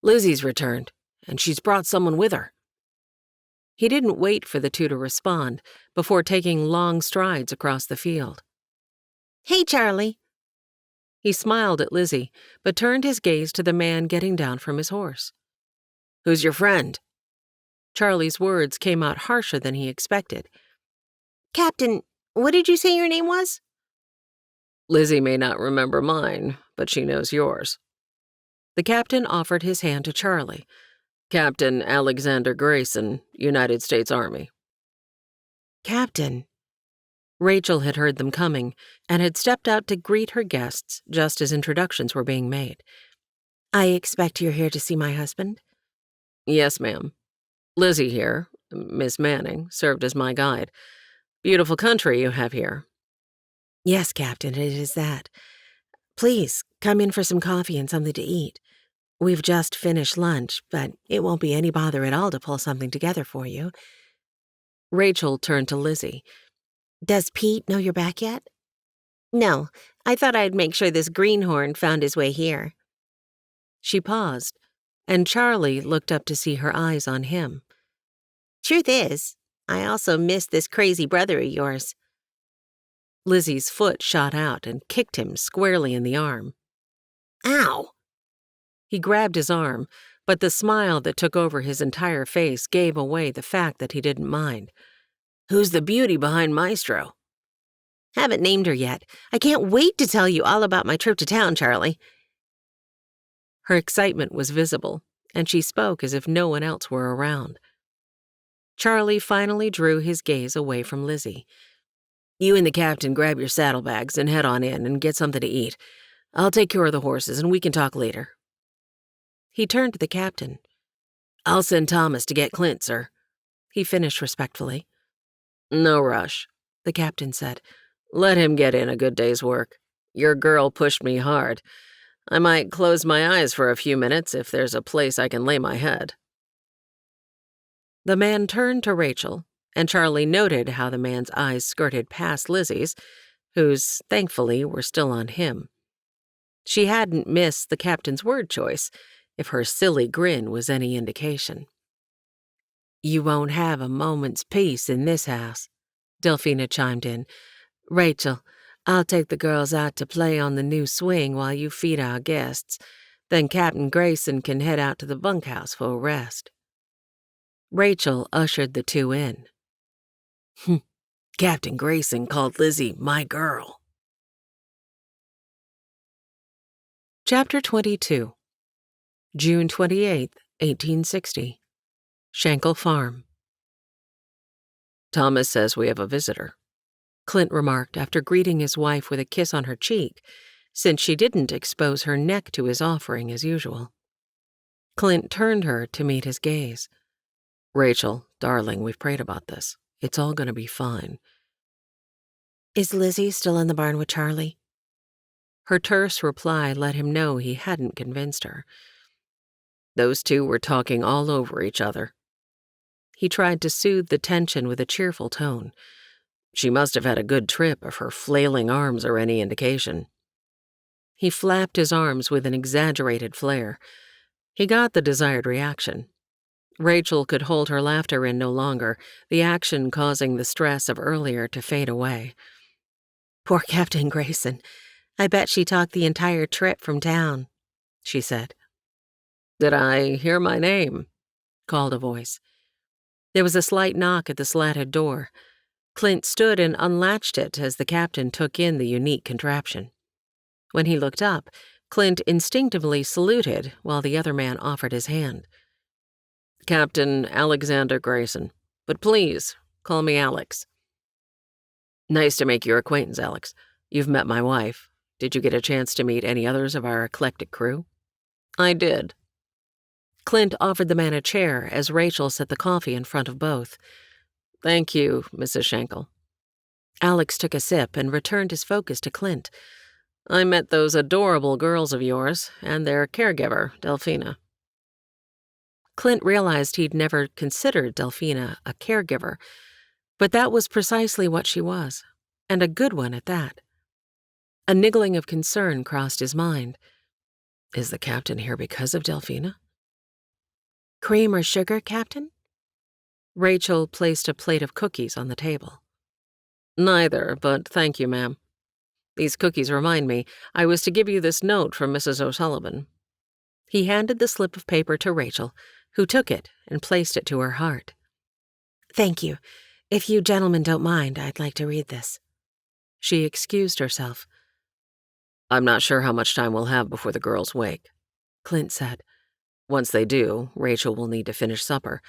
Lizzie's returned, and she's brought someone with her. He didn't wait for the two to respond before taking long strides across the field. Hey, Charlie. He smiled at Lizzie, but turned his gaze to the man getting down from his horse. Who's your friend? Charlie's words came out harsher than he expected. Captain, what did you say your name was? Lizzie may not remember mine, but she knows yours. The captain offered his hand to Charlie. Captain Alexander Grayson, United States Army. Captain. Rachel had heard them coming and had stepped out to greet her guests just as introductions were being made. I expect you're here to see my husband? Yes, ma'am. Lizzie here, Miss Manning, served as my guide. Beautiful country you have here. Yes, Captain, it is that. Please, come in for some coffee and something to eat. We've just finished lunch, but it won't be any bother at all to pull something together for you. Rachel turned to Lizzie. Does Pete know you're back yet? No, I thought I'd make sure this greenhorn found his way here. She paused, and Charlie looked up to see her eyes on him. Truth is, I also miss this crazy brother of yours. Lizzie's foot shot out and kicked him squarely in the arm. Ow! He grabbed his arm, but the smile that took over his entire face gave away the fact that he didn't mind. Who's the beauty behind Maestro? Haven't named her yet. I can't wait to tell you all about my trip to town, Charlie. Her excitement was visible, and she spoke as if no one else were around. Charlie finally drew his gaze away from Lizzie. You and the captain grab your saddlebags and head on in and get something to eat. I'll take care of the horses and we can talk later. He turned to the captain. I'll send Thomas to get Clint, sir. He finished respectfully. No rush, the captain said. Let him get in a good day's work. Your girl pushed me hard. I might close my eyes for a few minutes if there's a place I can lay my head. The man turned to Rachel, and Charlie noted how the man's eyes skirted past Lizzie's, whose, thankfully, were still on him. She hadn't missed the captain's word choice, if her silly grin was any indication. You won't have a moment's peace in this house, Delphina chimed in. Rachel, I'll take the girls out to play on the new swing while you feed our guests. Then Captain Grayson can head out to the bunkhouse for a rest. Rachel ushered the two in. Captain Grayson called Lizzie my girl. Chapter 22. June 28th, 1860. Shankle Farm. Thomas says we have a visitor, Clint remarked after greeting his wife with a kiss on her cheek, since she didn't expose her neck to his offering as usual. Clint turned her to meet his gaze. Rachel, darling, we've prayed about this. It's all going to be fine. Is Lizzie still in the barn with Charlie? Her terse reply let him know he hadn't convinced her. Those two were talking all over each other. He tried to soothe the tension with a cheerful tone. She must have had a good trip if her flailing arms are any indication. He flapped his arms with an exaggerated flair. He got the desired reaction. Rachel could hold her laughter in no longer, the action causing the stress of earlier to fade away. Poor Captain Grayson. I bet she talked the entire trip from town, she said. Did I hear my name? Called a voice. There was a slight knock at the slatted door. Clint stood and unlatched it as the captain took in the unique contraption. When he looked up, Clint instinctively saluted while the other man offered his hand. Captain Alexander Grayson. But please, call me Alex. Nice to make your acquaintance, Alex. You've met my wife. Did you get a chance to meet any others of our eclectic crew? I did. Clint offered the man a chair as Rachel set the coffee in front of both. Thank you, Mrs. Shankle. Alex took a sip and returned his focus to Clint. I met those adorable girls of yours and their caregiver, Delphina. Clint realized he'd never considered Delphina a caregiver, but that was precisely what she was, and a good one at that. A niggling of concern crossed his mind. Is the captain here because of Delphina? Cream or sugar, Captain? Rachel placed a plate of cookies on the table. Neither, but thank you, ma'am. These cookies remind me, I was to give you this note from Mrs. O'Sullivan. He handed the slip of paper to Rachel, who took it and placed it to her heart. Thank you. If you gentlemen don't mind, I'd like to read this. She excused herself. I'm not sure how much time we'll have before the girls wake, Clint said. Once they do, Rachel will need to finish supper.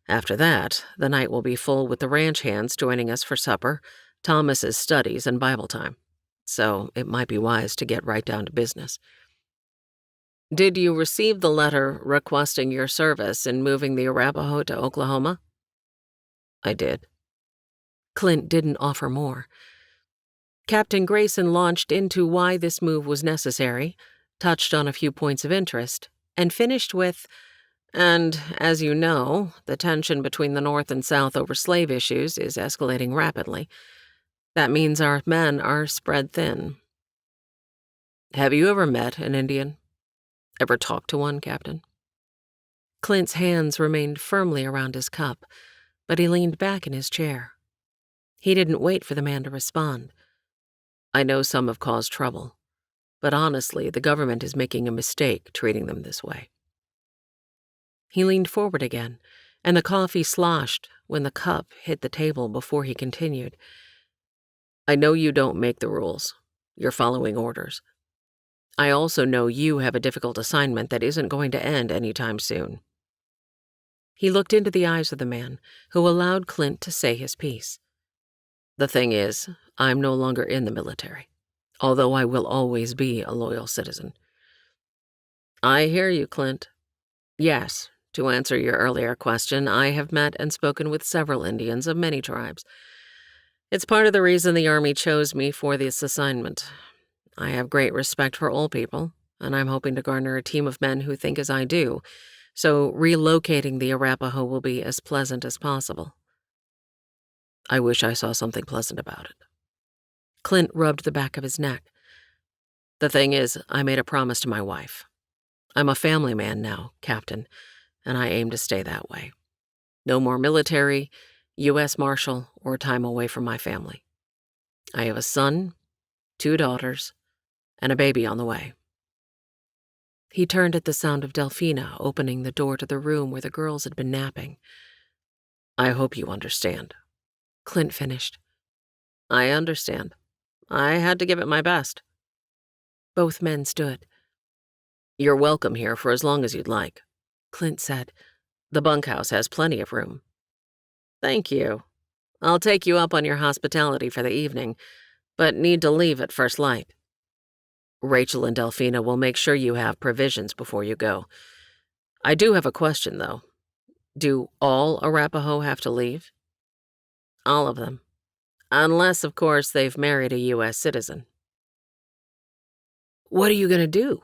After that, the night will be full with the ranch hands joining us for supper, Thomas's studies, and Bible time. So it might be wise to get right down to business. Did you receive the letter requesting your service in moving the Arapaho to Oklahoma? I did. Clint didn't offer more. Captain Grayson launched into why this move was necessary, touched on a few points of interest, and finished with, and, as you know, the tension between the North and South over slave issues is escalating rapidly. That means our men are spread thin. Have you ever met an Indian? Ever talked to one, Captain? Clint's hands remained firmly around his cup, but he leaned back in his chair. He didn't wait for the man to respond. I know some have caused trouble, but honestly, the government is making a mistake treating them this way. He leaned forward again, and the coffee sloshed when the cup hit the table before he continued. I know you don't make the rules. You're following orders. I also know you have a difficult assignment that isn't going to end anytime soon. He looked into the eyes of the man, who allowed Clint to say his piece. The thing is, I'm no longer in the military, although I will always be a loyal citizen. I hear you, Clint. Yes, to answer your earlier question, I have met and spoken with several Indians of many tribes. It's part of the reason the Army chose me for this assignment. I have great respect for all people, and I'm hoping to garner a team of men who think as I do, so relocating the Arapaho will be as pleasant as possible. I wish I saw something pleasant about it. Clint rubbed the back of his neck. The thing is, I made a promise to my wife. I'm a family man now, Captain, and I aim to stay that way. No more military, U.S. Marshal, or time away from my family. I have a son, 2 daughters, and a baby on the way. He turned at the sound of Delphina opening the door to the room where the girls had been napping. I hope you understand. Clint finished. I understand. I had to give it my best. Both men stood. You're welcome here for as long as you'd like. Clint said. The bunkhouse has plenty of room. Thank you. I'll take you up on your hospitality for the evening, but need to leave at first light. Rachel and Delphina will make sure you have provisions before you go. I do have a question, though. Do all Arapaho have to leave? All of them. Unless, of course, they've married a U.S. citizen. What are you going to do?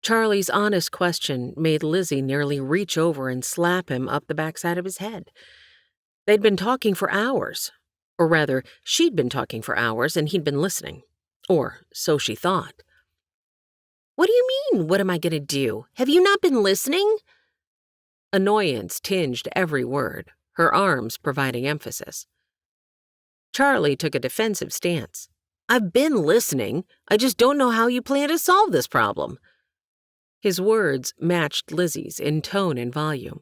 Charlie's honest question made Lizzie nearly reach over and slap him up the backside of his head. They'd been talking for hours. Or rather, she'd been talking for hours and he'd been listening. Or so she thought. What do you mean, what am I going to do? Have you not been listening? Annoyance tinged every word, her arms providing emphasis. Charlie took a defensive stance. I've been listening. I just don't know how you plan to solve this problem. His words matched Lizzie's in tone and volume.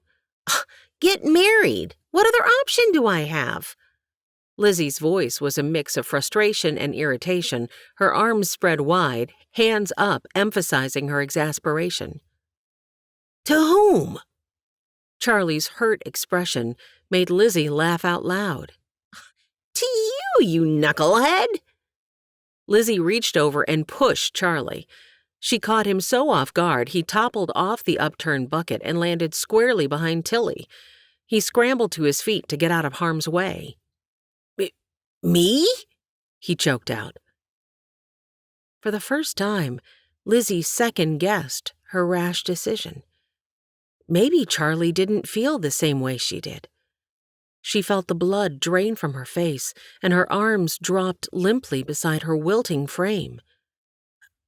Get married. What other option do I have? Lizzie's voice was a mix of frustration and irritation, her arms spread wide, hands up, emphasizing her exasperation. To whom? Charlie's hurt expression made Lizzie laugh out loud. To you knucklehead! Lizzie reached over and pushed Charlie. She caught him so off guard he toppled off the upturned bucket and landed squarely behind Tilly. He scrambled to his feet to get out of harm's way. Me? He choked out. For the first time, Lizzie second-guessed her rash decision. Maybe Charlie didn't feel the same way she did. She felt the blood drain from her face, and her arms dropped limply beside her wilting frame.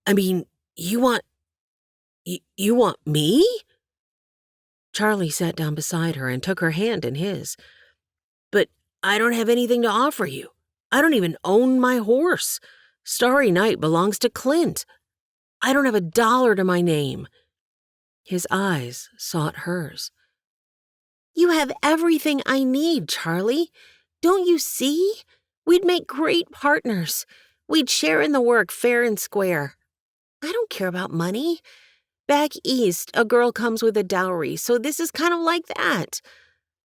I mean, you want me? Charlie sat down beside her and took her hand in his. But I don't have anything to offer you. I don't even own my horse. Starry Night belongs to Clint. I don't have $1 to my name. His eyes sought hers. You have everything I need, Charlie. Don't you see? We'd make great partners. We'd share in the work fair and square. I don't care about money. Back east, a girl comes with a dowry, so this is kind of like that.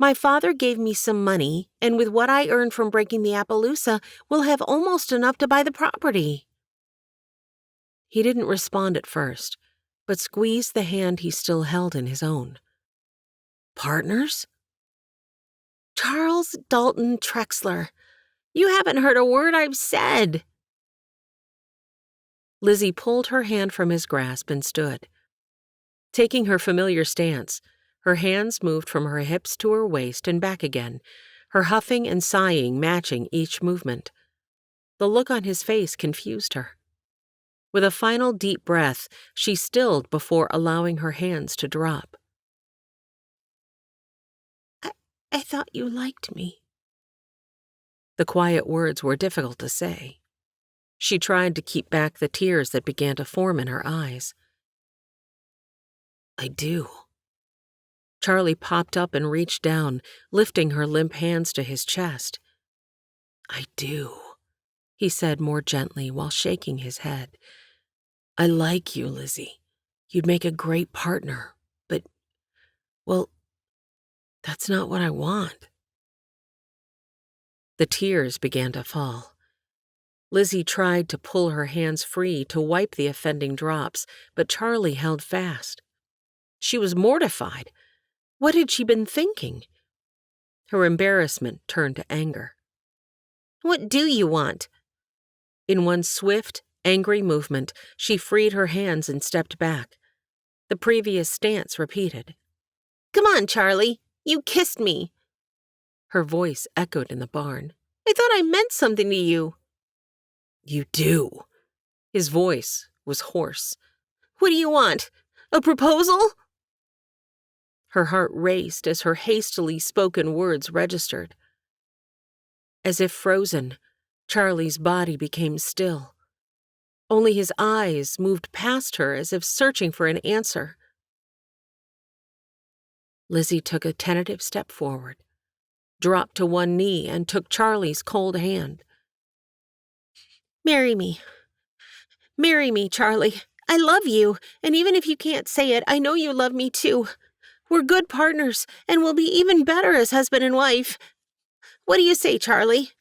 My father gave me some money, and with what I earned from breaking the Appaloosa, we'll have almost enough to buy the property. He didn't respond at first, but squeezed the hand he still held in his own. Partners? Charles Dalton Trexler. You haven't heard a word I've said. Lizzie pulled her hand from his grasp and stood. Taking her familiar stance, her hands moved from her hips to her waist and back again, her huffing and sighing matching each movement. The look on his face confused her. With a final deep breath, she stilled before allowing her hands to drop. I thought you liked me. The quiet words were difficult to say. She tried to keep back the tears that began to form in her eyes. I do. Charlie popped up and reached down, lifting her limp hands to his chest. I do, he said more gently while shaking his head. I like you, Lizzie. You'd make a great partner, but, well, that's not what I want. The tears began to fall. Lizzie tried to pull her hands free to wipe the offending drops, but Charlie held fast. She was mortified. What had she been thinking? Her embarrassment turned to anger. What do you want? In one swift, angry movement, she freed her hands and stepped back. The previous stance repeated. Come on, Charlie. You kissed me. Her voice echoed in the barn. I thought I meant something to you. You do. His voice was hoarse. What do you want? A proposal? Her heart raced as her hastily spoken words registered. As if frozen, Charlie's body became still. Only his eyes moved past her as if searching for an answer. Lizzie took a tentative step forward, dropped to one knee, and took Charlie's cold hand. Marry me. Marry me, Charlie. I love you, and even if you can't say it, I know you love me too. We're good partners, and we'll be even better as husband and wife. What do you say, Charlie?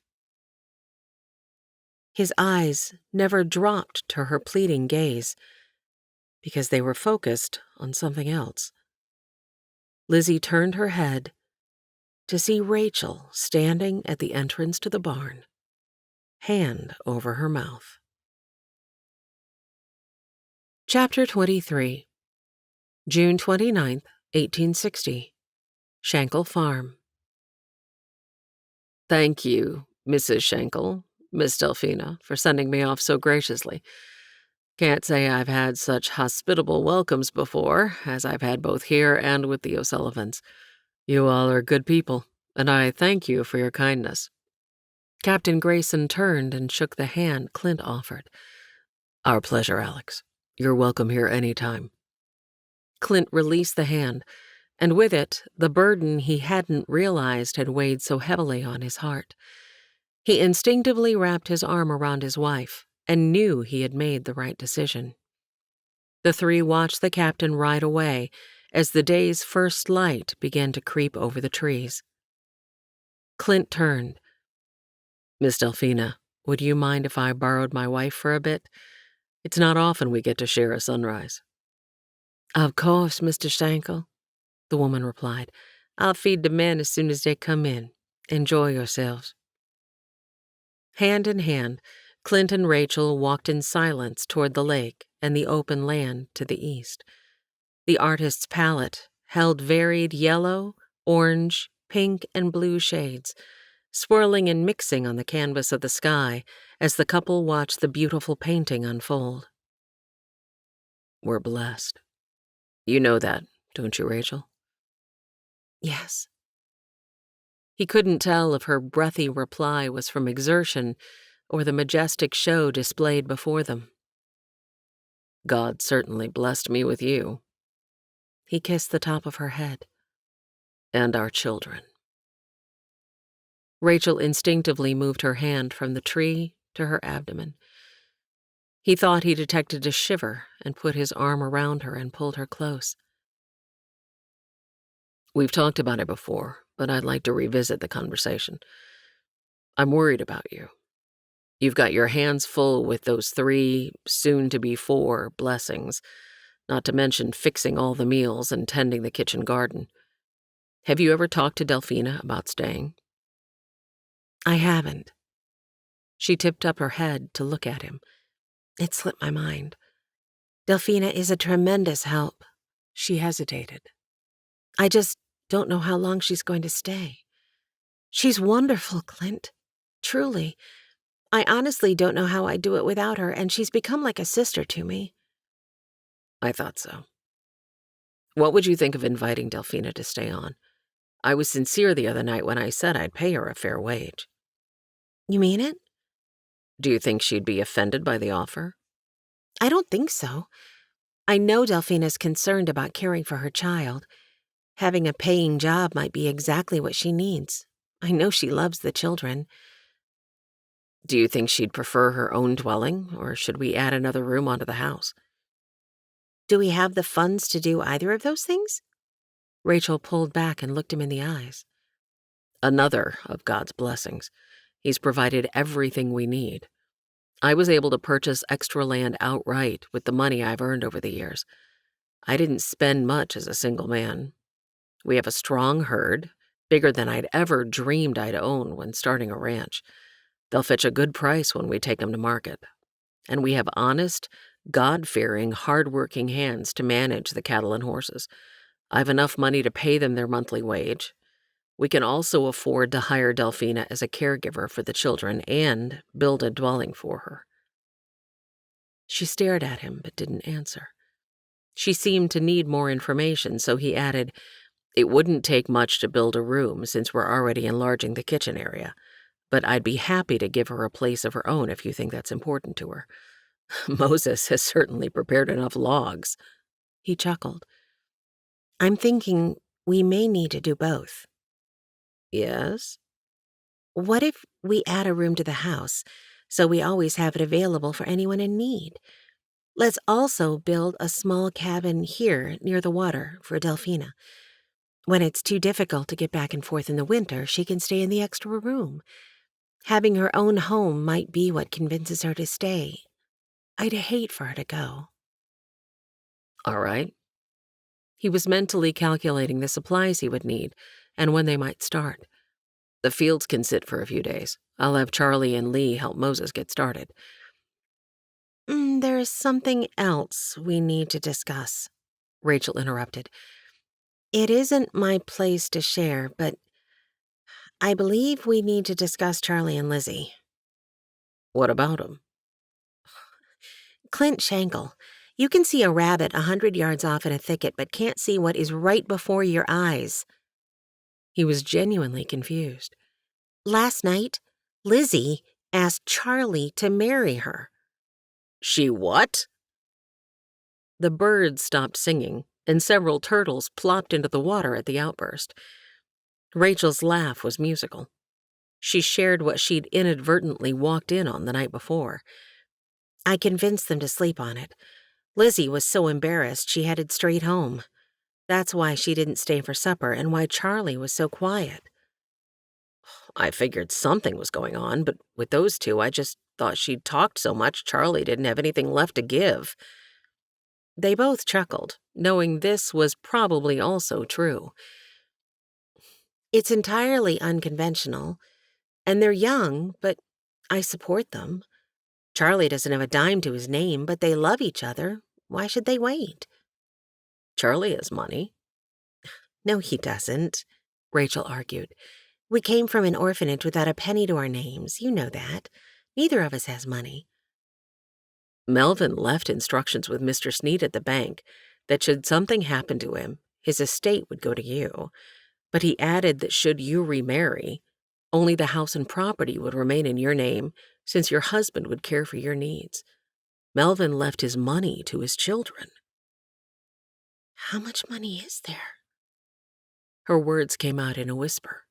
His eyes never dropped to her pleading gaze, because they were focused on something else. Lizzie turned her head to see Rachel standing at the entrance to the barn, hand over her mouth. Chapter 23, June 29th, 1860, Shankle Farm. Thank you, Mrs. Shankle, Miss Delphina, for sending me off so graciously. Can't say I've had such hospitable welcomes before, as I've had both here and with the O'Sullivans. You all are good people, and I thank you for your kindness. Captain Grayson turned and shook the hand Clint offered. Our pleasure, Alex. You're welcome here any time. Clint released the hand, and with it, the burden he hadn't realized had weighed so heavily on his heart. He instinctively wrapped his arm around his wife and knew he had made the right decision. The three watched the captain ride away as the day's first light began to creep over the trees. Clint turned. Miss Delphina, would you mind if I borrowed my wife for a bit? It's not often we get to share a sunrise. Of course, Mr. Shankle, the woman replied. I'll feed the men as soon as they come in. Enjoy yourselves. Hand in hand, Clint and Rachel walked in silence toward the lake and the open land to the east. The artist's palette held varied yellow, orange, pink, and blue shades, swirling and mixing on the canvas of the sky as the couple watched the beautiful painting unfold. We're blessed. You know that, don't you, Rachel? Yes. He couldn't tell if her breathy reply was from exertion or the majestic show displayed before them. God certainly blessed me with you. He kissed the top of her head. And our children. Rachel instinctively moved her hand from the tree to her abdomen. He thought he detected a shiver and put his arm around her and pulled her close. We've talked about it before, but I'd like to revisit the conversation. I'm worried about you. You've got your hands full with those 3, soon-to-be 4, blessings, not to mention fixing all the meals and tending the kitchen garden. Have you ever talked to Delphina about staying? I haven't. She tipped up her head to look at him. It slipped my mind. Delphina is a tremendous help. She hesitated. I just don't know how long she's going to stay. She's wonderful, Clint. Truly. I honestly don't know how I'd do it without her, and she's become like a sister to me. I thought so. What would you think of inviting Delphina to stay on? I was sincere the other night when I said I'd pay her a fair wage. You mean it? Do you think she'd be offended by the offer? I don't think so. I know Delphina's concerned about caring for her child. Having a paying job might be exactly what she needs. I know she loves the children. Do you think she'd prefer her own dwelling, or should we add another room onto the house? Do we have the funds to do either of those things? Rachel pulled back and looked him in the eyes. Another of God's blessings. He's provided everything we need. I was able to purchase extra land outright with the money I've earned over the years. I didn't spend much as a single man. We have a strong herd, bigger than I'd ever dreamed I'd own when starting a ranch. They'll fetch a good price when we take them to market. And we have honest, God-fearing, hard-working hands to manage the cattle and horses. I've enough money to pay them their monthly wage. We can also afford to hire Delphina as a caregiver for the children and build a dwelling for her. She stared at him but didn't answer. She seemed to need more information, so he added, It wouldn't take much to build a room since we're already enlarging the kitchen area, but I'd be happy to give her a place of her own if you think that's important to her. Moses has certainly prepared enough logs. He chuckled. I'm thinking We may need to do both. Yes? What if we add a room to the house so we always have it available for anyone in need? Let's also build a small cabin here near the water for Delphina. When it's too difficult to get back and forth in the winter, she can stay in the extra room. Having her own home might be what convinces her to stay. I'd hate for her to go. All right. He was mentally calculating the supplies he would need and when they might start. The fields can sit for a few days. I'll have Charlie and Lee help Moses get started. There's something else we need to discuss, Rachel interrupted. It isn't my place to share, but I believe we need to discuss Charlie and Lizzie. What about him? Clint Shankle. You can see a rabbit 100 yards off in a thicket, but can't see what is right before your eyes. He was genuinely confused. Last night, Lizzie asked Charlie to marry her. She what? The birds stopped singing, and several turtles plopped into the water at the outburst. Rachel's laugh was musical. She shared what she'd inadvertently walked in on the night before. I convinced them to sleep on it. Lizzie was so embarrassed she headed straight home. That's why she didn't stay for supper and why Charlie was so quiet. I figured something was going on, but with those two, I just thought she'd talked so much Charlie didn't have anything left to give. They both chuckled, knowing this was probably also true. It's entirely unconventional, and they're young, but I support them. Charlie doesn't have a dime to his name, but they love each other. Why should they wait? Charlie has money. No, he doesn't, Rachel argued. We came from an orphanage without a penny to our names. You know that. Neither of us has money. Melvin left instructions with Mr. Sneed at the bank that should something happen to him, his estate would go to you. But he added that should you remarry, only the house and property would remain in your name since your husband would care for your needs. Melvin left his money to his children. How much money is there? Her words came out in a whisper.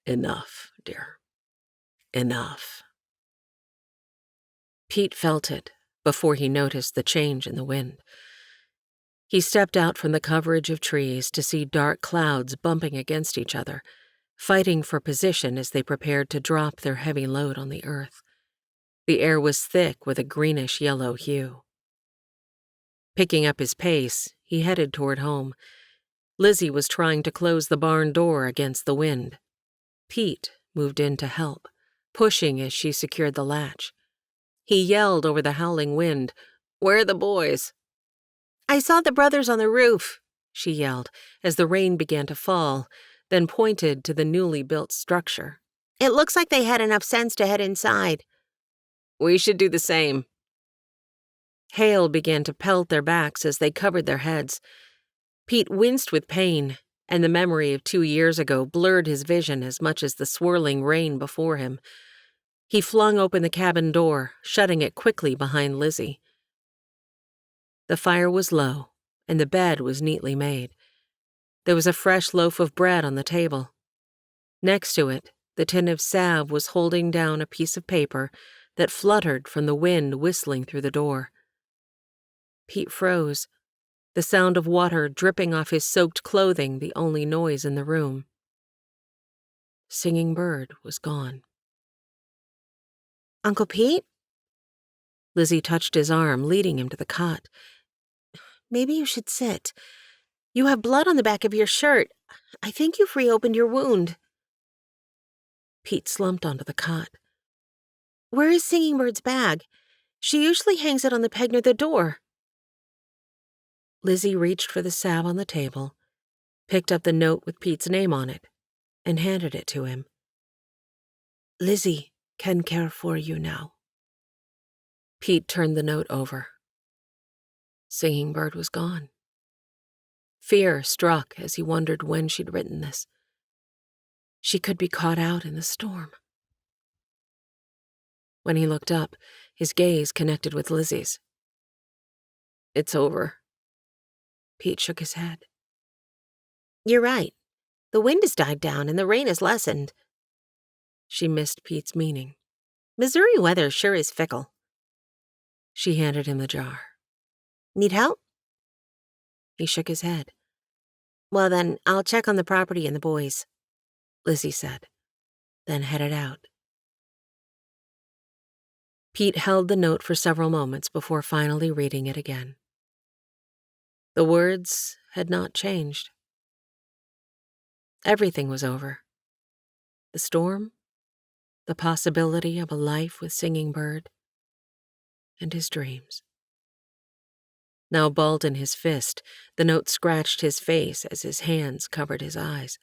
Enough, dear. Enough. Pete felt it before he noticed the change in the wind. He stepped out from the coverage of trees to see dark clouds bumping against each other, fighting for position as they prepared to drop their heavy load on the earth. The air was thick with a greenish-yellow hue. Picking up his pace, he headed toward home. Lizzie was trying to close the barn door against the wind. Pete moved in to help, pushing as she secured the latch. He yelled over the howling wind, "Where are the boys?" I saw the brothers on the roof, she yelled as the rain began to fall, then pointed to the newly built structure. It looks like they had enough sense to head inside. We should do the same. Hail began to pelt their backs as they covered their heads. Pete winced with pain, and the memory of 2 years ago blurred his vision as much as the swirling rain before him. He flung open the cabin door, shutting it quickly behind Lizzie. The fire was low, and the bed was neatly made. There was a fresh loaf of bread on the table. Next to it, the tin of salve was holding down a piece of paper that fluttered from the wind whistling through the door. Pete froze, the sound of water dripping off his soaked clothing the only noise in the room. Singing Bird was gone. Uncle Pete? Lizzie touched his arm, leading him to the cot. Maybe you should sit. You have blood on the back of your shirt. I think you've reopened your wound. Pete slumped onto the cot. Where is Singing Bird's bag? She usually hangs it on the peg near the door. Lizzie reached for the salve on the table, picked up the note with Pete's name on it, and handed it to him. Lizzie can care for you now. Pete turned the note over. Singing Bird was gone. Fear struck as he wondered when she'd written this. She could be caught out in the storm. When he looked up, his gaze connected with Lizzie's. It's over. Pete shook his head. You're right. The wind has died down and the rain has lessened. She missed Pete's meaning. Missouri weather sure is fickle. She handed him the jar. Need help? He shook his head. Well then, I'll check on the property and the boys, Lizzie said, then headed out. Pete held the note for several moments before finally reading it again. The words had not changed. Everything was over. The storm, the possibility of a life with Singing Bird, and his dreams. Now balled in his fist, the note scratched his face as his hands covered his eyes.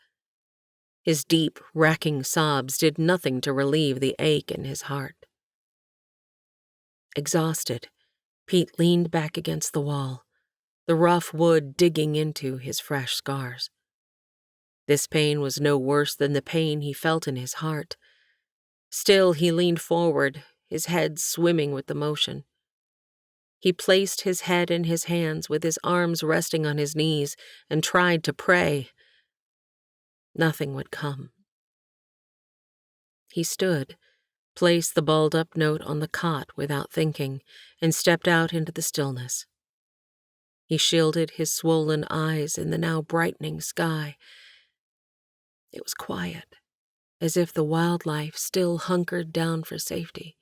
His deep, racking sobs did nothing to relieve the ache in his heart. Exhausted, Pete leaned back against the wall, the rough wood digging into his fresh scars. This pain was no worse than the pain he felt in his heart. Still, he leaned forward, his head swimming with the motion. He placed his head in his hands with his arms resting on his knees and tried to pray. Nothing would come. He stood, placed the balled-up note on the cot without thinking, and stepped out into the stillness. He shielded his swollen eyes in the now brightening sky. It was quiet, as if the wildlife still hunkered down for safety.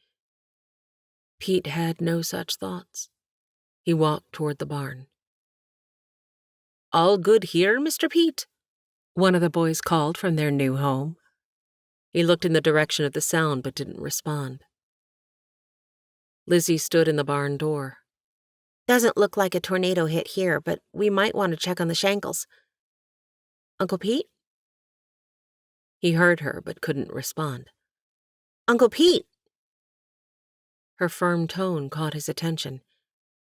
Pete had no such thoughts. He walked toward the barn. All good here, Mr. Pete? One of the boys called from their new home. He looked in the direction of the sound but didn't respond. Lizzie stood in the barn door. Doesn't look like a tornado hit here, but we might want to check on the Shankles. Uncle Pete? He heard her but couldn't respond. Uncle Pete! Her firm tone caught his attention.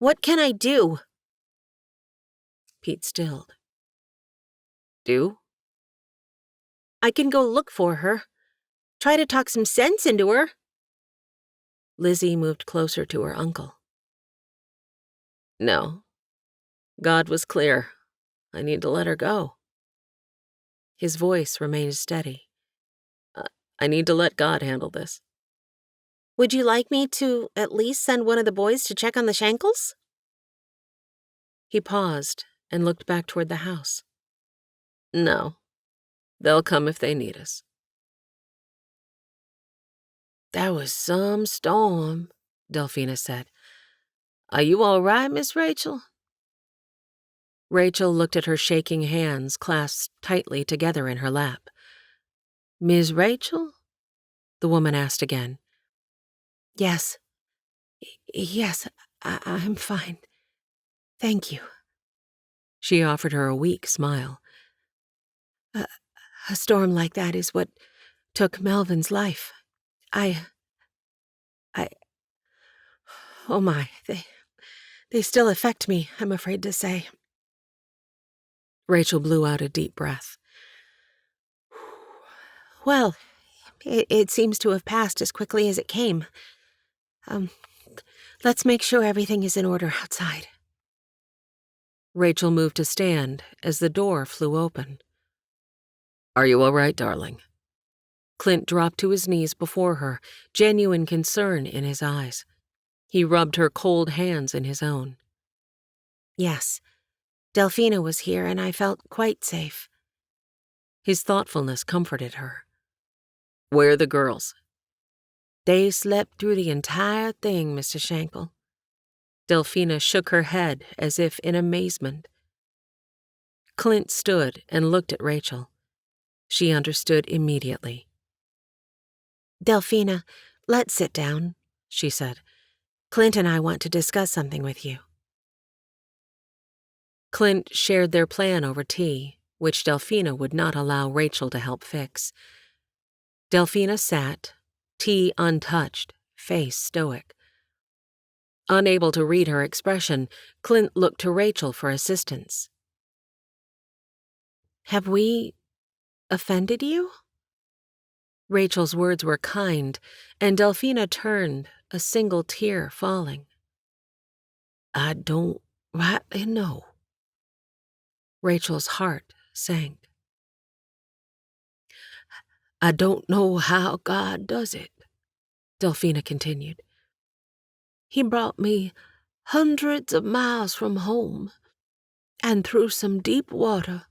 What can I do? Pete stilled. Do? I can go look for her. Try to talk some sense into her. Lizzie moved closer to her uncle. No. God was clear. I need to let her go. His voice remained steady. I need to let God handle this. Would you like me to at least send one of the boys to check on the Shankles? He paused and looked back toward the house. No. They'll come if they need us. That was some storm, Delphina said. Are you all right, Miss Rachel? Rachel looked at her shaking hands clasped tightly together in her lap. Miss Rachel? The woman asked again. Yes. Yes, I'm fine. Thank you. She offered her a weak smile. A storm like that is what took Melvin's life. Oh my, they still affect me, I'm afraid to say. Rachel blew out a deep breath. Well, it seems to have passed as quickly as it came. Let's make sure everything is in order outside. Rachel moved to stand as the door flew open. Are you all right, darling? Clint dropped to his knees before her, genuine concern in his eyes. He rubbed her cold hands in his own. Yes, Delphina was here and I felt quite safe. His thoughtfulness comforted her. Where are the girls? They slept through the entire thing, Mr. Shankle. Delphina shook her head as if in amazement. Clint stood and looked at Rachel. She understood immediately. Delphina, let's sit down, she said. Clint and I want to discuss something with you. Clint shared their plan over tea, which Delphina would not allow Rachel to help fix. Delphina sat, tea untouched, face stoic. Unable to read her expression, Clint looked to Rachel for assistance. Have we offended you? Rachel's words were kind, and Delphina turned, a single tear falling. I don't rightly know. Rachel's heart sank. I don't know how God does it, Delphina continued. He brought me hundreds of miles from home and through some deep water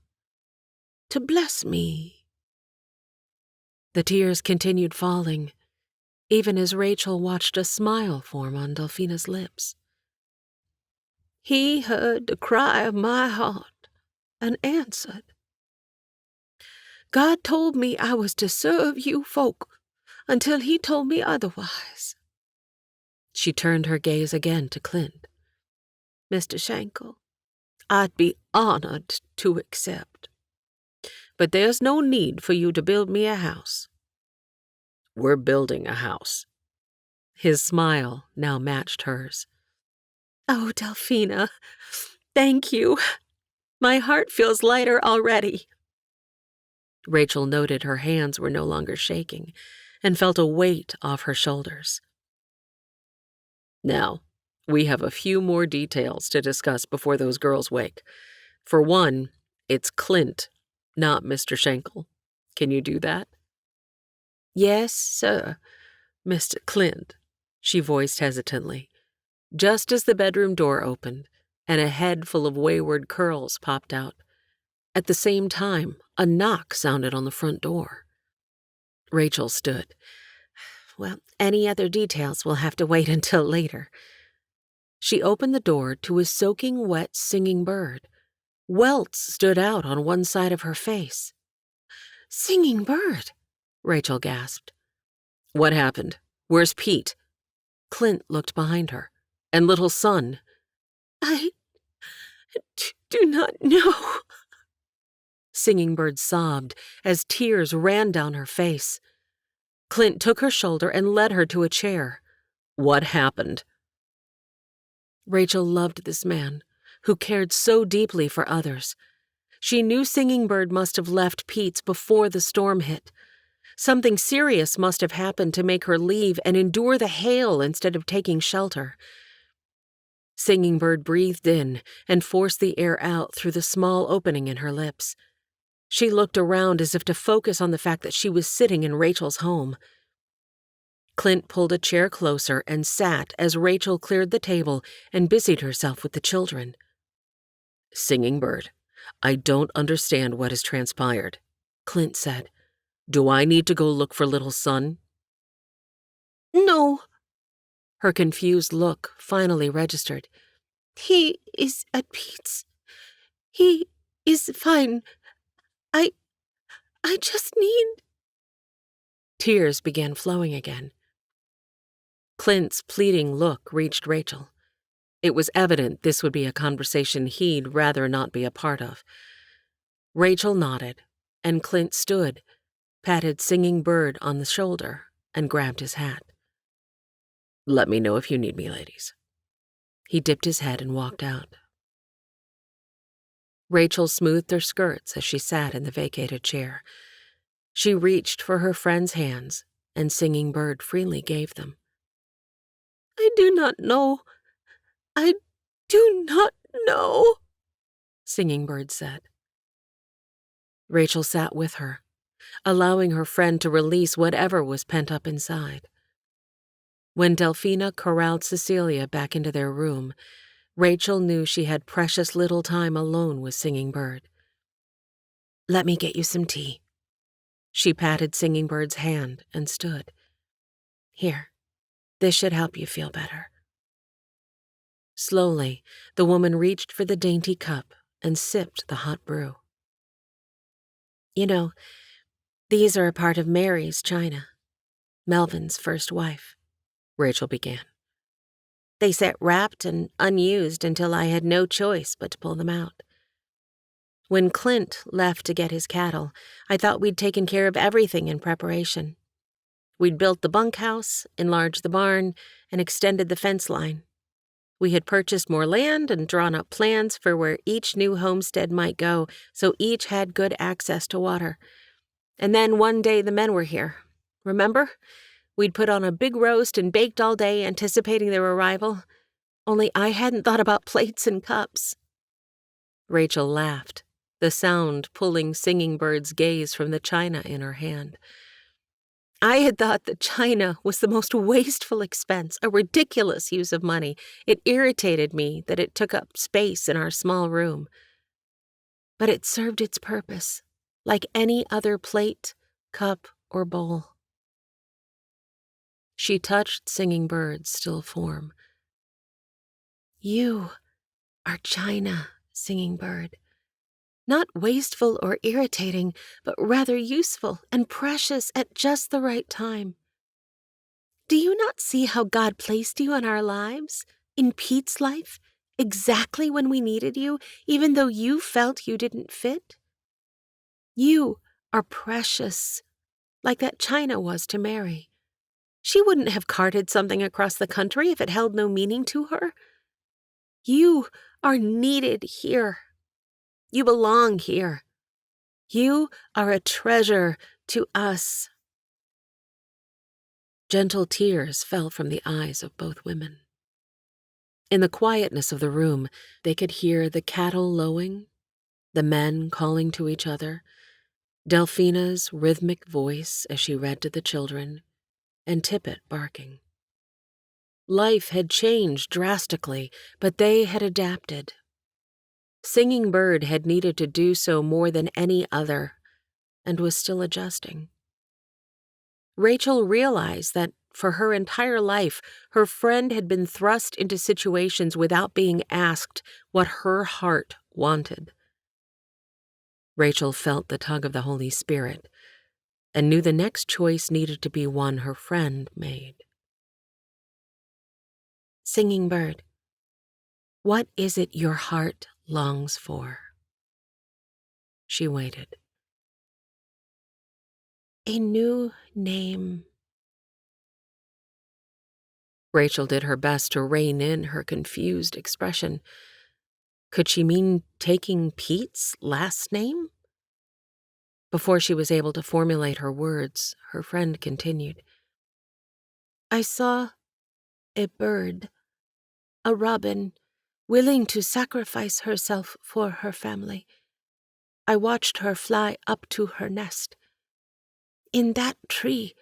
to bless me. The tears continued falling, even as Rachel watched a smile form on Delphina's lips. He heard the cry of my heart and answered. God told me I was to serve you folk until he told me otherwise. She turned her gaze again to Clint. Mr. Schenkel, I'd be honored to accept. But there's no need for you to build me a house. We're building a house. His smile now matched hers. Oh, Delphina, thank you. My heart feels lighter already. Rachel noted her hands were no longer shaking and felt a weight off her shoulders. Now, we have a few more details to discuss before those girls wake. For one, it's Clint, not Mr. Schenkel. Can you do that? Yes, sir, Mr. Clint, she voiced hesitantly, just as the bedroom door opened and a head full of wayward curls popped out. At the same time, a knock sounded on the front door. Rachel stood. Well, any other details will have to wait until later. She opened the door to a soaking wet singing bird. Welts stood out on one side of her face. Singing bird, Rachel gasped. What happened? Where's Pete? Clint looked behind her. And little son? I do not know. Singing Bird sobbed as tears ran down her face. Clint took her shoulder and led her to a chair. What happened? Rachel loved this man, who cared so deeply for others. She knew Singing Bird must have left Pete's before the storm hit. Something serious must have happened to make her leave and endure the hail instead of taking shelter. Singing Bird breathed in and forced the air out through the small opening in her lips. She looked around as if to focus on the fact that she was sitting in Rachel's home. Clint pulled a chair closer and sat as Rachel cleared the table and busied herself with the children. Singing Bird, I don't understand what has transpired, Clint said. Do I need to go look for little son? No. Her confused look finally registered. He is at Pete's. He is fine. I just need... Tears began flowing again. Clint's pleading look reached Rachel. It was evident this would be a conversation he'd rather not be a part of. Rachel nodded, and Clint stood, patted Singing Bird on the shoulder, and grabbed his hat. Let me know if you need me, ladies. He dipped his head and walked out. Rachel smoothed her skirts as she sat in the vacated chair. She reached for her friend's hands, and Singing Bird freely gave them. I do not know. I do not know, Singing Bird said. Rachel sat with her, allowing her friend to release whatever was pent up inside. When Delphina corralled Cecilia back into their room, Rachel knew she had precious little time alone with Singing Bird. Let me get you some tea. She patted Singing Bird's hand and stood. Here, this should help you feel better. Slowly, the woman reached for the dainty cup and sipped the hot brew. You know, these are a part of Mary's china, Melvin's first wife, Rachel began. They sat wrapped and unused until I had no choice but to pull them out. When Clint left to get his cattle, I thought we'd taken care of everything in preparation. We'd built the bunkhouse, enlarged the barn, and extended the fence line. We had purchased more land and drawn up plans for where each new homestead might go, so each had good access to water. And then one day the men were here. Remember? We'd put on a big roast and baked all day, anticipating their arrival. Only I hadn't thought about plates and cups. Rachel laughed, the sound pulling Singing Bird's gaze from the china in her hand. I had thought that China was the most wasteful expense, a ridiculous use of money. It irritated me that it took up space in our small room. But it served its purpose, like any other plate, cup, or bowl. She touched Singing Bird's still form. You are China, Singing Bird. Not wasteful or irritating, but rather useful and precious at just the right time. Do you not see how God placed you in our lives, in Pete's life, exactly when we needed you, even though you felt you didn't fit? You are precious, like that China was to Mary. She wouldn't have carted something across the country if it held no meaning to her. You are needed here. You belong here. You are a treasure to us. Gentle tears fell from the eyes of both women. In the quietness of the room, they could hear the cattle lowing, the men calling to each other, Delphina's rhythmic voice as she read to the children, and Tippet barking. Life had changed drastically, but they had adapted. Singing Bird had needed to do so more than any other, and was still adjusting. Rachel realized that for her entire life, her friend had been thrust into situations without being asked what her heart wanted. Rachel felt the tug of the Holy Spirit and knew the next choice needed to be one her friend made. Singing Bird, What is it your heart longs for? She waited. a new name. Rachel did her best to rein in her confused expression. Could she mean taking Pete's last name? Before she was able to formulate her words, her friend continued. I saw a bird, a robin, willing to sacrifice herself for her family. I watched her fly up to her nest. In that tree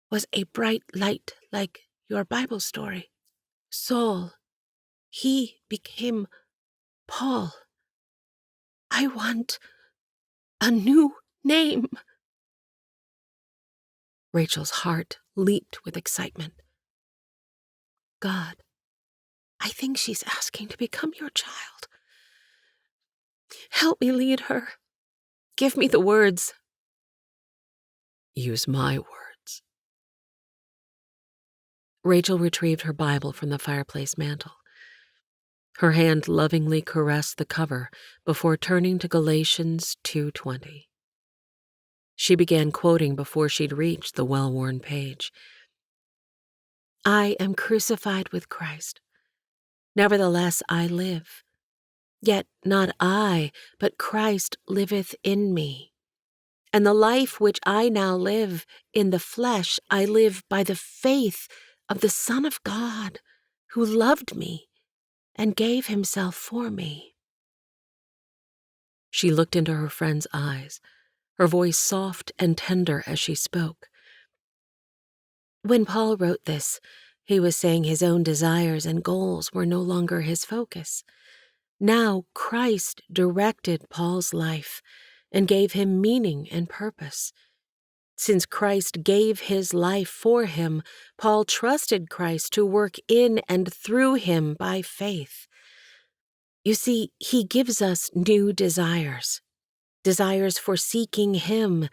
was a bright light like your Bible story. Saul, he became Paul. I want a new name. Rachel's heart leaped with excitement. God, I think she's asking to become your child. Help me lead her. Give me the words. Use my words. Rachel retrieved her Bible from the fireplace mantel. Her hand lovingly caressed the cover before turning to Galatians 2:20. She began quoting before she'd reached the well-worn page. I am crucified with Christ. Nevertheless I live. Yet not I, but Christ liveth in me. And the life which I now live in the flesh, I live by the faith of the Son of God, who loved me and gave himself for me. She looked into her friend's eyes, her voice soft and tender as she spoke. When Paul wrote this, he was saying his own desires and goals were no longer his focus. Now Christ directed Paul's life and gave him meaning and purpose. Since Christ gave his life for him, Paul trusted Christ to work in and through him by faith. You see, he gives us new desires. Desires for seeking him,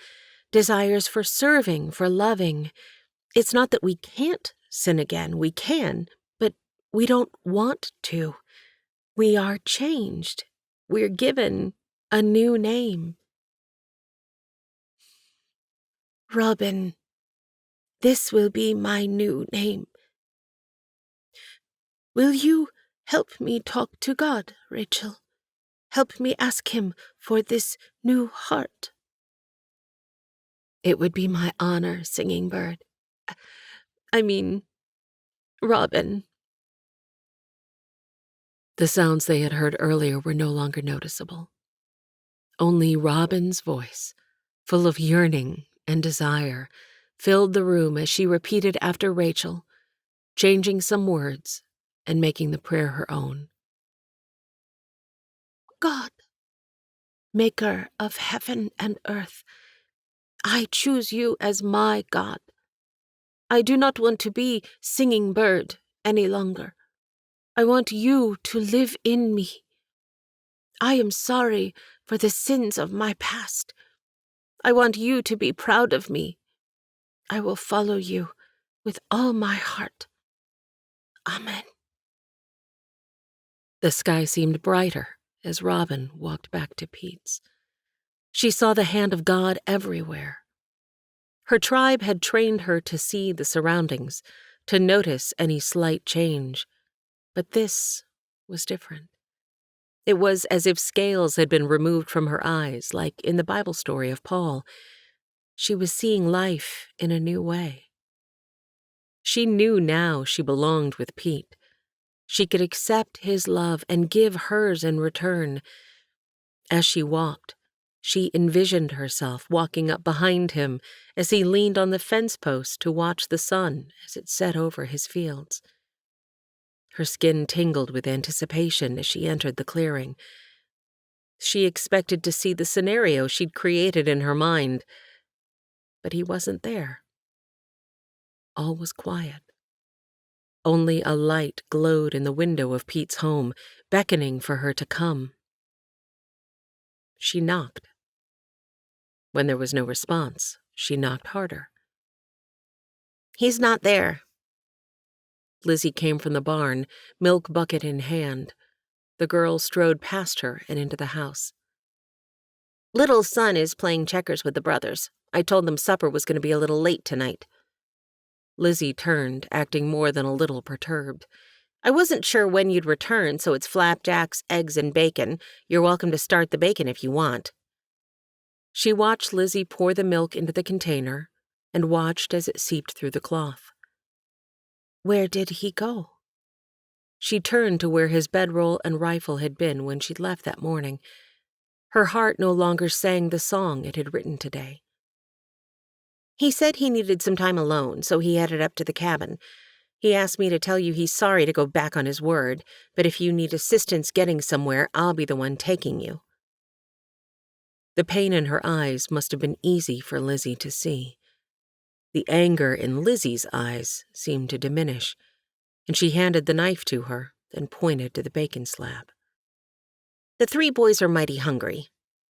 desires for serving, for loving. It's not that we can't sin again. We can, but we don't want to. We are changed. We're given a new name. Robin, this will be my new name. Will you help me talk to God, Rachel? Help me ask him for this new heart. It would be my honor, Singing Bird. I mean, Robin. The sounds they had heard earlier were no longer noticeable. Only Robin's voice, full of yearning and desire, filled the room as she repeated after Rachel, changing some words and making the prayer her own. God, maker of heaven and earth, I choose you as my God. I do not want to be singing bird any longer. I want you to live in me. I am sorry for the sins of my past. I want you to be proud of me. I will follow you with all my heart. Amen. The sky seemed brighter as Robin walked back to Pete's. She saw the hand of God everywhere. Her tribe had trained her to see the surroundings, to notice any slight change. But this was different. It was as if scales had been removed from her eyes, like in the Bible story of Paul. She was seeing life in a new way. She knew now she belonged with Pete. She could accept his love and give hers in return. As she walked, she envisioned herself walking up behind him as he leaned on the fence post to watch the sun as it set over his fields. Her skin tingled with anticipation as she entered the clearing. She expected to see the scenario she'd created in her mind, but he wasn't there. All was quiet. Only a light glowed in the window of Pete's home, beckoning for her to come. She knocked. When there was no response, she knocked harder. He's not there. Lizzie came from the barn, milk bucket in hand. The girl strode past her and into the house. Little son is playing checkers with the brothers. I told them supper was going to be a little late tonight. Lizzie turned, acting more than a little perturbed. I wasn't sure when you'd return, so it's flapjacks, eggs, and bacon. You're welcome to start the bacon if you want. She watched Lizzie pour the milk into the container and watched as it seeped through the cloth. Where did he go? She turned to where his bedroll and rifle had been when she'd left that morning. Her heart no longer sang the song it had written today. He said he needed some time alone, so he headed up to the cabin. He asked me to tell you he's sorry to go back on his word, but if you need assistance getting somewhere, I'll be the one taking you. The pain in her eyes must have been easy for Lizzie to see. The anger in Lizzie's eyes seemed to diminish, and she handed the knife to her, then pointed to the bacon slab. The 3 boys are mighty hungry,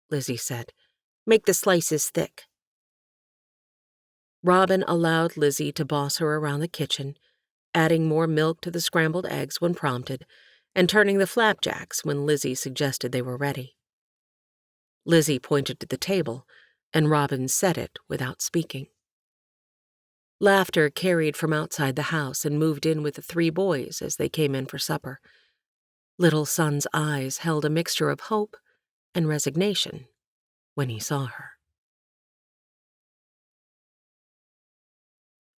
Lizzie said. Make the slices thick. Robin allowed Lizzie to boss her around the kitchen, adding more milk to the scrambled eggs when prompted, and turning the flapjacks when Lizzie suggested they were ready. Lizzie pointed to the table, and Robin set it without speaking. Laughter carried from outside the house and moved in with the 3 boys as they came in for supper. Little Son's eyes held a mixture of hope and resignation when he saw her.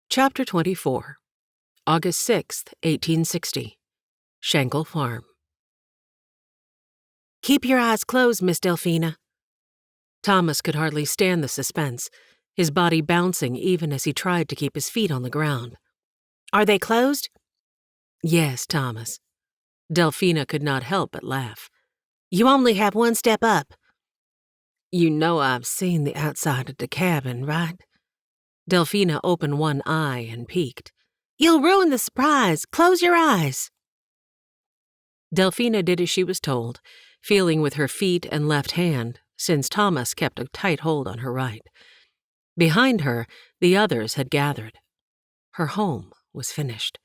Chapter 24, August 6th, 1860. Shankle Farm. Keep your eyes closed, Miss Delphina. Thomas could hardly stand the suspense, his body bouncing even as he tried to keep his feet on the ground. Are they closed? Yes, Thomas. Delphina could not help but laugh. You only have 1 step up. You know I've seen the outside of the cabin, right? Delphina opened one eye and peeked. You'll ruin the surprise. Close your eyes. Delphina did as she was told, feeling with her feet and left hand, since Thomas kept a tight hold on her right. Behind her, the others had gathered. Her home was finished.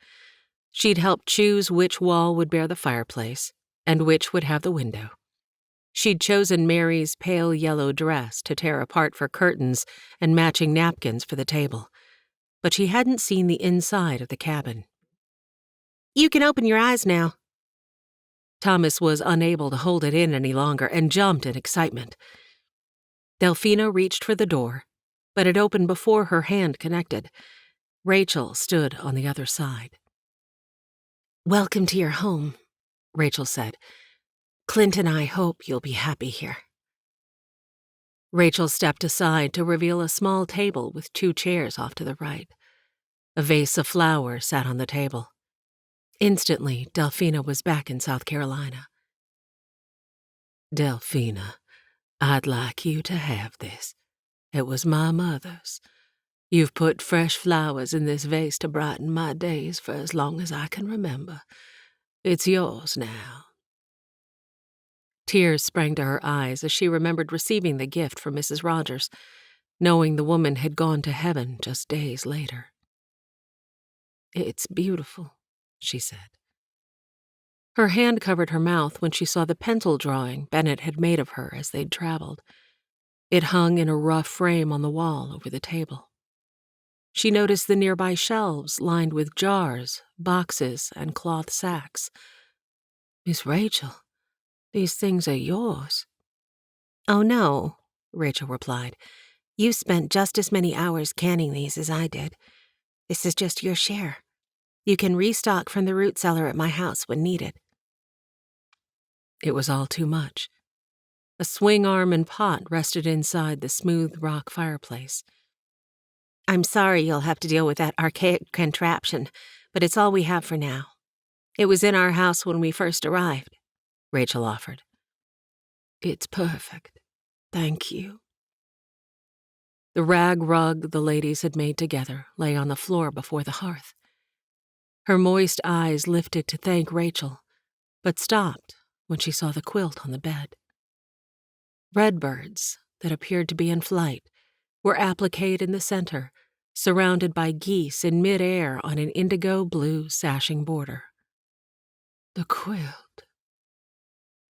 She'd helped choose which wall would bear the fireplace and which would have the window. She'd chosen Mary's pale yellow dress to tear apart for curtains and matching napkins for the table, but she hadn't seen the inside of the cabin. You can open your eyes now. Thomas was unable to hold it in any longer and jumped in excitement. Delphina reached for the door, but it opened before her hand connected. Rachel stood on the other side. Welcome to your home, Rachel said. Clint and I hope you'll be happy here. Rachel stepped aside to reveal a small table with 2 chairs off to the right. A vase of flowers sat on the table. Instantly, Delphina was back in South Carolina. Delphina, I'd like you to have this. It was my mother's. You've put fresh flowers in this vase to brighten my days for as long as I can remember. It's yours now. Tears sprang to her eyes as she remembered receiving the gift from Mrs. Rogers, knowing the woman had gone to heaven just days later. It's beautiful, she said. Her hand covered her mouth when she saw the pencil drawing Bennett had made of her as they'd traveled. It hung in a rough frame on the wall over the table. She noticed the nearby shelves lined with jars, boxes, and cloth sacks. Miss Rachel, these things are yours. Oh, no, Rachel replied. You spent just as many hours canning these as I did. This is just your share. You can restock from the root cellar at my house when needed. It was all too much. A swing arm and pot rested inside the smooth rock fireplace. I'm sorry you'll have to deal with that archaic contraption, but it's all we have for now. It was in our house when we first arrived, Rachel offered. It's perfect. Thank you. The rag rug the ladies had made together lay on the floor before the hearth. Her moist eyes lifted to thank Rachel, but stopped when she saw the quilt on the bed. Redbirds that appeared to be in flight were appliqued in the center, surrounded by geese in mid-air on an indigo-blue sashing border. The quilt.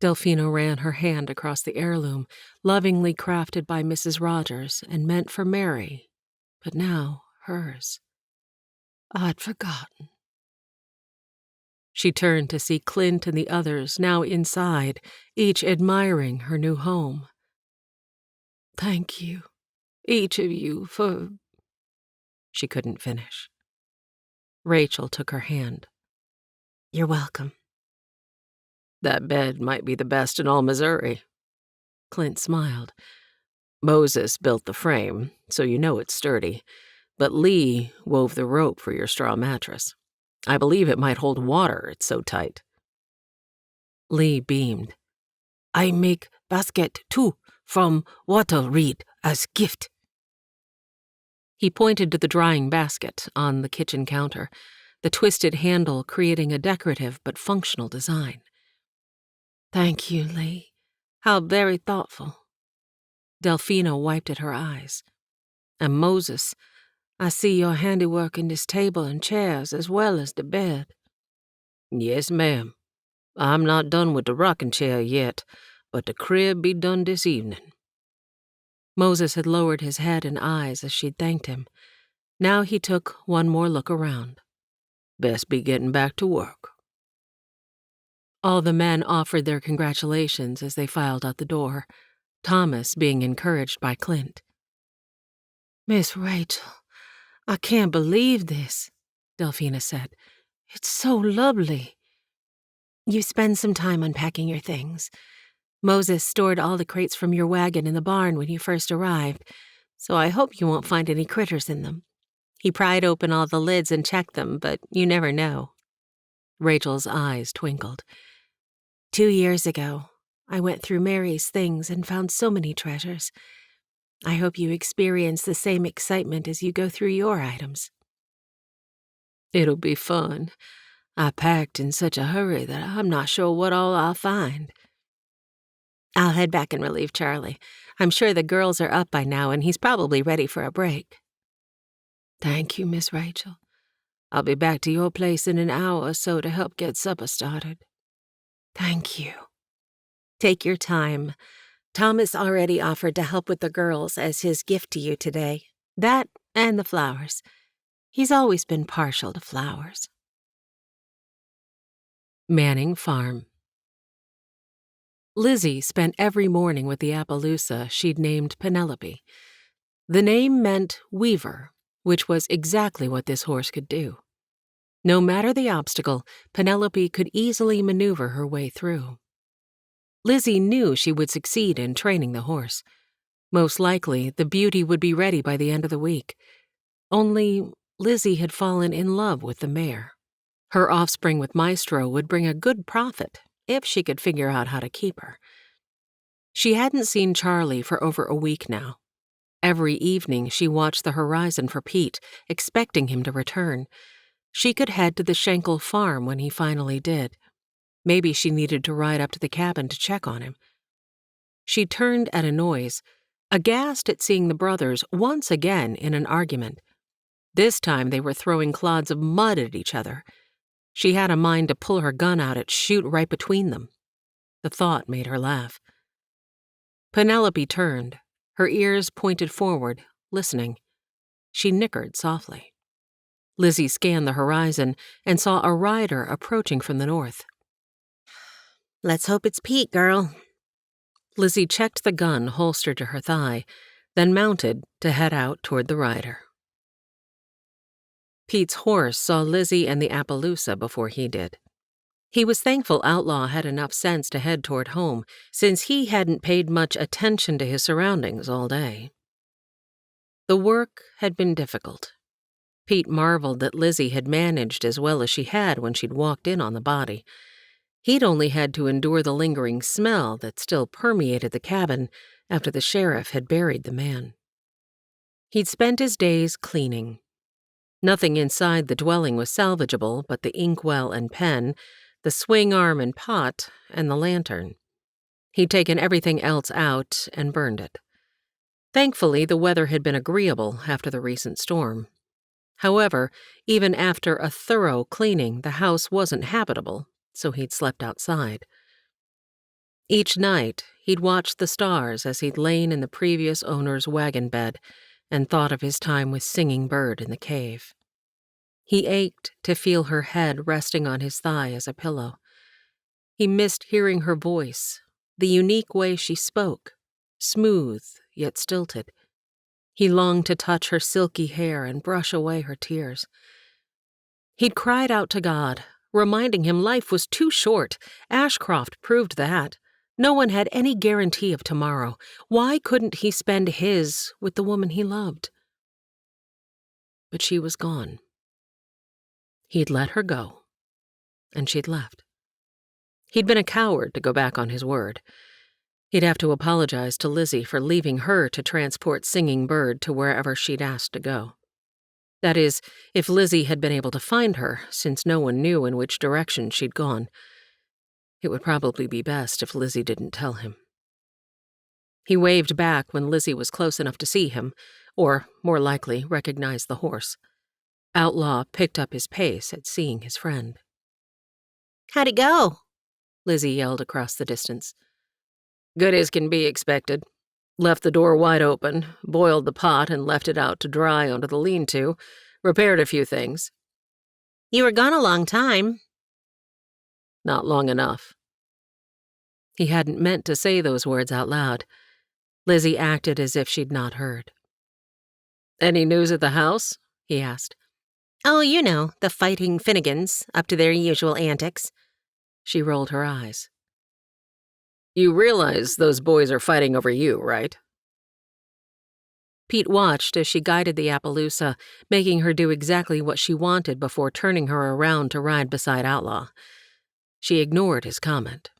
Delphina ran her hand across the heirloom, lovingly crafted by Mrs. Rogers and meant for Mary, but now hers. I'd forgotten. She turned to see Clint and the others now inside, each admiring her new home. Thank you, each of you, for... She couldn't finish. Rachel took her hand. You're welcome. That bed might be the best in all Missouri. Clint smiled. Moses built the frame, so you know it's sturdy, but Lee wove the rope for your straw mattress. I believe it might hold water, it's so tight. Lee beamed. I make basket, too, from water reed as gift. He pointed to the drying basket on the kitchen counter, the twisted handle creating a decorative but functional design. Thank you, Lee. How very thoughtful. Delphina wiped at her eyes. And Moses, I see your handiwork in this table and chairs as well as the bed. Yes, ma'am. I'm not done with the rocking chair yet, but the crib be done this evening. Moses had lowered his head and eyes as she'd thanked him. Now he took one more look around. Best be getting back to work. All the men offered their congratulations as they filed out the door, Thomas being encouraged by Clint. Miss Rachel, I can't believe this, Delphina said. It's so lovely. You spend some time unpacking your things. Moses stored all the crates from your wagon in the barn when you first arrived, so I hope you won't find any critters in them. He pried open all the lids and checked them, but you never know. Rachel's eyes twinkled. 2 years ago, I went through Mary's things and found so many treasures. I hope you experience the same excitement as you go through your items. It'll be fun. I packed in such a hurry that I'm not sure what all I'll find. I'll head back and relieve Charlie. I'm sure the girls are up by now, and he's probably ready for a break. Thank you, Miss Rachel. I'll be back to your place in an hour or so to help get supper started. Thank you. Take your time. Thomas already offered to help with the girls as his gift to you today. That and the flowers. He's always been partial to flowers. Manning Farm. Lizzie spent every morning with the Appaloosa she'd named Penelope. The name meant weaver, which was exactly what this horse could do. No matter the obstacle, Penelope could easily maneuver her way through. Lizzie knew she would succeed in training the horse. Most likely, the beauty would be ready by the end of the week. Only Lizzie had fallen in love with the mare. Her offspring with Maestro would bring a good profit if she could figure out how to keep her. She hadn't seen Charlie for over a week now. Every evening she watched the horizon for Pete, expecting him to return. She could head to the Schenkel farm when he finally did. Maybe she needed to ride up to the cabin to check on him. She turned at a noise, aghast at seeing the brothers once again in an argument. This time they were throwing clods of mud at each other. She had a mind to pull her gun out and shoot right between them. The thought made her laugh. Penelope turned, her ears pointed forward, listening. She nickered softly. Lizzie scanned the horizon and saw a rider approaching from the north. Let's hope it's Pete, girl. Lizzie checked the gun holstered to her thigh, then mounted to head out toward the rider. Pete's horse saw Lizzie and the Appaloosa before he did. He was thankful Outlaw had enough sense to head toward home, since he hadn't paid much attention to his surroundings all day. The work had been difficult. Pete marveled that Lizzie had managed as well as she had when she'd walked in on the body. He'd only had to endure the lingering smell that still permeated the cabin after the sheriff had buried the man. He'd spent his days cleaning. Nothing inside the dwelling was salvageable but the inkwell and pen, the swing arm and pot, and the lantern. He'd taken everything else out and burned it. Thankfully, the weather had been agreeable after the recent storm. However, even after a thorough cleaning, the house wasn't habitable, so he'd slept outside. Each night, he'd watched the stars as he'd lain in the previous owner's wagon bed and thought of his time with Singing Bird in the cave. He ached to feel her head resting on his thigh as a pillow. He missed hearing her voice, the unique way she spoke, smooth yet stilted. He longed to touch her silky hair and brush away her tears. He'd cried out to God, reminding him life was too short. Ashcroft proved that. No one had any guarantee of tomorrow. Why couldn't he spend his with the woman he loved? But she was gone. He'd let her go, and she'd left. He'd been a coward to go back on his word. He'd have to apologize to Lizzie for leaving her to transport Singing Bird to wherever she'd asked to go. That is, if Lizzie had been able to find her, since no one knew in which direction she'd gone. It would probably be best if Lizzie didn't tell him. He waved back when Lizzie was close enough to see him, or, more likely, recognize the horse. Outlaw picked up his pace at seeing his friend. How'd it go? Lizzie yelled across the distance. Good as can be expected. Left the door wide open, boiled the pot and left it out to dry under the lean-to, repaired a few things. You were gone a long time. Not long enough. He hadn't meant to say those words out loud. Lizzie acted as if she'd not heard. Any news at the house? He asked. Oh, you know, the Fighting Finnegans, up to their usual antics. She rolled her eyes. You realize those boys are fighting over you, right? Pete watched as she guided the Appaloosa, making her do exactly what she wanted before turning her around to ride beside Outlaw. She ignored his comment.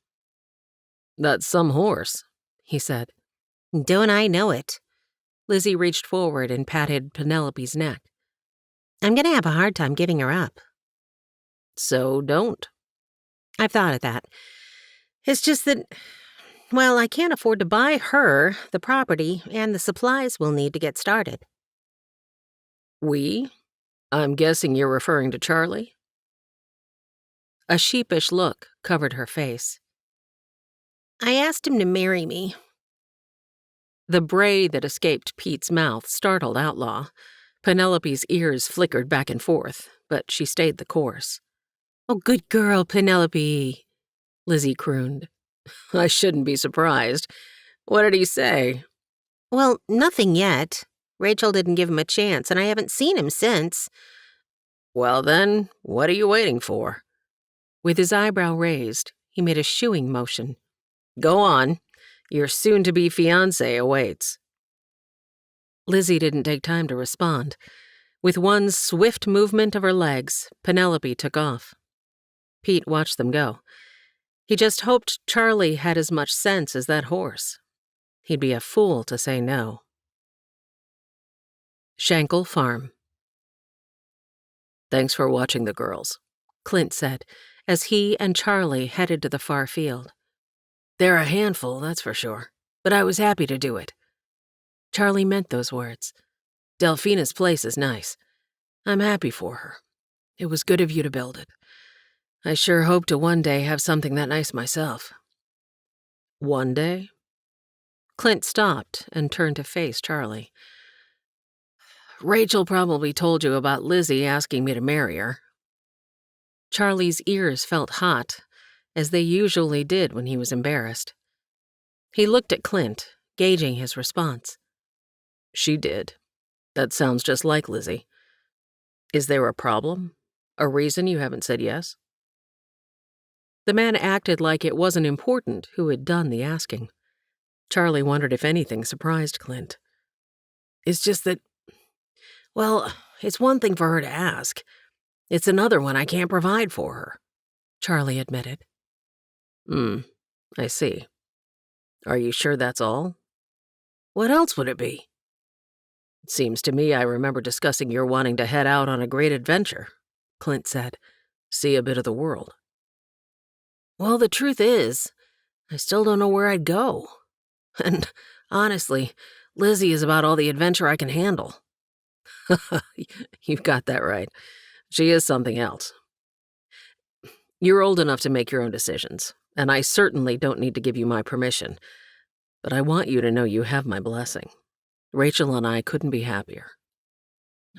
That's some horse, he said. Don't I know it? Lizzie reached forward and patted Penelope's neck. I'm going to have a hard time giving her up. So don't. I've thought of that. It's just that, well, I can't afford to buy her the property and the supplies we'll need to get started. We? I'm guessing you're referring to Charlie? A sheepish look covered her face. I asked him to marry me. The bray that escaped Pete's mouth startled Outlaw. Penelope's ears flickered back and forth, but she stayed the course. Oh, good girl, Penelope, Lizzie crooned. I shouldn't be surprised. What did he say? Well, nothing yet. Rachel didn't give him a chance, and I haven't seen him since. Well then, what are you waiting for? With his eyebrow raised, he made a shooing motion. Go on. Your soon-to-be fiancé awaits. Lizzie didn't take time to respond. With one swift movement of her legs, Penelope took off. Pete watched them go. He just hoped Charlie had as much sense as that horse. He'd be a fool to say no. Shankle Farm. "Thanks for watching the girls," Clint said, as he and Charlie headed to the far field. "They're a handful, that's for sure, but I was happy to do it." Charlie meant those words. "Delphina's place is nice. I'm happy for her. It was good of you to build it. I sure hope to one day have something that nice myself." One day? Clint stopped and turned to face Charlie. "Rachel probably told you about Lizzie asking me to marry her." Charlie's ears felt hot, as they usually did when he was embarrassed. He looked at Clint, gauging his response. "She did. That sounds just like Lizzie. Is there a problem? A reason you haven't said yes?" The man acted like it wasn't important who had done the asking. Charlie wondered if anything surprised Clint. "It's just that, well, it's one thing for her to ask. It's another when I can't provide for her," Charlie admitted. I see. Are you sure that's all? What else would it be? It seems to me I remember discussing your wanting to head out on a great adventure, Clint said. See a bit of the world. Well, the truth is, I still don't know where I'd go. And honestly, Lizzie is about all the adventure I can handle. You've got that right. She is something else. You're old enough to make your own decisions, and I certainly don't need to give you my permission. But I want you to know you have my blessing. Rachel and I couldn't be happier.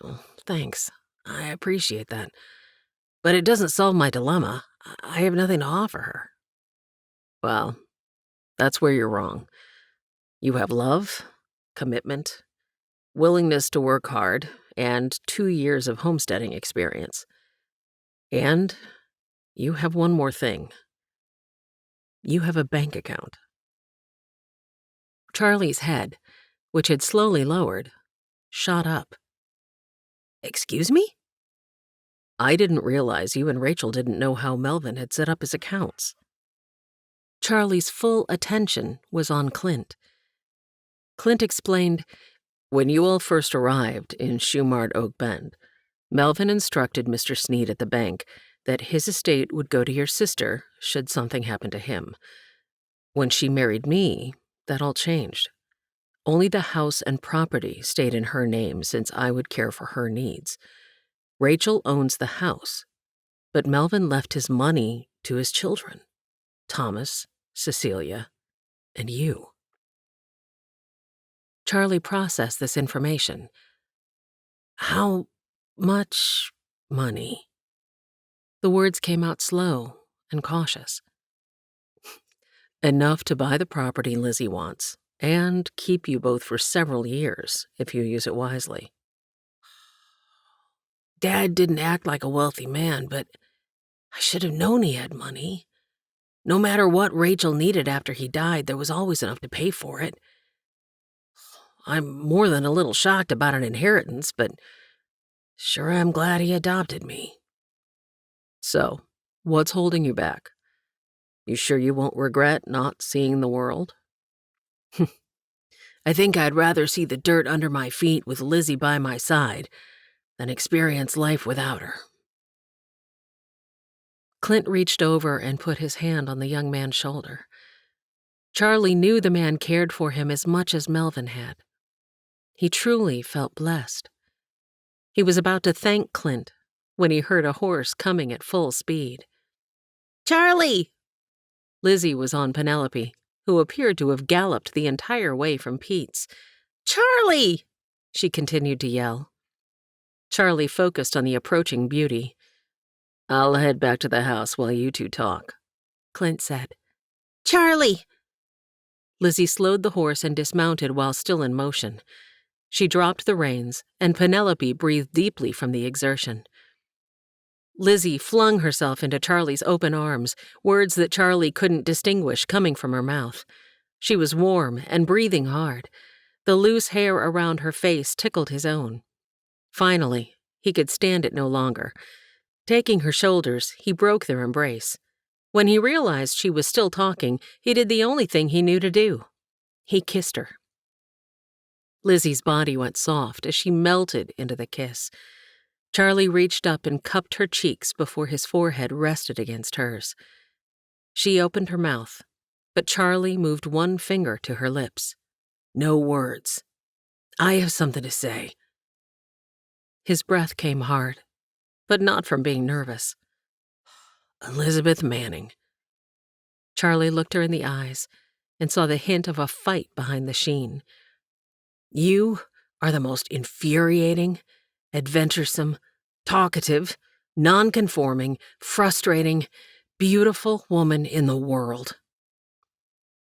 Oh, thanks. I appreciate that. But it doesn't solve my dilemma. I have nothing to offer her. Well, that's where you're wrong. You have love, commitment, willingness to work hard, and 2 years of homesteading experience. And you have one more thing. You have a bank account. Charlie's head, which had slowly lowered, shot up. Excuse me? I didn't realize you and Rachel didn't know how Melvin had set up his accounts. Charlie's full attention was on Clint. Clint explained, when you all first arrived in Shumard Oak Bend, Melvin instructed Mr. Sneed at the bank that his estate would go to your sister should something happen to him. When she married me, that all changed. Only the house and property stayed in her name since I would care for her needs. Rachel owns the house, but Melvin left his money to his children, Thomas, Cecilia, and you. Charlie processed this information. How much money? The words came out slow and cautious. Enough to buy the property Lizzie wants, and keep you both for several years if you use it wisely. Dad didn't act like a wealthy man, but I should have known he had money. No matter what Rachel needed after he died, there was always enough to pay for it. I'm more than a little shocked about an inheritance, but sure am glad he adopted me. So, what's holding you back? You sure you won't regret not seeing the world? I think I'd rather see the dirt under my feet with Lizzie by my side than experience life without her. Clint reached over and put his hand on the young man's shoulder. Charlie knew the man cared for him as much as Melvin had. He truly felt blessed. He was about to thank Clint when he heard a horse coming at full speed. Charlie! Lizzie was on Penelope, who appeared to have galloped the entire way from Pete's. Charlie! She continued to yell. Charlie focused on the approaching beauty. I'll head back to the house while you two talk, Clint said. Charlie! Lizzie slowed the horse and dismounted while still in motion. She dropped the reins, and Penelope breathed deeply from the exertion. Lizzie flung herself into Charlie's open arms, words that Charlie couldn't distinguish coming from her mouth. She was warm and breathing hard, The loose hair around her face tickled his own. Finally, he could stand it no longer. Taking her shoulders, he broke their embrace. When he realized she was still talking, he did the only thing he knew to do. He kissed her. Lizzie's body went soft as she melted into the kiss. Charlie reached up and cupped her cheeks before his forehead rested against hers. She opened her mouth, but Charlie moved one finger to her lips. No words. I have something to say. His breath came hard, but not from being nervous. Elizabeth Manning. Charlie looked her in the eyes and saw the hint of a fight behind the sheen. You are the most infuriating, adventuresome, talkative, non-conforming, frustrating, beautiful woman in the world.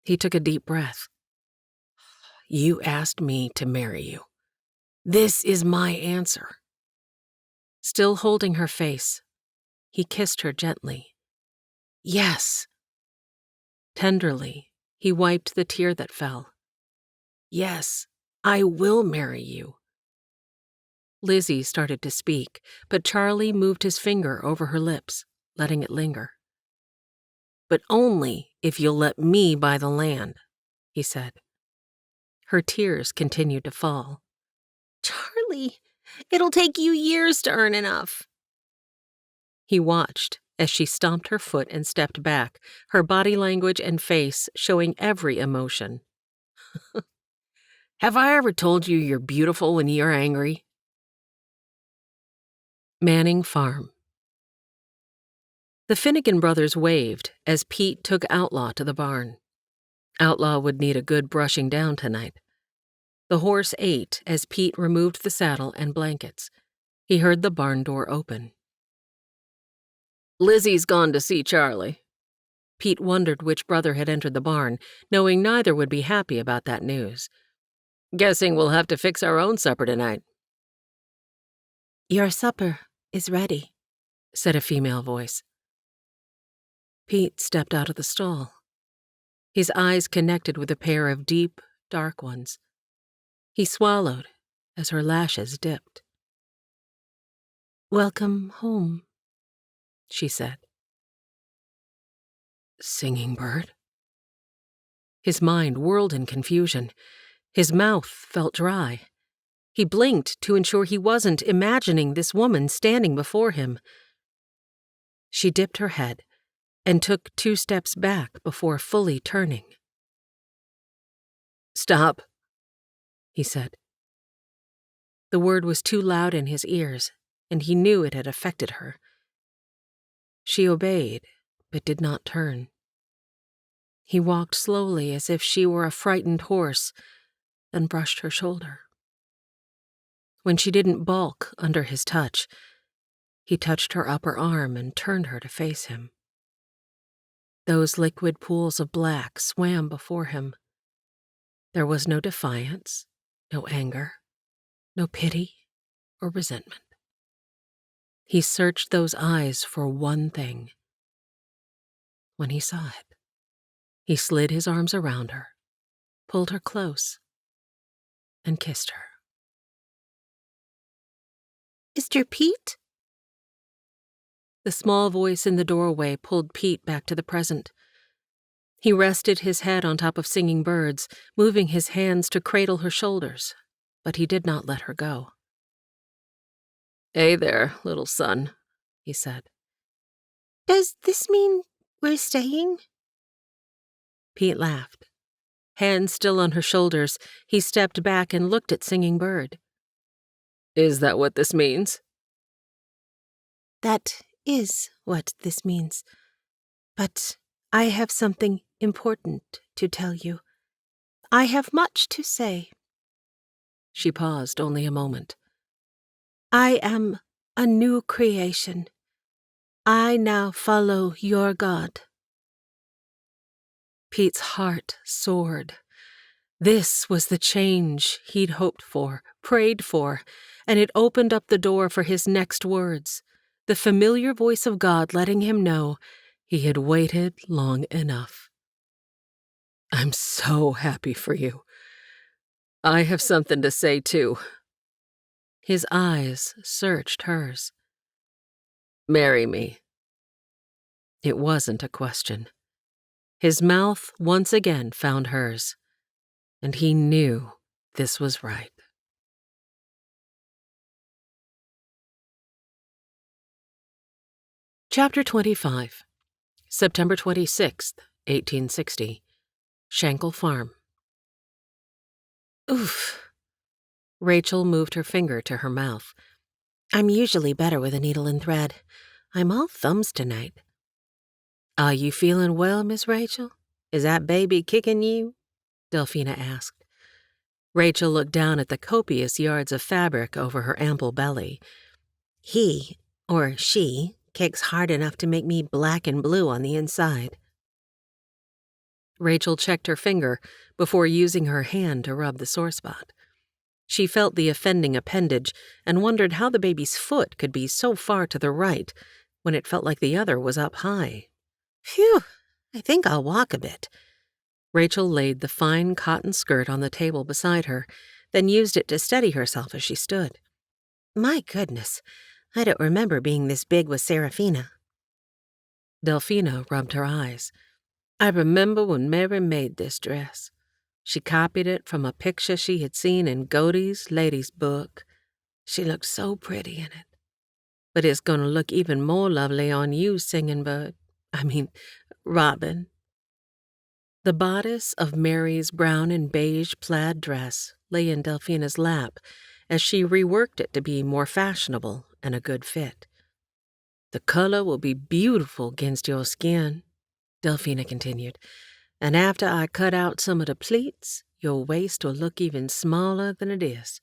He took a deep breath. You asked me to marry you. This is my answer. Still holding her face, he kissed her gently. Yes. Tenderly, he wiped the tear that fell. Yes, I will marry you. Lizzie started to speak, but Charlie moved his finger over her lips, letting it linger. But only if you'll let me buy the land, he said. Her tears continued to fall. Charlie, it'll take you years to earn enough. He watched as she stomped her foot and stepped back, her body language and face showing every emotion. Have I ever told you you're beautiful when you're angry? Manning Farm. The Finnegan brothers waved as Pete took Outlaw to the barn. Outlaw would need a good brushing down tonight. The horse ate as Pete removed the saddle and blankets. He heard the barn door open. Lizzie's gone to see Charlie. Pete wondered which brother had entered the barn, knowing neither would be happy about that news. Guessing we'll have to fix our own supper tonight. Your supper is ready, said a female voice. Pete stepped out of the stall. His eyes connected with a pair of deep, dark ones. He swallowed as her lashes dipped. Welcome home, she said. Singing bird? His mind whirled in confusion. His mouth felt dry. He blinked to ensure he wasn't imagining this woman standing before him. She dipped her head and took 2 steps back before fully turning. Stop, he said. The word was too loud in his ears, and he knew it had affected her. She obeyed, but did not turn. He walked slowly as if she were a frightened horse, then brushed her shoulder. When she didn't balk under his touch, he touched her upper arm and turned her to face him. Those liquid pools of black swam before him. There was no defiance, no anger, no pity or resentment. He searched those eyes for one thing. When he saw it, he slid his arms around her, pulled her close, and kissed her. Mr. Pete? The small voice in the doorway pulled Pete back to the present. He rested his head on top of Singing Birds, moving his hands to cradle her shoulders, but he did not let her go. Hey there, little son, he said. Does this mean we're staying? Pete laughed. Hands still on her shoulders, he stepped back and looked at Singing Bird. Is that what this means? That is what this means. But I have something important to tell you. I have much to say. She paused only a moment. I am a new creation. I now follow your God. Pete's heart soared. This was the change he'd hoped for, prayed for, and it opened up the door for his next words, the familiar voice of God letting him know he had waited long enough. I'm so happy for you. I have something to say, too. His eyes searched hers. Marry me. It wasn't a question. His mouth once again found hers, and he knew this was right. Chapter 25, September 26th, 1860. Shankle Farm. Oof. Rachel moved her finger to her mouth. I'm usually better with a needle and thread. I'm all thumbs tonight. Are you feeling well, Miss Rachel? Is that baby kicking you? Delphina asked. Rachel looked down at the copious yards of fabric over her ample belly. He, or she, kicks hard enough to make me black and blue on the inside. Rachel checked her finger before using her hand to rub the sore spot. She felt the offending appendage and wondered how the baby's foot could be so far to the right when it felt like the other was up high. Phew, I think I'll walk a bit. Rachel laid the fine cotton skirt on the table beside her, then used it to steady herself as she stood. My goodness, I don't remember being this big with Serafina. Delphina rubbed her eyes. I remember when Mary made this dress. She copied it from a picture she had seen in Godey's Lady's Book. She looked so pretty in it. But it's going to look even more lovely on you, Singing Bird. Robin. The bodice of Mary's brown and beige plaid dress lay in Delphina's lap as she reworked it to be more fashionable and a good fit. The color will be beautiful against your skin, Delphina continued, and after I cut out some of the pleats, your waist will look even smaller than it is.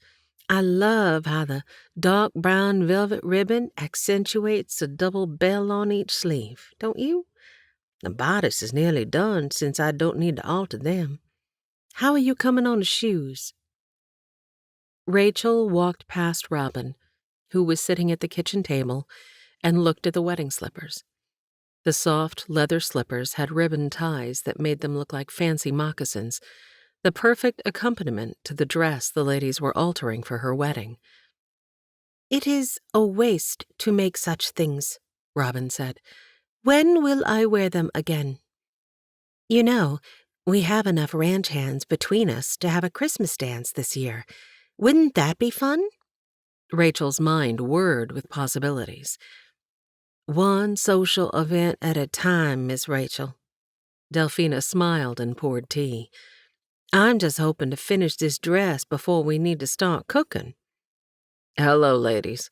I love how the dark brown velvet ribbon accentuates a double bell on each sleeve, don't you? The bodice is nearly done since I don't need to alter them. How are you coming on the shoes? Rachel walked past Robin, who was sitting at the kitchen table, and looked at the wedding slippers. The soft leather slippers had ribbon ties that made them look like fancy moccasins, the perfect accompaniment to the dress the ladies were altering for her wedding. It is a waste to make such things, Robin said. When will I wear them again? You know, we have enough ranch hands between us to have a Christmas dance this year. Wouldn't that be fun? Rachel's mind whirred with possibilities. One social event at a time, Miss Rachel. Delphina smiled and poured tea. I'm just hoping to finish this dress before we need to start cooking. Hello, ladies.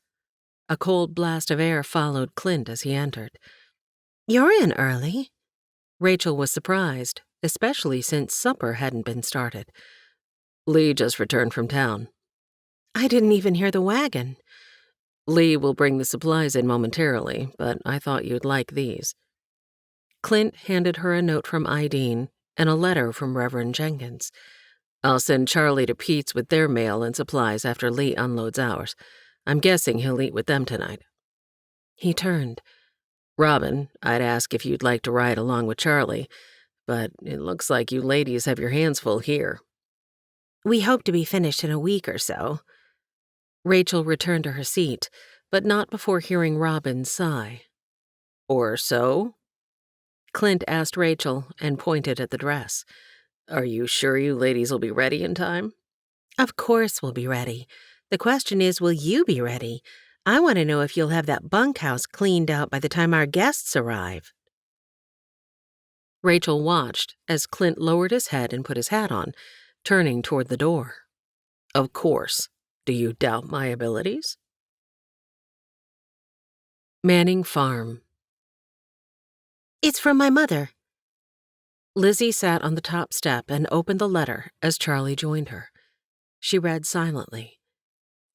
A cold blast of air followed Clint as he entered. You're in early. Rachel was surprised, especially since supper hadn't been started. Lee just returned from town. I didn't even hear the wagon. Lee will bring the supplies in momentarily, but I thought you'd like these. Clint handed her a note from Ideen and a letter from Reverend Jenkins. I'll send Charlie to Pete's with their mail and supplies after Lee unloads ours. I'm guessing he'll eat with them tonight. He turned. Robin, I'd ask if you'd like to ride along with Charlie, but it looks like you ladies have your hands full here. We hope to be finished in a week or so. Rachel returned to her seat, but not before hearing Robin sigh. Or so? Clint asked Rachel and pointed at the dress. Are you sure you ladies will be ready in time? Of course we'll be ready. The question is, will you be ready? I want to know if you'll have that bunkhouse cleaned out by the time our guests arrive. Rachel watched as Clint lowered his head and put his hat on, turning toward the door. Of course. Do you doubt my abilities? Manning Farm. It's from my mother. Lizzie sat on the top step and opened the letter as Charlie joined her. She read silently.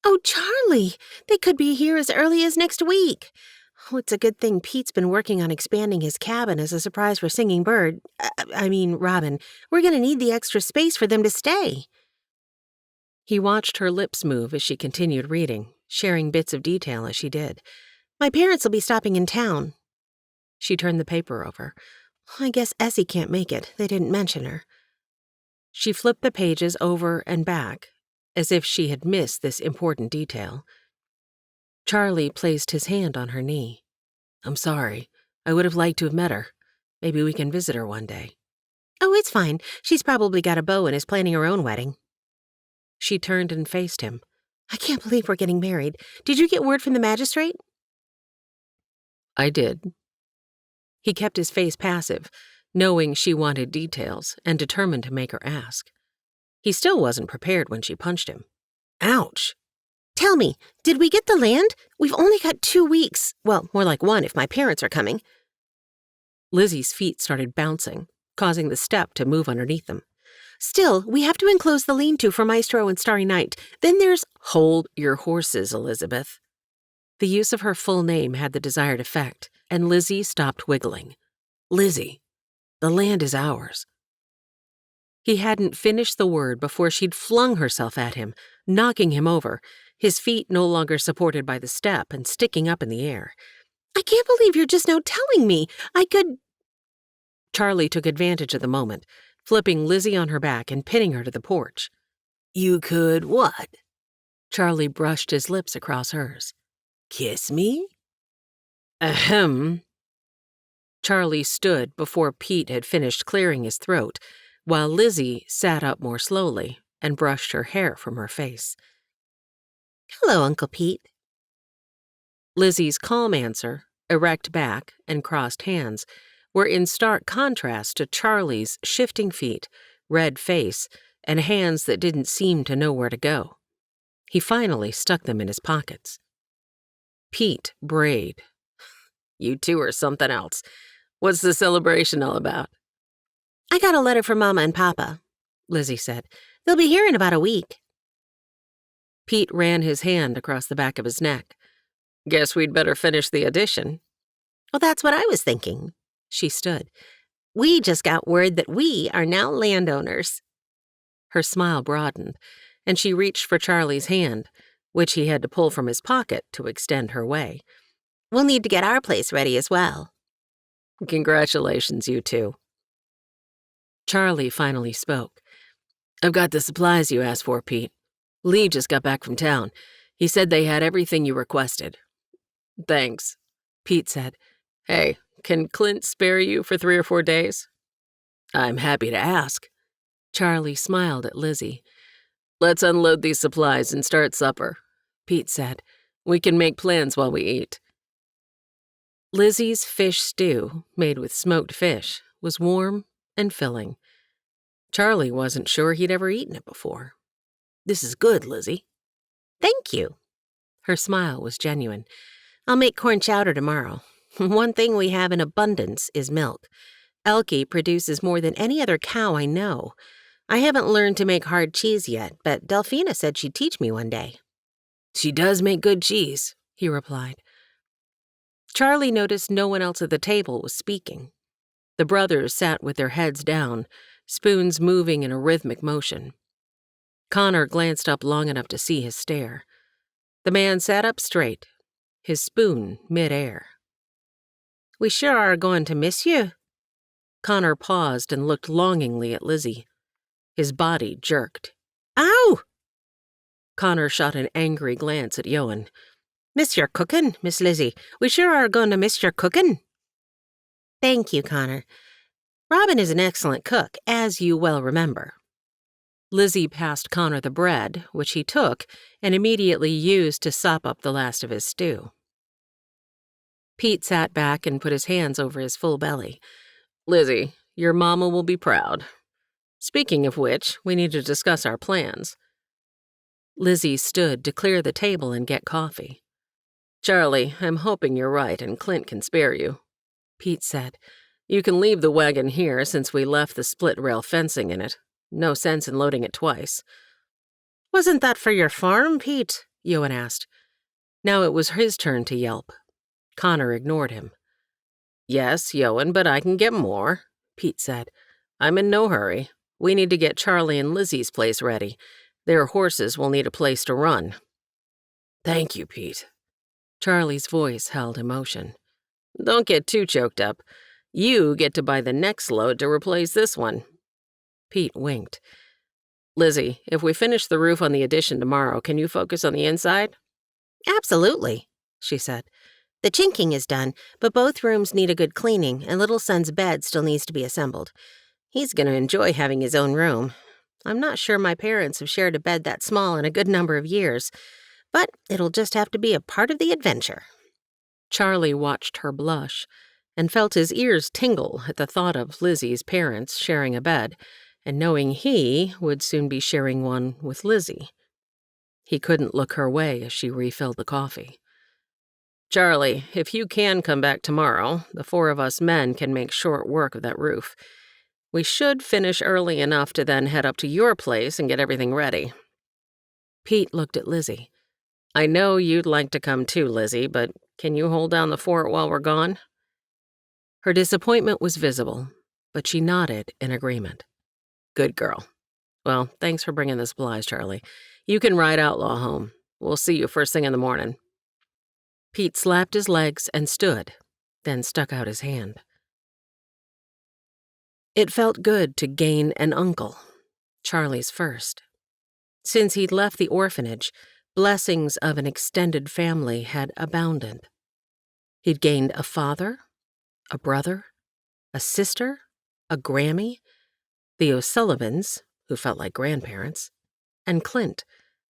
Oh, Charlie, they could be here as early as next week. Oh, it's a good thing Pete's been working on expanding his cabin as a surprise for Singing Bird. Robin. We're going to need the extra space for them to stay. He watched her lips move as she continued reading, sharing bits of detail as she did. My parents will be stopping in town. She turned the paper over. I guess Essie can't make it. They didn't mention her. She flipped the pages over and back, as if she had missed this important detail. Charlie placed his hand on her knee. I'm sorry. I would have liked to have met her. Maybe we can visit her one day. Oh, it's fine. She's probably got a beau and is planning her own wedding. She turned and faced him. I can't believe we're getting married. Did you get word from the magistrate? I did. He kept his face passive, knowing she wanted details and determined to make her ask. He still wasn't prepared when she punched him. Ouch! Tell me, did we get the land? We've only got 2 weeks. Well, more like 1 if my parents are coming. Lizzie's feet started bouncing, causing the step to move underneath them. Still, we have to enclose the lean-to for Maestro and Starry Night. Then there's— Hold your horses, Elizabeth. The use of her full name had the desired effect, and Lizzie stopped wiggling. Lizzie, the land is ours. He hadn't finished the word before she'd flung herself at him, knocking him over, his feet no longer supported by the step and sticking up in the air. I can't believe you're just now telling me. I could— Charlie took advantage of the moment, flipping Lizzie on her back and pinning her to the porch. You could what? Charlie brushed his lips across hers. Kiss me? Ahem. Charlie stood before Pete had finished clearing his throat, while Lizzie sat up more slowly and brushed her hair from her face. Hello, Uncle Pete. Lizzie's calm answer, erect back and crossed hands, were in stark contrast to Charlie's shifting feet, red face, and hands that didn't seem to know where to go. He finally stuck them in his pockets. Pete brayed. You two are something else. What's the celebration all about? I got a letter from Mama and Papa, Lizzie said. They'll be here in about a week. Pete ran his hand across the back of his neck. Guess we'd better finish the addition. Well, that's what I was thinking. She stood. We just got word that we are now landowners. Her smile broadened, and she reached for Charlie's hand, which he had to pull from his pocket to extend her way. We'll need to get our place ready as well. Congratulations, you two. Charlie finally spoke. I've got the supplies you asked for, Pete. Lee just got back from town. He said they had everything you requested. Thanks, Pete said. Hey, can Clint spare you for 3 or 4 days? I'm happy to ask. Charlie smiled at Lizzie. Let's unload these supplies and start supper, Pete said. We can make plans while we eat. Lizzie's fish stew, made with smoked fish, was warm and filling. Charlie wasn't sure he'd ever eaten it before. This is good, Lizzie. Thank you. Her smile was genuine. I'll make corn chowder tomorrow. One thing we have in abundance is milk. Elke produces more than any other cow I know. I haven't learned to make hard cheese yet, but Delphina said she'd teach me one day. She does make good cheese, he replied. Charlie noticed no one else at the table was speaking. The brothers sat with their heads down, spoons moving in a rhythmic motion. Connor glanced up long enough to see his stare. The man sat up straight, his spoon mid-air. We sure are going to miss you. Connor paused and looked longingly at Lizzie. His body jerked. Ow! Connor shot an angry glance at Yoan. Miss your cookin', Miss Lizzie. We sure are going to miss your cookin'. Thank you, Connor. Robin is an excellent cook, as you well remember. Lizzie passed Connor the bread, which he took and immediately used to sop up the last of his stew. Pete sat back and put his hands over his full belly. Lizzie, your mama will be proud. Speaking of which, we need to discuss our plans. Lizzie stood to clear the table and get coffee. Charlie, I'm hoping you're right and Clint can spare you, Pete said. You can leave the wagon here since we left the split-rail fencing in it. No sense in loading it twice. Wasn't that for your farm, Pete? Yoan asked. Now it was his turn to yelp. Connor ignored him. Yes, Yoan, but I can get more, Pete said. I'm in no hurry. We need to get Charlie and Lizzie's place ready. Their horses will need a place to run. Thank you, Pete. Charlie's voice held emotion. Don't get too choked up. You get to buy the next load to replace this one. Pete winked. Lizzie, if we finish the roof on the addition tomorrow, can you focus on the inside? Absolutely, she said. The chinking is done, but both rooms need a good cleaning, and little son's bed still needs to be assembled. He's going to enjoy having his own room. I'm not sure my parents have shared a bed that small in a good number of years, but it'll just have to be a part of the adventure. Charlie watched her blush and felt his ears tingle at the thought of Lizzie's parents sharing a bed, and knowing he would soon be sharing one with Lizzie. He couldn't look her way as she refilled the coffee. Charlie, if you can come back tomorrow, the four of us men can make short work of that roof. We should finish early enough to then head up to your place and get everything ready. Pete looked at Lizzie. I know you'd like to come too, Lizzie, but can you hold down the fort while we're gone? Her disappointment was visible, but she nodded in agreement. Good girl. Well, thanks for bringing the supplies, Charlie. You can ride Outlaw home. We'll see you first thing in the morning. Pete slapped his legs and stood, then stuck out his hand. It felt good to gain an uncle, Charlie's first. Since he'd left the orphanage, blessings of an extended family had abounded. He'd gained a father, a brother, a sister, a Grammy, the O'Sullivans, who felt like grandparents, and Clint,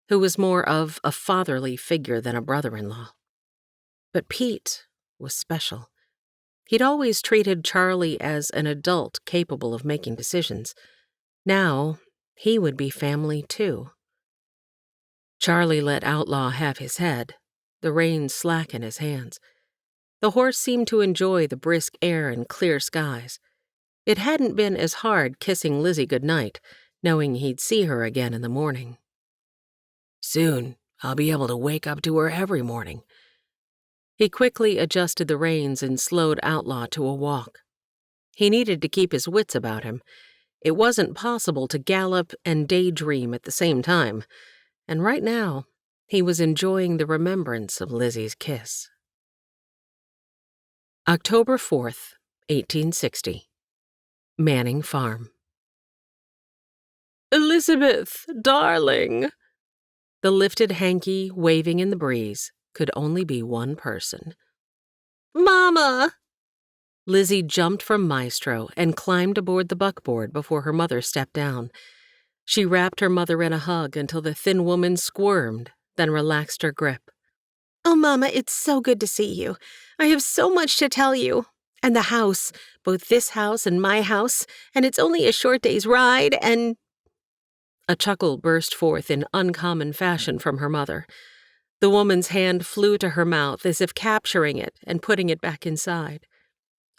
who was more of a fatherly figure than a brother-in-law. But Pete was special. He'd always treated Charlie as an adult capable of making decisions. Now, he would be family too. Charlie let Outlaw have his head, the reins slack in his hands. The horse seemed to enjoy the brisk air and clear skies. It hadn't been as hard kissing Lizzie goodnight, knowing he'd see her again in the morning. Soon, I'll be able to wake up to her every morning. He quickly adjusted the reins and slowed Outlaw to a walk. He needed to keep his wits about him. It wasn't possible to gallop and daydream at the same time, and right now, he was enjoying the remembrance of Lizzie's kiss. October 4th, 1860. Manning Farm. Elizabeth, darling! The lifted hanky waving in the breeze could only be one person. Mama! Lizzie jumped from Maestro and climbed aboard the buckboard before her mother stepped down. She wrapped her mother in a hug until the thin woman squirmed, then relaxed her grip. Oh, Mama, it's so good to see you. I have so much to tell you. And the house, both this house and my house, and it's only a short day's ride, and... A chuckle burst forth in uncommon fashion from her mother. The woman's hand flew to her mouth as if capturing it and putting it back inside.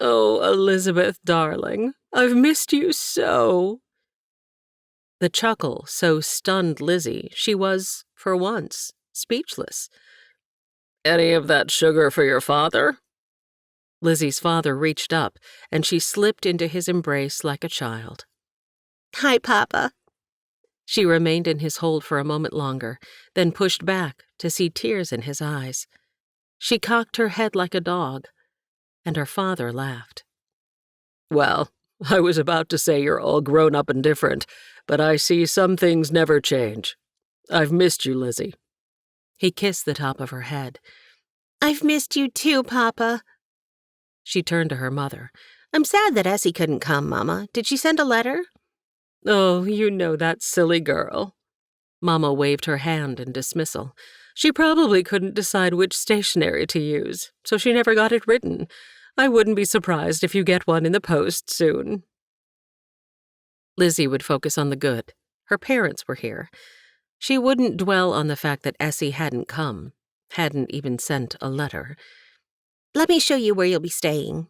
Oh, Elizabeth, darling, I've missed you so. The chuckle so stunned Lizzie she was, for once, speechless. Any of that sugar for your father? Lizzie's father reached up, and she slipped into his embrace like a child. Hi, Papa. She remained in his hold for a moment longer, then pushed back to see tears in his eyes. She cocked her head like a dog, and her father laughed. Well, I was about to say you're all grown up and different, but I see some things never change. I've missed you, Lizzie. He kissed the top of her head. I've missed you too, Papa. She turned to her mother. I'm sad that Essie couldn't come, Mama. Did she send a letter? Oh, you know that silly girl. Mama waved her hand in dismissal. She probably couldn't decide which stationery to use, so she never got it written. I wouldn't be surprised if you get one in the post soon. Lizzie would focus on the good. Her parents were here. She wouldn't dwell on the fact that Essie hadn't come, hadn't even sent a letter. Let me show you where you'll be staying.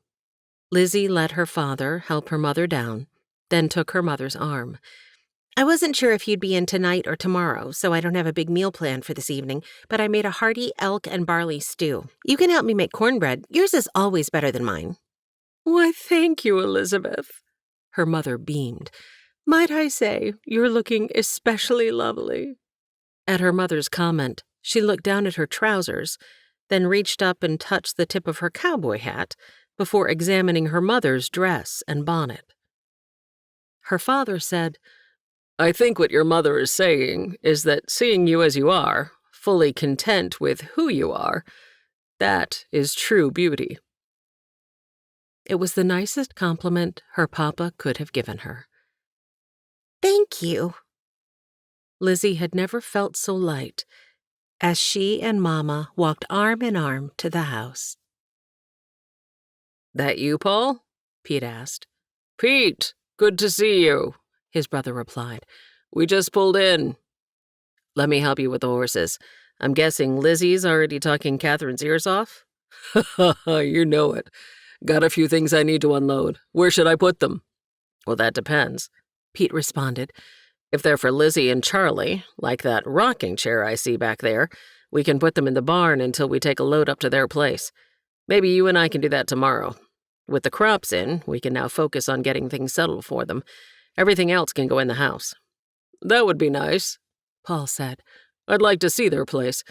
Lizzie let her father help her mother down, then took her mother's arm. I wasn't sure if you'd be in tonight or tomorrow, so I don't have a big meal planned for this evening, but I made a hearty elk and barley stew. You can help me make cornbread. Yours is always better than mine. Why, thank you, Elizabeth. Her mother beamed. Might I say, you're looking especially lovely. At her mother's comment, she looked down at her trousers, then reached up and touched the tip of her cowboy hat before examining her mother's dress and bonnet. Her father said, I think what your mother is saying is that seeing you as you are, fully content with who you are, that is true beauty. It was the nicest compliment her papa could have given her. Thank you. Lizzie had never felt so light as she and Mama walked arm in arm to the house. That you, Paul? Pete asked. Pete, good to see you, His brother replied. we just pulled in. Let me help you with the horses. I'm guessing Lizzie's already talking Catherine's ears off? You know it. Got a few things I need to unload. Where should I put them? Well, that depends, Pete responded. If they're for Lizzie and Charlie, like that rocking chair I see back there, we can put them in the barn until we take a load up to their place. Maybe you and I can do that tomorrow. With the crops in, we can now focus on getting things settled for them. Everything else can go in the house. That would be nice, Paul said. I'd like to see their place.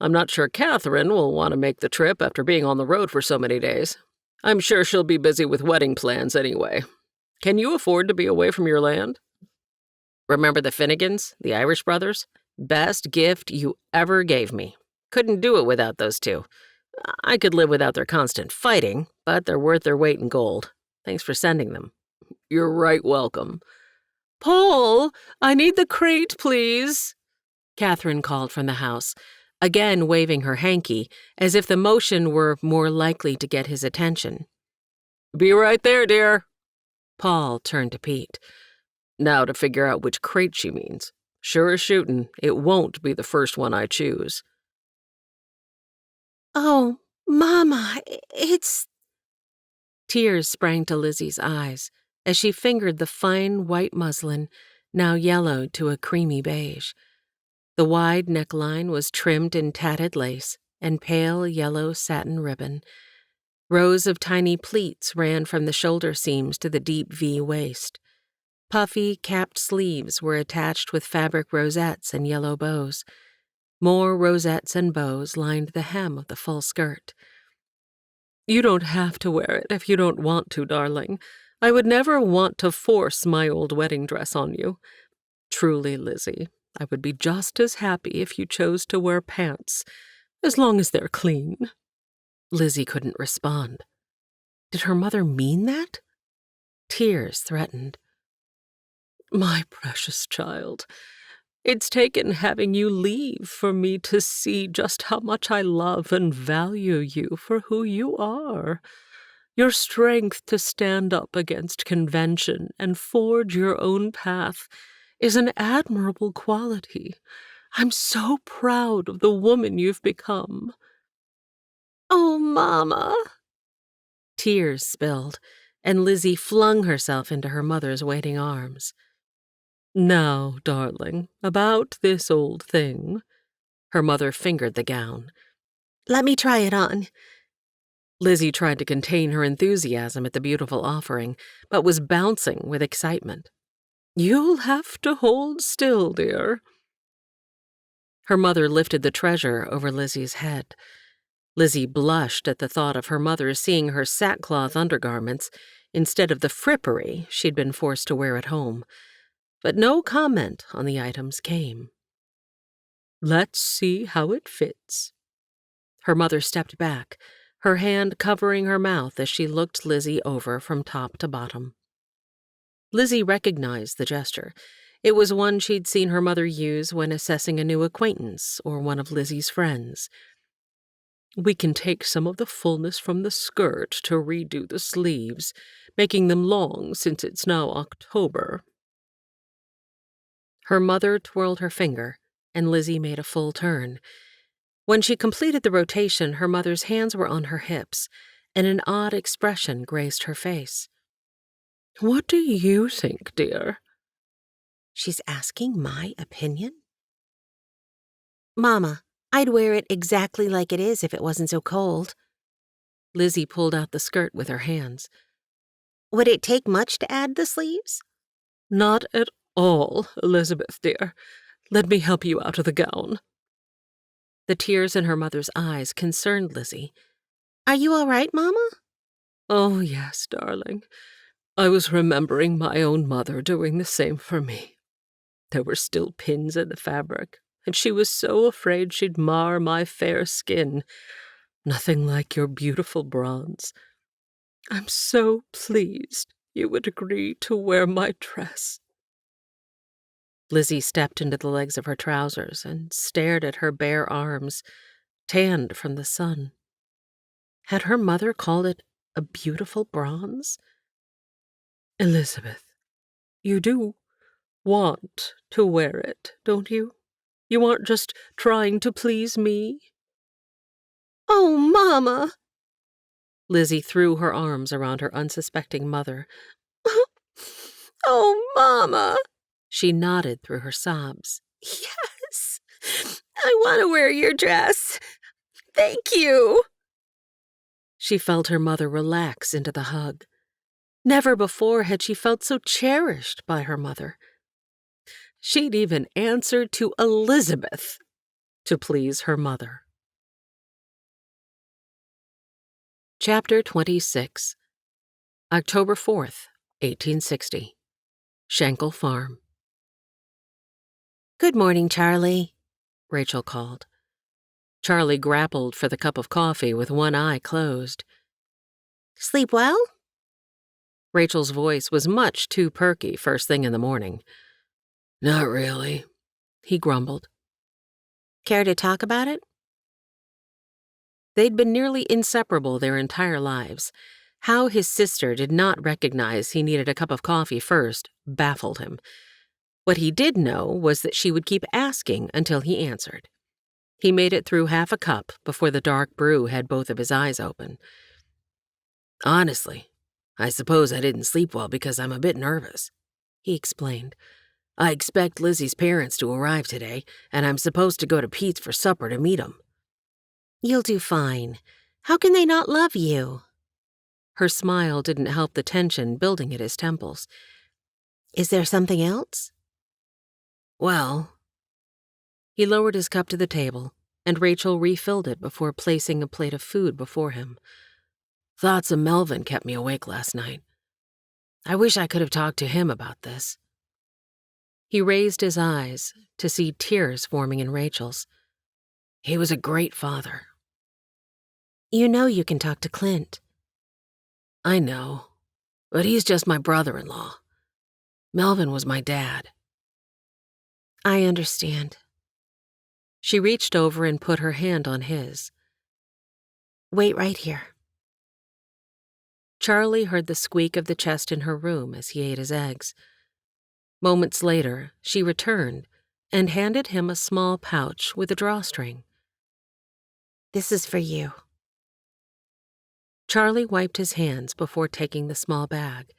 I'm not sure Catherine will want to make the trip after being on the road for so many days. I'm sure she'll be busy with wedding plans anyway. Can you afford to be away from your land? Remember the Finnegans, the Irish brothers? Best gift you ever gave me. Couldn't do it without those two. I could live without their constant fighting, but they're worth their weight in gold. Thanks for sending them. You're right welcome. Paul, I need the crate, please, Catherine called from the house, again waving her hanky, as if the motion were more likely to get his attention. Be right there, dear. Paul turned to Pete. Now to figure out which crate she means. Sure as shootin', it won't be the first one I choose. Oh, Mama, it's... Tears sprang to Lizzie's eyes as she fingered the fine white muslin, now yellowed to a creamy beige. The wide neckline was trimmed in tatted lace and pale yellow satin ribbon. Rows of tiny pleats ran from the shoulder seams to the deep V waist. Puffy, capped sleeves were attached with fabric rosettes and yellow bows. More rosettes and bows lined the hem of the full skirt. You don't have to wear it if you don't want to, darling. I would never want to force my old wedding dress on you. Truly, Lizzie, I would be just as happy if you chose to wear pants, as long as they're clean. Lizzie couldn't respond. Did her mother mean that? Tears threatened. My precious child, it's taken having you leave for me to see just how much I love and value you for who you are. Your strength to stand up against convention and forge your own path is an admirable quality. I'm so proud of the woman you've become. Oh, Mama. Tears spilled, and Lizzie flung herself into her mother's waiting arms. Now, darling, about this old thing. Her mother fingered the gown. Let me try it on. Lizzie tried to contain her enthusiasm at the beautiful offering, but was bouncing with excitement. You'll have to hold still, dear. Her mother lifted the treasure over Lizzie's head. Lizzie blushed at the thought of her mother seeing her sackcloth undergarments instead of the frippery she'd been forced to wear at home. But no comment on the items came. Let's see how it fits. Her mother stepped back, her hand covering her mouth as she looked Lizzie over from top to bottom. Lizzie recognized the gesture. It was one she'd seen her mother use when assessing a new acquaintance or one of Lizzie's friends. We can take some of the fullness from the skirt to redo the sleeves, making them long since it's now October. Her mother twirled her finger, and Lizzie made a full turn. When she completed the rotation, her mother's hands were on her hips, and an odd expression graced her face. What do you think, dear? She's asking my opinion? Mama, I'd wear it exactly like it is if it wasn't so cold. Lizzie pulled out the skirt with her hands. Would it take much to add the sleeves? Not at all, Elizabeth, dear. Let me help you out of the gown. The tears in her mother's eyes concerned Lizzie. Are you all right, Mama? Oh, yes, darling. I was remembering my own mother doing the same for me. There were still pins in the fabric, and she was so afraid she'd mar my fair skin. Nothing like your beautiful bronze. I'm so pleased you would agree to wear my dress." Lizzie stepped into the legs of her trousers and stared at her bare arms, tanned from the sun. Had her mother called it a beautiful bronze? "Elizabeth, you do want to wear it, don't you? You aren't just trying to please me?" Oh, Mama! Lizzie threw her arms around her unsuspecting mother. Oh, Mama! She nodded through her sobs. Yes, I want to wear your dress. Thank you. She felt her mother relax into the hug. Never before had she felt so cherished by her mother. She'd even answered to Elizabeth to please her mother. Chapter 26. October 4th, 1860. Schenkel Farm. Good morning, Charlie, Rachel called. Charlie grappled for the cup of coffee with one eye closed. Sleep well? Rachel's voice was much too perky first thing in the morning. "Not really," he grumbled. Care to talk about it? They'd been nearly inseparable their entire lives. How his sister did not recognize he needed a cup of coffee first baffled him. What he did know was that she would keep asking until he answered. He made it through half a cup before the dark brew had both of his eyes open. "Honestly, I suppose I didn't sleep well because I'm a bit nervous," he explained. "I expect Lizzie's parents to arrive today, and I'm supposed to go to Pete's for supper to meet 'em." You'll do fine. How can they not love you? Her smile didn't help the tension building at his temples. Is there something else? "Well..." He lowered his cup to the table, and Rachel refilled it before placing a plate of food before him. "Thoughts of Melvin kept me awake last night. I wish I could have talked to him about this." He raised his eyes to see tears forming in Rachel's. He was a great father. You know you can talk to Clint. I know, but he's just my brother-in-law. Melvin was my dad. I understand. She reached over and put her hand on his. Wait right here. Charlie heard the squeak of the chest in her room as he ate his eggs. Moments later, she returned and handed him a small pouch with a drawstring. This is for you. Charlie wiped his hands before taking the small bag.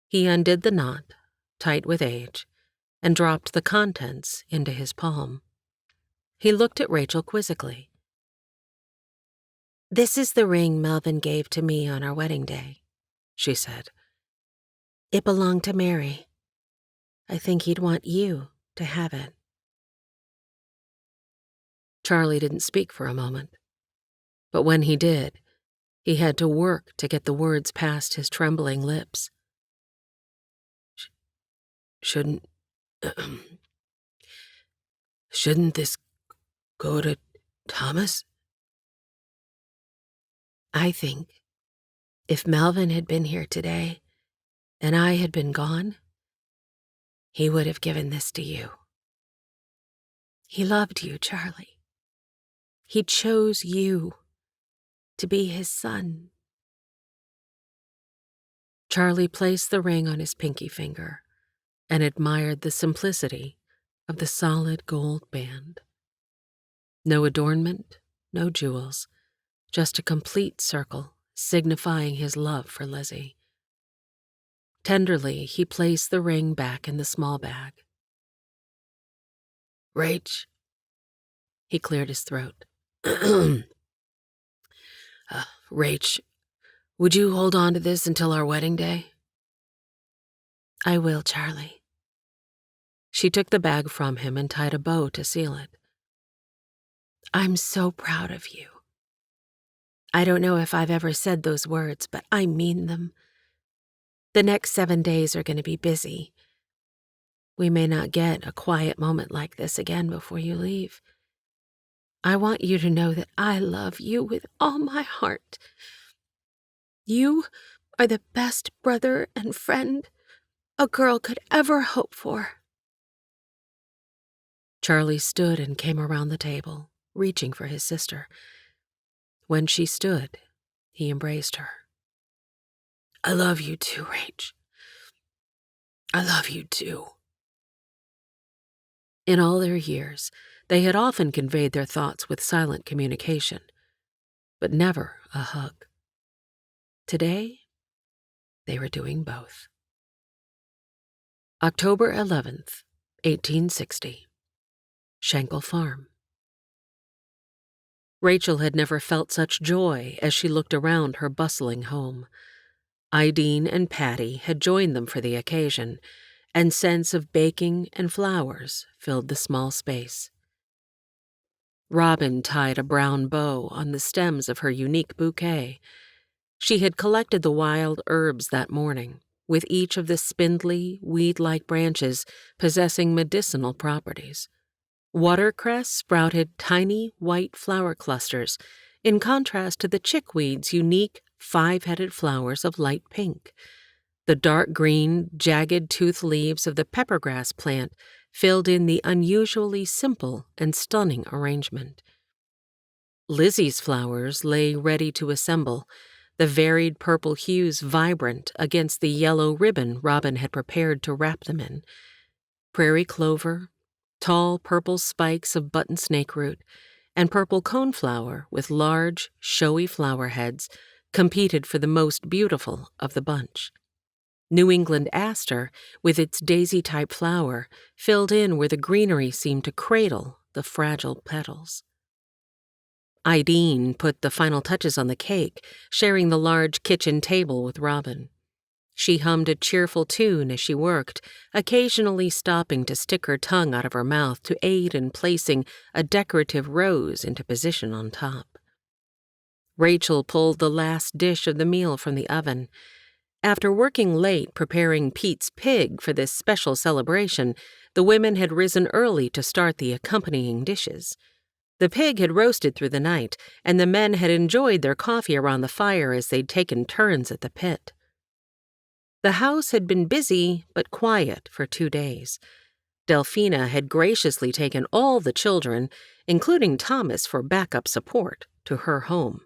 He undid the knot, tight with age, and dropped the contents into his palm. He looked at Rachel quizzically. This is the ring Melvin gave to me on our wedding day, she said. It belonged to Mary. I think he'd want you to have it. Charlie didn't speak for a moment, but when he did, he had to work to get the words past his trembling lips. Shouldn't this go to Thomas? I think if Melvin had been here today and I had been gone, he would have given this to you. He loved you, Charlie. He chose you to be his son. Charlie placed the ring on his pinky finger and admired the simplicity of the solid gold band. No adornment, no jewels, just a complete circle signifying his love for Lizzie. Tenderly, he placed the ring back in the small bag. "Rach," he cleared his throat. "Rach, would you hold on to this until our wedding day?" I will, Charlie. She took the bag from him and tied a bow to seal it. I'm so proud of you. I don't know if I've ever said those words, but I mean them. The next 7 days are going to be busy. We may not get a quiet moment like this again before you leave. I want you to know that I love you with all my heart. You are the best brother and friend a girl could ever hope for." Charlie stood and came around the table, reaching for his sister. When she stood, he embraced her. "I love you too, Rach. I love you too." In all their years, they had often conveyed their thoughts with silent communication, but never a hug. Today, they were doing both. October 11th, 1860. Schenkel Farm. Rachel had never felt such joy as she looked around her bustling home. Ideen and Patty had joined them for the occasion, and scents of baking and flowers filled the small space. Robin tied a brown bow on the stems of her unique bouquet. She had collected the wild herbs that morning, with each of the spindly, weed-like branches possessing medicinal properties. Watercress sprouted tiny white flower clusters, in contrast to the chickweed's unique 5-headed flowers of light pink. The dark green, jagged tooth leaves of the peppergrass plant filled in the unusually simple and stunning arrangement. Lizzie's flowers lay ready to assemble, the varied purple hues vibrant against the yellow ribbon Robin had prepared to wrap them in. Prairie clover, tall purple spikes of button snake root, and purple coneflower with large, showy flower heads competed for the most beautiful of the bunch. New England aster, with its daisy-type flower, filled in where the greenery seemed to cradle the fragile petals. Ideen put the final touches on the cake, sharing the large kitchen table with Robin. She hummed a cheerful tune as she worked, occasionally stopping to stick her tongue out of her mouth to aid in placing a decorative rose into position on top. Rachel pulled the last dish of the meal from the oven. After working late preparing Pete's pig for this special celebration, the women had risen early to start the accompanying dishes. The pig had roasted through the night, and the men had enjoyed their coffee around the fire as they'd taken turns at the pit. The house had been busy but quiet for 2 days. Delphina had graciously taken all the children, including Thomas for backup support, to her home.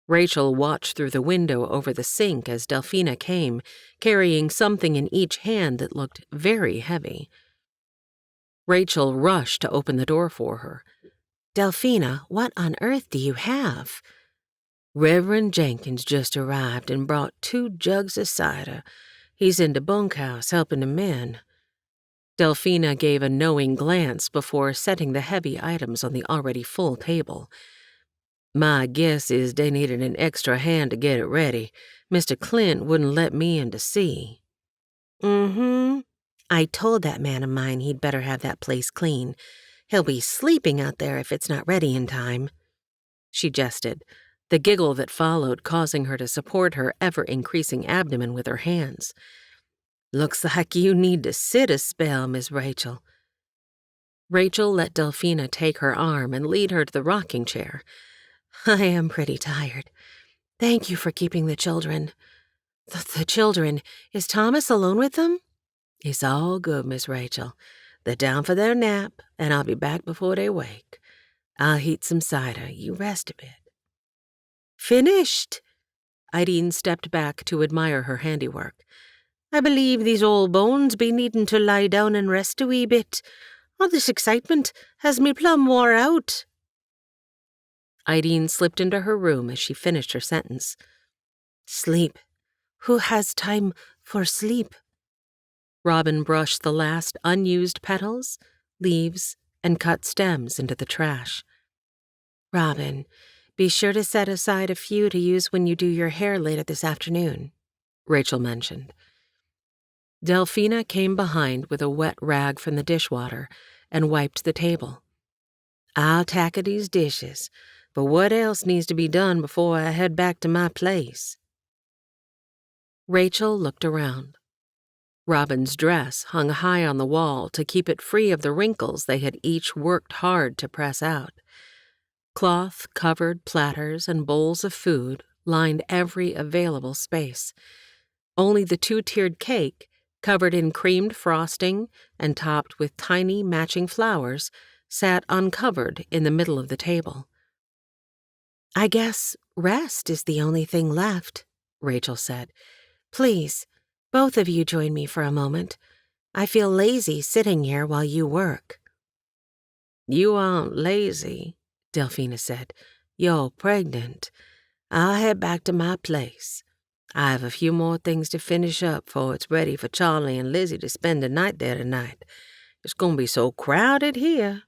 Rachel watched through the window over the sink as Delphina came, carrying something in each hand that looked very heavy. Rachel rushed to open the door for her. "Delphina, what on earth do you have?" "Reverend Jenkins just arrived and brought 2 jugs of cider. He's in the bunkhouse helping the men." Delphina gave a knowing glance before setting the heavy items on the already full table. "My guess is they needed an extra hand to get it ready. Mr. Clint wouldn't let me in to see." "Mm-hmm. I told that man of mine he'd better have that place clean. He'll be sleeping out there if it's not ready in time." She jested, the giggle that followed causing her to support her ever-increasing abdomen with her hands. "Looks like you need to sit a spell, Miss Rachel." Rachel let Delphina take her arm and lead her to the rocking chair. "I am pretty tired. Thank you for keeping the children." The children? Is Thomas alone with them?" "It's all good, Miss Rachel. They're down for their nap, and I'll be back before they wake. I'll heat some cider. You rest a bit." "Finished?" Ideen stepped back to admire her handiwork. "I believe these old bones be needin' to lie down and rest a wee bit. All this excitement has me plumb wore out." Ideen slipped into her room as she finished her sentence. "Sleep. Who has time for sleep?" Robin brushed the last unused petals, leaves, and cut stems into the trash. "Robin, be sure to set aside a few to use when you do your hair later this afternoon," Rachel mentioned. Delphina came behind with a wet rag from the dishwater and wiped the table. "I'll tackle these dishes, but what else needs to be done before I head back to my place?" Rachel looked around. Robin's dress hung high on the wall to keep it free of the wrinkles they had each worked hard to press out. Cloth-covered platters and bowls of food lined every available space. Only the two-tiered cake, covered in creamed frosting and topped with tiny matching flowers, sat uncovered in the middle of the table. I guess rest is the only thing left, Rachel said. Please, both of you join me for a moment. I feel lazy sitting here while you work. You aren't lazy, Delphina said. You're pregnant. I'll head back to my place. I have a few more things to finish up before it's ready for Charlie and Lizzie to spend the night there tonight. It's going to be so crowded here.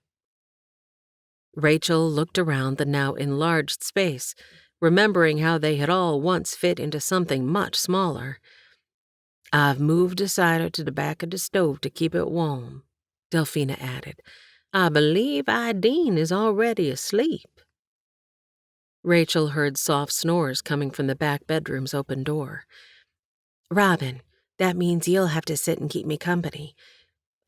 Rachel looked around the now enlarged space, remembering how they had all once fit into something much smaller. I've moved a cider to the back of the stove to keep it warm, Delphina added. I believe Ideen is already asleep. Rachel heard soft snores coming from the back bedroom's open door. Robin, that means you'll have to sit and keep me company.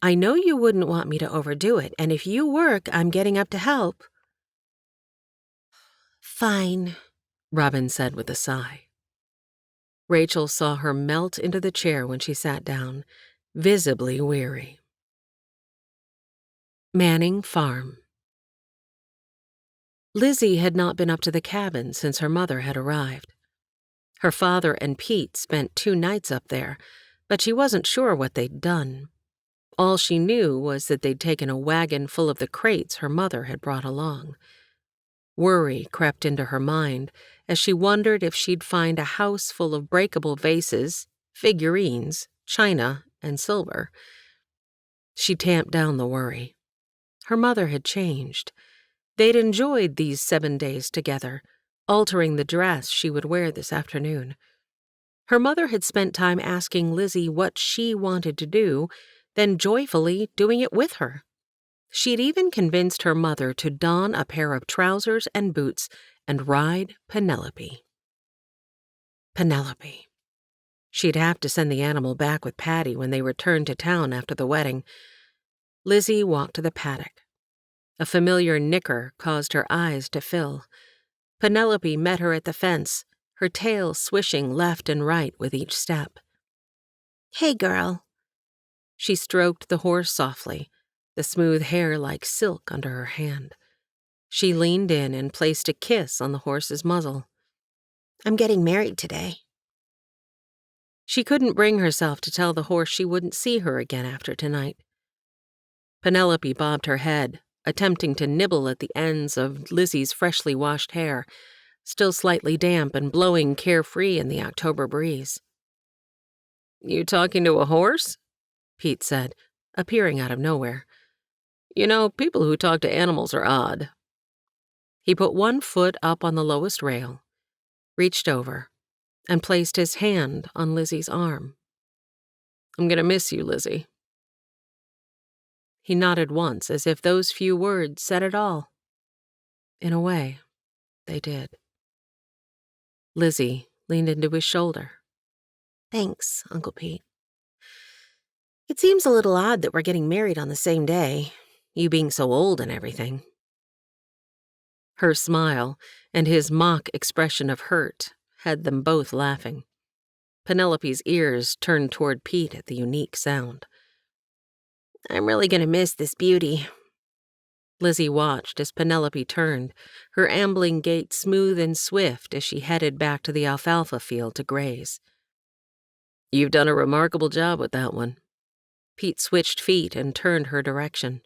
I know you wouldn't want me to overdo it, and if you work, I'm getting up to help. Fine, Robin said with a sigh. Rachel saw her melt into the chair when she sat down, visibly weary. Manning Farm. Lizzie had not been up to the cabin since her mother had arrived. Her father and Pete spent 2 nights up there, but she wasn't sure what they'd done. All she knew was that they'd taken a wagon full of the crates her mother had brought along. Worry crept into her mind as she wondered if she'd find a house full of breakable vases, figurines, china, and silver. She tamped down the worry. Her mother had changed. They'd enjoyed these 7 days together, altering the dress she would wear this afternoon. Her mother had spent time asking Lizzie what she wanted to do, then joyfully doing it with her. She'd even convinced her mother to don a pair of trousers and boots and ride Penelope. Penelope. She'd have to send the animal back with Patty when they returned to town after the wedding. Lizzie walked to the paddock. A familiar nicker caused her eyes to fill. Penelope met her at the fence, her tail swishing left and right with each step. Hey, girl. She stroked the horse softly, the smooth hair like silk under her hand. She leaned in and placed a kiss on the horse's muzzle. I'm getting married today. She couldn't bring herself to tell the horse she wouldn't see her again after tonight. Penelope bobbed her head, attempting to nibble at the ends of Lizzie's freshly washed hair, still slightly damp and blowing carefree in the October breeze. "You talking to a horse?" Pete said, appearing out of nowhere. "You know, people who talk to animals are odd." He put one foot up on the lowest rail, reached over, and placed his hand on Lizzie's arm. "I'm gonna miss you, Lizzie." He nodded once, as if those few words said it all. In a way, they did. Lizzie leaned into his shoulder. Thanks, Uncle Pete. It seems a little odd that we're getting married on the same day, you being so old and everything. Her smile and his mock expression of hurt had them both laughing. Penelope's ears turned toward Pete at the unique sound. I'm really going to miss this beauty. Lizzie watched as Penelope turned, her ambling gait smooth and swift as she headed back to the alfalfa field to graze. "You've done a remarkable job with that one." Pete switched feet and turned her direction.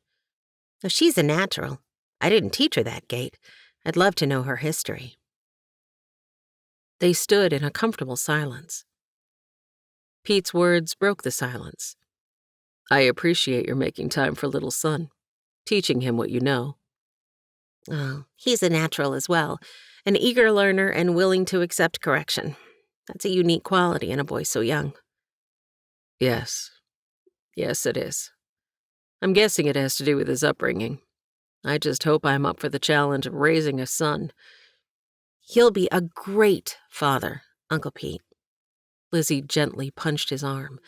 Oh, she's a natural. I didn't teach her that gait. I'd love to know her history. They stood in a comfortable silence. Pete's words broke the silence. "I appreciate your making time for little son, teaching him what you know." Oh, he's a natural as well, an eager learner and willing to accept correction. That's a unique quality in a boy so young. Yes, it is. I'm guessing it has to do with his upbringing. I just hope I'm up for the challenge of raising a son. He'll be a great father, Uncle Pete. Lizzie gently punched his arm.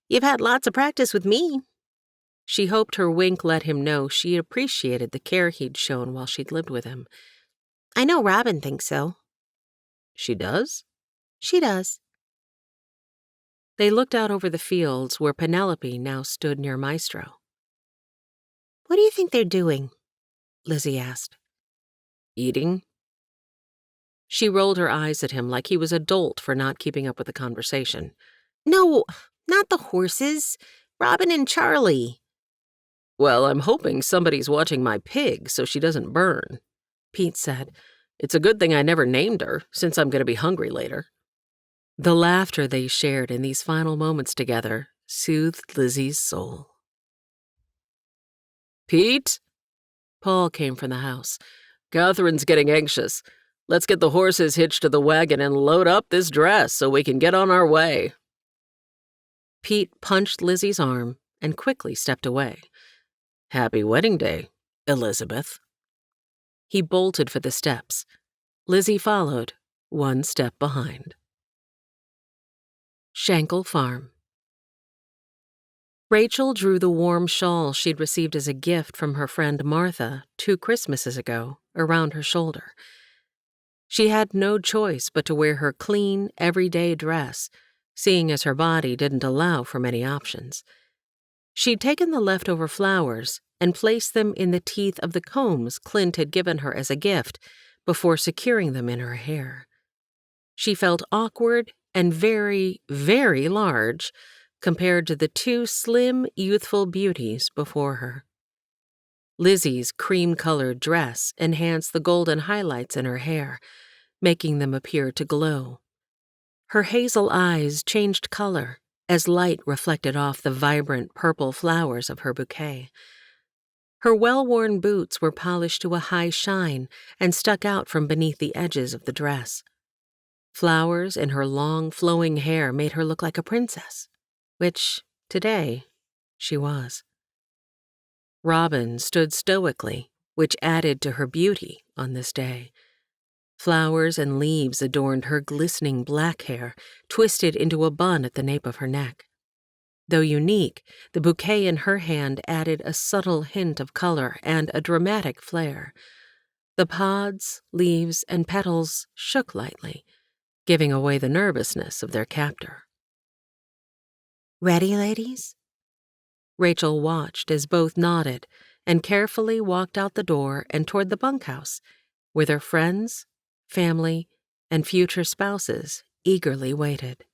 You've had lots of practice with me. She hoped her wink let him know she appreciated the care he'd shown while she'd lived with him. I know Robin thinks so. She does? She does. They looked out over the fields where Penelope now stood near Maestro. What do you think they're doing? Lizzie asked. Eating? She rolled her eyes at him like he was a dolt for not keeping up with the conversation. No, not the horses. Robin and Charlie. Well, I'm hoping somebody's watching my pig so she doesn't burn, Pete said. It's a good thing I never named her, since I'm going to be hungry later. The laughter they shared in these final moments together soothed Lizzie's soul. Pete? Paul came from the house. Catherine's getting anxious. Let's get the horses hitched to the wagon and load up this dress so we can get on our way. Pete punched Lizzie's arm and quickly stepped away. Happy wedding day, Elizabeth. He bolted for the steps. Lizzie followed, one step behind. Schenkel Farm. Rachel drew the warm shawl she'd received as a gift from her friend Martha 2 Christmases ago around her shoulder. She had no choice but to wear her clean, everyday dress, seeing as her body didn't allow for many options. She'd taken the leftover flowers and placed them in the teeth of the combs Clint had given her as a gift before securing them in her hair. She felt awkward and very, very large compared to the 2 slim, youthful beauties before her. Lizzie's cream-colored dress enhanced the golden highlights in her hair, making them appear to glow. Her hazel eyes changed color as light reflected off the vibrant purple flowers of her bouquet. Her well-worn boots were polished to a high shine and stuck out from beneath the edges of the dress. Flowers in her long, flowing hair made her look like a princess, which, today, she was. Robin stood stoically, which added to her beauty on this day. Flowers and leaves adorned her glistening black hair, twisted into a bun at the nape of her neck. Though unique, the bouquet in her hand added a subtle hint of color and a dramatic flair. The pods, leaves, and petals shook lightly, giving away the nervousness of their captor. Ready, ladies? Rachel watched as both nodded and carefully walked out the door and toward the bunkhouse, where their friends, family, and future spouses eagerly waited.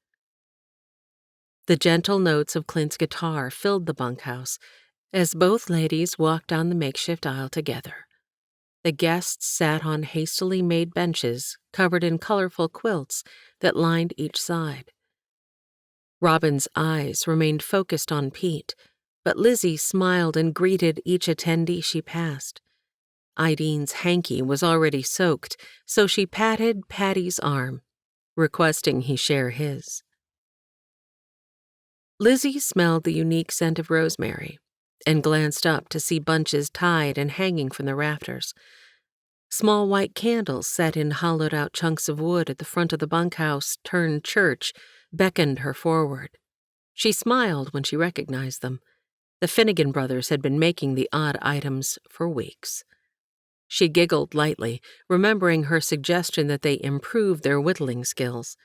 The gentle notes of Clint's guitar filled the bunkhouse as both ladies walked down the makeshift aisle together. The guests sat on hastily made benches covered in colorful quilts that lined each side. Robin's eyes remained focused on Pete, but Lizzie smiled and greeted each attendee she passed. Idine's hanky was already soaked, so she patted Patty's arm, requesting he share his. Lizzie smelled the unique scent of rosemary and glanced up to see bunches tied and hanging from the rafters. Small white candles set in hollowed-out chunks of wood at the front of the bunkhouse turned church beckoned her forward. She smiled when she recognized them. The Finnegan brothers had been making the odd items for weeks. She giggled lightly, remembering her suggestion that they improve their whittling skills.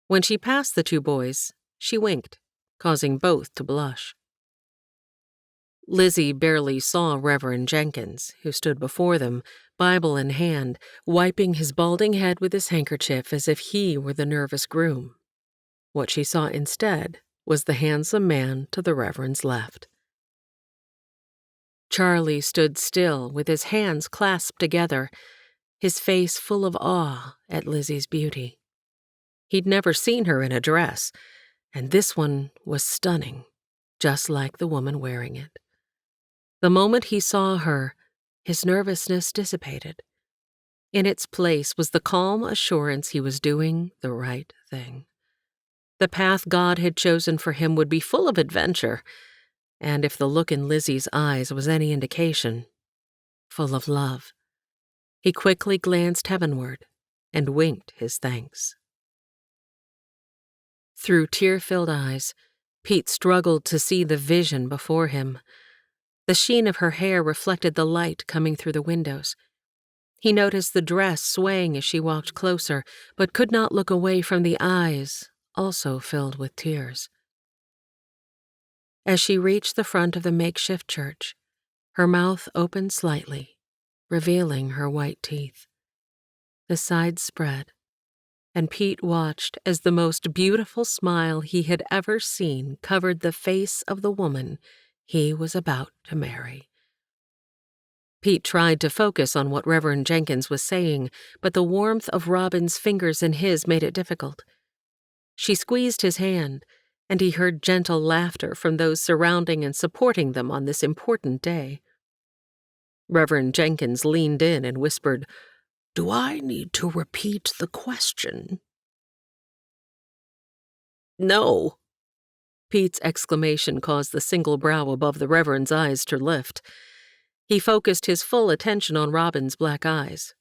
When she passed the 2 boys, she winked, causing both to blush. Lizzie barely saw Reverend Jenkins, who stood before them, Bible in hand, wiping his balding head with his handkerchief as if he were the nervous groom. What she saw instead was the handsome man to the Reverend's left. Charlie stood still with his hands clasped together, his face full of awe at Lizzie's beauty. He'd never seen her in a dress, and this one was stunning, just like the woman wearing it. The moment he saw her, his nervousness dissipated. In its place was the calm assurance he was doing the right thing. The path God had chosen for him would be full of adventure, and if the look in Lizzie's eyes was any indication, full of love. He quickly glanced heavenward and winked his thanks. Through tear-filled eyes, Pete struggled to see the vision before him. The sheen of her hair reflected the light coming through the windows. He noticed the dress swaying as she walked closer, but could not look away from the eyes, also filled with tears. As she reached the front of the makeshift church, her mouth opened slightly, revealing her white teeth. The sides spread, and Pete watched as the most beautiful smile he had ever seen covered the face of the woman he was about to marry. Pete tried to focus on what Reverend Jenkins was saying, but the warmth of Robin's fingers in his made it difficult. She squeezed his hand, and he heard gentle laughter from those surrounding and supporting them on this important day. Reverend Jenkins leaned in and whispered, "Do I need to repeat the question?" "No." Pete's exclamation caused the single brow above the Reverend's eyes to lift. He focused his full attention on Robin's black eyes.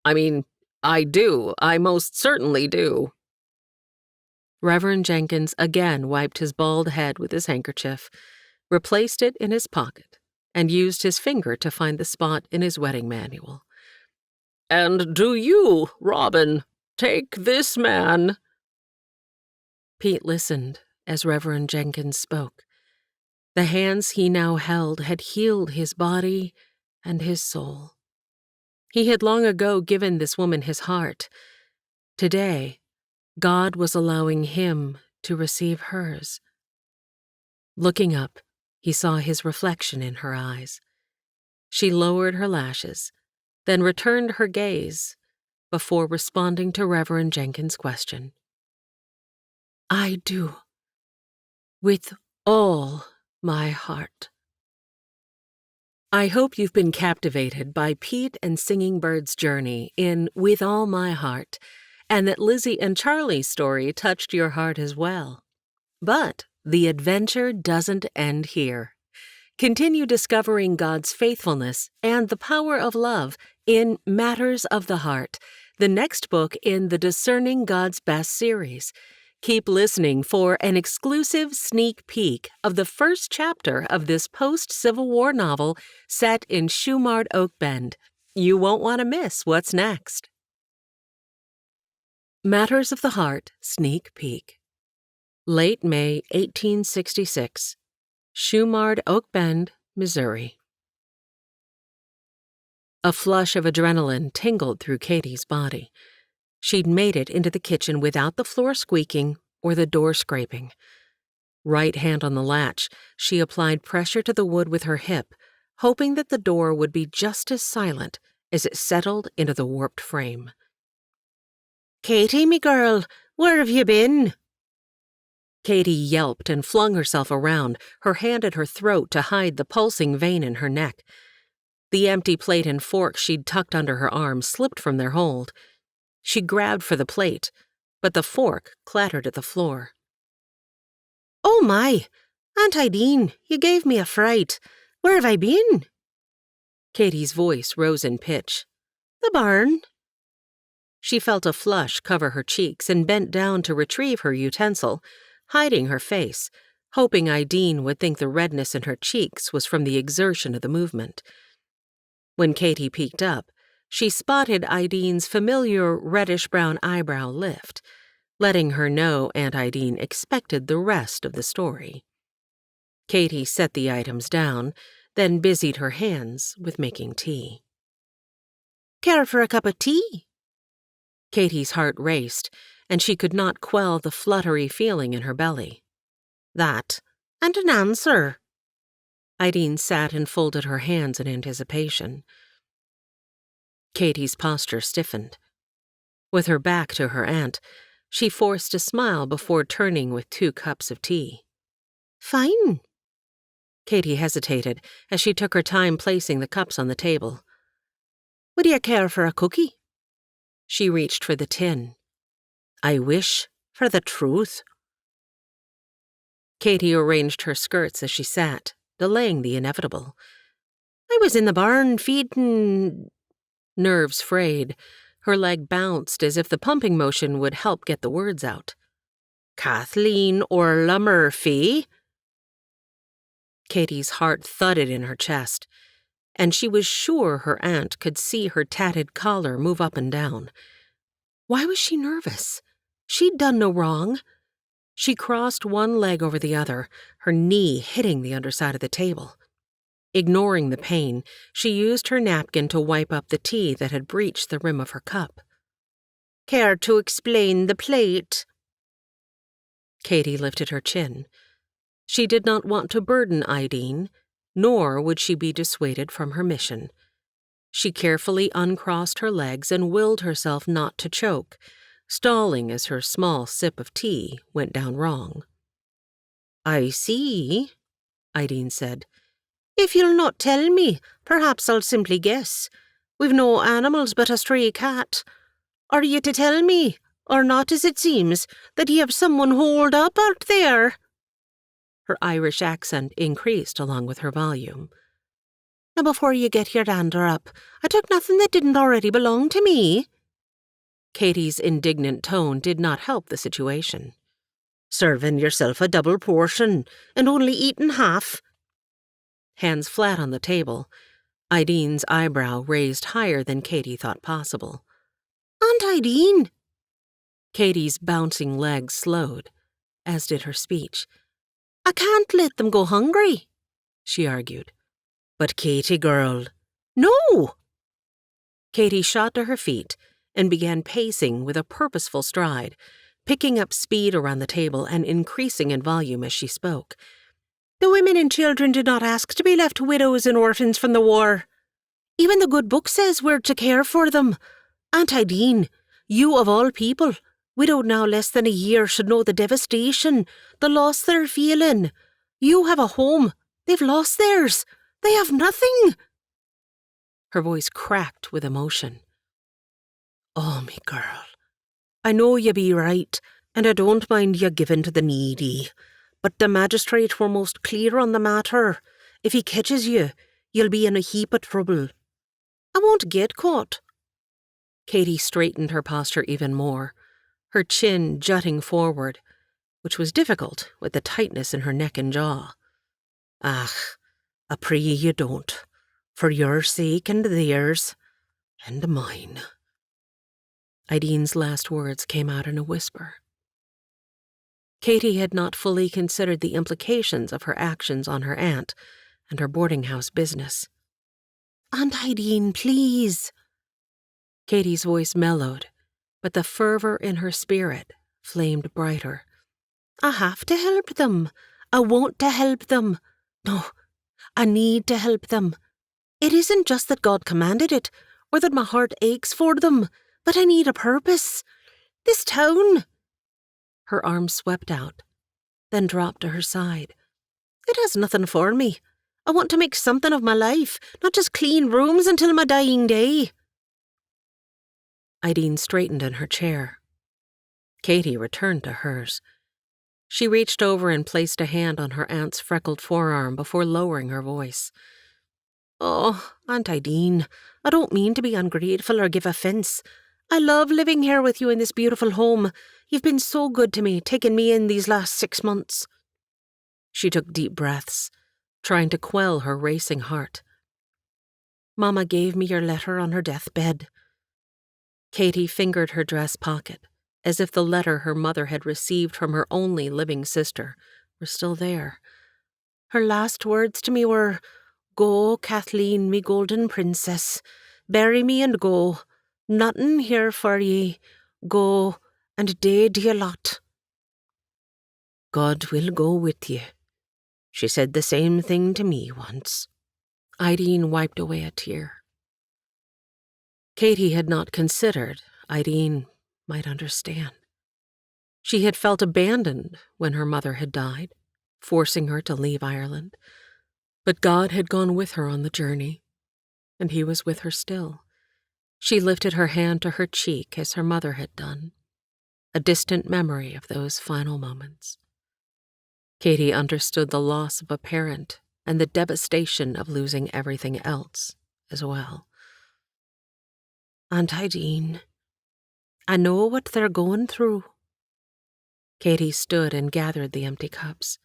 "I mean, I do. I most certainly do." Reverend Jenkins again wiped his bald head with his handkerchief, replaced it in his pocket, and used his finger to find the spot in his wedding manual. "And do you, Robin, take this man?" Pete listened as Reverend Jenkins spoke. The hands he now held had healed his body and his soul. He had long ago given this woman his heart. Today, God was allowing him to receive hers. Looking up, he saw his reflection in her eyes. She lowered her lashes, then returned her gaze before responding to Reverend Jenkins' question. "I do, with all my heart." I hope you've been captivated by Pete and Singing Bird's journey in With All My Heart, and that Lizzie and Charlie's story touched your heart as well. But the adventure doesn't end here. Continue discovering God's faithfulness and the power of love in Matters of the Heart, the next book in the Discerning God's Best series. Keep listening for an exclusive sneak peek of the first chapter of this post-Civil War novel set in Shumard Oak Bend. You won't want to miss what's next. Matters of the Heart Sneak Peek. Late May 1866. Shumard Oak Bend, Missouri. A flush of adrenaline tingled through Katie's body. She'd made it into the kitchen without the floor squeaking or the door scraping. Right hand on the latch, she applied pressure to the wood with her hip, hoping that the door would be just as silent as it settled into the warped frame. "Katie, me girl, where have you been?" Katie yelped and flung herself around, her hand at her throat to hide the pulsing vein in her neck. The empty plate and fork she'd tucked under her arm slipped from their hold. She grabbed for the plate, but the fork clattered at the floor. "Oh my! Aunt Ideen, you gave me a fright. Where have I been?" Katie's voice rose in pitch. "The barn." She felt a flush cover her cheeks and bent down to retrieve her utensil, hiding her face, hoping Ideen would think the redness in her cheeks was from the exertion of the movement. When Katie peeked up, she spotted Ideen's familiar reddish-brown eyebrow lift, letting her know Aunt Ideen expected the rest of the story. Katie set the items down, then busied her hands with making tea. "Care for a cup of tea?" Katie's heart raced, and she could not quell the fluttery feeling in her belly. "That, and an answer." Ideen sat and folded her hands in anticipation. Katie's posture stiffened. With her back to her aunt, she forced a smile before turning with 2 cups of tea. "Fine." Katie hesitated as she took her time placing the cups on the table. "Would you care for a cookie?" She reached for the tin. "I wish for the truth." Katie arranged her skirts as she sat, delaying the inevitable. "I was in the barn feeding—" Nerves frayed, her leg bounced as if the pumping motion would help get the words out. Kathleen Orla Murphy. Katie's heart thudded in her chest, and she was sure her aunt could see her tatted collar move up and down. Why was she nervous? She'd done no wrong. She crossed one leg over the other, her knee hitting the underside of the table. Ignoring the pain, she used her napkin to wipe up the tea that had breached the rim of her cup. Care to explain the plate? Katie lifted her chin. She did not want to burden Ideen, nor would she be dissuaded from her mission. She carefully uncrossed her legs and willed herself not to choke, stalling as her small sip of tea went down wrong. I see, Ideen said. If you'll not tell me, perhaps I'll simply guess. We've no animals but a stray cat. Are you to tell me, or not as it seems, that you have someone holed up out there? Her Irish accent increased along with her volume. Now before you get your dander up, I took nothing that didn't already belong to me. Katie's indignant tone did not help the situation. Serving yourself a double portion, and only eating half. Hands flat on the table, Ideen's eyebrow raised higher than Katie thought possible. Aunt Ideen! Katie's bouncing legs slowed, as did her speech. I can't let them go hungry, she argued. But Katie, girl. No! Katie shot to her feet and began pacing with a purposeful stride, picking up speed around the table and increasing in volume as she spoke. The women and children did not ask to be left widows and orphans from the war. Even the good book says we're to care for them. Aunt Ideen, you of all people, widowed now less than a year, should know the devastation, the loss they're feeling. You have a home. They've lost theirs. They have nothing. Her voice cracked with emotion. Oh, me girl, I know ye be right, and I don't mind ye giving to the needy. But the magistrate were most clear on the matter. If he catches you, you'll be in a heap of trouble. I won't get caught. Katie straightened her posture even more, her chin jutting forward, which was difficult with the tightness in her neck and jaw. Ach, I pray you don't, for your sake and theirs, and mine. Ideen's last words came out in a whisper. Katie had not fully considered the implications of her actions on her aunt and her boarding house business. Aunt Ideen, please. Katie's voice mellowed, but the fervor in her spirit flamed brighter. I have to help them. I want to help them. No, I need to help them. It isn't just that God commanded it, or that my heart aches for them, but I need a purpose. This town. Her arm swept out, then dropped to her side. It has nothing for me. I want to make something of my life, not just clean rooms until my dying day. Ideen straightened in her chair. Katie returned to hers. She reached over and placed a hand on her aunt's freckled forearm before lowering her voice. Oh, Aunt Ideen, I don't mean to be ungrateful or give offence. I love living here with you in this beautiful home. You've been so good to me, taking me in these last 6 months. She took deep breaths, trying to quell her racing heart. Mama gave me your letter on her deathbed. Katie fingered her dress pocket, as if the letter her mother had received from her only living sister were still there. Her last words to me were, "Go, Kathleen, me golden princess. Bury me and go. Nothing here for ye. Go, and dead ye lot." God will go with ye. She said the same thing to me once. Ideen wiped away a tear. Katie had not considered Ideen might understand. She had felt abandoned when her mother had died, forcing her to leave Ireland. But God had gone with her on the journey, and he was with her still. She lifted her hand to her cheek as her mother had done, a distant memory of those final moments. Katie understood the loss of a parent and the devastation of losing everything else as well. Aunt Ideen, I know what they're going through. Katy stood and gathered the empty cups.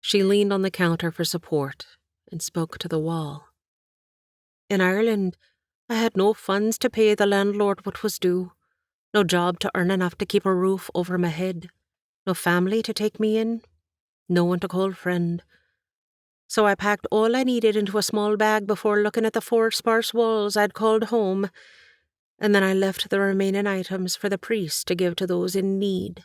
She leaned on the counter for support and spoke to the wall. In Ireland, I had no funds to pay the landlord what was due, no job to earn enough to keep a roof over my head, no family to take me in, no one to call friend. So I packed all I needed into a small bag before looking at the 4 sparse walls I'd called home, and then I left the remaining items for the priest to give to those in need.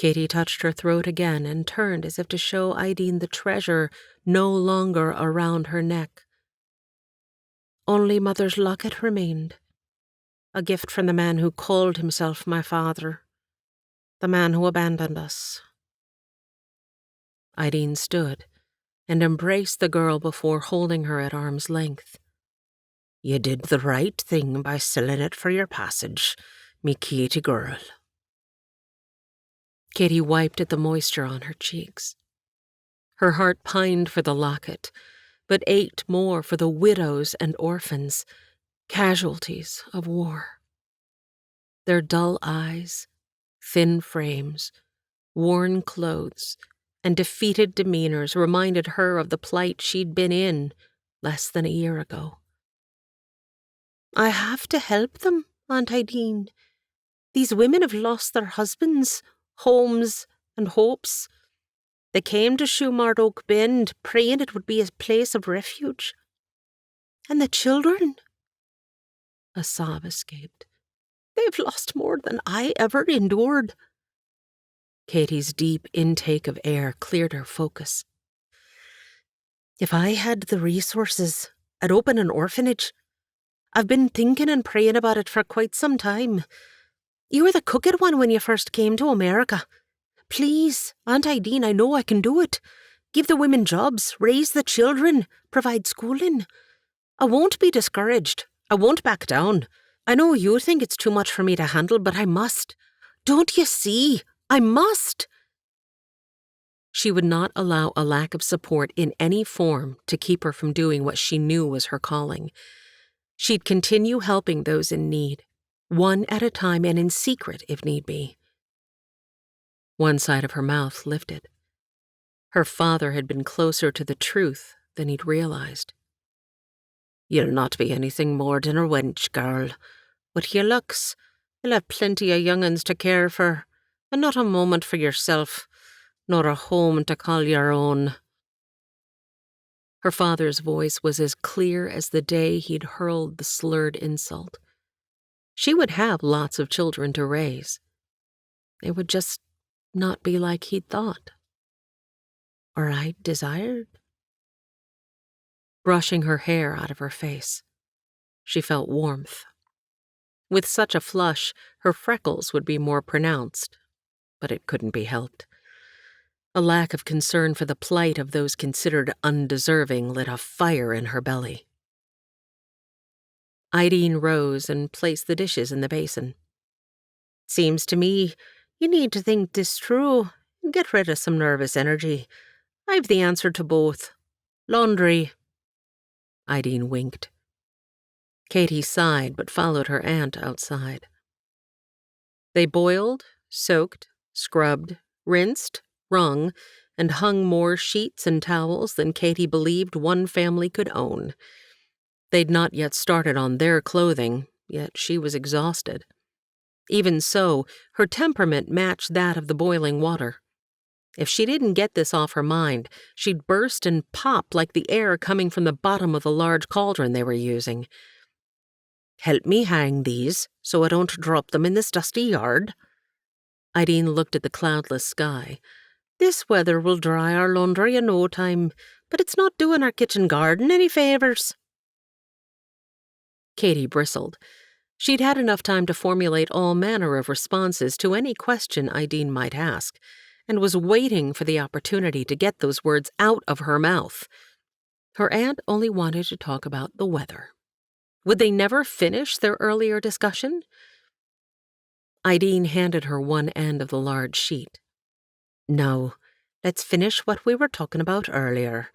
Katy touched her throat again and turned as if to show Ideen the treasure no longer around her neck. Only Mother's locket remained, a gift from the man who called himself my father, the man who abandoned us. Ideen stood and embraced the girl before holding her at arm's length. You did the right thing by selling it for your passage, me Katy girl. Katy wiped at the moisture on her cheeks. Her heart pined for the locket, but ached more for the widows and orphans, casualties of war. Their dull eyes, thin frames, worn clothes, and defeated demeanors reminded her of the plight she'd been in less than a year ago. I have to help them, Aunt Ideen. These women have lost their husbands, homes, and hopes. They came to Shumard Oak Bend, praying it would be a place of refuge. And the children? A sob escaped. They've lost more than I ever endured. Katy's deep intake of air cleared her focus. If I had the resources, I'd open an orphanage. I've been thinking and praying about it for quite some time. You were the crooked one when you first came to America. Please, Aunt Ideen, I know I can do it. Give the women jobs, raise the children, provide schooling. I won't be discouraged. I won't back down. I know you think it's too much for me to handle, but I must. Don't you see? I must. She would not allow a lack of support in any form to keep her from doing what she knew was her calling. She'd continue helping those in need, one at a time and in secret if need be. One side of her mouth lifted. Her father had been closer to the truth than he'd realized. You'll not be anything more than a wench, girl. With your looks, you'll have plenty of young'uns to care for, and not a moment for yourself, nor a home to call your own. Her father's voice was as clear as the day he'd hurled the slurred insult. She would have lots of children to raise. They would just not be like he'd thought. Or I desired. Brushing her hair out of her face, she felt warmth. With such a flush, her freckles would be more pronounced, but it couldn't be helped. A lack of concern for the plight of those considered undeserving lit a fire in her belly. Ideen rose and placed the dishes in the basin. Seems to me you need to think this through and get rid of some nervous energy. I've the answer to both. Laundry. Ideen winked. Katy sighed but followed her aunt outside. They boiled, soaked, scrubbed, rinsed, wrung, and hung more sheets and towels than Katy believed one family could own. They'd not yet started on their clothing, yet she was exhausted. Even so, her temperament matched that of the boiling water. If she didn't get this off her mind, she'd burst and pop like the air coming from the bottom of the large cauldron they were using. Help me hang these, so I don't drop them in this dusty yard. Ideen looked at the cloudless sky. This weather will dry our laundry in no time, but it's not doing our kitchen garden any favours. Katy bristled. She'd had enough time to formulate all manner of responses to any question Ideen might ask, and was waiting for the opportunity to get those words out of her mouth. Her aunt only wanted to talk about the weather. Would they never finish their earlier discussion? Ideen handed her one end of the large sheet. Now, let's finish what we were talking about earlier.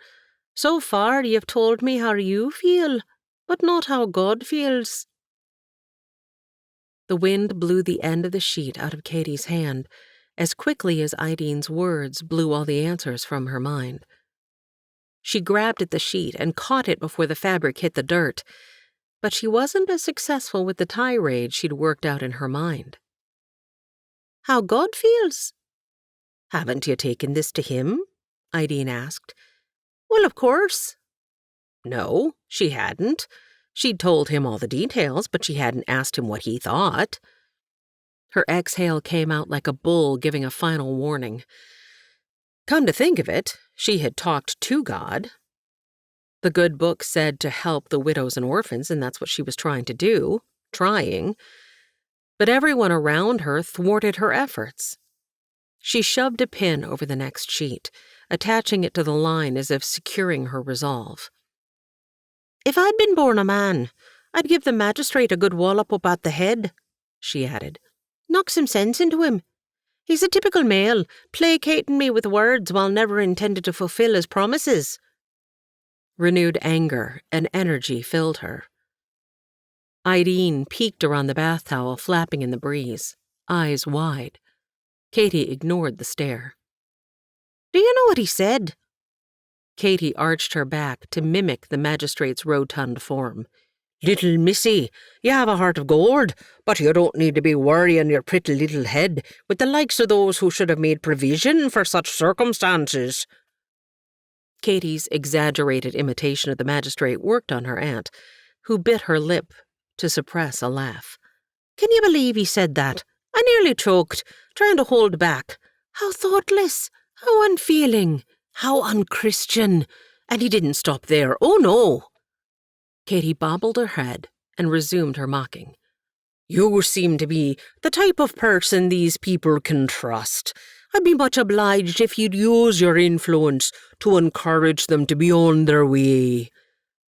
So far, you've told me how you feel, but not how God feels. The wind blew the end of the sheet out of Katie's hand as quickly as Idine's words blew all the answers from her mind. She grabbed at the sheet and caught it before the fabric hit the dirt, but she wasn't as successful with the tirade she'd worked out in her mind. How God feels? Haven't you taken this to him? Idine asked. Well, of course. No, she hadn't. She'd told him all the details, but she hadn't asked him what he thought. Her exhale came out like a bull giving a final warning. Come to think of it, she had talked to God. The good book said to help the widows and orphans, and that's what she was trying to do. But everyone around her thwarted her efforts. She shoved a pin over the next sheet, attaching it to the line as if securing her resolve. If I'd been born a man, I'd give the magistrate a good wallop up at the head, she added. Knock some sense into him. He's a typical male, placating me with words while never intended to fulfill his promises. Renewed anger and energy filled her. Idine peeked around the bath towel flapping in the breeze, eyes wide. Katie ignored the stare. Do you know what he said? Katie arched her back to mimic the magistrate's rotund form. Little missy, you have a heart of gold, but you don't need to be worrying your pretty little head with the likes of those who should have made provision for such circumstances. Katie's exaggerated imitation of the magistrate worked on her aunt, who bit her lip to suppress a laugh. Can you believe he said that? I nearly choked, trying to hold back. How thoughtless, how unfeeling, how unchristian. And he didn't stop there. Oh, no. Katie bobbled her head and resumed her mocking. You seem to be the type of person these people can trust. I'd be much obliged if you'd use your influence to encourage them to be on their way.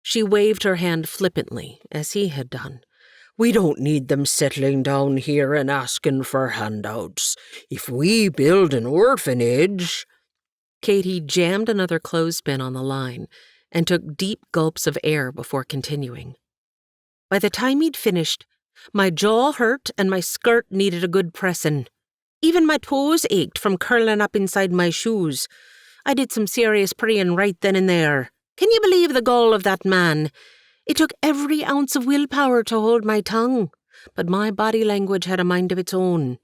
She waved her hand flippantly, as he had done. We don't need them settling down here and asking for handouts. If we build an orphanage... Katie jammed another clothespin on the line and took deep gulps of air before continuing. By the time he'd finished, my jaw hurt and my skirt needed a good pressing. Even my toes ached from curling up inside my shoes. I did some serious praying right then and there. Can you believe the gall of that man? It took every ounce of willpower to hold my tongue, but my body language had a mind of its own.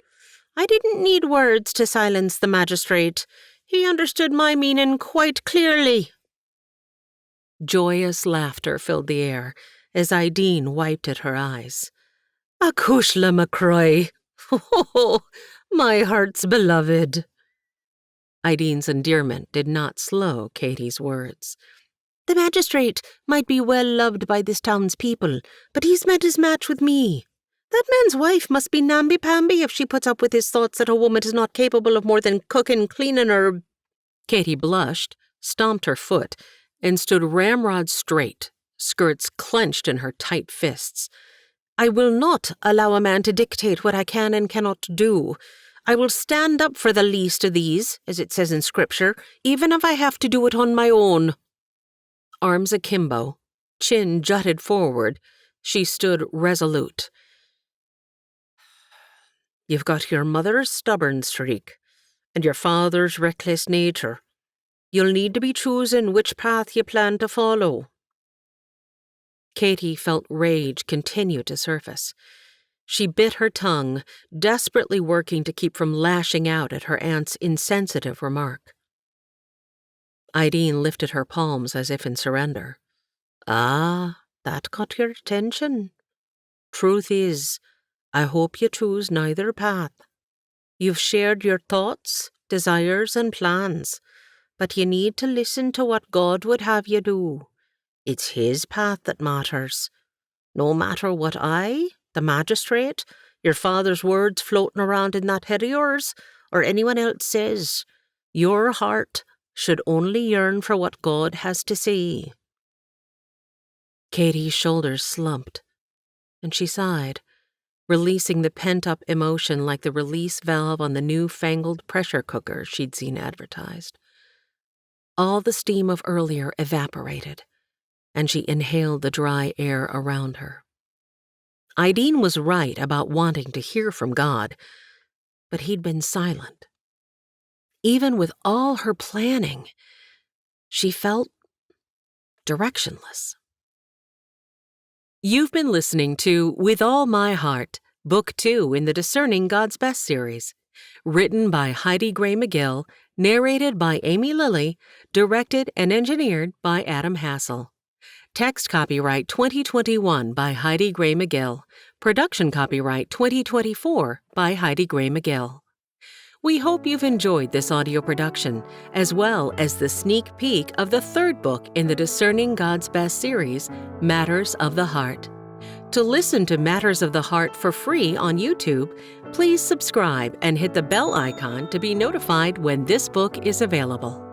I didn't need words to silence the magistrate. He understood my meaning quite clearly. Joyous laughter filled the air as Idine wiped at her eyes. Acushla McCroy! Oh, my heart's beloved. Idine's endearment did not slow Katie's words. The magistrate might be well loved by this town's people, but he's met his match with me. That man's wife must be namby-pamby if she puts up with his thoughts that a woman is not capable of more than cooking, cleaning, or... Katie blushed, stomped her foot, and stood ramrod straight, skirts clenched in her tight fists. I will not allow a man to dictate what I can and cannot do. I will stand up for the least of these, as it says in Scripture, even if I have to do it on my own. Arms akimbo, chin jutted forward, she stood resolute. You've got your mother's stubborn streak, and your father's reckless nature. You'll need to be choosing which path you plan to follow. Katie felt rage continue to surface. She bit her tongue, desperately working to keep from lashing out at her aunt's insensitive remark. Idine lifted her palms as if in surrender. Ah, that got your attention. Truth is, I hope you choose neither path. You've shared your thoughts, desires, and plans, but you need to listen to what God would have you do. It's His path that matters. No matter what I, the magistrate, your father's words floating around in that head of yours, or anyone else says, your heart should only yearn for what God has to say. Katie's shoulders slumped, and she sighed, releasing the pent-up emotion like the release valve on the new-fangled pressure cooker she'd seen advertised. All the steam of earlier evaporated, and she inhaled the dry air around her. Ideen was right about wanting to hear from God, but he'd been silent. Even with all her planning, she felt directionless. You've been listening to With All My Heart, Book 2 in the Discerning God's Best series, written by Heidi Gray McGill, narrated by Amy Lilly, directed and engineered by Adam Hassel. Text copyright 2021 by Heidi Gray McGill. Production copyright 2024 by Heidi Gray McGill. We hope you've enjoyed this audio production, as well as the sneak peek of the third book in the Discerning God's Best series, Matters of the Heart. To listen to Matters of the Heart for free on YouTube, please subscribe and hit the bell icon to be notified when this book is available.